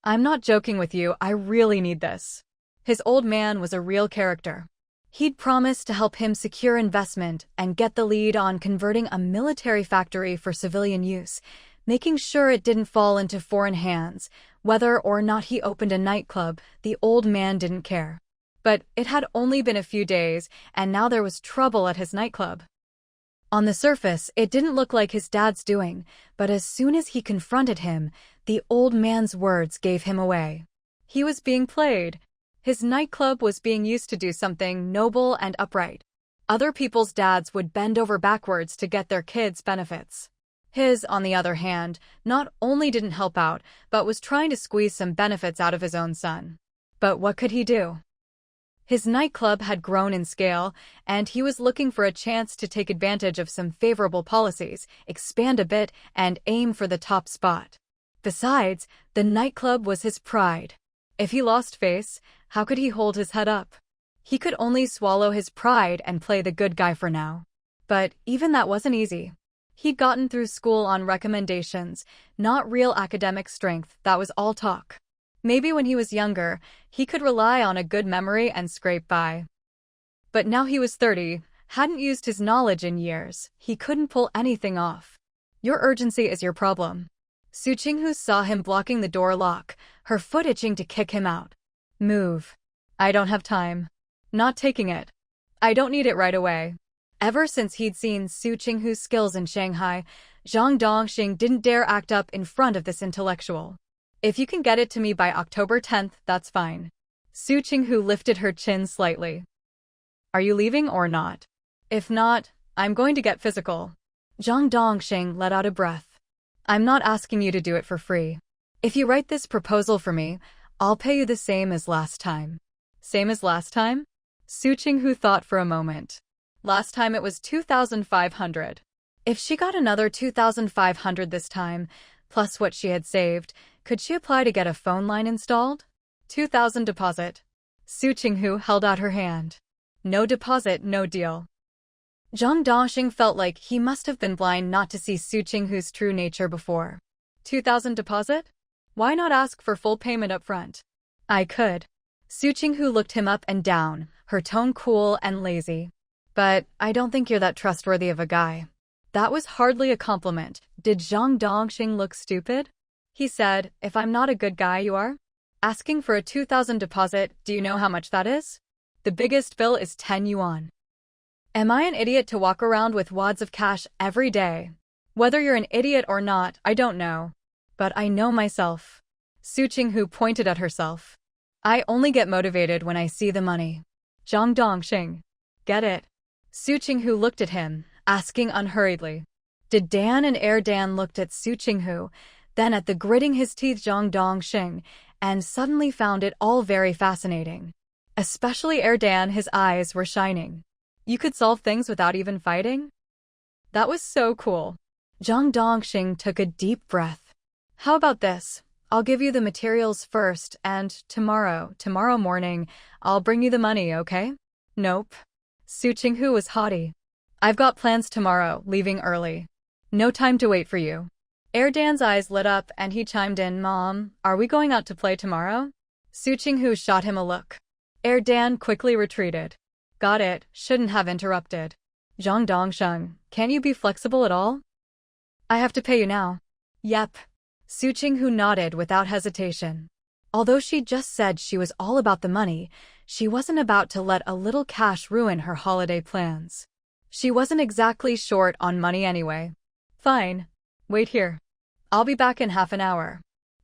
I'm not joking with you, I really need this. His old man was a real character. He'd promised to help him secure investment and get the lead on converting a military factory for civilian use, making sure it didn't fall into foreign hands. Whether or not he opened a nightclub, the old man didn't care. But it had only been a few days, and now there was trouble at his nightclub. On the surface, it didn't look like his dad's doing, but as soon as he confronted him, the old man's words gave him away. He was being played. His nightclub was being used to do something noble and upright. Other people's dads would bend over backwards to get their kids' benefits. His, on the other hand, not only didn't help out, but was trying to squeeze some benefits out of his own son. But what could he do? His nightclub had grown in scale, and he was looking for a chance to take advantage of some favorable policies, expand a bit, and aim for the top spot. Besides, the nightclub was his pride. If he lost face, how could he hold his head up? He could only swallow his pride and play the good guy for now. But even that wasn't easy. He'd gotten through school on recommendations, not real academic strength. That was all talk. Maybe when he was younger, he could rely on a good memory and scrape by. But now he was 30, hadn't used his knowledge in years. He couldn't pull anything off. Your urgency is your problem. Su Qinghu saw him blocking the door lock, her foot itching to kick him out. Move. I don't have time. Not taking it. I don't need it right away. Ever since he'd seen Su Qinghu's skills in Shanghai, Zhang Dongxing didn't dare act up in front of this intellectual. If you can get it to me by October 10th, that's fine. Su Qinghu lifted her chin slightly. Are you leaving or not? If not, I'm going to get physical. Zhang Dongxing let out a breath. I'm not asking you to do it for free. If you write this proposal for me, I'll pay you the same as last time. Same as last time? Su Qinghu thought for a moment. Last time it was 2,500. If she got another 2,500 this time, plus what she had saved, could she apply to get a phone line installed? 2,000 deposit. Su Qinghu held out her hand. No deposit, no deal. Zhang Dongxing felt like he must have been blind not to see Su Qinghu's true nature before. 2,000 deposit? Why not ask for full payment up front? I could. Su Qinghu looked him up and down, her tone cool and lazy. But I don't think you're that trustworthy of a guy. That was hardly a compliment. Did Zhang Dongxing look stupid? He said, if I'm not a good guy, you are? Asking for a 2,000 deposit, do you know how much that is? The biggest bill is 10 yuan. Am I an idiot to walk around with wads of cash every day? Whether you're an idiot or not, I don't know. But I know myself. Su Qinghu pointed at herself. I only get motivated when I see the money. Zhang Dongxing. Get it? Su Qinghu looked at him, asking unhurriedly. Did Dan and Dan looked at Su Qinghu, then at the gritting his teeth Zhang Dongxing, and suddenly found it all very fascinating. Especially Dan, his eyes were shining. You could solve things without even fighting? That was so cool. Zhang Dongxing took a deep breath. How about this? I'll give you the materials first, and tomorrow morning, I'll bring you the money, okay? Nope. Su Qinghu was haughty. I've got plans tomorrow, leaving early. No time to wait for you. Dan's eyes lit up and he chimed in, Mom, are we going out to play tomorrow? Su Qinghu shot him a look. Dan quickly retreated. Got it, shouldn't have interrupted. Zhang Dongxing, can't you be flexible at all? I have to pay you now. Yep. Su Qinghu nodded without hesitation. Although she'd just said she was all about the money, she wasn't about to let a little cash ruin her holiday plans. She wasn't exactly short on money anyway. Fine. Wait here. I'll be back in half an hour.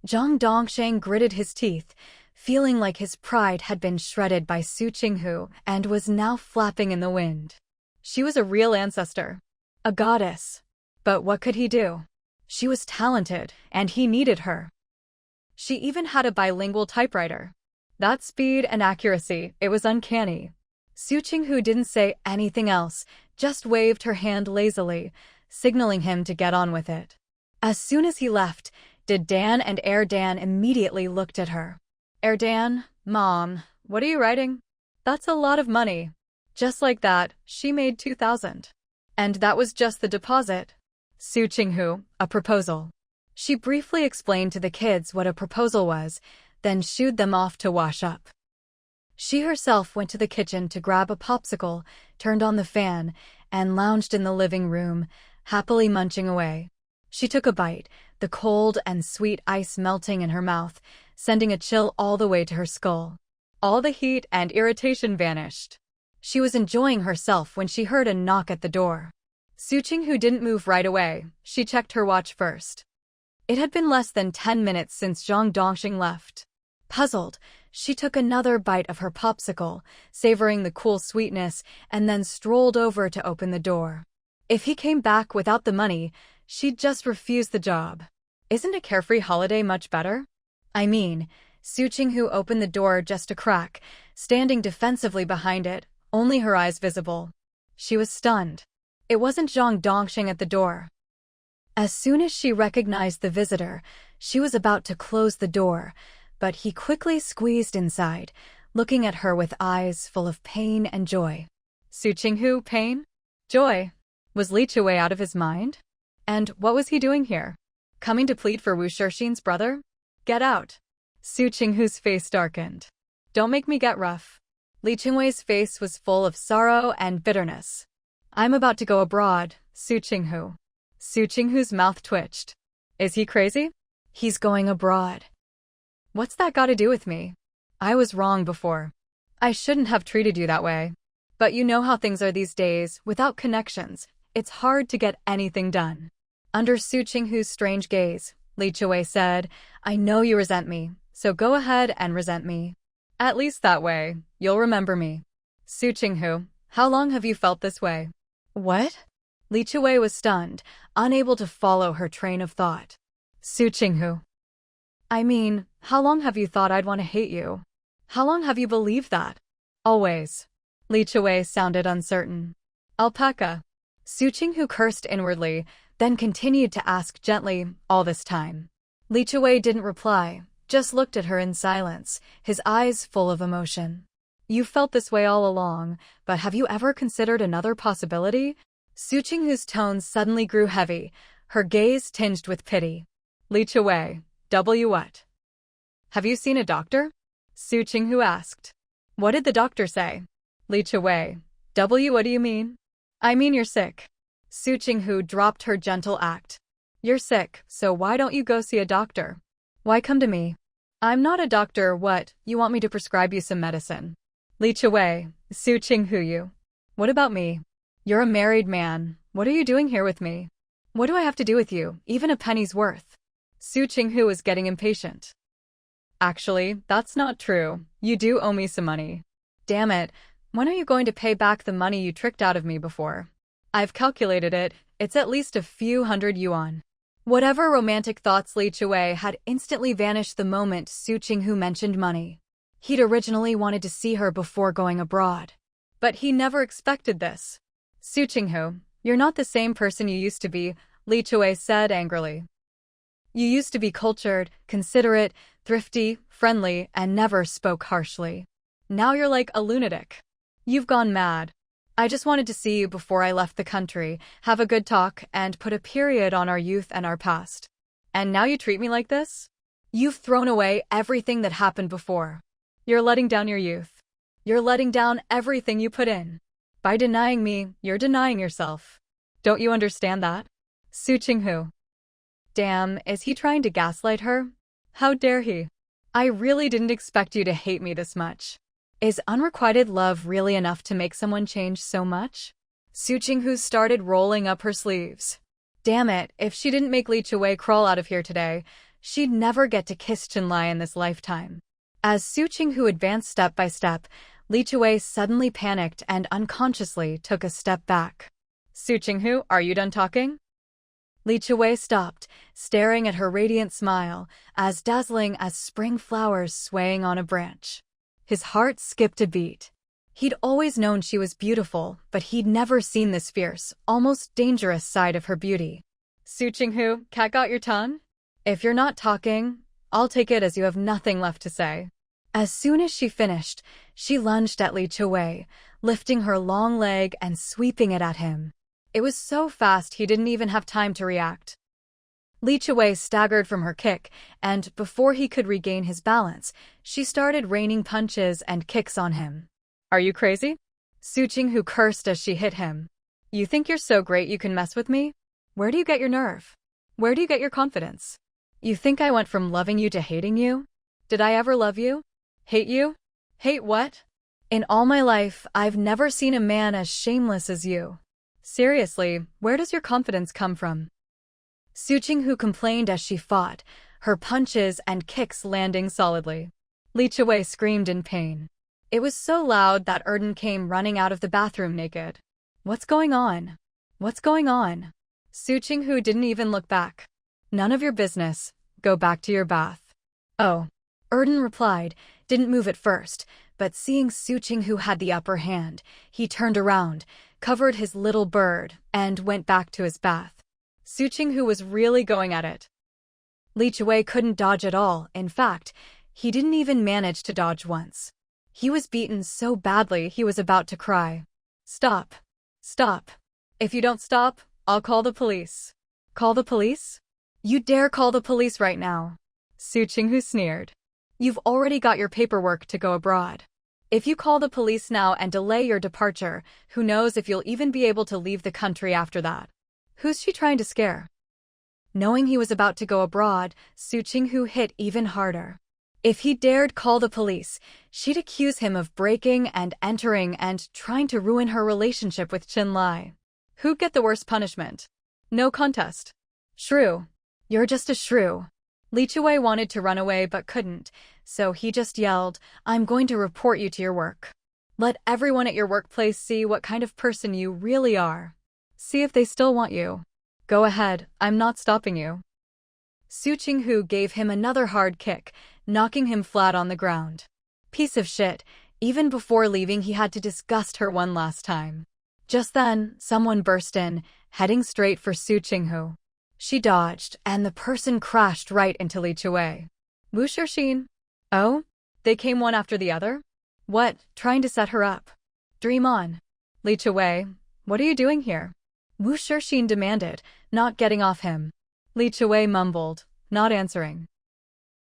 Zhang Dongxing gritted his teeth, feeling like his pride had been shredded by Su Qinghu and was now flapping in the wind. She was a real ancestor. A goddess. But what could he do? She was talented, and he needed her. She even had a bilingual typewriter. That speed and accuracy, it was uncanny. Su Qinghu didn't say anything else, just waved her hand lazily, signaling him to get on with it. As soon as he left, did Dan and Dan immediately looked at her. Dan, Mom, what are you writing? That's a lot of money. Just like that, she made 2,000. And that was just the deposit. Su Qinghu, a proposal. She briefly explained to the kids what a proposal was, then shooed them off to wash up. She herself went to the kitchen to grab a popsicle, turned on the fan, and lounged in the living room, happily munching away. She took a bite, the cold and sweet ice melting in her mouth, sending a chill all the way to her skull. All the heat and irritation vanished. She was enjoying herself when she heard a knock at the door. Su Qinghu didn't move right away. She checked her watch first. It had been less than 10 minutes since Zhang Dongxing left. Puzzled, she took another bite of her popsicle, savoring the cool sweetness, and then strolled over to open the door. If he came back without the money, she'd just refuse the job. Isn't a carefree holiday much better? I mean, Su Qinghu opened the door just a crack, standing defensively behind it, only her eyes visible. She was stunned. It wasn't Zhang Dongxing at the door. As soon as she recognized the visitor, she was about to close the door, but he quickly squeezed inside, looking at her with eyes full of pain and joy. Su Qinghu, pain? Joy? Was Li Qiwei out of his mind? And what was he doing here? Coming to plead for Wu Shixin's brother? Get out. Su Qinghu's face darkened. Don't make me get rough. Li Qiwei's face was full of sorrow and bitterness. I'm about to go abroad, Su Qinghu. Su Qinghu's mouth twitched. Is he crazy? He's going abroad. What's that got to do with me? I was wrong before. I shouldn't have treated you that way. But you know how things are these days, without connections, it's hard to get anything done. Under Su Qinghu's strange gaze, Li Qiwei said, I know you resent me, so go ahead and resent me. At least that way, you'll remember me. Su Qinghu, how long have you felt this way? What? Li Qiwei was stunned, unable to follow her train of thought. Su Qinghu. I mean, how long have you thought I'd want to hate you? How long have you believed that? Always. Li Qiwei sounded uncertain. Alpaca. Su Qinghu cursed inwardly, then continued to ask gently, all this time. Li Qiwei didn't reply, just looked at her in silence, his eyes full of emotion. You felt this way all along, but have you ever considered another possibility? Su Qinghu's tone suddenly grew heavy, her gaze tinged with pity. Li Qiwei, what? Have you seen a doctor? Su Qinghu asked. What did the doctor say? Li Qiwei, what do you mean? I mean you're sick. Su Qinghu dropped her gentle act. You're sick, so why don't you go see a doctor? Why come to me? I'm not a doctor, what, you want me to prescribe you some medicine? Li Qiwei, Su Qinghu you. What about me? You're a married man, what are you doing here with me? What do I have to do with you, even a penny's worth? Su Qinghu was getting impatient. Actually, that's not true, you do owe me some money. Damn it, when are you going to pay back the money you tricked out of me before? I've calculated it, it's at least a few hundred yuan. Whatever romantic thoughts Li Qiwei had instantly vanished the moment Su Qinghu mentioned money. He'd originally wanted to see her before going abroad. But he never expected this. Su Qinghu, you're not the same person you used to be, Li Qiwei said angrily. You used to be cultured, considerate, thrifty, friendly, and never spoke harshly. Now you're like a lunatic. You've gone mad. I just wanted to see you before I left the country, have a good talk, and put a period on our youth and our past. And now you treat me like this? You've thrown away everything that happened before. You're letting down your youth. You're letting down everything you put in. By denying me, you're denying yourself. Don't you understand that? Su Qinghu. Damn, is he trying to gaslight her? How dare he? I really didn't expect you to hate me this much. Is unrequited love really enough to make someone change so much? Su Qinghu started rolling up her sleeves. Damn it, if she didn't make Li Qiwei crawl out of here today, she'd never get to kiss Chenlai in this lifetime. As Su Qinghu advanced step by step, Li Qiwei suddenly panicked and unconsciously took a step back. Su Qinghu, are you done talking? Li Qiwei stopped, staring at her radiant smile, as dazzling as spring flowers swaying on a branch. His heart skipped a beat. He'd always known she was beautiful, but he'd never seen this fierce, almost dangerous side of her beauty. Su Qinghu, cat got your tongue? If you're not talking, I'll take it as you have nothing left to say. As soon as she finished, she lunged at Li Qiwei, lifting her long leg and sweeping it at him. It was so fast he didn't even have time to react. Li Chuwei staggered from her kick, and before he could regain his balance, she started raining punches and kicks on him. Are you crazy? Su Qinghu cursed as she hit him. You think you're so great you can mess with me? Where do you get your nerve? Where do you get your confidence? You think I went from loving you to hating you? Did I ever love you? Hate you? Hate what? In all my life, I've never seen a man as shameless as you. Seriously, where does your confidence come from? Su Qinghu complained as she fought, her punches and kicks landing solidly. Li Chuwei screamed in pain. It was so loud that Erden came running out of the bathroom naked. What's going on? What's going on? Su Qinghu didn't even look back. None of your business. Go back to your bath. Oh. Erden replied, didn't move at first, but seeing Su Qinghu had the upper hand, he turned around, covered his little bird, and went back to his bath. Su Qinghu was really going at it. Li Chuwei couldn't dodge at all. In fact, he didn't even manage to dodge once. He was beaten so badly he was about to cry. Stop. Stop. If you don't stop, I'll call the police. Call the police? You dare call the police right now? Su Qinghu sneered. You've already got your paperwork to go abroad. If you call the police now and delay your departure, who knows if you'll even be able to leave the country after that. Who's she trying to scare? Knowing he was about to go abroad, Su Qinghu hit even harder. If he dared call the police, she'd accuse him of breaking and entering and trying to ruin her relationship with Qin Lai. Who'd get the worst punishment? No contest. Shrew. You're just a shrew. Li Chuwei wanted to run away but couldn't, so he just yelled, I'm going to report you to your work. Let everyone at your workplace see what kind of person you really are. See if they still want you. Go ahead, I'm not stopping you. Su Qinghu gave him another hard kick, knocking him flat on the ground. Piece of shit, even before leaving he had to disgust her one last time. Just then, someone burst in, heading straight for Su Qinghu. She dodged, and the person crashed right into Li Chuwei. Wu Shixin? Oh? They came one after the other? What, trying to set her up? Dream on. Li Chuwei, what are you doing here? Wu Shixin demanded, not getting off him. Li Chuwei mumbled, not answering.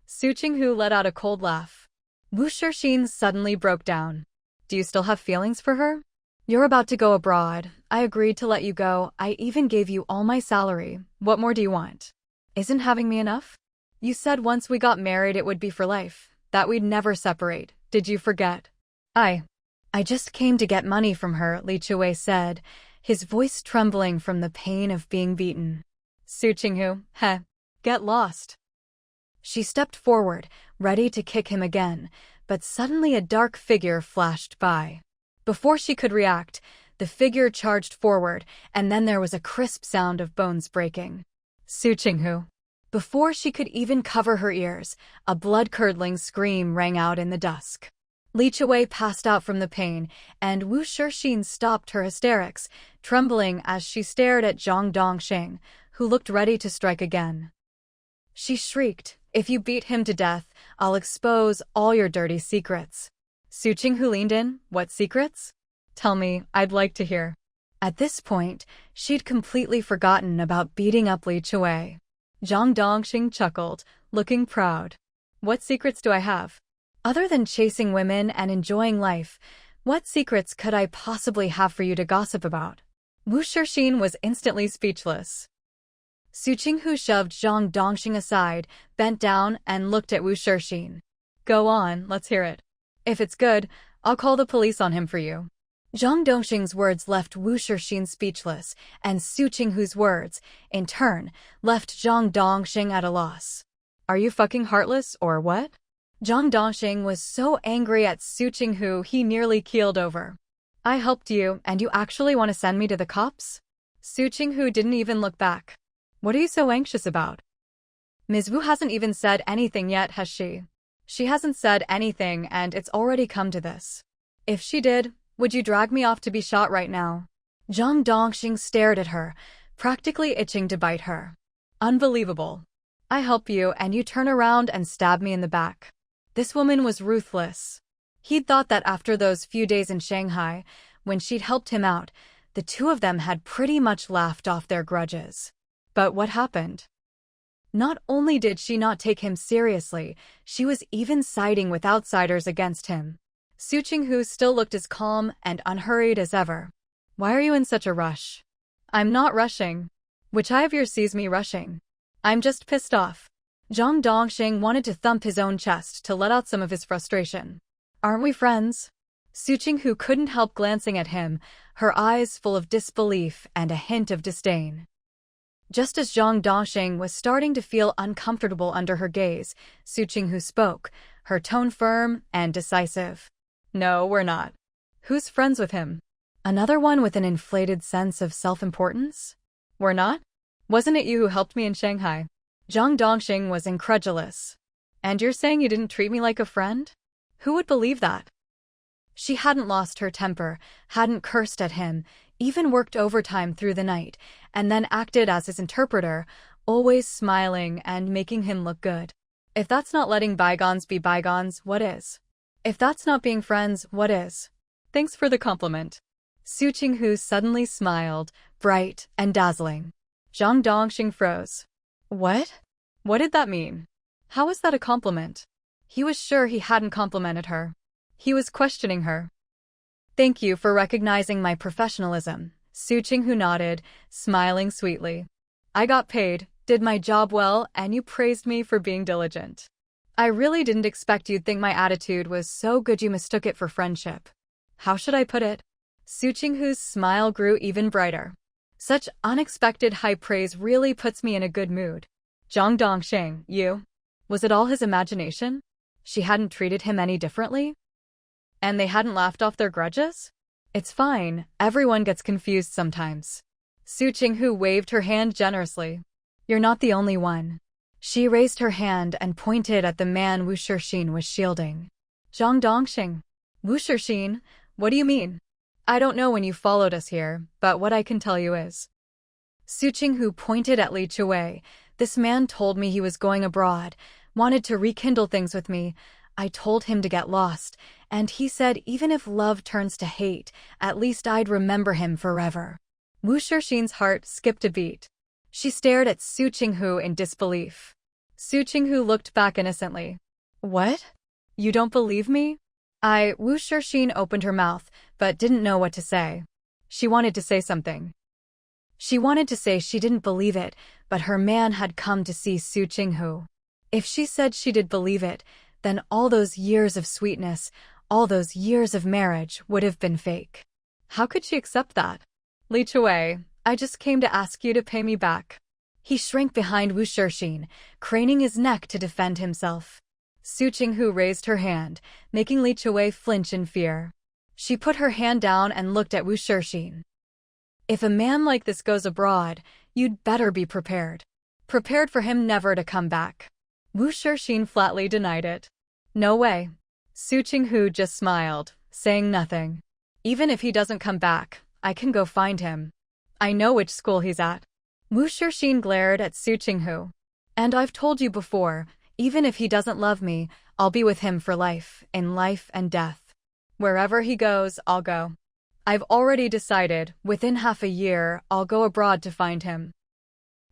Su Qinghu let out a cold laugh. Wu Shixin suddenly broke down. Do you still have feelings for her? You're about to go abroad. I agreed to let you go. I even gave you all my salary. What more do you want? Isn't having me enough? You said once we got married it would be for life, that we'd never separate. Did you forget? I just came to get money from her, Li Chuwei said, his voice trembling from the pain of being beaten. Su Qinghu, heh, get lost. She stepped forward, ready to kick him again, but suddenly a dark figure flashed by. Before she could react, the figure charged forward, and then there was a crisp sound of bones breaking. Su Qinghu. Before she could even cover her ears, a blood-curdling scream rang out in the dusk. Li Chuwei passed out from the pain, and Wu Shixin stopped her hysterics, trembling as she stared at Zhang Dongxing, who looked ready to strike again. She shrieked, if you beat him to death, I'll expose all your dirty secrets. Su Qinghu leaned in, what secrets? Tell me, I'd like to hear. At this point, she'd completely forgotten about beating up Li Chuwei. Zhang Dongxing chuckled, looking proud. What secrets do I have? Other than chasing women and enjoying life, what secrets could I possibly have for you to gossip about? Wu Shixin was instantly speechless. Su Qinghu shoved Zhang Dongxing aside, bent down, and looked at Wu Shixin. Go on, let's hear it. If it's good, I'll call the police on him for you. Zhang Dongxing's words left Wu Shixin speechless, and Su Qinghu's words, in turn, left Zhang Dongxing at a loss. Are you fucking heartless, or what? Zhang Dongxing was so angry at Su Qinghu he nearly keeled over. I helped you, and you actually want to send me to the cops? Su Qinghu didn't even look back. What are you so anxious about? Ms. Wu hasn't even said anything yet, has she? She hasn't said anything, and it's already come to this. If she did, would you drag me off to be shot right now? Zhang Dongxing stared at her, practically itching to bite her. Unbelievable. I help you, and you turn around and stab me in the back. This woman was ruthless. He'd thought that after those few days in Shanghai, when she'd helped him out, the two of them had pretty much laughed off their grudges. But what happened? Not only did she not take him seriously, she was even siding with outsiders against him. Su Qinghu still looked as calm and unhurried as ever. Why are you in such a rush? I'm not rushing. Which eye of yours sees me rushing? I'm just pissed off. Zhang Dongxing wanted to thump his own chest to let out some of his frustration. Aren't we friends? Su Qinghu couldn't help glancing at him, her eyes full of disbelief and a hint of disdain. Just as Zhang Dongxing was starting to feel uncomfortable under her gaze, Su Qinghu spoke, her tone firm and decisive. No, we're not. Who's friends with him? Another one with an inflated sense of self-importance? We're not? Wasn't it you who helped me in Shanghai? Zhang Dongxing was incredulous. And you're saying you didn't treat me like a friend? Who would believe that? She hadn't lost her temper, hadn't cursed at him, even worked overtime through the night, and then acted as his interpreter, always smiling and making him look good. If that's not letting bygones be bygones, what is? If that's not being friends, what is? Thanks for the compliment. Su Qinghu suddenly smiled, bright and dazzling. Zhang Dongxing froze. What? What did that mean? How was that a compliment? He was sure he hadn't complimented her. He was questioning her. Thank you for recognizing my professionalism, Su Qinghu nodded, smiling sweetly. I got paid, did my job well, and you praised me for being diligent. I really didn't expect you'd think my attitude was so good you mistook it for friendship. How should I put it? Su Qinghu's smile grew even brighter. Such unexpected high praise really puts me in a good mood. Zhang Dongxing, you? Was it all his imagination? She hadn't treated him any differently? And they hadn't laughed off their grudges? It's fine, everyone gets confused sometimes. Su Qinghu waved her hand generously. You're not the only one. She raised her hand and pointed at the man Wu Shixin was shielding. Zhang Dongxing. Wu Shixin? What do you mean? I don't know when you followed us here, but what I can tell you is. Su Qinghu pointed at Li Chuwei. This man told me he was going abroad, wanted to rekindle things with me. I told him to get lost, and he said even if love turns to hate, at least I'd remember him forever. Wu Shixin's heart skipped a beat. She stared at Su Qinghu in disbelief. Su Qinghu looked back innocently. What? You don't believe me? Wu Shixin opened her mouth, but didn't know what to say. She wanted to say something. She wanted to say she didn't believe it, but her man had come to see Su Qinghu. If she said she did believe it, then all those years of sweetness, all those years of marriage would have been fake. How could she accept that? Li Chuwei, I just came to ask you to pay me back. He shrank behind Wu Shixin, craning his neck to defend himself. Su Qinghu raised her hand, making Li Chuwei flinch in fear. She put her hand down and looked at Wu Shixin. If a man like this goes abroad, you'd better be prepared. Prepared for him never to come back. Wu Shixin flatly denied it. No way. Su Qinghu just smiled, saying nothing. Even if he doesn't come back, I can go find him. I know which school he's at. Wu Shixin glared at Su Qinghu. And I've told you before, even if he doesn't love me, I'll be with him for life, in life and death. Wherever he goes, I'll go. I've already decided, within half a year, I'll go abroad to find him.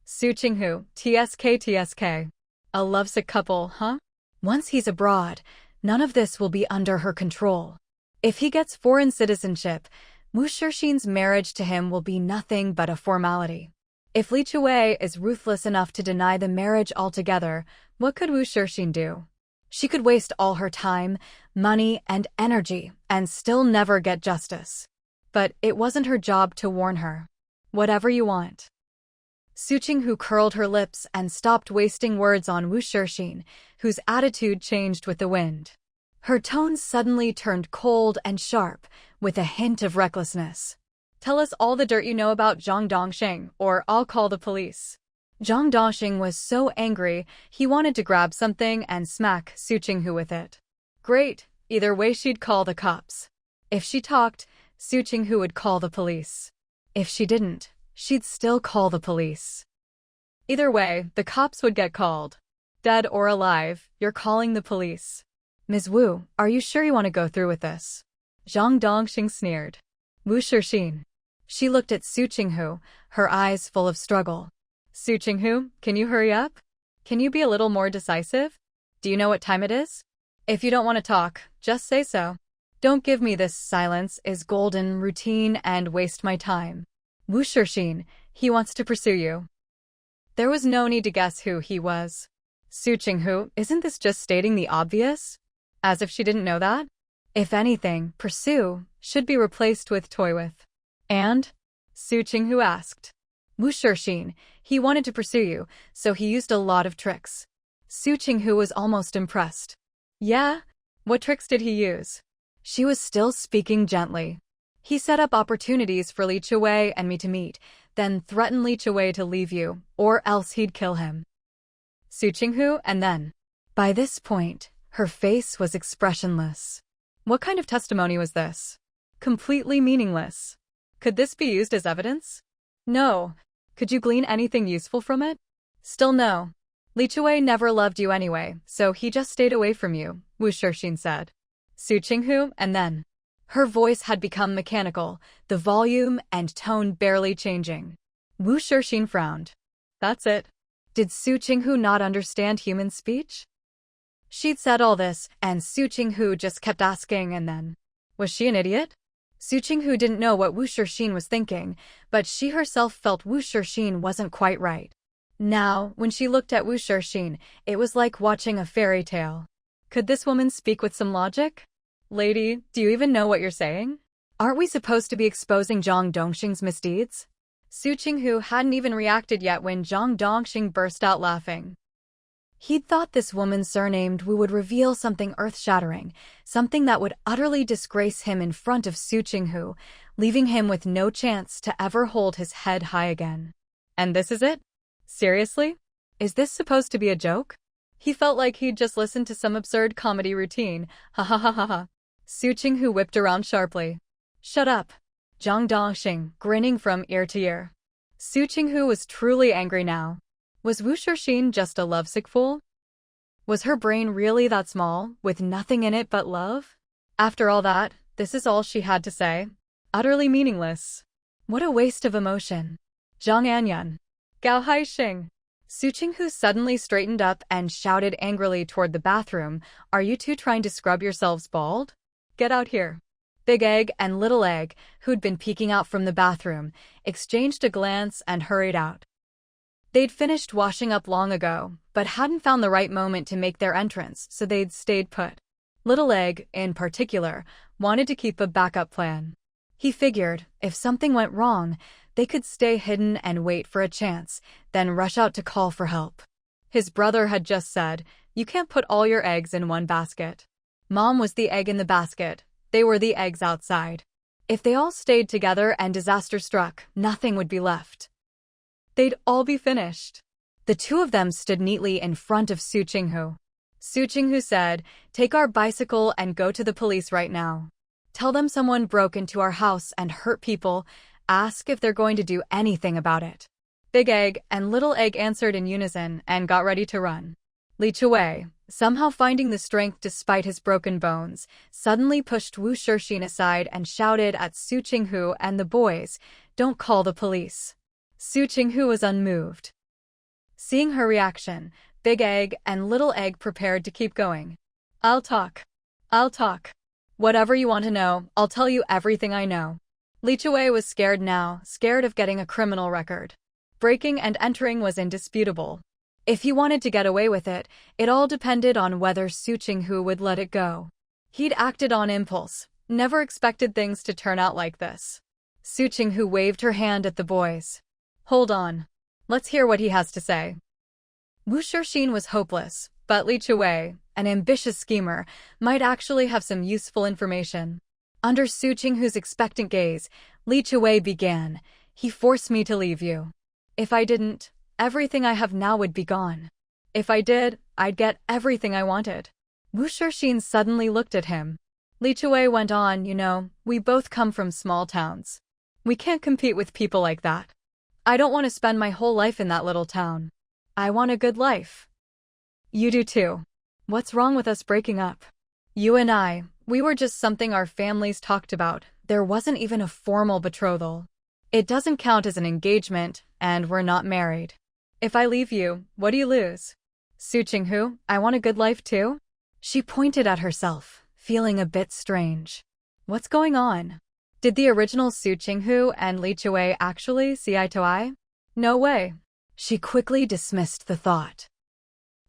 Su Qinghu, TSK. A lovesick couple, huh? Once he's abroad, none of this will be under her control. If he gets foreign citizenship, Wu Shixin's marriage to him will be nothing but a formality. If Li Chuwei is ruthless enough to deny the marriage altogether, what could Wu Shixin do? She could waste all her time, money, and energy, and still never get justice. But it wasn't her job to warn her. Whatever you want. Su Qinghu curled her lips and stopped wasting words on Wu Shixin, whose attitude changed with the wind. Her tone suddenly turned cold and sharp, with a hint of recklessness. Tell us all the dirt you know about Zhang Dongxing, or I'll call the police. Zhang Dongxing was so angry, he wanted to grab something and smack Su Qinghu with it. Great, either way she'd call the cops. If she talked, Su Qinghu would call the police. If she didn't, she'd still call the police. Either way, the cops would get called. Dead or alive, you're calling the police. Ms. Wu, are you sure you want to go through with this? Zhang Dongxing sneered. Wu Shixin. She looked at Su Qinghu, her eyes full of struggle. Su Qinghu, can you hurry up? Can you be a little more decisive? Do you know what time it is? If you don't want to talk, just say so. Don't give me this silence is golden routine and waste my time. Wu Shixin, he wants to pursue you. There was no need to guess who he was. Su Qinghu, isn't this just stating the obvious? As if she didn't know that? If anything, pursue should be replaced with toy with. And? Su Qinghu asked. Wu Shixin, he wanted to pursue you, so he used a lot of tricks. Su Qinghu was almost impressed. Yeah? What tricks did he use? She was still speaking gently. He set up opportunities for Li Qiwei and me to meet, then threatened Li Qiwei to leave you, or else he'd kill him. Su Qinghu, and then. By this point, her face was expressionless. What kind of testimony was this? Completely meaningless. Could this be used as evidence? No. Could you glean anything useful from it? Still no. Li Qiwei never loved you anyway, so he just stayed away from you, Wu Shixin said. Su Qinghu, and then. Her voice had become mechanical, the volume and tone barely changing. Wu Shixin frowned. That's it. Did Su Qinghu not understand human speech? She'd said all this, and Su Qinghu just kept asking and then. Was she an idiot? Su Qinghu didn't know what Wu Shixin was thinking, but she herself felt Wu Shixin wasn't quite right. Now, when she looked at Wu Shixin, it was like watching a fairy tale. Could this woman speak with some logic? Lady, do you even know what you're saying? Aren't we supposed to be exposing Zhang Dongxing's misdeeds? Su Qinghu hadn't even reacted yet when Zhang Dongxing burst out laughing. He'd thought this woman surnamed Wu would reveal something earth-shattering, something that would utterly disgrace him in front of Su Qinghu, leaving him with no chance to ever hold his head high again. And this is it? Seriously? Is this supposed to be a joke? He felt like he'd just listened to some absurd comedy routine. Ha ha ha ha ha. Su Qinghu whipped around sharply. Shut up. Zhang Dongxing, grinning from ear to ear. Su Qinghu was truly angry now. Was Wu Shixin just a lovesick fool? Was her brain really that small, with nothing in it but love? After all that, this is all she had to say. Utterly meaningless. What a waste of emotion. Zhang Anyun. Gao Haixing. Su Qinghu suddenly straightened up and shouted angrily toward the bathroom, Are you two trying to scrub yourselves bald? Get out here. Big Egg and Little Egg, who'd been peeking out from the bathroom, exchanged a glance and hurried out. They'd finished washing up long ago, but hadn't found the right moment to make their entrance, so they'd stayed put. Little Egg, in particular, wanted to keep a backup plan. He figured, if something went wrong, they could stay hidden and wait for a chance, then rush out to call for help. His brother had just said, You can't put all your eggs in one basket. Mom was the egg in the basket, they were the eggs outside. If they all stayed together and disaster struck, nothing would be left. They'd all be finished. The two of them stood neatly in front of Su Qinghu. Su Qinghu said, Take our bicycle and go to the police right now. Tell them someone broke into our house and hurt people. Ask if they're going to do anything about it. Big Egg and Little Egg answered in unison and got ready to run. Li Qiwei, somehow finding the strength despite his broken bones, suddenly pushed Wu Shixin aside and shouted at Su Qinghu and the boys, Don't call the police. Su Qinghu was unmoved. Seeing her reaction, Big Egg and Little Egg prepared to keep going. I'll talk. Whatever you want to know, I'll tell you everything I know. Li Qiwei was scared now, scared of getting a criminal record. Breaking and entering was indisputable. If he wanted to get away with it, it all depended on whether Su Qinghu would let it go. He'd acted on impulse, never expected things to turn out like this. Su Qinghu waved her hand at the boys. Hold on. Let's hear what he has to say. Wu Shixin was hopeless, but Li Qiwei, an ambitious schemer, might actually have some useful information. Under Su Qinghu's expectant gaze, Li Qiwei began, He forced me to leave you. If I didn't, everything I have now would be gone. If I did, I'd get everything I wanted. Wu Shixin suddenly looked at him. Li Qiwei went on, we both come from small towns. We can't compete with people like that. I don't want to spend my whole life in that little town. I want a good life. You do too. What's wrong with us breaking up? You and I, we were just something our families talked about. There wasn't even a formal betrothal. It doesn't count as an engagement, and we're not married. If I leave you, what do you lose? Su Qinghu, I want a good life too? She pointed at herself, feeling a bit strange. What's going on? Did the original Su Qinghu and Li Qiwei actually see eye to eye? No way. She quickly dismissed the thought.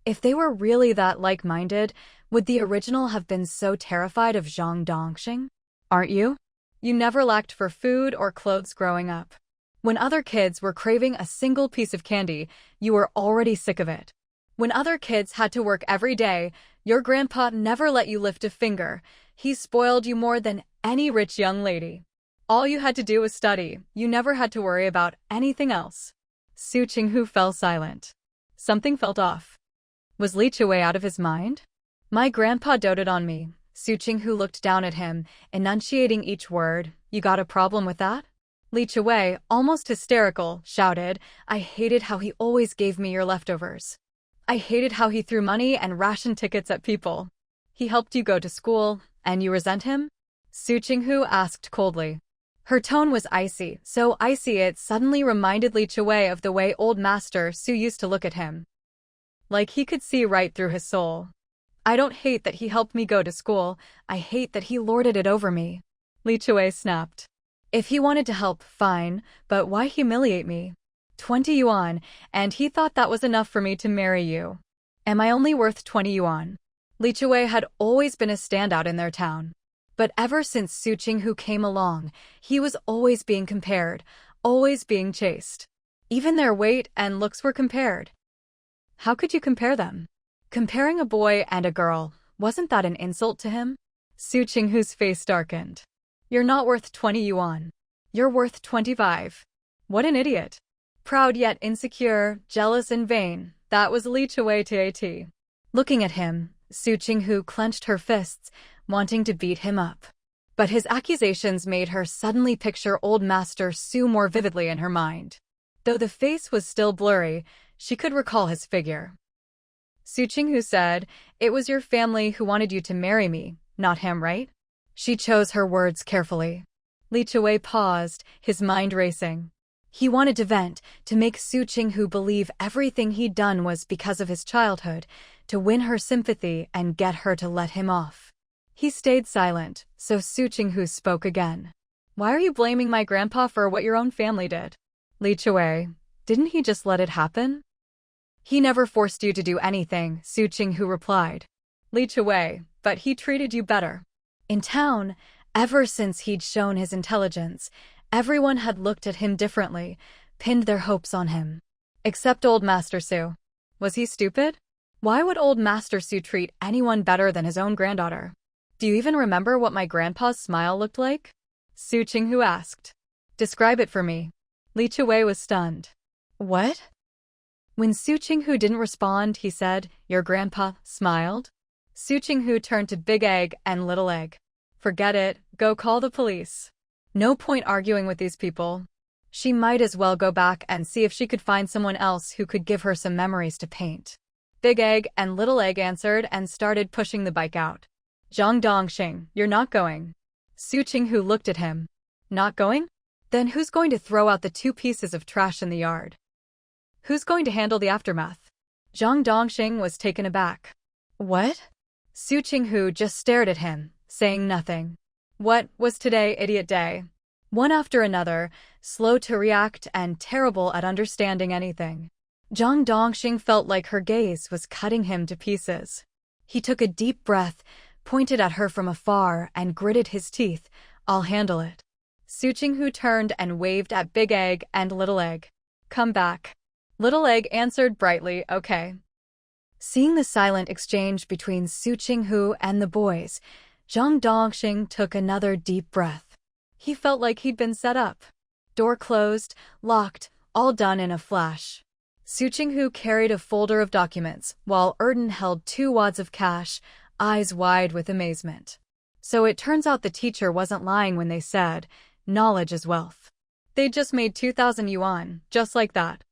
If they were really that like-minded, would the original have been so terrified of Zhang Dongxing? Aren't you? You never lacked for food or clothes growing up. When other kids were craving a single piece of candy, you were already sick of it. When other kids had to work every day, your grandpa never let you lift a finger. He spoiled you more than any rich young lady. All you had to do was study. You never had to worry about anything else. Su Qinghu fell silent. Something felt off. Was Li Qiwei out of his mind? My grandpa doted on me. Su Qinghu looked down at him, enunciating each word. You got a problem with that? Li Qiwei, almost hysterical, shouted, I hated how he always gave me your leftovers. I hated how he threw money and ration tickets at people. He helped you go to school, and you resent him? Su Qinghu asked coldly. Her tone was icy, so icy it suddenly reminded Li Qiwei of the way old Master Su used to look at him. Like he could see right through his soul. I don't hate that he helped me go to school, I hate that he lorded it over me. Li Qiwei snapped. If he wanted to help, fine, but why humiliate me? 20 yuan, and he thought that was enough for me to marry you. Am I only worth 20 yuan? Li Qiwei had always been a standout in their town. But ever since Su Qinghu came along, he was always being compared, always being chased. Even their weight and looks were compared. How could you compare them? Comparing a boy and a girl, wasn't that an insult to him? Su Qinghu's face darkened. You're not worth 20 yuan. You're worth 25. What an idiot. Proud yet insecure, jealous and vain, that was Li Qiwei Tat. Looking at him, Su Qinghu clenched her fists, wanting to beat him up. But his accusations made her suddenly picture old Master Su more vividly in her mind. Though the face was still blurry, she could recall his figure. Su Qinghu said, it was your family who wanted you to marry me, not him, right? She chose her words carefully. Li Qiwei paused, his mind racing. He wanted to vent, to make Su Qinghu believe everything he'd done was because of his childhood, to win her sympathy and get her to let him off. He stayed silent, so Su Qinghu spoke again. Why are you blaming my grandpa for what your own family did? Li Qiwei, didn't he just let it happen? He never forced you to do anything, Su Qinghu replied. Li Qiwei, but he treated you better. In town, ever since he'd shown his intelligence, everyone had looked at him differently, pinned their hopes on him. Except old Master Su. Was he stupid? Why would old Master Su treat anyone better than his own granddaughter? Do you even remember what my grandpa's smile looked like? Su Qinghu asked. Describe it for me. Li Qiwei was stunned. What? When Su Qinghu didn't respond, he said, your grandpa smiled? Su Qinghu turned to Big Egg and Little Egg. Forget it, go call the police. No point arguing with these people. She might as well go back and see if she could find someone else who could give her some memories to paint. Big Egg and Little Egg answered and started pushing the bike out. Zhang Dongxing, you're not going. Su Qinghu looked at him. Not going? Then who's going to throw out the 2 pieces of trash in the yard? Who's going to handle the aftermath? Zhang Dongxing was taken aback. What? Su Qinghu just stared at him, saying nothing. What was today idiot day? One after another, slow to react and terrible at understanding anything. Zhang Dongxing felt like her gaze was cutting him to pieces. He took a deep breath, pointed at her from afar and gritted his teeth. I'll handle it. Su Qinghu turned and waved at Big Egg and Little Egg. Come back. Little Egg answered brightly, okay. Seeing the silent exchange between Su Qinghu and the boys, Zhang Dongxing took another deep breath. He felt like he'd been set up. Door closed, locked, all done in a flash. Su Qinghu carried a folder of documents, while Erden held 2 wads of cash, eyes wide with amazement. So it turns out the teacher wasn't lying when they said, knowledge is wealth. They just made 2,000 yuan, just like that.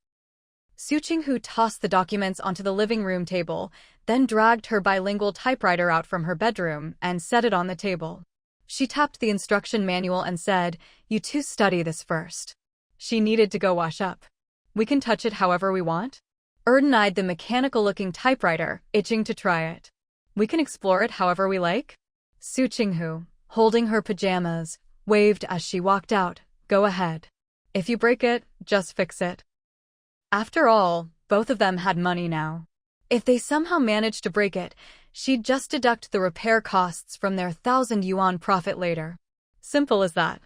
Su Qinghu tossed the documents onto the living room table, then dragged her bilingual typewriter out from her bedroom and set it on the table. She tapped the instruction manual and said, you 2 study this first. She needed to go wash up. We can touch it however we want? Erden eyed the mechanical-looking typewriter, itching to try it. We can explore it however we like? Su Qinghu, holding her pajamas, waved as she walked out. Go ahead. If you break it, just fix it. After all, both of them had money now. If they somehow managed to break it, she'd just deduct the repair costs from their 1,000 yuan profit later. Simple as that.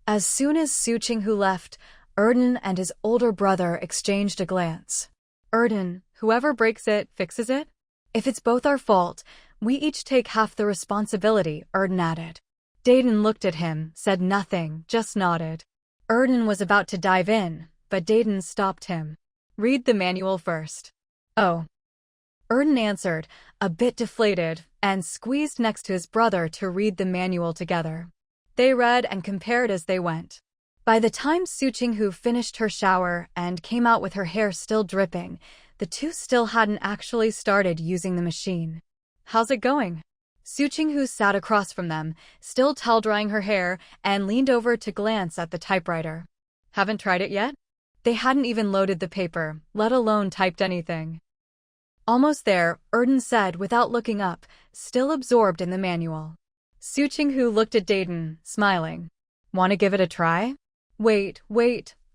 As soon as Su Qinghu left, Erden and his older brother exchanged a glance. Erden, whoever breaks it, fixes it? If it's both our fault, we each take half the responsibility, Erden added. Dayton looked at him, said nothing, just nodded. Erden was about to dive in, but Dayton stopped him. Read the manual first. Oh. Erden answered, a bit deflated, and squeezed next to his brother to read the manual together. They read and compared as they went. By the time Su Qinghu finished her shower and came out with her hair still dripping, the two still hadn't actually started using the machine. How's it going? Su Qinghu sat across from them, still towel-drying her hair, and leaned over to glance at the typewriter. Haven't tried it yet? They hadn't even loaded the paper, let alone typed anything. Almost there, Erden said without looking up, still absorbed in the manual. Su Qinghu looked at Dayton, smiling. Want to give it a try? Wait,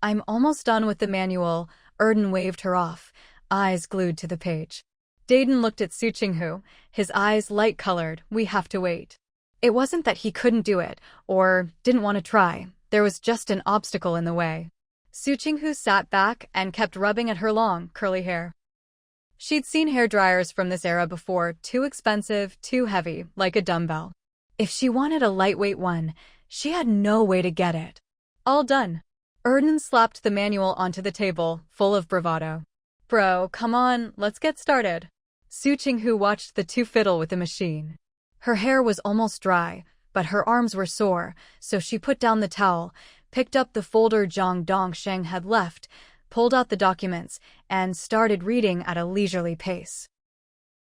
I'm almost done with the manual. Erden waved her off, eyes glued to the page. Dayton looked at Su Qinghu, his eyes light-colored. We have to wait. It wasn't that he couldn't do it, or didn't want to try. There was just an obstacle in the way. Su Qinghu sat back and kept rubbing at her long, curly hair. She'd seen hairdryers from this era before, too expensive, too heavy, like a dumbbell. If she wanted a lightweight one, she had no way to get it. All done. Erden slapped the manual onto the table, full of bravado. Bro, come on, let's get started. Su Qinghu watched the two fiddle with the machine. Her hair was almost dry, but her arms were sore, so she put down the towel, picked up the folder Zhang Dongsheng had left, pulled out the documents, and started reading at a leisurely pace.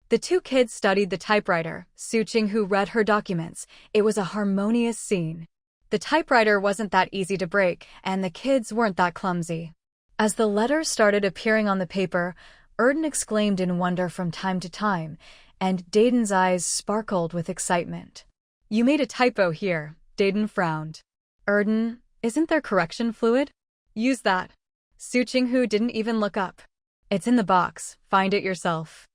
The two kids studied the typewriter. Su Qinghu read her documents. It was a harmonious scene. The typewriter wasn't that easy to break, and the kids weren't that clumsy. As the letters started appearing on the paper, Erden exclaimed in wonder from time to time, and Dayton's eyes sparkled with excitement. You made a typo here. Dayton frowned. Erden, isn't there correction fluid? Use that. Su Qinghu didn't even look up. It's in the box. Find it yourself.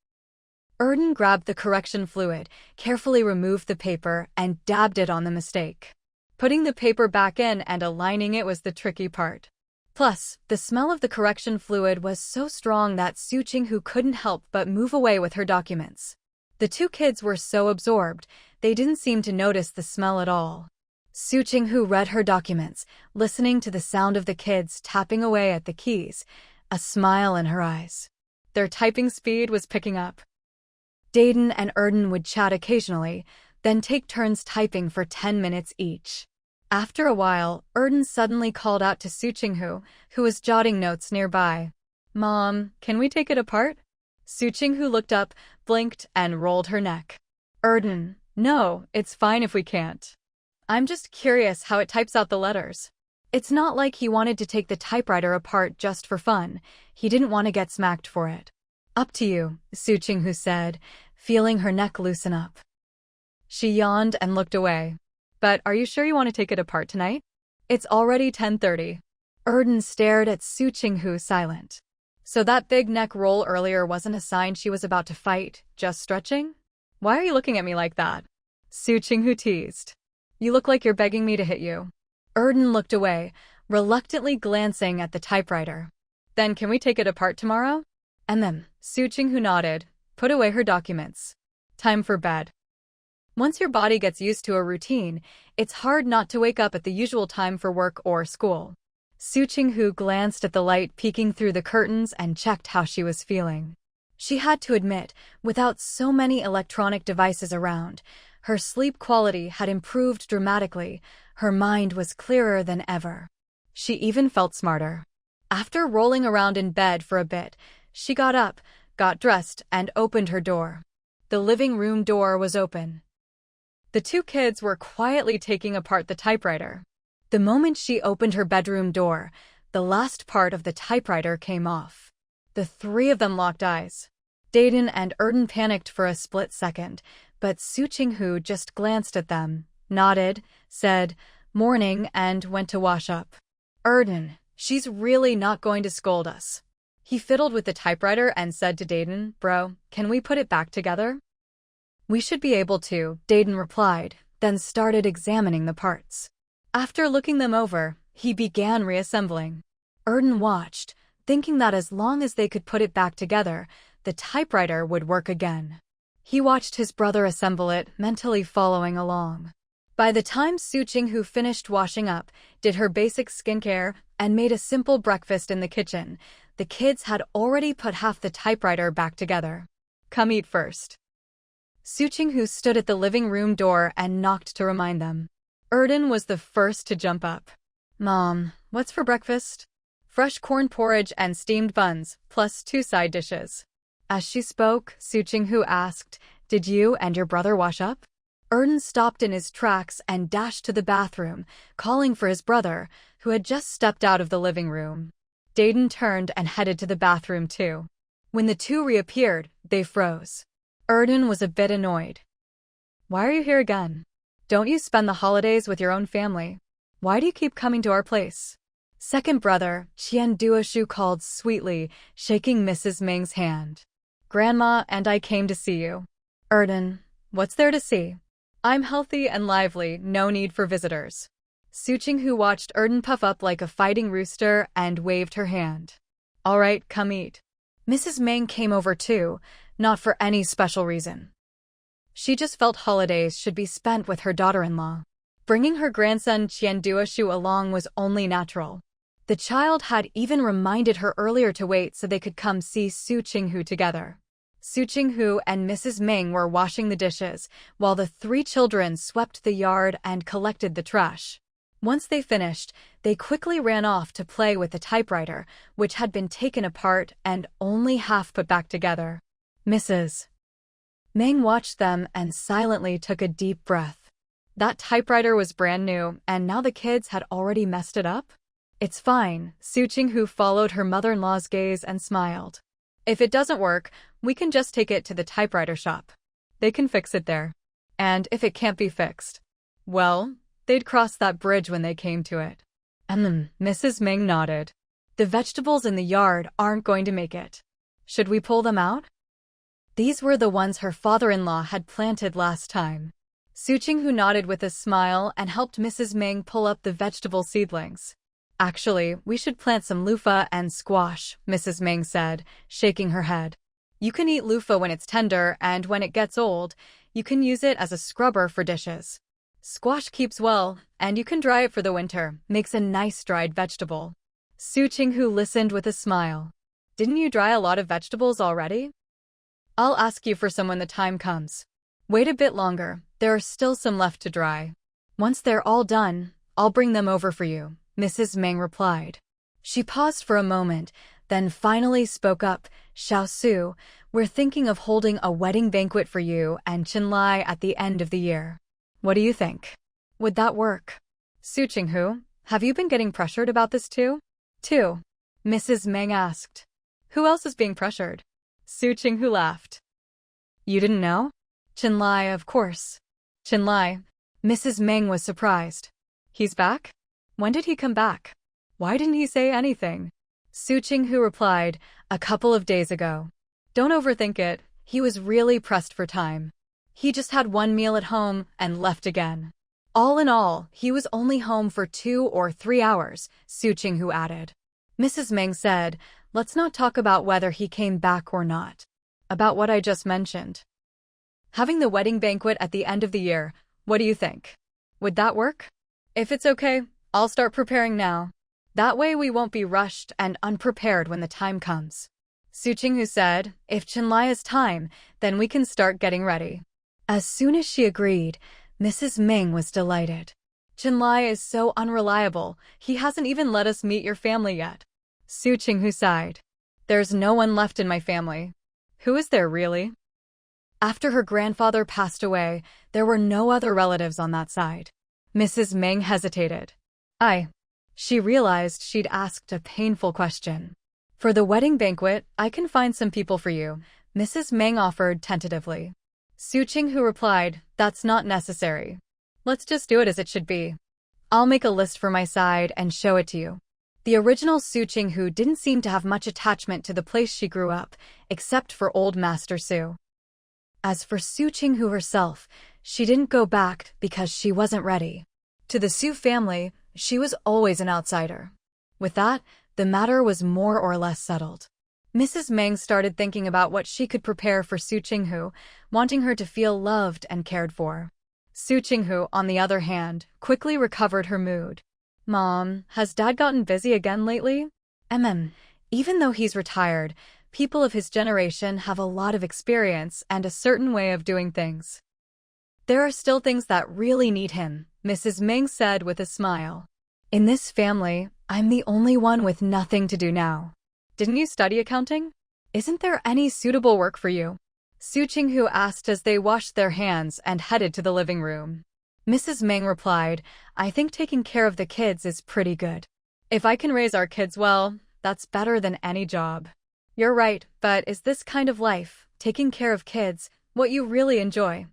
Erden grabbed the correction fluid, carefully removed the paper, and dabbed it on the mistake. Putting the paper back in and aligning it was the tricky part. Plus, the smell of the correction fluid was so strong that Su Qinghu couldn't help but move away with her documents. The two kids were so absorbed, they didn't seem to notice the smell at all. Su Qinghu read her documents, listening to the sound of the kids tapping away at the keys, a smile in her eyes. Their typing speed was picking up. Dayton and Erden would chat occasionally, then take turns typing for 10 minutes each. After a while, Erden suddenly called out to Su Qinghu, who was jotting notes nearby. Mom, can we take it apart? Su Qinghu looked up, blinked, and rolled her neck. Erden, no, it's fine if we can't. I'm just curious how it types out the letters. It's not like he wanted to take the typewriter apart just for fun. He didn't want to get smacked for it. Up to you, Su Qinghu said, feeling her neck loosen up. She yawned and looked away. But are you sure you want to take it apart tonight? It's already 10:30. Erden stared at Su Qinghu, silent. So that big neck roll earlier wasn't a sign she was about to fight, just stretching? Why are you looking at me like that? Su Qinghu teased. You look like you're begging me to hit you. Erden looked away, reluctantly glancing at the typewriter. Then can we take it apart tomorrow? And then, Su Qinghu nodded, put away her documents. Time for bed. Once your body gets used to a routine, it's hard not to wake up at the usual time for work or school. Su Qinghu glanced at the light peeking through the curtains and checked how she was feeling. She had to admit, without so many electronic devices around, her sleep quality had improved dramatically. Her mind was clearer than ever. She even felt smarter. After rolling around in bed for a bit, she got up, got dressed, and opened her door. The living room door was open. The two kids were quietly taking apart the typewriter. The moment she opened her bedroom door, the last part of the typewriter came off. The three of them locked eyes. Dayton and Erden panicked for a split second, but Su Qinghu just glanced at them, nodded, said, "Morning," and went to wash up. "Erden, she's really not going to scold us." He fiddled with the typewriter and said to Dayton, "Bro, can we put it back together?" "We should be able to," Dayton replied, then started examining the parts. After looking them over, he began reassembling. Erden watched, thinking that as long as they could put it back together, the typewriter would work again. He watched his brother assemble it, mentally following along. By the time Su Qinghu finished washing up, did her basic skincare, and made a simple breakfast in the kitchen, the kids had already put half the typewriter back together. "Come eat first." Su Qinghu stood at the living room door and knocked to remind them. Erden was the first to jump up. "Mom, what's for breakfast?" "Fresh corn porridge and steamed buns, plus 2 side dishes." As she spoke, Su Qinghu asked, "Did you and your brother wash up?" Erden stopped in his tracks and dashed to the bathroom, calling for his brother, who had just stepped out of the living room. Dayton turned and headed to the bathroom too. When the two reappeared, they froze. Erden was a bit annoyed. "Why are you here again? Don't you spend the holidays with your own family? Why do you keep coming to our place?" Second brother, Duoshu, called sweetly, shaking Mrs. Ming's hand. "Grandma and I came to see you." "Erden, what's there to see? I'm healthy and lively, no need for visitors." Su Qinghu watched Erden puff up like a fighting rooster and waved her hand. "All right, come eat." Mrs. Ming came over too, not for any special reason. She just felt holidays should be spent with her daughter-in-law. Bringing her grandson Duoshu along was only natural. The child had even reminded her earlier to wait so they could come see Su Qinghu together. Su Qinghu and Mrs. Ming were washing the dishes, while the 3 children swept the yard and collected the trash. Once they finished, they quickly ran off to play with the typewriter, which had been taken apart and only half put back together. Mrs. Ming watched them and silently took a deep breath. That typewriter was brand new, and now the kids had already messed it up? "It's fine," Su Qinghu followed her mother-in-law's gaze and smiled. "If it doesn't work, we can just take it to the typewriter shop. They can fix it there. And if it can't be fixed, well, they'd cross that bridge when they came to it." Mrs. Ming nodded. "The vegetables in the yard aren't going to make it. Should we pull them out?" These were the ones her father-in-law had planted last time. Su Qinghu nodded with a smile and helped Mrs. Ming pull up the vegetable seedlings. "Actually, we should plant some loofah and squash," Mrs. Ming said, shaking her head. "You can eat loofah when it's tender, and when it gets old, you can use it as a scrubber for dishes. Squash keeps well, and you can dry it for the winter, makes a nice dried vegetable." Su Qinghu listened with a smile. "Didn't you dry a lot of vegetables already?" "I'll ask you for some when the time comes. Wait a bit longer, there are still some left to dry. Once they're all done, I'll bring them over for you," Mrs. Ming replied. She paused for a moment, then finally spoke up, "Xiaosu, we're thinking of holding a wedding banquet for you and Qinlai at the end of the year. What do you think? Would that work?" "Su Qinghu, have you been getting pressured about this too?" Mrs. Ming asked. "Who else is being pressured?" Su Qinghu laughed. "You didn't know?" "Qinlai, of course." "Qinlai?" Mrs. Ming was surprised. "He's back? When did he come back? Why didn't he say anything?" Su Qinghu replied, "A couple of days ago. Don't overthink it, he was really pressed for time. He just had one meal at home and left again. All in all, he was only home for 2 or 3 hours," Su Qinghu added. Mrs. Ming said, "Let's not talk about whether he came back or not. About what I just mentioned. Having the wedding banquet at the end of the year, what do you think? Would that work? If it's okay, I'll start preparing now. That way we won't be rushed and unprepared when the time comes." Su Qinghu said, "If Qinlai has time, then we can start getting ready." As soon as she agreed, Mrs. Ming was delighted. "Qinlai is so unreliable, he hasn't even let us meet your family yet." Su Qinghu sighed. "There's no one left in my family." "Who is there really?" After her grandfather passed away, there were no other relatives on that side. Mrs. Ming hesitated. She realized she'd asked a painful question. For the wedding banquet, I can find some people for you, Mrs. Meng offered tentatively. Su Qinghu replied, that's not necessary. Let's just do it as it should be. I'll make a list for my side and show it to you. The original Su Qinghu didn't seem to have much attachment to the place she grew up, except for old Master Su. As for Su Qinghu herself, she didn't go back because she wasn't ready. To the Su family, she was always an outsider. With that, the matter was more or less settled. Mrs. Meng started thinking about what she could prepare for Su Qinghu, wanting her to feel loved and cared for. Su Qinghu, on the other hand, quickly recovered her mood. Mom, has Dad gotten busy again lately? Even though he's retired, people of his generation have a lot of experience and a certain way of doing things. There are still things that really need him, Mrs. Meng said with a smile. In this family, I'm the only one with nothing to do now. Didn't you study accounting? Isn't there any suitable work for you? Su Qinghu asked as they washed their hands and headed to the living room. Mrs. Meng replied, I think taking care of the kids is pretty good. If I can raise our kids well, that's better than any job. You're right, but is this kind of life, taking care of kids, what you really enjoy?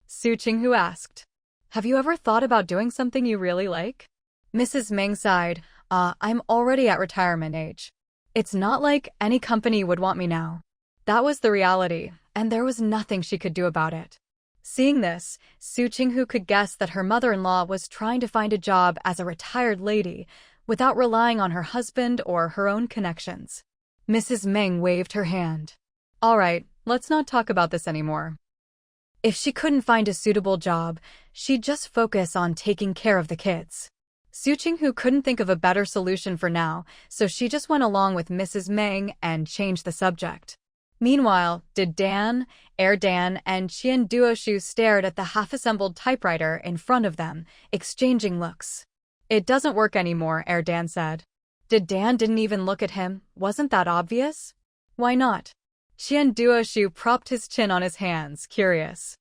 Su Qinghu asked. Have you ever thought about doing something you really like? Mrs. Meng sighed, I'm already at retirement age. It's not like any company would want me now. That was the reality, and there was nothing she could do about it. Seeing this, Su Qinghu could guess that her mother-in-law was trying to find a job as a retired lady without relying on her husband or her own connections. Mrs. Meng waved her hand. All right, let's not talk about this anymore. If she couldn't find a suitable job, she'd just focus on taking care of the kids. Su Qinghu couldn't think of a better solution for now, so she just went along with Mrs. Meng and changed the subject. Meanwhile, Dan, and Qian Duoshu stared at the half-assembled typewriter in front of them, exchanging looks. It doesn't work anymore, Dan said. Dan didn't even look at him, wasn't that obvious? Why not? Qian Duoshu propped his chin on his hands, curious.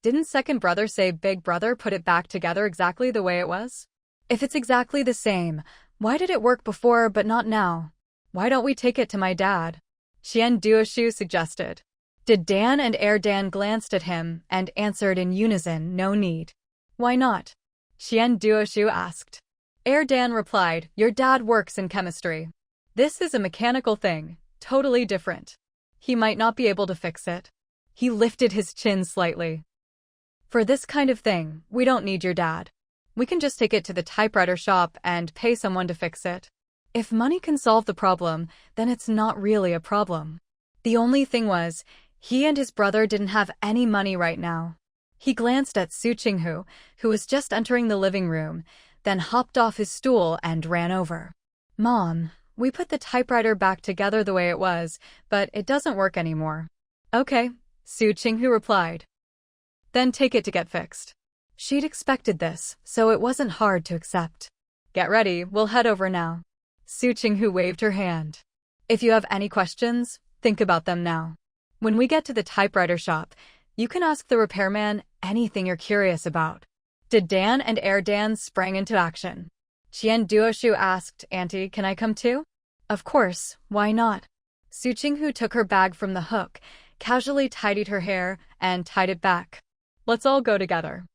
Didn't second brother say big brother put it back together exactly the way it was? If it's exactly the same, why did it work before but not now? Why don't we take it to my dad? Qian Duoshu suggested. Dan and glanced at him and answered in unison, no need. Why not? Qian Duoshu asked. Dan replied, your dad works in chemistry. This is a mechanical thing, totally different. He might not be able to fix it. He lifted his chin slightly. For this kind of thing, we don't need your dad. We can just take it to the typewriter shop and pay someone to fix it. If money can solve the problem, then it's not really a problem. The only thing was, he and his brother didn't have any money right now. He glanced at Su Qinghu, who was just entering the living room, then hopped off his stool and ran over. Mom, we put the typewriter back together the way it was, but it doesn't work anymore. Okay, Su Qinghu replied. Then take it to get fixed. She'd expected this, so it wasn't hard to accept. Get ready, we'll head over now. Su Qinghu waved her hand. If you have any questions, think about them now. When we get to the typewriter shop, you can ask the repairman anything you're curious about. Dan and sprang into action. Qian Duoshu asked, Auntie, can I come too? Of course, why not? Su Qinghu took her bag from the hook, casually tidied her hair, and tied it back. Let's all go together.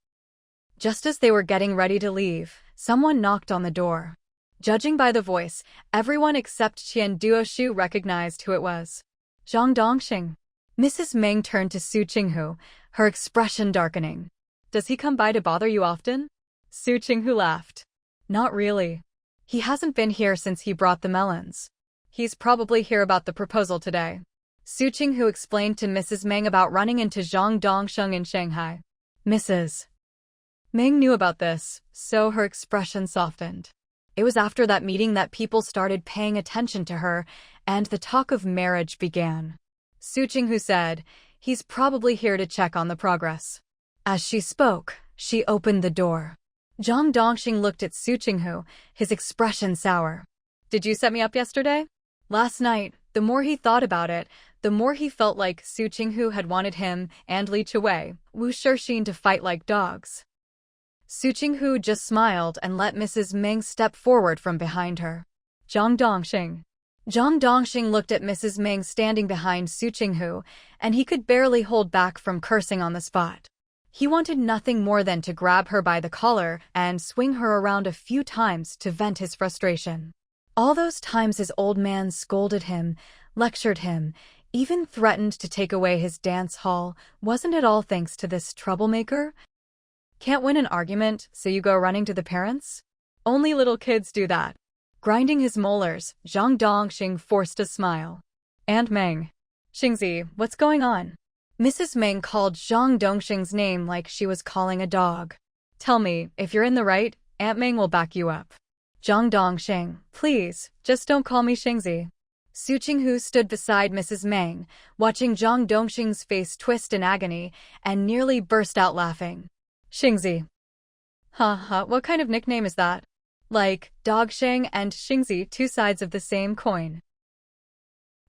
Just as they were getting ready to leave, someone knocked on the door. Judging by the voice, everyone except Qian Duoshu recognized who it was. Zhang Dongxing. Mrs. Meng turned to Su Qinghu, her expression darkening. Does he come by to bother you often? Su Qinghu laughed. Not really. He hasn't been here since he brought the melons. He's probably here about the proposal today. Su Qinghu explained to Mrs. Meng about running into Zhang Dongxing in Shanghai. Mrs. Meng knew about this, so her expression softened. It was after that meeting that people started paying attention to her, and the talk of marriage began. Su Qinghu said, he's probably here to check on the progress. As she spoke, she opened the door. Zhang Dongxing looked at Su Qinghu, his expression sour. Did you set me up yesterday? Last night, the more he thought about it, the more he felt like Su Qinghu had wanted him and Li Chuwei, Wu Shixin to fight like dogs. Su Qinghu just smiled and let Mrs. Meng step forward from behind her. Zhang Dongxing. Zhang Dongxing looked at Mrs. Meng standing behind Su Qinghu, and he could barely hold back from cursing on the spot. He wanted nothing more than to grab her by the collar and swing her around a few times to vent his frustration. All those times his old man scolded him, lectured him, even threatened to take away his dance hall, wasn't it all thanks to this troublemaker? Can't win an argument, so you go running to the parents? Only little kids do that. Grinding his molars, Zhang Dongxing forced a smile. Aunt Meng. Xingzi, what's going on? Mrs. Meng called Zhang Dongxing's name like she was calling a dog. Tell me, if you're in the right, Aunt Meng will back you up. Zhang Dongxing, please, just don't call me Xingzi. Su Qinghu stood beside Mrs. Meng, watching Zhang Dongxing's face twist in agony, and nearly burst out laughing. Xingzi. What kind of nickname is that? Like, Dogsheng and Xingzi, two sides of the same coin.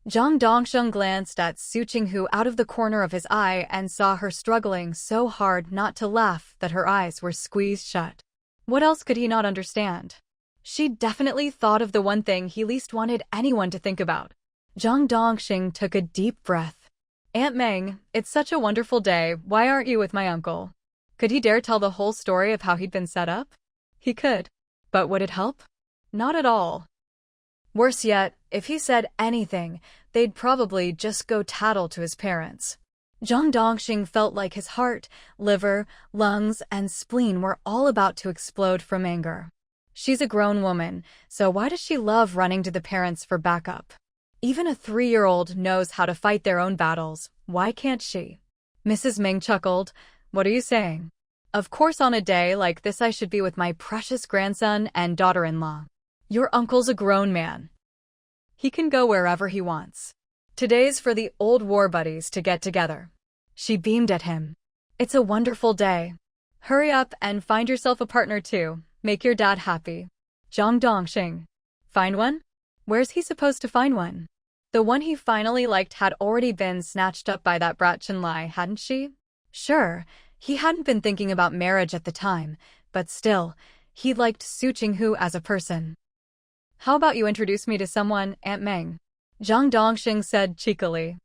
Zhang Dongsheng glanced at Su Qinghu out of the corner of his eye and saw her struggling so hard not to laugh that her eyes were squeezed shut. What else could he not understand? She definitely thought of the one thing he least wanted anyone to think about. Zhang Dongxing took a deep breath. Aunt Meng, it's such a wonderful day, why aren't you with my uncle? Could he dare tell the whole story of how he'd been set up? He could. But would it help? Not at all. Worse yet, if he said anything, they'd probably just go tattle to his parents. Zhang Dongxing felt like his heart, liver, lungs, and spleen were all about to explode from anger. She's a grown woman, so why does she love running to the parents for backup? Even a 3-year-old knows how to fight their own battles, why can't she? Mrs. Meng chuckled. What are you saying? Of course on a day like this I should be with my precious grandson and daughter-in-law. Your uncle's a grown man. He can go wherever he wants. Today's for the old war buddies to get together. She beamed at him. It's a wonderful day. Hurry up and find yourself a partner too. Make your dad happy. Zhang Dongxing. Find one? Where's he supposed to find one? The one he finally liked had already been snatched up by that brat Chenlai, hadn't she? Sure, he hadn't been thinking about marriage at the time, but still, he liked Su Qinghu as a person. How about you introduce me to someone, Aunt Meng? Zhang Dongxing said cheekily.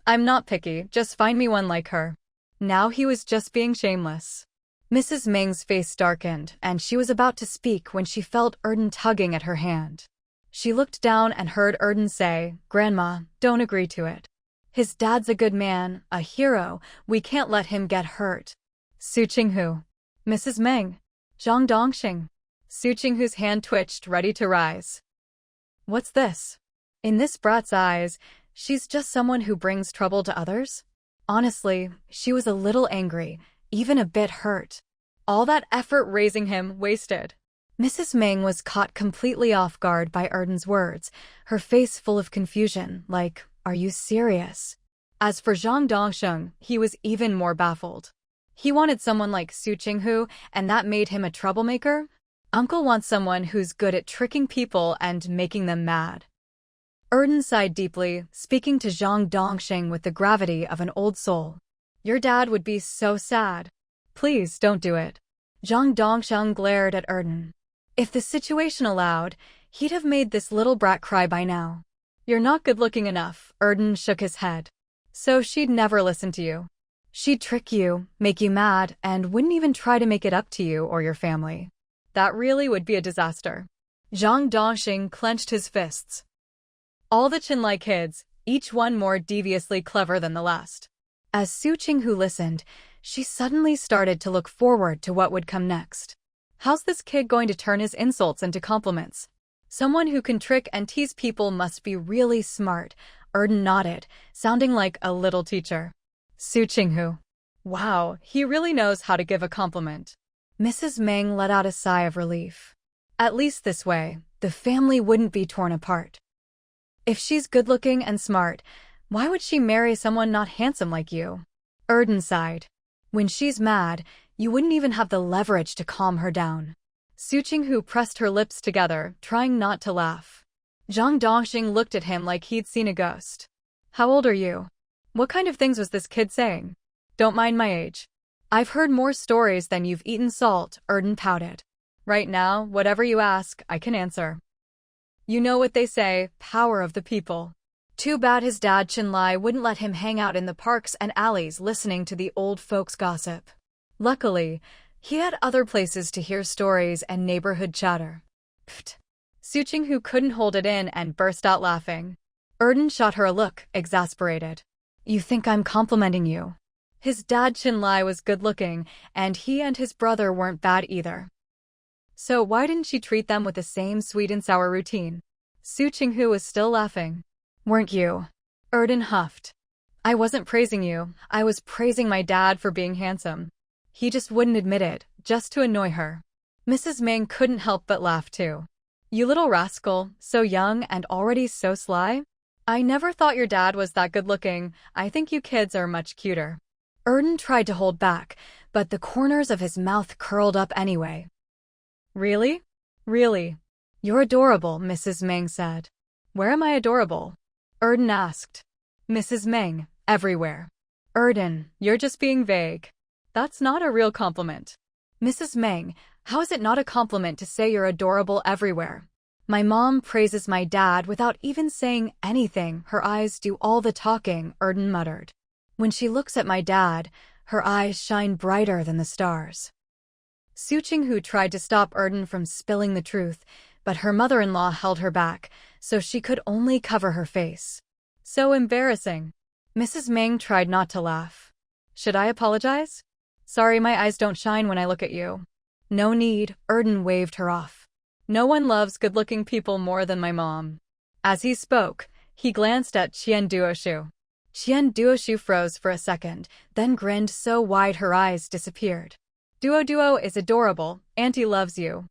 I'm not picky, just find me one like her. Now he was just being shameless. Mrs. Meng's face darkened, and she was about to speak when she felt Erden tugging at her hand. She looked down and heard Erden say, Grandma, don't agree to it. His dad's a good man, a hero, we can't let him get hurt. Su Qinghu. Mrs. Meng. Zhang Dongxing. Su Qinghu's hand twitched, ready to rise. What's this? In this brat's eyes, she's just someone who brings trouble to others? Honestly, she was a little angry, even a bit hurt. All that effort raising him, wasted. Mrs. Meng was caught completely off guard by Erden's words, her face full of confusion, like, are you serious? As for Zhang Dongsheng, he was even more baffled. He wanted someone like Su Qinghu, and that made him a troublemaker? Uncle wants someone who's good at tricking people and making them mad. Erden sighed deeply, speaking to Zhang Dongxing with the gravity of an old soul. Your dad would be so sad. Please don't do it. Zhang Dongxing glared at Erden. If the situation allowed, he'd have made this little brat cry by now. You're not good-looking enough, Erden shook his head. So she'd never listen to you. She'd trick you, make you mad, and wouldn't even try to make it up to you or your family. That really would be a disaster. Zhang Dongxing clenched his fists. All the Chenlai kids, each one more deviously clever than the last. As Su Qinghu listened, she suddenly started to look forward to what would come next. How's this kid going to turn his insults into compliments? Someone who can trick and tease people must be really smart. Erden nodded, sounding like a little teacher. Su Qinghu. Wow, he really knows how to give a compliment. Mrs. Meng let out a sigh of relief. At least this way, the family wouldn't be torn apart. If she's good-looking and smart, why would she marry someone not handsome like you? Erden sighed. When she's mad, you wouldn't even have the leverage to calm her down. Su Qinghu pressed her lips together, trying not to laugh. Zhang Dongxing looked at him like he'd seen a ghost. How old are you? What kind of things was this kid saying? Don't mind my age. I've heard more stories than you've eaten salt, Erden pouted. Right now, whatever you ask, I can answer. You know what they say, power of the people. Too bad his dad Chinlai wouldn't let him hang out in the parks and alleys listening to the old folks gossip. Luckily, he had other places to hear stories and neighborhood chatter. Pfft. Su Qinghu couldn't hold it in and burst out laughing. Erden shot her a look, exasperated. You think I'm complimenting you? His dad Chinlai was good-looking, and he and his brother weren't bad either. So why didn't she treat them with the same sweet and sour routine? Su Qinghu was still laughing. Weren't you? Erden huffed. I wasn't praising you, I was praising my dad for being handsome. He just wouldn't admit it, just to annoy her. Mrs. Ming couldn't help but laugh too. You little rascal, so young and already so sly? I never thought your dad was that good-looking. I think you kids are much cuter. Erden tried to hold back, but the corners of his mouth curled up anyway. Really? Really? You're adorable, Mrs. Ming said. Where am I adorable? Erden asked. Mrs. Ming, everywhere. Erden, you're just being vague. That's not a real compliment. Mrs. Ming, how is it not a compliment to say you're adorable everywhere? My mom praises my dad without even saying anything. Her eyes do all the talking, Erden muttered. When she looks at my dad, her eyes shine brighter than the stars. Su Qinghu tried to stop Erden from spilling the truth, but her mother-in-law held her back, so she could only cover her face. So embarrassing. Mrs. Ming tried not to laugh. Should I apologize? Sorry, my eyes don't shine when I look at you. No need, Erden waved her off. No one loves good-looking people more than my mom. As he spoke, he glanced at Qian Duoshu. Qian Duoshu froze for a second, then grinned so wide her eyes disappeared. Duo is adorable, Auntie loves you.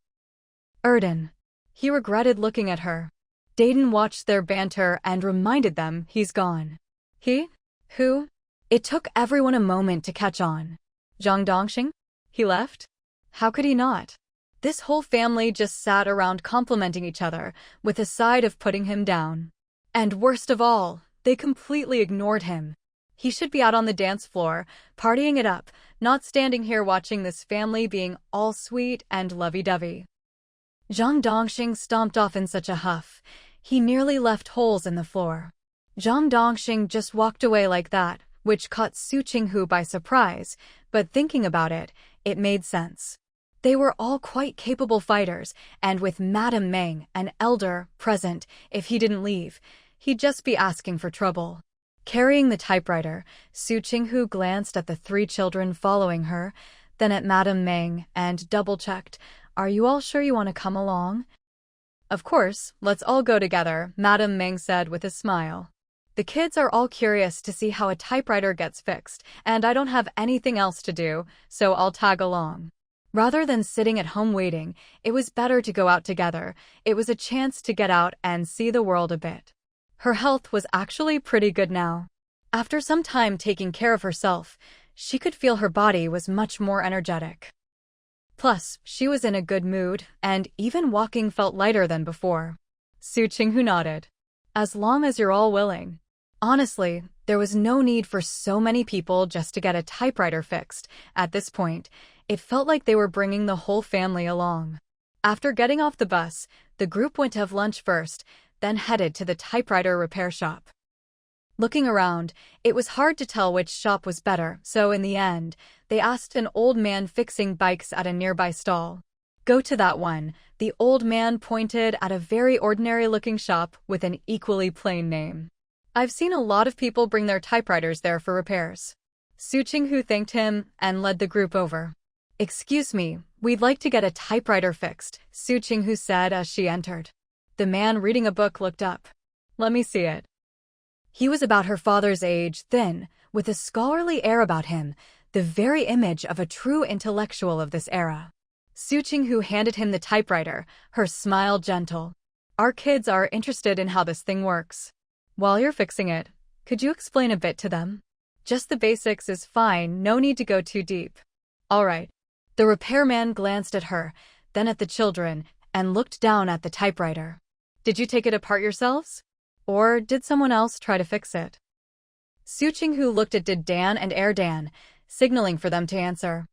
Erden. He regretted looking at her. Dayton watched their banter and reminded them he's gone. He? Who? It took everyone a moment to catch on. Zhang Dongxing? He left? How could he not? This whole family just sat around complimenting each other, with a side of putting him down. And worst of all, they completely ignored him. He should be out on the dance floor, partying it up, not standing here watching this family being all sweet and lovey-dovey. Zhang Dongxing stomped off in such a huff, he nearly left holes in the floor. Zhang Dongxing just walked away like that, which caught Su Qinghu by surprise, but thinking about it, it made sense. They were all quite capable fighters, and with Madame Meng, an elder, present, if he didn't leave, he'd just be asking for trouble. Carrying the typewriter, Su Qinghu glanced at the 3 children following her, then at Madame Meng, and double-checked, Are you all sure you want to come along? Of course, let's all go together, Madame Meng said with a smile. The kids are all curious to see how a typewriter gets fixed, and I don't have anything else to do, so I'll tag along. Rather than sitting at home waiting, it was better to go out together. It was a chance to get out and see the world a bit. Her health was actually pretty good now. After some time taking care of herself, she could feel her body was much more energetic. Plus, she was in a good mood, and even walking felt lighter than before. Su Qinghu nodded. As long as you're all willing. Honestly, there was no need for so many people just to get a typewriter fixed. At this point, it felt like they were bringing the whole family along. After getting off the bus, the group went to have lunch first, then headed to the typewriter repair shop. Looking around, it was hard to tell which shop was better, so in the end, they asked an old man fixing bikes at a nearby stall. Go to that one, the old man pointed at a very ordinary-looking shop with an equally plain name. I've seen a lot of people bring their typewriters there for repairs. Su Qinghu thanked him and led the group over. Excuse me, we'd like to get a typewriter fixed, Su Qinghu said as she entered. The man reading a book looked up. Let me see it. He was about her father's age, thin, with a scholarly air about him, the very image of a true intellectual of this era. Su Qinghu handed him the typewriter, her smile gentle. Our kids are interested in how this thing works. While you're fixing it, could you explain a bit to them? Just the basics is fine, no need to go too deep. All right. The repairman glanced at her, then at the children, and looked down at the typewriter. Did you take it apart yourselves? Or did someone else try to fix it? Su Qinghu looked at Did Dan and Dan, signaling for them to answer.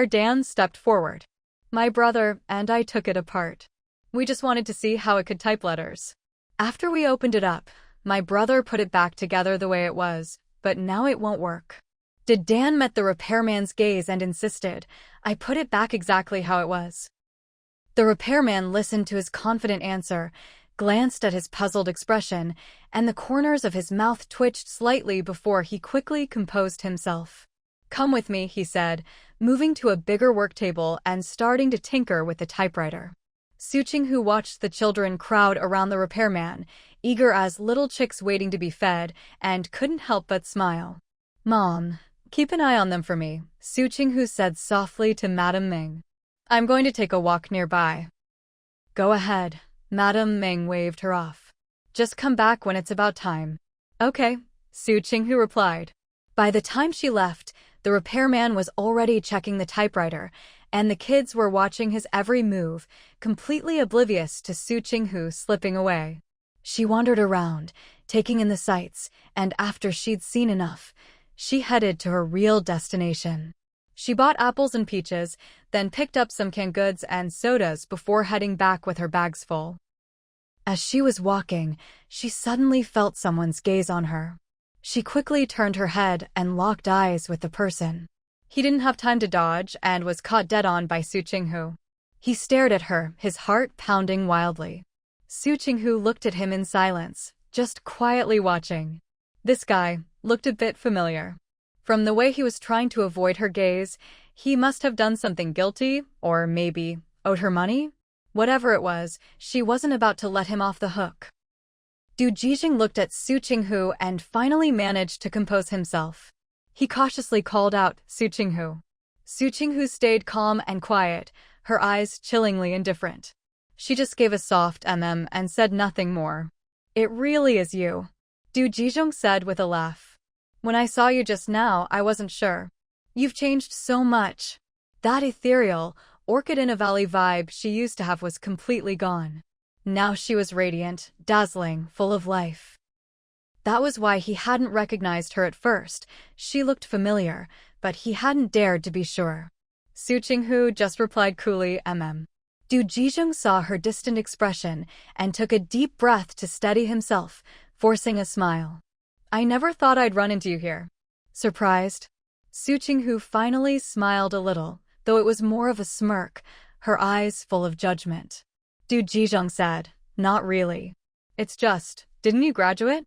Dan stepped forward. My brother and I took it apart. We just wanted to see how it could type letters. After we opened it up, my brother put it back together the way it was, but now it won't work. Dan met the repairman's gaze and insisted, I put it back exactly how it was. The repairman listened to his confident answer, glanced at his puzzled expression, and the corners of his mouth twitched slightly before he quickly composed himself. Come with me, he said, moving to a bigger work table and starting to tinker with the typewriter. Su Qinghu watched the children crowd around the repairman, eager as little chicks waiting to be fed, and couldn't help but smile. Mom, keep an eye on them for me, Su Qinghu said softly to Madame Ming. I'm going to take a walk nearby. Go ahead, Madame Ming waved her off. Just come back when it's about time. Okay, Su Qinghu replied. By the time she left, the repairman was already checking the typewriter, and the kids were watching his every move, completely oblivious to Su Qinghu slipping away. She wandered around, taking in the sights, and after she'd seen enough, she headed to her real destination. She bought apples and peaches, then picked up some canned goods and sodas before heading back with her bags full. As she was walking, she suddenly felt someone's gaze on her. She quickly turned her head and locked eyes with the person. He didn't have time to dodge and was caught dead on by Su Qinghu. He stared at her, his heart pounding wildly. Su Qinghu looked at him in silence, just quietly watching. This guy looked a bit familiar. From the way he was trying to avoid her gaze, he must have done something guilty, or maybe owed her money? Whatever it was, she wasn't about to let him off the hook. Du Jijing looked at Su Qinghu and finally managed to compose himself. He cautiously called out, Su Qinghu. Su Qinghu stayed calm and quiet, her eyes chillingly indifferent. She just gave a soft mm and said nothing more. It really is you, Du Jijing said with a laugh. When I saw you just now, I wasn't sure. You've changed so much. That ethereal, orchid in a valley vibe she used to have was completely gone. Now she was radiant, dazzling, full of life. That was why he hadn't recognized her at first. She looked familiar, but he hadn't dared to be sure. Su Qinghu just replied coolly, Du Jijing saw her distant expression and took a deep breath to steady himself, forcing a smile. I never thought I'd run into you here. Surprised? Su Qinghu finally smiled a little, though it was more of a smirk, her eyes full of judgment. Du Jijing said, not really. It's just, didn't you graduate?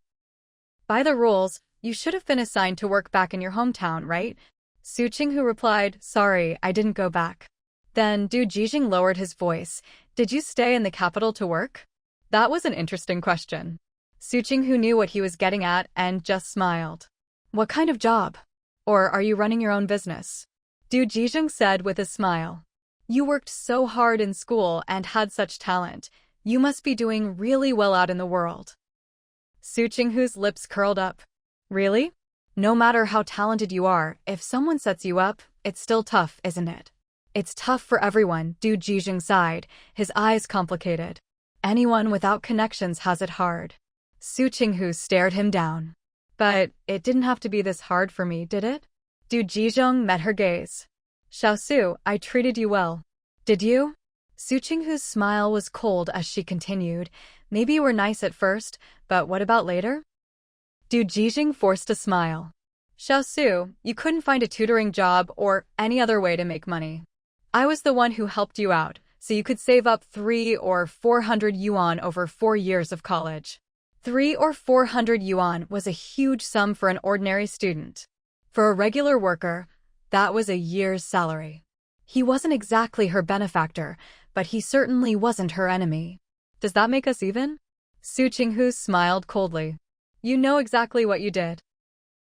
By the rules, you should have been assigned to work back in your hometown, right? Su Qinghu replied, sorry, I didn't go back. Then Du Jijing lowered his voice. Did you stay in the capital to work? That was an interesting question. Su Qinghu knew what he was getting at and just smiled. What kind of job? Or are you running your own business? Du Jijing said with a smile. You worked so hard in school and had such talent. You must be doing really well out in the world. Su Qinghu's lips curled up. Really? No matter how talented you are, if someone sets you up, it's still tough, isn't it? It's tough for everyone, Du Jijing sighed, his eyes complicated. Anyone without connections has it hard. Su Qinghu stared him down. But it didn't have to be this hard for me, did it? Du Jijing met her gaze. Xiaosu, I treated you well. Did you? Su Qinghu's smile was cold as she continued. Maybe you were nice at first, but what about later? Du Jijing forced a smile. Xiaosu, you couldn't find a tutoring job or any other way to make money. I was the one who helped you out, so you could save up 300 or 400 yuan over 4 years of college. 300 or 400 yuan was a huge sum for an ordinary student. For a regular worker, that was a year's salary. He wasn't exactly her benefactor, but he certainly wasn't her enemy. Does that make us even? Su Qinghu smiled coldly. You know exactly what you did.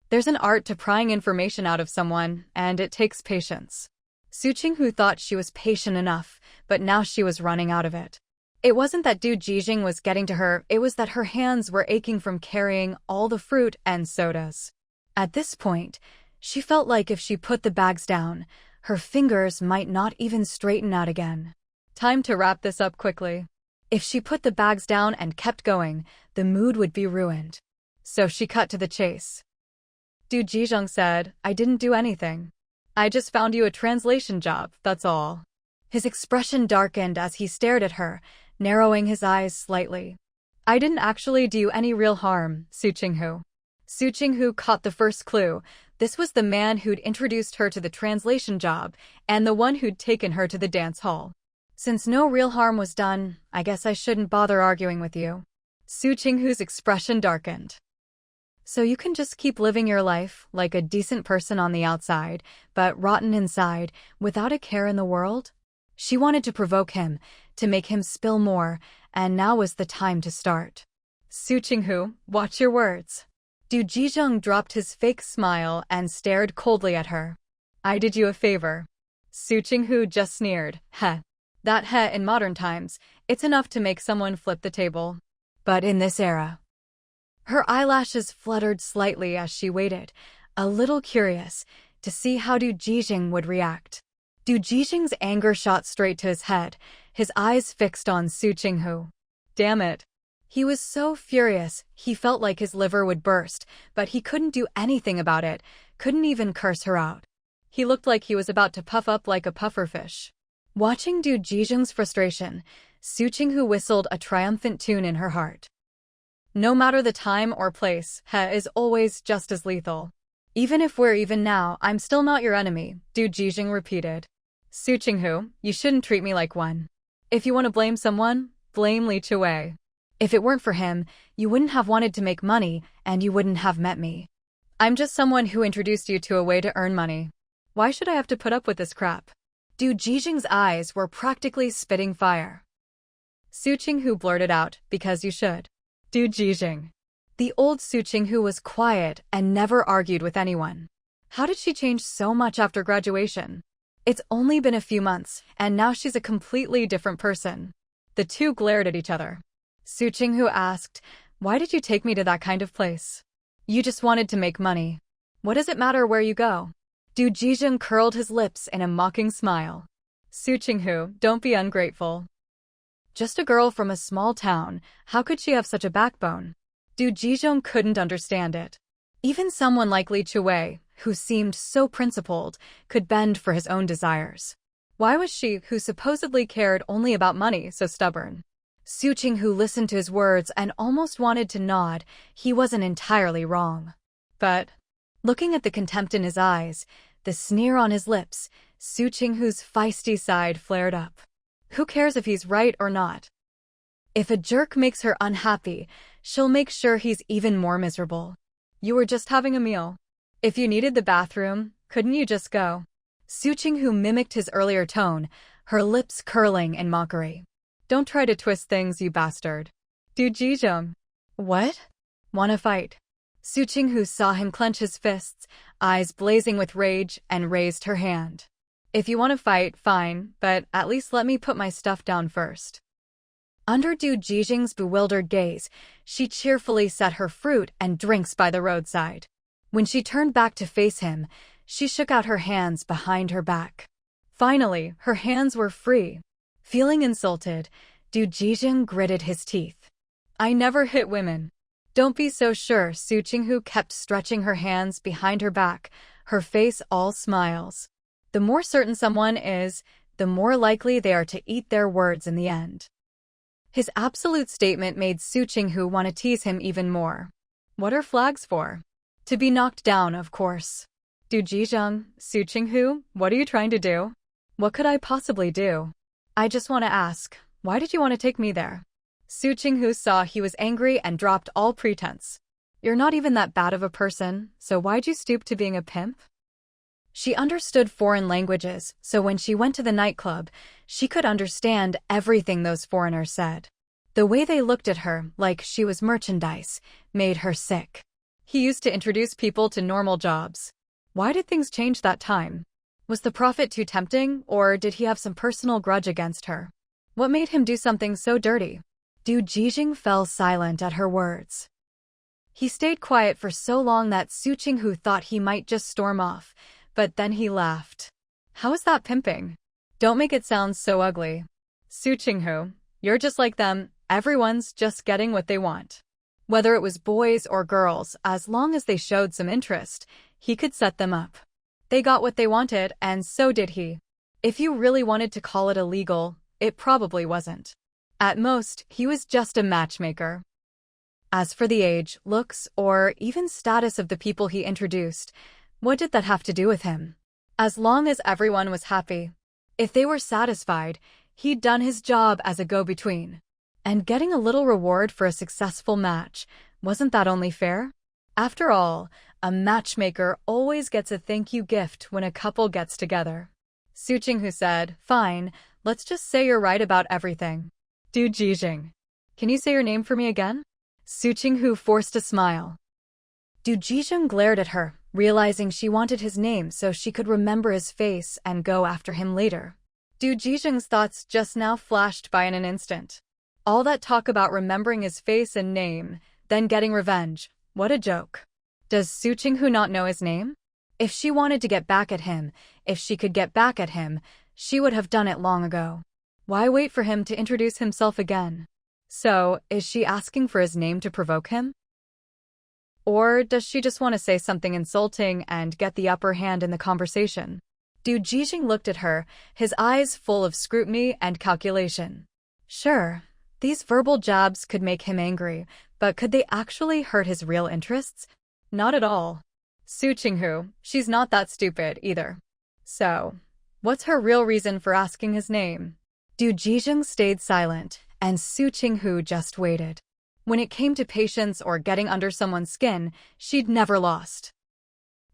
There's an art to prying information out of someone, and it takes patience. Su Qinghu thought she was patient enough, but now she was running out of it. It wasn't that Du Jijing was getting to her, it was that her hands were aching from carrying all the fruit and sodas. At this point, she felt like if she put the bags down, her fingers might not even straighten out again. Time to wrap this up quickly. If she put the bags down and kept going, the mood would be ruined. So she cut to the chase. Du Jijing said, I didn't do anything. I just found you a translation job, that's all. His expression darkened as he stared at her, narrowing his eyes slightly. I didn't actually do any real harm, Su Qinghu. Su Qinghu caught the first clue. This was the man who'd introduced her to the translation job and the one who'd taken her to the dance hall. Since no real harm was done, I guess I shouldn't bother arguing with you. Su Qinghu's expression darkened. So you can just keep living your life like a decent person on the outside, but rotten inside, without a care in the world? She wanted to provoke him, to make him spill more, and now was the time to start. Su Qinghu, watch your words. Du Jizheng dropped his fake smile and stared coldly at her. I did you a favor. Su Qinghu just sneered. Heh. That heh in modern times, it's enough to make someone flip the table. But in this era. Her eyelashes fluttered slightly as she waited, a little curious, to see how Du Jizheng would react. Du Jizheng's anger shot straight to his head, his eyes fixed on Su Qinghu. Damn it. He was so furious, he felt like his liver would burst, but he couldn't do anything about it, couldn't even curse her out. He looked like he was about to puff up like a pufferfish. Watching Du Jizheng's frustration, Su Qinghu whistled a triumphant tune in her heart. No matter the time or place, heh is always just as lethal. Even if we're even now, I'm still not your enemy, Du Jizheng repeated. Su Qinghu, you shouldn't treat me like one. If you want to blame someone, blame Li Chuwei. If it weren't for him, you wouldn't have wanted to make money, and you wouldn't have met me. I'm just someone who introduced you to a way to earn money. Why should I have to put up with this crap? Du Jizheng's eyes were practically spitting fire. Su Qinghu blurted out, because you should. Du Jizheng. The old Su Qinghu was quiet and never argued with anyone. How did she change so much after graduation? It's only been a few months, and now she's a completely different person. The two glared at each other. Su Qinghu asked, why did you take me to that kind of place? You just wanted to make money. What does it matter where you go? Du Jizheng curled his lips in a mocking smile. Su Qinghu, don't be ungrateful. Just a girl from a small town, how could she have such a backbone? Du Jizheng couldn't understand it. Even someone like Li Chuwei, who seemed so principled, could bend for his own desires. Why was she, who supposedly cared only about money, so stubborn? Su Qinghu listened to his words and almost wanted to nod. He wasn't entirely wrong. But, looking at the contempt in his eyes, the sneer on his lips, Su Qinghu's feisty side flared up. Who cares if he's right or not? If a jerk makes her unhappy, she'll make sure he's even more miserable. You were just having a meal. If you needed the bathroom, couldn't you just go? Su Qinghu mimicked his earlier tone, her lips curling in mockery. Don't try to twist things, you bastard. Du Jizheng. What? Wanna fight? Su Qinghu saw him clench his fists, eyes blazing with rage, and raised her hand. If you want to fight, fine, but at least let me put my stuff down first. Under Du Jizheng's bewildered gaze, she cheerfully set her fruit and drinks by the roadside. When she turned back to face him, she shook out her hands behind her back. Finally, her hands were free. Feeling insulted, Du Jizheng gritted his teeth. I never hit women. Don't be so sure. Su Qinghu kept stretching her hands behind her back, her face all smiles. The more certain someone is, the more likely they are to eat their words in the end. His absolute statement made Su Qinghu want to tease him even more. What are flags for? To be knocked down, of course. Du Jizheng, Su Qinghu, what are you trying to do? What could I possibly do? I just want to ask, why did you want to take me there? Su Qinghu saw he was angry and dropped all pretense. You're not even that bad of a person, so why'd you stoop to being a pimp? She understood foreign languages, so when she went to the nightclub, she could understand everything those foreigners said. The way they looked at her, like she was merchandise, made her sick. He used to introduce people to normal jobs. Why did things change that time? Was the profit too tempting, or did he have some personal grudge against her? What made him do something so dirty? Du Jizheng fell silent at her words. He stayed quiet for so long that Su Qinghu thought he might just storm off, but then he laughed. How is that pimping? Don't make it sound so ugly. Su Qinghu, you're just like them, everyone's just getting what they want. Whether it was boys or girls, as long as they showed some interest, he could set them up. They got what they wanted, and so did he. If you really wanted to call it illegal, it probably wasn't. At most, he was just a matchmaker. As for the age, looks, or even status of the people he introduced, what did that have to do with him? As long as everyone was happy. If they were satisfied, he'd done his job as a go-between. And getting a little reward for a successful match, wasn't that only fair? After all, a matchmaker always gets a thank you gift when a couple gets together. Su Qinghu said, "Fine, let's just say you're right about everything." Du Jijing. Can you say your name for me again? Su Qinghu forced a smile. Du Jijing glared at her, realizing she wanted his name so she could remember his face and go after him later. Du Jijing's thoughts just now flashed by in an instant. All that talk about remembering his face and name, then getting revenge, what a joke. Does Su Qinghu not know his name? If she wanted to get back at him, if she could get back at him, she would have done it long ago. Why wait for him to introduce himself again? So, is she asking for his name to provoke him? Or does she just want to say something insulting and get the upper hand in the conversation? Du Jijing looked at her, his eyes full of scrutiny and calculation. Sure, these verbal jabs could make him angry, but could they actually hurt his real interests? Not at all. Su Qinghu, she's not that stupid either. So, what's her real reason for asking his name? Du Jijing stayed silent, and Su Qinghu just waited. When it came to patience or getting under someone's skin, she'd never lost.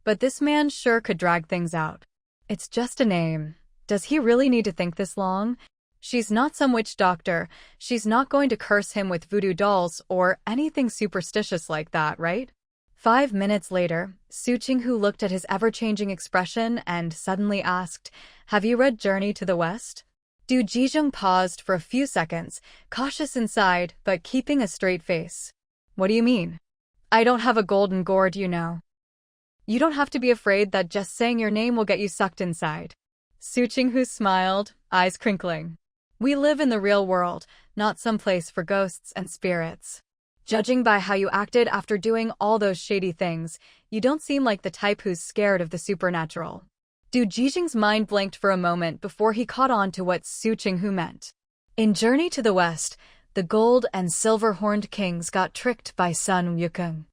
But this man sure could drag things out. It's just a name. Does he really need to think this long? She's not some witch doctor. She's not going to curse him with voodoo dolls or anything superstitious like that, right? 5 minutes later, Su Qinghu looked at his ever-changing expression and suddenly asked, "Have you read Journey to the West?" Du Jijing paused for a few seconds, cautious inside but keeping a straight face. What do you mean? I don't have a golden gourd, you know. You don't have to be afraid that just saying your name will get you sucked inside. Su Qinghu smiled, eyes crinkling. We live in the real world, not some place for ghosts and spirits. Judging by how you acted after doing all those shady things, you don't seem like the type who's scared of the supernatural. Du Jijing's mind blanked for a moment before he caught on to what Su Qinghu meant. In Journey to the West, the gold and silver-horned kings got tricked by Sun Wukong.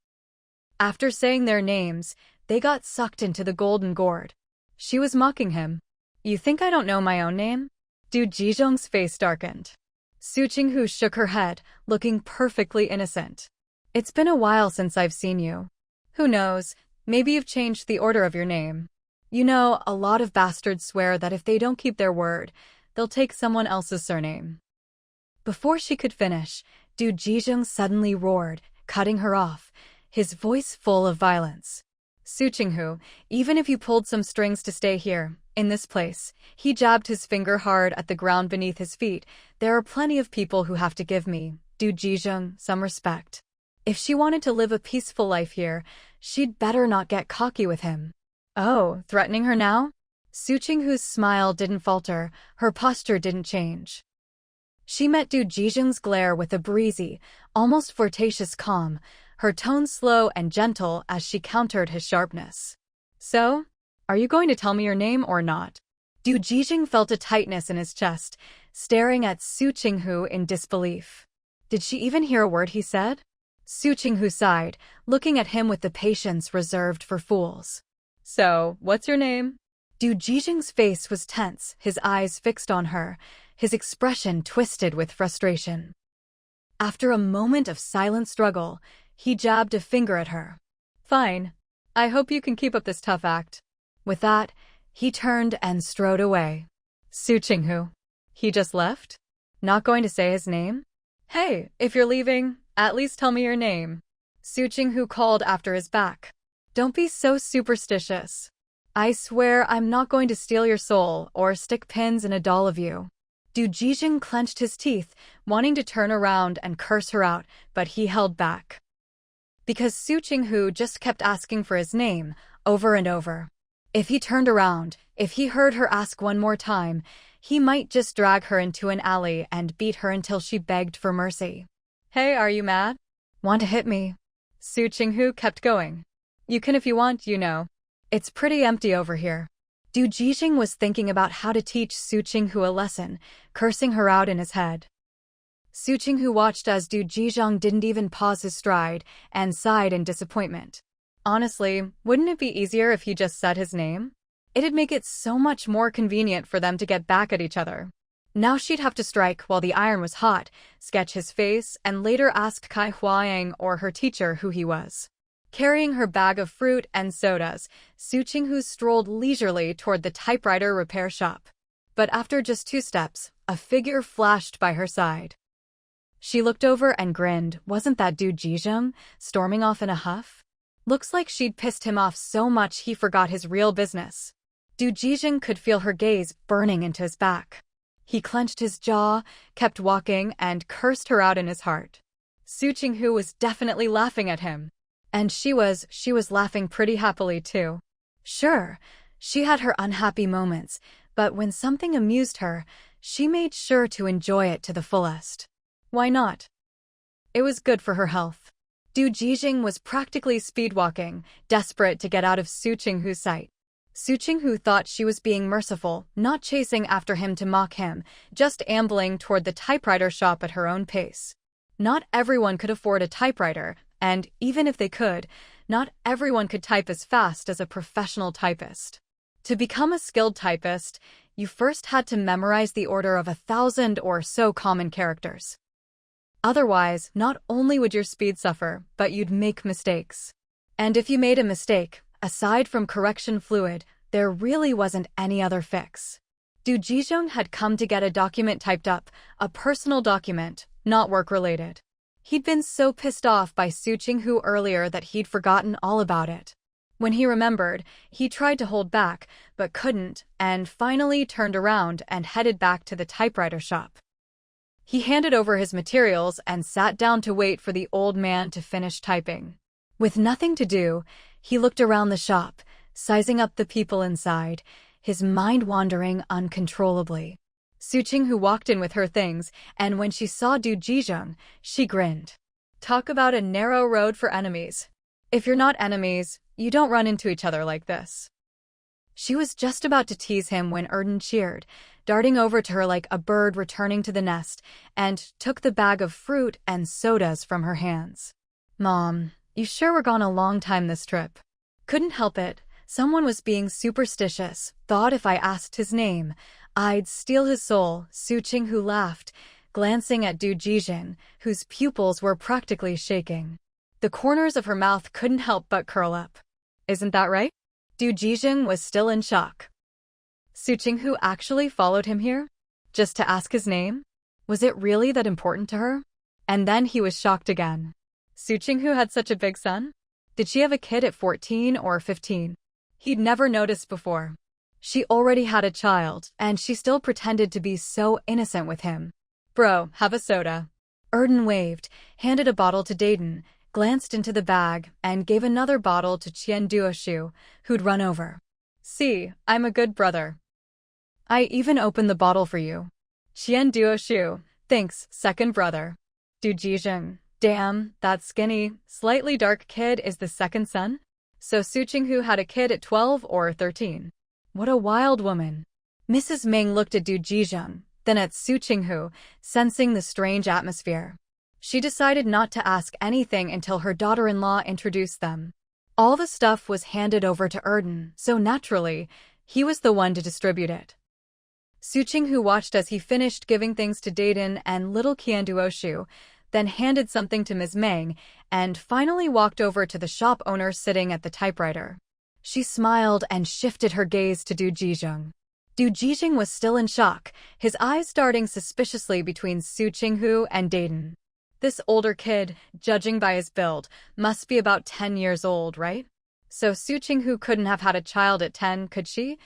After saying their names, they got sucked into the golden gourd. She was mocking him. You think I don't know my own name? Du Jijing's face darkened. Su Qinghu shook her head, looking perfectly innocent. It's been a while since I've seen you. Who knows, maybe you've changed the order of your name. You know, a lot of bastards swear that if they don't keep their word, they'll take someone else's surname. Before she could finish, Du Jijing suddenly roared, cutting her off, his voice full of violence. Su Qinghu, even if you pulled some strings to stay here, in this place, he jabbed his finger hard at the ground beneath his feet, there are plenty of people who have to give me, Du Jijing, some respect. If she wanted to live a peaceful life here, she'd better not get cocky with him. Oh, threatening her now? Su Qinghu's smile didn't falter, her posture didn't change. She met Du Jijing's glare with a breezy, almost flirtatious calm, her tone slow and gentle as she countered his sharpness. So, are you going to tell me your name or not? Du Jijing felt a tightness in his chest, staring at Su Qinghu in disbelief. Did she even hear a word he said? Su Qinghu sighed, looking at him with the patience reserved for fools. So, what's your name? Du Jijing's face was tense, his eyes fixed on her, his expression twisted with frustration. After a moment of silent struggle, he jabbed a finger at her. Fine. I hope you can keep up this tough act. With that, he turned and strode away. Su Qinghu. He just left? Not going to say his name? Hey, if you're leaving, at least tell me your name. Su Qinghu called after his back. Don't be so superstitious. I swear I'm not going to steal your soul or stick pins in a doll of you. Du Jijing clenched his teeth, wanting to turn around and curse her out, but he held back. Because Su Qinghu just kept asking for his name, over and over. If he turned around, if he heard her ask one more time, he might just drag her into an alley and beat her until she begged for mercy. Hey, are you mad? Want to hit me? Su Qinghu kept going. You can if you want, you know. It's pretty empty over here. Du Jijing was thinking about how to teach Su Qinghu a lesson, cursing her out in his head. Su Qinghu watched as Du Jizhong didn't even pause his stride and sighed in disappointment. Honestly, wouldn't it be easier if he just said his name? It'd make it so much more convenient for them to get back at each other. Now she'd have to strike while the iron was hot, sketch his face, and later ask Kai Huayang or her teacher who he was. Carrying her bag of fruit and sodas, Su Qinghu strolled leisurely toward the typewriter repair shop. But after just 2 steps, a figure flashed by her side. She looked over and grinned. Wasn't that Du Jizhong, storming off in a huff? Looks like she'd pissed him off so much he forgot his real business. Du Jizhong could feel her gaze burning into his back. He clenched his jaw, kept walking, and cursed her out in his heart. Su Qinghu was definitely laughing at him. And she was laughing pretty happily too. Sure, she had her unhappy moments, but when something amused her, she made sure to enjoy it to the fullest. Why not? It was good for her health. Du Jizhong was practically speedwalking, desperate to get out of Su Qinghu's sight. Su Qinghu thought she was being merciful, not chasing after him to mock him, just ambling toward the typewriter shop at her own pace. Not everyone could afford a typewriter, and even if they could, not everyone could type as fast as a professional typist. To become a skilled typist, you first had to memorize the order of 1,000 or so common characters. Otherwise, not only would your speed suffer, but you'd make mistakes. And if you made a mistake, aside from correction fluid, there really wasn't any other fix. Du Jizhong had come to get a document typed up, a personal document, not work-related. He'd been so pissed off by Su Qinghu earlier that he'd forgotten all about it. When he remembered, he tried to hold back, but couldn't, and finally turned around and headed back to the typewriter shop. He handed over his materials and sat down to wait for the old man to finish typing. With nothing to do, he looked around the shop, sizing up the people inside, his mind wandering uncontrollably. Su Qinghu walked in with her things, and when she saw Du Jizhong, she grinned. Talk about a narrow road for enemies. If you're not enemies, you don't run into each other like this. She was just about to tease him when Erden cheered, darting over to her like a bird returning to the nest, and took the bag of fruit and sodas from her hands. Mom, you sure we're gone a long time this trip? Couldn't help it. Someone was being superstitious, thought if I asked his name, I'd steal his soul. Su Qinghu laughed, glancing at Du Jizhong, whose pupils were practically shaking. The corners of her mouth couldn't help but curl up. Isn't that right? Du Jizhong was still in shock. Su Qinghu actually followed him here? Just to ask his name? Was it really that important to her? And then he was shocked again. Su Qinghu had such a big son? Did she have a kid at 14 or 15? He'd never noticed before. She already had a child, and she still pretended to be so innocent with him. Bro, have a soda. Erden waved, handed a bottle to Dayton, glanced into the bag, and gave another bottle to Qian Duoshu, who'd run over. See, I'm a good brother. I even opened the bottle for you. Qian Duoshu, thanks, second brother. Du Jizhong, damn, that skinny, slightly dark kid is the second son? So Su Qinghu had a kid at 12 or 13. What a wild woman. Mrs. Ming looked at Du Jizhong, then at Su Qinghu, sensing the strange atmosphere. She decided not to ask anything until her daughter-in-law introduced them. All the stuff was handed over to Erden, so naturally, he was the one to distribute it. Su Qinghu watched as he finished giving things to Dayton and little Qian Duoshu, then handed something to Ms. Meng, and finally walked over to the shop owner sitting at the typewriter. She smiled and shifted her gaze to Du Jizhong. Du Jizhong was still in shock, his eyes darting suspiciously between Su Qinghu and Dayton. This older kid, judging by his build, must be about 10 years old, right? So Su Qinghu couldn't have had a child at 10, could she?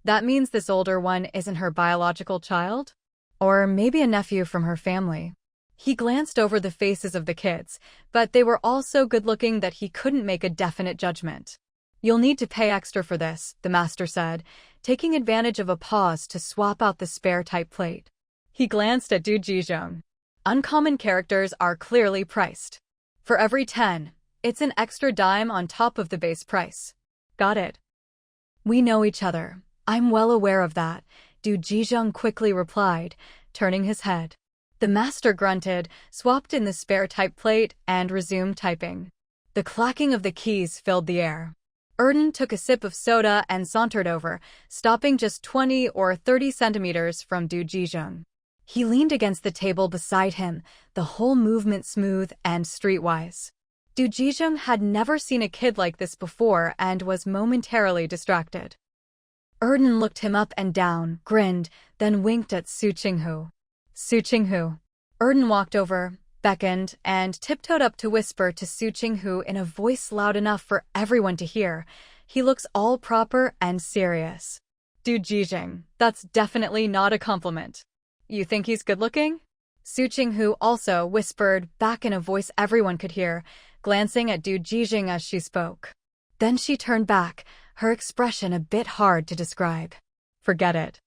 That means this older one isn't her biological child? Or maybe a nephew from her family. He glanced over the faces of the kids, but they were all so good-looking that he couldn't make a definite judgment. You'll need to pay extra for this, the master said, taking advantage of a pause to swap out the spare type plate. He glanced at Du Jizhong. Uncommon characters are clearly priced. For every 10, it's an extra dime on top of the base price. Got it. We know each other. I'm well aware of that, Du Jizhong quickly replied, turning his head. The master grunted, swapped in the spare type plate, and resumed typing. The clacking of the keys filled the air. Erden took a sip of soda and sauntered over, stopping just 20 or 30 centimeters from Du Jijung. He leaned against the table beside him, the whole movement smooth and streetwise. Du Jijung had never seen a kid like this before and was momentarily distracted. Erden looked him up and down, grinned, then winked at Su Qinghu. Su Qinghu. Erden walked over, beckoned, and tiptoed up to whisper to Su Qinghu in a voice loud enough for everyone to hear. He looks all proper and serious. Du Jijung, that's definitely not a compliment. You think he's good-looking? Su Qinghu also whispered back in a voice everyone could hear, glancing at Du Jijung as she spoke. Then she turned back, her expression a bit hard to describe. Forget it.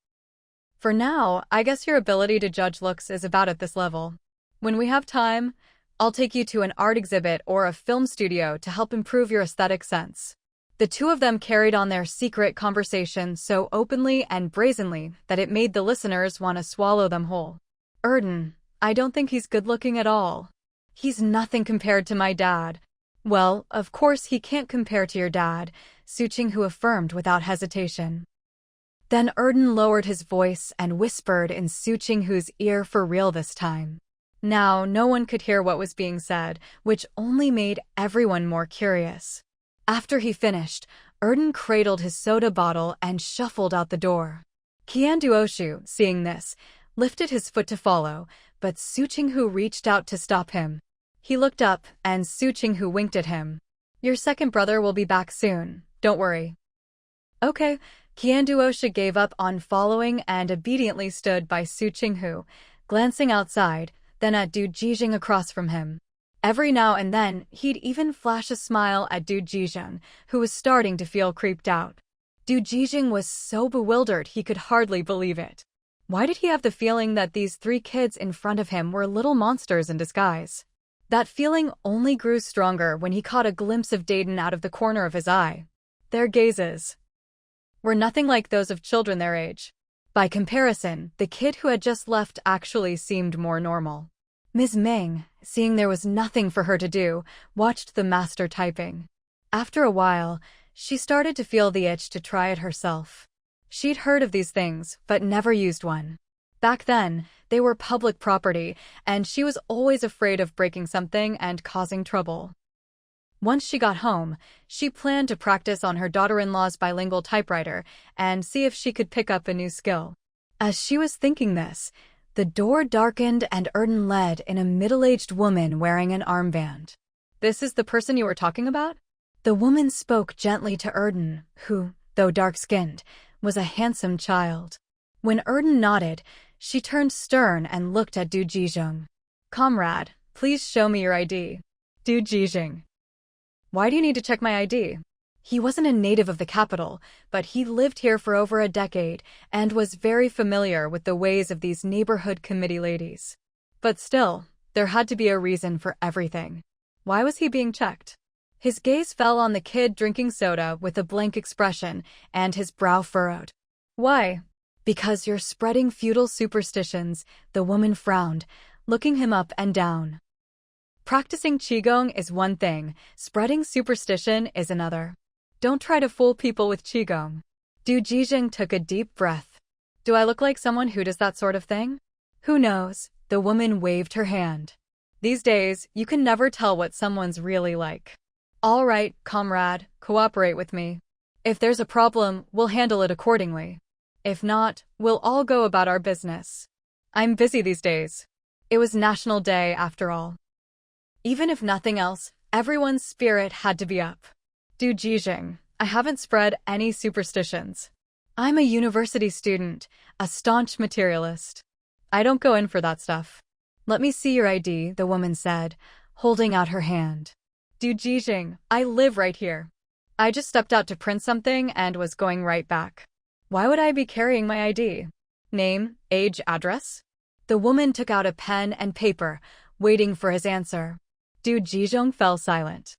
For now, I guess your ability to judge looks is about at this level. When we have time, I'll take you to an art exhibit or a film studio to help improve your aesthetic sense. The two of them carried on their secret conversation so openly and brazenly that it made the listeners want to swallow them whole. Erden, I don't think he's good-looking at all. He's nothing compared to my dad. Well, of course he can't compare to your dad, Su Qinghu affirmed without hesitation. Then Erden lowered his voice and whispered in Su Qinghu's ear for real this time. Now, no one could hear what was being said, which only made everyone more curious. After he finished, Erden cradled his soda bottle and shuffled out the door. Qian Duoshu, seeing this, lifted his foot to follow, but Su Qinghu reached out to stop him. He looked up, and Su Qinghu winked at him. Your second brother will be back soon, don't worry. Okay, Qian Duoshu gave up on following and obediently stood by Su Qinghu, glancing outside, then at Du Jijung across from him. Every now and then, he'd even flash a smile at Du Jijung, who was starting to feel creeped out. Du Jijung was so bewildered he could hardly believe it. Why did he have the feeling that these three kids in front of him were little monsters in disguise? That feeling only grew stronger when he caught a glimpse of Dayton out of the corner of his eye. Their gazes were nothing like those of children their age. By comparison, the kid who had just left actually seemed more normal. Ms. Meng, seeing there was nothing for her to do, watched the master typing. After a while, she started to feel the itch to try it herself. She'd heard of these things, but never used one. Back then, they were public property, and she was always afraid of breaking something and causing trouble. Once she got home, she planned to practice on her daughter-in-law's bilingual typewriter and see if she could pick up a new skill. As she was thinking this, the door darkened and Erden led in a middle-aged woman wearing an armband. This is the person you were talking about? The woman spoke gently to Erden, who, though dark-skinned, was a handsome child. When Erden nodded, she turned stern and looked at Du Jijung. Comrade, please show me your ID. Du Jijung. Why do you need to check my ID? He wasn't a native of the capital, but he lived here for over a decade and was very familiar with the ways of these neighborhood committee ladies. But still, there had to be a reason for everything. Why was he being checked? His gaze fell on the kid drinking soda with a blank expression and his brow furrowed. Why? Because you're spreading feudal superstitions, the woman frowned, looking him up and down. Practicing Qigong is one thing, spreading superstition is another. Don't try to fool people with Qigong. Du Jijung took a deep breath. Do I look like someone who does that sort of thing? Who knows? The woman waved her hand. These days, you can never tell what someone's really like. All right, comrade, cooperate with me. If there's a problem, we'll handle it accordingly. If not, we'll all go about our business. I'm busy these days. It was National Day after all. Even if nothing else, everyone's spirit had to be up. Du Jijung, I haven't spread any superstitions. I'm a university student, a staunch materialist. I don't go in for that stuff. Let me see your ID, the woman said, holding out her hand. Du Jijung, I live right here. I just stepped out to print something and was going right back. Why would I be carrying my ID? Name, age, address? The woman took out a pen and paper, waiting for his answer. Du Jijung fell silent.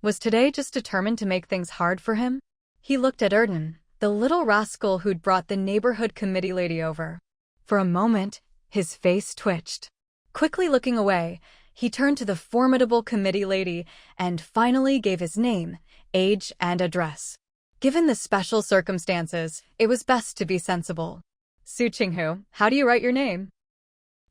Was today just determined to make things hard for him? He looked at Erden, the little rascal who'd brought the neighborhood committee lady over. For a moment, His face twitched. Quickly looking away, he turned to the formidable committee lady and finally gave his name, age, and address. Given the special circumstances, it was best to be sensible. Su Qinghu, how do you write your name?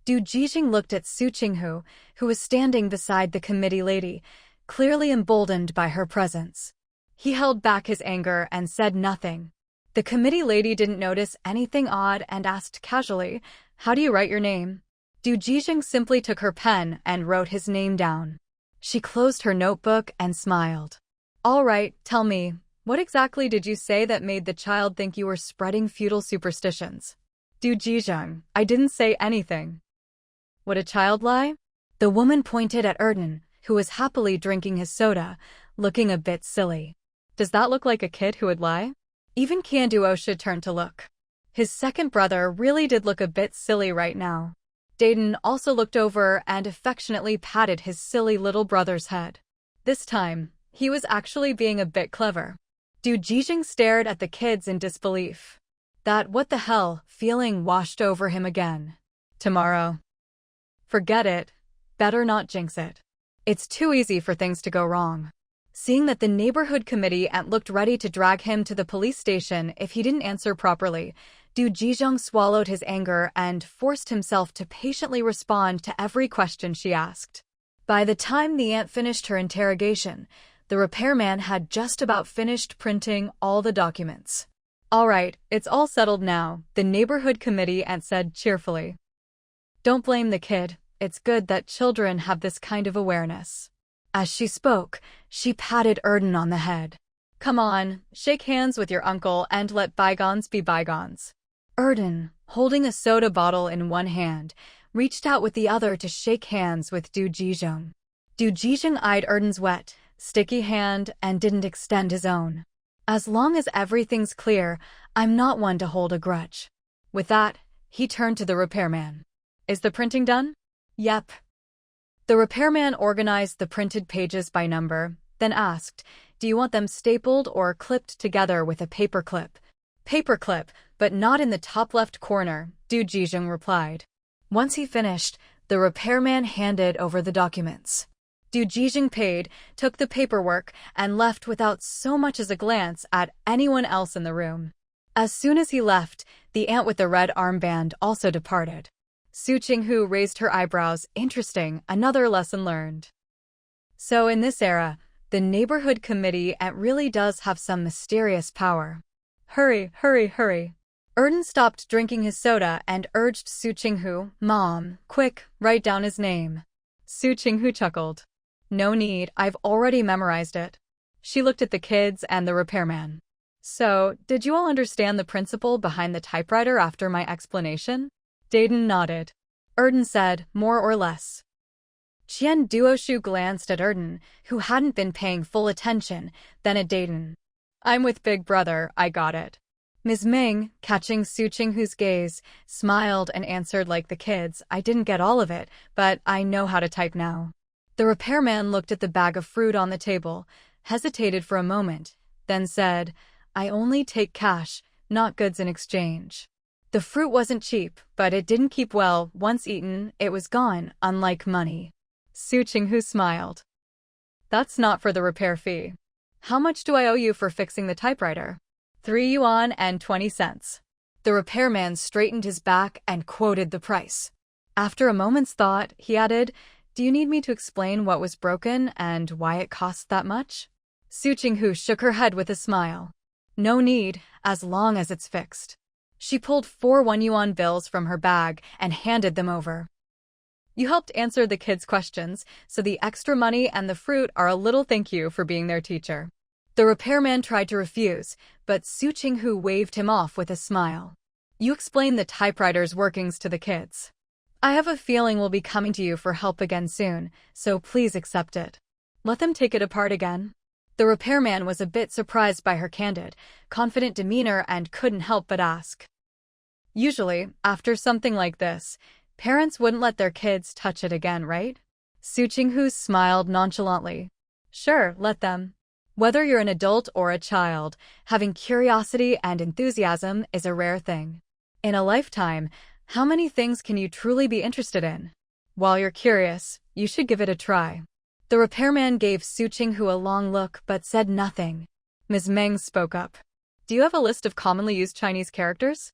Du Jijing looked at Su Qinghu, who was standing beside the committee lady, clearly emboldened by her presence. He held back his anger and said nothing. The committee lady didn't notice anything odd and asked casually, "How do you write your name?" Du Jijing simply took her pen and wrote his name down. She closed her notebook and smiled. "All right, tell me, what exactly did you say that made the child think you were spreading feudal superstitions?" Du Jijing, I didn't say anything. Would a child lie? The woman pointed at Erden, who was happily drinking his soda, looking a bit silly. Does that look like a kid who would lie? Even Kanduo should turn to look. His second brother really did look a bit silly right now. Dayton also looked over and affectionately patted his silly little brother's head. This time, he was actually being a bit clever. Du Jijing stared at the kids in disbelief. That what the hell feeling washed over him again. Tomorrow. Forget it. Better not jinx it. It's too easy for things to go wrong. Seeing that the neighborhood committee ant looked ready to drag him to the police station if he didn't answer properly, Du Jijing swallowed his anger and forced himself to patiently respond to every question she asked. By the time the ant finished her interrogation, the repairman had just about finished printing all the documents. "All right, it's all settled now," the neighborhood committee ant said cheerfully. "Don't blame the kid. It's good that children have this kind of awareness." As she spoke, she patted Erden on the head. "Come on, shake hands with your uncle and let bygones be bygones." Erden, holding a soda bottle in one hand, reached out with the other to shake hands with Du Jijing. Du Jijing eyed Erden's wet, sticky hand and didn't extend his own. "As long as everything's clear, I'm not one to hold a grudge." With that, he turned to the repairman. "Is the printing done?" "Yep." The repairman organized the printed pages by number, then asked, "Do you want them stapled or clipped together with a paper clip?" "Paper clip, but not in the top left corner," Du Jijing replied. Once he finished, the repairman handed over the documents. Du Jijing paid, took the paperwork, and left without so much as a glance at anyone else in the room. As soon as he left, the ant with the red armband also departed. Su Qinghu raised her eyebrows. Interesting, another lesson learned. So in this era, the neighborhood committee ant really does have some mysterious power. Hurry, hurry, hurry. Erden stopped drinking his soda and urged Su Qinghu, "Mom, quick, write down his name." Su Qinghu chuckled. "No need, I've already memorized it." She looked at the kids and the repairman. "So, did you all understand the principle behind the typewriter after my explanation?" Dayton nodded. Erden said, "More or less." Qian Duoshu glanced at Erden, who hadn't been paying full attention, then at Dayton. "I'm with Big Brother, I got it." Ms. Ming, catching Su Qinghu's gaze, smiled and answered like the kids, "I didn't get all of it, but I know how to type now." The repairman looked at the bag of fruit on the table, hesitated for a moment, then said, "I only take cash, not goods in exchange." The fruit wasn't cheap, but it didn't keep well. Once eaten, it was gone, unlike money. Su Qinghu smiled. "That's not for the repair fee. How much do I owe you for fixing the typewriter?" 3 yuan and 20 cents. The repairman straightened his back and quoted the price. After a moment's thought, he added, "Do you need me to explain what was broken and why it cost that much?" Su Qinghu shook her head with a smile. "No need, as long as it's fixed." She pulled 4 1 yuan bills from her bag and handed them over. "You helped answer the kids' questions, so the extra money and the fruit are a little thank you for being their teacher." The repairman tried to refuse, but Su Qinghu waved him off with a smile. "You explain the typewriter's workings to the kids. I have a feeling we'll be coming to you for help again soon, so please accept it. Let them take it apart again." The repairman was a bit surprised by her candid, confident demeanor and couldn't help but ask. Usually, after something like this, parents wouldn't let their kids touch it again, right? Su Qinghu smiled nonchalantly. "Sure, let them. Whether you're an adult or a child, having curiosity and enthusiasm is a rare thing. In a lifetime, How many things can you truly be interested in? While you're curious, you should give it a try. The repairman gave Su Qinghu a long look but said nothing. Ms. Meng spoke up. Do you have a list of commonly used Chinese characters?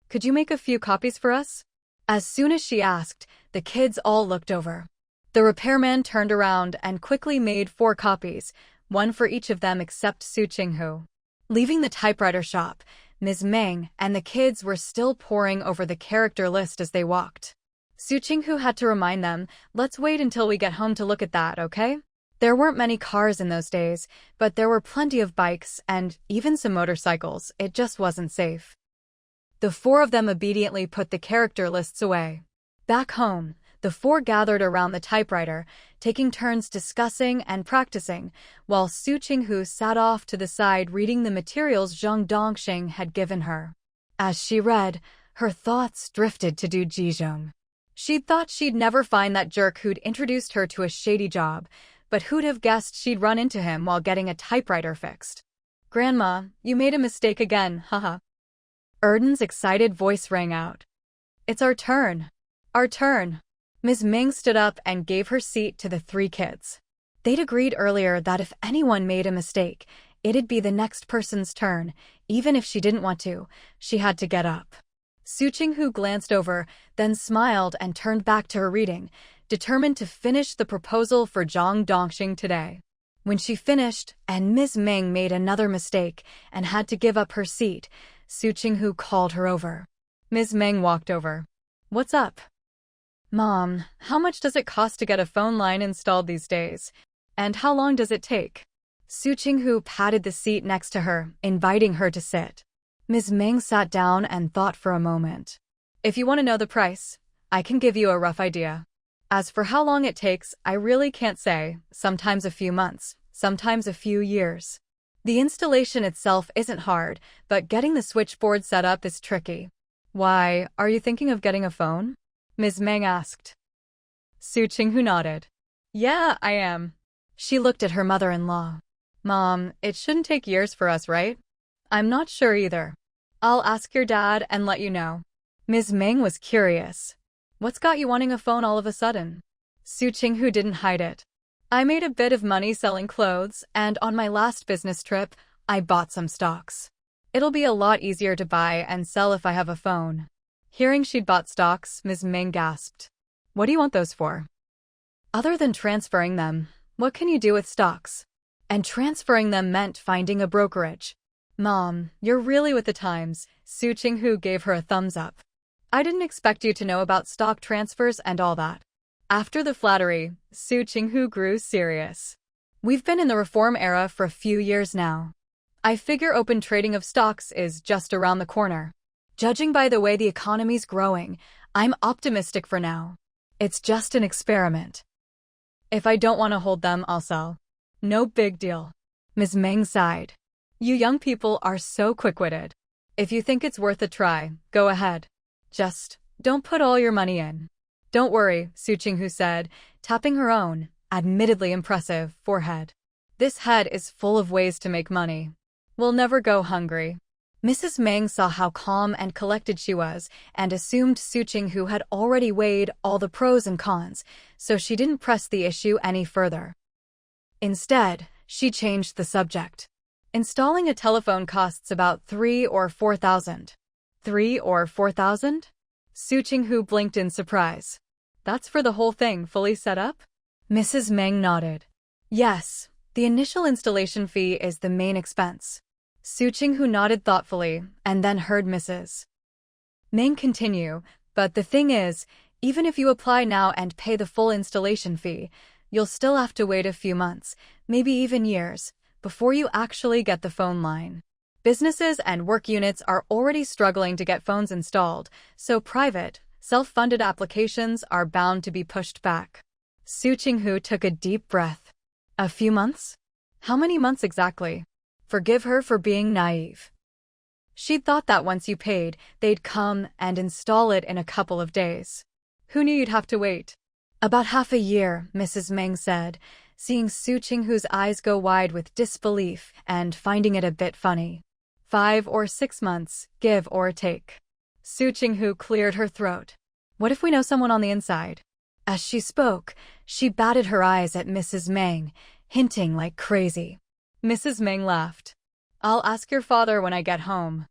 Could you make a few copies for us? As soon as she asked, the kids all looked over. The repairman turned around and quickly made 4 copies, one for each of them except Su Qinghu. Leaving the typewriter shop, Ms. Meng and the kids were still poring over the character list as they walked. Su Qinghu had to remind them, let's wait until we get home to look at that, okay? There weren't many cars in those days, but there were plenty of bikes and even some motorcycles. It just wasn't safe. The 4 of them obediently put the character lists away. Back home, the 4 gathered around the typewriter, taking turns discussing and practicing, while Su Qinghu sat off to the side reading the materials Zhang Dongxing had given her. As she read, her thoughts drifted to Du Jizhong. She'd thought she'd never find that jerk who'd introduced her to a shady job, but who'd have guessed she'd run into him while getting a typewriter fixed? Grandma, you made a mistake again, haha. Erden's excited voice rang out. It's our turn. Our turn. Ms. Ming stood up and gave her seat to the 3 kids. They'd agreed earlier that if anyone made a mistake, it'd be the next person's turn. Even if she didn't want to, she had to get up. Su Qinghu glanced over, then smiled and turned back to her reading, determined to finish the proposal for Zhang Dongxing today. When she finished, and Ms. Ming made another mistake and had to give up her seat, Su Qinghu called her over. Ms. Ming walked over. What's up? Mom, how much does it cost to get a phone line installed these days? And how long does it take? Su Qinghu patted the seat next to her, inviting her to sit. Ms. Ming sat down and thought for a moment. If you want to know the price, I can give you a rough idea. As for how long it takes, I really can't say, sometimes a few months, sometimes a few years. The installation itself isn't hard, but getting the switchboard set up is tricky. Why, are you thinking of getting a phone? Ms. Meng asked. Su Qinghu nodded. Yeah, I am. She looked at her mother-in-law. Mom, it shouldn't take years for us, right? I'm not sure either. I'll ask your dad and let you know. Ms. Meng was curious. What's got you wanting a phone all of a sudden? Su Qinghu didn't hide it. I made a bit of money selling clothes, and on my last business trip, I bought some stocks. It'll be a lot easier to buy and sell if I have a phone. Hearing she'd bought stocks, Ms. Meng gasped. What do you want those for? Other than transferring them, what can you do with stocks? And transferring them meant finding a brokerage. Mom, you're really with the times. Su Qinghu gave her a thumbs up. I didn't expect you to know about stock transfers and all that. After the flattery, Su Qinghu grew serious. We've been in the reform era for a few years now. I figure open trading of stocks is just around the corner. Judging by the way the economy's growing, I'm optimistic for now. It's just an experiment. If I don't want to hold them, I'll sell. No big deal. Ms. Meng sighed. You young people are so quick-witted. If you think it's worth a try, go ahead. Just don't put all your money in. Don't worry, Su Qinghu said, tapping her own, admittedly impressive, forehead. This head is full of ways to make money. We'll never go hungry. Mrs. Meng saw how calm and collected she was and assumed Su Qinghu had already weighed all the pros and cons, so she didn't press the issue any further. Instead, she changed the subject. Installing a telephone costs about 3,000 or 4,000. 3,000 or 4,000? Su Qinghu blinked in surprise. That's for the whole thing fully set up? Mrs. Meng nodded. Yes, the initial installation fee is the main expense. Su Qinghu nodded thoughtfully and then heard Mrs. Meng continue, but the thing is, even if you apply now and pay the full installation fee, you'll still have to wait a few months, maybe even years, before you actually get the phone line. Businesses and work units are already struggling to get phones installed, so private, self-funded applications are bound to be pushed back. Su Qinghu took a deep breath. A few months? How many months exactly? Forgive her for being naive. She'd thought that once you paid, they'd come and install it in a couple of days. Who knew you'd have to wait? About half a year, Mrs. Meng said, seeing Su Qinghu's eyes go wide with disbelief and finding it a bit funny. 5 or 6 months, give or take. Su Qinghu cleared her throat. What if we know someone on the inside? As she spoke, she batted her eyes at Mrs. Meng, hinting like crazy. Mrs. Meng laughed. I'll ask your father when I get home.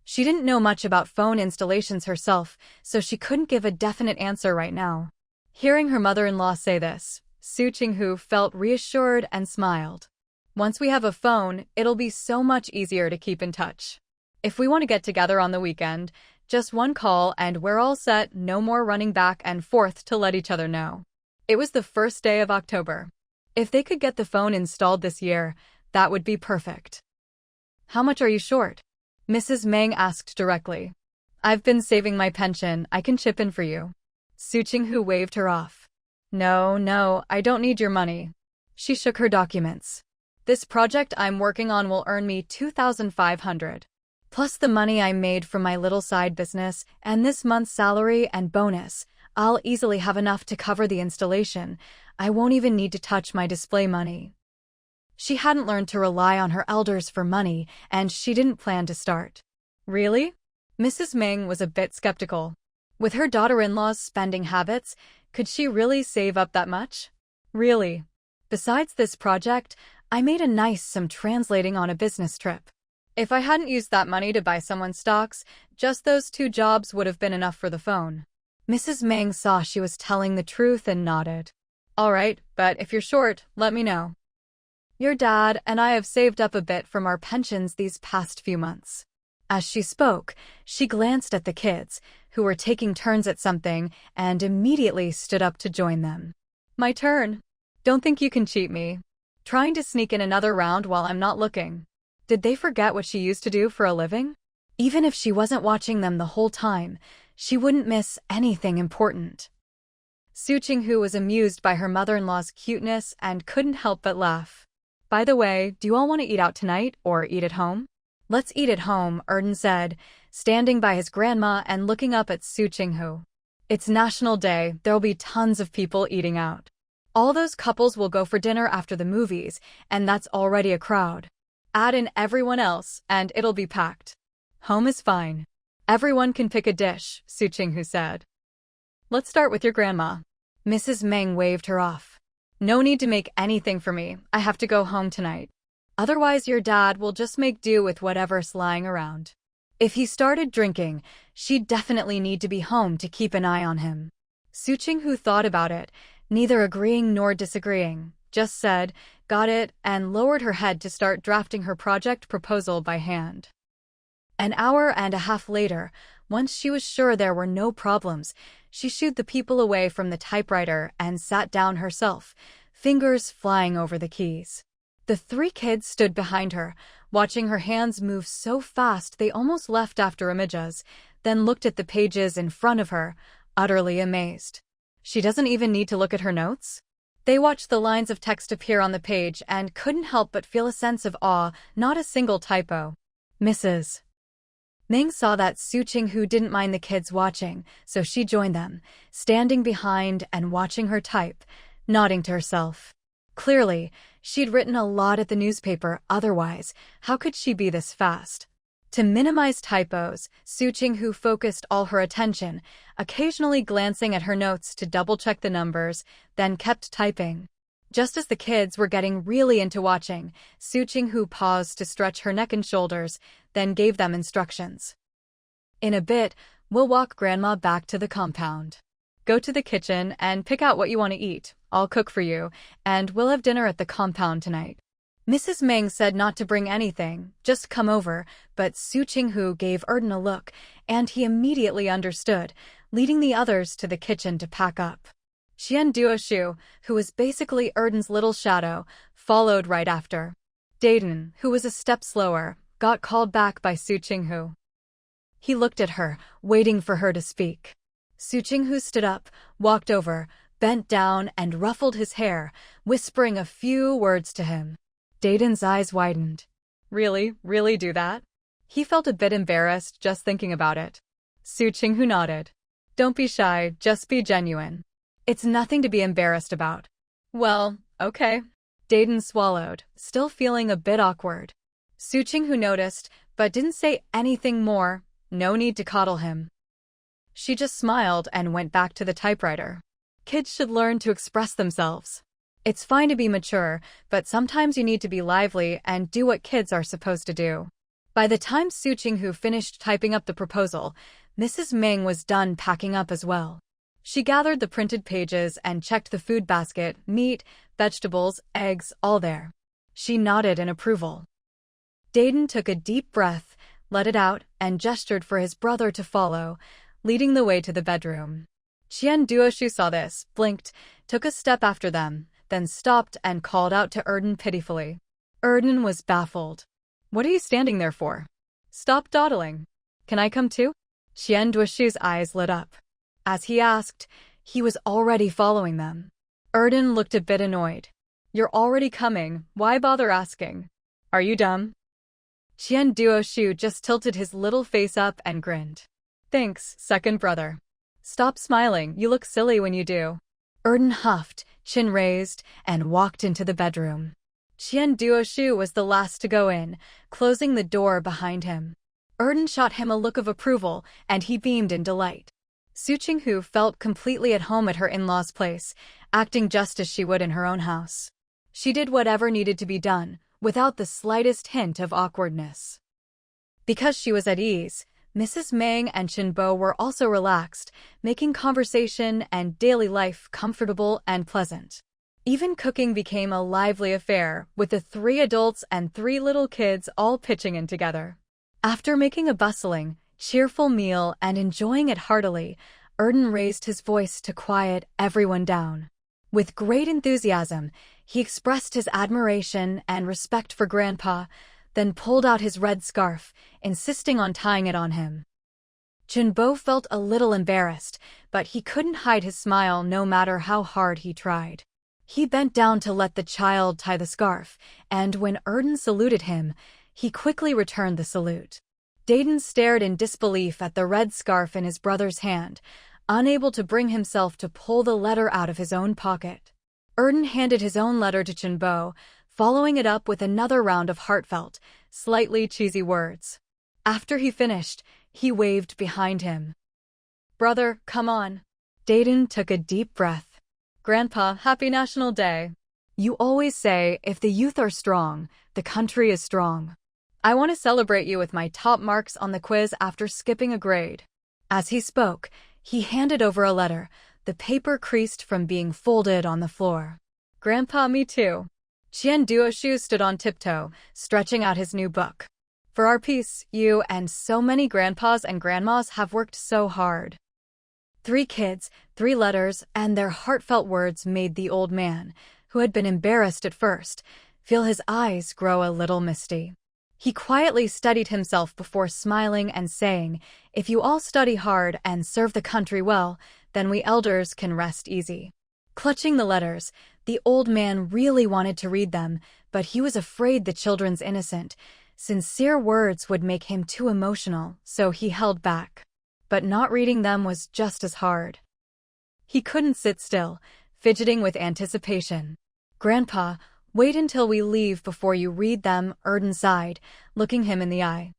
She didn't know much about phone installations herself, so she couldn't give a definite answer right now. Hearing her mother-in-law say this, Su Qinghu felt reassured and smiled. Once we have a phone, it'll be so much easier to keep in touch. If we want to get together on the weekend, just one call and we're all set, no more running back and forth to let each other know. It was the first day of October. If they could get the phone installed this year, that would be perfect. How much are you short? Mrs. Meng asked directly. I've been saving my pension, I can chip in for you. Su Qinghu waved her off. No, I don't need your money. She shook her documents. This project I'm working on will earn me $2,500. Plus the money I made from my little side business and this month's salary and bonus. I'll easily have enough to cover the installation. I won't even need to touch my display money. She hadn't learned to rely on her elders for money, and she didn't plan to start. Really? Mrs. Meng was a bit skeptical. With her daughter-in-law's spending habits, could she really save up that much? Really. Besides this project, I made a nice sum translating on a business trip. If I hadn't used that money to buy someone's stocks, just those 2 jobs would have been enough for the phone. Mrs. Meng saw she was telling the truth and nodded. All right, but if you're short, let me know. Your dad and I have saved up a bit from our pensions these past few months. As she spoke, she glanced at the kids, who were taking turns at something, and immediately stood up to join them. My turn. Don't think you can cheat me. Trying to sneak in another round while I'm not looking. Did they forget what she used to do for a living? Even if she wasn't watching them the whole time, she wouldn't miss anything important. Su Qinghu was amused by her mother-in-law's cuteness and couldn't help but laugh. By the way, do you all want to eat out tonight or eat at home? Let's eat at home, Erden said, standing by his grandma and looking up at Su Qinghu. It's National Day, there'll be tons of people eating out. All those couples will go for dinner after the movies, and that's already a crowd. Add in everyone else, and it'll be packed. Home is fine. Everyone can pick a dish, Su Qinghu said. Let's start with your grandma. Mrs. Meng waved her off. No need to make anything for me, I have to go home tonight. Otherwise your dad will just make do with whatever's lying around. If he started drinking, she'd definitely need to be home to keep an eye on him. Su Qinghu thought about it, neither agreeing nor disagreeing, just said, got it, and lowered her head to start drafting her project proposal by hand. An hour and a half later, once she was sure there were no problems, she shooed the people away from the typewriter and sat down herself, fingers flying over the keys. The 3 kids stood behind her, watching her hands move so fast they almost left after images, then looked at the pages in front of her, utterly amazed. She doesn't even need to look at her notes? They watched the lines of text appear on the page and couldn't help but feel a sense of awe, not a single typo. Mrs. Meng saw that Su Qinghu didn't mind the kids watching, so she joined them, standing behind and watching her type, nodding to herself. Clearly, she'd written a lot at the newspaper, otherwise, how could she be this fast? To minimize typos, Su Qinghu focused all her attention, occasionally glancing at her notes to double-check the numbers, then kept typing. Just as the kids were getting really into watching, Su Qinghu paused to stretch her neck and shoulders, then gave them instructions. In a bit, we'll walk Grandma back to the compound. Go to the kitchen and pick out what you want to eat. I'll cook for you, and we'll have dinner at the compound tonight. Mrs. Meng said not to bring anything, just come over, but Su Qinghu gave Erden a look, and he immediately understood, leading the others to the kitchen to pack up. Xian Duoshu, who was basically Erden's little shadow, followed right after. Dayton, who was a step slower, got called back by Su Qinghu. He looked at her, waiting for her to speak. Su Qinghu stood up, walked over, bent down and ruffled his hair, whispering a few words to him. Dayton's eyes widened. Really do that? He felt a bit embarrassed just thinking about it. Su Qinghu nodded. Don't be shy, just be genuine. It's nothing to be embarrassed about. Well, okay. Dayton swallowed, still feeling a bit awkward. Su Qinghu noticed, but didn't say anything more, No need to coddle him. She just smiled and went back to the typewriter. Kids should learn to express themselves. It's fine to be mature, but sometimes you need to be lively and do what kids are supposed to do. By the time Su Qinghu finished typing up the proposal, Mrs. Ming was done packing up as well. She gathered the printed pages and checked the food basket, meat, vegetables, eggs, all there. She nodded in approval. Dayton took a deep breath, let it out, and gestured for his brother to follow, leading the way to the bedroom. Qian Duoshu saw this, blinked, took a step after them, then stopped and called out to Erden pitifully. Erden was baffled. What are you standing there for? Stop dawdling. Can I come too? Qian Duoshu's eyes lit up. As he asked, he was already following them. Erden looked a bit annoyed. You're already coming, why bother asking? Are you dumb? Qian Duoshu just tilted his little face up and grinned. Thanks, second brother. Stop smiling, you look silly when you do. Erden huffed, chin raised, and walked into the bedroom. Qian Duoshu was the last to go in, closing the door behind him. Erden shot him a look of approval, and he beamed in delight. Su Qinghu felt completely at home at her in-laws' place, acting just as she would in her own house. She did whatever needed to be done, without the slightest hint of awkwardness. Because she was at ease, Mrs. Meng and Chenbo were also relaxed, making conversation and daily life comfortable and pleasant. Even cooking became a lively affair, with the 3 adults and 3 little kids all pitching in together. After making a bustling, cheerful meal and enjoying it heartily, Erden raised his voice to quiet everyone down. With great enthusiasm, he expressed his admiration and respect for Grandpa, then pulled out his red scarf, insisting on tying it on him. Chenbo felt a little embarrassed, but he couldn't hide his smile no matter how hard he tried. He bent down to let the child tie the scarf, and when Erden saluted him, he quickly returned the salute. Dayton stared in disbelief at the red scarf in his brother's hand, unable to bring himself to pull the letter out of his own pocket. Erden handed his own letter to Chenbo, following it up with another round of heartfelt, slightly cheesy words. After he finished, he waved behind him. Brother, come on. Dayton took a deep breath. Grandpa, happy National Day. You always say, if the youth are strong, the country is strong. I want to celebrate you with my top marks on the quiz after skipping a grade. As he spoke, he handed over a letter, the paper creased from being folded on the floor. Grandpa, me too. Qian Duoshu stood on tiptoe, stretching out his new book. For our peace, you and so many grandpas and grandmas have worked so hard. 3 kids, 3 letters, and their heartfelt words made the old man, who had been embarrassed at first, feel his eyes grow a little misty. He quietly steadied himself before smiling and saying, if you all study hard and serve the country well, then we elders can rest easy. Clutching the letters, the old man really wanted to read them, but he was afraid the children's innocent, sincere words would make him too emotional, so he held back. But not reading them was just as hard. He couldn't sit still, fidgeting with anticipation. Grandpa, wait until we leave before you read them, Erden sighed, looking him in the eye.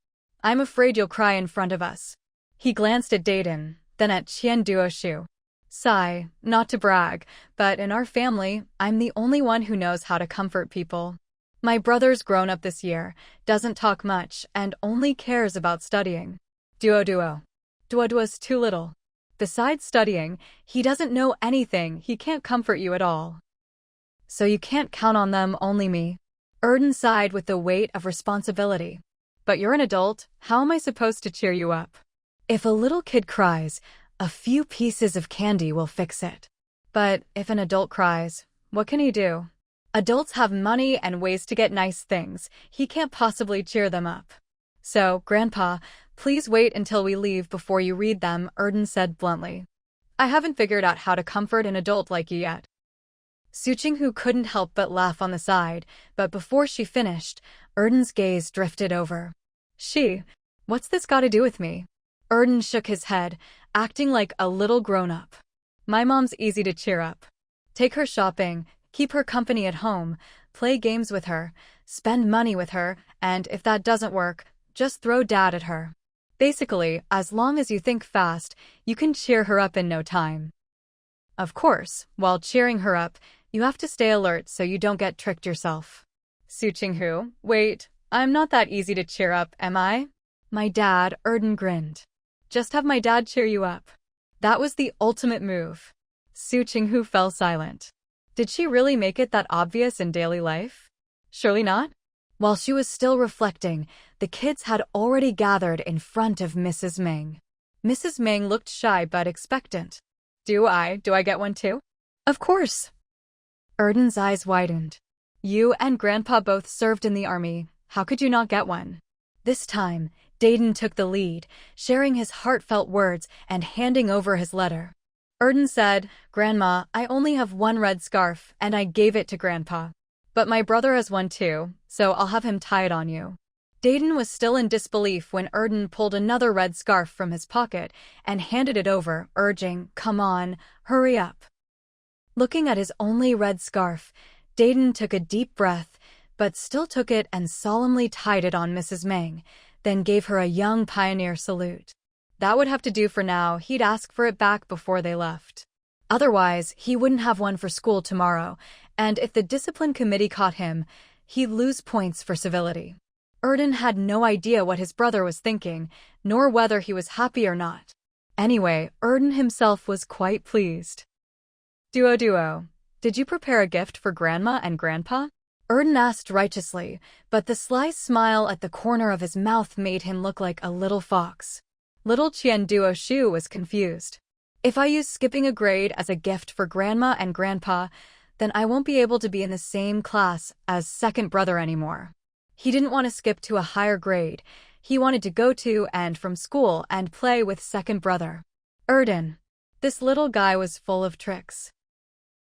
I'm afraid you'll cry in front of us. He glanced at Dayton, then at Qian Duoshu. Sigh, not to brag, but in our family, I'm the only one who knows how to comfort people. My brother's grown up this year, doesn't talk much, and only cares about studying. Duo. Duo's too little. Besides studying, he doesn't know anything, he can't comfort you at all. So you can't count on them, only me. Erden sighed with the weight of responsibility. But you're an adult, how am I supposed to cheer you up? If a little kid cries, a few pieces of candy will fix it. But if an adult cries, what can he do? Adults have money and ways to get nice things, he can't possibly cheer them up. So, Grandpa, please wait until we leave before you read them, Erden said bluntly. I haven't figured out how to comfort an adult like you yet. Su Qinghu couldn't help but laugh on the side, but before she finished, Erden's gaze drifted over. What's this got to do with me? Erden shook his head, acting like a little grown-up. My mom's easy to cheer up. Take her shopping, keep her company at home, play games with her, spend money with her, and if that doesn't work, just throw dad at her. Basically, as long as you think fast, you can cheer her up in no time. Of course, while cheering her up, you have to stay alert so you don't get tricked yourself. Su Qinghu, wait, I'm not that easy to cheer up, am I? My dad, Erden grinned. Just have my dad cheer you up. That was the ultimate move. Su Qinghu fell silent. Did she really make it that obvious in daily life? Surely not. While she was still reflecting, the kids had already gathered in front of Mrs. Meng. Mrs. Meng looked shy but expectant. Do I get one too? Of course. Erden's eyes widened. You and Grandpa both served in the army. How could you not get one? This time, Dayton took the lead, sharing his heartfelt words and handing over his letter. Erden said, Grandma, I only have one red scarf, and I gave it to Grandpa. But my brother has one too, so I'll have him tie it on you. Dayton was still in disbelief when Erden pulled another red scarf from his pocket and handed it over, urging, Come on, hurry up. Looking at his only red scarf, Dayton took a deep breath, but still took it and solemnly tied it on Mrs. Meng, then gave her a young pioneer salute. That would have to do for now. He'd ask for it back before they left. Otherwise, he wouldn't have one for school tomorrow, and if the discipline committee caught him, he'd lose points for civility. Erden had no idea what his brother was thinking, nor whether he was happy or not. Anyway, Erden himself was quite pleased. Duo, did you prepare a gift for Grandma and Grandpa? Erden asked righteously, but the sly smile at the corner of his mouth made him look like a little fox. Little Duo was confused. If I use skipping a grade as a gift for Grandma and Grandpa, then I won't be able to be in the same class as second brother anymore. He didn't want to skip to a higher grade. He wanted to go to and from school and play with second brother. Erden. This little guy was full of tricks.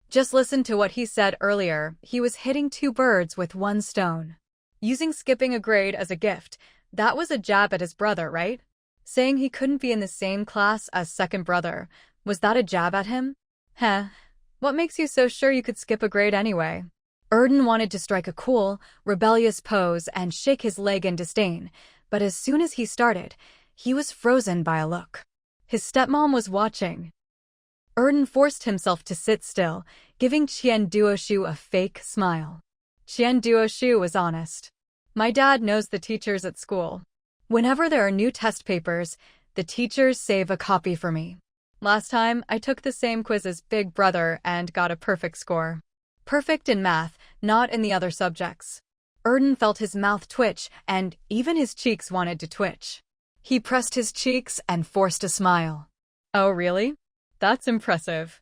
Just listen to what he said earlier. He was hitting two birds with one stone. Using skipping a grade as a gift, that was a jab at his brother, right? Saying he couldn't be in the same class as second brother, was that a jab at him? Heh. What makes you so sure you could skip a grade anyway? Erden wanted to strike a cool, rebellious pose and shake his leg in disdain, but as soon as he started, he was frozen by a look. His stepmom was watching. Erden forced himself to sit still, giving Duo a fake smile. Duo was honest. My dad knows the teachers at school. Whenever there are new test papers, the teachers save a copy for me. Last time, I took the same quiz as Big Brother and got a perfect score. Perfect in math, not in the other subjects. Erden felt his mouth twitch, and even his cheeks wanted to twitch. He pressed his cheeks and forced a smile. Oh, really? That's impressive.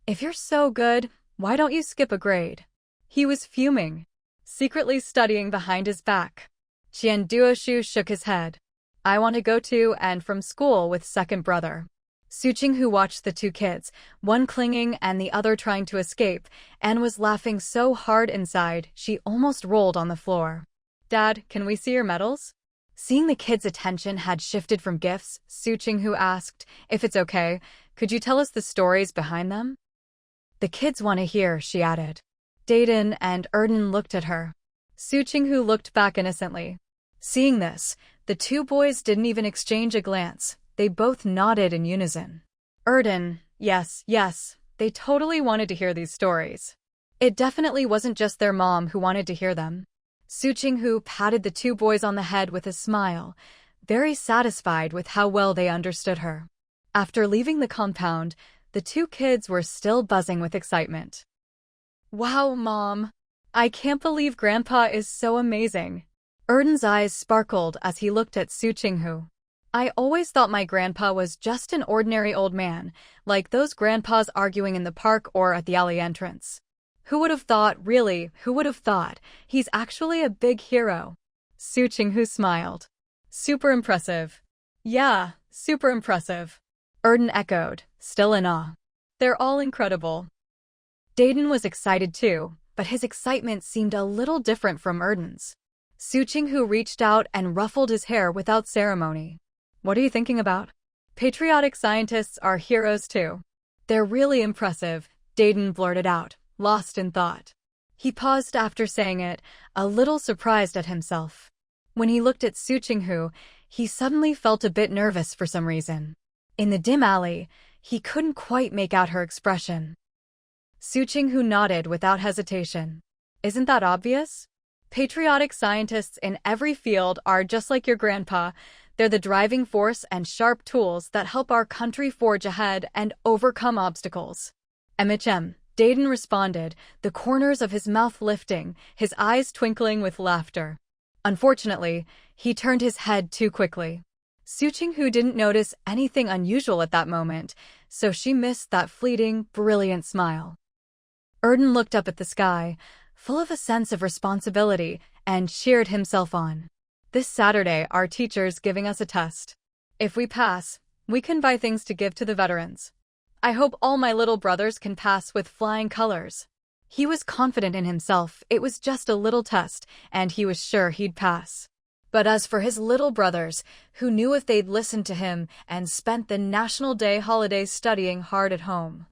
If you're so good, why don't you skip a grade? He was fuming, secretly studying behind his back. Duo shook his head. I want to go to and from school with second brother. Su Qinghu watched the two kids, one clinging and the other trying to escape, and was laughing so hard inside she almost rolled on the floor. Dad, can we see your medals? Seeing the kids' attention had shifted from gifts, Su Qinghu asked, If it's okay, could you tell us the stories behind them? The kids want to hear, she added. Dayton and Erden looked at her. Su Qinghu looked back innocently. Seeing this, the two boys didn't even exchange a glance. They both nodded in unison. Erden, yes, they totally wanted to hear these stories. It definitely wasn't just their mom who wanted to hear them. Su Qinghu patted the two boys on the head with a smile, very satisfied with how well they understood her. After leaving the compound, the two kids were still buzzing with excitement. Wow, Mom! I can't believe Grandpa is so amazing. Erden's eyes sparkled as he looked at Su Qinghu. I always thought my grandpa was just an ordinary old man, like those grandpas arguing in the park or at the alley entrance. Who would have thought, really, who would have thought? He's actually a big hero. Su Qinghu smiled. Super impressive. Yeah, super impressive. Erden echoed, still in awe. They're all incredible. Dayton was excited too, but his excitement seemed a little different from Erden's. Su Qinghu reached out and ruffled his hair without ceremony. What are you thinking about? Patriotic scientists are heroes too. They're really impressive, Dayton blurted out, lost in thought. He paused after saying it, a little surprised at himself. When he looked at Su Qinghu, he suddenly felt a bit nervous for some reason. In the dim alley, he couldn't quite make out her expression. Su Qinghu nodded without hesitation. Isn't that obvious? Patriotic scientists in every field are just like your grandpa. They're the driving force and sharp tools that help our country forge ahead and overcome obstacles. Dayton responded, the corners of his mouth lifting, his eyes twinkling with laughter. Unfortunately, he turned his head too quickly. Su Qinghu didn't notice anything unusual at that moment, so she missed that fleeting, brilliant smile. Erden looked up at the sky, full of a sense of responsibility, and cheered himself on. This Saturday, our teacher's giving us a test. If we pass, we can buy things to give to the veterans. I hope all my little brothers can pass with flying colors. He was confident in himself. It was just a little test, and he was sure he'd pass. But as for his little brothers, who knew if they'd listened to him and spent the National Day holidays studying hard at home.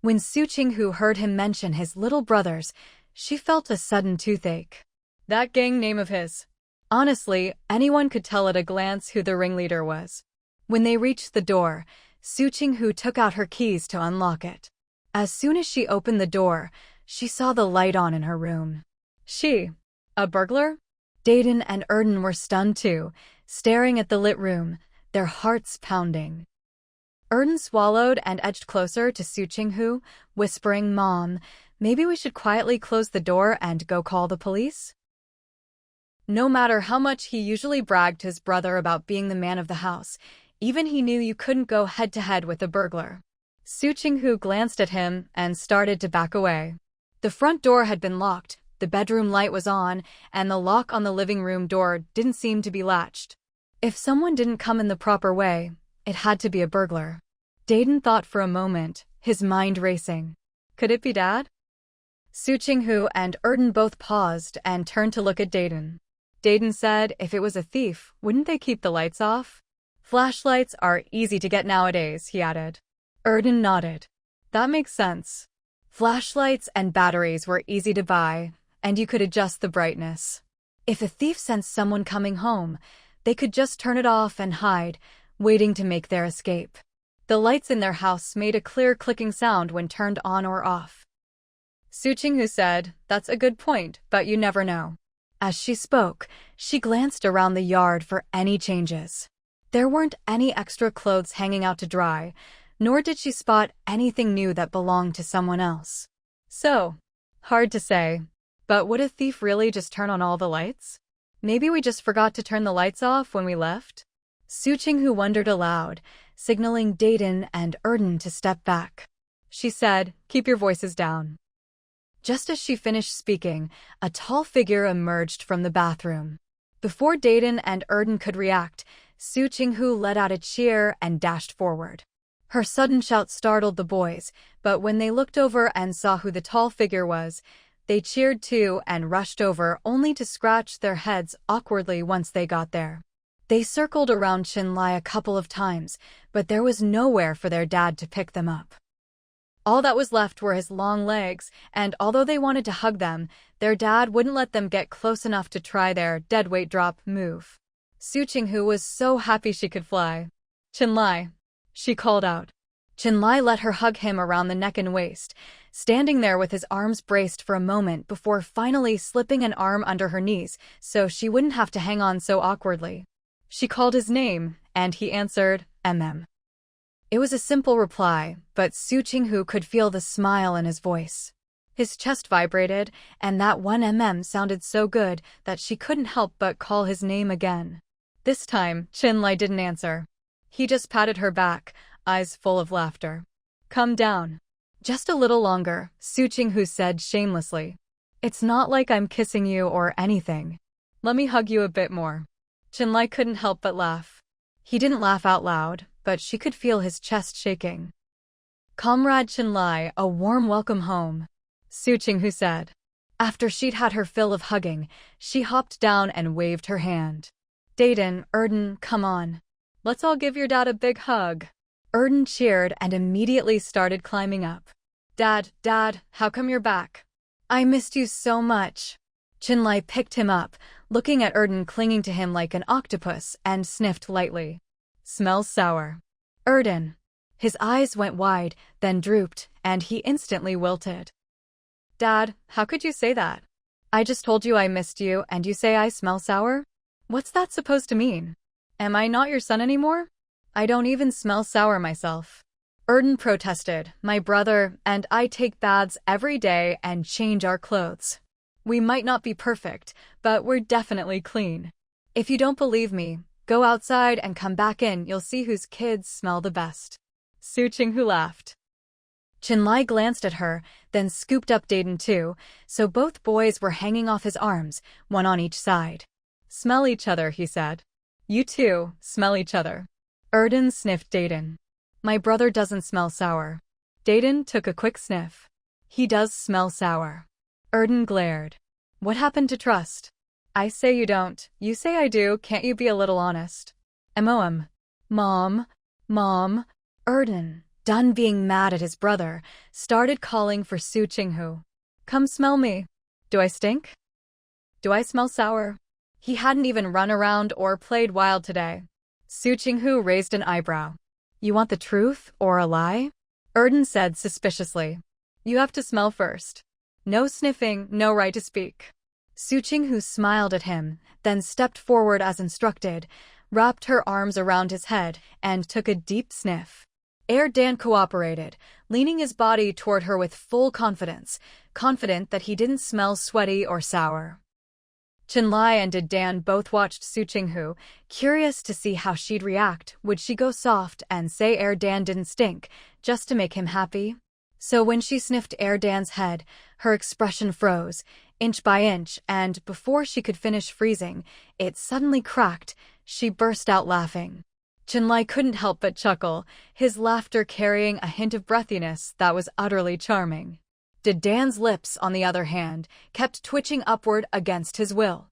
When Su Qinghu heard him mention his little brothers, she felt a sudden toothache. That gang name of his. Honestly, anyone could tell at a glance who the ringleader was. When they reached the door, Su Qinghu took out her keys to unlock it. As soon as she opened the door, she saw the light on in her room. A burglar? Dayton and Erden were stunned too, staring at the lit room, their hearts pounding. Erden swallowed and edged closer to Su Qinghu, whispering, "Mom, maybe we should quietly close the door and go call the police?" No matter how much he usually bragged to his brother about being the man of the house, even he knew you couldn't go head-to-head with a burglar. Su Qinghu glanced at him and started to back away. The front door had been locked, the bedroom light was on, and the lock on the living room door didn't seem to be latched. If someone didn't come in the proper way, it had to be a burglar. Dayton thought for a moment, his mind racing. Could it be Dad? Su Qinghu and Erden both paused and turned to look at Dayton. Dayton said if it was a thief, wouldn't they keep the lights off? Flashlights are easy to get nowadays, he added. Erden nodded. That makes sense. Flashlights and batteries were easy to buy, and you could adjust the brightness. If a thief sensed someone coming home, they could just turn it off and hide, waiting to make their escape. The lights in their house made a clear clicking sound when turned on or off. Su Qinghu said, "That's a good point, but you never know." As she spoke, she glanced around the yard for any changes. There weren't any extra clothes hanging out to dry, nor did she spot anything new that belonged to someone else. So, hard to say. But would a thief really just turn on all the lights? Maybe we just forgot to turn the lights off when we left? Su Qinghu wondered aloud, signaling Dayton and Erden to step back. She said, "Keep your voices down." Just as she finished speaking, a tall figure emerged from the bathroom. Before Dayton and Erden could react, Su Qinghu let out a cheer and dashed forward. Her sudden shout startled the boys, but when they looked over and saw who the tall figure was, they cheered too and rushed over only to scratch their heads awkwardly once they got there. They circled around Qinlai a couple of times, but there was nowhere for their dad to pick them up. All that was left were his long legs, and although they wanted to hug them, their dad wouldn't let them get close enough to try their deadweight drop move. Su Qinghu was so happy she could fly. "Qinlai," she called out. Qinlai let her hug him around the neck and waist, standing there with his arms braced for a moment before finally slipping an arm under her knees so she wouldn't have to hang on so awkwardly. She called his name, and he answered, "Mm." It was a simple reply, but Su Qinghu could feel the smile in his voice. His chest vibrated, and that one sounded so good that she couldn't help but call his name again. This time, Qinlai didn't answer. He just patted her back, eyes full of laughter. "Come down." "Just a little longer," Su Qinghu said shamelessly. "It's not like I'm kissing you or anything. Let me hug you a bit more." Qinlai couldn't help but laugh. He didn't laugh out loud, but she could feel his chest shaking. "Comrade Qinlai, a warm welcome home," Su Qinghu said. After she'd had her fill of hugging, she hopped down and waved her hand. "Dayton, Erden, come on. Let's all give your dad a big hug." Erden cheered and immediately started climbing up. Dad, how come you're back?" "I missed you so much." Chinlai picked him up, looking at Erden clinging to him like an octopus, and sniffed lightly. Smells sour. Erden. His eyes went wide, then drooped, and he instantly wilted. Dad, how could you say that? I just told you I missed you, and you say I smell sour? What's that supposed to mean? Am I not your son anymore? I don't even smell sour myself. Erden protested. My brother and I take baths every day and change our clothes. We might not be perfect, but we're definitely clean. If you don't believe me, go outside and come back in, you'll see whose kids smell the best. Su Qinghu laughed. Chinlai glanced at her, then scooped up Daden too, so both boys were hanging off his arms, one on each side. Smell each other, he said. You too, smell each other. Erden sniffed Daden. My brother doesn't smell sour. Daden took a quick sniff. He does smell sour. Erden glared. What happened to trust? I say you don't, you say I do, can't you be a little honest? MOM. Mom. Erden, done being mad at his brother, started calling for Su Qinghu. Come smell me. Do I stink? Do I smell sour? He hadn't even run around or played wild today. Su Qinghu raised an eyebrow. You want the truth or a lie? Erden said suspiciously. You have to smell first. No sniffing, no right to speak. Su Qinghu smiled at him, then stepped forward as instructed, wrapped her arms around his head, and took a deep sniff. Dan cooperated, leaning his body toward her with full confidence, confident that he didn't smell sweaty or sour. Chinlai and Dan both watched Su Qinghu, curious to see how she'd react. Would she go soft and say Dan didn't stink, just to make him happy? So when she sniffed Dan's head, her expression froze, inch by inch, and before she could finish freezing, it suddenly cracked. She burst out laughing. Chinlai couldn't help but chuckle, his laughter carrying a hint of breathiness that was utterly charming. Dan's lips, on the other hand, kept twitching upward against his will.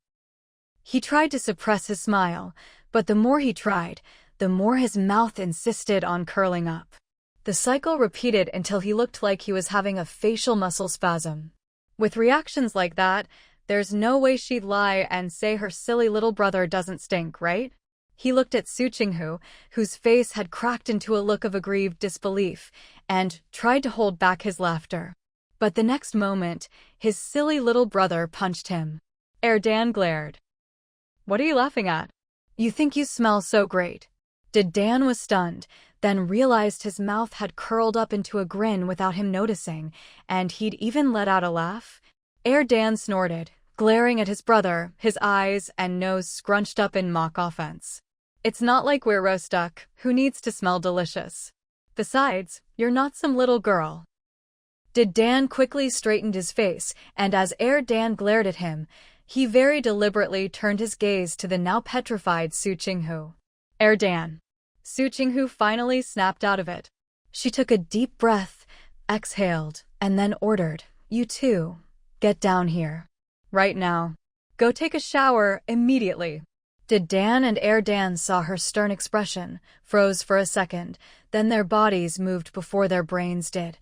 He tried to suppress his smile, but the more he tried, the more his mouth insisted on curling up. The cycle repeated until he looked like he was having a facial muscle spasm. With reactions like that, there's no way she'd lie and say her silly little brother doesn't stink, right? He looked at Su Qinghu, whose face had cracked into a look of aggrieved disbelief, and tried to hold back his laughter. But the next moment, his silly little brother punched him. Dan glared. What are you laughing at? You think you smell so great. Dan was stunned, then realized his mouth had curled up into a grin without him noticing, and he'd even let out a laugh. Dan snorted, glaring at his brother, his eyes and nose scrunched up in mock offense. It's not like we're roast duck, who needs to smell delicious. Besides, you're not some little girl. Dan quickly straightened his face, and as Dan glared at him, he very deliberately turned his gaze to the now petrified Su Qinghu. Dan. Su Qinghu finally snapped out of it. She took a deep breath, exhaled, and then ordered, You too, get down here. Right now. Go take a shower immediately. Dan and Dan saw her stern expression, froze for a second, then their bodies moved before their brains did.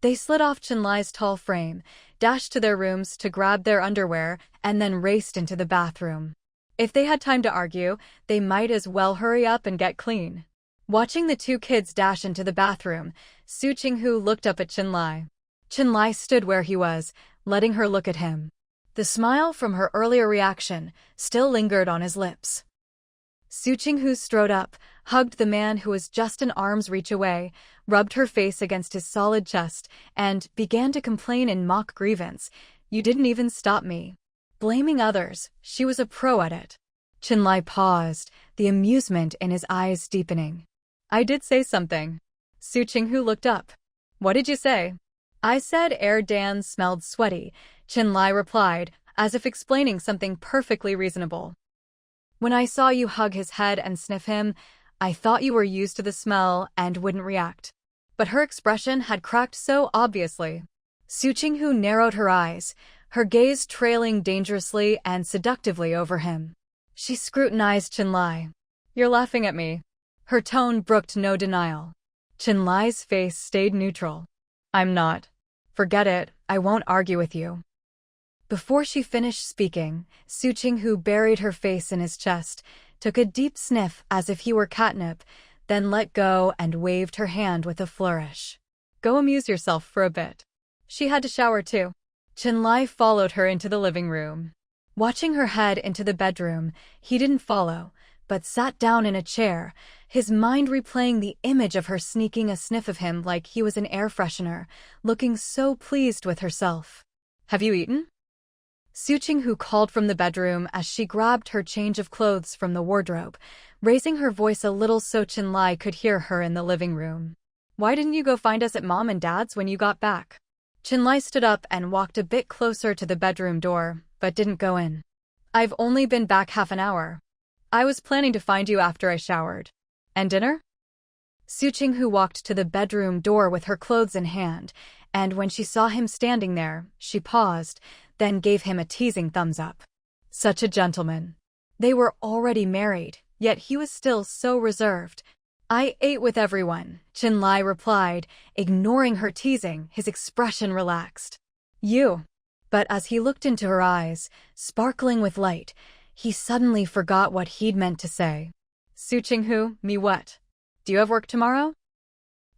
They slid off Chinlai's tall frame, dashed to their rooms to grab their underwear, and then raced into the bathroom. If they had time to argue, they might as well hurry up and get clean. Watching the two kids dash into the bathroom, Su Qinghu looked up at Chinlai. Chinlai stood where he was, letting her look at him. The smile from her earlier reaction still lingered on his lips. Su Qinghu strode up, hugged the man who was just an arm's reach away, rubbed her face against his solid chest, and began to complain in mock grievance. You didn't even stop me. Blaming others, she was a pro at it. Chinlai paused, the amusement in his eyes deepening. I did say something. Su Qinghu looked up. What did you say? I said Dan smelled sweaty, Chinlai replied, as if explaining something perfectly reasonable. When I saw you hug his head and sniff him, I thought you were used to the smell and wouldn't react. But her expression had cracked so obviously. Su Qinghu narrowed her eyes, her gaze trailing dangerously and seductively over him. She scrutinized Chinlai. You're laughing at me. Her tone brooked no denial. Chinlai's face stayed neutral. I'm not. Forget it, I won't argue with you. Before she finished speaking, Su Qinghu buried her face in his chest, took a deep sniff as if he were catnip, then let go and waved her hand with a flourish. Go amuse yourself for a bit. She had to shower too. Chenlai followed her into the living room. Watching her head into the bedroom, he didn't follow, but sat down in a chair, his mind replaying the image of her sneaking a sniff of him like he was an air freshener, looking so pleased with herself. Have you eaten? Su Qinghu called from the bedroom as she grabbed her change of clothes from the wardrobe, raising her voice a little so Chenlai could hear her in the living room. Why didn't you go find us at Mom and Dad's when you got back? Chenlai stood up and walked a bit closer to the bedroom door, but didn't go in. I've only been back half an hour. I was planning to find you after I showered. And dinner? Su Qinghu walked to the bedroom door with her clothes in hand, and when she saw him standing there, she paused, then gave him a teasing thumbs up. Such a gentleman. They were already married, yet he was still so reserved. I ate with everyone, Chenlai replied, ignoring her teasing, his expression relaxed. You. But as he looked into her eyes, sparkling with light, he suddenly forgot what he'd meant to say. Su Qinghu, me what? Do you have work tomorrow?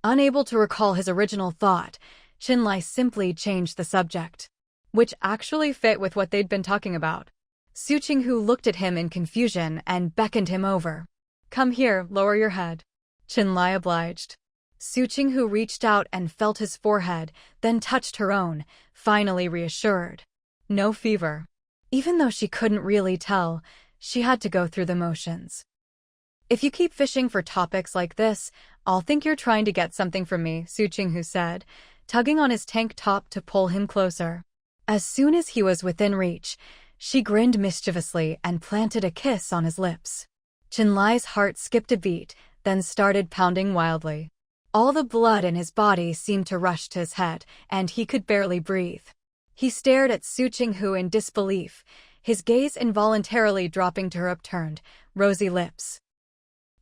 Unable to recall his original thought, Chenlai simply changed the subject, which actually fit with what they'd been talking about. Su Qinghu looked at him in confusion and beckoned him over. Come here, lower your head. Chenlai obliged. Su Qinghu reached out and felt his forehead, then touched her own, finally reassured. No fever. Even though she couldn't really tell, she had to go through the motions. If you keep fishing for topics like this, I'll think you're trying to get something from me, Su Qinghu said, tugging on his tank top to pull him closer. As soon as he was within reach, she grinned mischievously and planted a kiss on his lips. Chenlai's heart skipped a beat, then started pounding wildly. All the blood in his body seemed to rush to his head, and he could barely breathe. He stared at Su Qinghu in disbelief, his gaze involuntarily dropping to her upturned, rosy lips.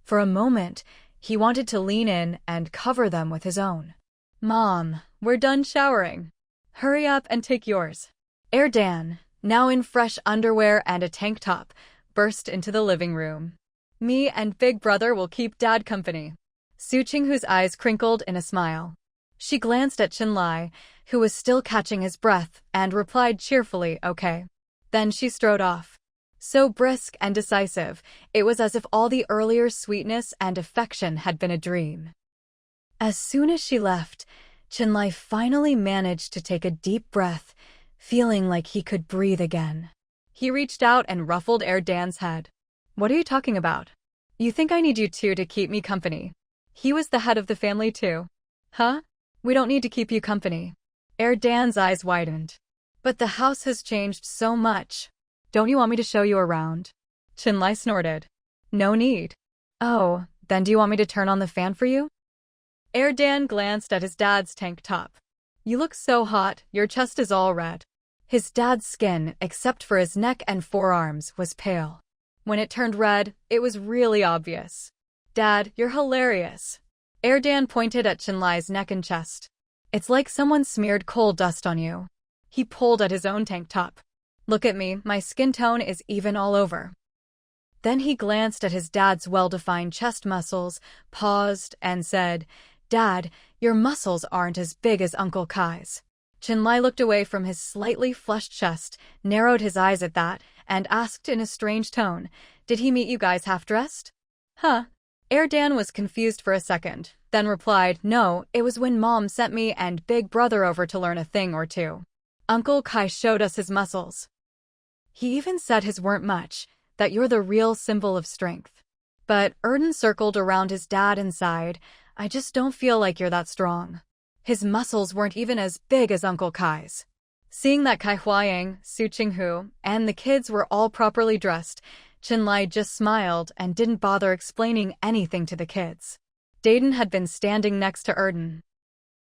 For a moment, he wanted to lean in and cover them with his own. Mom, we're done showering. Hurry up and take yours. Erdan, now in fresh underwear and a tank top, burst into the living room. Me and Big Brother will keep Dad company. Su Qinghu's eyes crinkled in a smile. She glanced at Chenlai, who was still catching his breath, and replied cheerfully, okay. Then she strode off. So brisk and decisive, it was as if all the earlier sweetness and affection had been a dream. As soon as she left, Chenlai finally managed to take a deep breath, feeling like he could breathe again. He reached out and ruffled Erdan's head. What are you talking about? You think I need you two to keep me company? He was the head of the family too. Huh? We don't need to keep you company. Erdan's eyes widened. But the house has changed so much. Don't you want me to show you around? Chenlai snorted. No need. Oh, then do you want me to turn on the fan for you? Erdan glanced at his dad's tank top. You look so hot, your chest is all red. His dad's skin, except for his neck and forearms, was pale. When it turned red, it was really obvious. Dad, you're hilarious. Erdan pointed at Chenlai's neck and chest. It's like someone smeared coal dust on you. He pulled at his own tank top. Look at me, my skin tone is even all over. Then he glanced at his dad's well-defined chest muscles, paused, and said, Dad, your muscles aren't as big as Uncle Kai's. Chenlai looked away from his slightly flushed chest, narrowed his eyes at that, and asked in a strange tone, Did he meet you guys half-dressed? Huh? Erdan was confused for a second, then replied, No, it was when Mom sent me and Big Brother over to learn a thing or two. Uncle Kai showed us his muscles. He even said his weren't much, that you're the real symbol of strength. But Erdan circled around his dad and sighed, I just don't feel like you're that strong. His muscles weren't even as big as Uncle Kai's. Seeing that Kai Huayang, Su Qinghu, and the kids were all properly dressed, Chenlai just smiled and didn't bother explaining anything to the kids. Dayton had been standing next to Erdan.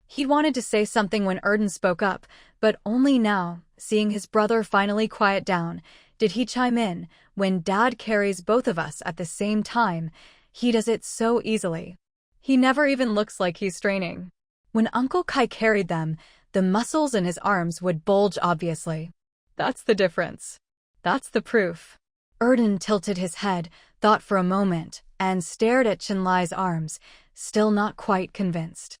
He wanted to say something when Erdan spoke up, but only now, seeing his brother finally quiet down, did he chime in, when Dad carries both of us at the same time, he does it so easily. He never even looks like he's straining. When Uncle Kai carried them, the muscles in his arms would bulge obviously. That's the difference. That's the proof. Erden tilted his head, thought for a moment, and stared at Chinlai's arms, still not quite convinced.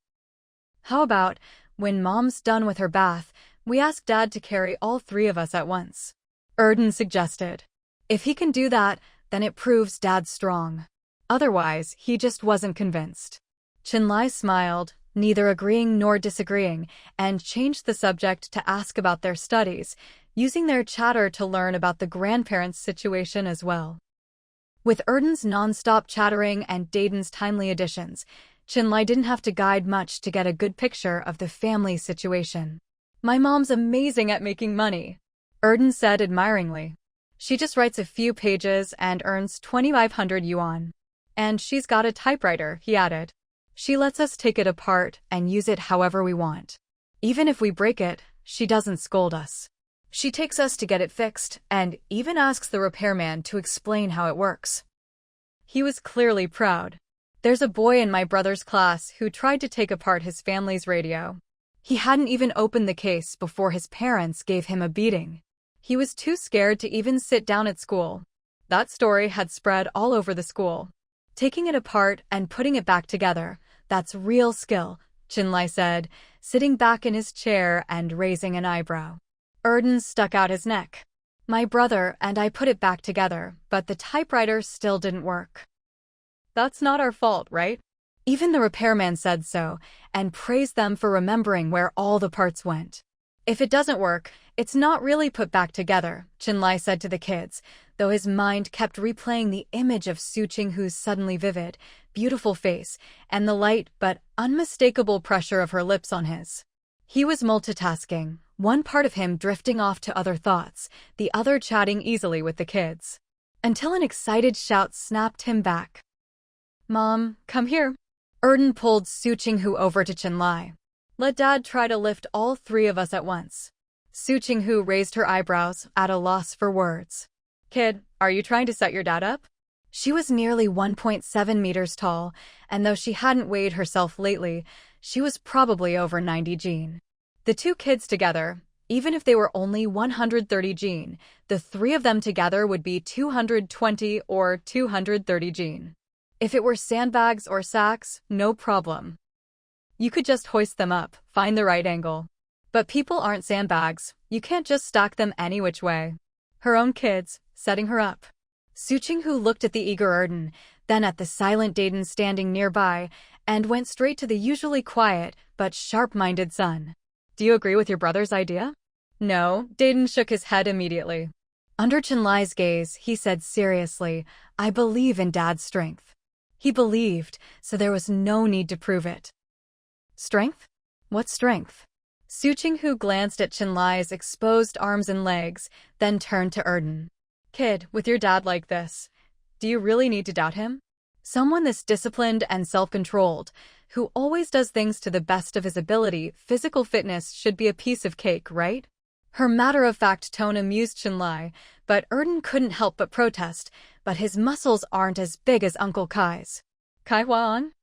How about, when Mom's done with her bath, we ask Dad to carry all three of us at once? Erden suggested. If he can do that, then it proves Dad's strong. Otherwise, he just wasn't convinced. Chinlai smiled, neither agreeing nor disagreeing, and changed the subject to ask about their studies, using their chatter to learn about the grandparents' situation as well. With Erden's non-stop chattering and Dayton's timely additions, Chinlai didn't have to guide much to get a good picture of the family situation. My mom's amazing at making money, Erden said admiringly. She just writes a few pages and earns 2,500 yuan. And she's got a typewriter, he added. She lets us take it apart and use it however we want. Even if we break it, she doesn't scold us. She takes us to get it fixed and even asks the repairman to explain how it works. He was clearly proud. There's a boy in my brother's class who tried to take apart his family's radio. He hadn't even opened the case before his parents gave him a beating. He was too scared to even sit down at school. That story had spread all over the school. Taking it apart and putting it back together, that's real skill, Chinlai said, sitting back in his chair and raising an eyebrow. Erden stuck out his neck. My brother and I put it back together, but the typewriter still didn't work. That's not our fault, right? Even the repairman said so, and praised them for remembering where all the parts went. If it doesn't work, it's not really put back together, Chinlai said to the kids, though his mind kept replaying the image of Su Qinghu's suddenly vivid, beautiful face, and the light but unmistakable pressure of her lips on his. He was multitasking, one part of him drifting off to other thoughts, the other chatting easily with the kids. Until an excited shout snapped him back. Mom, come here. Erden pulled Su Qinghu over to Chinlai. Let Dad try to lift all three of us at once. Su Qinghu raised her eyebrows, at a loss for words. Kid, are you trying to set your dad up? She was nearly 1.7 meters tall, and though she hadn't weighed herself lately, she was probably over 90 gene. The two kids together, even if they were only 130 gene, the three of them together would be 220 or 230 gene. If it were sandbags or sacks, no problem. You could just hoist them up, find the right angle. But people aren't sandbags, you can't just stack them any which way. Her own kids, setting her up. Su Qinghu looked at the eager Erden, then at the silent Dayton standing nearby, and went straight to the usually quiet but sharp-minded son. Do you agree with your brother's idea? No, Dayton shook his head immediately. Under Chinlai's gaze, he said seriously, I believe in Dad's strength. He believed, so there was no need to prove it. Strength? What strength? Su Qinghu glanced at Chinlai's exposed arms and legs, then turned to Erden. Kid, with your dad like this, do you really need to doubt him? Someone this disciplined and self-controlled, who always does things to the best of his ability, physical fitness should be a piece of cake, right? Her matter-of-fact tone amused Chinlai, but Erden couldn't help but protest, but his muscles aren't as big as Uncle Kai's. Kai Huan?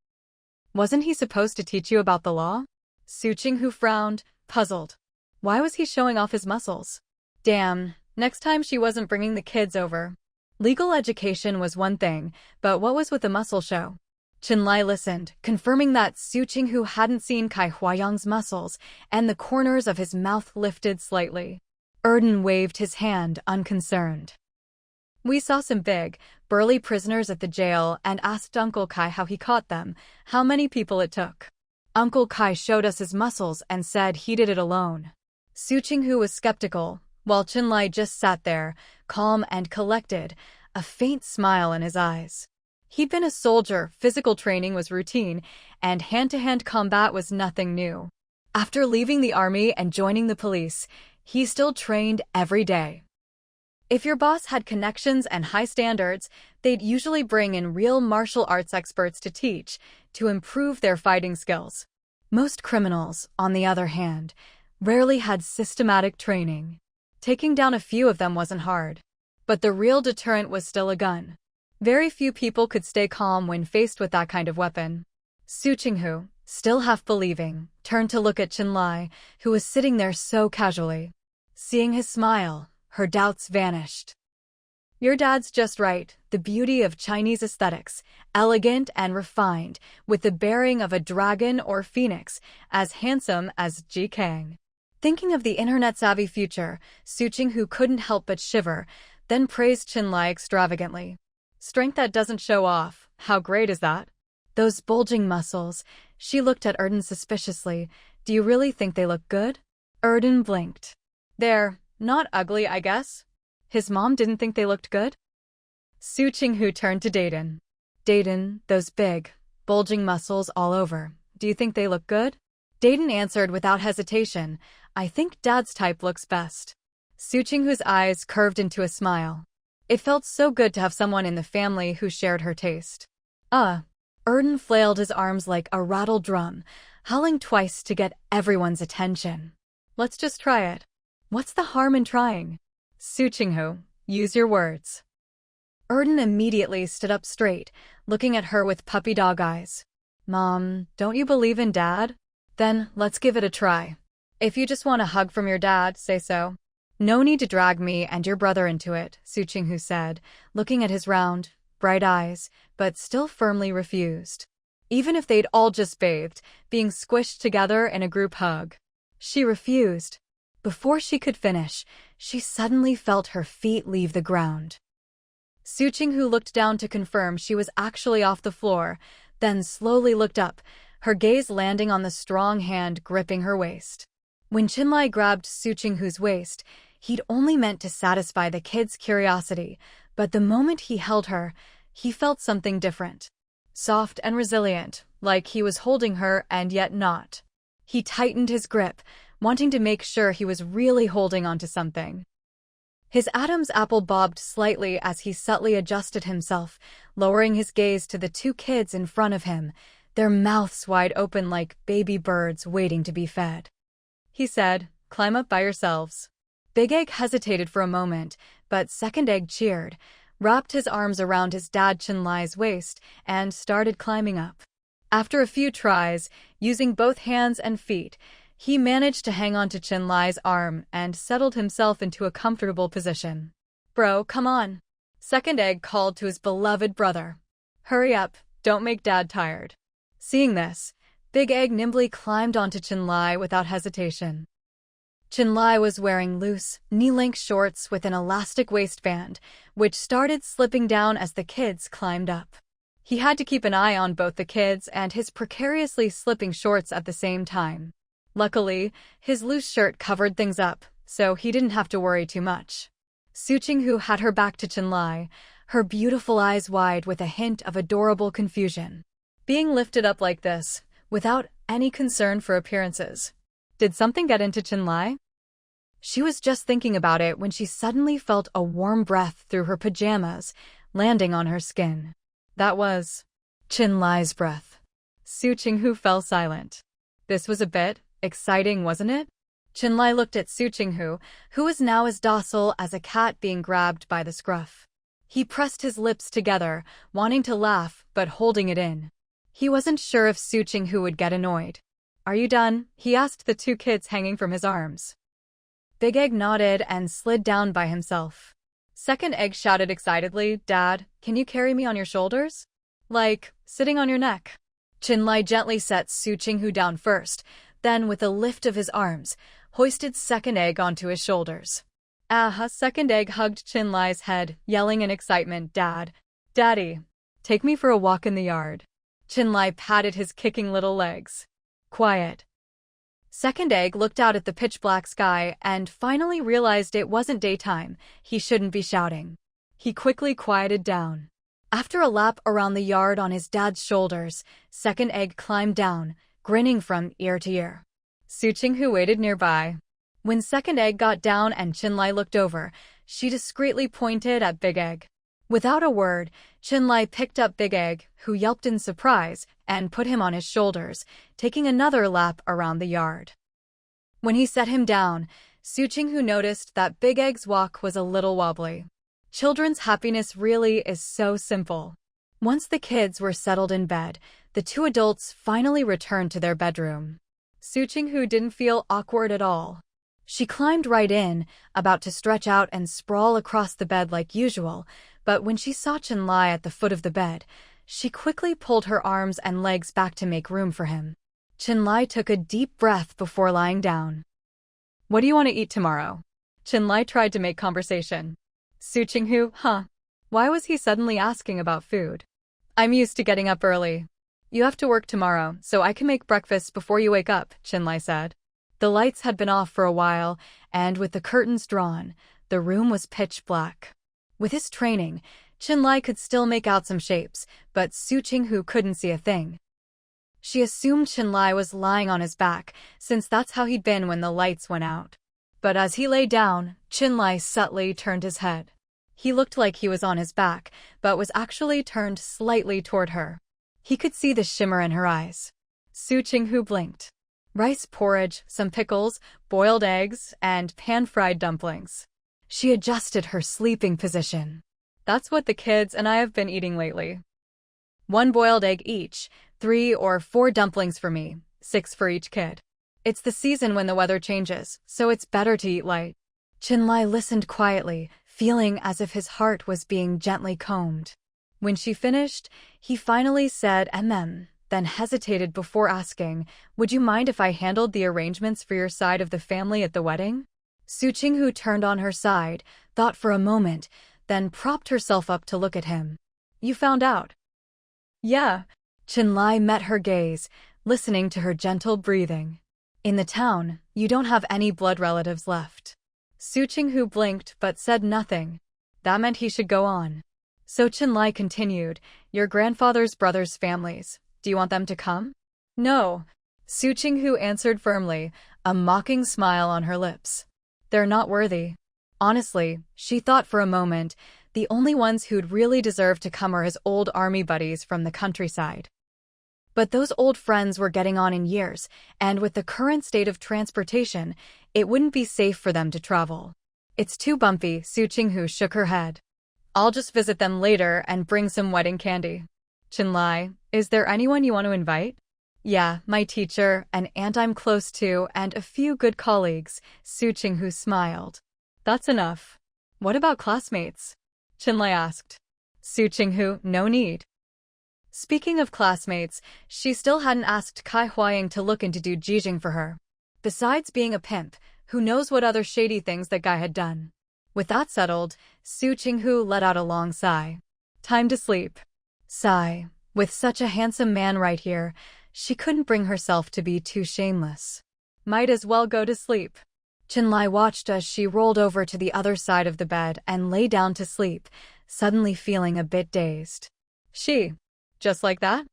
Wasn't he supposed to teach you about the law? Su Qinghu frowned, puzzled. Why was he showing off his muscles? Damn, next time she wasn't bringing the kids over. Legal education was one thing, but what was with the muscle show? Chinlai listened, confirming that Su Qinghu hadn't seen Kai Huayang's muscles, and the corners of his mouth lifted slightly. Erden waved his hand, unconcerned. We saw some big, burly prisoners at the jail and asked Uncle Kai how he caught them, how many people it took. Uncle Kai showed us his muscles and said he did it alone. Su Qinghu was skeptical, while Chinlai just sat there, calm and collected, a faint smile in his eyes. He'd been a soldier, physical training was routine, and hand-to-hand combat was nothing new. After leaving the army and joining the police, he still trained every day. If your boss had connections and high standards, they'd usually bring in real martial arts experts to teach, to improve their fighting skills. Most criminals, on the other hand, rarely had systematic training. Taking down a few of them wasn't hard. But the real deterrent was still a gun. Very few people could stay calm when faced with that kind of weapon. Su Qinghu, still half believing, turned to look at Chinlai, who was sitting there so casually. Seeing his smile, her doubts vanished. Your dad's just right, the beauty of Chinese aesthetics, elegant and refined, with the bearing of a dragon or phoenix, as handsome as Ji Kang. Thinking of the internet-savvy future, Su Qinghu couldn't help but shiver, then praised Qinlai extravagantly. Strength that doesn't show off, how great is that? Those bulging muscles. She looked at Erden suspiciously. Do you really think they look good? Erden blinked. They're not ugly, I guess. His mom didn't think they looked good? Su Qinghu turned to Dayton. Dayton, those big, bulging muscles all over. Do you think they look good? Dayton answered without hesitation. I think Dad's type looks best. Su Qinghu's eyes curved into a smile. It felt so good to have someone in the family who shared her taste. Erden flailed his arms like a rattled drum, howling twice to get everyone's attention. Let's just try it. What's the harm in trying? Su Qinghu, use your words. Erden immediately stood up straight, looking at her with puppy dog eyes. Mom, don't you believe in Dad? Then let's give it a try. If you just want a hug from your dad, say so. No need to drag me and your brother into it, Su Qinghu said, looking at his round, bright eyes, but still firmly refused. Even if they'd all just bathed, being squished together in a group hug. She refused. Before she could finish, she suddenly felt her feet leave the ground. Su Qinghu looked down to confirm she was actually off the floor, then slowly looked up, her gaze landing on the strong hand gripping her waist. When Qinlai grabbed Su Qinghu's waist, he'd only meant to satisfy the kid's curiosity, but the moment he held her, he felt something different. Soft and resilient, like he was holding her and yet not. He tightened his grip, wanting to make sure he was really holding onto something. His Adam's apple bobbed slightly as he subtly adjusted himself, lowering his gaze to the two kids in front of him, their mouths wide open like baby birds waiting to be fed. He said, "Climb up by yourselves." Big Egg hesitated for a moment, but Second Egg cheered, wrapped his arms around his dad Qinlai's waist, and started climbing up. After a few tries, using both hands and feet, he managed to hang onto Qinlai's arm and settled himself into a comfortable position. Bro, come on. Second Egg called to his beloved brother. Hurry up, don't make Dad tired. Seeing this, Big Egg nimbly climbed onto Qinlai without hesitation. Qinlai was wearing loose, knee-length shorts with an elastic waistband, which started slipping down as the kids climbed up. He had to keep an eye on both the kids and his precariously slipping shorts at the same time. Luckily, his loose shirt covered things up, so he didn't have to worry too much. Su Qinghu had her back to Qinlai, her beautiful eyes wide with a hint of adorable confusion. Being lifted up like this, without any concern for appearances. Did something get into Qinlai? She was just thinking about it when she suddenly felt a warm breath through her pajamas, landing on her skin. That was Qinlai's breath. Su Qinghu fell silent. This was a bit exciting, wasn't it? Qinlai looked at Su Qinghu, who was now as docile as a cat being grabbed by the scruff. He pressed his lips together, wanting to laugh, but holding it in. He wasn't sure if Su Qinghu would get annoyed. Are you done? He asked the two kids hanging from his arms. Big Egg nodded and slid down by himself. Second Egg shouted excitedly, Dad, can you carry me on your shoulders? Like, sitting on your neck. Qinlai gently set Su Qinghu down first, then with a lift of his arms, hoisted Second Egg onto his shoulders. Second Egg hugged Qinlai's head, yelling in excitement, Dad, Daddy, take me for a walk in the yard. Qinlai patted his kicking little legs. Quiet. Second Egg looked out at the pitch-black sky and finally realized it wasn't daytime. He shouldn't be shouting. He quickly quieted down. After a lap around the yard on his dad's shoulders, Second Egg climbed down, grinning from ear to ear. Su Qinghu waited nearby. When Second Egg got down and Qinlai looked over, she discreetly pointed at Big Egg. Without a word, Qinlai picked up Big Egg, who yelped in surprise, and put him on his shoulders, taking another lap around the yard. When he set him down, Su Qinghu noticed that Big Egg's walk was a little wobbly. Children's happiness really is so simple. Once the kids were settled in bed, the two adults finally returned to their bedroom. Su Qinghu didn't feel awkward at all. She climbed right in, about to stretch out and sprawl across the bed like usual, but when she saw Chenlai at the foot of the bed, she quickly pulled her arms and legs back to make room for him. Chenlai took a deep breath before lying down. "What do you want to eat tomorrow?" Chenlai tried to make conversation. Su Qinghu, huh? Why was he suddenly asking about food? "I'm used to getting up early. You have to work tomorrow, so I can make breakfast before you wake up," Chenlai said. The lights had been off for a while, and with the curtains drawn, the room was pitch black. With his training, Chenlai could still make out some shapes, but Su Qinghu couldn't see a thing. She assumed Chenlai was lying on his back, since that's how he'd been when the lights went out. But as he lay down, Chenlai subtly turned his head. He looked like he was on his back, but was actually turned slightly toward her. He could see the shimmer in her eyes. Su Qinghu blinked. Rice porridge, some pickles, boiled eggs, and pan-fried dumplings. She adjusted her sleeping position. "That's what the kids and I have been eating lately. 1 boiled egg each, 3 or 4 dumplings for me, 6 for each kid. It's the season when the weather changes, so it's better to eat light." Chenlai listened quietly, feeling as if his heart was being gently combed. When she finished, he finally said then hesitated before asking, "Would you mind if I handled the arrangements for your side of the family at the wedding?" Su Qinghu turned on her side, thought for a moment, then propped herself up to look at him. "You found out?" "Yeah." Chenlai met her gaze, listening to her gentle breathing. "In the town, you don't have any blood relatives left." Su Qinghu blinked but said nothing. That meant he should go on. So Chenlai continued, "Your grandfather's brother's families. Do you want them to come?" "No." Su Qinghu answered firmly, a mocking smile on her lips. "They're not worthy." Honestly, she thought for a moment, the only ones who'd really deserve to come are his old army buddies from the countryside. But those old friends were getting on in years, and with the current state of transportation, it wouldn't be safe for them to travel. "It's too bumpy," Su Qinghu shook her head. "I'll just visit them later and bring some wedding candy." "Chenlai, is there anyone you want to invite?" "Yeah, my teacher, an aunt I'm close to, and a few good colleagues," Su Qinghu smiled. "That's enough. What about classmates?" Chenlai asked. Su Qinghu, "No need." Speaking of classmates, she still hadn't asked Kai Huaying to look into Du Jijing for her. Besides being a pimp, who knows what other shady things that guy had done. With that settled, Su Qinghu let out a long sigh. Time to sleep. Sigh. With such a handsome man right here, she couldn't bring herself to be too shameless. Might as well go to sleep. Chenlai watched as she rolled over to the other side of the bed and lay down to sleep, suddenly feeling a bit dazed. Just like that?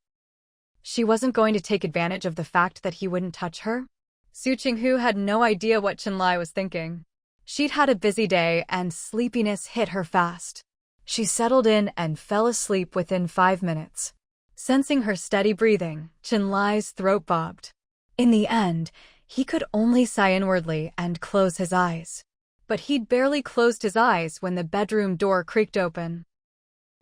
She wasn't going to take advantage of the fact that he wouldn't touch her? Su Qinghu had no idea what Chenlai was thinking. She'd had a busy day and sleepiness hit her fast. She settled in and fell asleep within 5 minutes. Sensing her steady breathing, Chenlai's throat bobbed. In the end, he could only sigh inwardly and close his eyes. But he'd barely closed his eyes when the bedroom door creaked open.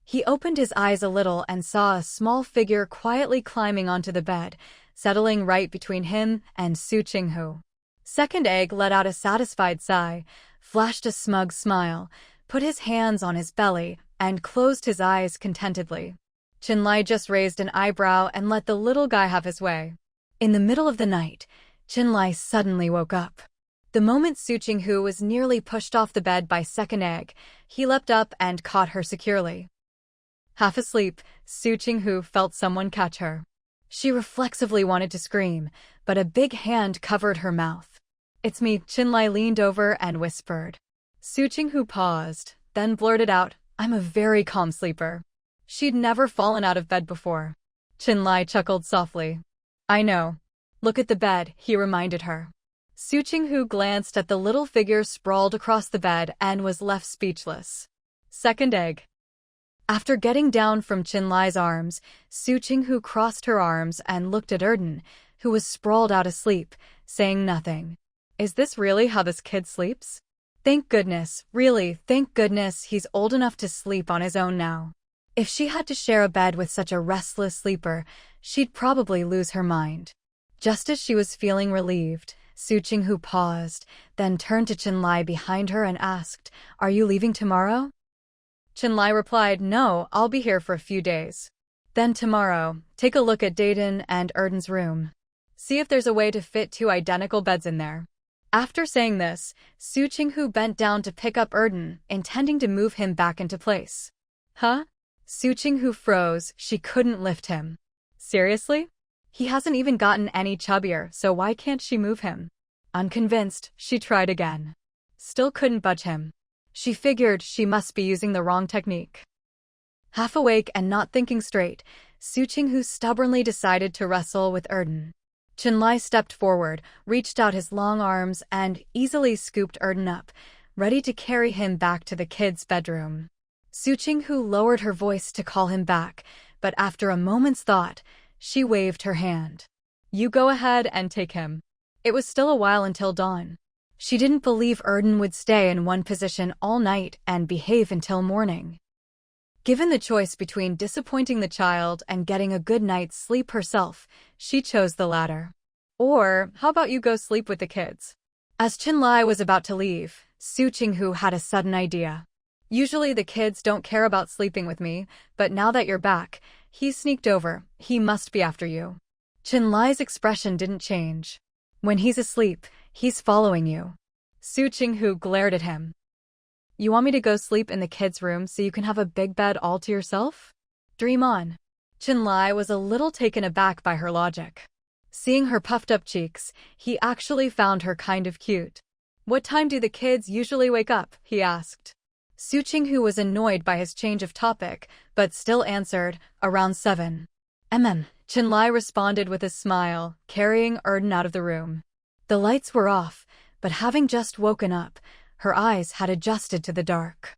He opened his eyes a little and saw a small figure quietly climbing onto the bed, settling right between him and Su Qinghu. Second Egg let out a satisfied sigh, flashed a smug smile, put his hands on his belly, and closed his eyes contentedly. Chenlai just raised an eyebrow and let the little guy have his way. In the middle of the night, Chenlai suddenly woke up. The moment Su Qinghu was nearly pushed off the bed by Second Egg, he leapt up and caught her securely. Half asleep, Su Qinghu felt someone catch her. She reflexively wanted to scream, but a big hand covered her mouth. "It's me," Chenlai leaned over and whispered. Su Qinghu paused, then blurted out, "I'm a very calm sleeper." She'd never fallen out of bed before. Chenlai chuckled softly. "I know. Look at the bed," he reminded her. Su Qinghu glanced at the little figure sprawled across the bed and was left speechless. Second Egg. After getting down from Chenlai's arms, Su Qinghu crossed her arms and looked at Erden, who was sprawled out asleep, saying nothing. Is this really how this kid sleeps? Thank goodness, really, thank goodness he's old enough to sleep on his own now. If she had to share a bed with such a restless sleeper, she'd probably lose her mind. Just as she was feeling relieved, Su Qinghu paused, then turned to Chenlai behind her and asked, "Are you leaving tomorrow?" Chenlai replied, "No, I'll be here for a few days. Then tomorrow, take a look at Dayton and Erden's room. See if there's a way to fit 2 identical beds in there." After saying this, Su Qinghu bent down to pick up Erden, intending to move him back into place. Huh? Su Qinghu froze. She couldn't lift him. Seriously? He hasn't even gotten any chubbier, so why can't she move him? Unconvinced, she tried again. Still couldn't budge him. She figured she must be using the wrong technique. Half awake and not thinking straight, Su Qinghu stubbornly decided to wrestle with Erden. Chenlai stepped forward, reached out his long arms, and easily scooped Erden up, ready to carry him back to the kids' bedroom. Su Qinghu lowered her voice to call him back, but after a moment's thought, she waved her hand. "You go ahead and take him." It was still a while until dawn. She didn't believe Erden would stay in one position all night and behave until morning. Given the choice between disappointing the child and getting a good night's sleep herself, she chose the latter. "Or, how about you go sleep with the kids?" As Chenlai was about to leave, Su Qinghu had a sudden idea. "Usually the kids don't care about sleeping with me, but now that you're back, he sneaked over. He must be after you." Chenlai's expression didn't change. "When he's asleep, he's following you." Su Qinghu glared at him. "You want me to go sleep in the kids' room so you can have a big bed all to yourself? Dream on." Chenlai was a little taken aback by her logic. Seeing her puffed-up cheeks, he actually found her kind of cute. "What time do the kids usually wake up?" he asked. Su Qinghu was annoyed by his change of topic, but still answered, "Around 7. Chenlai responded with a smile, carrying Erden out of the room. The lights were off, but having just woken up, her eyes had adjusted to the dark.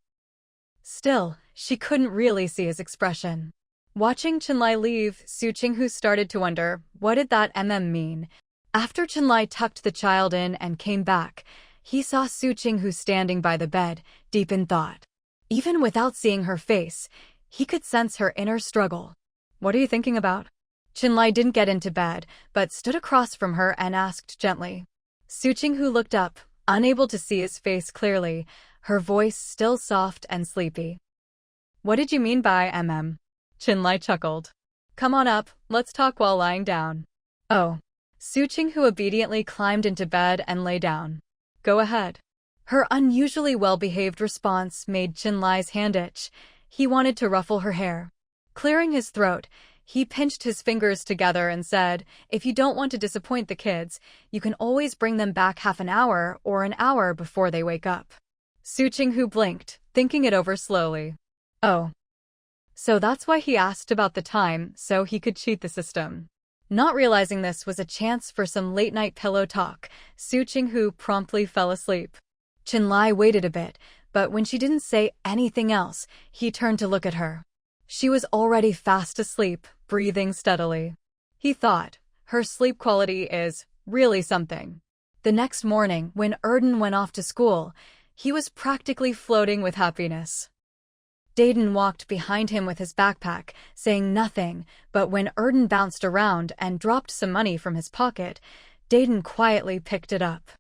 Still, she couldn't really see his expression. Watching Chenlai leave, Su Qinghu started to wonder, what did that mean? After Chenlai tucked the child in and came back, he saw Su Qinghu standing by the bed, deep in thought. Even without seeing her face, he could sense her inner struggle. "What are you thinking about?" Chenlai didn't get into bed, but stood across from her and asked gently. Su Qinghu looked up, unable to see his face clearly, her voice still soft and sleepy. "What did you mean by Chenlai chuckled. "Come on up, let's talk while lying down." "Oh." Su Qinghu obediently climbed into bed and lay down. "Go ahead." Her unusually well-behaved response made Chenlai's hand itch. He wanted to ruffle her hair. Clearing his throat, he pinched his fingers together and said, "If you don't want to disappoint the kids, you can always bring them back half an hour or an hour before they wake up." Su Qinghu blinked, thinking it over slowly. "Oh. So that's why he asked about the time, so he could cheat the system." Not realizing this was a chance for some late-night pillow talk, Su Qinghu promptly fell asleep. Chenlai waited a bit, but when she didn't say anything else, he turned to look at her. She was already fast asleep, breathing steadily. He thought, her sleep quality is really something. The next morning, when Erden went off to school, he was practically floating with happiness. Dayton walked behind him with his backpack, saying nothing, but when Erden bounced around and dropped some money from his pocket, Dayton quietly picked it up.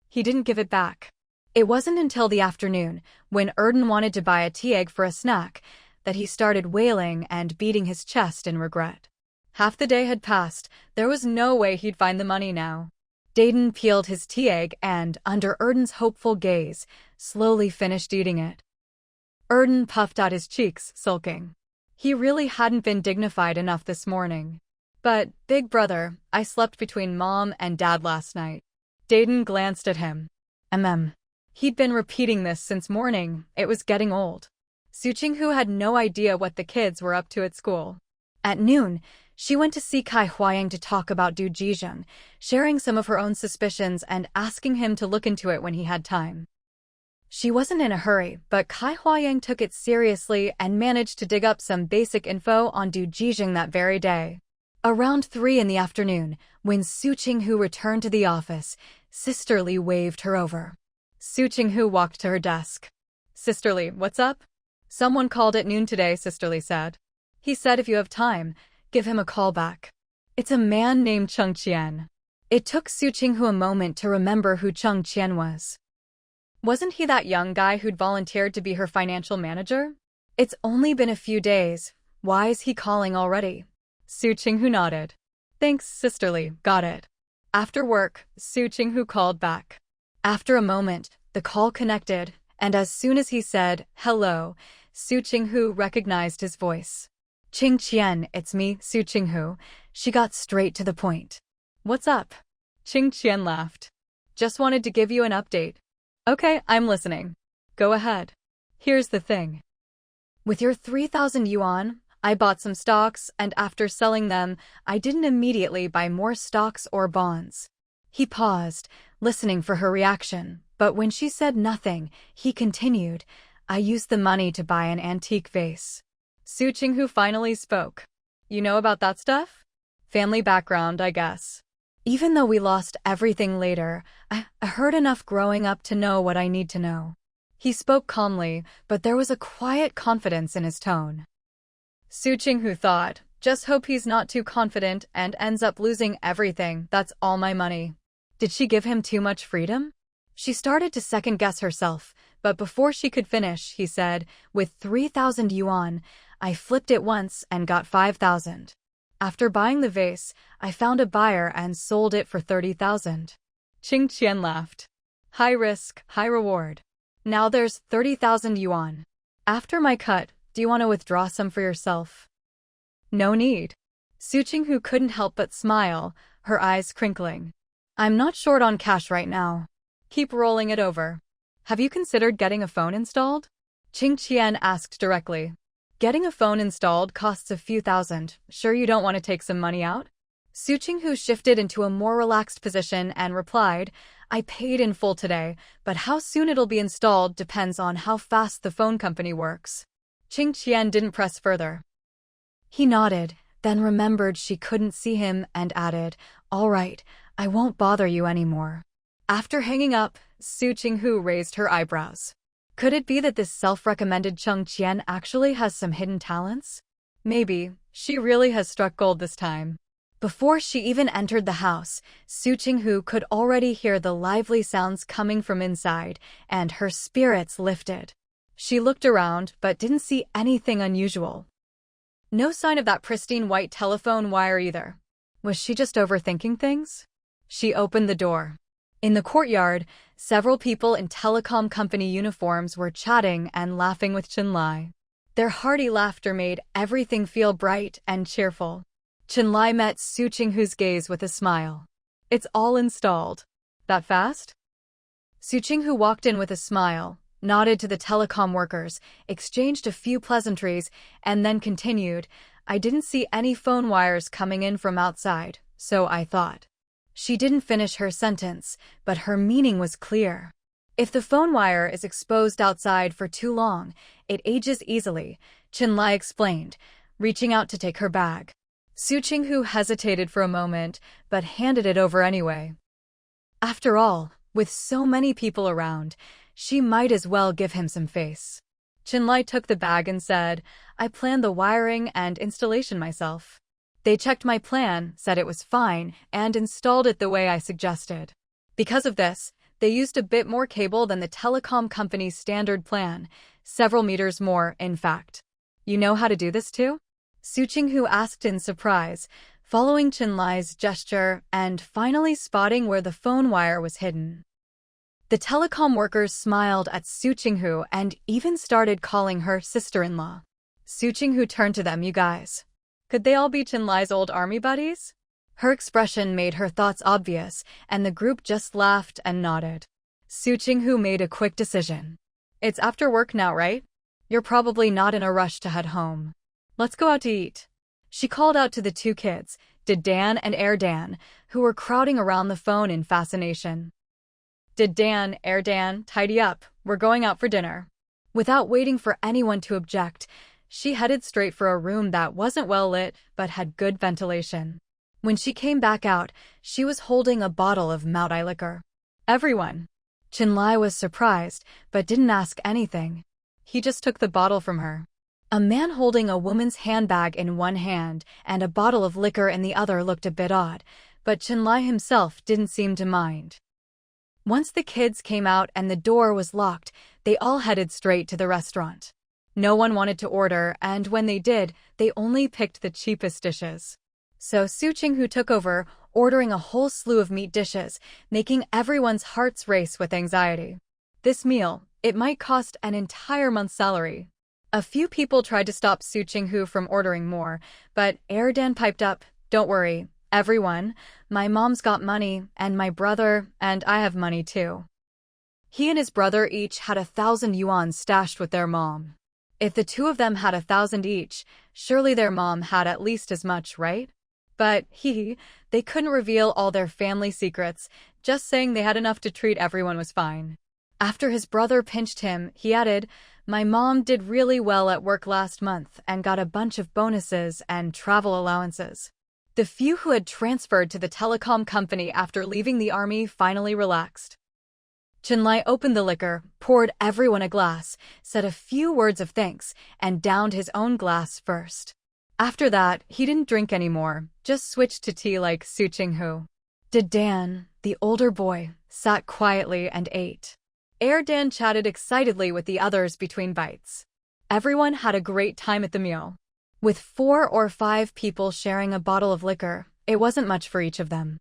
He didn't give it back. It wasn't until the afternoon, when Erden wanted to buy a tea egg for a snack, that he started wailing and beating his chest in regret. Half the day had passed, there was no way he'd find the money now. Dayton peeled his tea egg and, under Erden's hopeful gaze, slowly finished eating it. Erden puffed out his cheeks, sulking. He really hadn't been dignified enough this morning. "But, big brother, I slept between Mom and Dad last night." Dayton glanced at him. He'd been repeating this since morning. It was getting old. Su Qinghu had no idea what the kids were up to at school. At noon, she went to see Kai Huayang to talk about Du Jizheng, sharing some of her own suspicions and asking him to look into it when he had time. She wasn't in a hurry, but Kai Huayang took it seriously and managed to dig up some basic info on Du Jizheng that very day. Around 3 in the afternoon, when Su Qinghu returned to the office, Sisterly waved her over. Su Qinghu walked to her desk. "Sisterly, what's up?" "Someone called at noon today," Sisterly said. "He said if you have time, give him a call back. It's a man named Cheng Qian." It took Su Qinghu a moment to remember who Cheng Qian was. Wasn't he that young guy who'd volunteered to be her financial manager? It's only been a few days. Why is he calling already? Su Qinghu nodded. Thanks, sisterly, got it. After work, Su Qinghu called back. After a moment, the call connected, and as soon as he said, hello, Su Qinghu recognized his voice. Qing Qian, it's me, Su Qinghu. She got straight to the point. What's up? Qing Qian laughed. Just wanted to give you an update. Okay, I'm listening. Go ahead. Here's the thing. With your 3,000 yuan, I bought some stocks, and after selling them, I didn't immediately buy more stocks or bonds. He paused, listening for her reaction, but when she said nothing, he continued, I used the money to buy an antique vase. Su Qinghu finally spoke. You know about that stuff? Family background, I guess. Even though we lost everything later, I heard enough growing up to know what I need to know. He spoke calmly, but there was a quiet confidence in his tone. Su Qinghu thought, just hope he's not too confident and ends up losing everything, that's all my money. Did she give him too much freedom? She started to second-guess herself, but before she could finish, he said, with 3,000 yuan, I flipped it once and got 5,000. After buying the vase, I found a buyer and sold it for 30,000. Qing Qian laughed. High risk, high reward. Now there's 30,000 yuan. After my cut, do you want to withdraw some for yourself? No need. Su Qinghu couldn't help but smile, her eyes crinkling. I'm not short on cash right now. Keep rolling it over. Have you considered getting a phone installed? Qing Qian asked directly. Getting a phone installed costs a few thousand. Sure you don't want to take some money out? Su Qinghu shifted into a more relaxed position and replied, I paid in full today, but how soon it'll be installed depends on how fast the phone company works. Qing Qian didn't press further. He nodded, then remembered she couldn't see him and added, all right, I won't bother you anymore. After hanging up, Su Qinghu raised her eyebrows. Could it be that this self-recommended Cheng Qian actually has some hidden talents? Maybe, she really has struck gold this time. Before she even entered the house, Su Qinghu could already hear the lively sounds coming from inside, and her spirits lifted. She looked around but didn't see anything unusual. No sign of that pristine white telephone wire either. Was she just overthinking things? She opened the door. In the courtyard, several people in telecom company uniforms were chatting and laughing with Chenlai. Their hearty laughter made everything feel bright and cheerful. Chenlai met Su Qinghu's gaze with a smile. It's all installed. That fast? Su Qinghu walked in with a smile, nodded to the telecom workers, exchanged a few pleasantries, and then continued, I didn't see any phone wires coming in from outside, so I thought. She didn't finish her sentence, but her meaning was clear. If the phone wire is exposed outside for too long, it ages easily, Chenlai explained, reaching out to take her bag. Su Qinghu hesitated for a moment, but handed it over anyway. After all, with so many people around, she might as well give him some face. Chenlai took the bag and said, I planned the wiring and installation myself. They checked my plan, said it was fine, and installed it the way I suggested. Because of this, they used a bit more cable than the telecom company's standard plan, several meters more, in fact. You know how to do this too? Su Qinghu asked in surprise, following Chenlai's gesture and finally spotting where the phone wire was hidden. The telecom workers smiled at Su Qinghu and even started calling her sister-in-law. Su Qinghu turned to them, you guys. Could they all be Chenlai's old army buddies? Her expression made her thoughts obvious, and the group just laughed and nodded. Su Qinghu made a quick decision. It's after work now, right? You're probably not in a rush to head home. Let's go out to eat. She called out to the two kids, Did Dan and Air Dan, who were crowding around the phone in fascination. Did Dan, Air Dan, tidy up, we're going out for dinner. Without waiting for anyone to object, she headed straight for a room that wasn't well lit but had good ventilation. When she came back out, she was holding a bottle of Maodai liquor. Everyone. Chenlai was surprised, but didn't ask anything. He just took the bottle from her. A man holding a woman's handbag in one hand and a bottle of liquor in the other looked a bit odd, but Chenlai himself didn't seem to mind. Once the kids came out and the door was locked, they all headed straight to the restaurant. No one wanted to order, and when they did, they only picked the cheapest dishes. So Su Qinghu took over, ordering a whole slew of meat dishes, making everyone's hearts race with anxiety. This meal, it might cost an entire month's salary. A few people tried to stop Su Qinghu from ordering more, but Erdan piped up, "Don't worry, everyone. My mom's got money, and my brother, and I have money too." He and his brother each had 1,000 yuan stashed with their mom. If the two of them had 1,000 each, surely their mom had at least as much, right? But they couldn't reveal all their family secrets, just saying they had enough to treat everyone was fine. After his brother pinched him, he added, "My mom did really well at work last month and got a bunch of bonuses and travel allowances." The few who had transferred to the telecom company after leaving the army finally relaxed. Chenlai opened the liquor, poured everyone a glass, said a few words of thanks, and downed his own glass first. After that, he didn't drink anymore, just switched to tea like Su Qinghu. Dan, the older boy, sat quietly and ate. Dan chatted excitedly with the others between bites. Everyone had a great time at the meal. With 4 or 5 people sharing a bottle of liquor, it wasn't much for each of them.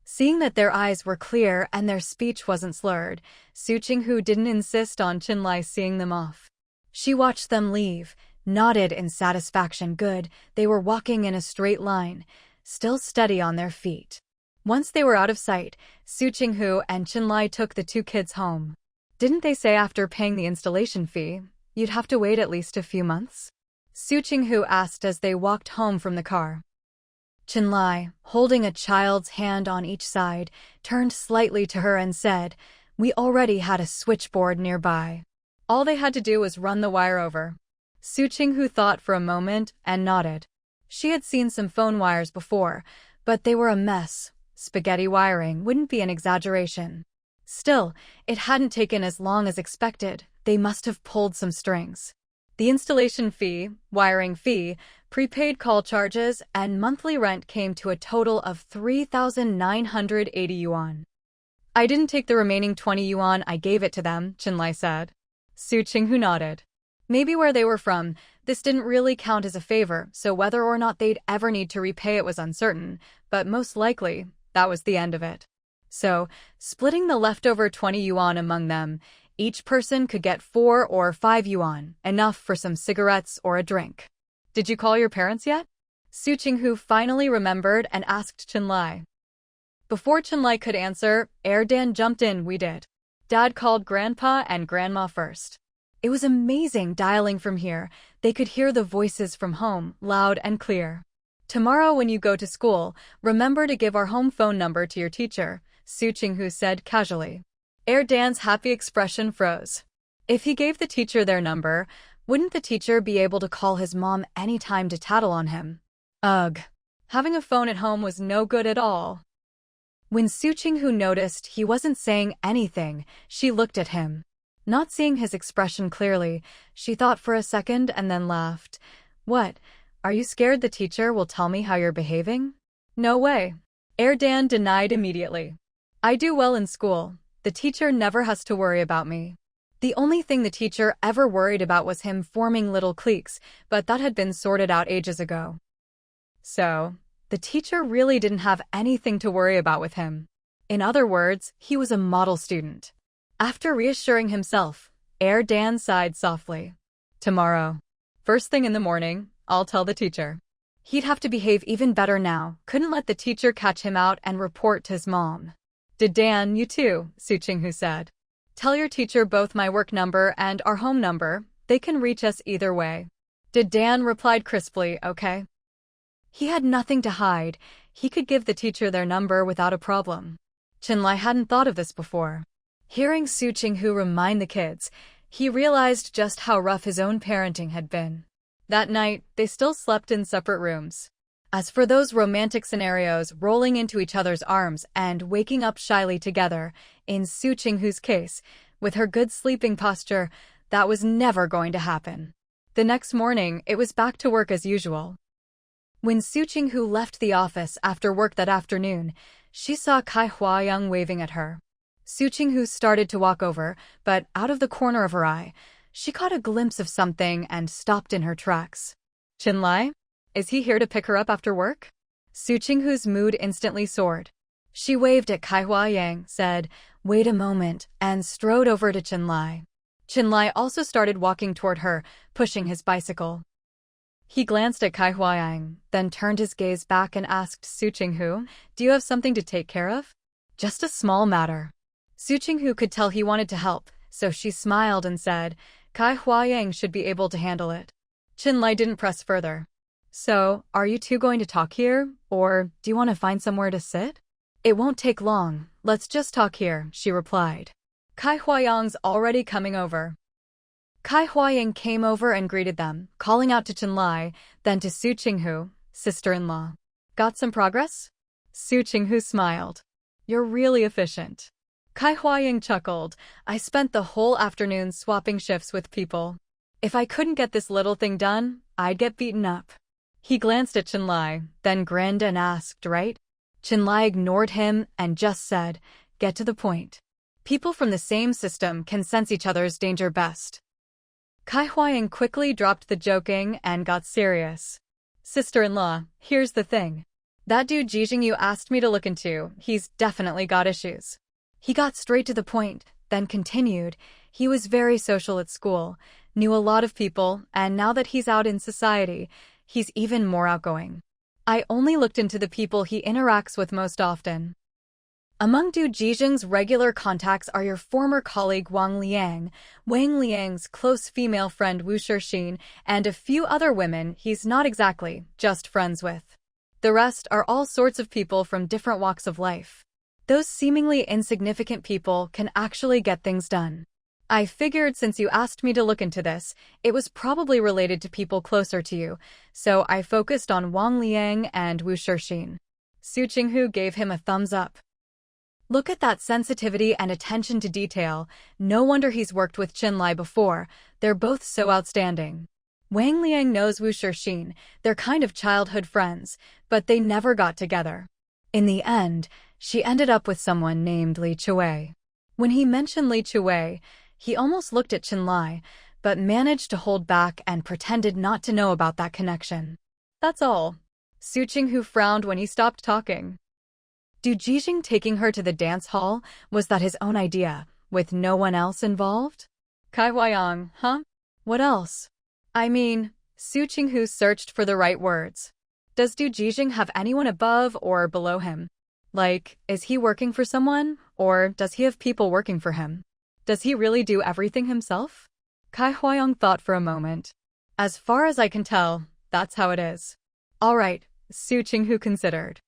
Seeing that their eyes were clear and their speech wasn't slurred, Su Qinghu didn't insist on Chenlai seeing them off. She watched them leave, nodded in satisfaction. Good, they were walking in a straight line, still steady on their feet. Once they were out of sight, Su Qinghu and Chenlai took the 2 kids home. Didn't they say after paying the installation fee, you'd have to wait at least a few months? Su Qinghu asked as they walked home from the car. Chenlai, holding a child's hand on each side, turned slightly to her and said, "We already had a switchboard nearby. All they had to do was run the wire over." Su Qinghu thought for a moment and nodded. She had seen some phone wires before, but they were a mess. Spaghetti wiring wouldn't be an exaggeration. Still, it hadn't taken as long as expected. They must have pulled some strings. The installation fee, wiring fee, prepaid call charges, and monthly rent came to a total of 3,980 yuan. "I didn't take the remaining 20 yuan, I gave it to them," Chenlai said. Su Qinghu nodded. Maybe where they were from, this didn't really count as a favor, so whether or not they'd ever need to repay it was uncertain, but most likely, that was the end of it. So, splitting the leftover 20 yuan among them, each person could get 4 or 5 yuan, enough for some cigarettes or a drink. "Did you call your parents yet?" Su Qinghu finally remembered and asked Chenlai. Before Chenlai could answer, Dan jumped in. "We did. Dad called Grandpa and Grandma first. It was amazing dialing from here. They could hear the voices from home, loud and clear. Tomorrow when you go to school, remember to give our home phone number to your teacher," Su Qinghu said casually. Dan's happy expression froze. If he gave the teacher their number, wouldn't the teacher be able to call his mom anytime to tattle on him? Ugh. Having a phone at home was no good at all. When Su Qinghu noticed he wasn't saying anything, she looked at him. Not seeing his expression clearly, she thought for a second and then laughed. "What? Are you scared the teacher will tell me how you're behaving?" "No way." Dan denied immediately. "I do well in school. The teacher never has to worry about me." The only thing the teacher ever worried about was him forming little cliques, but that had been sorted out ages ago. So, the teacher really didn't have anything to worry about with him. In other words, he was a model student. After reassuring himself, Dan sighed softly. "Tomorrow, first thing in the morning, I'll tell the teacher." He'd have to behave even better now, couldn't let the teacher catch him out and report to his mom. Dan, you too," Su Qinghu said. "Tell your teacher both my work number and our home number. They can reach us either way." Dan replied crisply, "Okay." He had nothing to hide. He could give the teacher their number without a problem. Chenlai hadn't thought of this before. Hearing Su Qinghu remind the kids, he realized just how rough his own parenting had been. That night, they still slept in separate rooms. As for those romantic scenarios, rolling into each other's arms and waking up shyly together, in Su Qinghu's case, with her good sleeping posture, that was never going to happen. The next morning, it was back to work as usual. When Su Qinghu left the office after work that afternoon, she saw Kai Huayang waving at her. Su Qinghu started to walk over, but out of the corner of her eye, she caught a glimpse of something and stopped in her tracks. Qinlai? Is he here to pick her up after work? Su Qinghu's mood instantly soared. She waved at Kai Huayang, said, "Wait a moment," and strode over to Qinlai. Qinlai also started walking toward her, pushing his bicycle. He glanced at Kai Huayang, then turned his gaze back and asked Su Qinghu, "Do you have something to take care of?" "Just a small matter." Su Qinghu could tell he wanted to help, so she smiled and said, "Kai Huayang should be able to handle it." Qinlai didn't press further. "So, are you two going to talk here, or do you want to find somewhere to sit?" "It won't take long, let's just talk here," she replied. Kai Huayang's already coming over. Kai Huayang came over and greeted them, calling out to Qinlai, then to Su Qinghu, sister-in-law. "Got some progress?" Su Qinghu smiled. "You're really efficient." Kai Huayang chuckled. "I spent the whole afternoon swapping shifts with people. If I couldn't get this little thing done, I'd get beaten up." He glanced at Qinlai, then grinned and asked, "Right?" Qinlai ignored him and just said, "Get to the point. People from the same system can sense each other's danger best." Kai Huayang quickly dropped the joking and got serious. "Sister-in-law, here's the thing. That dude Jijing you asked me to look into, he's definitely got issues." He got straight to the point, then continued, "He was very social at school, knew a lot of people, and now that he's out in society, he's even more outgoing. I only looked into the people he interacts with most often. Among Du Jijing's regular contacts are your former colleague Wang Liang, Wang Liang's close female friend Wu Shixin, and a few other women he's not exactly just friends with. The rest are all sorts of people from different walks of life. Those seemingly insignificant people can actually get things done. I figured since you asked me to look into this, it was probably related to people closer to you, so I focused on Wang Liang and Wu Shixin." Su Qinghu gave him a thumbs up. "Look at that sensitivity and attention to detail. No wonder he's worked with Qinlai before. They're both so outstanding. Wang Liang knows Wu Shixin. They're kind of childhood friends, but they never got together. In the end, she ended up with someone named Li Chui." When he mentioned Li Chui, he almost looked at Qinlai, but managed to hold back and pretended not to know about that connection. "That's all." Su Qinghu frowned when he stopped talking. Du Jijing taking her to the dance hall, was that his own idea, with no one else involved? Kai Huayang, huh? What else? I mean, Su Qinghu searched for the right words. Does Du Jijing have anyone above or below him? Like, is he working for someone, or does he have people working for him? Does he really do everything himself? Kai Huayang thought for a moment. As far as I can tell, that's how it is. All right, Su Qinghu considered.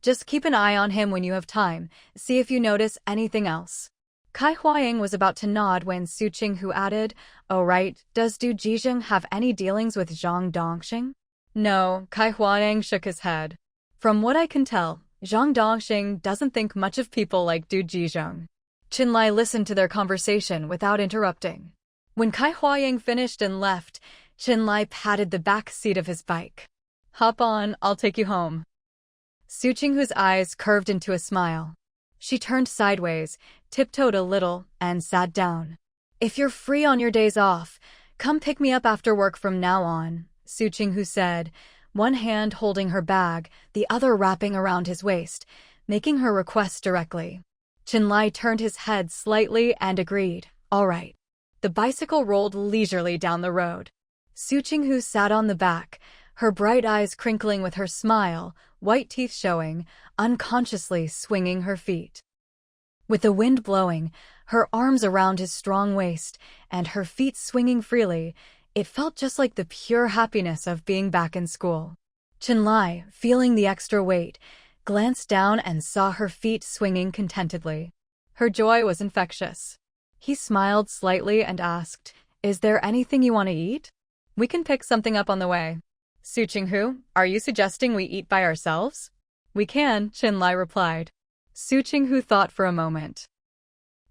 Just keep an eye on him when you have time, see if you notice anything else. Kai Huayang was about to nod when Su Qinghu added, "Oh right, does Du Jijing have any dealings with Zhang Dongxing?" No, Kai Huayang shook his head. From what I can tell, Zhang Dongxing doesn't think much of people like Du Jijing. Qinlai listened to their conversation without interrupting. When Kai Huayang finished and left, Qinlai patted the back seat of his bike. "Hop on, I'll take you home." Su Qinghu's eyes curved into a smile. She turned sideways, tiptoed a little, and sat down. "If you're free on your days off, come pick me up after work from now on," Su Qinghu said, one hand holding her bag, the other wrapping around his waist, making her request directly. Qinlai turned his head slightly and agreed, "All right." The bicycle rolled leisurely down the road. Su Qinghu sat on the back, her bright eyes crinkling with her smile, white teeth showing, unconsciously swinging her feet. With the wind blowing, her arms around his strong waist, and her feet swinging freely, it felt just like the pure happiness of being back in school. Qinlai, feeling the extra weight, glanced down and saw her feet swinging contentedly. Her joy was infectious. He smiled slightly and asked, "Is there anything you want to eat? We can pick something up on the way." Su Qinghu, are you suggesting we eat by ourselves? We can, Qinlai replied. Su Qinghu thought for a moment.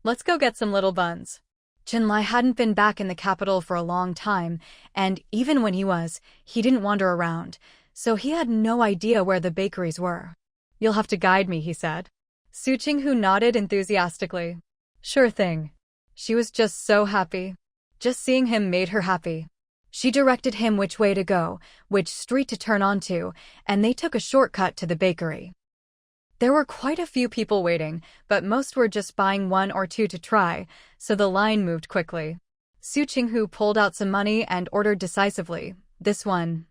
Let's go get some little buns. Qinlai hadn't been back in the capital for a long time, and even when he was, he didn't wander around, so he had no idea where the bakeries were. "You'll have to guide me," he said. Su Qinghu nodded enthusiastically. "Sure thing." She was just so happy. Just seeing him made her happy. She directed him which way to go, which street to turn onto, and they took a shortcut to the bakery. There were quite a few people waiting, but most were just buying one or two to try, so the line moved quickly. Su Qinghu pulled out some money and ordered decisively, this one,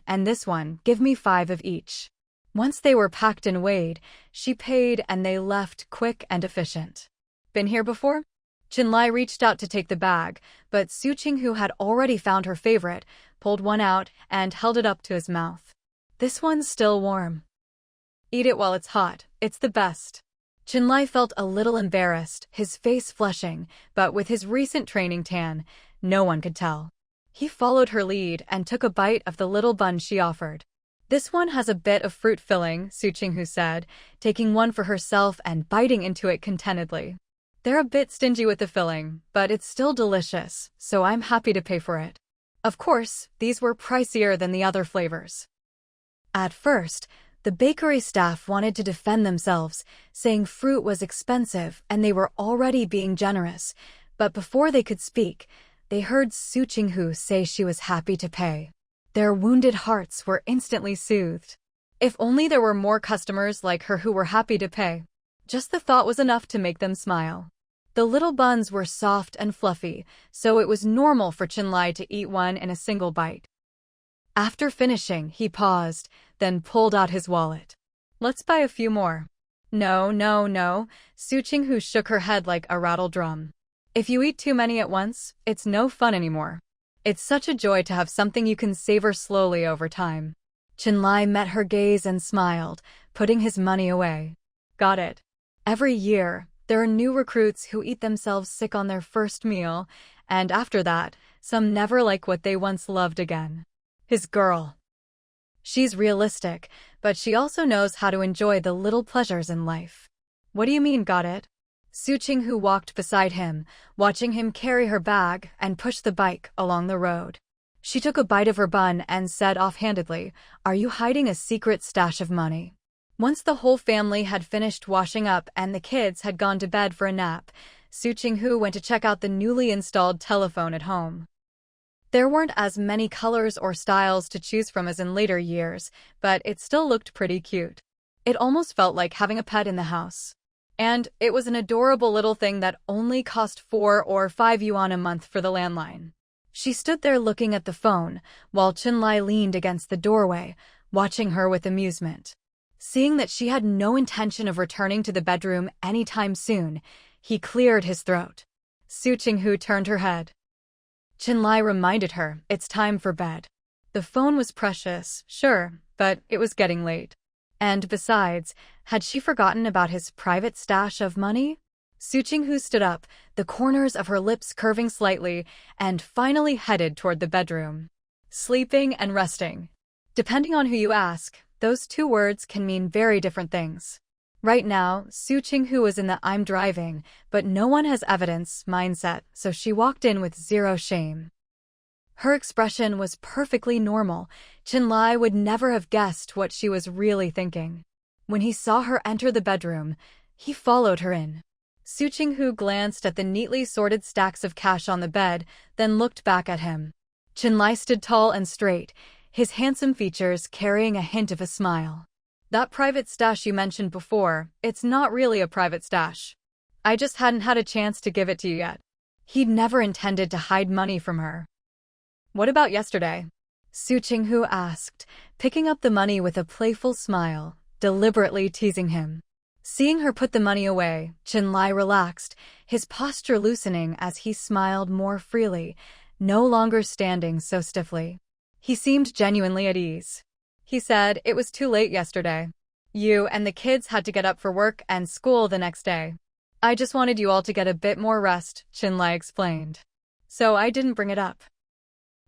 and this one, give me 5 of each." Once they were packed and weighed, she paid and they left quick and efficient. "Been here before?" Qinlai reached out to take the bag, but Su Qinghu had already found her favorite, pulled one out, and held it up to his mouth. "This one's still warm. Eat it while it's hot, it's the best." Qinlai felt a little embarrassed, his face flushing, but with his recent training tan, no one could tell. He followed her lead and took a bite of the little bun she offered. "This one has a bit of fruit filling," Su Qinghu said, taking one for herself and biting into it contentedly. "They're a bit stingy with the filling, but it's still delicious, so I'm happy to pay for it." Of course, these were pricier than the other flavors. At first, the bakery staff wanted to defend themselves, saying fruit was expensive and they were already being generous, but before they could speak, they heard Su Qinghu say she was happy to pay. Their wounded hearts were instantly soothed. If only there were more customers like her who were happy to pay. Just the thought was enough to make them smile. The little buns were soft and fluffy, so it was normal for Qinlai to eat one in a single bite. After finishing, he paused, then pulled out his wallet. "Let's buy a few more." No, Su Qinghu shook her head like a rattle drum. "If you eat too many at once, it's no fun anymore. It's such a joy to have something you can savor slowly over time." Qinlai met her gaze and smiled, putting his money away. "Got it. Every year, there are new recruits who eat themselves sick on their first meal, and after that, some never like what they once loved again." His girl. She's realistic, but she also knows how to enjoy the little pleasures in life. "What do you mean, got it?" Su Qinghu walked beside him, watching him carry her bag and push the bike along the road. She took a bite of her bun and said offhandedly, "Are you hiding a secret stash of money?" Once the whole family had finished washing up and the kids had gone to bed for a nap, Su Qinghu went to check out the newly installed telephone at home. There weren't as many colors or styles to choose from as in later years, but it still looked pretty cute. It almost felt like having a pet in the house. And it was an adorable little thing that only cost 4 or 5 yuan a month for the landline. She stood there looking at the phone, while Qinlai leaned against the doorway, watching her with amusement. Seeing that she had no intention of returning to the bedroom anytime soon, he cleared his throat. Su Qinghu turned her head. Qinlai reminded her, "It's time for bed." The phone was precious, sure, but it was getting late. And besides, had she forgotten about his private stash of money? Su Qinghu stood up, the corners of her lips curving slightly, and finally headed toward the bedroom. Sleeping and resting. Depending on who you ask, those two words can mean very different things. Right now, Su Qinghu was in the "I'm driving, but no one has evidence" mindset, so she walked in with zero shame. Her expression was perfectly normal. Qinlai would never have guessed what she was really thinking. When he saw her enter the bedroom, he followed her in. Su Qinghu glanced at the neatly sorted stacks of cash on the bed, then looked back at him. Qinlai stood tall and straight, his handsome features carrying a hint of a smile. "That private stash you mentioned before, it's not really a private stash. I just hadn't had a chance to give it to you yet." He'd never intended to hide money from her. "What about yesterday?" Su Qinghu asked, picking up the money with a playful smile, deliberately teasing him. Seeing her put the money away, Qinlai relaxed, his posture loosening as he smiled more freely, no longer standing so stiffly. He seemed genuinely at ease. He said, "It was too late yesterday. You and the kids had to get up for work and school the next day. I just wanted you all to get a bit more rest," Qinlai explained. "So I didn't bring it up."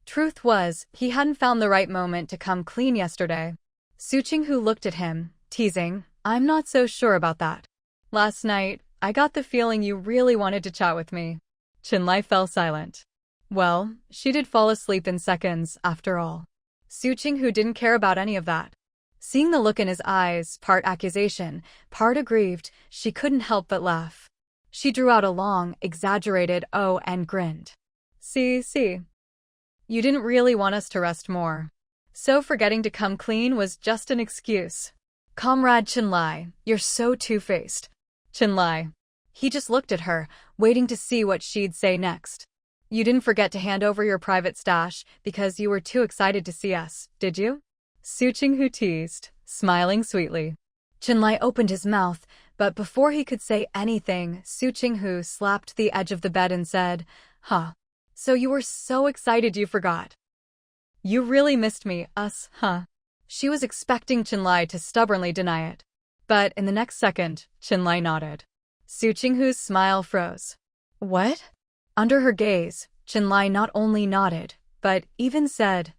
Truth was, he hadn't found the right moment to come clean yesterday. Su Qinghu looked at him, teasing, "I'm not so sure about that. Last night, I got the feeling you really wanted to chat with me." Qinlai fell silent. Well, she did fall asleep in seconds, after all. Su Qinghu didn't care about any of that. Seeing the look in his eyes, part accusation, part aggrieved, she couldn't help but laugh. She drew out a long, exaggerated "oh" and grinned. See. You didn't really want us to rest more. So forgetting to come clean was just an excuse. Comrade Chenlai, you're so two-faced. Chenlai. He just looked at her, waiting to see what she'd say next. You didn't forget to hand over your private stash because you were too excited to see us, did you? Su Qinghu teased, smiling sweetly. Chenlai opened his mouth, but before he could say anything, Su Qinghu slapped the edge of the bed and said, "Huh. So you were so excited you forgot. You really missed me, huh?" She was expecting Chenlai to stubbornly deny it. But in the next second, Chenlai nodded. Su Qinghu's smile froze. What? Under her gaze, Chenlai not only nodded, but even said,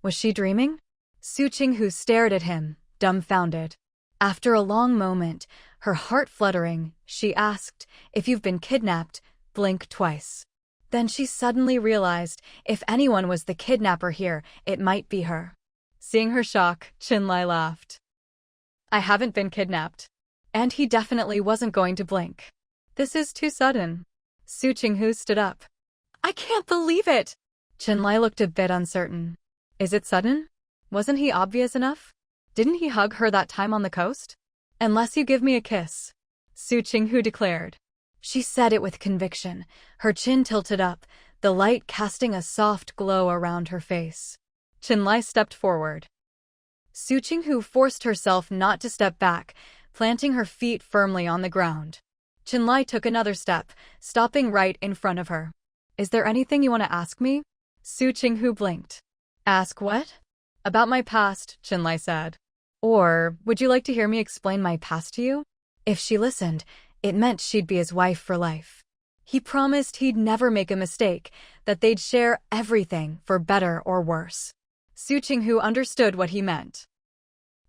Was she dreaming? Su Qinghu stared at him, dumbfounded. After a long moment, her heart fluttering, she asked, "If you've been kidnapped, blink twice." Then she suddenly realized, if anyone was the kidnapper here, it might be her. Seeing her shock, Chenlai laughed. I haven't been kidnapped. And he definitely wasn't going to blink. This is too sudden. Su Qinghu stood up. I can't believe it! Chenlai looked a bit uncertain. Is it sudden? Wasn't he obvious enough? Didn't he hug her that time on the coast? Unless you give me a kiss, Su Qinghu declared. She said it with conviction, her chin tilted up, the light casting a soft glow around her face. Chenlai stepped forward. Su Qinghu forced herself not to step back, planting her feet firmly on the ground. Chenlai took another step, stopping right in front of her. Is there anything you want to ask me? Su Qinghu blinked. Ask what? About my past, Chenlai said. Or, would you like to hear me explain my past to you? If she listened, it meant she'd be his wife for life. He promised he'd never make a mistake, that they'd share everything, for better or worse. Su Qinghu understood what he meant.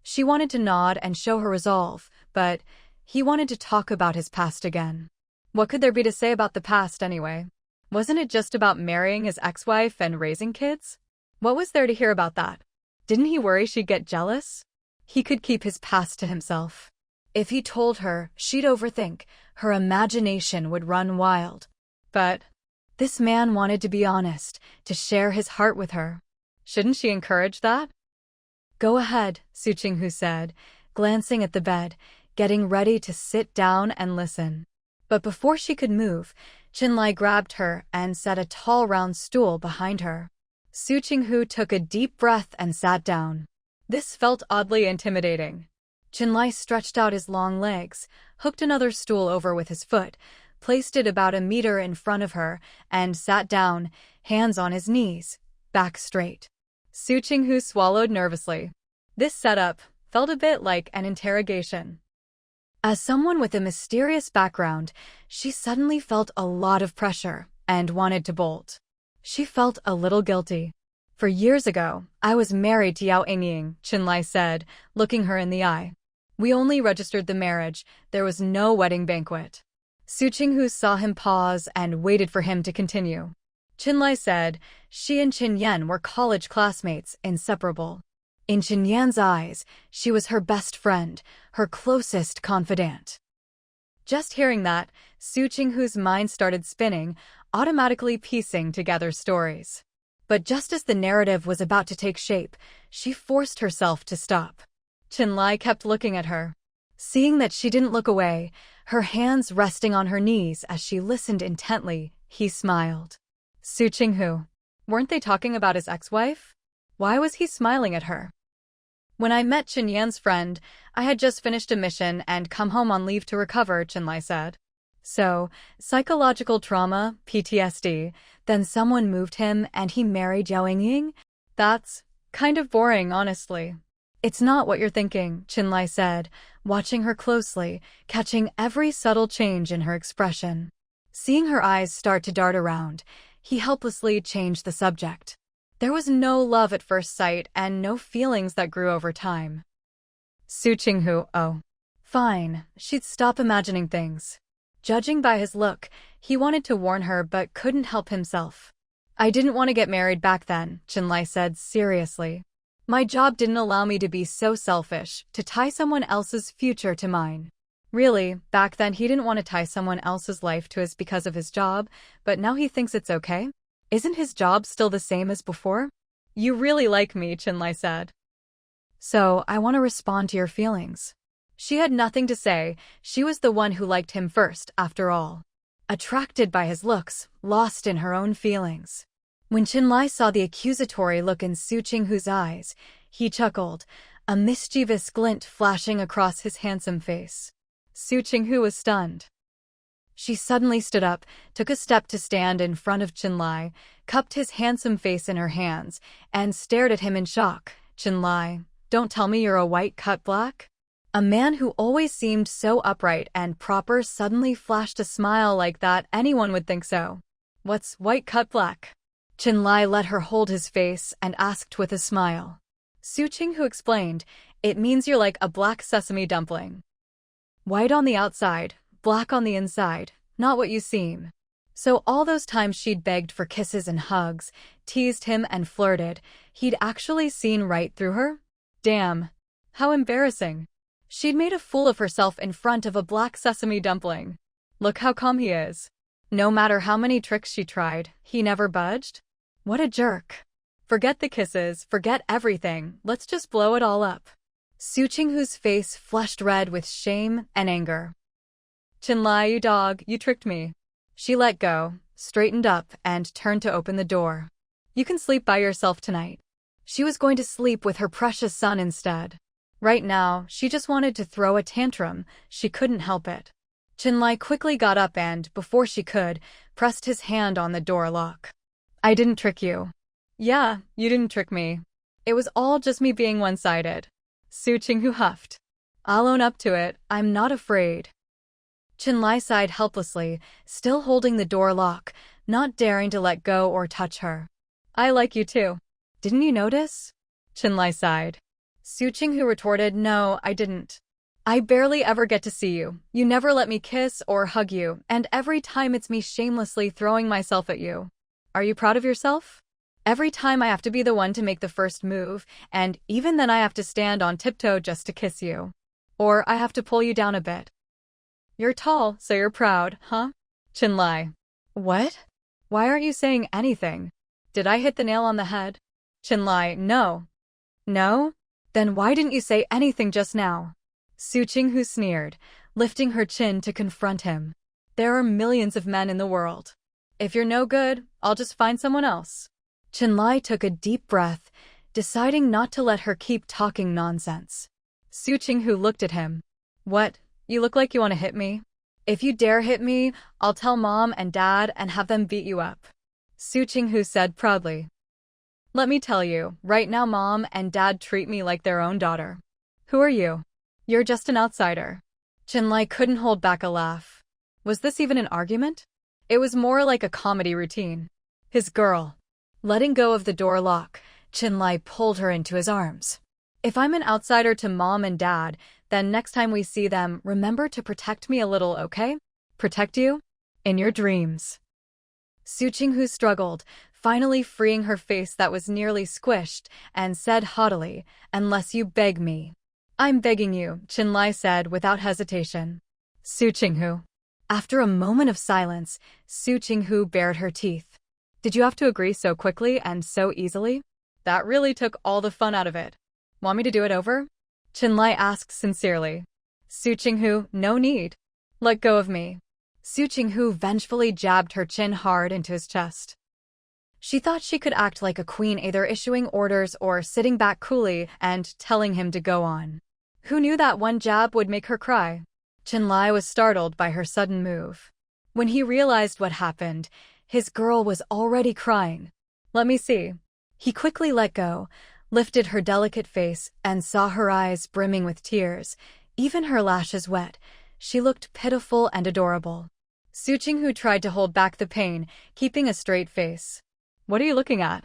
She wanted to nod and show her resolve, but he wanted to talk about his past again. What could there be to say about the past anyway? Wasn't it just about marrying his ex-wife and raising kids? What was there to hear about that? Didn't he worry she'd get jealous? He could keep his past to himself. If he told her, she'd overthink, her imagination would run wild. But this man wanted to be honest, to share his heart with her. Shouldn't she encourage that? Go ahead, Su Qinghu said, glancing at the bed, getting ready to sit down and listen. But before she could move, Chenlai grabbed her and set a tall round stool behind her. Su Qinghu took a deep breath and sat down. This felt oddly intimidating. Chenlai stretched out his long legs, hooked another stool over with his foot, placed it about a meter in front of her, and sat down, hands on his knees, back straight. Su Qinghu swallowed nervously. This setup felt a bit like an interrogation. As someone with a mysterious background, she suddenly felt a lot of pressure and wanted to bolt. She felt a little guilty. For years ago, I was married to Yao Yingying, Chenlai said, looking her in the eye. We only registered the marriage, there was no wedding banquet. Su Qinghu saw him pause and waited for him to continue. Chenlai said, she and Chen Yan were college classmates, inseparable. In Chen Yan's eyes, she was her best friend, her closest confidant. Just hearing that, Su Qinghu's mind started spinning, automatically piecing together stories. But just as the narrative was about to take shape, she forced herself to stop. Chenlai kept looking at her. Seeing that she didn't look away, her hands resting on her knees as she listened intently, he smiled. Su Qinghu. Weren't they talking about his ex-wife? Why was he smiling at her? When I met Chen Yan's friend, I had just finished a mission and come home on leave to recover, Chenlai said. So, psychological trauma, PTSD, then someone moved him and he married Yao Yingying? That's kind of boring, honestly. It's not what you're thinking, Chenlai said, watching her closely, catching every subtle change in her expression. Seeing her eyes start to dart around, he helplessly changed the subject. There was no love at first sight and no feelings that grew over time. Su Qinghu, oh. Fine, she'd stop imagining things. Judging by his look, he wanted to warn her but couldn't help himself. I didn't want to get married back then, Chinlai said seriously. My job didn't allow me to be so selfish, to tie someone else's future to mine. Really, back then he didn't want to tie someone else's life to his because of his job, but now he thinks it's okay? Isn't his job still the same as before? You really like me, Chinlai said. So, I want to respond to your feelings. She had nothing to say. She was the one who liked him first, after all. Attracted by his looks, lost in her own feelings. When Chinlai saw the accusatory look in Su Qinghu's eyes, he chuckled, a mischievous glint flashing across his handsome face. Su Qinghu was stunned. She suddenly stood up, took a step to stand in front of Chinlai, cupped his handsome face in her hands, and stared at him in shock. Chinlai, don't tell me you're a white cut black? A man who always seemed so upright and proper suddenly flashed a smile like that. Anyone would think so. What's white cut black? Chinlai let her hold his face and asked with a smile. Su Qinghu explained, it means you're like a black sesame dumpling. White on the outside, black on the inside, not what you seem. So all those times she'd begged for kisses and hugs, teased him and flirted, he'd actually seen right through her? Damn. How embarrassing. She'd made a fool of herself in front of a black sesame dumpling. Look how calm he is. No matter how many tricks she tried, he never budged? What a jerk. Forget the kisses, forget everything, let's just blow it all up. Su Qinghu's face flushed red with shame and anger. Chinlai, you dog, you tricked me. She let go, straightened up, and turned to open the door. You can sleep by yourself tonight. She was going to sleep with her precious son instead. Right now, she just wanted to throw a tantrum. She couldn't help it. Chinlai quickly got up and, before she could, pressed his hand on the door lock. I didn't trick you. Yeah, you didn't trick me. It was all just me being one-sided. Su Qinghu huffed. I'll own up to it, I'm not afraid. Chinlai sighed helplessly, still holding the door lock, not daring to let go or touch her. I like you too. Didn't you notice? Chinlai sighed. Su Qinghu retorted, no, I didn't. I barely ever get to see you. You never let me kiss or hug you, and every time it's me shamelessly throwing myself at you. Are you proud of yourself? Every time I have to be the one to make the first move, and even then I have to stand on tiptoe just to kiss you. Or I have to pull you down a bit. You're tall, so you're proud, huh? Chinlai. What? Why aren't you saying anything? Did I hit the nail on the head? Chinlai, no. No? Then why didn't you say anything just now? Su Qinghu sneered, lifting her chin to confront him. There are millions of men in the world. If you're no good, I'll just find someone else. Chinlai took a deep breath, deciding not to let her keep talking nonsense. Su Qinghu looked at him. What? You look like you want to hit me? If you dare hit me, I'll tell Mom and Dad and have them beat you up. Su Qinghu said proudly. Let me tell you, right now Mom and Dad treat me like their own daughter. Who are you? You're just an outsider. Chinlai couldn't hold back a laugh. Was this even an argument? It was more like a comedy routine. His girl. Letting go of the door lock, Chinlai pulled her into his arms. If I'm an outsider to Mom and Dad, then next time we see them, remember to protect me a little, okay? Protect you? In your dreams. Su Qinghu struggled, finally freeing her face that was nearly squished, and said haughtily, unless you beg me. I'm begging you, Chinlai said without hesitation. Su Qinghu. After a moment of silence, Su Qinghu bared her teeth. Did you have to agree so quickly and so easily? That really took all the fun out of it. Want me to do it over? Chinlai asked sincerely. Su Qinghu, no need. Let go of me. Su Qinghu vengefully jabbed her chin hard into his chest. She thought she could act like a queen, either issuing orders or sitting back coolly and telling him to go on. Who knew that one jab would make her cry? Chinlai was startled by her sudden move. When he realized what happened, his girl was already crying. Let me see. He quickly let go, lifted her delicate face, and saw her eyes brimming with tears, even her lashes wet. She looked pitiful and adorable. Su Qinghu tried to hold back the pain, keeping a straight face. What are you looking at?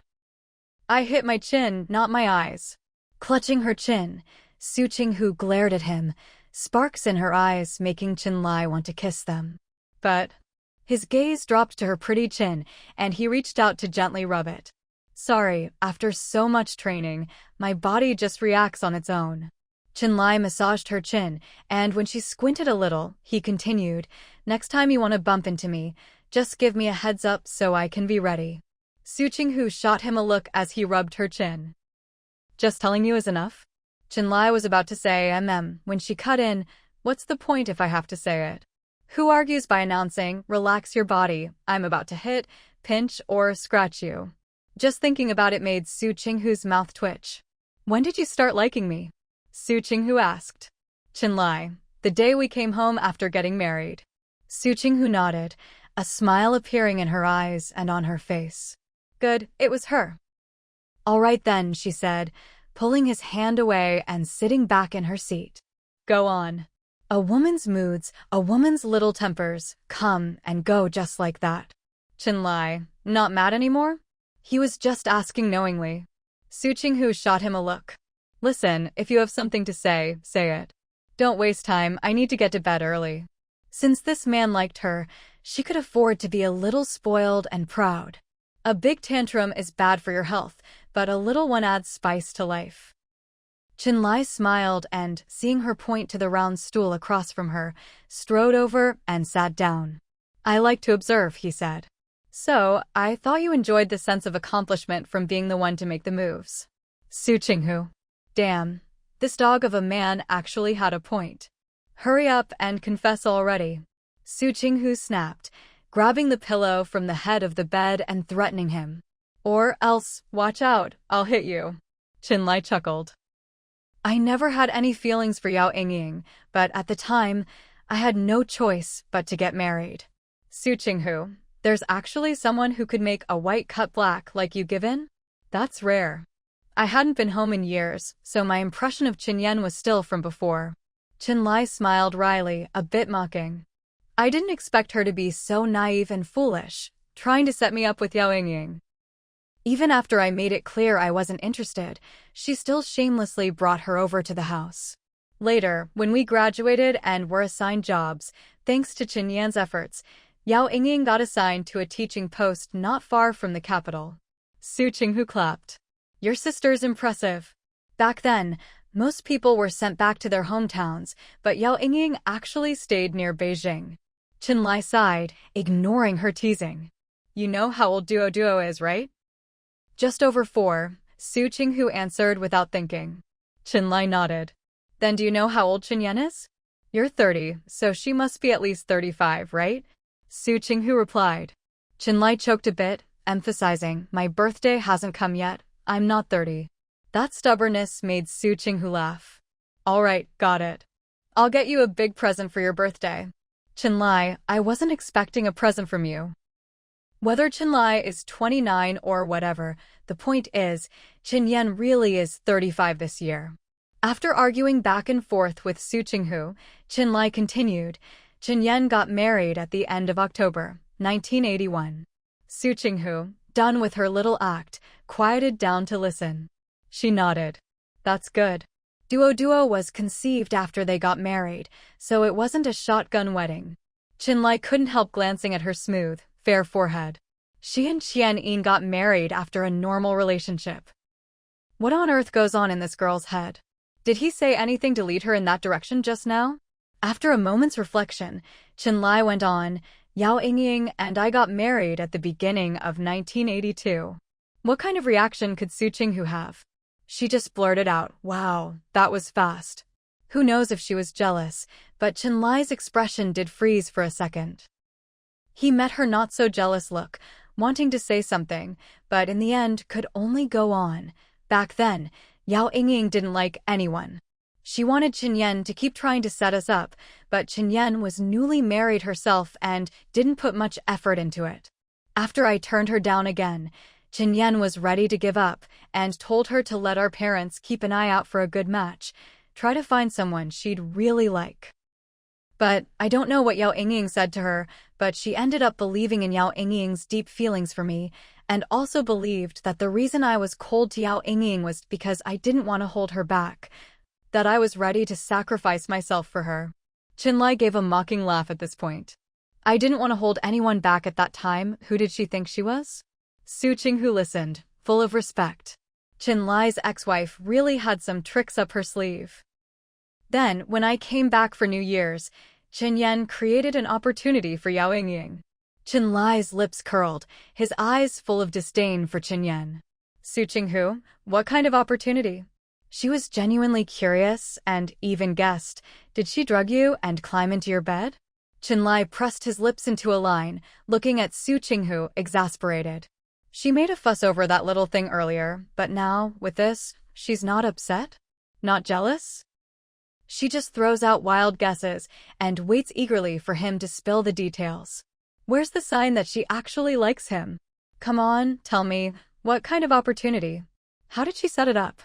I hit my chin, not my eyes. Clutching her chin, Su Qinghu glared at him, sparks in her eyes making Chinlai want to kiss them. But His gaze dropped to her pretty chin, and he reached out to gently rub it. Sorry, after so much training, my body just reacts on its own. Chinlai massaged her chin, and when she squinted a little, he continued, next time you want to bump into me, just give me a heads up so I can be ready. Su Qinghu shot him a look as he rubbed her chin. Just telling you is enough? Chinlai was about to say when she cut in, what's the point if I have to say it? Who argues by announcing, relax your body, I'm about to hit, pinch, or scratch you? Just thinking about it made Su Qinghu's mouth twitch. When did you start liking me? Su Qinghu asked. Chinlai, the day we came home after getting married. Su Qinghu nodded, a smile appearing in her eyes and on her face. Good, it was her. All right then, she said, pulling his hand away and sitting back in her seat. Go on. A woman's moods, a woman's little tempers, come and go just like that. Chinlai, not mad anymore? He was just asking knowingly. Su Qinghu shot him a look. Listen, if you have something to say, say it. Don't waste time, I need to get to bed early. Since this man liked her, she could afford to be a little spoiled and proud. A big tantrum is bad for your health, but a little one adds spice to life. Chinlai smiled and, seeing her point to the round stool across from her, strode over and sat down. I like to observe, he said. So, I thought you enjoyed the sense of accomplishment from being the one to make the moves. Su Qinghu. Damn, this dog of a man actually had a point. Hurry up and confess already. Su Qinghu snapped, grabbing the pillow from the head of the bed and threatening him. Or else, watch out, I'll hit you. Chinlai chuckled. I never had any feelings for Yao Yingying, but at the time, I had no choice but to get married. Su Qinghu, there's actually someone who could make a white cut black like you give in? That's rare. I hadn't been home in years, so my impression of Qinyan was still from before. Chinlai smiled wryly, a bit mocking. I didn't expect her to be so naive and foolish, trying to set me up with Yao Yingying. Even after I made it clear I wasn't interested, she still shamelessly brought her over to the house. Later, when we graduated and were assigned jobs, thanks to Qinyan's efforts, Yao Yingying got assigned to a teaching post not far from the capital. Su Qinghu clapped. Your sister's impressive. Back then, most people were sent back to their hometowns, but Yao Yingying actually stayed near Beijing. Chinlai sighed, ignoring her teasing. You know how old Duo is, right? Just over 4, Su Qinghu answered without thinking. Chinlai nodded. Then do you know how old Qinyan is? You're 30, so she must be at least 35, right? Su Qinghu replied. Chinlai choked a bit, emphasizing, my birthday hasn't come yet, I'm not 30. That stubbornness made Su Qinghu laugh. All right, got it. I'll get you a big present for your birthday. Chinlai, I wasn't expecting a present from you. Whether Chinlai is 29 or whatever, the point is, Qinyan really is 35 this year. After arguing back and forth with Su Qinghu, Chinlai continued, Qinyan got married at the end of October, 1981. Su Qinghu, done with her little act, quieted down to listen. She nodded. That's good. Duo was conceived after they got married, so it wasn't a shotgun wedding. Chinlai couldn't help glancing at her smooth, fair forehead. She and Qian got married after a normal relationship. What on earth goes on in this girl's head? Did he say anything to lead her in that direction just now? After a moment's reflection, Chinlai went on, Yao Yingying and I got married at the beginning of 1982. What kind of reaction could Su Qinghu have? She just blurted out, wow, that was fast. Who knows if she was jealous, but Chinlai's expression did freeze for a second. He met her not-so-jealous look, wanting to say something, but in the end could only go on. Back then, Yao Yingying didn't like anyone. She wanted Qinyan to keep trying to set us up, but Qinyan was newly married herself and didn't put much effort into it. After I turned her down again, Qinyan was ready to give up and told her to let our parents keep an eye out for a good match, try to find someone she'd really like. But I don't know what Yao Yingying said to her, but she ended up believing in Yao Yingying's deep feelings for me, and also believed that the reason I was cold to Yao Yingying was because I didn't want to hold her back, that I was ready to sacrifice myself for her. Chinlai gave a mocking laugh at this point. I didn't want to hold anyone back at that time. Who did she think she was? Su Qinghu listened, full of respect. Qinlai's ex-wife really had some tricks up her sleeve. Then, when I came back for New Year's, Qinyan created an opportunity for Yao Yingying. Qinlai's lips curled, his eyes full of disdain for Qinyan. Su Qinghu, what kind of opportunity? She was genuinely curious and even guessed, did she drug you and climb into your bed? Qinlai pressed his lips into a line, looking at Su Qinghu, exasperated. She made a fuss over that little thing earlier, but now, with this, she's not upset? Not jealous? She just throws out wild guesses and waits eagerly for him to spill the details. Where's the sign that she actually likes him? Come on, tell me, what kind of opportunity? How did she set it up?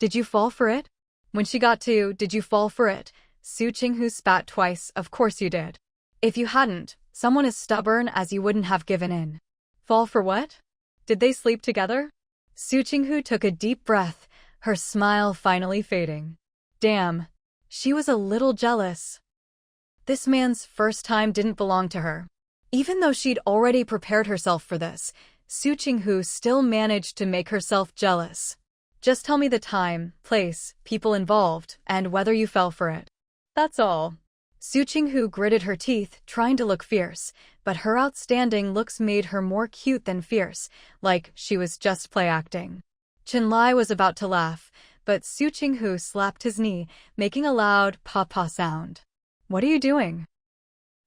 Did you fall for it? When she got to, did you fall for it? Su Qinghu spat twice, of course you did. If you hadn't, someone as stubborn as you wouldn't have given in. Fall for what? Did they sleep together? Su Qinghu took a deep breath, her smile finally fading. Damn. She was a little jealous. This man's first time didn't belong to her. Even though she'd already prepared herself for this, Su Qinghu still managed to make herself jealous. Just tell me the time, place, people involved, and whether you fell for it. That's all. Su Qinghu gritted her teeth, trying to look fierce, but her outstanding looks made her more cute than fierce, like she was just play-acting. Qinlai was about to laugh, but Su Qinghu slapped his knee, making a loud pa-pa sound. What are you doing?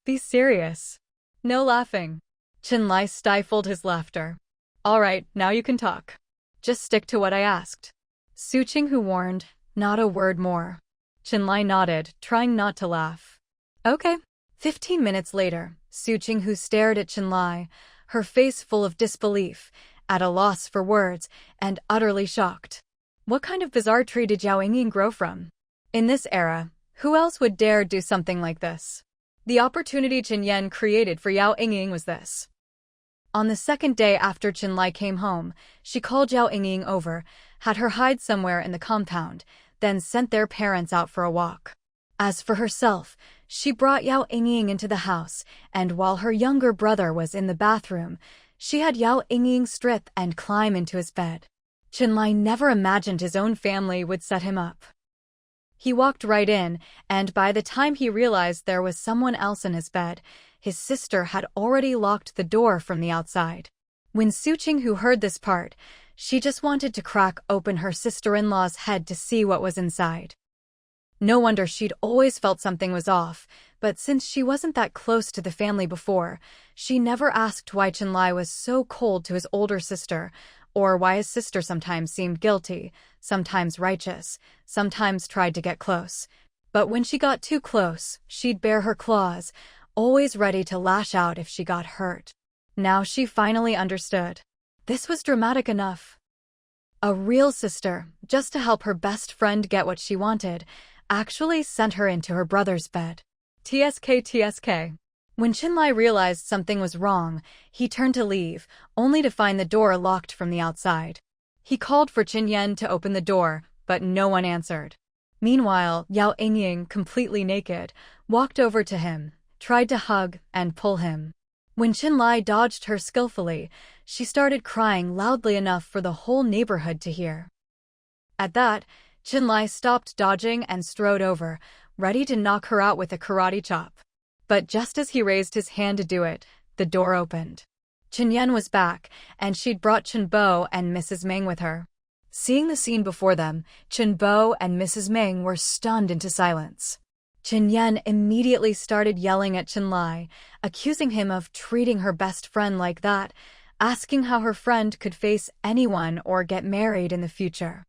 Be serious. No laughing. Qinlai stifled his laughter. All right, now you can talk. Just stick to what I asked. Su Qinghu warned, not a word more. Qinlai nodded, trying not to laugh. Okay. 15 minutes later, Su Qinghu stared at Qinlai, her face full of disbelief, at a loss for words, and utterly shocked. What kind of bizarre tree did Yao Yingying grow from? In this era, who else would dare do something like this? The opportunity Qinyan created for Yao Yingying was this. On the second day after Qinlai came home, she called Yao Yingying over, had her hide somewhere in the compound, then sent their parents out for a walk. As for herself, she brought Yao Yingying into the house, and while her younger brother was in the bathroom, she had Yao Yingying strip and climb into his bed. Qinlai never imagined his own family would set him up. He walked right in, and by the time he realized there was someone else in his bed, his sister had already locked the door from the outside. When Su Qinghu heard this part, she just wanted to crack open her sister-in-law's head to see what was inside. No wonder she'd always felt something was off, but since she wasn't that close to the family before, she never asked why Qinlai was so cold to his older sister, or why his sister sometimes seemed guilty, sometimes righteous, sometimes tried to get close. But when she got too close, she'd bare her claws, always ready to lash out if she got hurt. Now she finally understood. This was dramatic enough. A real sister, just to help her best friend get what she wanted, actually sent her into her brother's bed. TSK. When Qinlai realized something was wrong, he turned to leave, only to find the door locked from the outside. He called for Qinyan to open the door, but no one answered. Meanwhile, Yao Yingying, completely naked, walked over to him, tried to hug and pull him. When Qinlai dodged her skillfully, she started crying loudly enough for the whole neighborhood to hear. At that, Qinlai stopped dodging and strode over, ready to knock her out with a karate chop. But just as he raised his hand to do it, the door opened. Qinyan was back, and she'd brought Qinbo and Mrs. Meng with her. Seeing the scene before them, Qinbo and Mrs. Meng were stunned into silence. Qinyan immediately started yelling at Qinlai, accusing him of treating her best friend like that, asking how her friend could face anyone or get married in the future.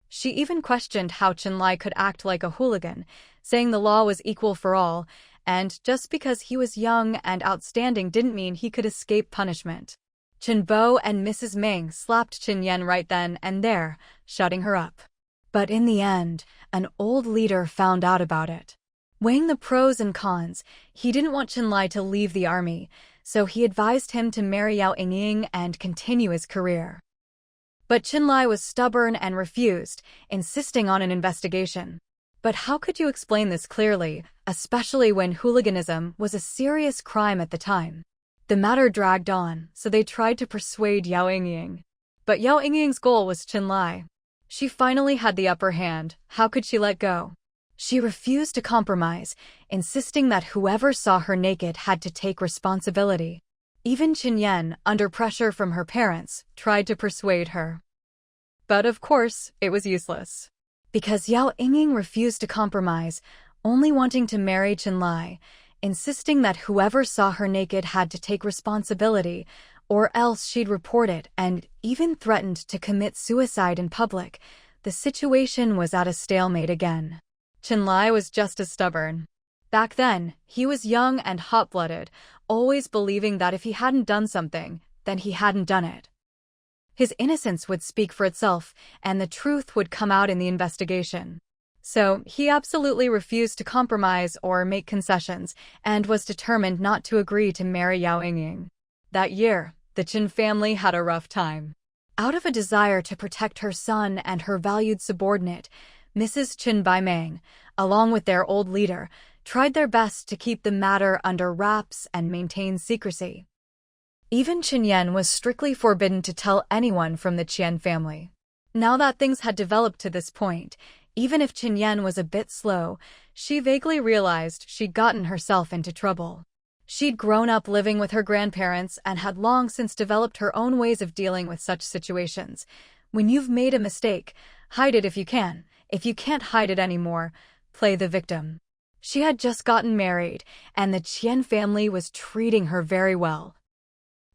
She even questioned how Qinlai could act like a hooligan, saying the law was equal for all, and just because he was young and outstanding didn't mean he could escape punishment. Qinbo and Mrs. Meng slapped Qinyan right then and there, shutting her up. But in the end, an old leader found out about it. Weighing the pros and cons, he didn't want Qinlai to leave the army, so he advised him to marry Yao Yingying and continue his career. But Qinlai was stubborn and refused, insisting on an investigation. But how could you explain this clearly, especially when hooliganism was a serious crime at the time? The matter dragged on, so they tried to persuade Yao Yingying. But Yao Yingying's goal was Qinlai. She finally had the upper hand. How could she let go? She refused to compromise, insisting that whoever saw her naked had to take responsibility. Even Qinyan, under pressure from her parents, tried to persuade her. But of course, it was useless. Because Yao Yingying refused to compromise, only wanting to marry Qinlai, insisting that whoever saw her naked had to take responsibility, or else she'd report it, and even threatened to commit suicide in public, the situation was at a stalemate again. Qinlai was just as stubborn. Back then, he was young and hot-blooded, always believing that if he hadn't done something, then he hadn't done it. His innocence would speak for itself, and the truth would come out in the investigation. So, he absolutely refused to compromise or make concessions, and was determined not to agree to marry Yao Yingying. That year, the Qin family had a rough time. Out of a desire to protect her son and her valued subordinate, Mrs. Qin Baimang, along with their old leader, tried their best to keep the matter under wraps and maintain secrecy. Even Qinyan was strictly forbidden to tell anyone from the Qian family. Now that things had developed to this point, even if Qinyan was a bit slow, she vaguely realized she'd gotten herself into trouble. She'd grown up living with her grandparents and had long since developed her own ways of dealing with such situations. When you've made a mistake, hide it if you can. If you can't hide it anymore, play the victim. She had just gotten married, and the Qian family was treating her very well.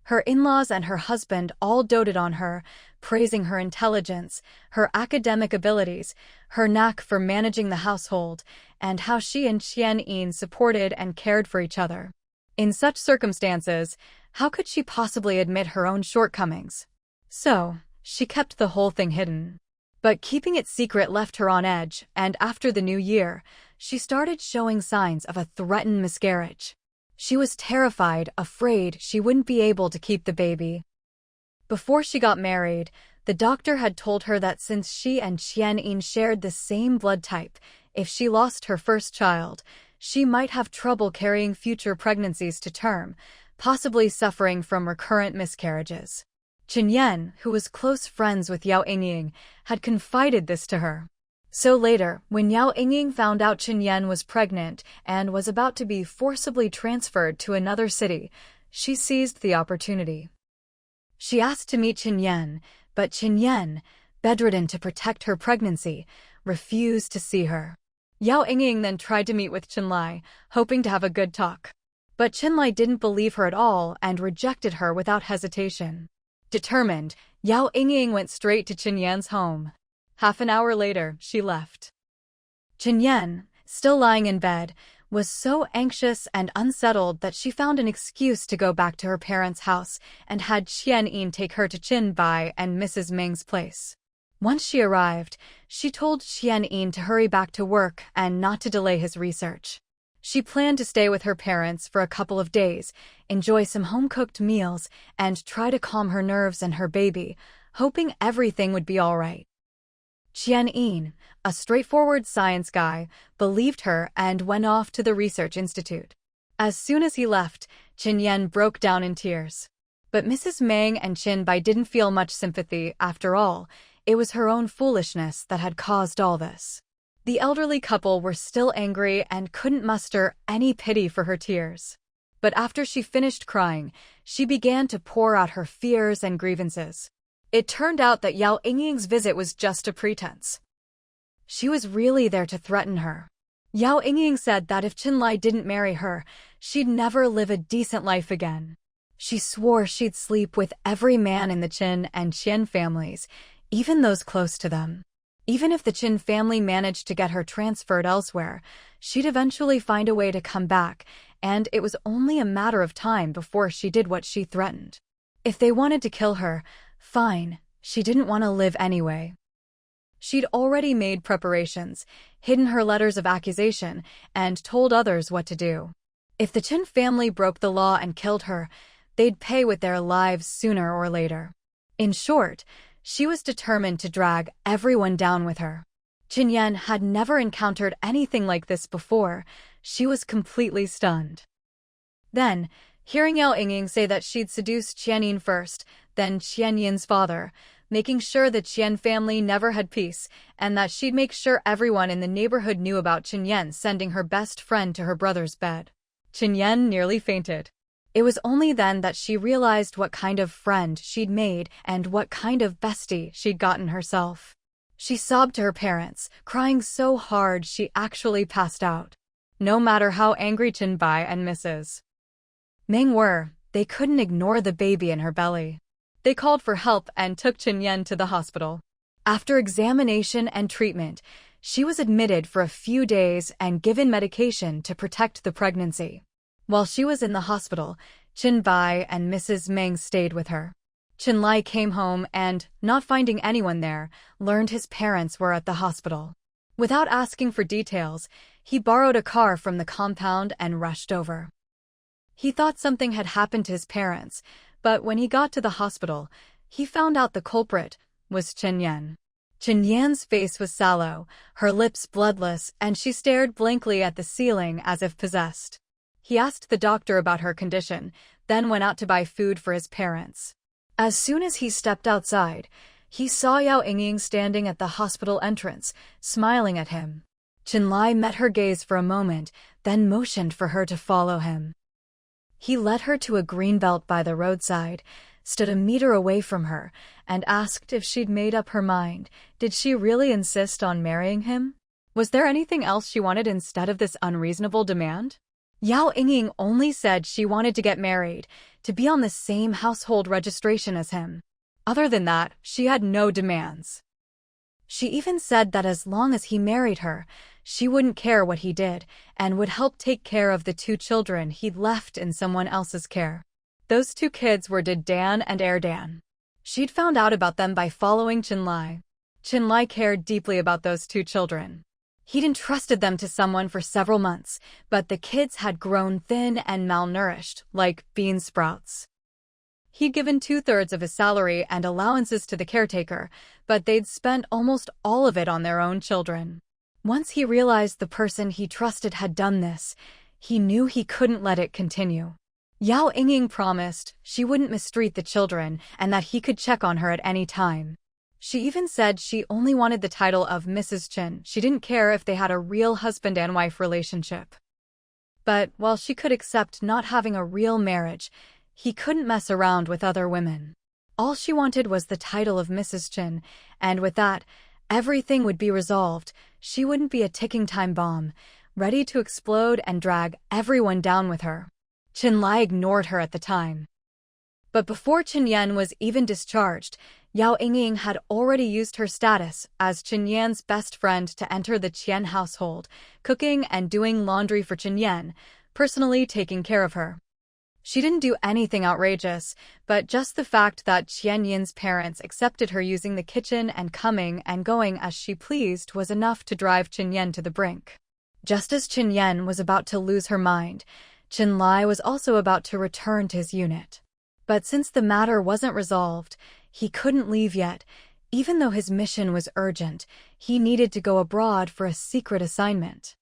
Her in-laws and her husband all doted on her, praising her intelligence, her academic abilities, her knack for managing the household, and how she and Qian Yin supported and cared for each other. In such circumstances, how could she possibly admit her own shortcomings? So, she kept the whole thing hidden. But keeping it secret left her on edge, and after the new year, she started showing signs of a threatened miscarriage. She was terrified, afraid she wouldn't be able to keep the baby. Before she got married, the doctor had told her that since she and Qian Yin shared the same blood type, if she lost her first child, she might have trouble carrying future pregnancies to term, possibly suffering from recurrent miscarriages. Qinyan, who was close friends with Yao Yingying, had confided this to her. So later, when Yao Yingying found out Qinyan was pregnant and was about to be forcibly transferred to another city, she seized the opportunity. She asked to meet Qinyan, but Qinyan, bedridden to protect her pregnancy, refused to see her. Yao Yingying then tried to meet with Qinlai, hoping to have a good talk. But Qinlai didn't believe her at all and rejected her without hesitation. Determined, Yao Yingying went straight to Qinyan's home. Half an hour later, she left. Qinyan, still lying in bed, was so anxious and unsettled that she found an excuse to go back to her parents' house and had Qian Yin take her to Qin Bai and Mrs. Meng's place. Once she arrived, she told Qian Yin to hurry back to work and not to delay his research. She planned to stay with her parents for a couple of days, enjoy some home-cooked meals, and try to calm her nerves and her baby, hoping everything would be all right. Qian Yin, a straightforward science guy, believed her and went off to the research institute. As soon as he left, Qinyan broke down in tears. But Mrs. Meng and Qin Bai didn't feel much sympathy. After all, it was her own foolishness that had caused all this. The elderly couple were still angry and couldn't muster any pity for her tears. But after she finished crying, she began to pour out her fears and grievances. It turned out that Yao Yingying's visit was just a pretense. She was really there to threaten her. Yao Yingying said that if Qinlai didn't marry her, she'd never live a decent life again. She swore she'd sleep with every man in the Qin and Qian families, even those close to them. Even if the Qin family managed to get her transferred elsewhere, she'd eventually find a way to come back, and it was only a matter of time before she did what she threatened. If they wanted to kill her, fine, she didn't want to live anyway. She'd already made preparations, hidden her letters of accusation, and told others what to do. If the Qin family broke the law and killed her, they'd pay with their lives sooner or later. In short, she was determined to drag everyone down with her. Qingyan had never encountered anything like this before. She was completely stunned. Then, hearing Yao Yingying say that she'd seduced Qianyin first, then Qianyin's father, making sure the Qian family never had peace, and that she'd make sure everyone in the neighborhood knew about Qingyan sending her best friend to her brother's bed. Qingyan nearly fainted. It was only then that she realized what kind of friend she'd made and what kind of bestie she'd gotten herself. She sobbed to her parents, crying so hard she actually passed out. No matter how angry Qinbai and Mrs. Meng were, they couldn't ignore the baby in her belly. They called for help and took Qingyan to the hospital. After examination and treatment, she was admitted for a few days and given medication to protect the pregnancy. While she was in the hospital, Qinbai and Mrs. Meng stayed with her. Qinlai came home and, not finding anyone there, learned his parents were at the hospital. Without asking for details, he borrowed a car from the compound and rushed over. He thought something had happened to his parents, but when he got to the hospital, he found out the culprit was Qingyan. Qingyan's face was sallow, her lips bloodless, and she stared blankly at the ceiling as if possessed. He asked the doctor about her condition, then went out to buy food for his parents. As soon as he stepped outside, he saw Yao Yingying standing at the hospital entrance, smiling at him. Qinlai met her gaze for a moment, then motioned for her to follow him. He led her to a green belt by the roadside, stood a meter away from her, and asked if she'd made up her mind. Did she really insist on marrying him? Was there anything else she wanted instead of this unreasonable demand? Yao Yingying only said she wanted to get married, to be on the same household registration as him. Other than that, she had no demands. She even said that as long as he married her, she wouldn't care what he did, and would help take care of the 2 children he'd left in someone else's care. Those 2 kids were Dan and Dan. She'd found out about them by following Qinlai. Qinlai cared deeply about those 2 children. He'd entrusted them to someone for several months, but the kids had grown thin and malnourished, like bean sprouts. He'd given 2/3 of his salary and allowances to the caretaker, but they'd spent almost all of it on their own children. Once he realized the person he trusted had done this, he knew he couldn't let it continue. Yao Yingying promised she wouldn't mistreat the children and that he could check on her at any time. She even said she only wanted the title of Mrs. Qin. She didn't care if they had a real husband and wife relationship. But while she could accept not having a real marriage, he couldn't mess around with other women. All she wanted was the title of Mrs. Qin, and with that, everything would be resolved. She wouldn't be a ticking time bomb, ready to explode and drag everyone down with her. Qinlai ignored her at the time. But before Qingyan was even discharged, Yao Yingying had already used her status as Qingyan's best friend to enter the Qian household, cooking and doing laundry for Qingyan, personally taking care of her. She didn't do anything outrageous, but just the fact that Qianyin's parents accepted her using the kitchen and coming and going as she pleased was enough to drive Qingyan to the brink. Just as Qingyan was about to lose her mind, Qinlai was also about to return to his unit. But since the matter wasn't resolved, he couldn't leave yet. Even though his mission was urgent, he needed to go abroad for a secret assignment.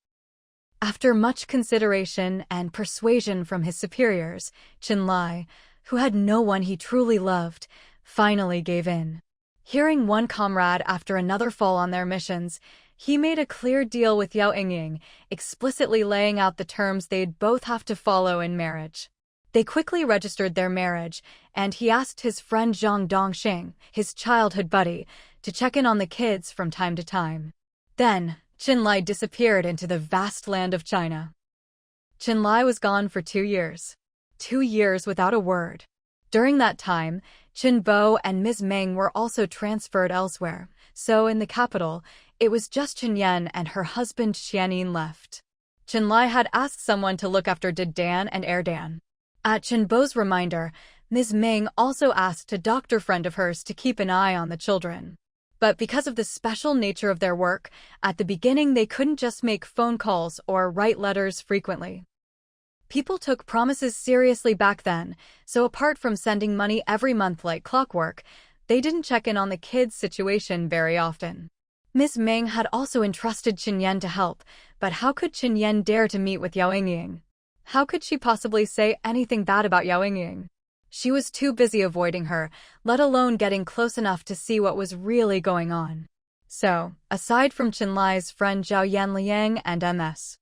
After much consideration and persuasion from his superiors, Qinlai, who had no one he truly loved, finally gave in. Hearing one comrade after another fall on their missions, he made a clear deal with Yao Yingying, explicitly laying out the terms they'd both have to follow in marriage. They quickly registered their marriage, and he asked his friend Zhang Dongxing, his childhood buddy, to check in on the kids from time to time. Then, Qinlai disappeared into the vast land of China. Qinlai was gone for 2 years. 2 years without a word. During that time, Qinbo and Ms. Meng were also transferred elsewhere, so in the capital, it was just Qingyan and her husband Qianyin left. Qinlai had asked someone to look after Dan and Dan. At Qinbo's reminder, Ms. Meng also asked a doctor friend of hers to keep an eye on the children. But because of the special nature of their work, at the beginning they couldn't just make phone calls or write letters frequently. People took promises seriously back then, so apart from sending money every month like clockwork, they didn't check in on the kids' situation very often. Ms. Ming had also entrusted Qinyan to help, but how could Qinyan dare to meet with Yao Yingying? How could she possibly say anything bad about Yao Yingying? She was too busy avoiding her, let alone getting close enough to see what was really going on. So, aside from Qinlai's friend Zhao Yanliang and MS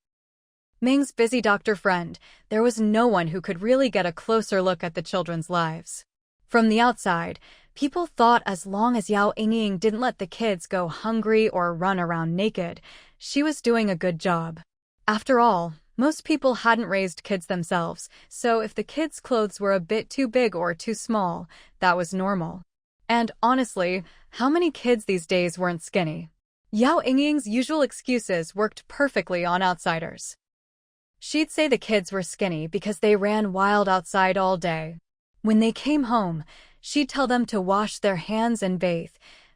Ming's busy doctor friend, there was no one who could really get a closer look at the children's lives. From the outside, people thought as long as Yao Yingying didn't let the kids go hungry or run around naked, she was doing a good job. After all, most people hadn't raised kids themselves, so if the kids' clothes were a bit too big or too small, that was normal. And honestly, how many kids these days weren't skinny? Yao Yingying's usual excuses worked perfectly on outsiders. She'd say the kids were skinny because they ran wild outside all day. When they came home, she'd tell them to wash their hands and bathe,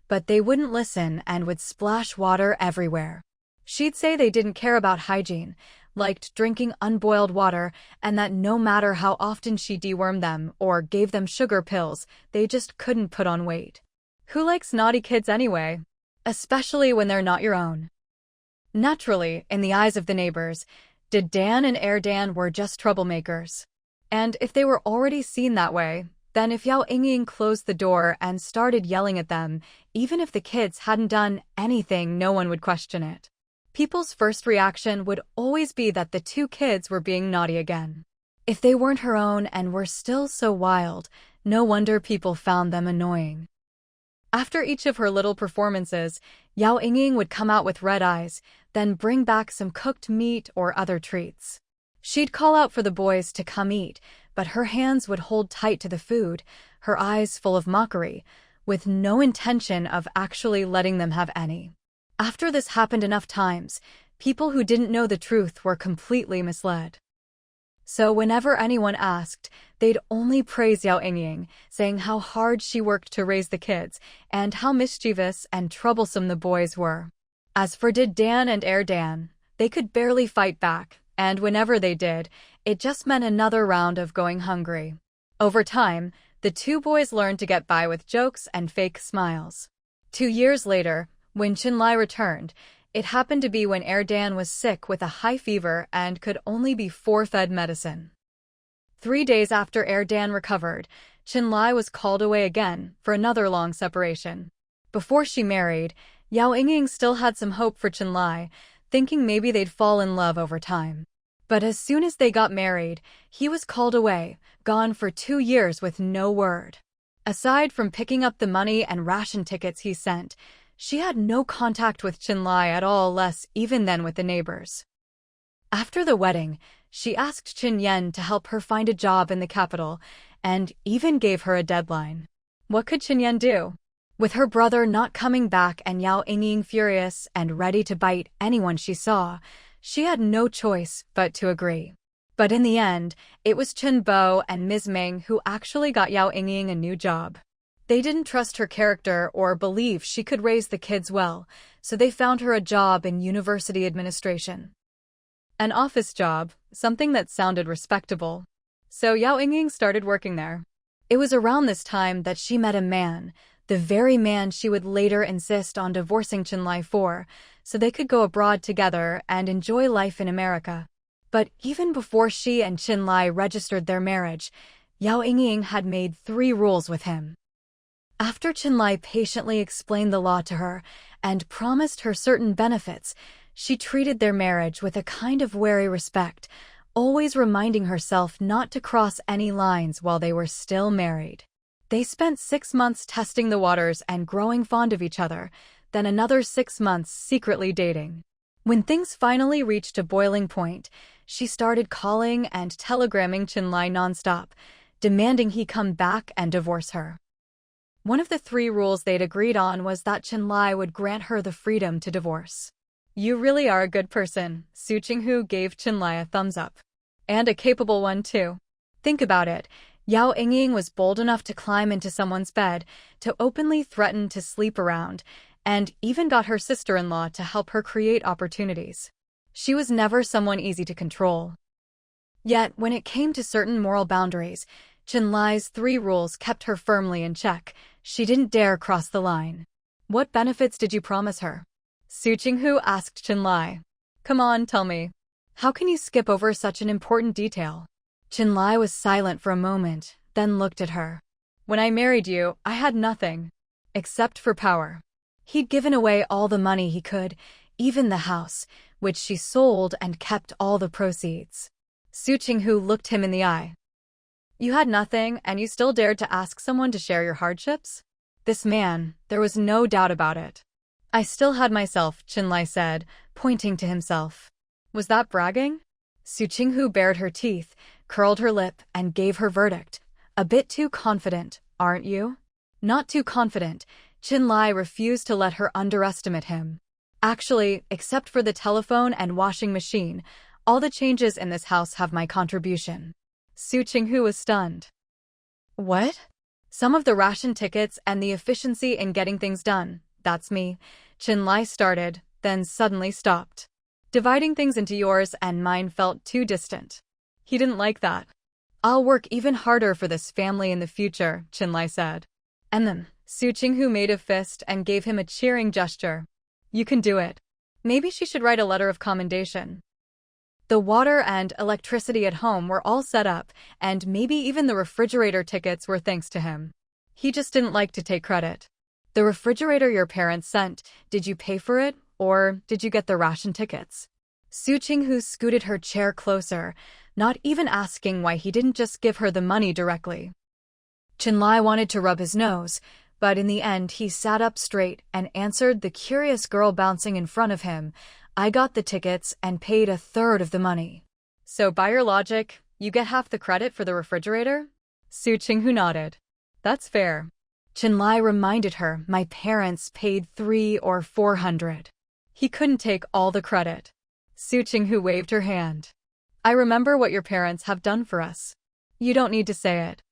but they wouldn't listen and would splash water everywhere. She'd say they didn't care about hygiene, liked drinking unboiled water, and that no matter how often she dewormed them or gave them sugar pills, they just couldn't put on weight. Who likes naughty kids anyway? Especially when they're not your own. Naturally, in the eyes of the neighbors, Did Dan and Dan were just troublemakers. And if they were already seen that way, then if Yao Yingying closed the door and started yelling at them, even if the kids hadn't done anything, no one would question it. People's first reaction would always be that the two kids were being naughty again. If they weren't her own and were still so wild, no wonder people found them annoying. After each of her little performances, Yao Yingying would come out with red eyes, then bring back some cooked meat or other treats. She'd call out for the boys to come eat, but her hands would hold tight to the food, her eyes full of mockery, with no intention of actually letting them have any. After this happened enough times, people who didn't know the truth were completely misled. So whenever anyone asked, they'd only praise Yao Yingying, saying how hard she worked to raise the kids and how mischievous and troublesome the boys were. As for Did Dan and Dan, they could barely fight back, and whenever they did, it just meant another round of going hungry. Over time, the two boys learned to get by with jokes and fake smiles. 2 years later, when Qinlai returned, it happened to be when Dan was sick with a high fever and could only be force-fed medicine. 3 days after Dan recovered, Qinlai was called away again for another long separation. Before she married, Yao Yingying still had some hope for Qinlai, thinking maybe they'd fall in love over time. But as soon as they got married, he was called away, gone for 2 years with no word. Aside from picking up the money and ration tickets he sent, she had no contact with Qinlai at all, less even than with the neighbors. After the wedding, she asked Qinyan to help her find a job in the capital, and even gave her a deadline. What could Qinyan do? With her brother not coming back and Yao Yingying furious and ready to bite anyone she saw, she had no choice but to agree. But in the end, it was Chen Bo and Ms. Ming who actually got Yao Yingying a new job. They didn't trust her character or believe she could raise the kids well, so they found her a job in university administration. An office job, something that sounded respectable. So Yao Yingying started working there. It was around this time that she met a man, the very man she would later insist on divorcing Qinlai for, so they could go abroad together and enjoy life in America. But even before she and Qinlai registered their marriage, Yao Yingying had made 3 rules with him. After Qinlai patiently explained the law to her and promised her certain benefits, she treated their marriage with a kind of wary respect, always reminding herself not to cross any lines while they were still married. They spent 6 months testing the waters and growing fond of each other, then another 6 months secretly dating. When things finally reached a boiling point, she started calling and telegramming Qinlai nonstop, demanding he come back and divorce her. One of the 3 rules they'd agreed on was that Qinlai would grant her the freedom to divorce. You really are a good person, Su Qinghu gave Qinlai a thumbs up. And a capable one too. Think about it. Yao Yingying was bold enough to climb into someone's bed, to openly threaten to sleep around, and even got her sister-in-law to help her create opportunities. She was never someone easy to control. Yet, when it came to certain moral boundaries, Qinlai's 3 rules kept her firmly in check. She didn't dare cross the line. What benefits did you promise her? Su Qinghu asked Chinlai. Come on, tell me. How can you skip over such an important detail? Chinlai was silent for a moment, then looked at her. When I married you, I had nothing. Except for power. He'd given away all the money he could, even the house, which she sold and kept all the proceeds. Su Qinghu looked him in the eye. You had nothing, and you still dared to ask someone to share your hardships? This man, there was no doubt about it. I still had myself, Chinlai said, pointing to himself. Was that bragging? Su Qinghu bared her teeth, curled her lip, and gave her verdict. A bit too confident, aren't you? Not too confident. Chinlai refused to let her underestimate him. Actually, except for the telephone and washing machine, all the changes in this house have my contribution. Su Qinghu was stunned. What? Some of the ration tickets and the efficiency in getting things done. That's me. Chinlai started, then suddenly stopped. Dividing things into yours and mine felt too distant. He didn't like that. I'll work even harder for this family in the future, Chinlai said. And then, Su Qinghu made a fist and gave him a cheering gesture. You can do it. Maybe she should write a letter of commendation. The water and electricity at home were all set up, and maybe even the refrigerator tickets were thanks to him. He just didn't like to take credit. The refrigerator your parents sent, did you pay for it, or did you get the ration tickets? Su Qinghu scooted her chair closer, not even asking why he didn't just give her the money directly. Chinlai wanted to rub his nose, but in the end he sat up straight and answered the curious girl bouncing in front of him. I got the tickets and paid a third of the money. So by your logic, you get half the credit for the refrigerator? Su Qinghu nodded. That's fair. Chinlai reminded her my parents paid $300 or $400. He couldn't take all the credit. Su Qinghu waved her hand. I remember what your parents have done for us. You don't need to say it.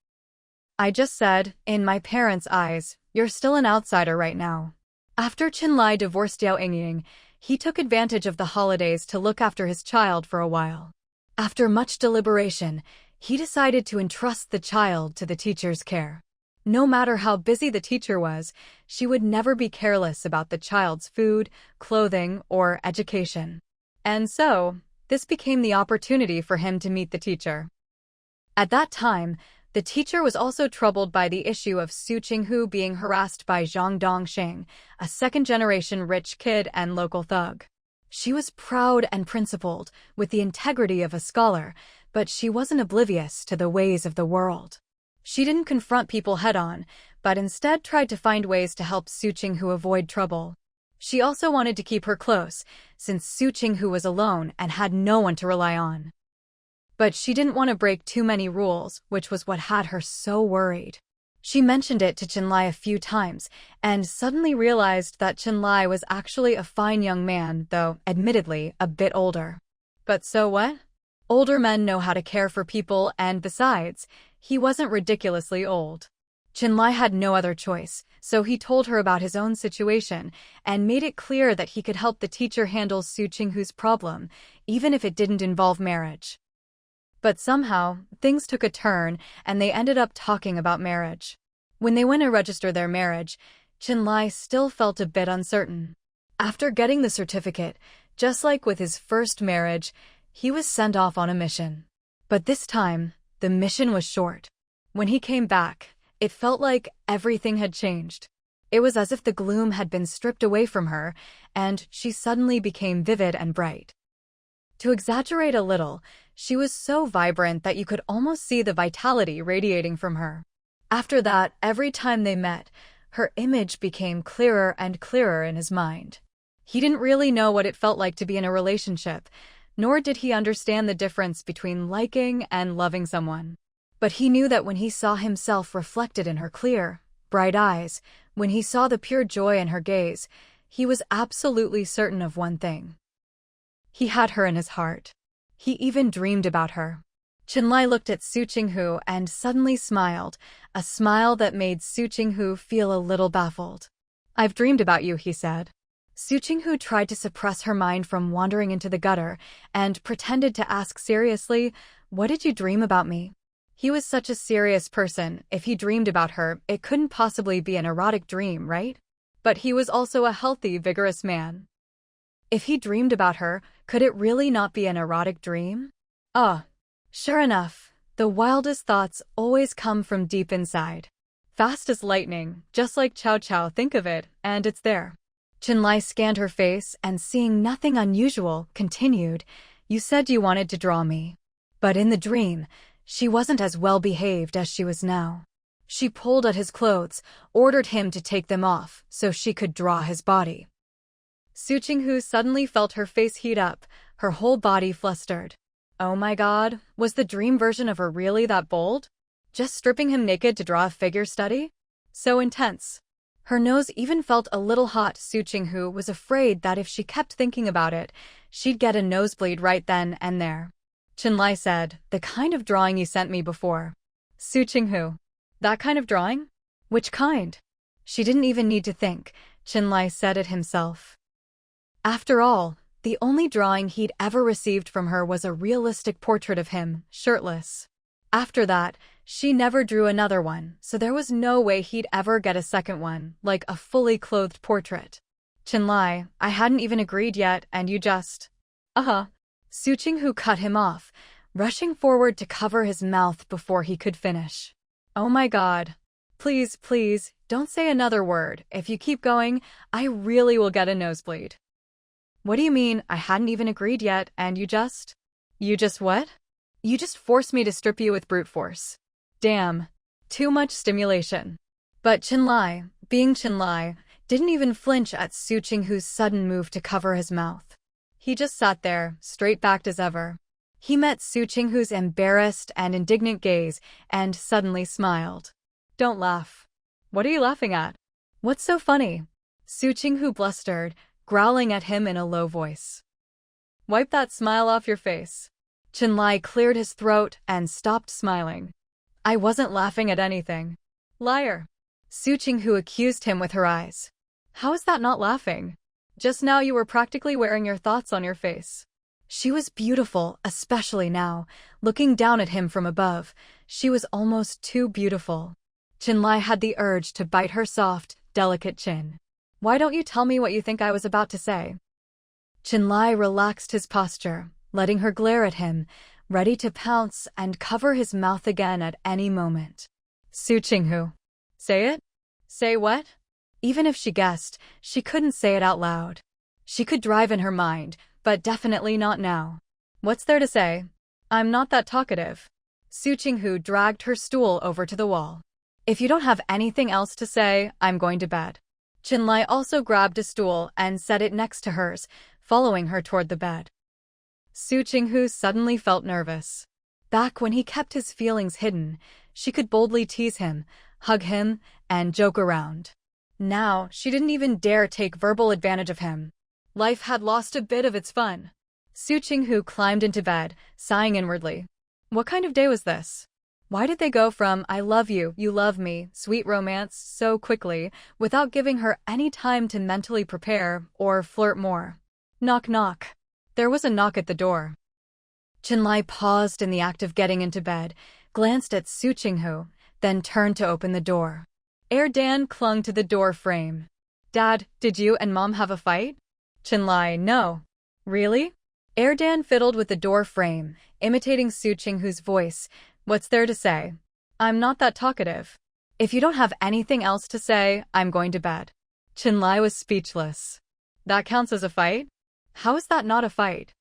I just said, in my parents' eyes, you're still an outsider right now. After Chinlai divorced Yao Yingying, he took advantage of the holidays to look after his child for a while. After much deliberation, he decided to entrust the child to the teacher's care. No matter how busy the teacher was, she would never be careless about the child's food, clothing, or education. And so, this became the opportunity for him to meet the teacher. At that time, the teacher was also troubled by the issue of Su Qinghu being harassed by Zhang Dongxing, a second-generation rich kid and local thug. She was proud and principled, with the integrity of a scholar, but she wasn't oblivious to the ways of the world. She didn't confront people head-on, but instead tried to find ways to help Su Qinghu avoid trouble. She also wanted to keep her close, since Su Qinghu was alone and had no one to rely on. But she didn't want to break too many rules, which was what had her so worried. She mentioned it to Chinlai a few times, and suddenly realized that Chinlai was actually a fine young man, though, admittedly, a bit older. But so what? Older men know how to care for people, and besides, he wasn't ridiculously old. Chinlai had no other choice, so he told her about his own situation, and made it clear that he could help the teacher handle Su Qinghu's problem, even if it didn't involve marriage. But somehow, things took a turn, and they ended up talking about marriage. When they went to register their marriage, Chinlai still felt a bit uncertain. After getting the certificate, just like with his first marriage, he was sent off on a mission. But this time, the mission was short. When he came back, it felt like everything had changed. It was as if the gloom had been stripped away from her, and she suddenly became vivid and bright. To exaggerate a little, she was so vibrant that you could almost see the vitality radiating from her. After that, every time they met, her image became clearer and clearer in his mind. He didn't really know what it felt like to be in a relationship, nor did he understand the difference between liking and loving someone. But he knew that when he saw himself reflected in her clear, bright eyes, when he saw the pure joy in her gaze, he was absolutely certain of one thing. He had her in his heart. He even dreamed about her. Chinlai looked at Su Qinghu and suddenly smiled, a smile that made Su Qinghu feel a little baffled. I've dreamed about you, he said. Su Qinghu tried to suppress her mind from wandering into the gutter and pretended to ask seriously, what did you dream about me? He was such a serious person. If he dreamed about her, it couldn't possibly be an erotic dream, right? But he was also a healthy, vigorous man. If he dreamed about her, could it really not be an erotic dream? Ah, sure enough, the wildest thoughts always come from deep inside. Fast as lightning, just like Chow Chow, think of it, and it's there. Chenlai scanned her face and seeing nothing unusual, continued, "You said you wanted to draw me." But in the dream, she wasn't as well behaved as she was now. She pulled at his clothes, ordered him to take them off so she could draw his body. Su Qinghu suddenly felt her face heat up, her whole body flustered. Oh my god, was the dream version of her really that bold? Just stripping him naked to draw a figure study? So intense. Her nose even felt a little hot. Su Qinghu was afraid that if she kept thinking about it, she'd get a nosebleed right then and there. Chenlai said, "The kind of drawing you sent me before." Su Qinghu. That kind of drawing? Which kind? She didn't even need to think. Chenlai said it himself. After all, the only drawing he'd ever received from her was a realistic portrait of him, shirtless. After that, she never drew another one, so there was no way he'd ever get a second one, like a fully clothed portrait. Chenlai, I hadn't even agreed yet, and you just… Su Qinghu cut him off, rushing forward to cover his mouth before he could finish. Oh my god. Please, please, don't say another word. If you keep going, I really will get a nosebleed. What do you mean, I hadn't even agreed yet, and you just… You just what? You just forced me to strip you with brute force. Damn. Too much stimulation. But Chenlai, being Chenlai, didn't even flinch at Su Qinghu's sudden move to cover his mouth. He just sat there, straight-backed as ever. He met Su Qinghu's embarrassed and indignant gaze and suddenly smiled. Don't laugh. What are you laughing at? What's so funny? Su Qinghu blustered, growling at him in a low voice. Wipe that smile off your face. Chenlai cleared his throat and stopped smiling. I wasn't laughing at anything. Liar. Su Qinghu accused him with her eyes. How is that not laughing? Just now you were practically wearing your thoughts on your face. She was beautiful, especially now, looking down at him from above. She was almost too beautiful. Chenlai had the urge to bite her soft, delicate chin. Why don't you tell me what you think I was about to say? Chenlai relaxed his posture, letting her glare at him, ready to pounce and cover his mouth again at any moment. Su Qinghu. Say it? Say what? Even if she guessed, she couldn't say it out loud. She could drive in her mind, but definitely not now. What's there to say? I'm not that talkative. Su Qinghu dragged her stool over to the wall. If you don't have anything else to say, I'm going to bed. Chenlai also grabbed a stool and set it next to hers, following her toward the bed. Su Qinghu suddenly felt nervous. Back when he kept his feelings hidden, she could boldly tease him, hug him, and joke around. Now, she didn't even dare take verbal advantage of him. Life had lost a bit of its fun. Su Qinghu climbed into bed, sighing inwardly. What kind of day was this? Why did they go from "I love you, you love me," sweet romance so quickly, without giving her any time to mentally prepare or flirt more? Knock knock. There was a knock at the door. Chenlai paused in the act of getting into bed, glanced at Su Qinghu, then turned to open the door. Dan clung to the door frame. Dad, did you and Mom have a fight? Chenlai, no. Really? Dan fiddled with the door frame, imitating Su Qinghu's voice. What's there to say? I'm not that talkative. If you don't have anything else to say, I'm going to bed. Chenlai was speechless. That counts as a fight? How is that not a fight?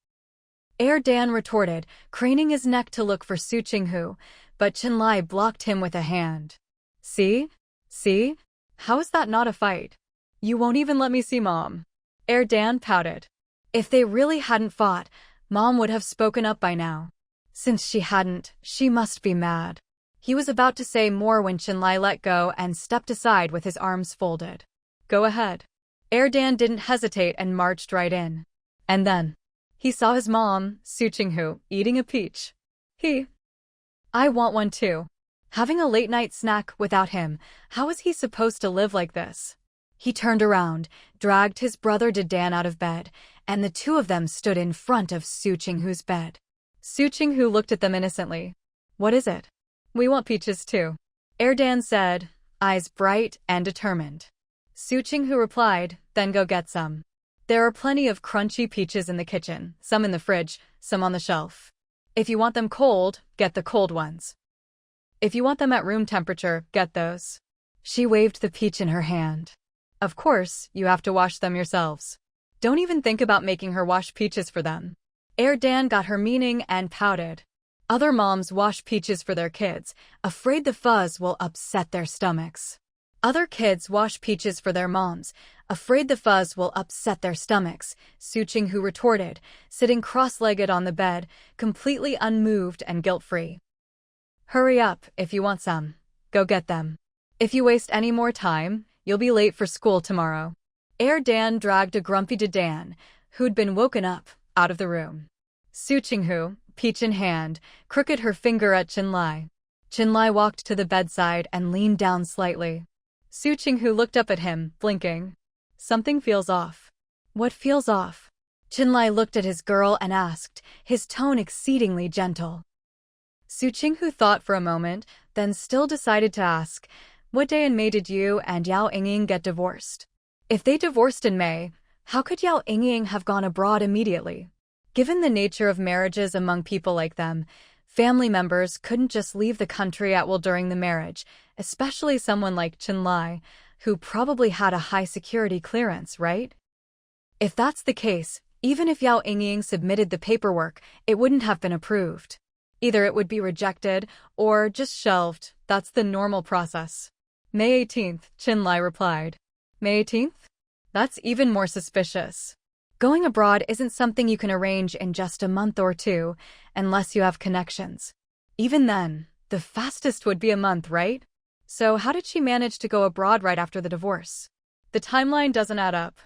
Dan retorted, craning his neck to look for Su Qinghu, but Chenlai blocked him with a hand. See? See? How is that not a fight? You won't even let me see Mom. Dan pouted. If they really hadn't fought, Mom would have spoken up by now. Since she hadn't, she must be mad. He was about to say more when Chenlai let go and stepped aside with his arms folded. Go ahead. Dan didn't hesitate and marched right in. And then, he saw his mom, Su Qinghu, eating a peach. I want one too. Having a late-night snack without him, how was he supposed to live like this? He turned around, dragged his brother Dan out of bed, and the two of them stood in front of Su Qinghu's bed. Su Qinghu looked at them innocently. What is it? We want peaches too. Dan said, eyes bright and determined. Su Qinghu replied, then go get some. There are plenty of crunchy peaches in the kitchen, some in the fridge, some on the shelf. If you want them cold, get the cold ones. If you want them at room temperature, get those. She waved the peach in her hand. Of course, you have to wash them yourselves. Don't even think about making her wash peaches for them. Dan got her meaning and pouted. Other moms wash peaches for their kids, afraid the fuzz will upset their stomachs. Other kids wash peaches for their moms, afraid the fuzz will upset their stomachs, Su Qinghu retorted, sitting cross-legged on the bed, completely unmoved and guilt-free. Hurry up, if you want some. Go get them. If you waste any more time, you'll be late for school tomorrow. Dan dragged a grumpy Dan, who'd been woken up, out of the room. Su Qinghu, peach in hand, crooked her finger at Qinlai. Qinlai walked to the bedside and leaned down slightly. Su Qinghu looked up at him, blinking. Something feels off. What feels off? Qinlai looked at his girl and asked, his tone exceedingly gentle. Su Qinghu thought for a moment, then still decided to ask, what day in May did you and Yao Yingying get divorced? If they divorced in May, how could Yao Yingying have gone abroad immediately? Given the nature of marriages among people like them, family members couldn't just leave the country at will during the marriage, especially someone like Qinlai, who probably had a high security clearance, right? If that's the case, even if Yao Yingying submitted the paperwork, it wouldn't have been approved. Either it would be rejected or just shelved. That's the normal process. May 18th, Qinlai replied. May 18th? That's even more suspicious. Going abroad isn't something you can arrange in just a month or two, unless you have connections. Even then, the fastest would be a month, right? So how did she manage to go abroad right after the divorce? The timeline doesn't add up.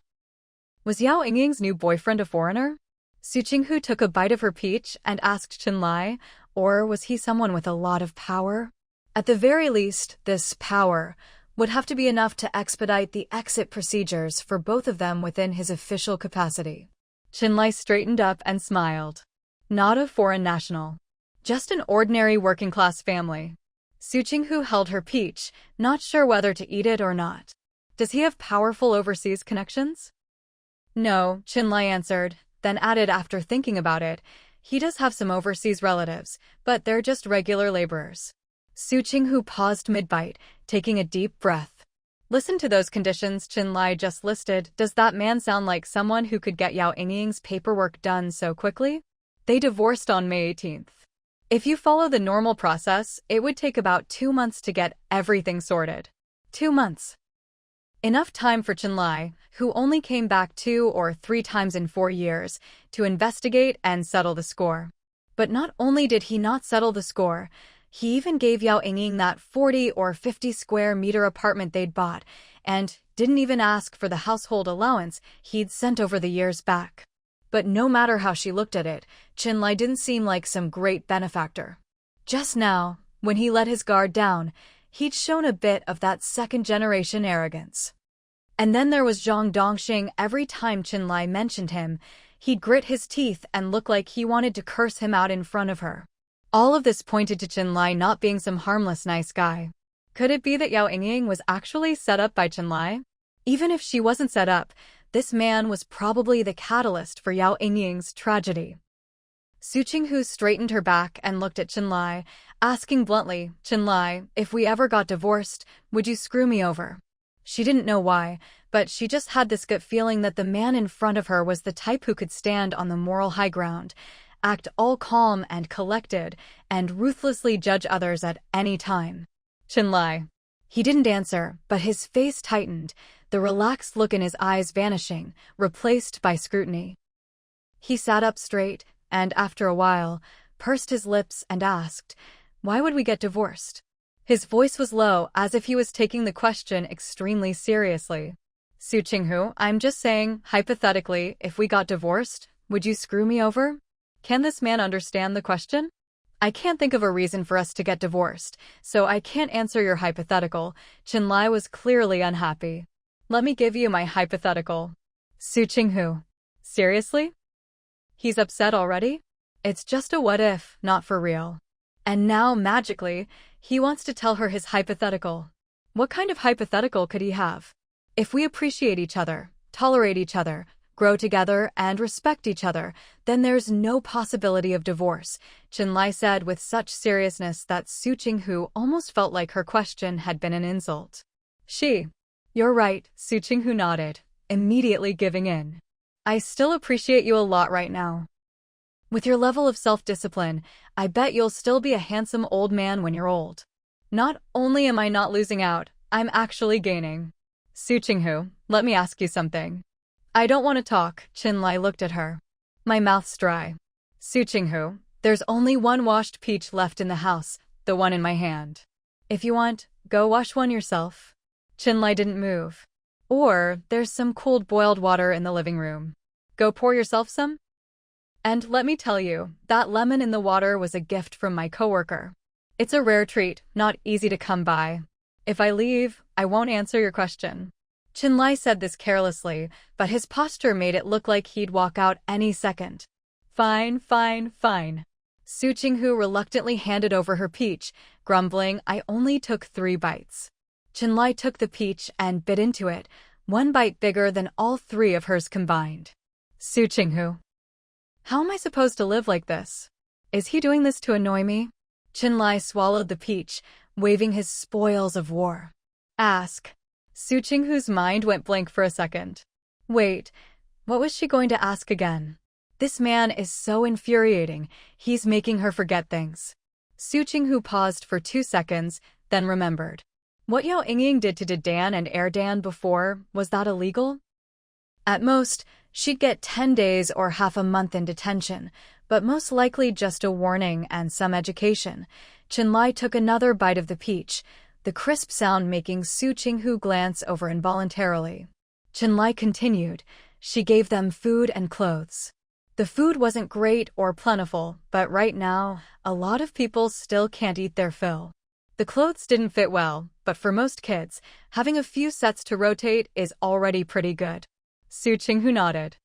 Was Yao Yingying's new boyfriend a foreigner? Su Qinghu took a bite of her peach and asked Qinlai, or was he someone with a lot of power? At the very least, this power would have to be enough to expedite the exit procedures for both of them within his official capacity. Qinlai straightened up and smiled. Not a foreign national. Just an ordinary working-class family. Su Qinghu held her peach, not sure whether to eat it or not. Does he have powerful overseas connections? No, Qinlai answered, then added after thinking about it, he does have some overseas relatives, but they're just regular laborers. Su Qinghu paused mid-bite, taking a deep breath. Listen to those conditions Qinlai just listed. Does that man sound like someone who could get Yao Yingying's paperwork done so quickly? They divorced on May 18th. If you follow the normal process, it would take about 2 months to get everything sorted. 2 months. Enough time for Qinlai, who only came back 2 or 3 times in 4 years, to investigate and settle the score. But not only did he not settle the score, he even gave Yao Yingying that 40 or 50 square meter apartment they'd bought, and didn't even ask for the household allowance he'd sent over the years back. But no matter how she looked at it, Qinlai didn't seem like some great benefactor. Just now, when he let his guard down, he'd shown a bit of that second-generation arrogance. And then there was Zhang Dongxing. Every time Qinlai mentioned him, he'd grit his teeth and look like he wanted to curse him out in front of her. All of this pointed to Qinlai not being some harmless nice guy. Could it be that Yao Yingying was actually set up by Qinlai? Even if she wasn't set up, this man was probably the catalyst for Yao Yingying's tragedy. Su Qinghu straightened her back and looked at Qinlai, asking bluntly, Qinlai, if we ever got divorced, would you screw me over? She didn't know why, but she just had this gut feeling that the man in front of her was the type who could stand on the moral high ground, act all calm and collected, and ruthlessly judge others at any time. Qinlai. He didn't answer, but his face tightened, the relaxed look in his eyes vanishing, replaced by scrutiny. He sat up straight, and after a while, pursed his lips and asked, why would we get divorced? His voice was low, as if he was taking the question extremely seriously. Su Qinghu, I'm just saying, hypothetically, if we got divorced, would you screw me over? Can this man understand the question? I can't think of a reason for us to get divorced, so I can't answer your hypothetical. Qinlai was clearly unhappy. Let me give you my hypothetical. Su Qinghu. Seriously? He's upset already? It's just a what if, not for real. And now, magically, he wants to tell her his hypothetical. What kind of hypothetical could he have? If we appreciate each other, tolerate each other, grow together, and respect each other, then there's no possibility of divorce, Chinlai said with such seriousness that Su Qinghu almost felt like her question had been an insult. You're right, Su Qinghu nodded, immediately giving in. I still appreciate you a lot right now. With your level of self-discipline, I bet you'll still be a handsome old man when you're old. Not only am I not losing out, I'm actually gaining. Su Qinghu, let me ask you something. I don't want to talk, Chinlai looked at her. My mouth's dry. Su Qinghu, there's only one washed peach left in the house, the one in my hand. If you want, go wash one yourself. Chinlai didn't move. Or, there's some cooled boiled water in the living room. Go pour yourself some? And let me tell you, that lemon in the water was a gift from my coworker. It's a rare treat, not easy to come by. If I leave, I won't answer your question. Chinlai said this carelessly, but his posture made it look like he'd walk out any second. Fine. Su Qinghu reluctantly handed over her peach, grumbling, I only took 3 bites. Chinlai took the peach and bit into it, 1 bite bigger than all 3 of hers combined. Su Qinghu. How am I supposed to live like this? Is he doing this to annoy me? Chinlai swallowed the peach, waving his spoils of war. Ask. Su Qinghu's mind went blank for a second. Wait, what was she going to ask again? This man is so infuriating, he's making her forget things. Su Qinghu paused for 2 seconds, then remembered. What Yao Yingying did to Dan and Erdan before, was that illegal? At most, she'd get 10 days or half a month in detention, but most likely just a warning and some education. Chinlai took another bite of the peach, the crisp sound making Su Qinghu glance over involuntarily. Chinlai continued, she gave them food and clothes. The food wasn't great or plentiful, but right now, a lot of people still can't eat their fill. The clothes didn't fit well, but for most kids, having a few sets to rotate is already pretty good. Su Qinghu nodded.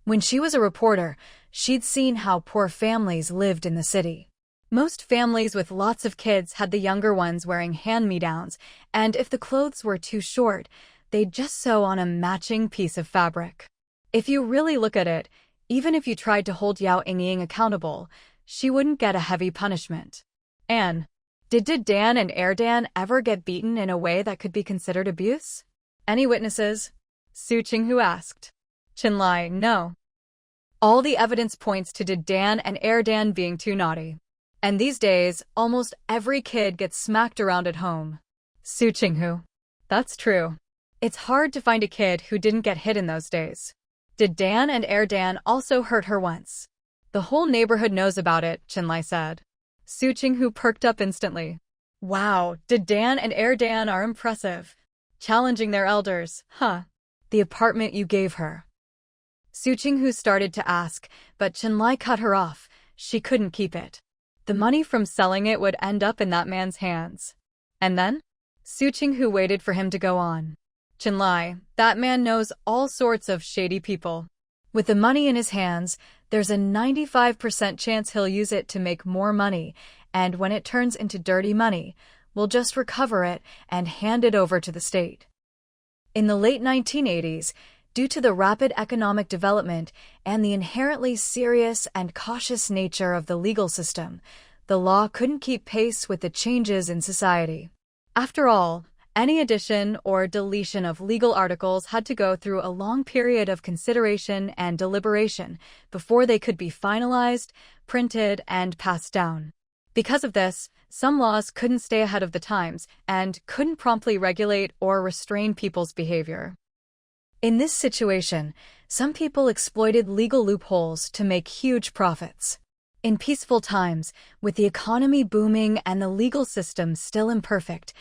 When she was a reporter, she'd seen how poor families lived in the city. Most families with lots of kids had the younger ones wearing hand-me-downs, and if the clothes were too short, they'd just sew on a matching piece of fabric. If you really look at it, even if you tried to hold Yao Yingying accountable, she wouldn't get a heavy punishment. Anne, did Dan and Erdan ever get beaten in a way that could be considered abuse? Any witnesses? Su Qinghu asked. Chinlai, no. All the evidence points to Dan and Erdan being too naughty. And these days, almost every kid gets smacked around at home. Su Qinghu. That's true. It's hard to find a kid who didn't get hit in those days. Did Dan and Erdan also hurt her once? The whole neighborhood knows about it, Chinlai said. Su Qinghu perked up instantly. Wow, Dan and Erdan are impressive. Challenging their elders, huh? The apartment you gave her. Su Qinghu started to ask, but Chinlai cut her off. She couldn't keep it. The money from selling it would end up in that man's hands. And then? Su Qinghu waited for him to go on. Chinlai, that man knows all sorts of shady people. With the money in his hands, there's a 95% chance he'll use it to make more money, and when it turns into dirty money, we'll just recover it and hand it over to the state. In the late 1980s, due to the rapid economic development and the inherently serious and cautious nature of the legal system, the law couldn't keep pace with the changes in society. After all, any addition or deletion of legal articles had to go through a long period of consideration and deliberation before they could be finalized, printed, and passed down. Because of this, some laws couldn't stay ahead of the times and couldn't promptly regulate or restrain people's behavior. In this situation, some people exploited legal loopholes to make huge profits. In peaceful times, with the economy booming and the legal system still imperfect,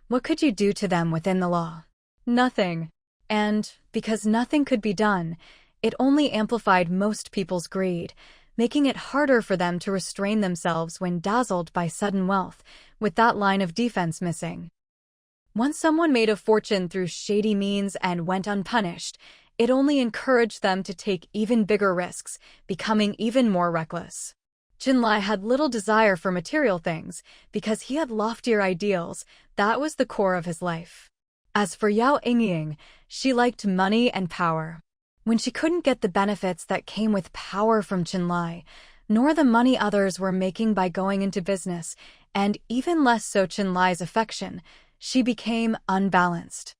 what could you do to them within the law? Nothing. And, because nothing could be done, it only amplified most people's greed, making it harder for them to restrain themselves when dazzled by sudden wealth, with that line of defense missing. Once someone made a fortune through shady means and went unpunished, it only encouraged them to take even bigger risks, becoming even more reckless. Chinlai had little desire for material things, because he had loftier ideals. That was the core of his life. As for Yao Yingying, she liked money and power. When she couldn't get the benefits that came with power from Chenlai, nor the money others were making by going into business, and even less so Chenlai's affection, she became unbalanced.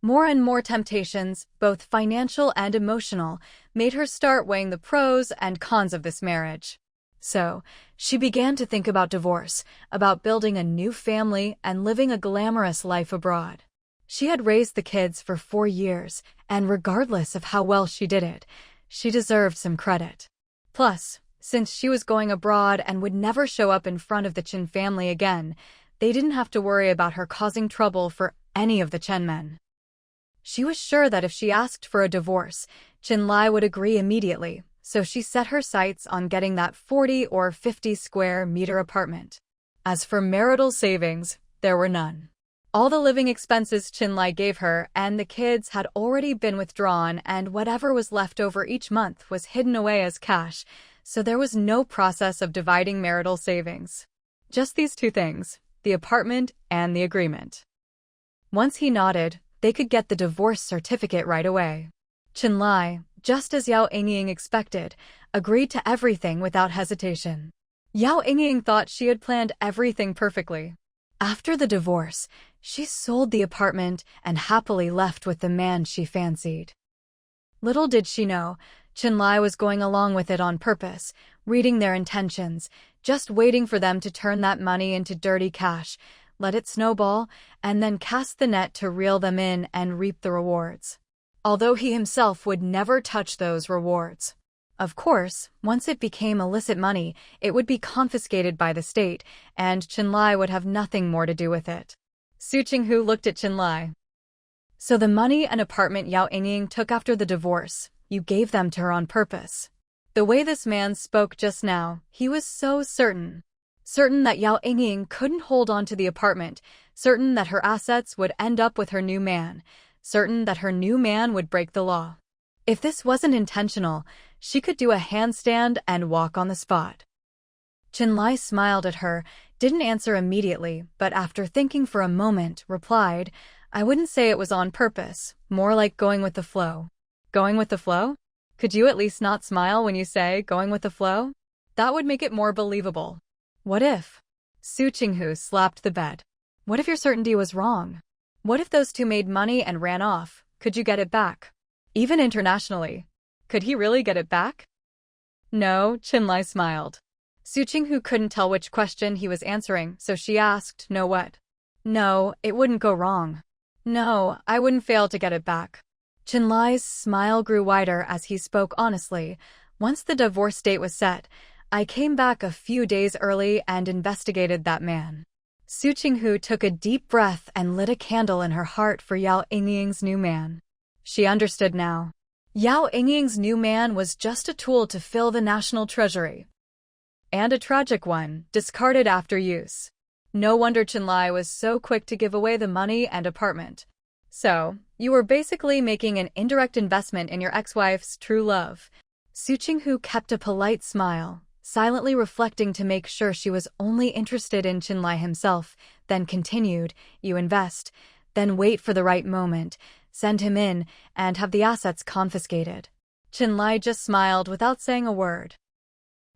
More and more temptations, both financial and emotional, made her start weighing the pros and cons of this marriage. So, she began to think about divorce, about building a new family and living a glamorous life abroad. She had raised the kids for 4 years, and regardless of how well she did it, she deserved some credit. Plus, since she was going abroad and would never show up in front of the Chen family again, they didn't have to worry about her causing trouble for any of the Chen men. She was sure that if she asked for a divorce, Chenlai would agree immediately, so she set her sights on getting that 40 or 50 square meter apartment. As for marital savings, there were none. All the living expenses Chenlai gave her and the kids had already been withdrawn, and whatever was left over each month was hidden away as cash, so there was no process of dividing marital savings. Just these two things, the apartment and the agreement. Once he nodded, they could get the divorce certificate right away. Chenlai, just as Yao Yingying expected, agreed to everything without hesitation. Yao Yingying thought she had planned everything perfectly. After the divorce, she sold the apartment and happily left with the man she fancied. Little did she know, Chenlai was going along with it on purpose, reading their intentions, just waiting for them to turn that money into dirty cash, let it snowball, and then cast the net to reel them in and reap the rewards. Although he himself would never touch those rewards. Of course, once it became illicit money, it would be confiscated by the state, and Chenlai would have nothing more to do with it. Su Qinghu looked at Chenlai. So the money and apartment Yao Yingying took after the divorce, you gave them to her on purpose. The way this man spoke just now, he was so certain. Certain that Yao Yingying couldn't hold on to the apartment, certain that her assets would end up with her new man, certain that her new man would break the law. If this wasn't intentional, she could do a handstand and walk on the spot. Chenlai smiled at her, didn't answer immediately, but after thinking for a moment, replied, I wouldn't say it was on purpose, more like going with the flow. Going with the flow? Could you at least not smile when you say going with the flow? That would make it more believable. What if? Su Qinghu slapped the bed. What if your certainty was wrong? What if those two made money and ran off? Could you get it back? Even internationally. Could he really get it back? No, Chenlai smiled. Su Qinghu couldn't tell which question he was answering, so she asked, no what? No, it wouldn't go wrong. No, I wouldn't fail to get it back. Chenlai's smile grew wider as he spoke honestly. Once the divorce date was set, I came back a few days early and investigated that man. Su Qinghu took a deep breath and lit a candle in her heart for Yao Yingying's new man. She understood now. Yao Yingying's new man was just a tool to fill the national treasury. And a tragic one, discarded after use. No wonder Chenlai was so quick to give away the money and apartment. So, you were basically making an indirect investment in your ex-wife's true love. Su Qinghu kept a polite smile, silently reflecting to make sure she was only interested in Chenlai himself, then continued, you invest, then wait for the right moment, send him in, and have the assets confiscated. Chenlai just smiled without saying a word.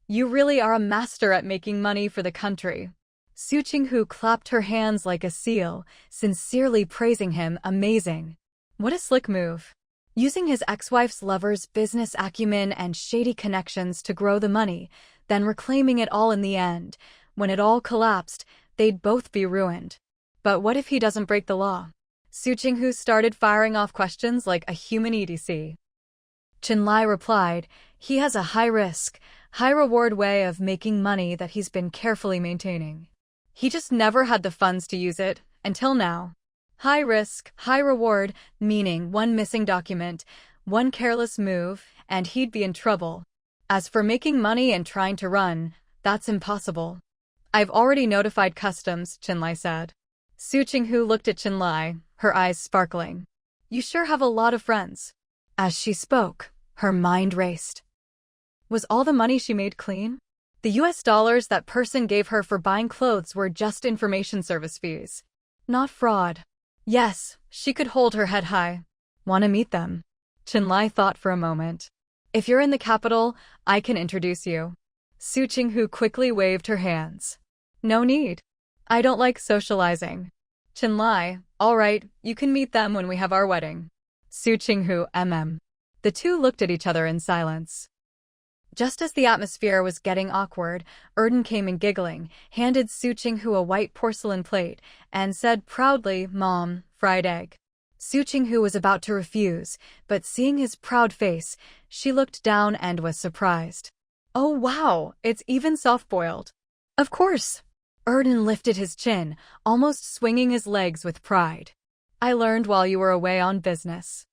You really are a master at making money for the country. Su Qinghu clapped her hands like a seal, sincerely praising him, amazing. What a slick move. Using his ex-wife's lover's business acumen and shady connections to grow the money, then reclaiming it all in the end. When it all collapsed, they'd both be ruined. But what if he doesn't break the law? Su Qinghu started firing off questions like a human EDC. Chenlai replied, he has a high-risk, high-reward way of making money that he's been carefully maintaining. He just never had the funds to use it, until now. High risk, high reward, meaning one missing document, one careless move, and he'd be in trouble. As for making money and trying to run, that's impossible. I've already notified customs, Chenlai said. Su Qinghu looked at Chenlai, her eyes sparkling. You sure have a lot of friends. As she spoke, her mind raced. Was all the money she made clean? The US dollars that person gave her for buying clothes were just information service fees. Not fraud. Yes, she could hold her head high. Want to meet them? Chinlai thought for a moment. If you're in the capital, I can introduce you. Su Qinghu quickly waved her hands. No need. I don't like socializing. Chinlai, all right, you can meet them when we have our wedding. Su Qinghu, mm. The two looked at each other in silence. Just as the atmosphere was getting awkward, Erden came in giggling, handed Su Qinghu a white porcelain plate, and said proudly, Mom, fried egg. Su Qinghu was about to refuse, but seeing his proud face, she looked down and was surprised. Oh wow, it's even soft-boiled. Of course. Erden lifted his chin, almost swinging his legs with pride. I learned while you were away on business.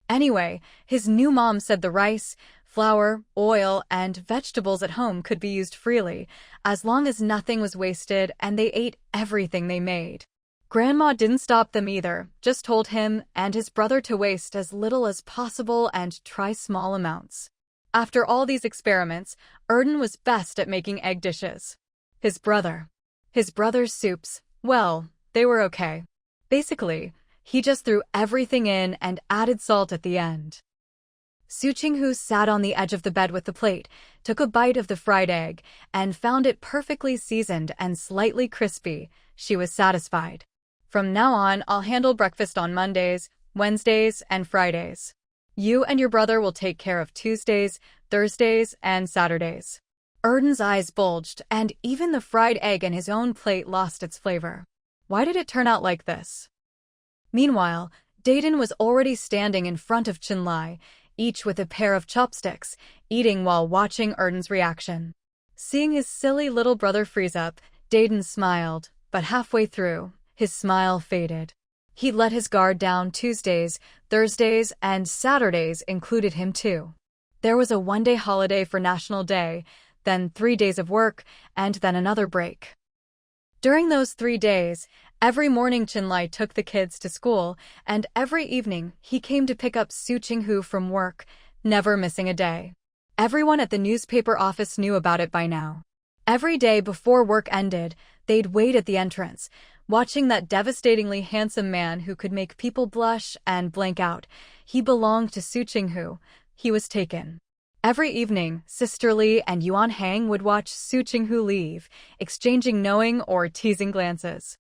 Anyway, his new mom said the rice, flour, oil, and vegetables at home could be used freely, as long as nothing was wasted and they ate everything they made. Grandma didn't stop them either, just told him and his brother to waste as little as possible and try small amounts. After all these experiments, Erden was best at making egg dishes. His brother's soups, well, they were okay. Basically, he just threw everything in and added salt at the end. Su Qinghu sat on the edge of the bed with the plate, took a bite of the fried egg, and found it perfectly seasoned and slightly crispy. She was satisfied. From now on, I'll handle breakfast on Mondays, Wednesdays, and Fridays. You and your brother will take care of Tuesdays, Thursdays, and Saturdays. Erden's eyes bulged, and even the fried egg in his own plate lost its flavor. Why did it turn out like this? Meanwhile, Dayton was already standing in front of Chinlai, each with a pair of chopsticks, eating while watching Erden's reaction. Seeing his silly little brother freeze up, Dayton smiled, but halfway through, his smile faded. He'd let his guard down. Tuesdays, Thursdays, and Saturdays included him too. There was a one-day holiday for National Day, then 3 days of work, and then another break. During those 3 days, every morning Chinlai took the kids to school, and every evening he came to pick up Su Qinghu from work, never missing a day. Everyone at the newspaper office knew about it by now. Every day before work ended, they'd wait at the entrance, watching that devastatingly handsome man who could make people blush and blank out. He belonged to Su Qinghu. He was taken. Every evening, Sister Lee and Yuan Hang would watch Su Qinghu leave, exchanging knowing or teasing glances.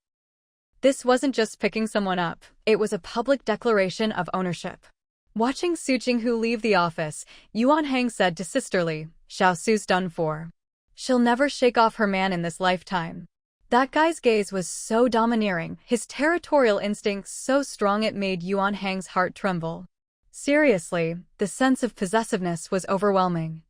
This wasn't just picking someone up, it was a public declaration of ownership. Watching Su Qinghu leave the office, Yuan Hang said to Sister Lee, Xiao Su's done for. She'll never shake off her man in this lifetime. That guy's gaze was so domineering, his territorial instincts so strong it made Yuan Hang's heart tremble. Seriously, the sense of possessiveness was overwhelming.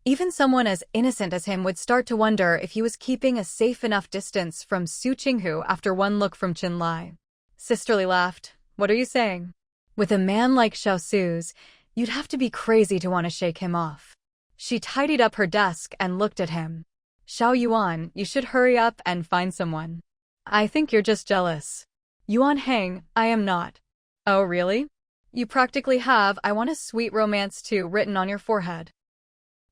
Even someone as innocent as him would start to wonder if he was keeping a safe enough distance from Su Qinghu after one look from Chinlai. Sister Lee laughed. What are you saying? With a man like Xiao Su's, you'd have to be crazy to want to shake him off. She tidied up her desk and looked at him. Xiao Yuan, you should hurry up and find someone. I think you're just jealous. Yuan Hang, I am not. Oh really? You practically have I want a sweet romance too written on your forehead.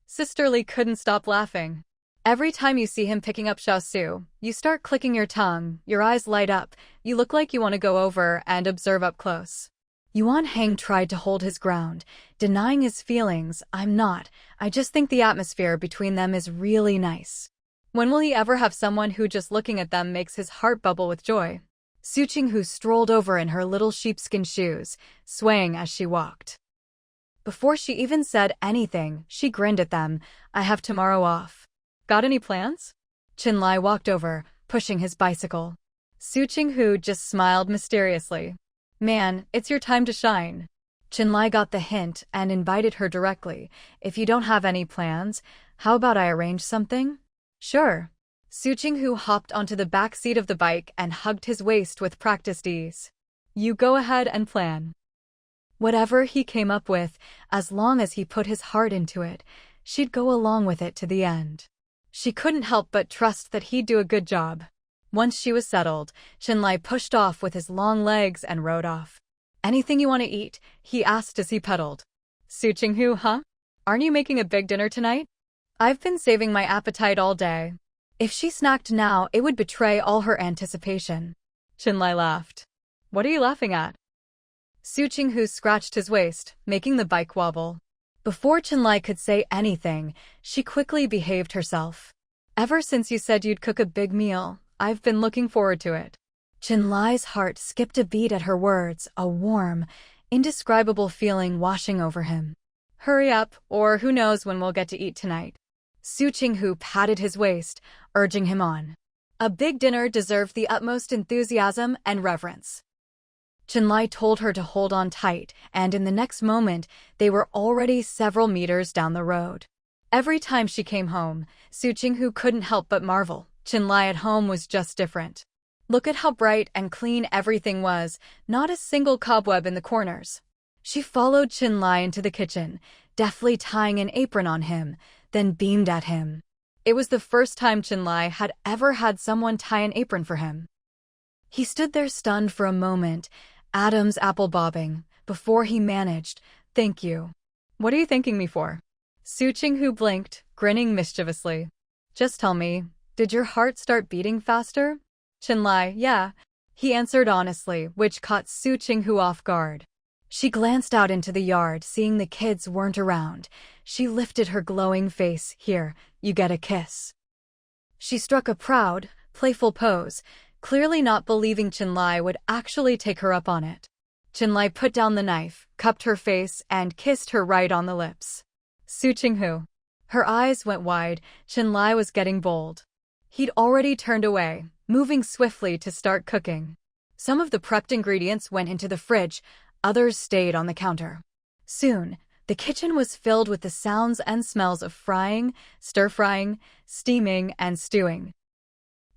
Sister Lee couldn't stop laughing. Every time you see him picking up Xiao Su, you start clicking your tongue, your eyes light up, you look like you want to go over and observe up close. Yuan Hang tried to hold his ground, denying his feelings. I'm not, I just think the atmosphere between them is really nice. When will he ever have someone who just looking at them makes his heart bubble with joy? Su Qinghu strolled over in her little sheepskin shoes, swaying as she walked. Before she even said anything, she grinned at them. I have tomorrow off. Got any plans? Chinlai walked over, pushing his bicycle. Su Qinghu just smiled mysteriously. Man, it's your time to shine. Chinlai got the hint and invited her directly. If you don't have any plans, how about I arrange something? Sure. Su Qinghu hopped onto the back seat of the bike and hugged his waist with practiced ease. You go ahead and plan. Whatever he came up with, as long as he put his heart into it, she'd go along with it to the end. She couldn't help but trust that he'd do a good job. Once she was settled, Chinlai pushed off with his long legs and rode off. Anything you want to eat? He asked as he pedaled. Su Qinghu, huh? Aren't you making a big dinner tonight? I've been saving my appetite all day. If she snacked now, it would betray all her anticipation. Chinlai laughed. What are you laughing at? Su Qinghu scratched his waist, making the bike wobble. Before Chenlai could say anything, she quickly behaved herself. Ever since you said you'd cook a big meal, I've been looking forward to it. Chenlai's heart skipped a beat at her words, a warm, indescribable feeling washing over him. Hurry up, or who knows when we'll get to eat tonight. Su Qinghu patted his waist, urging him on. A big dinner deserved the utmost enthusiasm and reverence. Chenlai told her to hold on tight, and in the next moment, they were already several meters down the road. Every time she came home, Su Qinghu couldn't help but marvel. Chenlai at home was just different. Look at how bright and clean everything was, not a single cobweb in the corners. She followed Chenlai into the kitchen, deftly tying an apron on him, then beamed at him. It was the first time Chenlai had ever had someone tie an apron for him. He stood there stunned for a moment, Adam's apple bobbing, before he managed, "Thank you." "What are you thanking me for?" Su Qinghu blinked, grinning mischievously. "Just tell me, did your heart start beating faster?" Chenlai, "Yeah," he answered honestly, which caught Su Qinghu off guard. She glanced out into the yard, seeing the kids weren't around. She lifted her glowing face. "Here, you get a kiss." She struck a proud, playful pose, clearly not believing Chenlai would actually take her up on it. Chenlai put down the knife, cupped her face, and kissed her right on the lips. Su Qinghu. Her eyes went wide. Chenlai was getting bold. He'd already turned away, moving swiftly to start cooking. Some of the prepped ingredients went into the fridge, others stayed on the counter. Soon, the kitchen was filled with the sounds and smells of frying, stir-frying, steaming, and stewing.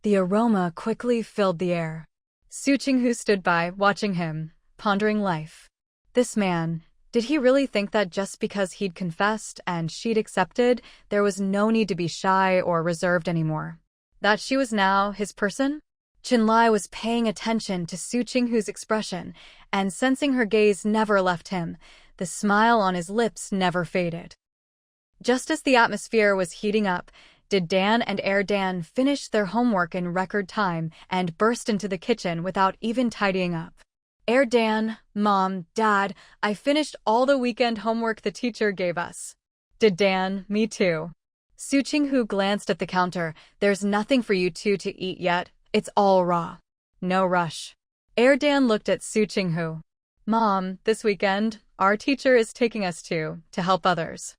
The aroma quickly filled the air. Su Qinghu stood by, watching him, pondering life. This man, did he really think that just because he'd confessed and she'd accepted, there was no need to be shy or reserved anymore? That she was now his person? Chenlai was paying attention to Su Qinghu's expression, and sensing her gaze never left him, the smile on his lips never faded. Just as the atmosphere was heating up, did Dan and Dan finish their homework in record time and burst into the kitchen without even tidying up. Dan, Mom, Dad, I finished all the weekend homework the teacher gave us. Did Dan, me too. Su Qinghu glanced at the counter. There's nothing for you two to eat yet. It's all raw. No rush. Dan looked at Su Qinghu. Mom, this weekend, our teacher is taking us to help others.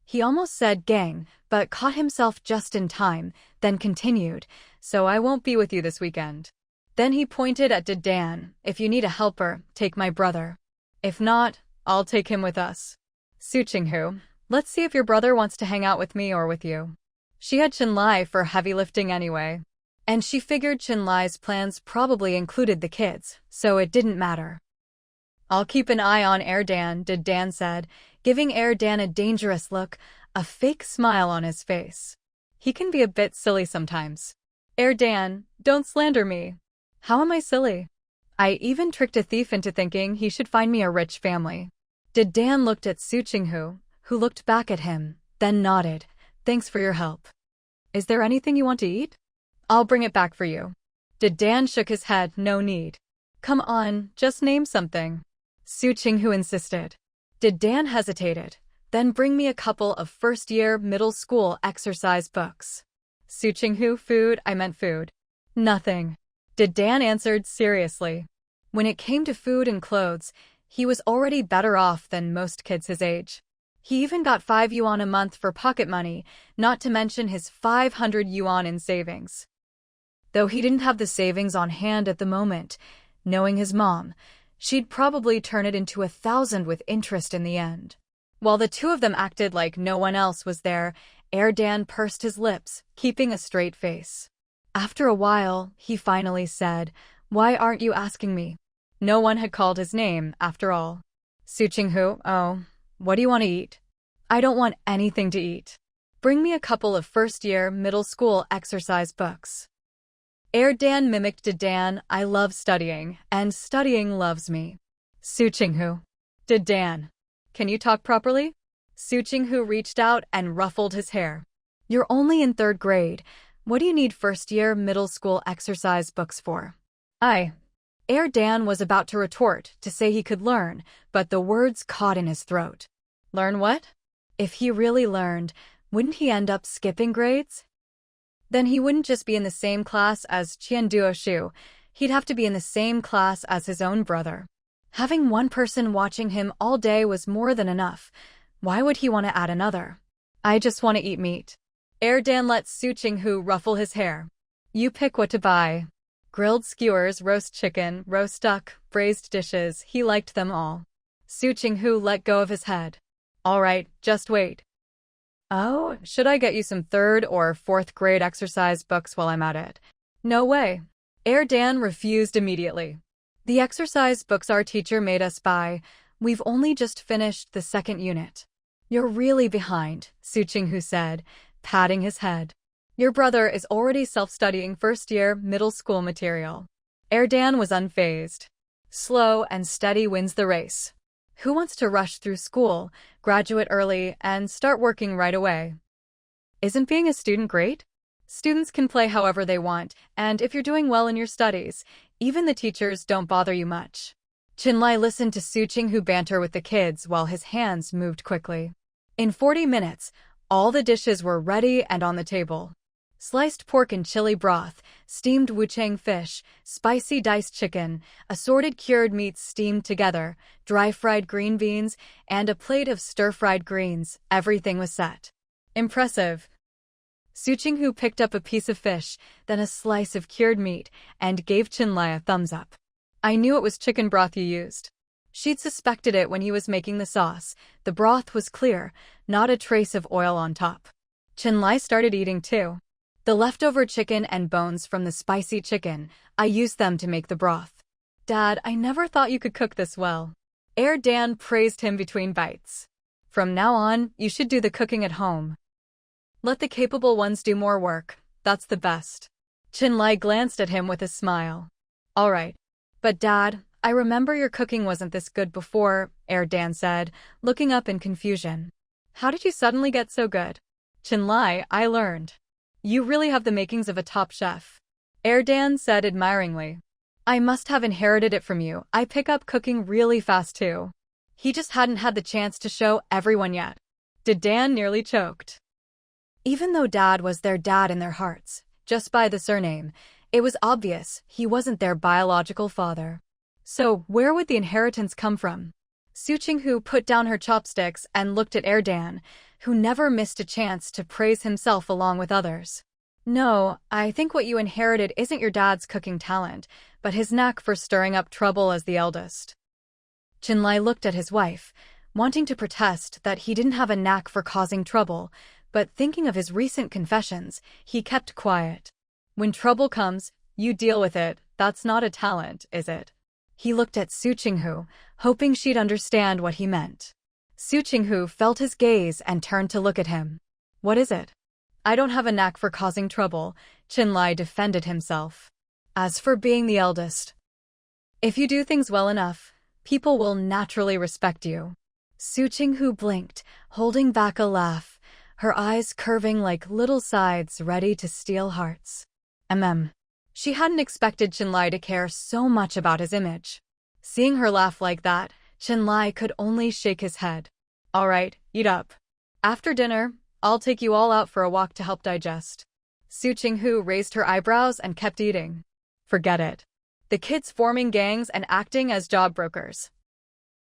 He almost said gang, but caught himself just in time, then continued, so I won't be with you this weekend. Then he pointed at Dan. If you need a helper, take my brother. If not, I'll take him with us. Su Qinghu, let's see if your brother wants to hang out with me or with you. She had Chenlai for heavy lifting anyway. And she figured Chenlai's plans probably included the kids, so it didn't matter. I'll keep an eye on Dan, Dan said, giving Dan a dangerous look, a fake smile on his face. He can be a bit silly sometimes. Dan, don't slander me. How am I silly? I even tricked a thief into thinking he should find me a rich family. Dan looked at Su Qinghu, who looked back at him, then nodded. Thanks for your help. Is there anything you want to eat? I'll bring it back for you. Dan shook his head. No need. Come on, just name something. Su Qinghu insisted. Dan hesitated. Then bring me a couple of first-year middle school exercise books. Su Qinghu, food, I meant food. Nothing. Dan answered seriously. When it came to food and clothes, he was already better off than most kids his age. He even got 5 yuan a month for pocket money, not to mention his 500 yuan in savings. Though he didn't have the savings on hand at the moment, knowing his mom, she'd probably turn it into 1,000 with interest in the end. While the two of them acted like no one else was there, Dan pursed his lips, keeping a straight face. After a while, he finally said, Why aren't you asking me? No one had called his name, after all. Su Qinghu, oh, what do you want to eat? I don't want anything to eat. Bring me a couple of first-year middle school exercise books. Dan mimicked Dan, I love studying, and studying loves me. Su Qinghu. Dan. Can you talk properly? Su Qinghu reached out and ruffled his hair. You're only in 3rd grade. What do you need first-year middle school exercise books for? Dan was about to retort to say he could learn, but the words caught in his throat. Learn what? If he really learned, wouldn't he end up skipping grades? Then he wouldn't just be in the same class as Shu, he'd have to be in the same class as his own brother. Having one person watching him all day was more than enough. Why would he want to add another? I just want to eat meat. Dan let Su Qinghu ruffle his hair. You pick what to buy. Grilled skewers, roast chicken, roast duck, braised dishes, he liked them all. Su Qinghu let go of his head. All right, just wait. Oh, should I get you some 3rd or 4th grade exercise books while I'm at it? No way. Dan refused immediately. The exercise books our teacher made us buy, we've only just finished the 2nd unit. You're really behind, Su Qinghu said, patting his head. Your brother is already self-studying 1st year middle school material. Dan was unfazed. Slow and steady wins the race. Who wants to rush through school, graduate early, and start working right away? Isn't being a student great? Students can play however they want, and if you're doing well in your studies, even the teachers don't bother you much. Qinlai listened to Su Qinghu banter with the kids while his hands moved quickly. In 40 minutes, all the dishes were ready and on the table. Sliced pork and chili broth, steamed wuchang fish, spicy diced chicken, assorted cured meats steamed together, dry-fried green beans, and a plate of stir-fried greens. Everything was set. Impressive. Su Qinghu picked up a piece of fish, then a slice of cured meat, and gave Qinlai a thumbs up. I knew it was chicken broth you used. She'd suspected it when he was making the sauce. The broth was clear, not a trace of oil on top. Qinlai started eating too. The leftover chicken and bones from the spicy chicken, I used them to make the broth. Dad, I never thought you could cook this well. Dan praised him between bites. From now on, you should do the cooking at home. Let the capable ones do more work. That's the best. Qinlai glanced at him with a smile. All right. But Dad, I remember your cooking wasn't this good before, Dan said, looking up in confusion. How did you suddenly get so good? Qinlai, I learned. You really have the makings of a top chef. Dan said admiringly. I must have inherited it from you. I pick up cooking really fast too. He just hadn't had the chance to show everyone yet. Dan nearly choked. Even though Dad was their dad in their hearts, just by the surname, it was obvious he wasn't their biological father. So, where would the inheritance come from? Su Qinghu put down her chopsticks and looked at Dan, who never missed a chance to praise himself along with others. No, I think what you inherited isn't your dad's cooking talent, but his knack for stirring up trouble as the eldest. Qinlai looked at his wife, wanting to protest that he didn't have a knack for causing trouble, but thinking of his recent confessions, he kept quiet. When trouble comes, you deal with it. That's not a talent, is it? He looked at Su Qinghu, hoping she'd understand what he meant. Su Qinghu felt his gaze and turned to look at him. What is it? I don't have a knack for causing trouble, Qinlai defended himself. As for being the eldest, if you do things well enough, people will naturally respect you. Su Qinghu blinked, holding back a laugh, her eyes curving like little scythes ready to steal hearts. She hadn't expected Qinlai to care so much about his image. Seeing her laugh like that, Qinlai could only shake his head. All right, eat up. After dinner, I'll take you all out for a walk to help digest. Su Qinghu raised her eyebrows and kept eating. Forget it. The kids forming gangs and acting as job brokers.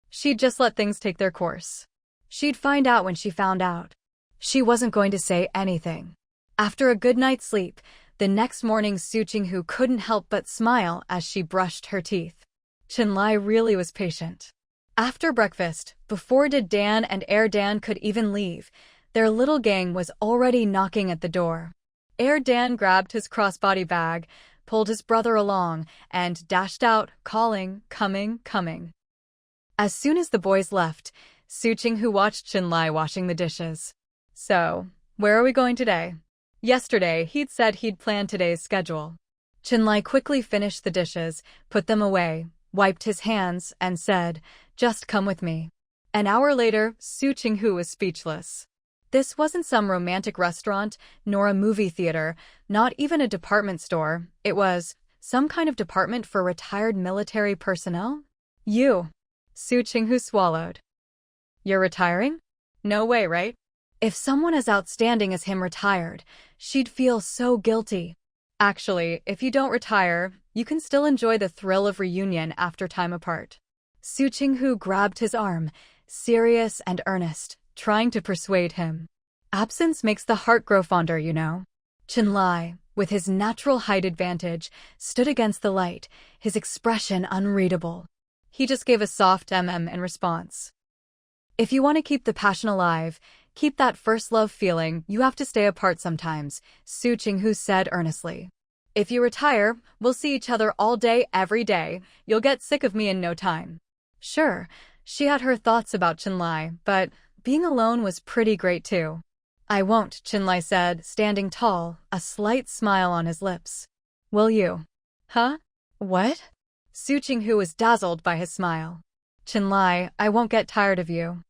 She'd just let things take their course. She'd find out when she found out. She wasn't going to say anything. After a good night's sleep, the next morning Su Qinghu couldn't help but smile as she brushed her teeth. Qinlai really was patient. After breakfast, before Dan and Dan could even leave, their little gang was already knocking at the door. Dan grabbed his crossbody bag, pulled his brother along, and dashed out, calling, "Coming, coming." As soon as the boys left, Su Qinghu watched Qinlai washing the dishes. So, where are we going today? Yesterday, he'd said he'd planned today's schedule. Qinlai quickly finished the dishes, put them away, wiped his hands, and said, "Just come with me." An hour later, Su Qinghu was speechless. This wasn't some romantic restaurant, nor a movie theater, not even a department store. It was Some kind of department for retired military personnel? You. Su Qinghu swallowed. You're retiring? No way, right? If someone as outstanding as him retired, she'd feel so guilty. Actually, if you don't retire, you can still enjoy the thrill of reunion after time apart. Su Qinghu grabbed his arm, serious and earnest, trying to persuade him. Absence makes the heart grow fonder, you know. Chenlai, with his natural height advantage, stood against the light, his expression unreadable. He just gave a soft in response. If you want to keep the passion alive, keep that first love feeling, you have to stay apart sometimes, Su Qinghu said earnestly. If you retire, we'll see each other all day, every day. You'll get sick of me in no time. Sure, she had her thoughts about Chenlai, but being alone was pretty great too. I won't, Chenlai said, standing tall, a slight smile on his lips. Will you? Huh? What? Su Qinghu was dazzled by his smile. Chenlai, I won't get tired of you.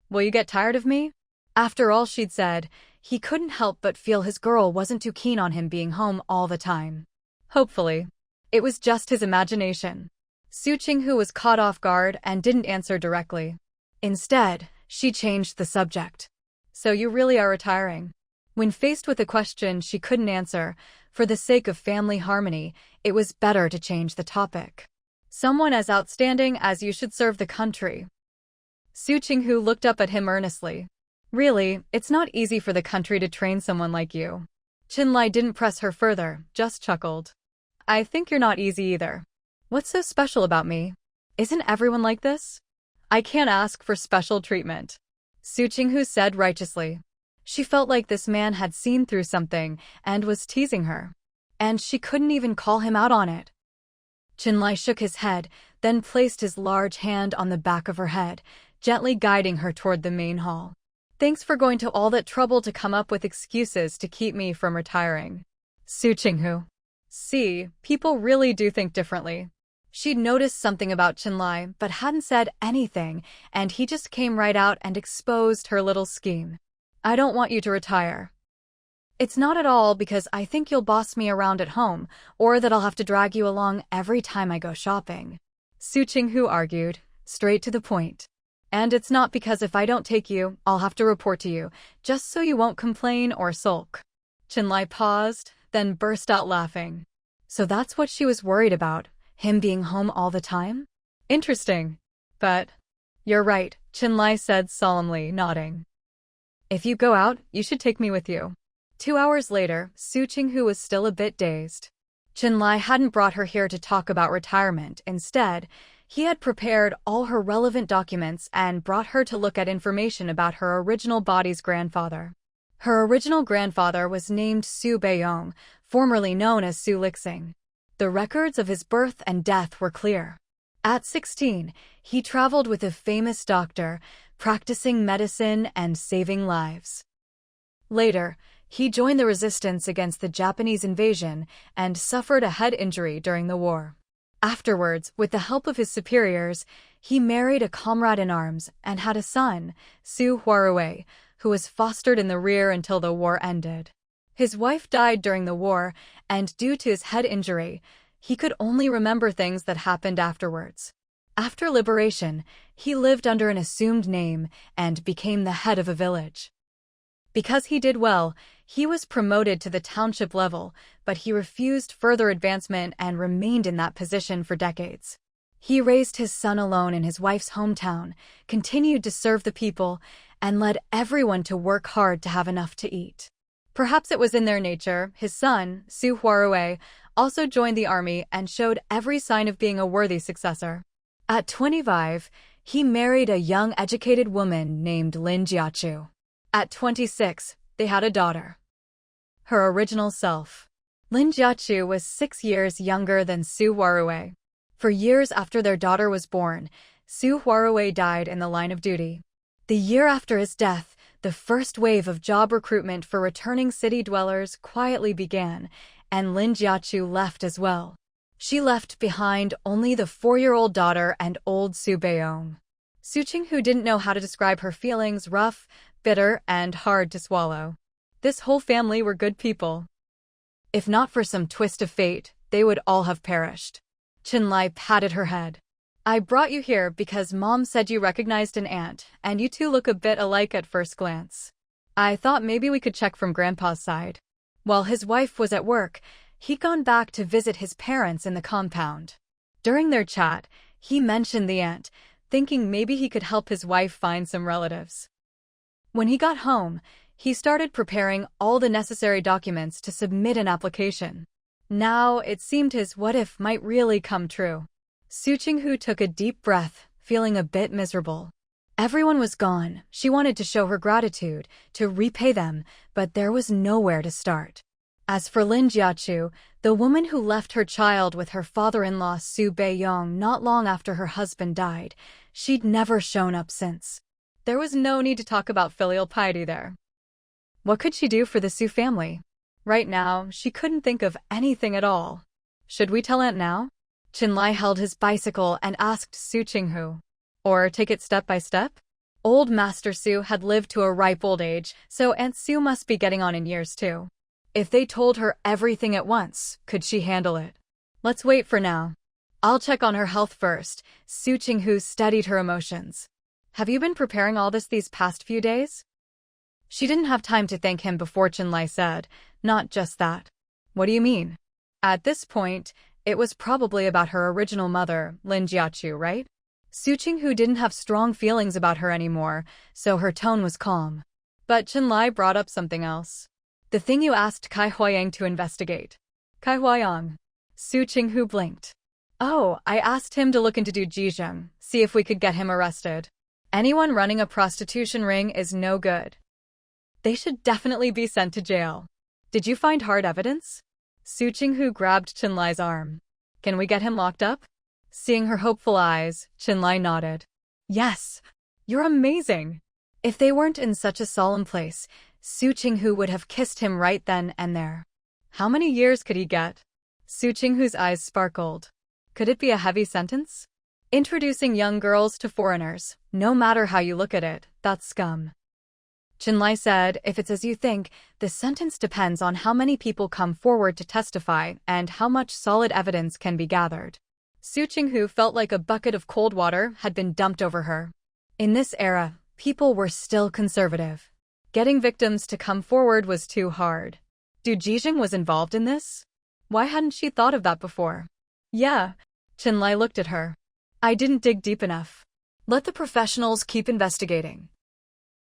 Will you get tired of me? After all she'd said, he couldn't help but feel his girl wasn't too keen on him being home all the time. Hopefully. It was just his imagination. Su Qinghu was caught off guard and didn't answer directly. Instead, she changed the subject. So you really are retiring? When faced with a question she couldn't answer, for the sake of family harmony, it was better to change the topic. Someone as outstanding as you should serve the country. Su Qinghu looked up at him earnestly. Really, it's not easy for the country to train someone like you. Chenlai didn't press her further, just chuckled. I think you're not easy either. What's so special about me? Isn't everyone like this? I can't ask for special treatment. Su Qinghu said righteously. She felt like this man had seen through something and was teasing her. And she couldn't even call him out on it. Chenlai shook his head, then placed his large hand on the back of her head, gently guiding her toward the main hall. Thanks for going to all that trouble to come up with excuses to keep me from retiring. Su Qinghu. See, people really do think differently. She'd noticed something about Chenlai, but hadn't said anything, and he just came right out and exposed her little scheme. I don't want you to retire. It's not at all because I think you'll boss me around at home, or that I'll have to drag you along every time I go shopping. Su Qinghu argued, straight to the point. And it's not because if I don't take you, I'll have to report to you, just so you won't complain or sulk. Chenlai paused, then burst out laughing. So that's what she was worried about, him being home all the time? Interesting. But you're right, Chenlai said solemnly, nodding. If you go out, you should take me with you. 2 hours later, Su Qinghu was still a bit dazed. Chenlai hadn't brought her here to talk about retirement. Instead, he had prepared all her relevant documents and brought her to look at information about her original body's grandfather. Her original grandfather was named Su Beiyong, formerly known as Su Lixing. The records of his birth and death were clear. At 16, he traveled with a famous doctor, practicing medicine and saving lives. Later, he joined the resistance against the Japanese invasion and suffered a head injury during the war. Afterwards, with the help of his superiors, he married a comrade in arms and had a son, Su Huarui, who was fostered in the rear until the war ended. His wife died during the war, and due to his head injury, he could only remember things that happened afterwards. After liberation, he lived under an assumed name and became the head of a village. Because he did well, he was promoted to the township level, but he refused further advancement and remained in that position for decades. He raised his son alone in his wife's hometown, continued to serve the people, and led everyone to work hard to have enough to eat. Perhaps it was in their nature. His son, Su Huarui, also joined the army and showed every sign of being a worthy successor. At 25, he married a young educated woman named Lin Jiachu. At 26, they had a daughter. Her original self. Lin Jiachu was 6 years younger than Su Huarui. For years after their daughter was born, Su Huarui died in the line of duty. The year after his death, the first wave of job recruitment for returning city dwellers quietly began, and Lin Jiachu left as well. She left behind only the 4-year-old daughter and old Su Beiyong. Su Qinghu didn't know how to describe her feelings: rough, bitter, and hard to swallow. This whole family were good people. If not for some twist of fate, they would all have perished. Chinlai patted her head. I brought you here because Mom said you recognized an aunt, and you two look a bit alike at first glance. I thought maybe we could check from Grandpa's side. While his wife was at work, he'd gone back to visit his parents in the compound. During their chat, he mentioned the aunt, thinking maybe he could help his wife find some relatives. When he got home, he started preparing all the necessary documents to submit an application. Now, it seemed his what-if might really come true. Su Qinghu took a deep breath, feeling a bit miserable. Everyone was gone. She wanted to show her gratitude, to repay them, but there was nowhere to start. As for Lin Jiachu, the woman who left her child with her father-in-law Su Beiyong not long after her husband died, she'd never shown up since. There was no need to talk about filial piety there. What could she do for the Su family? Right now, she couldn't think of anything at all. Should we tell Aunt now? Chinlai held his bicycle and asked Su Qinghu. Or take it step by step? Old Master Su had lived to a ripe old age, so Aunt Su must be getting on in years too. If they told her everything at once, could she handle it? Let's wait for now. I'll check on her health first. Su Qinghu steadied her emotions. Have you been preparing all this these past few days? She didn't have time to thank him before Chinlai said, not just that. What do you mean? At this point, it was probably about her original mother, Lin Jiachu, right? Su Qinghu didn't have strong feelings about her anymore, so her tone was calm. But Chinlai brought up something else. The thing you asked Kai Huayang to investigate. Kai Huayang. Su Qinghu blinked. Oh, I asked him to look into Du Jizheng, see if we could get him arrested. Anyone running a prostitution ring is no good. They should definitely be sent to jail. Did you find hard evidence? Su Qinghu grabbed Chinlai's arm. Can we get him locked up? Seeing her hopeful eyes, Chinlai nodded. Yes. You're amazing. If they weren't in such a solemn place, Su Qinghu would have kissed him right then and there. How many years could he get? Su Qinghu's eyes sparkled. Could it be a heavy sentence? Introducing young girls to foreigners, no matter how you look at it, that's scum. Chinlai said, if it's as you think, the sentence depends on how many people come forward to testify and how much solid evidence can be gathered. Su Qinghu felt like a bucket of cold water had been dumped over her. In this era, people were still conservative. Getting victims to come forward was too hard. Du Jizheng was involved in this? Why hadn't she thought of that before? Yeah. Chinlai looked at her. I didn't dig deep enough. Let the professionals keep investigating.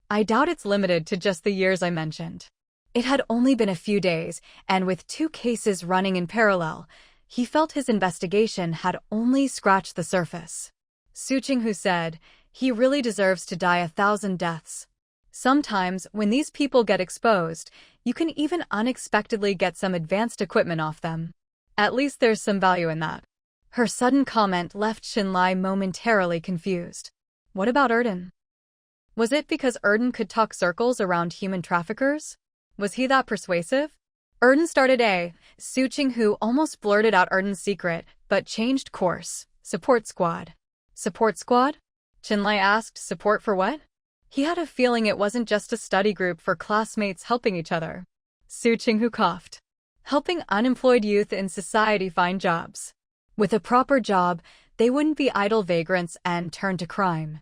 I doubt it's limited to just the years I mentioned. It had only been a few days, and with 2 cases running in parallel, he felt his investigation had only scratched the surface. Su Qinghu said, he really deserves to die 1,000 deaths. Sometimes, when these people get exposed, you can even unexpectedly get some advanced equipment off them. At least there's some value in that. Her sudden comment left Chinlai momentarily confused. What about Erden? Was it because Erden could talk circles around human traffickers? Was he that persuasive? Erden started Su Qinghu almost blurted out Erden's secret, but changed course. Support squad. Support squad? Chinlai asked, support for what? He had a feeling it wasn't just a study group for classmates helping each other. Su Qinghu coughed. Helping unemployed youth in society find jobs. With a proper job, they wouldn't be idle vagrants and turn to crime.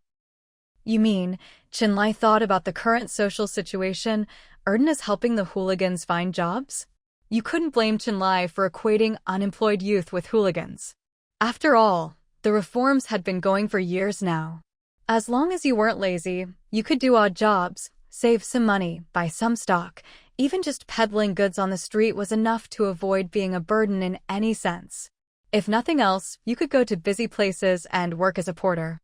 You mean, Chinlai thought about the current social situation, Erden is helping the hooligans find jobs? You couldn't blame Chinlai for equating unemployed youth with hooligans. After all, the reforms had been going for years now. As long as you weren't lazy, you could do odd jobs, save some money, buy some stock. Even just peddling goods on the street was enough to avoid being a burden in any sense. If nothing else, you could go to busy places and work as a porter.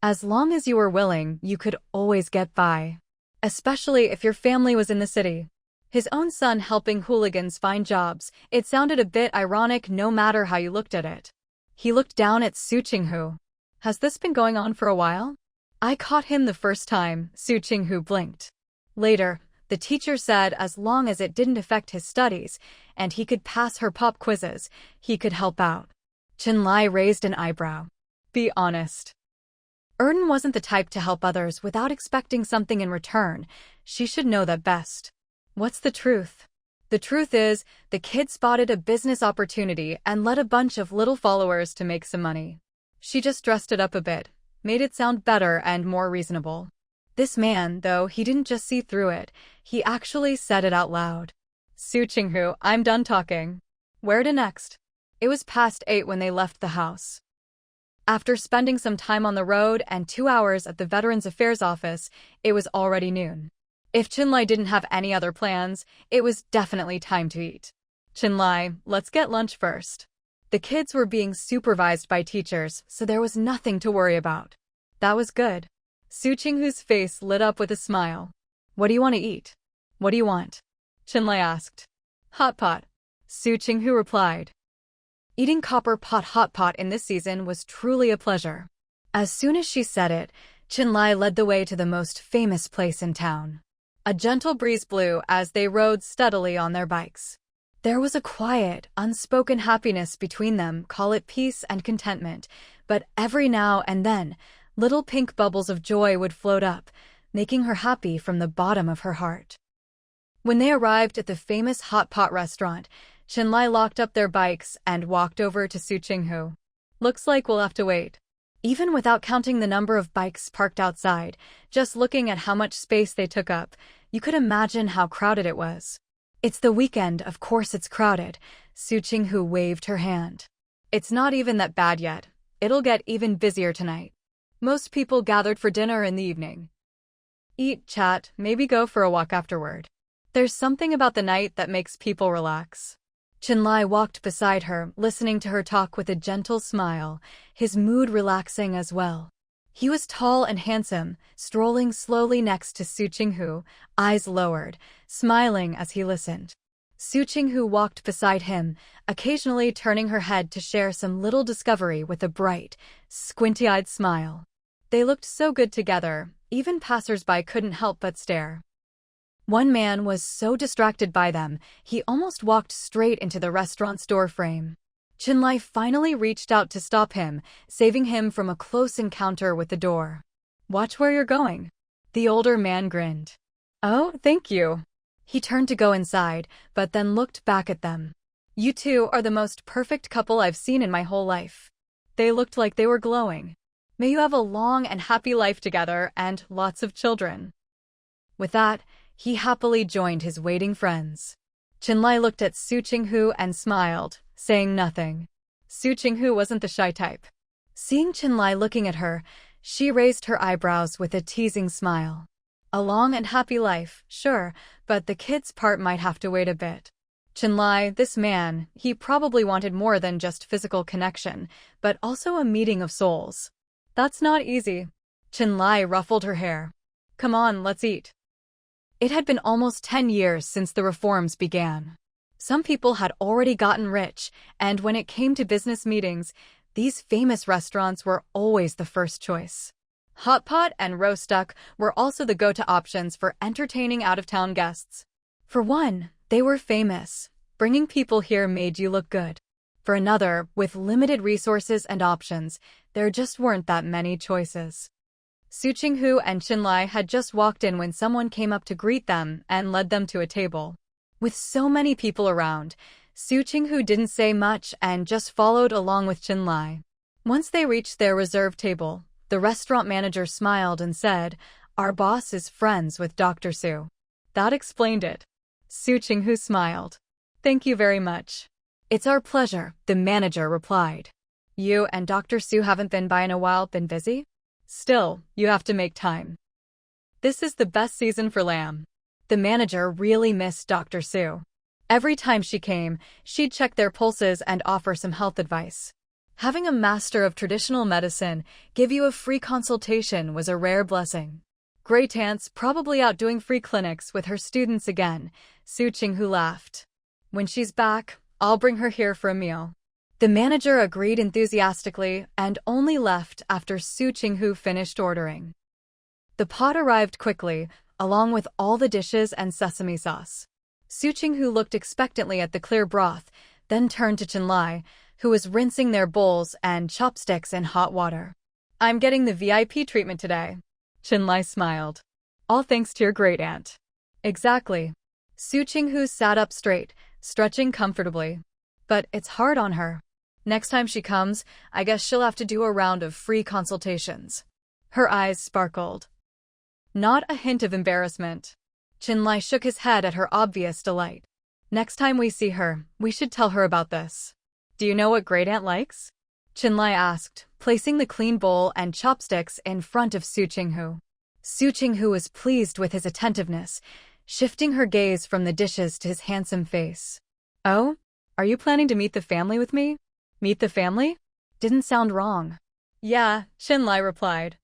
As long as you were willing, you could always get by. Especially if your family was in the city. His own son helping hooligans find jobs, it sounded a bit ironic no matter how you looked at it. He looked down at Su Qinghu. Has this been going on for a while? I caught him the first time, Su Qinghu blinked. Later, the teacher said as long as it didn't affect his studies, and he could pass her pop quizzes, he could help out. Chinlai raised an eyebrow. Be honest. Erden wasn't the type to help others without expecting something in return. She should know that best. What's the truth? The truth is, the kid spotted a business opportunity and led a bunch of little followers to make some money. She just dressed it up a bit, made it sound better and more reasonable. This man, though, he didn't just see through it, he actually said it out loud. Su Qinghu, I'm done talking. Where to next? It was past 8 when they left the house. After spending some time on the road and 2 hours at the Veterans Affairs office, it was already noon. If Chinlai didn't have any other plans, it was definitely time to eat. Chinlai, let's get lunch first. The kids were being supervised by teachers, so there was nothing to worry about. That was good. Su Qinghu's face lit up with a smile. What do you want to eat? What do you want? Chinlai asked. Hot pot. Su Qinghu replied. Eating copper pot hot pot in this season was truly a pleasure. As soon as she said it, Chinlai led the way to the most famous place in town. A gentle breeze blew as they rode steadily on their bikes. There was a quiet, unspoken happiness between them, call it peace and contentment, but every now and then, little pink bubbles of joy would float up, making her happy from the bottom of her heart. When they arrived at the famous hot pot restaurant, Chinlai locked up their bikes and walked over to Su Qinghu. Looks like we'll have to wait. Even without counting the number of bikes parked outside, just looking at how much space they took up, you could imagine how crowded it was. It's the weekend, of course it's crowded. Su Qinghu waved her hand. It's not even that bad yet. It'll get even busier tonight. Most people gathered for dinner in the evening. Eat, chat, maybe go for a walk afterward. There's something about the night that makes people relax. Chinlai walked beside her, listening to her talk with a gentle smile, his mood relaxing as well. He was tall and handsome, strolling slowly next to Su Qinghu, eyes lowered, smiling as he listened. Su Qinghu walked beside him, occasionally turning her head to share some little discovery with a bright, squinty-eyed smile. They looked so good together, even passers-by couldn't help but stare. One man was so distracted by them, he almost walked straight into the restaurant's doorframe. Chinlai finally reached out to stop him, saving him from a close encounter with the door. Watch where you're going. The older man grinned. Oh, thank you. He turned to go inside, but then looked back at them. You two are the most perfect couple I've seen in my whole life. They looked like they were glowing. May you have a long and happy life together and lots of children. With that, he happily joined his waiting friends. Chinlai looked at Su Qinghu and smiled, saying nothing. Su Qinghu wasn't the shy type. Seeing Chinlai looking at her, she raised her eyebrows with a teasing smile. A long and happy life, sure, but the kids' part might have to wait a bit. Chinlai, this man, he probably wanted more than just physical connection, but also a meeting of souls. That's not easy. Chinlai ruffled her hair. Come on, let's eat. It had been almost 10 years since the reforms began. Some people had already gotten rich, and when it came to business meetings, these famous restaurants were always the first choice. Hot pot and roast duck were also the go-to options for entertaining out-of-town guests. For one, they were famous. Bringing people here made you look good. For another, with limited resources and options, there just weren't that many choices. Su Qinghu and Chinlai had just walked in when someone came up to greet them and led them to a table. With so many people around, Su Qinghu didn't say much and just followed along with Chinlai. Once they reached their reserved table, the restaurant manager smiled and said, "Our boss is friends with Dr. Su." That explained it. Su Qinghu smiled. "Thank you very much." "It's our pleasure," the manager replied. "You and Dr. Su haven't been by in a while, been busy? Still, you have to make time. This is the best season for lamb." The manager really missed Dr. Su. Every time she came, she'd check their pulses and offer some health advice. Having a master of traditional medicine give you a free consultation was a rare blessing. Great Aunt's probably out doing free clinics with her students again, Su Qinghu laughed. "When she's back, I'll bring her here for a meal." The manager agreed enthusiastically and only left after Su Qinghu finished ordering. The pot arrived quickly, along with all the dishes and sesame sauce. Su Qinghu looked expectantly at the clear broth, then turned to Chinlai, who was rinsing their bowls and chopsticks in hot water. "I'm getting the VIP treatment today." Chinlai smiled. "All thanks to your great aunt." "Exactly." Su Qinghu sat up straight, stretching comfortably. But it's hard on her. Next time she comes, I guess she'll have to do a round of free consultations. Her eyes sparkled. Not a hint of embarrassment. Qinlai shook his head at her obvious delight. Next time we see her, we should tell her about this. Do you know what Great Aunt likes? Qinlai asked, placing the clean bowl and chopsticks in front of Su Qinghu. Su Qinghu was pleased with his attentiveness, shifting her gaze from the dishes to his handsome face. Oh? Are you planning to meet the family with me? Meet the family? Didn't sound wrong. Yeah, Qinlai replied.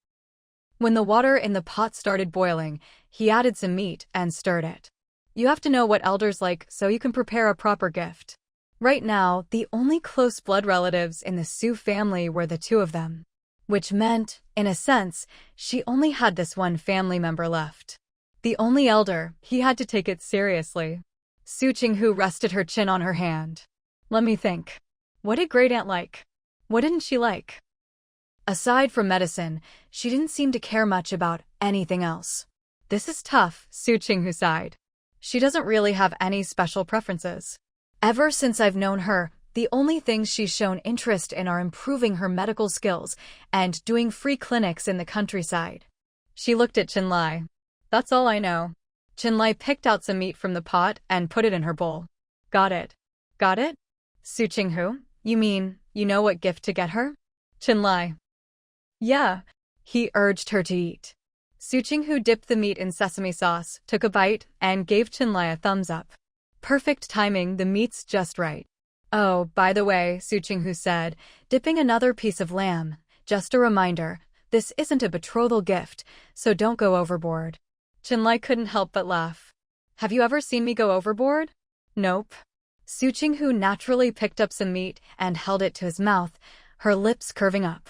When the water in the pot started boiling, he added some meat and stirred it. You have to know what elders like so you can prepare a proper gift. Right now, the only close blood relatives in the Su family were the two of them. Which meant, in a sense, she only had this one family member left. The only elder, he had to take it seriously. Su Qinghu rested her chin on her hand. Let me think. What did Great Aunt like? What didn't she like? Aside from medicine, she didn't seem to care much about anything else. This is tough, Su Qinghu sighed. She doesn't really have any special preferences. Ever since I've known her, the only things she's shown interest in are improving her medical skills and doing free clinics in the countryside. She looked at Qinlai. That's all I know. Qinlai picked out some meat from the pot and put it in her bowl. Got it. Got it? Su Qinghu, you mean, you know what gift to get her? Qinlai. Yeah. He urged her to eat. Su Qinghu dipped the meat in sesame sauce, took a bite, and gave Qinlai a thumbs up. Perfect timing, the meat's just right. Oh, by the way, Su Qinghu said, dipping another piece of lamb. Just a reminder, this isn't a betrothal gift, so don't go overboard. Qinlai couldn't help but laugh. Have you ever seen me go overboard? Nope. Su Qinghu naturally picked up some meat and held it to his mouth, her lips curving up.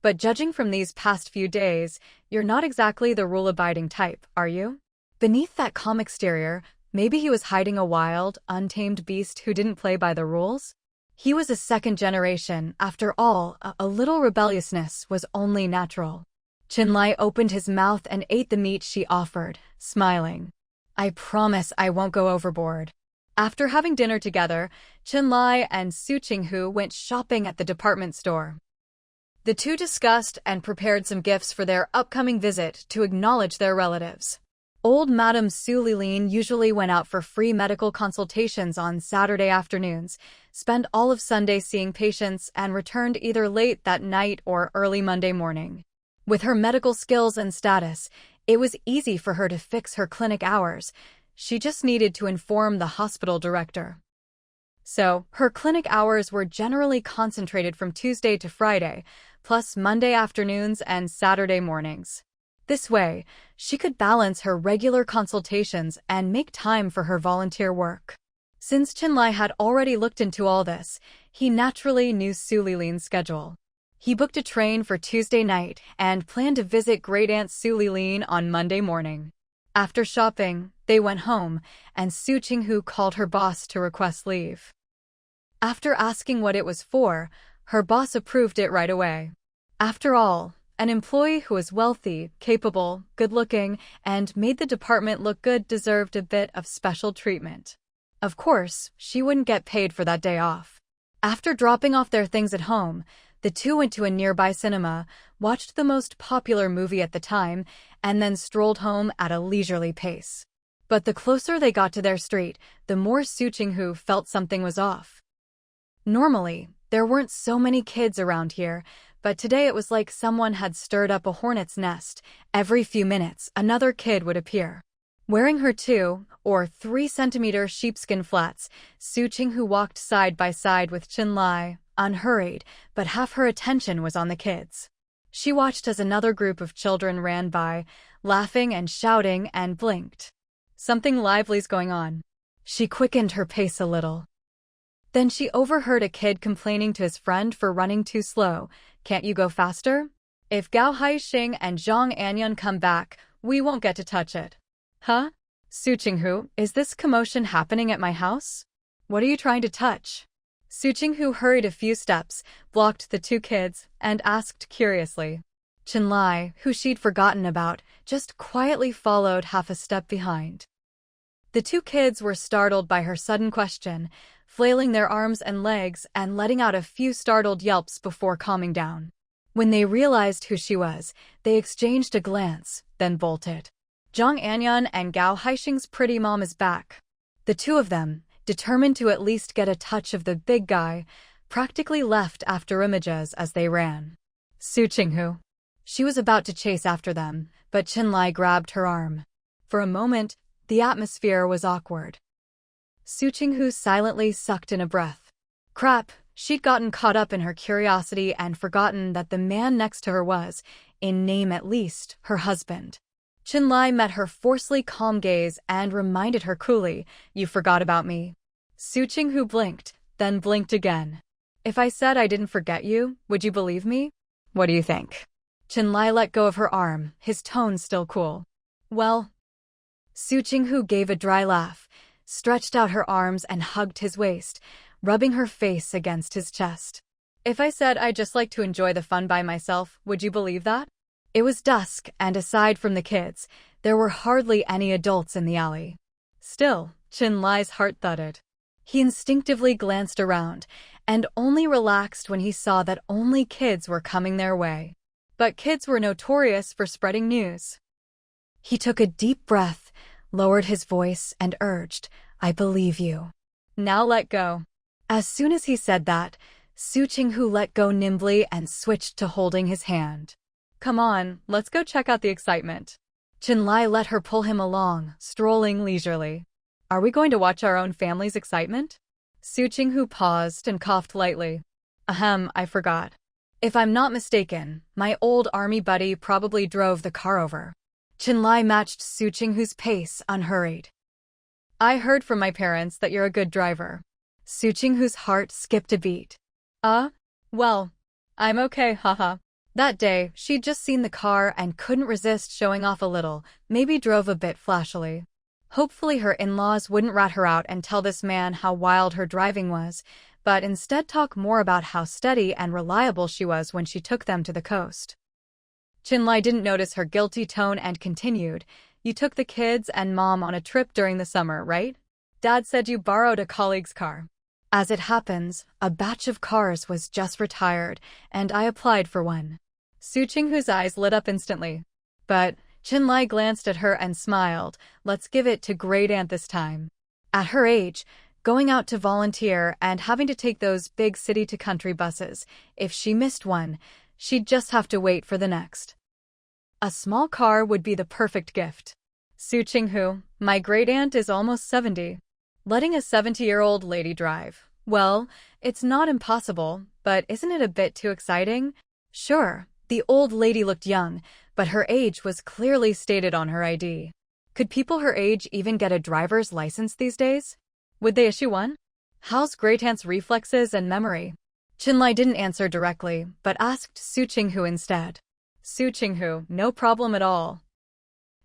But judging from these past few days, you're not exactly the rule-abiding type, are you? Beneath that calm exterior, maybe he was hiding a wild, untamed beast who didn't play by the rules? He was a second generation, after all, a little rebelliousness was only natural. Qinlai opened his mouth and ate the meat she offered, smiling. I promise I won't go overboard. After having dinner together, Qinlai and Su Qinghu went shopping at the department store. The two discussed and prepared some gifts for their upcoming visit to acknowledge their relatives. Old Madame Su Lilin usually went out for free medical consultations on Saturday afternoons, spent all of Sunday seeing patients, and returned either late that night or early Monday morning. With her medical skills and status, it was easy for her to fix her clinic hours. She just needed to inform the hospital director. So, her clinic hours were generally concentrated from Tuesday to Friday, plus Monday afternoons and Saturday mornings. This way, she could balance her regular consultations and make time for her volunteer work. Since Qinlai had already looked into all this, he naturally knew Su Lilin's schedule. He booked a train for Tuesday night and planned to visit Great Aunt Su Lilin on Monday morning. After shopping, they went home, and Su Qinghu called her boss to request leave. After asking what it was for, her boss approved it right away. After all, an employee who was wealthy, capable, good-looking, and made the department look good deserved a bit of special treatment. Of course, she wouldn't get paid for that day off. After dropping off their things at home, the two went to a nearby cinema, watched the most popular movie at the time, and then strolled home at a leisurely pace. But the closer they got to their street, the more Su Qinghu felt something was off. Normally, there weren't so many kids around here, but today it was like someone had stirred up a hornet's nest. Every few minutes, another kid would appear. Wearing her 2 or 3 centimeter sheepskin flats, Su Qinghu walked side by side with Qinlai, unhurried, but half her attention was on the kids. She watched as another group of children ran by, laughing and shouting, and blinked. Something lively's going on. She quickened her pace a little. Then she overheard a kid complaining to his friend for running too slow. Can't you go faster? If Gao Haixing and Zhang Anyun come back, we won't get to touch it. Huh? Su Qinghu, is this commotion happening at my house? What are you trying to touch? Su Qinghu hurried a few steps, blocked the two kids, and asked curiously. Qinlai, who she'd forgotten about, just quietly followed half a step behind. The two kids were startled by her sudden question, flailing their arms and legs and letting out a few startled yelps before calming down. When they realized who she was, they exchanged a glance, then bolted. Zhang Anyan and Gao Haixing's pretty mom is back. The two of them, determined to at least get a touch of the big guy, practically left after images as they ran. Su Qinghu. She was about to chase after them, but Qinlai grabbed her arm. For a moment, the atmosphere was awkward. Su Qinghu silently sucked in a breath. Crap, she'd gotten caught up in her curiosity and forgotten that the man next to her was, in name at least, her husband. Qinlai met her forcefully calm gaze and reminded her coolly, "You forgot about me." Su Qinghu blinked, then blinked again. "If I said I didn't forget you, would you believe me? What do you think?" Qinlai let go of her arm, his tone still cool. "Well..." Su Qinghu gave a dry laugh, stretched out her arms and hugged his waist, rubbing her face against his chest. "If I said I'd just like to enjoy the fun by myself, would you believe that?" It was dusk, and aside from the kids, there were hardly any adults in the alley. Still, Qinlai's heart thudded. He instinctively glanced around, and only relaxed when he saw that only kids were coming their way. But kids were notorious for spreading news. He took a deep breath, lowered his voice, and urged, "I believe you. Now let go." As soon as he said that, Su Qinghu let go nimbly and switched to holding his hand. "Come on, let's go check out the excitement." Qinlai let her pull him along, strolling leisurely. "Are we going to watch our own family's excitement?" Su Qinghu paused and coughed lightly. "Ahem, I forgot. If I'm not mistaken, my old army buddy probably drove the car over." Qinlai matched Su Qinghu's pace, unhurried. "I heard from my parents that you're a good driver." Su Qinghu's heart skipped a beat. Well, I'm okay, haha." That day, she'd just seen the car and couldn't resist showing off a little, maybe drove a bit flashily. Hopefully her in-laws wouldn't rat her out and tell this man how wild her driving was, but instead talk more about how steady and reliable she was when she took them to the coast. Qinlai didn't notice her guilty tone and continued, "You took the kids and mom on a trip during the summer, right? Dad said you borrowed a colleague's car." As it happens, a batch of cars was just retired, and I applied for one. Su Qinghu's eyes lit up instantly. But Qinlai glanced at her and smiled, "Let's give it to Great Aunt this time." At her age, going out to volunteer and having to take those big city-to-country buses, if she missed one, she'd just have to wait for the next. A small car would be the perfect gift. "Su Qinghu, my great aunt is almost 70. Letting a 70-year-old lady drive. Well, it's not impossible, but isn't it a bit too exciting?" Sure, the old lady looked young, but her age was clearly stated on her ID. Could people her age even get a driver's license these days? Would they issue one? How's Great Aunt's reflexes and memory? Qinlai didn't answer directly, but asked Su Qinghu instead. "Su Qinghu, no problem at all.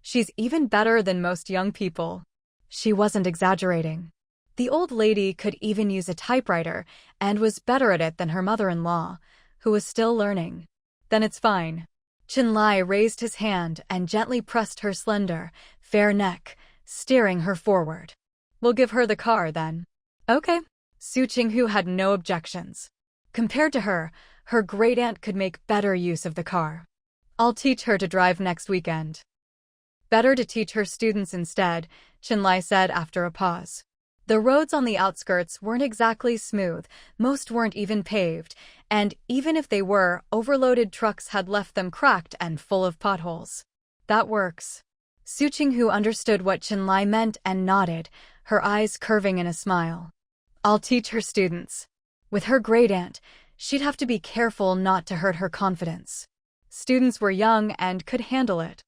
She's even better than most young people." She wasn't exaggerating. The old lady could even use a typewriter and was better at it than her mother-in-law, who was still learning. "Then it's fine." Qinlai raised his hand and gently pressed her slender, fair neck, steering her forward. "We'll give her the car, then." "Okay." Su Qinghu had no objections. Compared to her, her great-aunt could make better use of the car. "I'll teach her to drive next weekend." "Better to teach her students instead," Qinlai said after a pause. The roads on the outskirts weren't exactly smooth, most weren't even paved, and even if they were, overloaded trucks had left them cracked and full of potholes. "That works." Su Qinghu understood what Qinlai meant and nodded, her eyes curving in a smile. "I'll teach her students." With her great-aunt, she'd have to be careful not to hurt her confidence. Students were young and could handle it.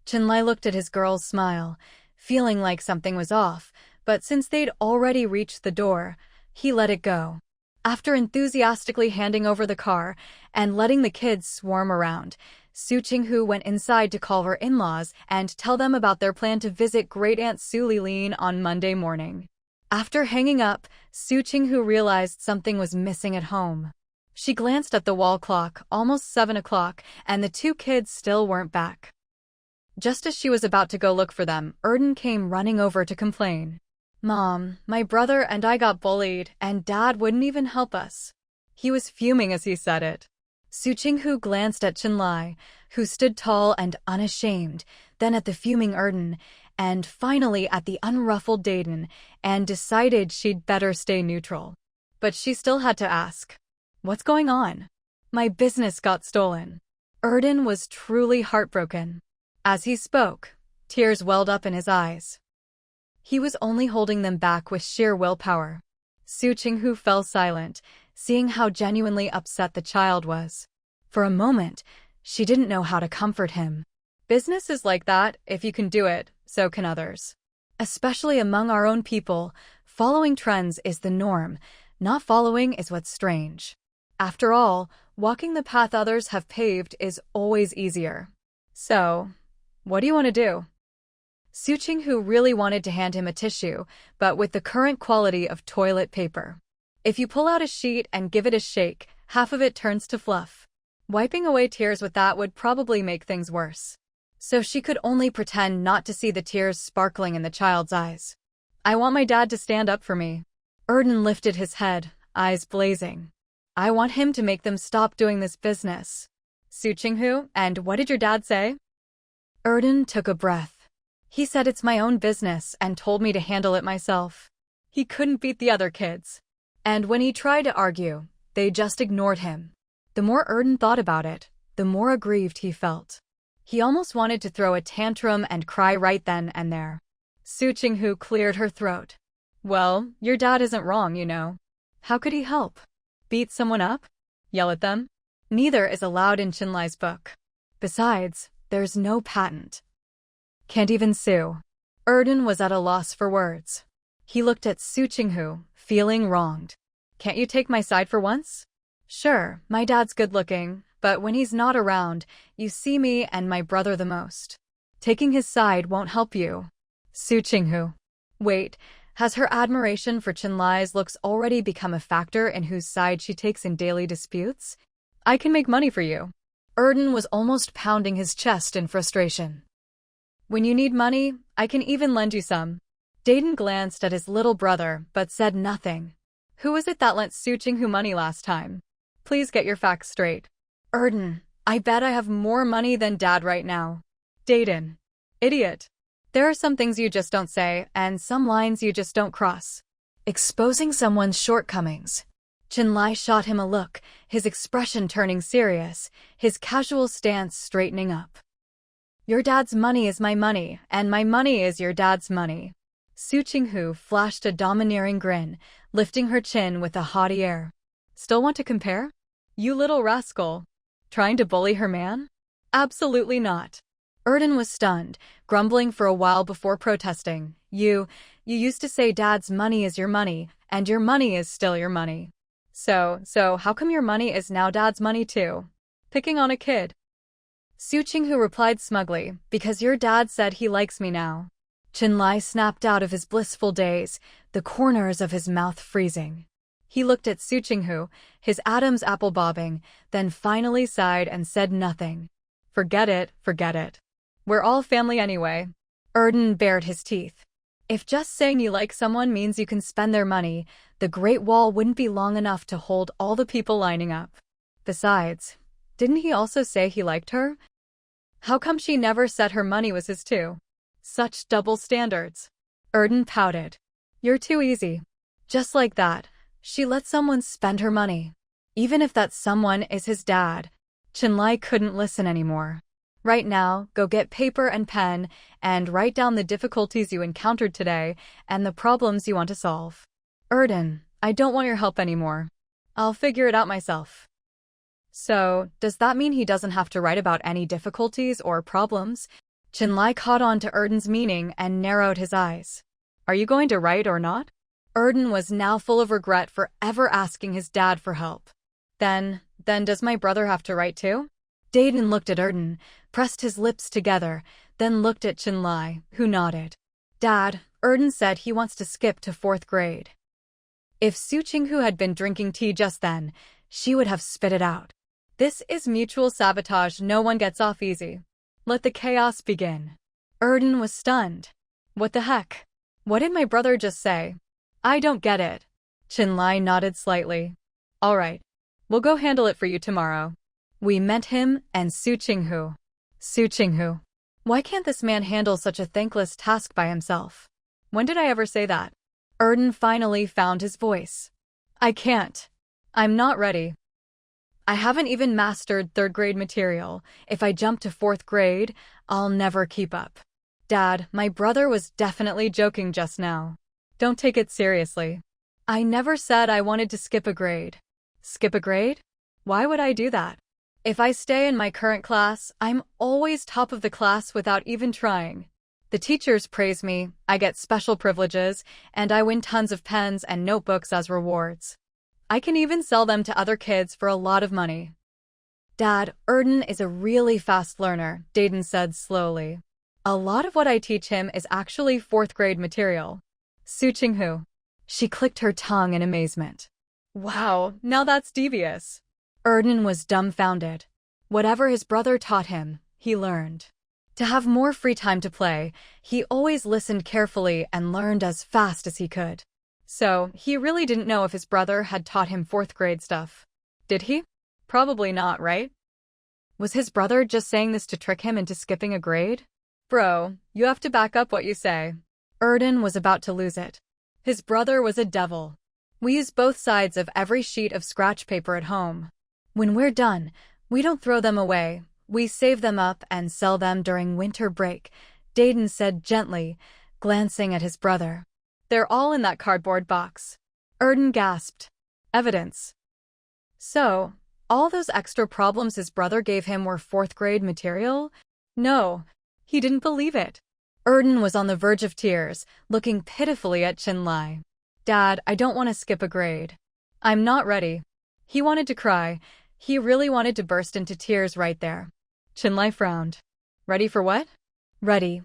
Qinlai looked at his girl's smile, feeling like something was off, but since they'd already reached the door, he let it go. After enthusiastically handing over the car and letting the kids swarm around, Su Qinghu went inside to call her in-laws and tell them about their plan to visit Great Aunt Su Lilin on Monday morning. After hanging up, Su Qinghu realized something was missing at home. She glanced at the wall clock, almost 7 o'clock, and the two kids still weren't back. Just as she was about to go look for them, Erden came running over to complain. "Mom, my brother and I got bullied, and Dad wouldn't even help us." He was fuming as he said it. Su Qinghu glanced at Chenlai, who stood tall and unashamed, then at the fuming Erden, and finally at the unruffled Dayton, and decided she'd better stay neutral. But she still had to ask, "What's going on?" "My business got stolen." Erden was truly heartbroken. As he spoke, tears welled up in his eyes. He was only holding them back with sheer willpower. Su Qinghu fell silent, seeing how genuinely upset the child was. For a moment, she didn't know how to comfort him. Business is like that. If you can do it, so can others. Especially among our own people, following trends is the norm. Not following is what's strange. After all, walking the path others have paved is always easier. So, what do you want to do? Su Qinghu really wanted to hand him a tissue, but with the current quality of toilet paper. If you pull out a sheet and give it a shake, half of it turns to fluff. Wiping away tears with that would probably make things worse. So she could only pretend not to see the tears sparkling in the child's eyes. "I want my dad to stand up for me." Erden lifted his head, eyes blazing. "I want him to make them stop doing this business." "Su Qinghu, and what did your dad say?" Erden took a breath. "He said it's my own business and told me to handle it myself." He couldn't beat the other kids. And when he tried to argue, they just ignored him. The more Erden thought about it, the more aggrieved he felt. He almost wanted to throw a tantrum and cry right then and there. Su Qinghu cleared her throat. "Well, your dad isn't wrong, you know. How could he help? Beat someone up? Yell at them? Neither is allowed in Chenlai's book. Besides, there's no patent. Can't even sue." Erden was at a loss for words. He looked at Su Qinghu, feeling wronged. "Can't you take my side for once?" "Sure, my dad's good-looking, but when he's not around, you see me and my brother the most. Taking his side won't help you." Su Qinghu. Wait, has her admiration for Chenlai's looks already become a factor in whose side she takes in daily disputes? "I can make money for you." Erden was almost pounding his chest in frustration. "When you need money, I can even lend you some." Dayton glanced at his little brother, but said nothing. "Who was it that lent Su Qinghu money last time? Please get your facts straight." Erden, "I bet I have more money than Dad right now." Dayton, "Idiot. There are some things you just don't say, and some lines you just don't cross." Exposing someone's shortcomings. Chenlai shot him a look, his expression turning serious, his casual stance straightening up. "Your dad's money is my money, and my money is your dad's money." Su Qinghu flashed a domineering grin, lifting her chin with a haughty air. "Still want to compare? You little rascal. Trying to bully her man?" "Absolutely not." Erden was stunned, grumbling for a while before protesting. You used to say Dad's money is your money, and your money is still your money. So how come your money is now Dad's money too? Picking on a kid." Su Qinghu replied smugly, "Because your dad said he likes me now." Chenlai snapped out of his blissful daze, the corners of his mouth freezing. He looked at Su Qinghu, his Adam's apple bobbing, then finally sighed and said nothing. Forget it. We're all family anyway." Erden bared his teeth. If just saying you like someone means you can spend their money, the Great Wall wouldn't be long enough to hold all the people lining up. Besides, didn't he also say he liked her? How come she never said her money was his too? Such double standards. Erden pouted. "You're too easy." Just like that, she let someone spend her money. Even if that someone is his dad. Chenlai couldn't listen anymore. "Right now, go get paper and pen and write down the difficulties you encountered today and the problems you want to solve." "Erden, I don't want your help anymore. I'll figure it out myself." So, does that mean he doesn't have to write about any difficulties or problems? Chenlai caught on to Erden's meaning and narrowed his eyes. "Are you going to write or not?" Erden was now full of regret for ever asking his dad for help. Then does my brother have to write too?" Dayton looked at Erden, pressed his lips together, then looked at Chenlai, who nodded. "Dad, Erden said he wants to skip to 4th grade." If Su Qinghu had been drinking tea just then, she would have spit it out. This is mutual sabotage. No one gets off easy. Let the chaos begin. Erden was stunned. What the heck? What did my brother just say? I don't get it. Qinlai nodded slightly. All right. We'll go handle it for you tomorrow. We met him and Su Qinghu. Su Qinghu. Why can't this man handle such a thankless task by himself? When did I ever say that? Erden finally found his voice. I can't. I'm not ready. I haven't even mastered 3rd grade material. If I jump to 4th grade, I'll never keep up. Dad, my brother was definitely joking just now. Don't take it seriously. I never said I wanted to skip a grade. Skip a grade? Why would I do that? If I stay in my current class, I'm always top of the class without even trying. The teachers praise me, I get special privileges, and I win tons of pens and notebooks as rewards. I can even sell them to other kids for a lot of money. Dad, Erden is a really fast learner, Dayton said slowly. A lot of what I teach him is actually 4th grade material. Su Qinghu. She clicked her tongue in amazement. Wow, now that's devious. Erden was dumbfounded. Whatever his brother taught him, he learned. To have more free time to play, he always listened carefully and learned as fast as he could. So, he really didn't know if his brother had taught him 4th grade stuff. Did he? Probably not, right? Was his brother just saying this to trick him into skipping a grade? Bro, you have to back up what you say. Erden was about to lose it. His brother was a devil. We use both sides of every sheet of scratch paper at home. When we're done, we don't throw them away. We save them up and sell them during winter break, Dayton said gently, glancing at his brother. They're all in that cardboard box. Erden gasped. Evidence. So, all those extra problems his brother gave him were 4th grade material? No, he didn't believe it. Erden was on the verge of tears, looking pitifully at Qinlai. Dad, I don't want to skip a grade. I'm not ready. He wanted to cry. He really wanted to burst into tears right there. Qinlai frowned. Ready for what? Ready.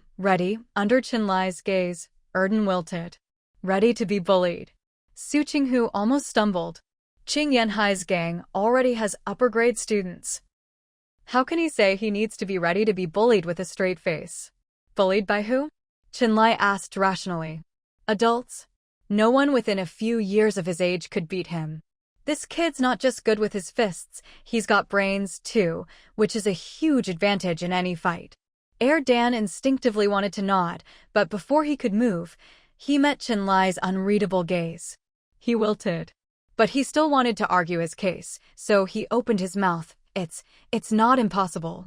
Under Qinlai's gaze, Erden wilted. Ready to be bullied. Su Qinghu almost stumbled. Qing Yanhai's gang already has upper grade students. How can he say he needs to be ready to be bullied with a straight face? Bullied by who? Qinlai asked rationally. Adults. No one within a few years of his age could beat him. This kid's not just good with his fists, he's got brains, too, which is a huge advantage in any fight. Dan instinctively wanted to nod, but before he could move, he met Qinlai's unreadable gaze. He wilted. But he still wanted to argue his case, so he opened his mouth. It's not impossible.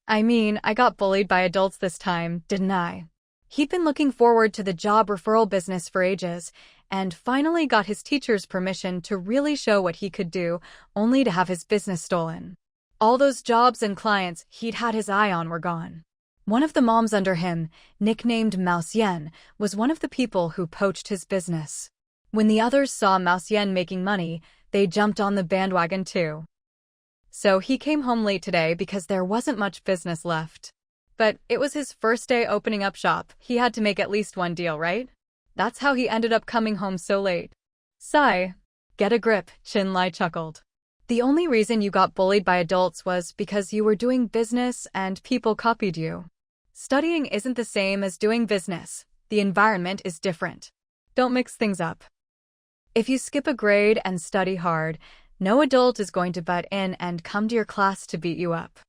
I mean, I got bullied by adults this time, didn't I? He'd been looking forward to the job referral business for ages, and finally got his teacher's permission to really show what he could do, only to have his business stolen. All those jobs and clients he'd had his eye on were gone. One of the moms under him, nicknamed Mouse Yen, was one of the people who poached his business. When the others saw Mouse Yen making money, they jumped on the bandwagon too. So he came home late today because there wasn't much business left. But it was his first day opening up shop. He had to make at least one deal, right? That's how he ended up coming home so late. Sigh. Get a grip, Qinlai chuckled. The only reason you got bullied by adults was because you were doing business and people copied you. Studying isn't the same as doing business. The environment is different. Don't mix things up. If you skip a grade and study hard, no adult is going to butt in and come to your class to beat you up.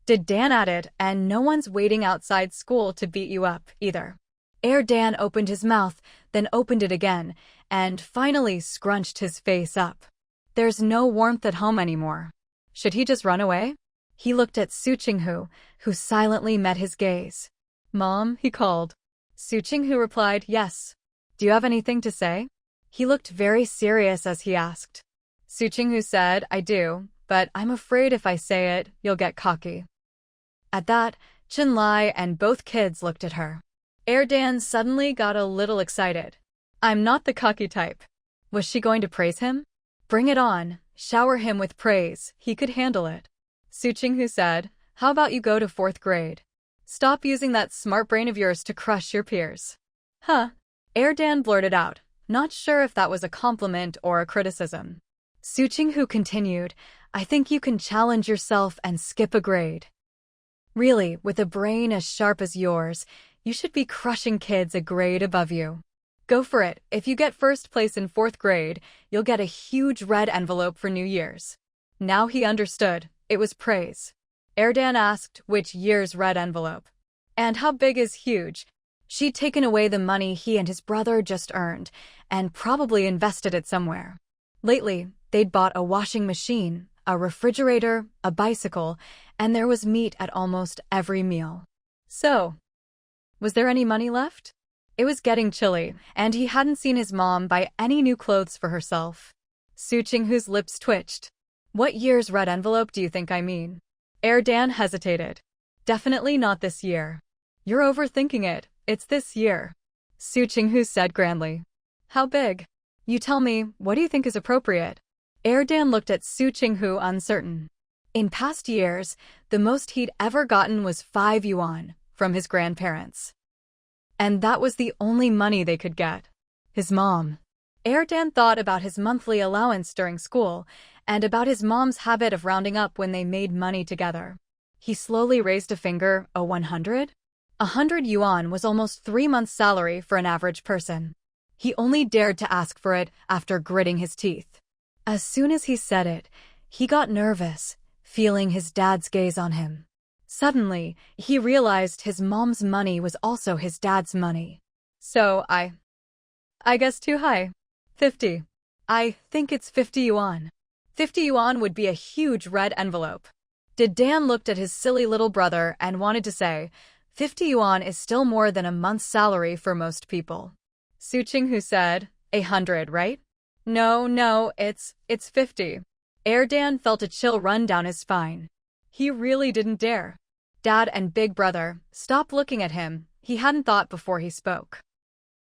Did Dan at it, and no one's waiting outside school to beat you up, either. Dan opened his mouth, then opened it again, and finally scrunched his face up. There's no warmth at home anymore. Should he just run away? He looked at Su Qinghu, who silently met his gaze. Mom, he called. Su Qinghu replied, yes. Do you have anything to say? He looked very serious as he asked. Su Qinghu said, I do, but I'm afraid if I say it, you'll get cocky. At that, Qinlai and both kids looked at her. Dan suddenly got a little excited. I'm not the cocky type. Was she going to praise him? Bring it on, shower him with praise, he could handle it. Su Qinghu said, how about you go to 4th grade? Stop using that smart brain of yours to crush your peers. Huh? Dan blurted out, not sure if that was a compliment or a criticism. Su Qinghu continued, I think you can challenge yourself and skip a grade. Really, with a brain as sharp as yours, you should be crushing kids a grade above you. Go for it. If you get first place in 4th grade, you'll get a huge red envelope for New Year's. Now he understood. It was praise. Erdan asked which year's red envelope. And how big is huge? She'd taken away the money he and his brother just earned, and probably invested it somewhere. Lately, they'd bought a washing machine, a refrigerator, a bicycle, and there was meat at almost every meal. So, was there any money left? It was getting chilly, and he hadn't seen his mom buy any new clothes for herself. Su Qinghu's lips twitched. What year's red envelope do you think I mean? Erdan hesitated. Definitely not this year. You're overthinking it. It's this year. Su Qinghu said grandly. How big? You tell me, what do you think is appropriate? Erdan looked at Su Qinghu uncertain. In past years, the most he'd ever gotten was 5 yuan from his grandparents. And that was the only money they could get. His mom. Erdan thought about his monthly allowance during school and about his mom's habit of rounding up when they made money together. He slowly raised a finger. 100? 100 yuan was almost 3 months' salary for an average person. He only dared to ask for it after gritting his teeth. As soon as he said it, he got nervous, feeling his dad's gaze on him. Suddenly, he realized his mom's money was also his dad's money. So I guess too high. 50. I think it's 50 yuan. 50 yuan would be a huge red envelope. Dan looked at his silly little brother and wanted to say, 50 yuan is still more than a month's salary for most people. Su Qinghu said, 100, right? No, it's 50. Erdan felt a chill run down his spine. He really didn't dare. Dad and big brother, stop looking at him. He hadn't thought before he spoke.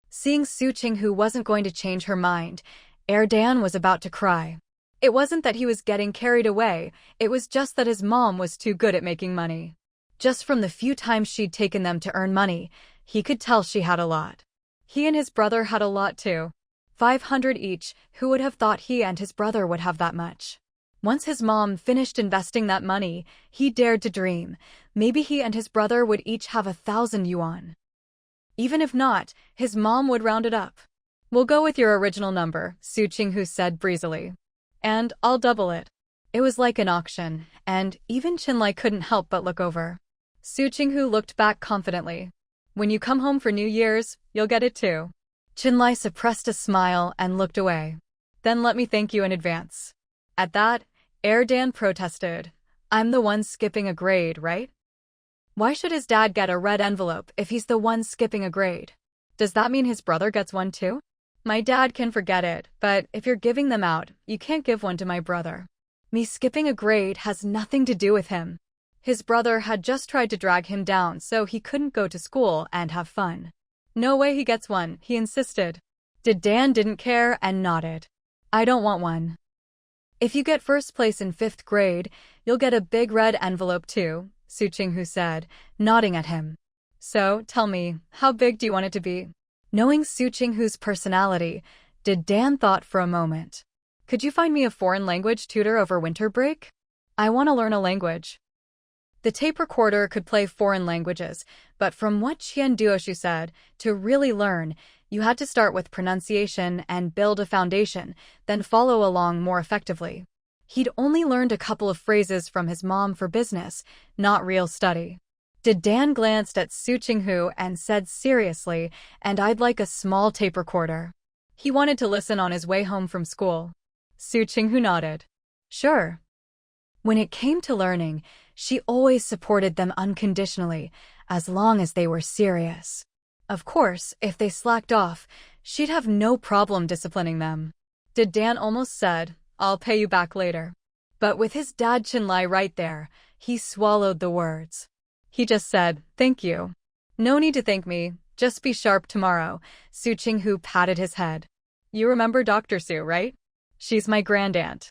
Seeing Su Qinghu wasn't going to change her mind, Erdan was about to cry. It wasn't that he was getting carried away, it was just that his mom was too good at making money. Just from the few times she'd taken them to earn money, he could tell she had a lot. He and his brother had a lot too. 500 each. Who would have thought he and his brother would have that much? Once his mom finished investing that money, he dared to dream. Maybe he and his brother would each have 1,000 yuan. Even if not, his mom would round it up. We'll go with your original number, Su Qinghu said breezily. And I'll double it. It was like an auction, and even Qinlai couldn't help but look over. Su Qinghu looked back confidently. When you come home for New Year's, you'll get it too. Qinlai suppressed a smile and looked away. Then let me thank you in advance. At that, Erdan protested. I'm the one skipping a grade, right? Why should his dad get a red envelope if he's the one skipping a grade? Does that mean his brother gets one too? My dad can forget it, but if you're giving them out, you can't give one to my brother. Me skipping a grade has nothing to do with him. His brother had just tried to drag him down so he couldn't go to school and have fun. No way he gets one, he insisted. Dan didn't care and nodded. I don't want one. If you get first place in 5th grade, you'll get a big red envelope too, Su Qinghu said, nodding at him. So, tell me, how big do you want it to be? Knowing Su Qinghu's personality, Dan thought for a moment. Could you find me a foreign language tutor over winter break? I want to learn a language. The tape recorder could play foreign languages, but from what Qian Duoshu said, to really learn, you had to start with pronunciation and build a foundation, then follow along more effectively. He'd only learned a couple of phrases from his mom for business, not real study. Dan glanced at Su Qinghu and said seriously, and I'd like a small tape recorder. He wanted to listen on his way home from school. Su Qinghu nodded. Sure. When it came to learning, she always supported them unconditionally, as long as they were serious. Of course, if they slacked off, she'd have no problem disciplining them. Dan almost said, I'll pay you back later. But with his dad Qinlai right there, he swallowed the words. He just said, thank you. No need to thank me, just be sharp tomorrow. Su Qinghu patted his head. You remember Dr. Su, right? She's my grandaunt.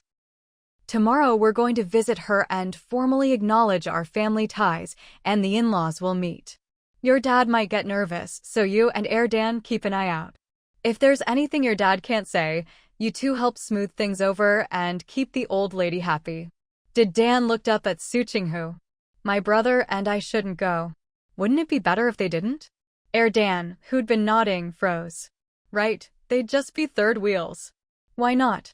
Tomorrow we're going to visit her and formally acknowledge our family ties, and the in-laws will meet. Your dad might get nervous, so you and Erdan keep an eye out. If there's anything your dad can't say, you two help smooth things over and keep the old lady happy. Dan looked up at Su Qinghu. My brother and I shouldn't go. Wouldn't it be better if they didn't? Dan, who'd been nodding, froze. Right, they'd just be third wheels. Why not?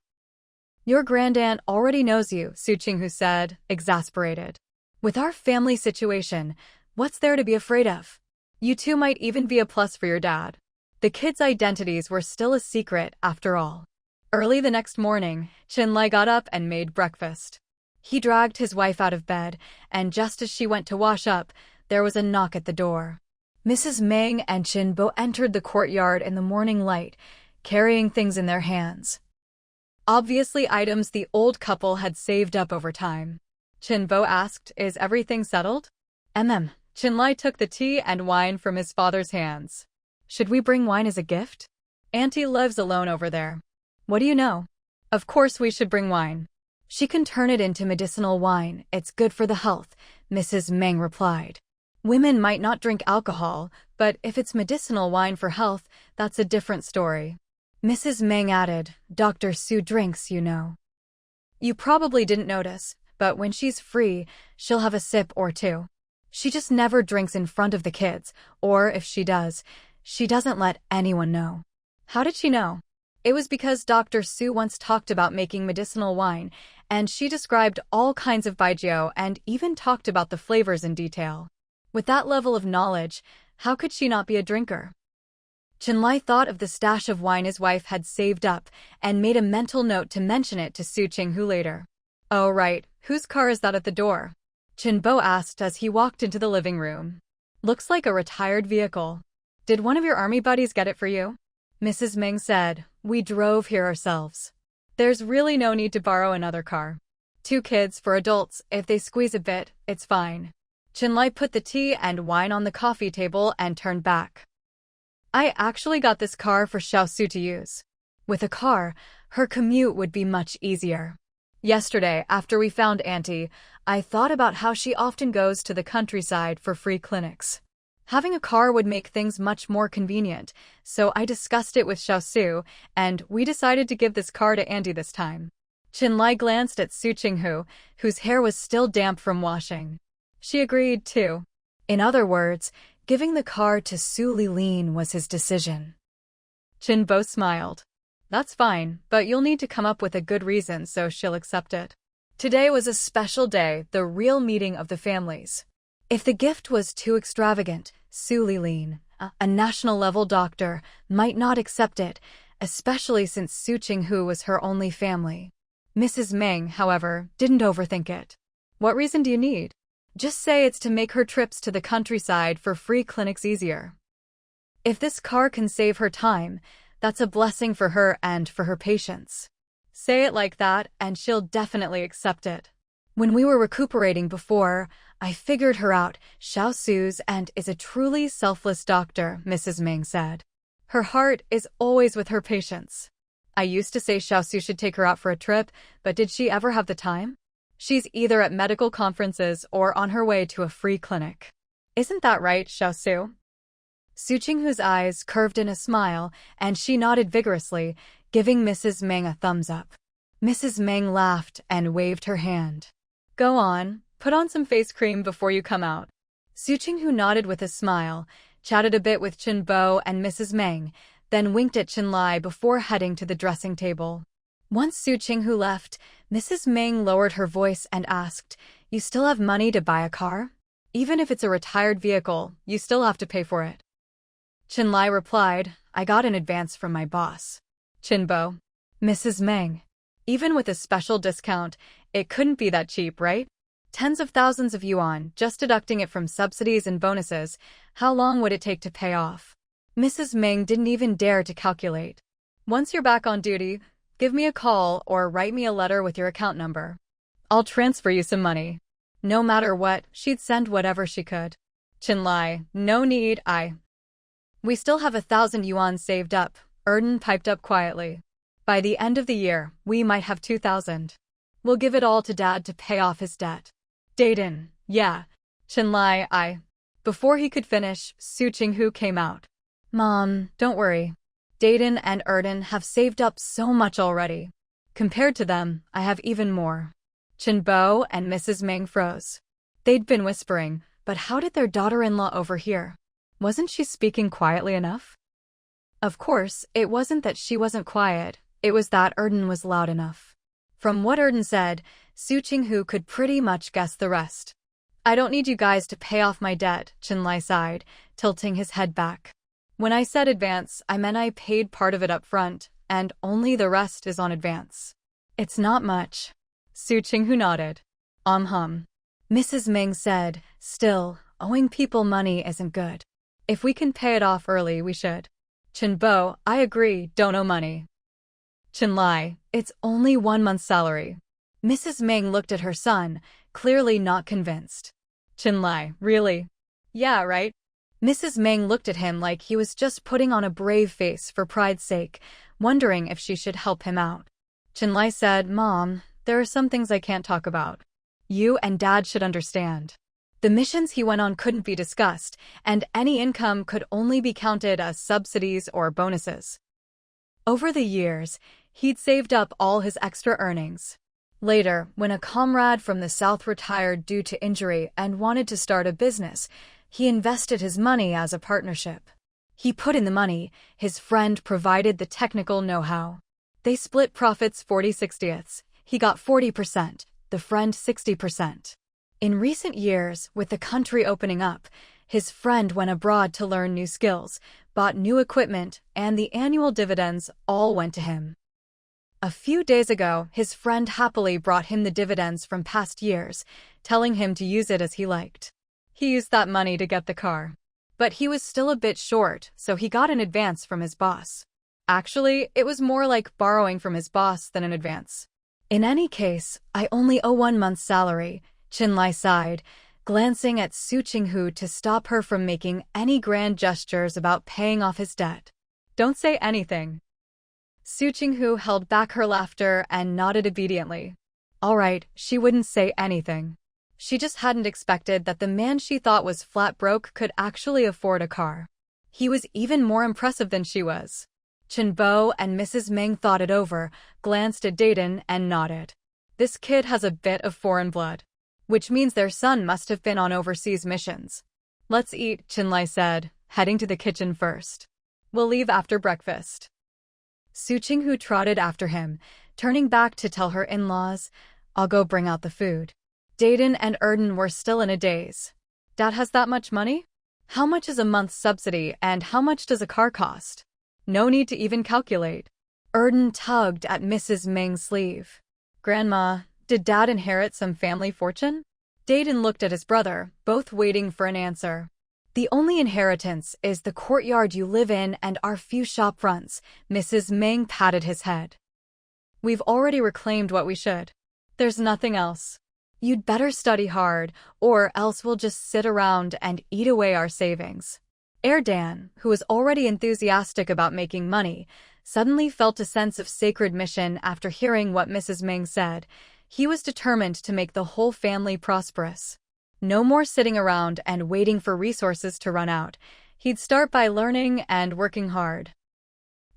Your grandaunt already knows you, Su Qinghu said, exasperated. With our family situation, what's there to be afraid of? You two might even be a plus for your dad. The kids' identities were still a secret, after all. Early the next morning, Qinlai got up and made breakfast. He dragged his wife out of bed, and just as she went to wash up, there was a knock at the door. Mrs. Meng and Qinbo entered the courtyard in the morning light, carrying things in their hands. Obviously items the old couple had saved up over time. Qinbo asked, "Is everything settled?" Qinlai took the tea and wine from his father's hands. "Should we bring wine as a gift? Auntie lives alone over there. What do you know? Of course we should bring wine. She can turn it into medicinal wine. It's good for the health," Mrs. Meng replied. Women might not drink alcohol, but if it's medicinal wine for health, that's a different story. Mrs. Meng added, "Dr. Su drinks, you know. You probably didn't notice, but when she's free, she'll have a sip or two. She just never drinks in front of the kids, or if she does, she doesn't let anyone know." How did she know? It was because Dr. Su once talked about making medicinal wine, and she described all kinds of baijiu and even talked about the flavors in detail. With that level of knowledge, how could she not be a drinker? Qinlai thought of the stash of wine his wife had saved up and made a mental note to mention it to Su Qinghu later. "Oh right, whose car is that at the door?" Qinbo asked as he walked into the living room. "Looks like a retired vehicle. Did one of your army buddies get it for you?" Mrs. Meng said, "We drove here ourselves. There's really no need to borrow another car. 2 kids for adults, if they squeeze a bit, it's fine." Qinlai put the tea and wine on the coffee table and turned back. "I actually got this car for Xiaosu to use. With a car, her commute would be much easier. Yesterday, after we found Auntie, I thought about how she often goes to the countryside for free clinics. Having a car would make things much more convenient, so I discussed it with Xiaosu, and we decided to give this car to Auntie this time." Qinlai glanced at Su Qinghu, whose hair was still damp from washing. She agreed, too. In other words, giving the car to Su Lilin was his decision. Qinbo smiled. "That's fine, but you'll need to come up with a good reason so she'll accept it." Today was a special day, the real meeting of the families. If the gift was too extravagant, Su Lilin, a national-level doctor, might not accept it, especially since Su Qinghu was her only family. Mrs. Meng, however, didn't overthink it. "What reason do you need? Just say it's to make her trips to the countryside for free clinics easier. If this car can save her time, that's a blessing for her and for her patients. Say it like that, and she'll definitely accept it. When we were recuperating before, I figured her out. Xiaosu's and is a truly selfless doctor," Mrs. Meng said. "Her heart is always with her patients. I used to say Xiaosu should take her out for a trip, but did she ever have the time? She's either at medical conferences or on her way to a free clinic. Isn't that right, Xiaosu?" Su Qinghu's eyes curved in a smile, and she nodded vigorously, giving Mrs. Meng a thumbs up. Mrs. Meng laughed and waved her hand. "Go on, put on some face cream before you come out." Su Qinghu nodded with a smile, chatted a bit with Qinbo and Mrs. Meng, then winked at Qinlai before heading to the dressing table. Once Su Qinghu left, Mrs. Meng lowered her voice and asked, "You still have money to buy a car? Even if it's a retired vehicle, you still have to pay for it." Qinlai replied, "I got an advance from my boss." Qinbo. "Mrs. Meng, even with a special discount, it couldn't be that cheap, right? Tens of thousands of yuan, just deducting it from subsidies and bonuses. How long would it take to pay off?" Mrs. Meng didn't even dare to calculate. "Once you're back on duty, give me a call or write me a letter with your account number. I'll transfer you some money." No matter what, she'd send whatever she could. Qinlai, "No need, We still have 1,000 yuan saved up," Erden piped up quietly. "By the end of the year, we might have 2,000. We'll give it all to Dad to pay off his debt." "Dayton, yeah." Qinlai, Before he could finish, Su Qinghu came out. "Mom, don't worry. Dayton and Erden have saved up so much already. Compared to them, I have even more." Qinbo and Mrs. Meng froze. They'd been whispering, but how did their daughter-in-law overhear? Wasn't she speaking quietly enough? Of course, it wasn't that she wasn't quiet, it was that Erden was loud enough. From what Erden said, Su Qinghu could pretty much guess the rest. I don't need you guys to pay off my debt, Chenlai sighed, tilting his head back. When I said advance, I meant I paid part of it up front, and only the rest is on advance. It's not much. Su Qinghu nodded. Mrs. Ming said, still, owing people money isn't good. If we can pay it off early, we should. Chenbo, I agree, don't owe money. Chenlai, it's only 1 month's salary. Mrs. Ming looked at her son, clearly not convinced. Chenlai, really? Yeah, right? Mrs. Ming looked at him like he was just putting on a brave face for pride's sake, wondering if she should help him out. Chenlai said, Mom, there are some things I can't talk about. You and Dad should understand. The missions he went on couldn't be discussed, and any income could only be counted as subsidies or bonuses. Over the years, he'd saved up all his extra earnings. Later, when a comrade from the South retired due to injury and wanted to start a business, he invested his money as a partnership. He put in the money, his friend provided the technical know-how. They split profits 40/60. He got 40%, the friend 60%. In recent years, with the country opening up, his friend went abroad to learn new skills, bought new equipment, and the annual dividends all went to him. A few days ago, his friend happily brought him the dividends from past years, telling him to use it as he liked. He used that money to get the car. But he was still a bit short, so he got an advance from his boss. Actually, it was more like borrowing from his boss than an advance. In any case, I only owe 1 month's salary, Chenlai sighed, glancing at Su Qinghu to stop her from making any grand gestures about paying off his debt. Don't say anything. Su Qinghu held back her laughter and nodded obediently. All right, she wouldn't say anything. She just hadn't expected that the man she thought was flat broke could actually afford a car. He was even more impressive than she was. Chenbo and Mrs. Ming thought it over, glanced at Dayton, and nodded. This kid has a bit of foreign blood. Which means their son must have been on overseas missions. Let's eat, Chenlai said, heading to the kitchen first. We'll leave after breakfast. Su Qinghu trotted after him, turning back to tell her in-laws, I'll go bring out the food. Dayton and Erden were still in a daze. Dad has that much money? How much is a month's subsidy and how much does a car cost? No need to even calculate. Erden tugged at Mrs. Ming's sleeve. Grandma, did Dad inherit some family fortune? Dayton looked at his brother, both waiting for an answer. The only inheritance is the courtyard you live in and our few shop fronts, Mrs. Ming patted his head. We've already reclaimed what we should. There's nothing else. You'd better study hard, or else we'll just sit around and eat away our savings. Erdan, who was already enthusiastic about making money, suddenly felt a sense of sacred mission after hearing what Mrs. Ming said. He was determined to make the whole family prosperous. No more sitting around and waiting for resources to run out. He'd start by learning and working hard.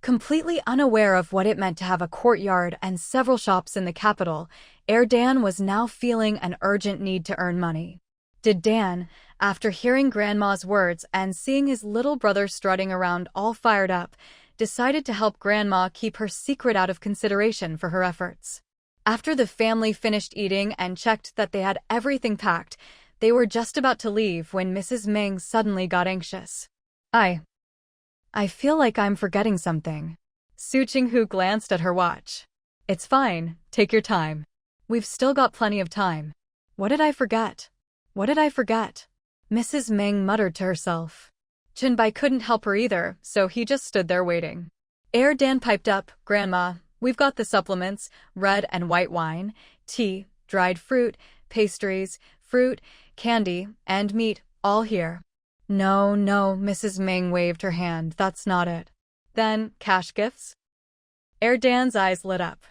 Completely unaware of what it meant to have a courtyard and several shops in the capital, Erdan was now feeling an urgent need to earn money. Did Dan, after hearing Grandma's words and seeing his little brother strutting around all fired up, decided to help Grandma keep her secret out of consideration for her efforts. After the family finished eating and checked that they had everything packed, they were just about to leave when Mrs. Ming suddenly got anxious. I feel like I'm forgetting something. Su Qinghu glanced at her watch. It's fine, take your time. We've still got plenty of time. What did I forget? What did I forget? Mrs. Ming muttered to herself. Chenbai couldn't help her either, so he just stood there waiting. Dan piped up, Grandma, we've got the supplements, red and white wine, tea, dried fruit, pastries, fruit, candy, and meat, all here. No, Mrs. Ming waved her hand, that's not it. Then, cash gifts? Dan's eyes lit up.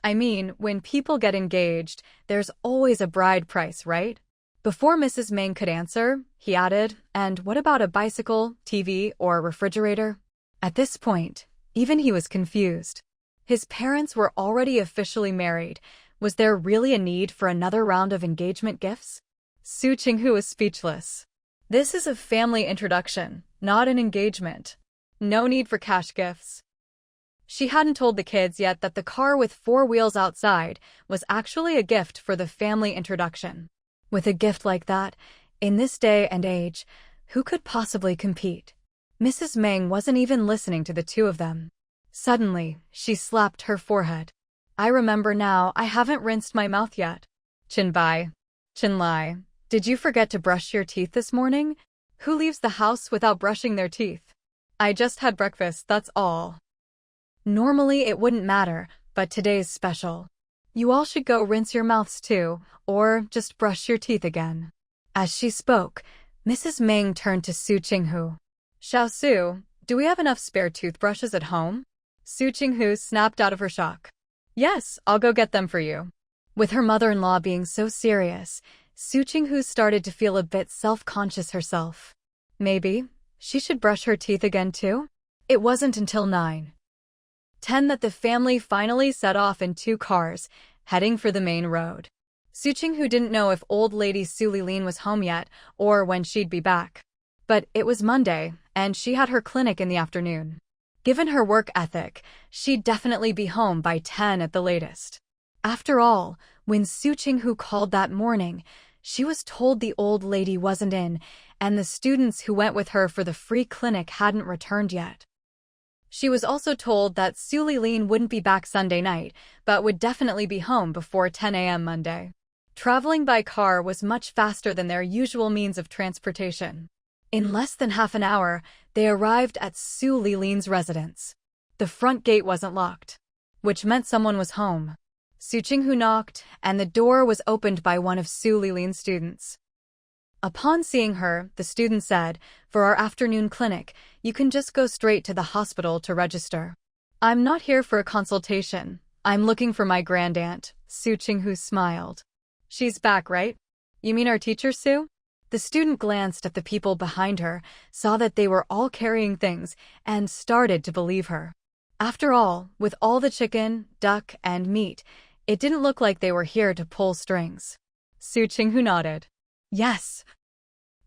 I mean, when people get engaged, there's always a bride price, right? Before Mrs. Ming could answer, he added, and what about a bicycle, TV, or refrigerator? At this point, even he was confused. His parents were already officially married. Was there really a need for another round of engagement gifts? Su Qinghu was speechless. This is a family introduction, not an engagement. No need for cash gifts. She hadn't told the kids yet that the car with 4 wheels outside was actually a gift for the family introduction. With a gift like that, in this day and age, who could possibly compete? Mrs. Meng wasn't even listening to the two of them. Suddenly, she slapped her forehead. I remember now, I haven't rinsed my mouth yet. Qinbai. Qinlai, did you forget to brush your teeth this morning? Who leaves the house without brushing their teeth? I just had breakfast, that's all. Normally it wouldn't matter, but today's special. You all should go rinse your mouths too, or just brush your teeth again. As she spoke, Mrs. Meng turned to Su Qinghu. Xiaosu, do we have enough spare toothbrushes at home? Su Qinghu snapped out of her shock. Yes, I'll go get them for you. With her mother-in-law being so serious, Su Qinghu started to feel a bit self-conscious herself. Maybe she should brush her teeth again too? It wasn't until 9:10 that the family finally set off in 2 cars, heading for the main road. Su Qinghu didn't know if old lady Su Lilin was home yet, or when she'd be back. But it was Monday, and she had her clinic in the afternoon. Given her work ethic, she'd definitely be home by 10 at the latest. After all, when Su Qinghu called that morning, she was told the old lady wasn't in, and the students who went with her for the free clinic hadn't returned yet. She was also told that Su Lilin wouldn't be back Sunday night, but would definitely be home before 10 a.m. Monday. Traveling by car was much faster than their usual means of transportation. In less than half an hour, they arrived at Su Lilin's residence. The front gate wasn't locked, which meant someone was home. Su Qinghu knocked, and the door was opened by one of Su Lilin's students. Upon seeing her, the student said, "For our afternoon clinic, you can just go straight to the hospital to register." "I'm not here for a consultation. I'm looking for my grandaunt," Su Qinghu smiled. "She's back, right? You mean our teacher, Su?" The student glanced at the people behind her, saw that they were all carrying things, and started to believe her. After all, with all the chicken, duck, and meat, it didn't look like they were here to pull strings. Su Qinghu nodded. Yes.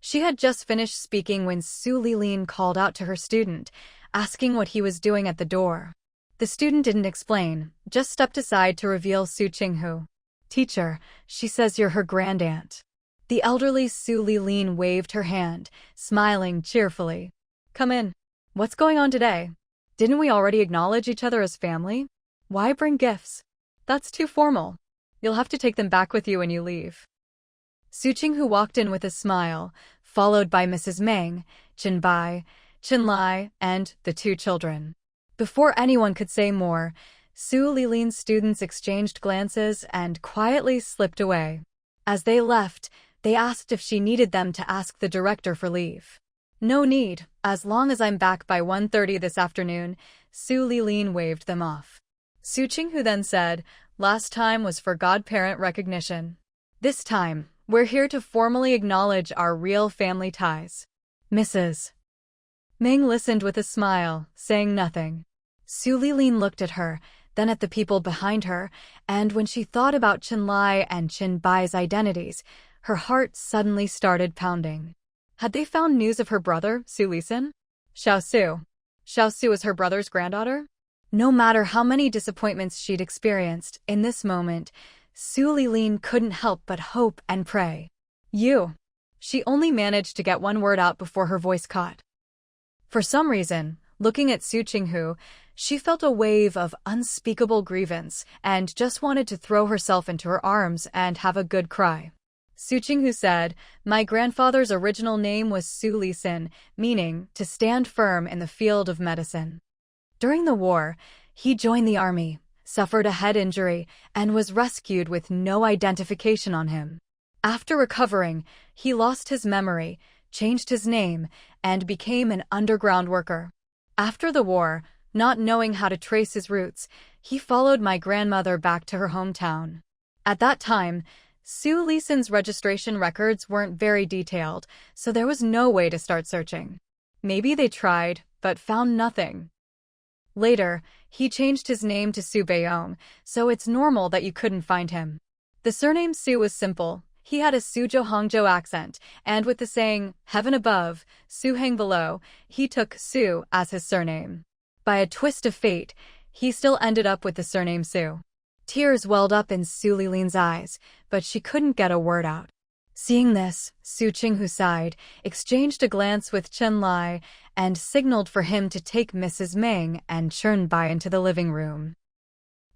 She had just finished speaking when Su Lilin called out to her student, asking what he was doing at the door. The student didn't explain, just stepped aside to reveal Su Qinghu. "Teacher, she says you're her grandaunt." The elderly Su Lilin waved her hand, smiling cheerfully. "Come in. What's going on today? Didn't we already acknowledge each other as family? Why bring gifts? That's too formal. You'll have to take them back with you when you leave." Su Qinghu walked in with a smile, followed by Mrs. Meng, Qinbai, Qinlai, and the 2 children. Before anyone could say more, Su Lilin's students exchanged glances and quietly slipped away. As they left, they asked if she needed them to ask the director for leave. "No need, as long as I'm back by 1:30 this afternoon," Su Lilin waved them off. Su Qinghu then said, "Last time was for godparent recognition. This time, we're here to formally acknowledge our real family ties." Mrs. Meng listened with a smile, saying nothing. Su Lilin looked at her, then at the people behind her, and when she thought about Qinlai and Qinbai's identities, her heart suddenly started pounding. Had they found news of her brother, Su Lisin? Xiaosu. Xiaosu is her brother's granddaughter? No matter how many disappointments she'd experienced, in this moment, Su Lilin couldn't help but hope and pray. "You." She only managed to get one word out before her voice caught. For some reason, looking at Su Qinghu, she felt a wave of unspeakable grievance and just wanted to throw herself into her arms and have a good cry. Su Qinghu said, "My grandfather's original name was Su Lisin, meaning to stand firm in the field of medicine. During the war, he joined the army, suffered a head injury, and was rescued with no identification on him. After recovering, he lost his memory, changed his name, and became an underground worker. After the war, not knowing how to trace his roots, he followed my grandmother back to her hometown. At that time, Su Lisin's registration records weren't very detailed, so there was no way to start searching. Maybe they tried, but found nothing. Later, he changed his name to Su Beiyong, so it's normal that you couldn't find him. The surname Su was simple. He had a Suzhou Hangzhou accent, and with the saying, heaven above, Su hang below, he took Su as his surname. By a twist of fate, he still ended up with the surname Su. Tears welled up in Su Lilin's eyes, but she couldn't get a word out. Seeing this, Su Qinghu sighed, exchanged a glance with Chen Lai, and signaled for him to take Mrs. Meng and Chen Bai into the living room.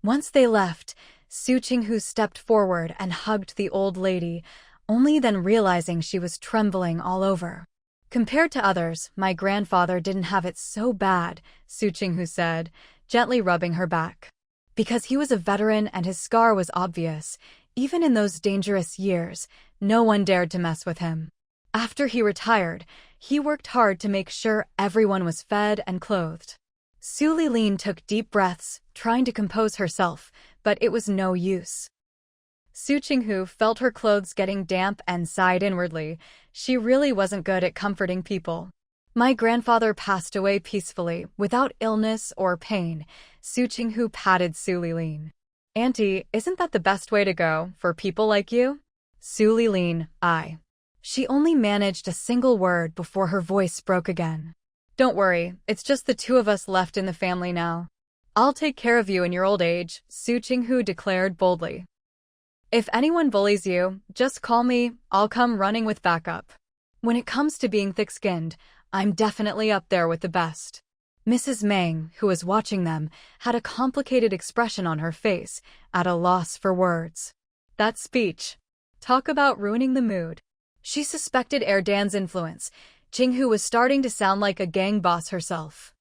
Once they left, Su Qinghu stepped forward and hugged the old lady, only then realizing she was trembling all over. Compared to others, my grandfather didn't have it so bad, Su Qinghu said, gently rubbing her back. Because he was a veteran and his scar was obvious, even in those dangerous years, no one dared to mess with him. After he retired, he worked hard to make sure everyone was fed and clothed. Su Lilin took deep breaths, trying to compose herself, but it was no use. Su Qinghu felt her clothes getting damp and sighed inwardly. She really wasn't good at comforting people. My grandfather passed away peacefully, without illness or pain. Su Qinghu patted Su Lilin. Auntie, isn't that the best way to go, for people like you? Su Lilin, She only managed a single word before her voice broke again. Don't worry, it's just the two of us left in the family now. I'll take care of you in your old age, Su Qinghu declared boldly. If anyone bullies you, just call me, I'll come running with backup. When it comes to being thick-skinned, I'm definitely up there with the best. Mrs. Meng, who was watching them, had a complicated expression on her face, at a loss for words. That speech. Talk about ruining the mood. She suspected Erdan's influence. Qinghu was starting to sound like a gang boss herself.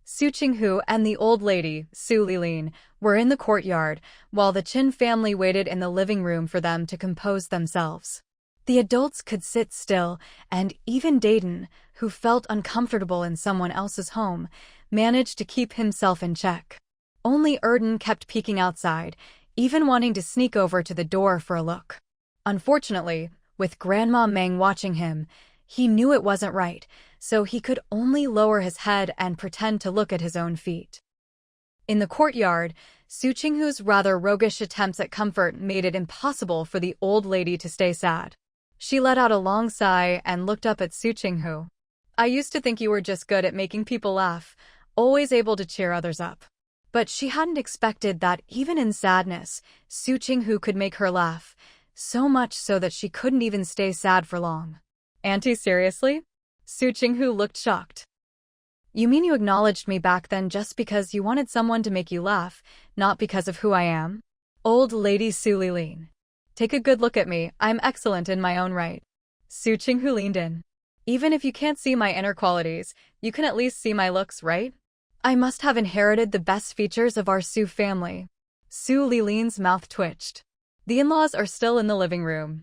Su Qinghu and the old lady, Su Lilin, were in the courtyard, while the Qin family waited in the living room for them to compose themselves. The adults could sit still, and even Dayton, who felt uncomfortable in someone else's home, managed to keep himself in check. Only Erdan kept peeking outside, even wanting to sneak over to the door for a look. Unfortunately, with Grandma Meng watching him, he knew it wasn't right, so he could only lower his head and pretend to look at his own feet. In the courtyard, Su Qinghu's rather roguish attempts at comfort made it impossible for the old lady to stay sad. She let out a long sigh and looked up at Su Qinghu. I used to think you were just good at making people laugh, always able to cheer others up. But she hadn't expected that even in sadness, Su Qinghu could make her laugh, so much so that she couldn't even stay sad for long. Auntie, seriously? Su Qinghu looked shocked. You mean you acknowledged me back then just because you wanted someone to make you laugh, not because of who I am? Old lady Su Lilin. Take a good look at me, I'm excellent in my own right. Su Qinghu leaned in. Even if you can't see my inner qualities, you can at least see my looks, right? I must have inherited the best features of our Su family. Su Lilin's mouth twitched. The in-laws are still in the living room.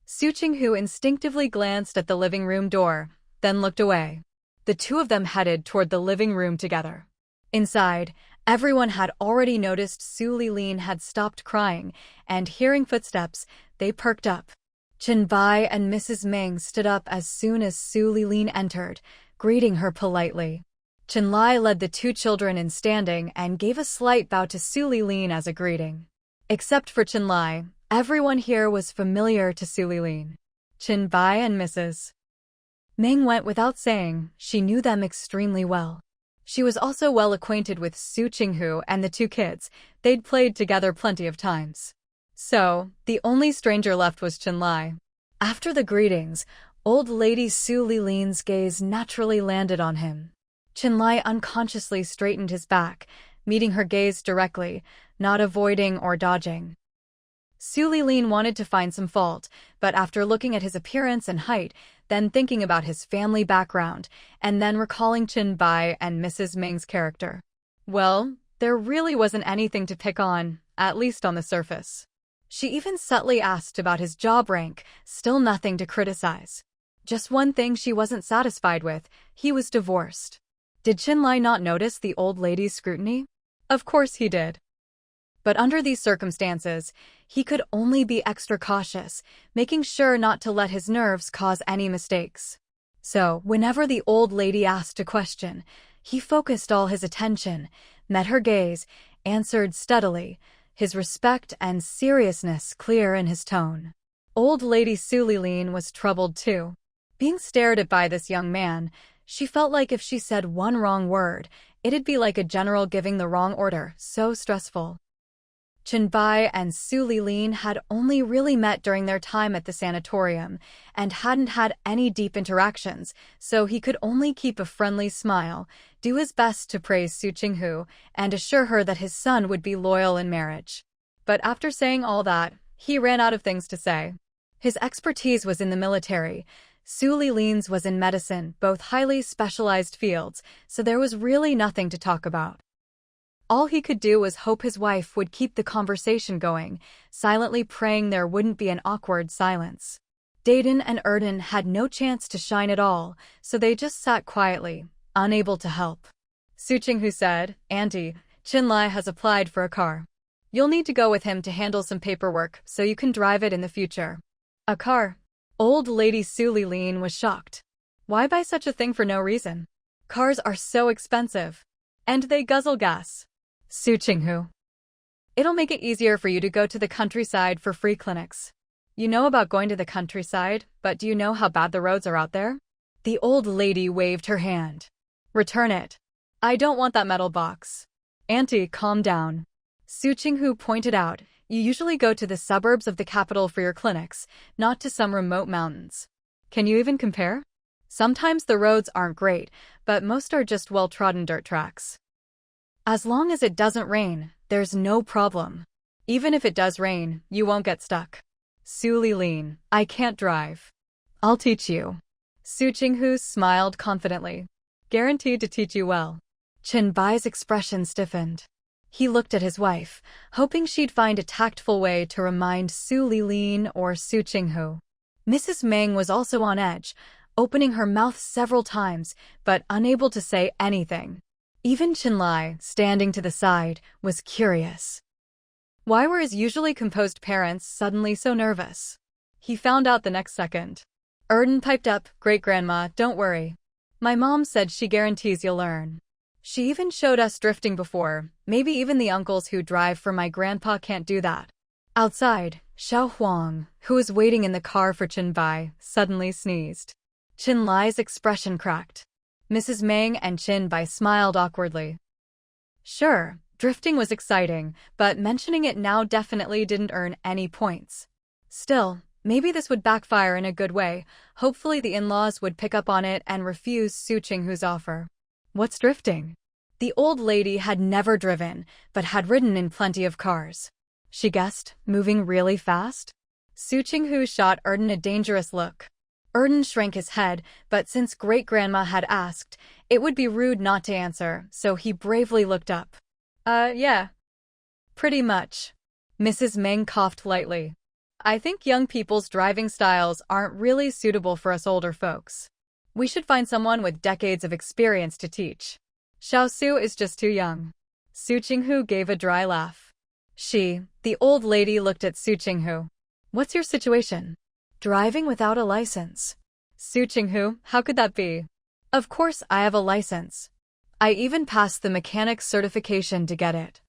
Su Qinghu instinctively glanced at the living room door, then looked away. The two of them headed toward the living room together. Inside, everyone had already noticed Su Lilin had stopped crying, and hearing footsteps, they perked up. Chen Bai and Mrs. Meng stood up as soon as Su Lilin entered, greeting her politely. Chen Lai led the two children in standing and gave a slight bow to Su Lilin as a greeting. Except for Chen Lai, everyone here was familiar to Su Lilin. Chen Bai and Mrs. Meng went without saying, she knew them extremely well. She was also well acquainted with Su Qinghu and the two kids, they'd played together plenty of times. So, the only stranger left was Chen Lai. After the greetings, old lady Su Lilin's gaze naturally landed on him. Chen Lai unconsciously straightened his back, meeting her gaze directly, not avoiding or dodging. Su Lilin wanted to find some fault, but after looking at his appearance and height, then thinking about his family background, and then recalling Chen Bai and Mrs. Meng's character. Well, there really wasn't anything to pick on, at least on the surface. She even subtly asked about his job rank, still nothing to criticize. Just one thing she wasn't satisfied with, he was divorced. Did Chen Lai not notice the old lady's scrutiny? Of course he did. But under these circumstances, he could only be extra cautious, making sure not to let his nerves cause any mistakes. So, whenever the old lady asked a question, he focused all his attention, met her gaze, answered steadily, his respect and seriousness clear in his tone. Old Lady Su was troubled too. Being stared at by this young man, she felt like if she said one wrong word, it'd be like a general giving the wrong order, so stressful. Chenbai and Su had only really met during their time at the sanatorium and hadn't had any deep interactions, so he could only keep a friendly smile, do his best to praise Su Qinghu, and assure her that his son would be loyal in marriage. But after saying all that, he ran out of things to say. His expertise was in the military. Su Lilin's was in medicine, both highly specialized fields, so there was really nothing to talk about. All he could do was hope his wife would keep the conversation going, silently praying there wouldn't be an awkward silence. Dayton and Erden had no chance to shine at all, so they just sat quietly, unable to help. Su Qinghu said, "Auntie, Chinlai has applied for a car. You'll need to go with him to handle some paperwork so you can drive it in the future." A car? Old Lady Su was shocked. Why buy such a thing for no reason? Cars are so expensive. And they guzzle gas. Su Qinghu. It'll make it easier for you to go to the countryside for free clinics. You know about going to the countryside, but do you know how bad the roads are out there? The old lady waved her hand. Return it. I don't want that metal box. Auntie, calm down. Su Qinghu pointed out, you usually go to the suburbs of the capital for your clinics, not to some remote mountains. Can you even compare? Sometimes the roads aren't great, but most are just well-trodden dirt tracks. As long as it doesn't rain, there's no problem. Even if it does rain, you won't get stuck. Su Lilin, I can't drive. I'll teach you. Su Qinghu smiled confidently. Guaranteed to teach you well. Chenbai's expression stiffened. He looked at his wife, hoping she'd find a tactful way to remind Su Lilin or Su Qinghu. Mrs. Meng was also on edge, opening her mouth several times, but unable to say anything. Even Chinlai, standing to the side, was curious. Why were his usually composed parents suddenly so nervous? He found out the next second. Erden piped up, "Great-grandma, don't worry. My mom said she guarantees you'll learn. She even showed us drifting before, maybe even the uncles who drive for my grandpa can't do that." Outside, Xiao Huang, who was waiting in the car for Chenbai, suddenly sneezed. Chinlai's expression cracked. Mrs. Meng and Chenbai smiled awkwardly. Sure, drifting was exciting, but mentioning it now definitely didn't earn any points. Still, maybe this would backfire in a good way. Hopefully the in-laws would pick up on it and refuse Su Qinghu's offer. What's drifting? The old lady had never driven, but had ridden in plenty of cars. She guessed, moving really fast? Su Qinghu shot Erden a dangerous look. Erden shrank his head, but since great-grandma had asked, it would be rude not to answer, so he bravely looked up. Yeah. Pretty much. Mrs. Meng coughed lightly. I think young people's driving styles aren't really suitable for us older folks. We should find someone with decades of experience to teach. Xiao Su is just too young. Su Qinghu gave a dry laugh. The old lady looked at Su Qinghu. What's your situation? Driving without a license. Su Qinghu, how could that be? Of course I have a license. I even passed the mechanic's certification to get it.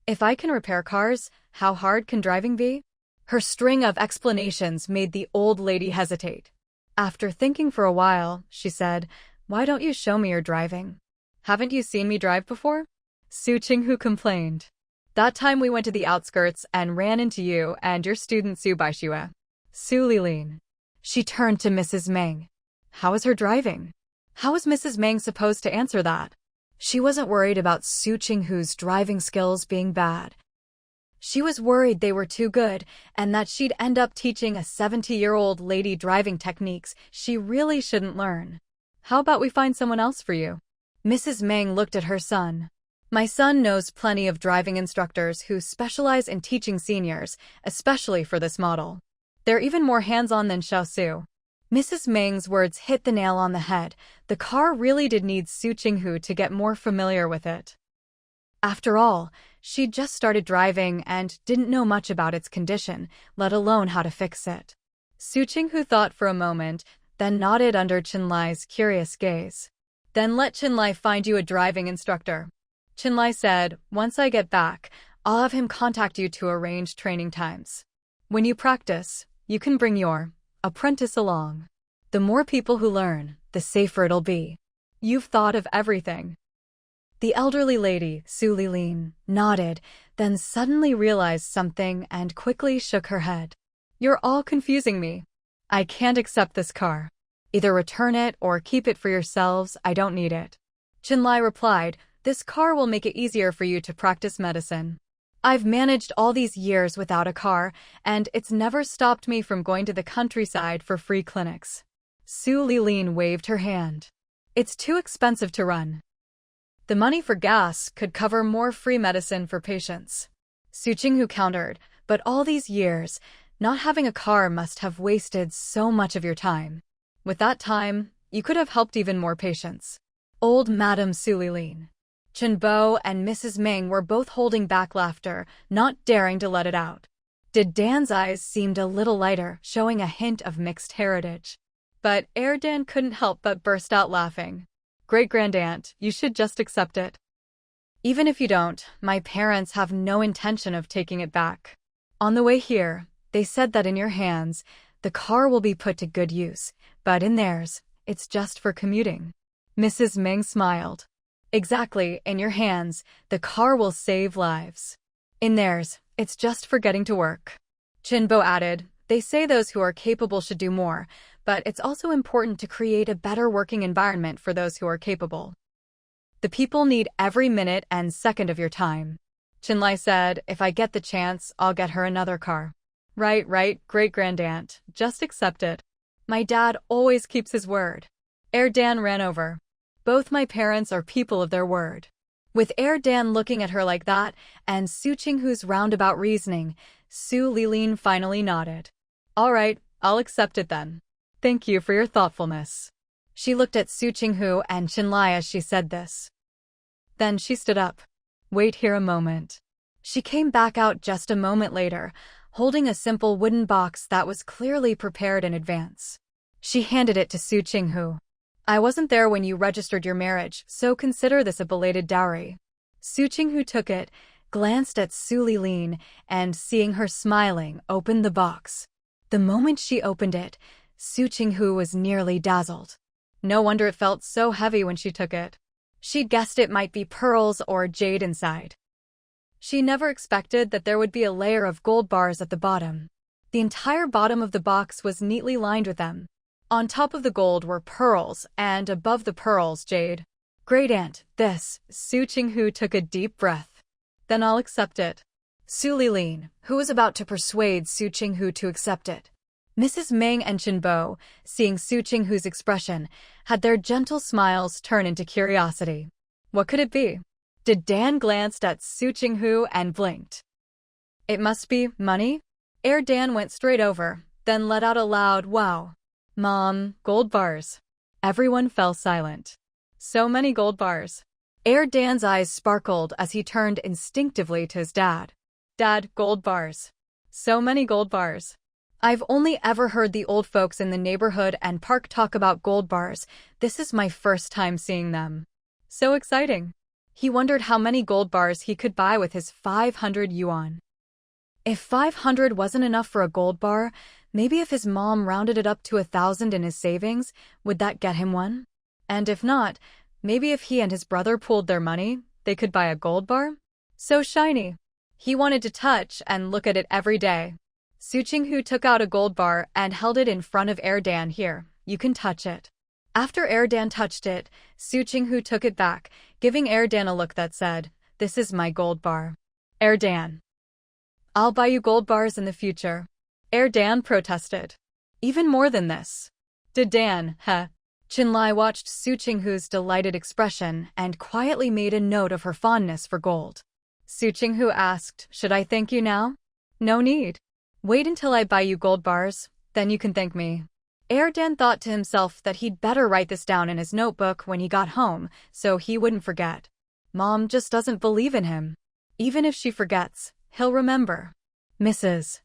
If I can repair cars, how hard can driving be? Her string of explanations made the old lady hesitate. After thinking for a while, she said, "Why don't you show me your driving? Haven't you seen me drive before?" Su Qinghu complained. "That time we went to the outskirts and ran into you and your student Su Baixue." Su Lilin. She turned to Mrs. Meng. How is her driving? How was Mrs. Meng supposed to answer that? She wasn't worried about Su Qinghu's driving skills being bad. She was worried they were too good and that she'd end up teaching a 70-year-old lady driving techniques she really shouldn't learn. How about we find someone else for you? Mrs. Meng looked at her son. My son knows plenty of driving instructors who specialize in teaching seniors, especially for this model. They're even more hands-on than Xiao Su. Mrs. Meng's words hit the nail on the head. The car really did need Su Qinghu to get more familiar with it. After all, she'd just started driving and didn't know much about its condition, let alone how to fix it. Su Qinghu thought for a moment, then nodded under Chinlai's curious gaze. Then let Chinlai find you a driving instructor. Chinlai said, once I get back, I'll have him contact you to arrange training times. When you practice, you can bring your apprentice along. The more people who learn, the safer it'll be. You've thought of everything." The elderly lady, Su Qinghu, nodded, then suddenly realized something and quickly shook her head. "You're all confusing me. I can't accept this car. Either return it or keep it for yourselves, I don't need it." Qinlai replied, "This car will make it easier for you to practice medicine. I've managed all these years without a car, and it's never stopped me from going to the countryside for free clinics." Su Qinghu waved her hand. "It's too expensive to run. The money for gas could cover more free medicine for patients." Su Qinghu countered, "But all these years, not having a car must have wasted so much of your time. With that time, you could have helped even more patients." Old Madame Su Qinghu, Qinbo, and Mrs. Ming were both holding back laughter, not daring to let it out. Did Dan's eyes seemed a little lighter, showing a hint of mixed heritage. But Dan couldn't help but burst out laughing. "Great-grandaunt, you should just accept it. Even if you don't, my parents have no intention of taking it back. On the way here, they said that in your hands, the car will be put to good use, but in theirs, it's just for commuting." Mrs. Ming smiled. "Exactly, in your hands, the car will save lives. In theirs, it's just for getting to work." Qinbo added, "They say those who are capable should do more, but it's also important to create a better working environment for those who are capable. The people need every minute and second of your time." Qinlai said, "If I get the chance, I'll get her another car." Right, great-grandaunt, just accept it. My dad always keeps his word." Dan ran over. "Both my parents are people of their word." With Dan looking at her like that, and Su Qinghu's roundabout reasoning, Su Qinghu finally nodded. "All right, I'll accept it then. Thank you for your thoughtfulness." She looked at Su Qinghu and Qinlai as she said this. Then she stood up. "Wait here a moment." She came back out just a moment later, holding a simple wooden box that was clearly prepared in advance. She handed it to Su Qinghu. "I wasn't there when you registered your marriage, so consider this a belated dowry." Su Qinghu took it, glanced at Su Qinghu, and seeing her smiling, opened the box. The moment she opened it, Su Qinghu was nearly dazzled. No wonder it felt so heavy when she took it. She'd guessed it might be pearls or jade inside. She never expected that there would be a layer of gold bars at the bottom. The entire bottom of the box was neatly lined with them. On top of the gold were pearls, and above the pearls, jade. "Great-aunt, this," Su Qinghu took a deep breath. "Then I'll accept it." Su Qinghu, who was about to persuade Su Qinghu to accept it. Mrs. Ming and Qinbo, seeing Su Qinghu's expression, had their gentle smiles turn into curiosity. What could it be? Did Dan glanced at Su Qinghu and blinked. "It must be money?" Dan went straight over, then let out a loud "Wow. Mom, gold bars." Everyone fell silent. So many gold bars. Dan's eyes sparkled as he turned instinctively to his dad. "Dad, gold bars. So many gold bars." "I've only ever heard the old folks in the neighborhood and park talk about gold bars. This is my first time seeing them." So exciting. He wondered how many gold bars he could buy with his 500 yuan. If 500 wasn't enough for a gold bar, maybe if his mom rounded it up to 1,000 in his savings, would that get him one? And if not, maybe if he and his brother pooled their money, they could buy a gold bar? So shiny. He wanted to touch and look at it every day. Su Qinghu took out a gold bar and held it in front of Dan. "Here, you can touch it." After Dan touched it, Su Qinghu took it back, giving Dan a look that said, "This is my gold bar." Dan. "I'll buy you gold bars in the future." Dan protested. "Even more than this." Did Dan, Qinlai watched Su Qinghu's delighted expression and quietly made a note of her fondness for gold. Su Qinghu asked, "Should I thank you now?" "No need. Wait until I buy you gold bars, then you can thank me." Dan thought to himself that he'd better write this down in his notebook when he got home, so he wouldn't forget. Mom just doesn't believe in him. Even if she forgets, he'll remember. Mrs.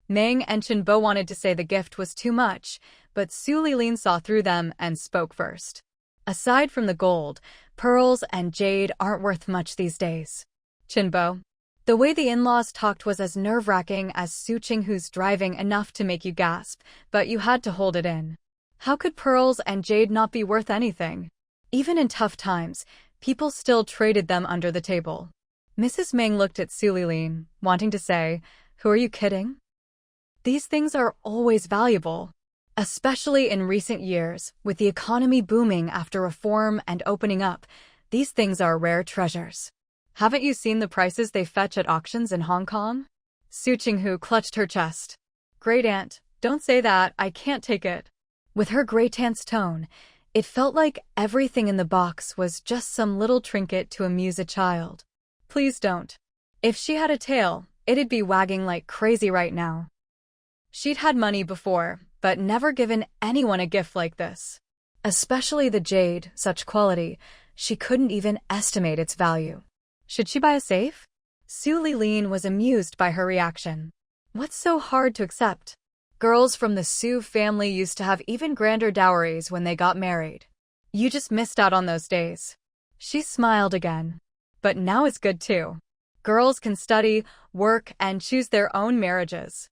Ming and Qinbo wanted to say the gift was too much, but Su Qinghu saw through them and spoke first. "Aside from the gold, pearls and jade aren't worth much these days. Qinbo, The way the in-laws talked was as nerve-wracking as Su Qinghu's driving, enough to make you gasp, but you had to hold it in. How could pearls and jade not be worth anything? Even in tough times, people still traded them under the table. Mrs. Meng looked at Su Lilin, wanting to say, "Who are you kidding? These things are always valuable." Especially in recent years, with the economy booming after reform and opening up, these things are rare treasures. Haven't you seen the prices they fetch at auctions in Hong Kong? Su Qinghu clutched her chest. Great aunt, don't say that, I can't take it. With her great aunt's tone, it felt like everything in the box was just some little trinket to amuse a child. Please don't. If she had a tail, it'd be wagging like crazy right now. She'd had money before, but never given anyone a gift like this. Especially the jade, such quality, she couldn't even estimate its value. Should she buy a safe? Su Lilin was amused by her reaction. What's so hard to accept? Girls from the Su family used to have even grander dowries when they got married. You just missed out on those days. She smiled again. But now it's good too. Girls can study, work, and choose their own marriages.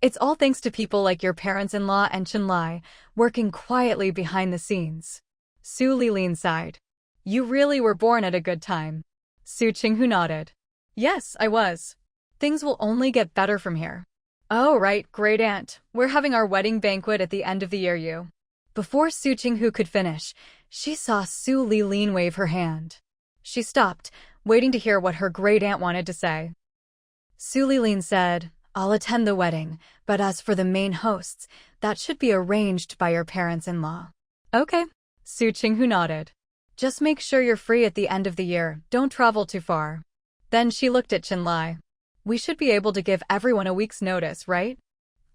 It's all thanks to people like your parents-in-law and Chenlai, working quietly behind the scenes. Su Lilin sighed. You really were born at a good time. Su Qinghu nodded. Yes, I was. Things will only get better from here. Oh, right, great aunt. We're having our wedding banquet at the end of the year. Before Su Qinghu could finish, she saw Su Lilin wave her hand. She stopped, waiting to hear what her great aunt wanted to say. Su Lilin said, I'll attend the wedding, but as for the main hosts, that should be arranged by your parents-in-law. Okay. Su Qinghu nodded. Just make sure you're free at the end of the year, don't travel too far. Then she looked at Chenlai. We should be able to give everyone a week's notice, right?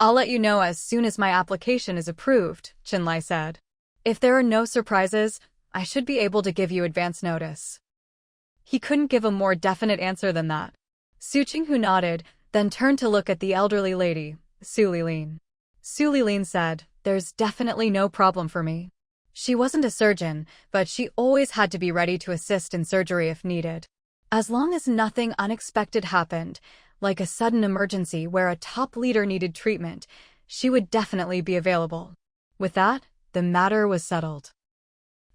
I'll let you know as soon as my application is approved, Chenlai said. If there are no surprises, I should be able to give you advance notice. He couldn't give a more definite answer than that. Su Qinghu nodded, then turned to look at the elderly lady, Su Lilin. Su Lilin said, There's definitely no problem for me. She wasn't a surgeon, but she always had to be ready to assist in surgery if needed. As long as nothing unexpected happened, like a sudden emergency where a top leader needed treatment, she would definitely be available. With that, the matter was settled.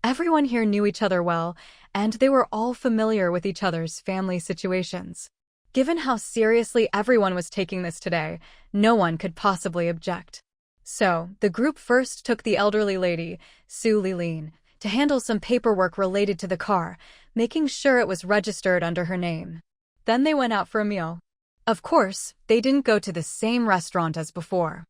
Everyone here knew each other well, and they were all familiar with each other's family situations. Given how seriously everyone was taking this today, no one could possibly object. So, the group first took the elderly lady, Su Lilin, to handle some paperwork related to the car, making sure it was registered under her name. Then they went out for a meal. Of course, they didn't go to the same restaurant as before.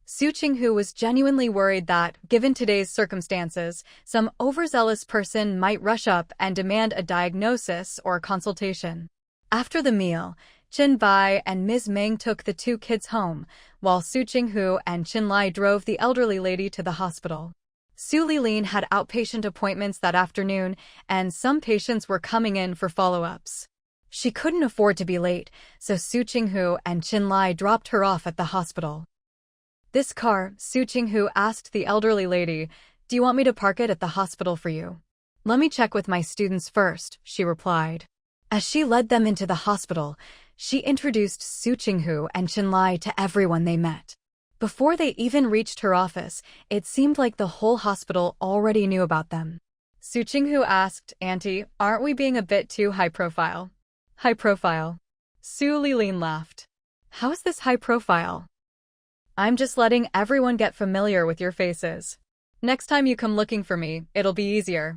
Su Qinghu was genuinely worried that, given today's circumstances, some overzealous person might rush up and demand a diagnosis or consultation. After the meal, Chen Bai and Ms. Meng took the two kids home, while Su Qinghu and Chenlai drove the elderly lady to the hospital. Su Lilin had outpatient appointments that afternoon, and some patients were coming in for follow-ups. She couldn't afford to be late, so Su Qinghu and Chenlai dropped her off at the hospital. This car, Su Qinghu asked the elderly lady, Do you want me to park it at the hospital for you? Let me check with my students first, she replied. As she led them into the hospital, she introduced Su Qinghu and Chenlai to everyone they met. Before they even reached her office, it seemed like the whole hospital already knew about them. Su Qinghu asked, Auntie, aren't we being a bit too high profile? High profile. Su Lilin laughed. How is this high profile? I'm just letting everyone get familiar with your faces. Next time you come looking for me, it'll be easier.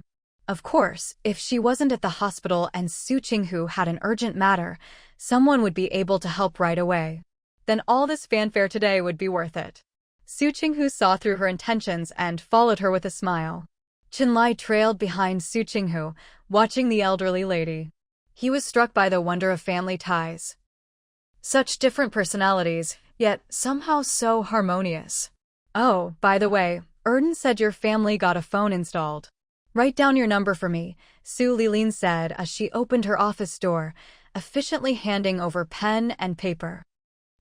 Of course, if she wasn't at the hospital and Su Qinghu had an urgent matter, someone would be able to help right away. Then all this fanfare today would be worth it. Su Qinghu saw through her intentions and followed her with a smile. Chenlai trailed behind Su Qinghu, watching the elderly lady. He was struck by the wonder of family ties. Such different personalities, yet somehow so harmonious. Oh, by the way, Erden said your family got a phone installed. Write down your number for me, Su Lilin said as she opened her office door, efficiently handing over pen and paper.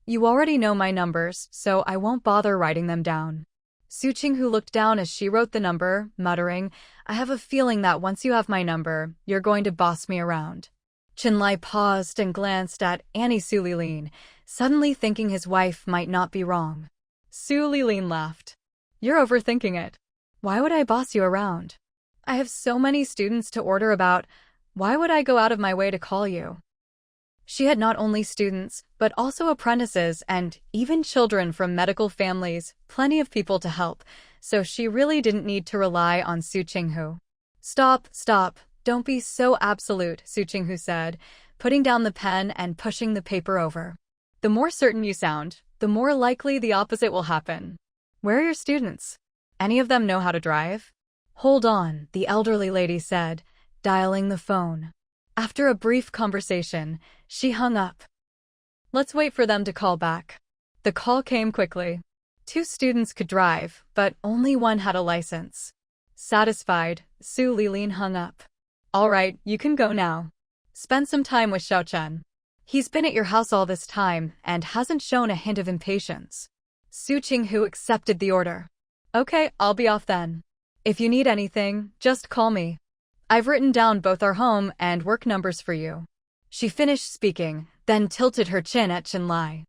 You already know my numbers, so I won't bother writing them down. Su Qinghu looked down as she wrote the number, muttering, I have a feeling that once you have my number, you're going to boss me around. Chinlai paused and glanced at Annie Su Lilin, suddenly thinking his wife might not be wrong. Su Lilin laughed. You're overthinking it. Why would I boss you around? I have so many students to order about. Why would I go out of my way to call you? She had not only students, but also apprentices and even children from medical families, plenty of people to help, so she really didn't need to rely on Su Qinghu. Stop, don't be so absolute, Su Qinghu said, putting down the pen and pushing the paper over. The more certain you sound, the more likely the opposite will happen. Where are your students? Any of them know how to drive? Hold on, the elderly lady said, dialing the phone. After a brief conversation, she hung up. Let's wait for them to call back. The call came quickly. 2 students could drive, but only one had a license. Satisfied, Su Lilin hung up. All right, you can go now. Spend some time with Xiaochen. He's been at your house all this time and hasn't shown a hint of impatience. Su Qinghu accepted the order. Okay, I'll be off then. If you need anything, just call me. I've written down both our home and work numbers for you. She finished speaking, then tilted her chin at Chinlai.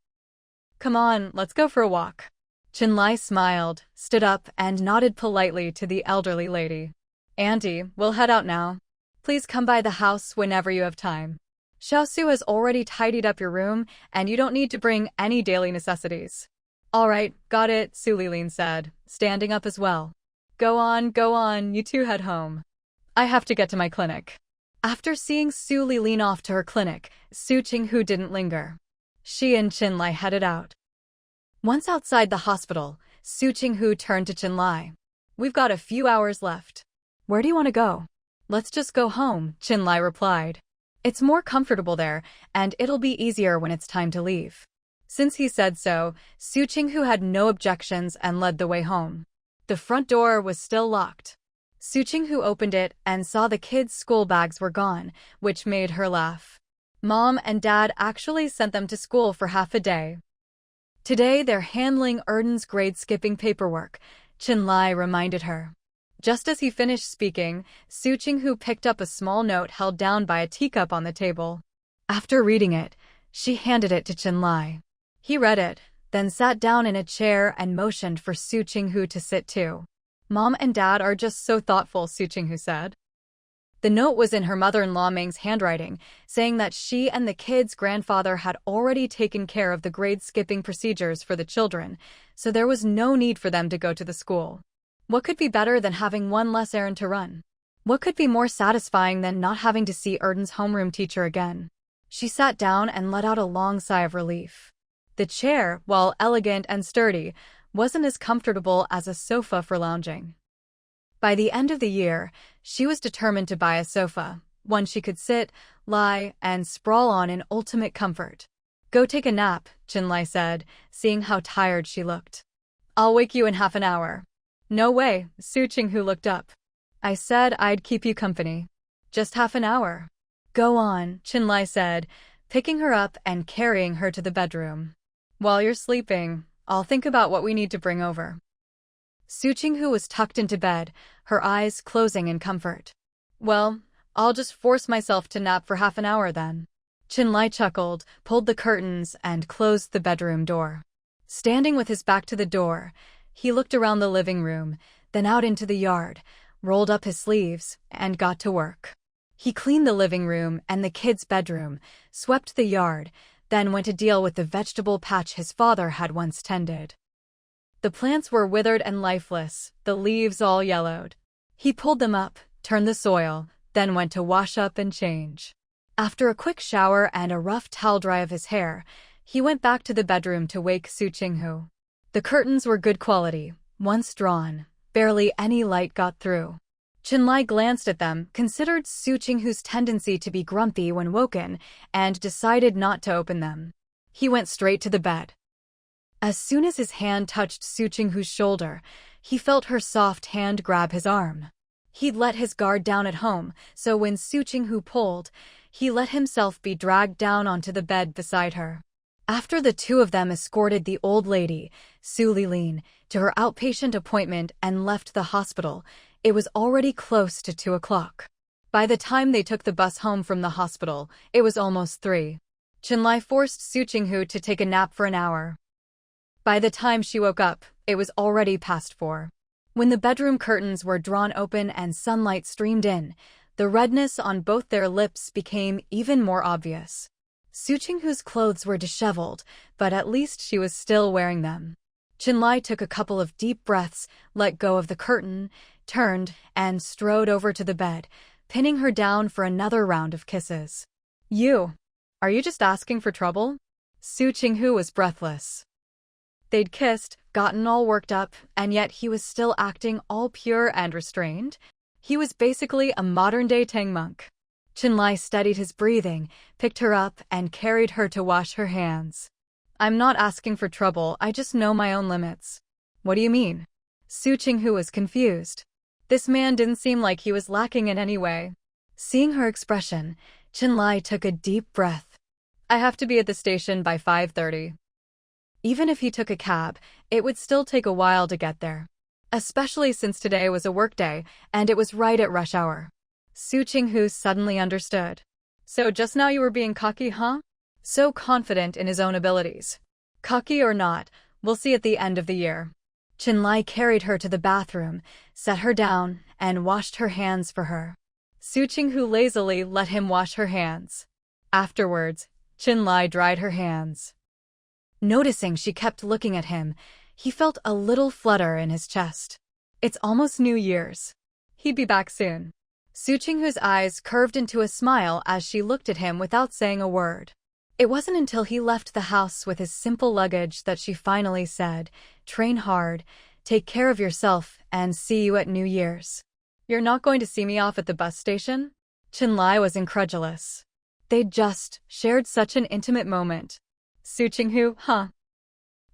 Come on, let's go for a walk. Chinlai smiled, stood up, and nodded politely to the elderly lady. Auntie, we'll head out now. Please come by the house whenever you have time. Xiaosu has already tidied up your room, and you don't need to bring any daily necessities. All right, got it, Su Lilin said, standing up as well. Go on, you two head home. I have to get to my clinic. After seeing Su Lilin off to her clinic, Su Qinghu didn't linger. She and Chinlai headed out. Once outside the hospital, Su Qinghu turned to Chinlai. We've got a few hours left. Where do you want to go? Let's just go home, Chinlai replied. It's more comfortable there, and it'll be easier when it's time to leave. Since he said so, Su Qinghu had no objections and led the way home. The front door was still locked. Su Qinghu opened it and saw the kids' school bags were gone, which made her laugh. Mom and Dad actually sent them to school for half a day. Today they're handling Erden's grade-skipping paperwork, Chinlai reminded her. Just as he finished speaking, Su Qinghu picked up a small note held down by a teacup on the table. After reading it, she handed it to Chinlai. He read it, then sat down in a chair and motioned for Su Qinghu to sit too. Mom and Dad are just so thoughtful, Su Qinghu said. The note was in her mother-in-law Ming's handwriting, saying that she and the kids' grandfather had already taken care of the grade-skipping procedures for the children, so there was no need for them to go to the school. What could be better than having one less errand to run? What could be more satisfying than not having to see Erden's homeroom teacher again? She sat down and let out a long sigh of relief. The chair, while elegant and sturdy, wasn't as comfortable as a sofa for lounging. By the end of the year, she was determined to buy a sofa, one she could sit, lie, and sprawl on in ultimate comfort. Go take a nap, Chinlai said, seeing how tired she looked. I'll wake you in half an hour. No way, Su Qinghu looked up. I said I'd keep you company. Just half an hour. Go on, Chinlai said, picking her up and carrying her to the bedroom. While you're sleeping, I'll think about what we need to bring over. Su Qinghu was tucked into bed, her eyes closing in comfort. Well, I'll just force myself to nap for half an hour then. Chinlai chuckled, pulled the curtains, and closed the bedroom door. Standing with his back to the door, he looked around the living room, then out into the yard, rolled up his sleeves, and got to work. He cleaned the living room and the kids' bedroom, swept the yard, then went to deal with the vegetable patch his father had once tended. The plants were withered and lifeless, the leaves all yellowed. He pulled them up, turned the soil, then went to wash up and change. After a quick shower and a rough towel dry of his hair, he went back to the bedroom to wake Su Qinghu. The curtains were good quality, once drawn, barely any light got through. Chinlai glanced at them, considered Su Qinghu's tendency to be grumpy when woken, and decided not to open them. He went straight to the bed. As soon as his hand touched Su Qinghu's shoulder, he felt her soft hand grab his arm. He'd let his guard down at home, so when Su Qinghu pulled, he let himself be dragged down onto the bed beside her. After the two of them escorted the old lady, Su Lilin, to her outpatient appointment and left the hospital, it was already close to 2 o'clock. By the time they took the bus home from the hospital, it was almost 3. Chenlai forced Su Qinghu to take a nap for an hour. By the time she woke up, it was already past 4. When the bedroom curtains were drawn open and sunlight streamed in, the redness on both their lips became even more obvious. Su Qinghu's clothes were disheveled, but at least she was still wearing them. Chenlai took a couple of deep breaths, let go of the curtain, turned, and strode over to the bed, pinning her down for another round of kisses. Are you just asking for trouble? Su Qinghu was breathless. They'd kissed, gotten all worked up, and yet he was still acting all pure and restrained. He was basically a modern-day Tang monk. Chenlai steadied his breathing, picked her up, and carried her to wash her hands. I'm not asking for trouble, I just know my own limits. What do you mean? Su Qinghu was confused. This man didn't seem like he was lacking in any way. Seeing her expression, Chenlai took a deep breath. I have to be at the station by 5:30. Even if he took a cab, it would still take a while to get there. Especially since today was a workday, and it was right at rush hour. Su Qinghu suddenly understood. So just now you were being cocky, huh? So confident in his own abilities. Cocky or not, we'll see at the end of the year. Chenlai carried her to the bathroom, set her down, and washed her hands for her. Su Qinghu lazily let him wash her hands. Afterwards, Chenlai dried her hands. Noticing she kept looking at him, he felt a little flutter in his chest. It's almost New Year's. He'd be back soon. Su Qinghu's eyes curved into a smile as she looked at him without saying a word. It wasn't until he left the house with his simple luggage that she finally said, "Train hard, take care of yourself, and see you at New Year's." You're not going to see me off at the bus station? Chenlai was incredulous. They'd just shared such an intimate moment. Su Qinghu, huh?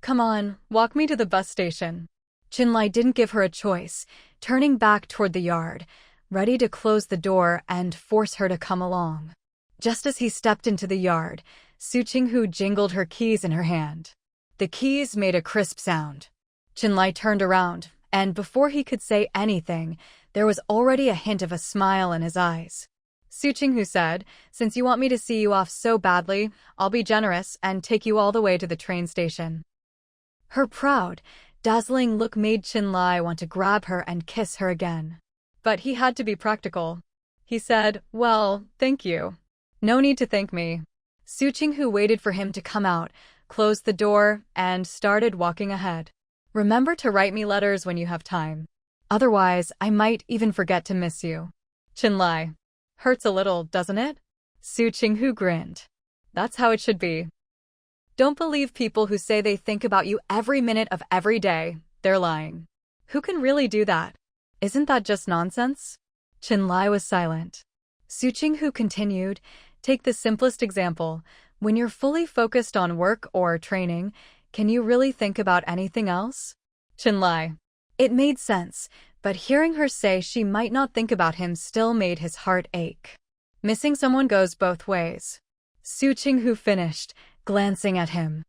Come on, walk me to the bus station. Chenlai didn't give her a choice, turning back toward the yard, ready to close the door and force her to come along. Just as he stepped into the yard, Su Qinghu jingled her keys in her hand. The keys made a crisp sound. Chenlai turned around, and before he could say anything, there was already a hint of a smile in his eyes. Su Qinghu said, "Since you want me to see you off so badly, I'll be generous and take you all the way to the train station." Her proud, dazzling look made Chenlai want to grab her and kiss her again. But he had to be practical. He said, "Well, thank you. No need to thank me." Su Qinghu waited for him to come out, closed the door, and started walking ahead. "Remember to write me letters when you have time. Otherwise, I might even forget to miss you." Chenlai. Hurts a little, doesn't it? Su Qinghu grinned. That's how it should be. Don't believe people who say they think about you every minute of every day. They're lying. Who can really do that? Isn't that just nonsense? Chenlai was silent. Su Qinghu continued, take the simplest example. When you're fully focused on work or training, can you really think about anything else? Chenlai. It made sense, but hearing her say she might not think about him still made his heart ache. Missing someone goes both ways. Su Qinghu finished, glancing at him.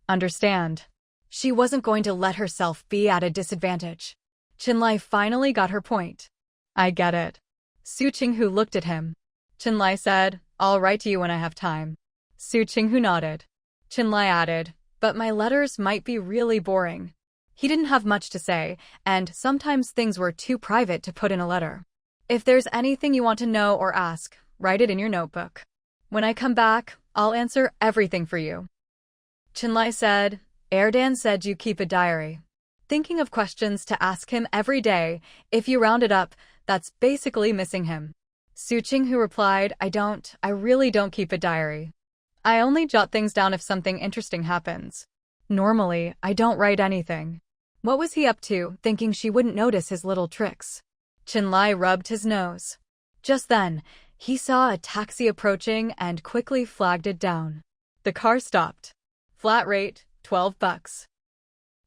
Understand. She wasn't going to let herself be at a disadvantage. Chenlai finally got her point. I get it. Su Qinghu looked at him. Chenlai said, I'll write to you when I have time. Su Qinghu nodded. Chenlai added, but my letters might be really boring. He didn't have much to say, and sometimes things were too private to put in a letter. If there's anything you want to know or ask, write it in your notebook. When I come back, I'll answer everything for you. Chenlai said, Erdan said you keep a diary. Thinking of questions to ask him every day, if you round it up, that's basically missing him. Su Qinghu replied, I really don't keep a diary. I only jot things down if something interesting happens. Normally, I don't write anything. What was he up to, thinking she wouldn't notice his little tricks? Chenlai rubbed his nose. Just then, he saw a taxi approaching and quickly flagged it down. The car stopped. Flat rate, $12.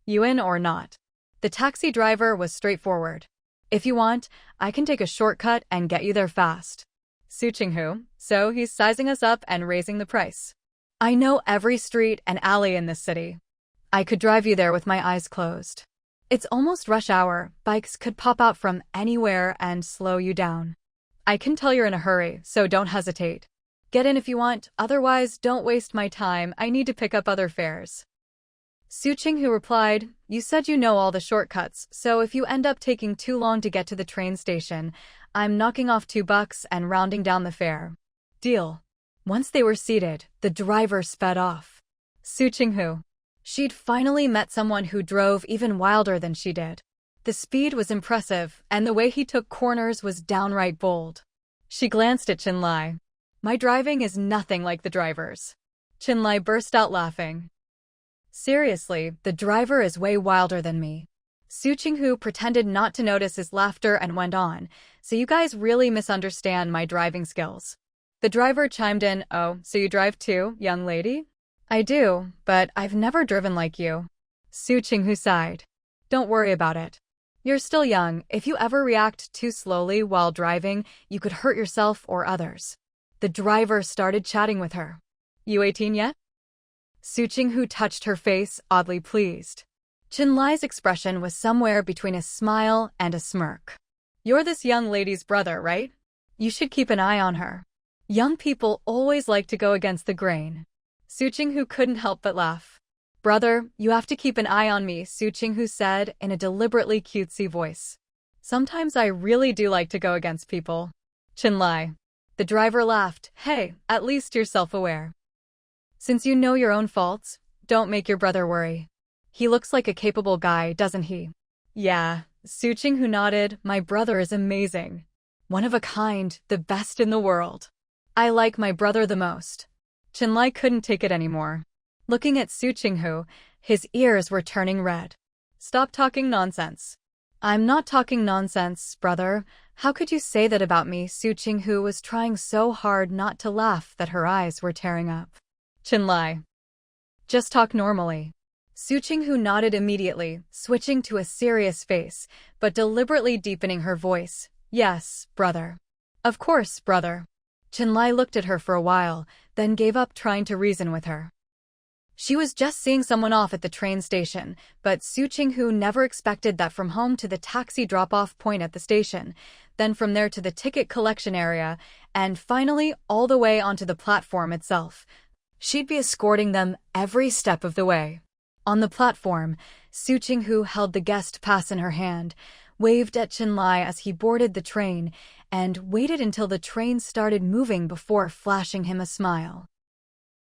You in or not? The taxi driver was straightforward. If you want, I can take a shortcut and get you there fast. Su Qinghu, so he's sizing us up and raising the price. I know every street and alley in this city. I could drive you there with my eyes closed. It's almost rush hour, bikes could pop out from anywhere and slow you down. I can tell you're in a hurry, so don't hesitate. Get in if you want, otherwise don't waste my time, I need to pick up other fares. Su Qinghu replied, you said you know all the shortcuts, so if you end up taking too long to get to the train station, I'm knocking off $2 and rounding down the fare. Deal. Once they were seated, the driver sped off. Su Qinghu. She'd finally met someone who drove even wilder than she did. The speed was impressive, and the way he took corners was downright bold. She glanced at Qinlai. My driving is nothing like the driver's. Qinlai burst out laughing. Seriously, the driver is way wilder than me. Su Qinghu pretended not to notice his laughter and went on, so you guys really misunderstand my driving skills. The driver chimed in, oh, so you drive too, young lady? I do, but I've never driven like you. Su Qinghu sighed. Don't worry about it. You're still young. If you ever react too slowly while driving, you could hurt yourself or others. The driver started chatting with her. You 18 yet? Su Qinghu touched her face, oddly pleased. Qinlai's expression was somewhere between a smile and a smirk. You're this young lady's brother, right? You should keep an eye on her. Young people always like to go against the grain. Su Qinghu couldn't help but laugh. Brother, you have to keep an eye on me, Su Qinghu said in a deliberately cutesy voice. Sometimes I really do like to go against people. Qinlai. The driver laughed. Hey, at least you're self-aware. Since you know your own faults, don't make your brother worry. He looks like a capable guy, doesn't he? Yeah, Su Qinghu nodded. My brother is amazing. One of a kind, the best in the world. I like my brother the most. Qinlai couldn't take it anymore. Looking at Su Qinghu, his ears were turning red. Stop talking nonsense. I'm not talking nonsense, brother. How could you say that about me? Su Qinghu was trying so hard not to laugh that her eyes were tearing up. Qinlai. Just talk normally. Su Qinghu nodded immediately, switching to a serious face, but deliberately deepening her voice. Yes, brother. Of course, brother. Qinlai looked at her for a while, then gave up trying to reason with her. She was just seeing someone off at the train station, but Su Qinghu never expected that from home to the taxi drop-off point at the station, then from there to the ticket collection area, and finally all the way onto the platform itself. She'd be escorting them every step of the way. On the platform, Su Qinghu held the guest pass in her hand, waved at Qinlai as he boarded the train, and waited until the train started moving before flashing him a smile.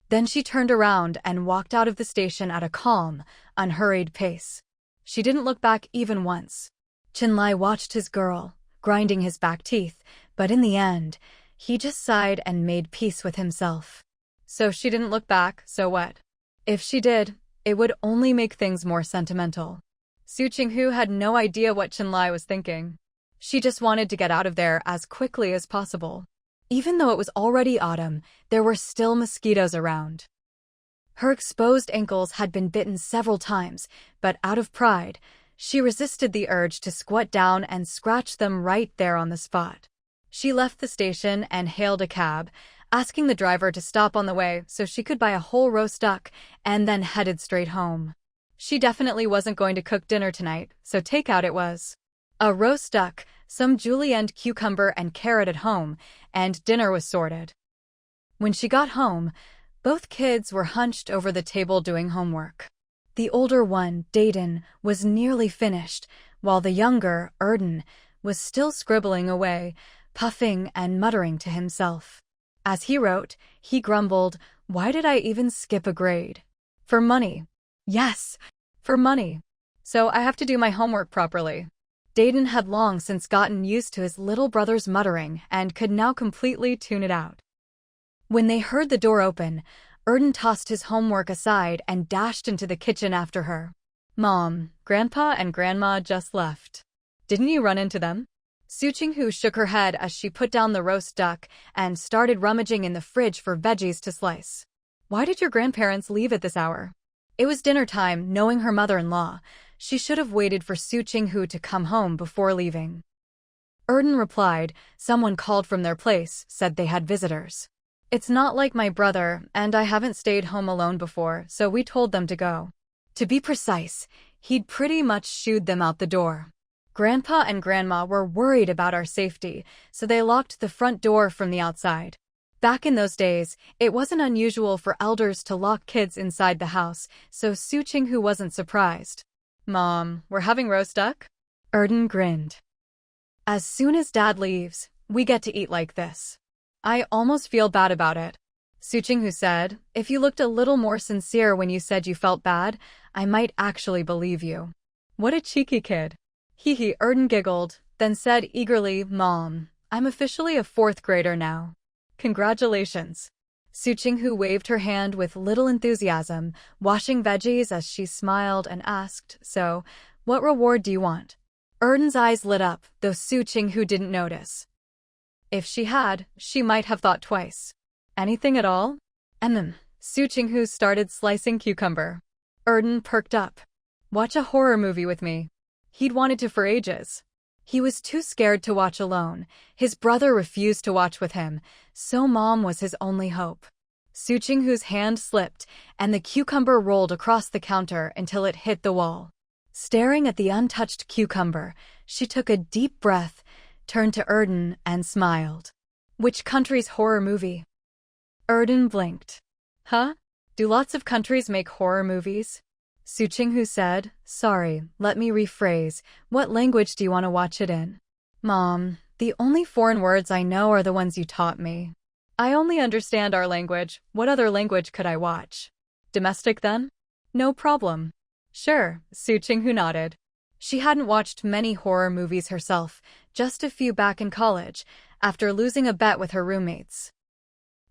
Then she turned around and walked out of the station at a calm, unhurried pace. She didn't look back even once. Qinlai watched his girl, grinding his back teeth, but in the end, he just sighed and made peace with himself. So she didn't look back, so what? If she did, it would only make things more sentimental. Su Qinghu had no idea what Qinlai was thinking. She just wanted to get out of there as quickly as possible. Even though it was already autumn, there were still mosquitoes around. Her exposed ankles had been bitten several times, but out of pride, she resisted the urge to squat down and scratch them right there on the spot. She left the station and hailed a cab, asking the driver to stop on the way so she could buy a whole roast duck, and then headed straight home. She definitely wasn't going to cook dinner tonight, so takeout it was. A roast duck, some julienne cucumber and carrot at home, and dinner was sorted. When she got home, both kids were hunched over the table doing homework. The older one, Dayton, was nearly finished, while the younger, Erden, was still scribbling away, puffing and muttering to himself. As he wrote, he grumbled, "Why did I even skip a grade? For money. Yes, for money. So I have to do my homework properly." Dayton had long since gotten used to his little brother's muttering and could now completely tune it out. When they heard the door open, Erden tossed his homework aside and dashed into the kitchen after her. "Mom, Grandpa and Grandma just left. Didn't you run into them?" Su Qinghu shook her head as she put down the roast duck and started rummaging in the fridge for veggies to slice. "Why did your grandparents leave at this hour?" It was dinner time. Knowing her mother-in-law, she should have waited for Su Qinghu to come home before leaving. Erden replied, "Someone called from their place, said they had visitors. It's not like my brother, and I haven't stayed home alone before, so we told them to go." To be precise, he'd pretty much shooed them out the door. Grandpa and Grandma were worried about our safety, so they locked the front door from the outside. Back in those days, it wasn't unusual for elders to lock kids inside the house, so Su Qinghu wasn't surprised. "Mom, we're having roast duck?" Erden grinned. "As soon as Dad leaves, we get to eat like this." "I almost feel bad about it," Su Qinghu said. "If you looked a little more sincere when you said you felt bad, I might actually believe you." "What a cheeky kid." Hee hee, Erden giggled, then said eagerly, "Mom, I'm officially a 4th grader now." "Congratulations." Su Qinghu waved her hand with little enthusiasm, washing veggies as she smiled and asked, "So, what reward do you want?" Erden's eyes lit up, though Su Qinghu didn't notice. If she had, she might have thought twice. "Anything at all?" Su Qinghu started slicing cucumber. Erden perked up. "Watch a horror movie with me." He'd wanted to for ages. He was too scared to watch alone. His brother refused to watch with him, so Mom was his only hope. Su Qinghu's hand slipped, and the cucumber rolled across the counter until it hit the wall. Staring at the untouched cucumber, she took a deep breath, turned to Erden, and smiled. "Which country's horror movie?" Erden blinked. "Huh? Do lots of countries make horror movies?" Su Qinghu said, "Sorry, let me rephrase. What language do you want to watch it in?" "Mom, the only foreign words I know are the ones you taught me." "I only understand our language. What other language could I watch?" "Domestic then?" "No problem." "Sure," Su Qinghu nodded. She hadn't watched many horror movies herself, just a few back in college, after losing a bet with her roommates.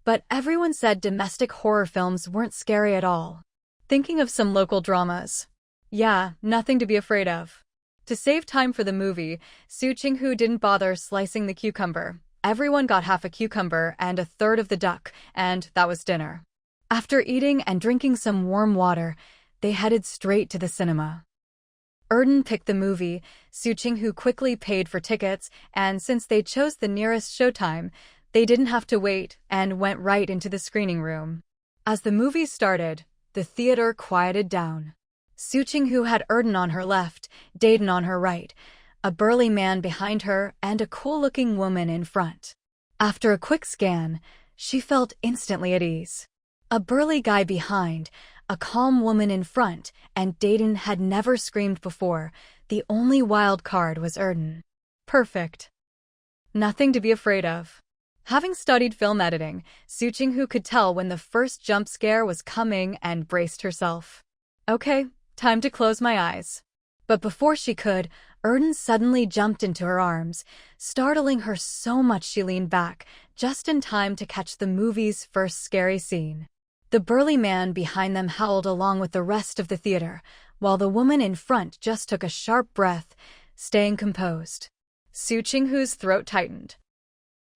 But everyone said domestic horror films weren't scary at all. Thinking of some local dramas. Yeah, nothing to be afraid of. To save time for the movie, Su Qinghu didn't bother slicing the cucumber. Everyone got half a cucumber and a third of the duck, and that was dinner. After eating and drinking some warm water, they headed straight to the cinema. Erden picked the movie, Su Qinghu quickly paid for tickets, and since they chose the nearest showtime, they didn't have to wait and went right into the screening room. As the movie started, the theater quieted down. Su Qinghu had Erden on her left, Dayton on her right, a burly man behind her, and a cool-looking woman in front. After a quick scan, she felt instantly at ease. A burly guy behind, a calm woman in front, and Dayton had never screamed before. The only wild card was Erden. Perfect. Nothing to be afraid of. Having studied film editing, Su Qinghu could tell when the first jump scare was coming and braced herself. "Okay, time to close my eyes." But before she could, Erden suddenly jumped into her arms, startling her so much she leaned back, just in time to catch the movie's first scary scene. The burly man behind them howled along with the rest of the theater, while the woman in front just took a sharp breath, staying composed. Su Qinghu's throat tightened.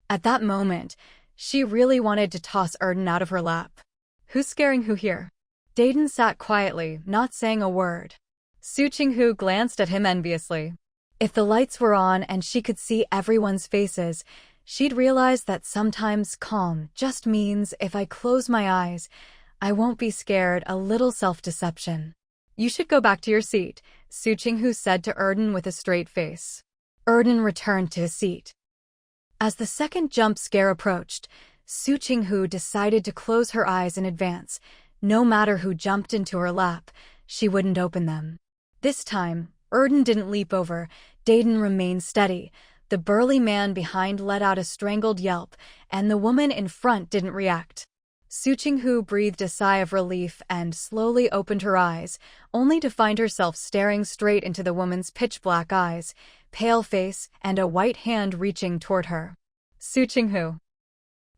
At that moment, she really wanted to toss Erden out of her lap. Who's scaring who here? Dayton sat quietly, not saying a word. Su Qinghu glanced at him enviously. If the lights were on and she could see everyone's faces, she'd realize that sometimes calm just means if I close my eyes, I won't be scared. A little self-deception. "You should go back to your seat," Su Qinghu said to Erden with a straight face. Erden returned to his seat. As the second jump scare approached, Su Qinghu decided to close her eyes in advance. No matter who jumped into her lap, she wouldn't open them. This time, Erden didn't leap over. Dayton remained steady. The burly man behind let out a strangled yelp, and the woman in front didn't react. Su Qinghu breathed a sigh of relief and slowly opened her eyes, only to find herself staring straight into the woman's pitch-black eyes, pale face, and a white hand reaching toward her. Su Qinghu.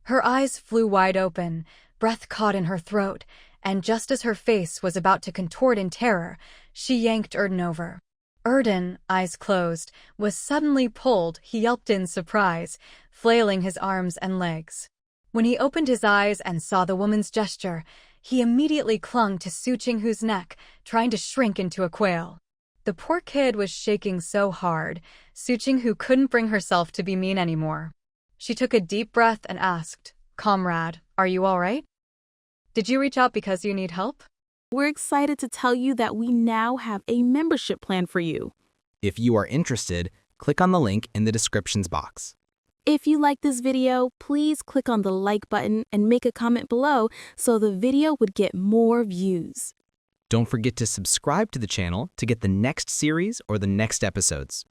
Her eyes flew wide open, breath caught in her throat, and just as her face was about to contort in terror, she yanked Erden over. Erden, eyes closed, was suddenly pulled. He yelped in surprise, flailing his arms and legs. When he opened his eyes and saw the woman's gesture, he immediately clung to Su Qinghu's neck, trying to shrink into a quail. The poor kid was shaking so hard, Su Qinghu couldn't bring herself to be mean anymore. She took a deep breath and asked, "Comrade, are you all right? Did you reach out because you need help?" We're excited to tell you that we now have a membership plan for you. If you are interested, click on the link in the descriptions box. If you like this video, please click on the like button and make a comment below so the video would get more views. Don't forget to subscribe to the channel to get the next series or the next episodes.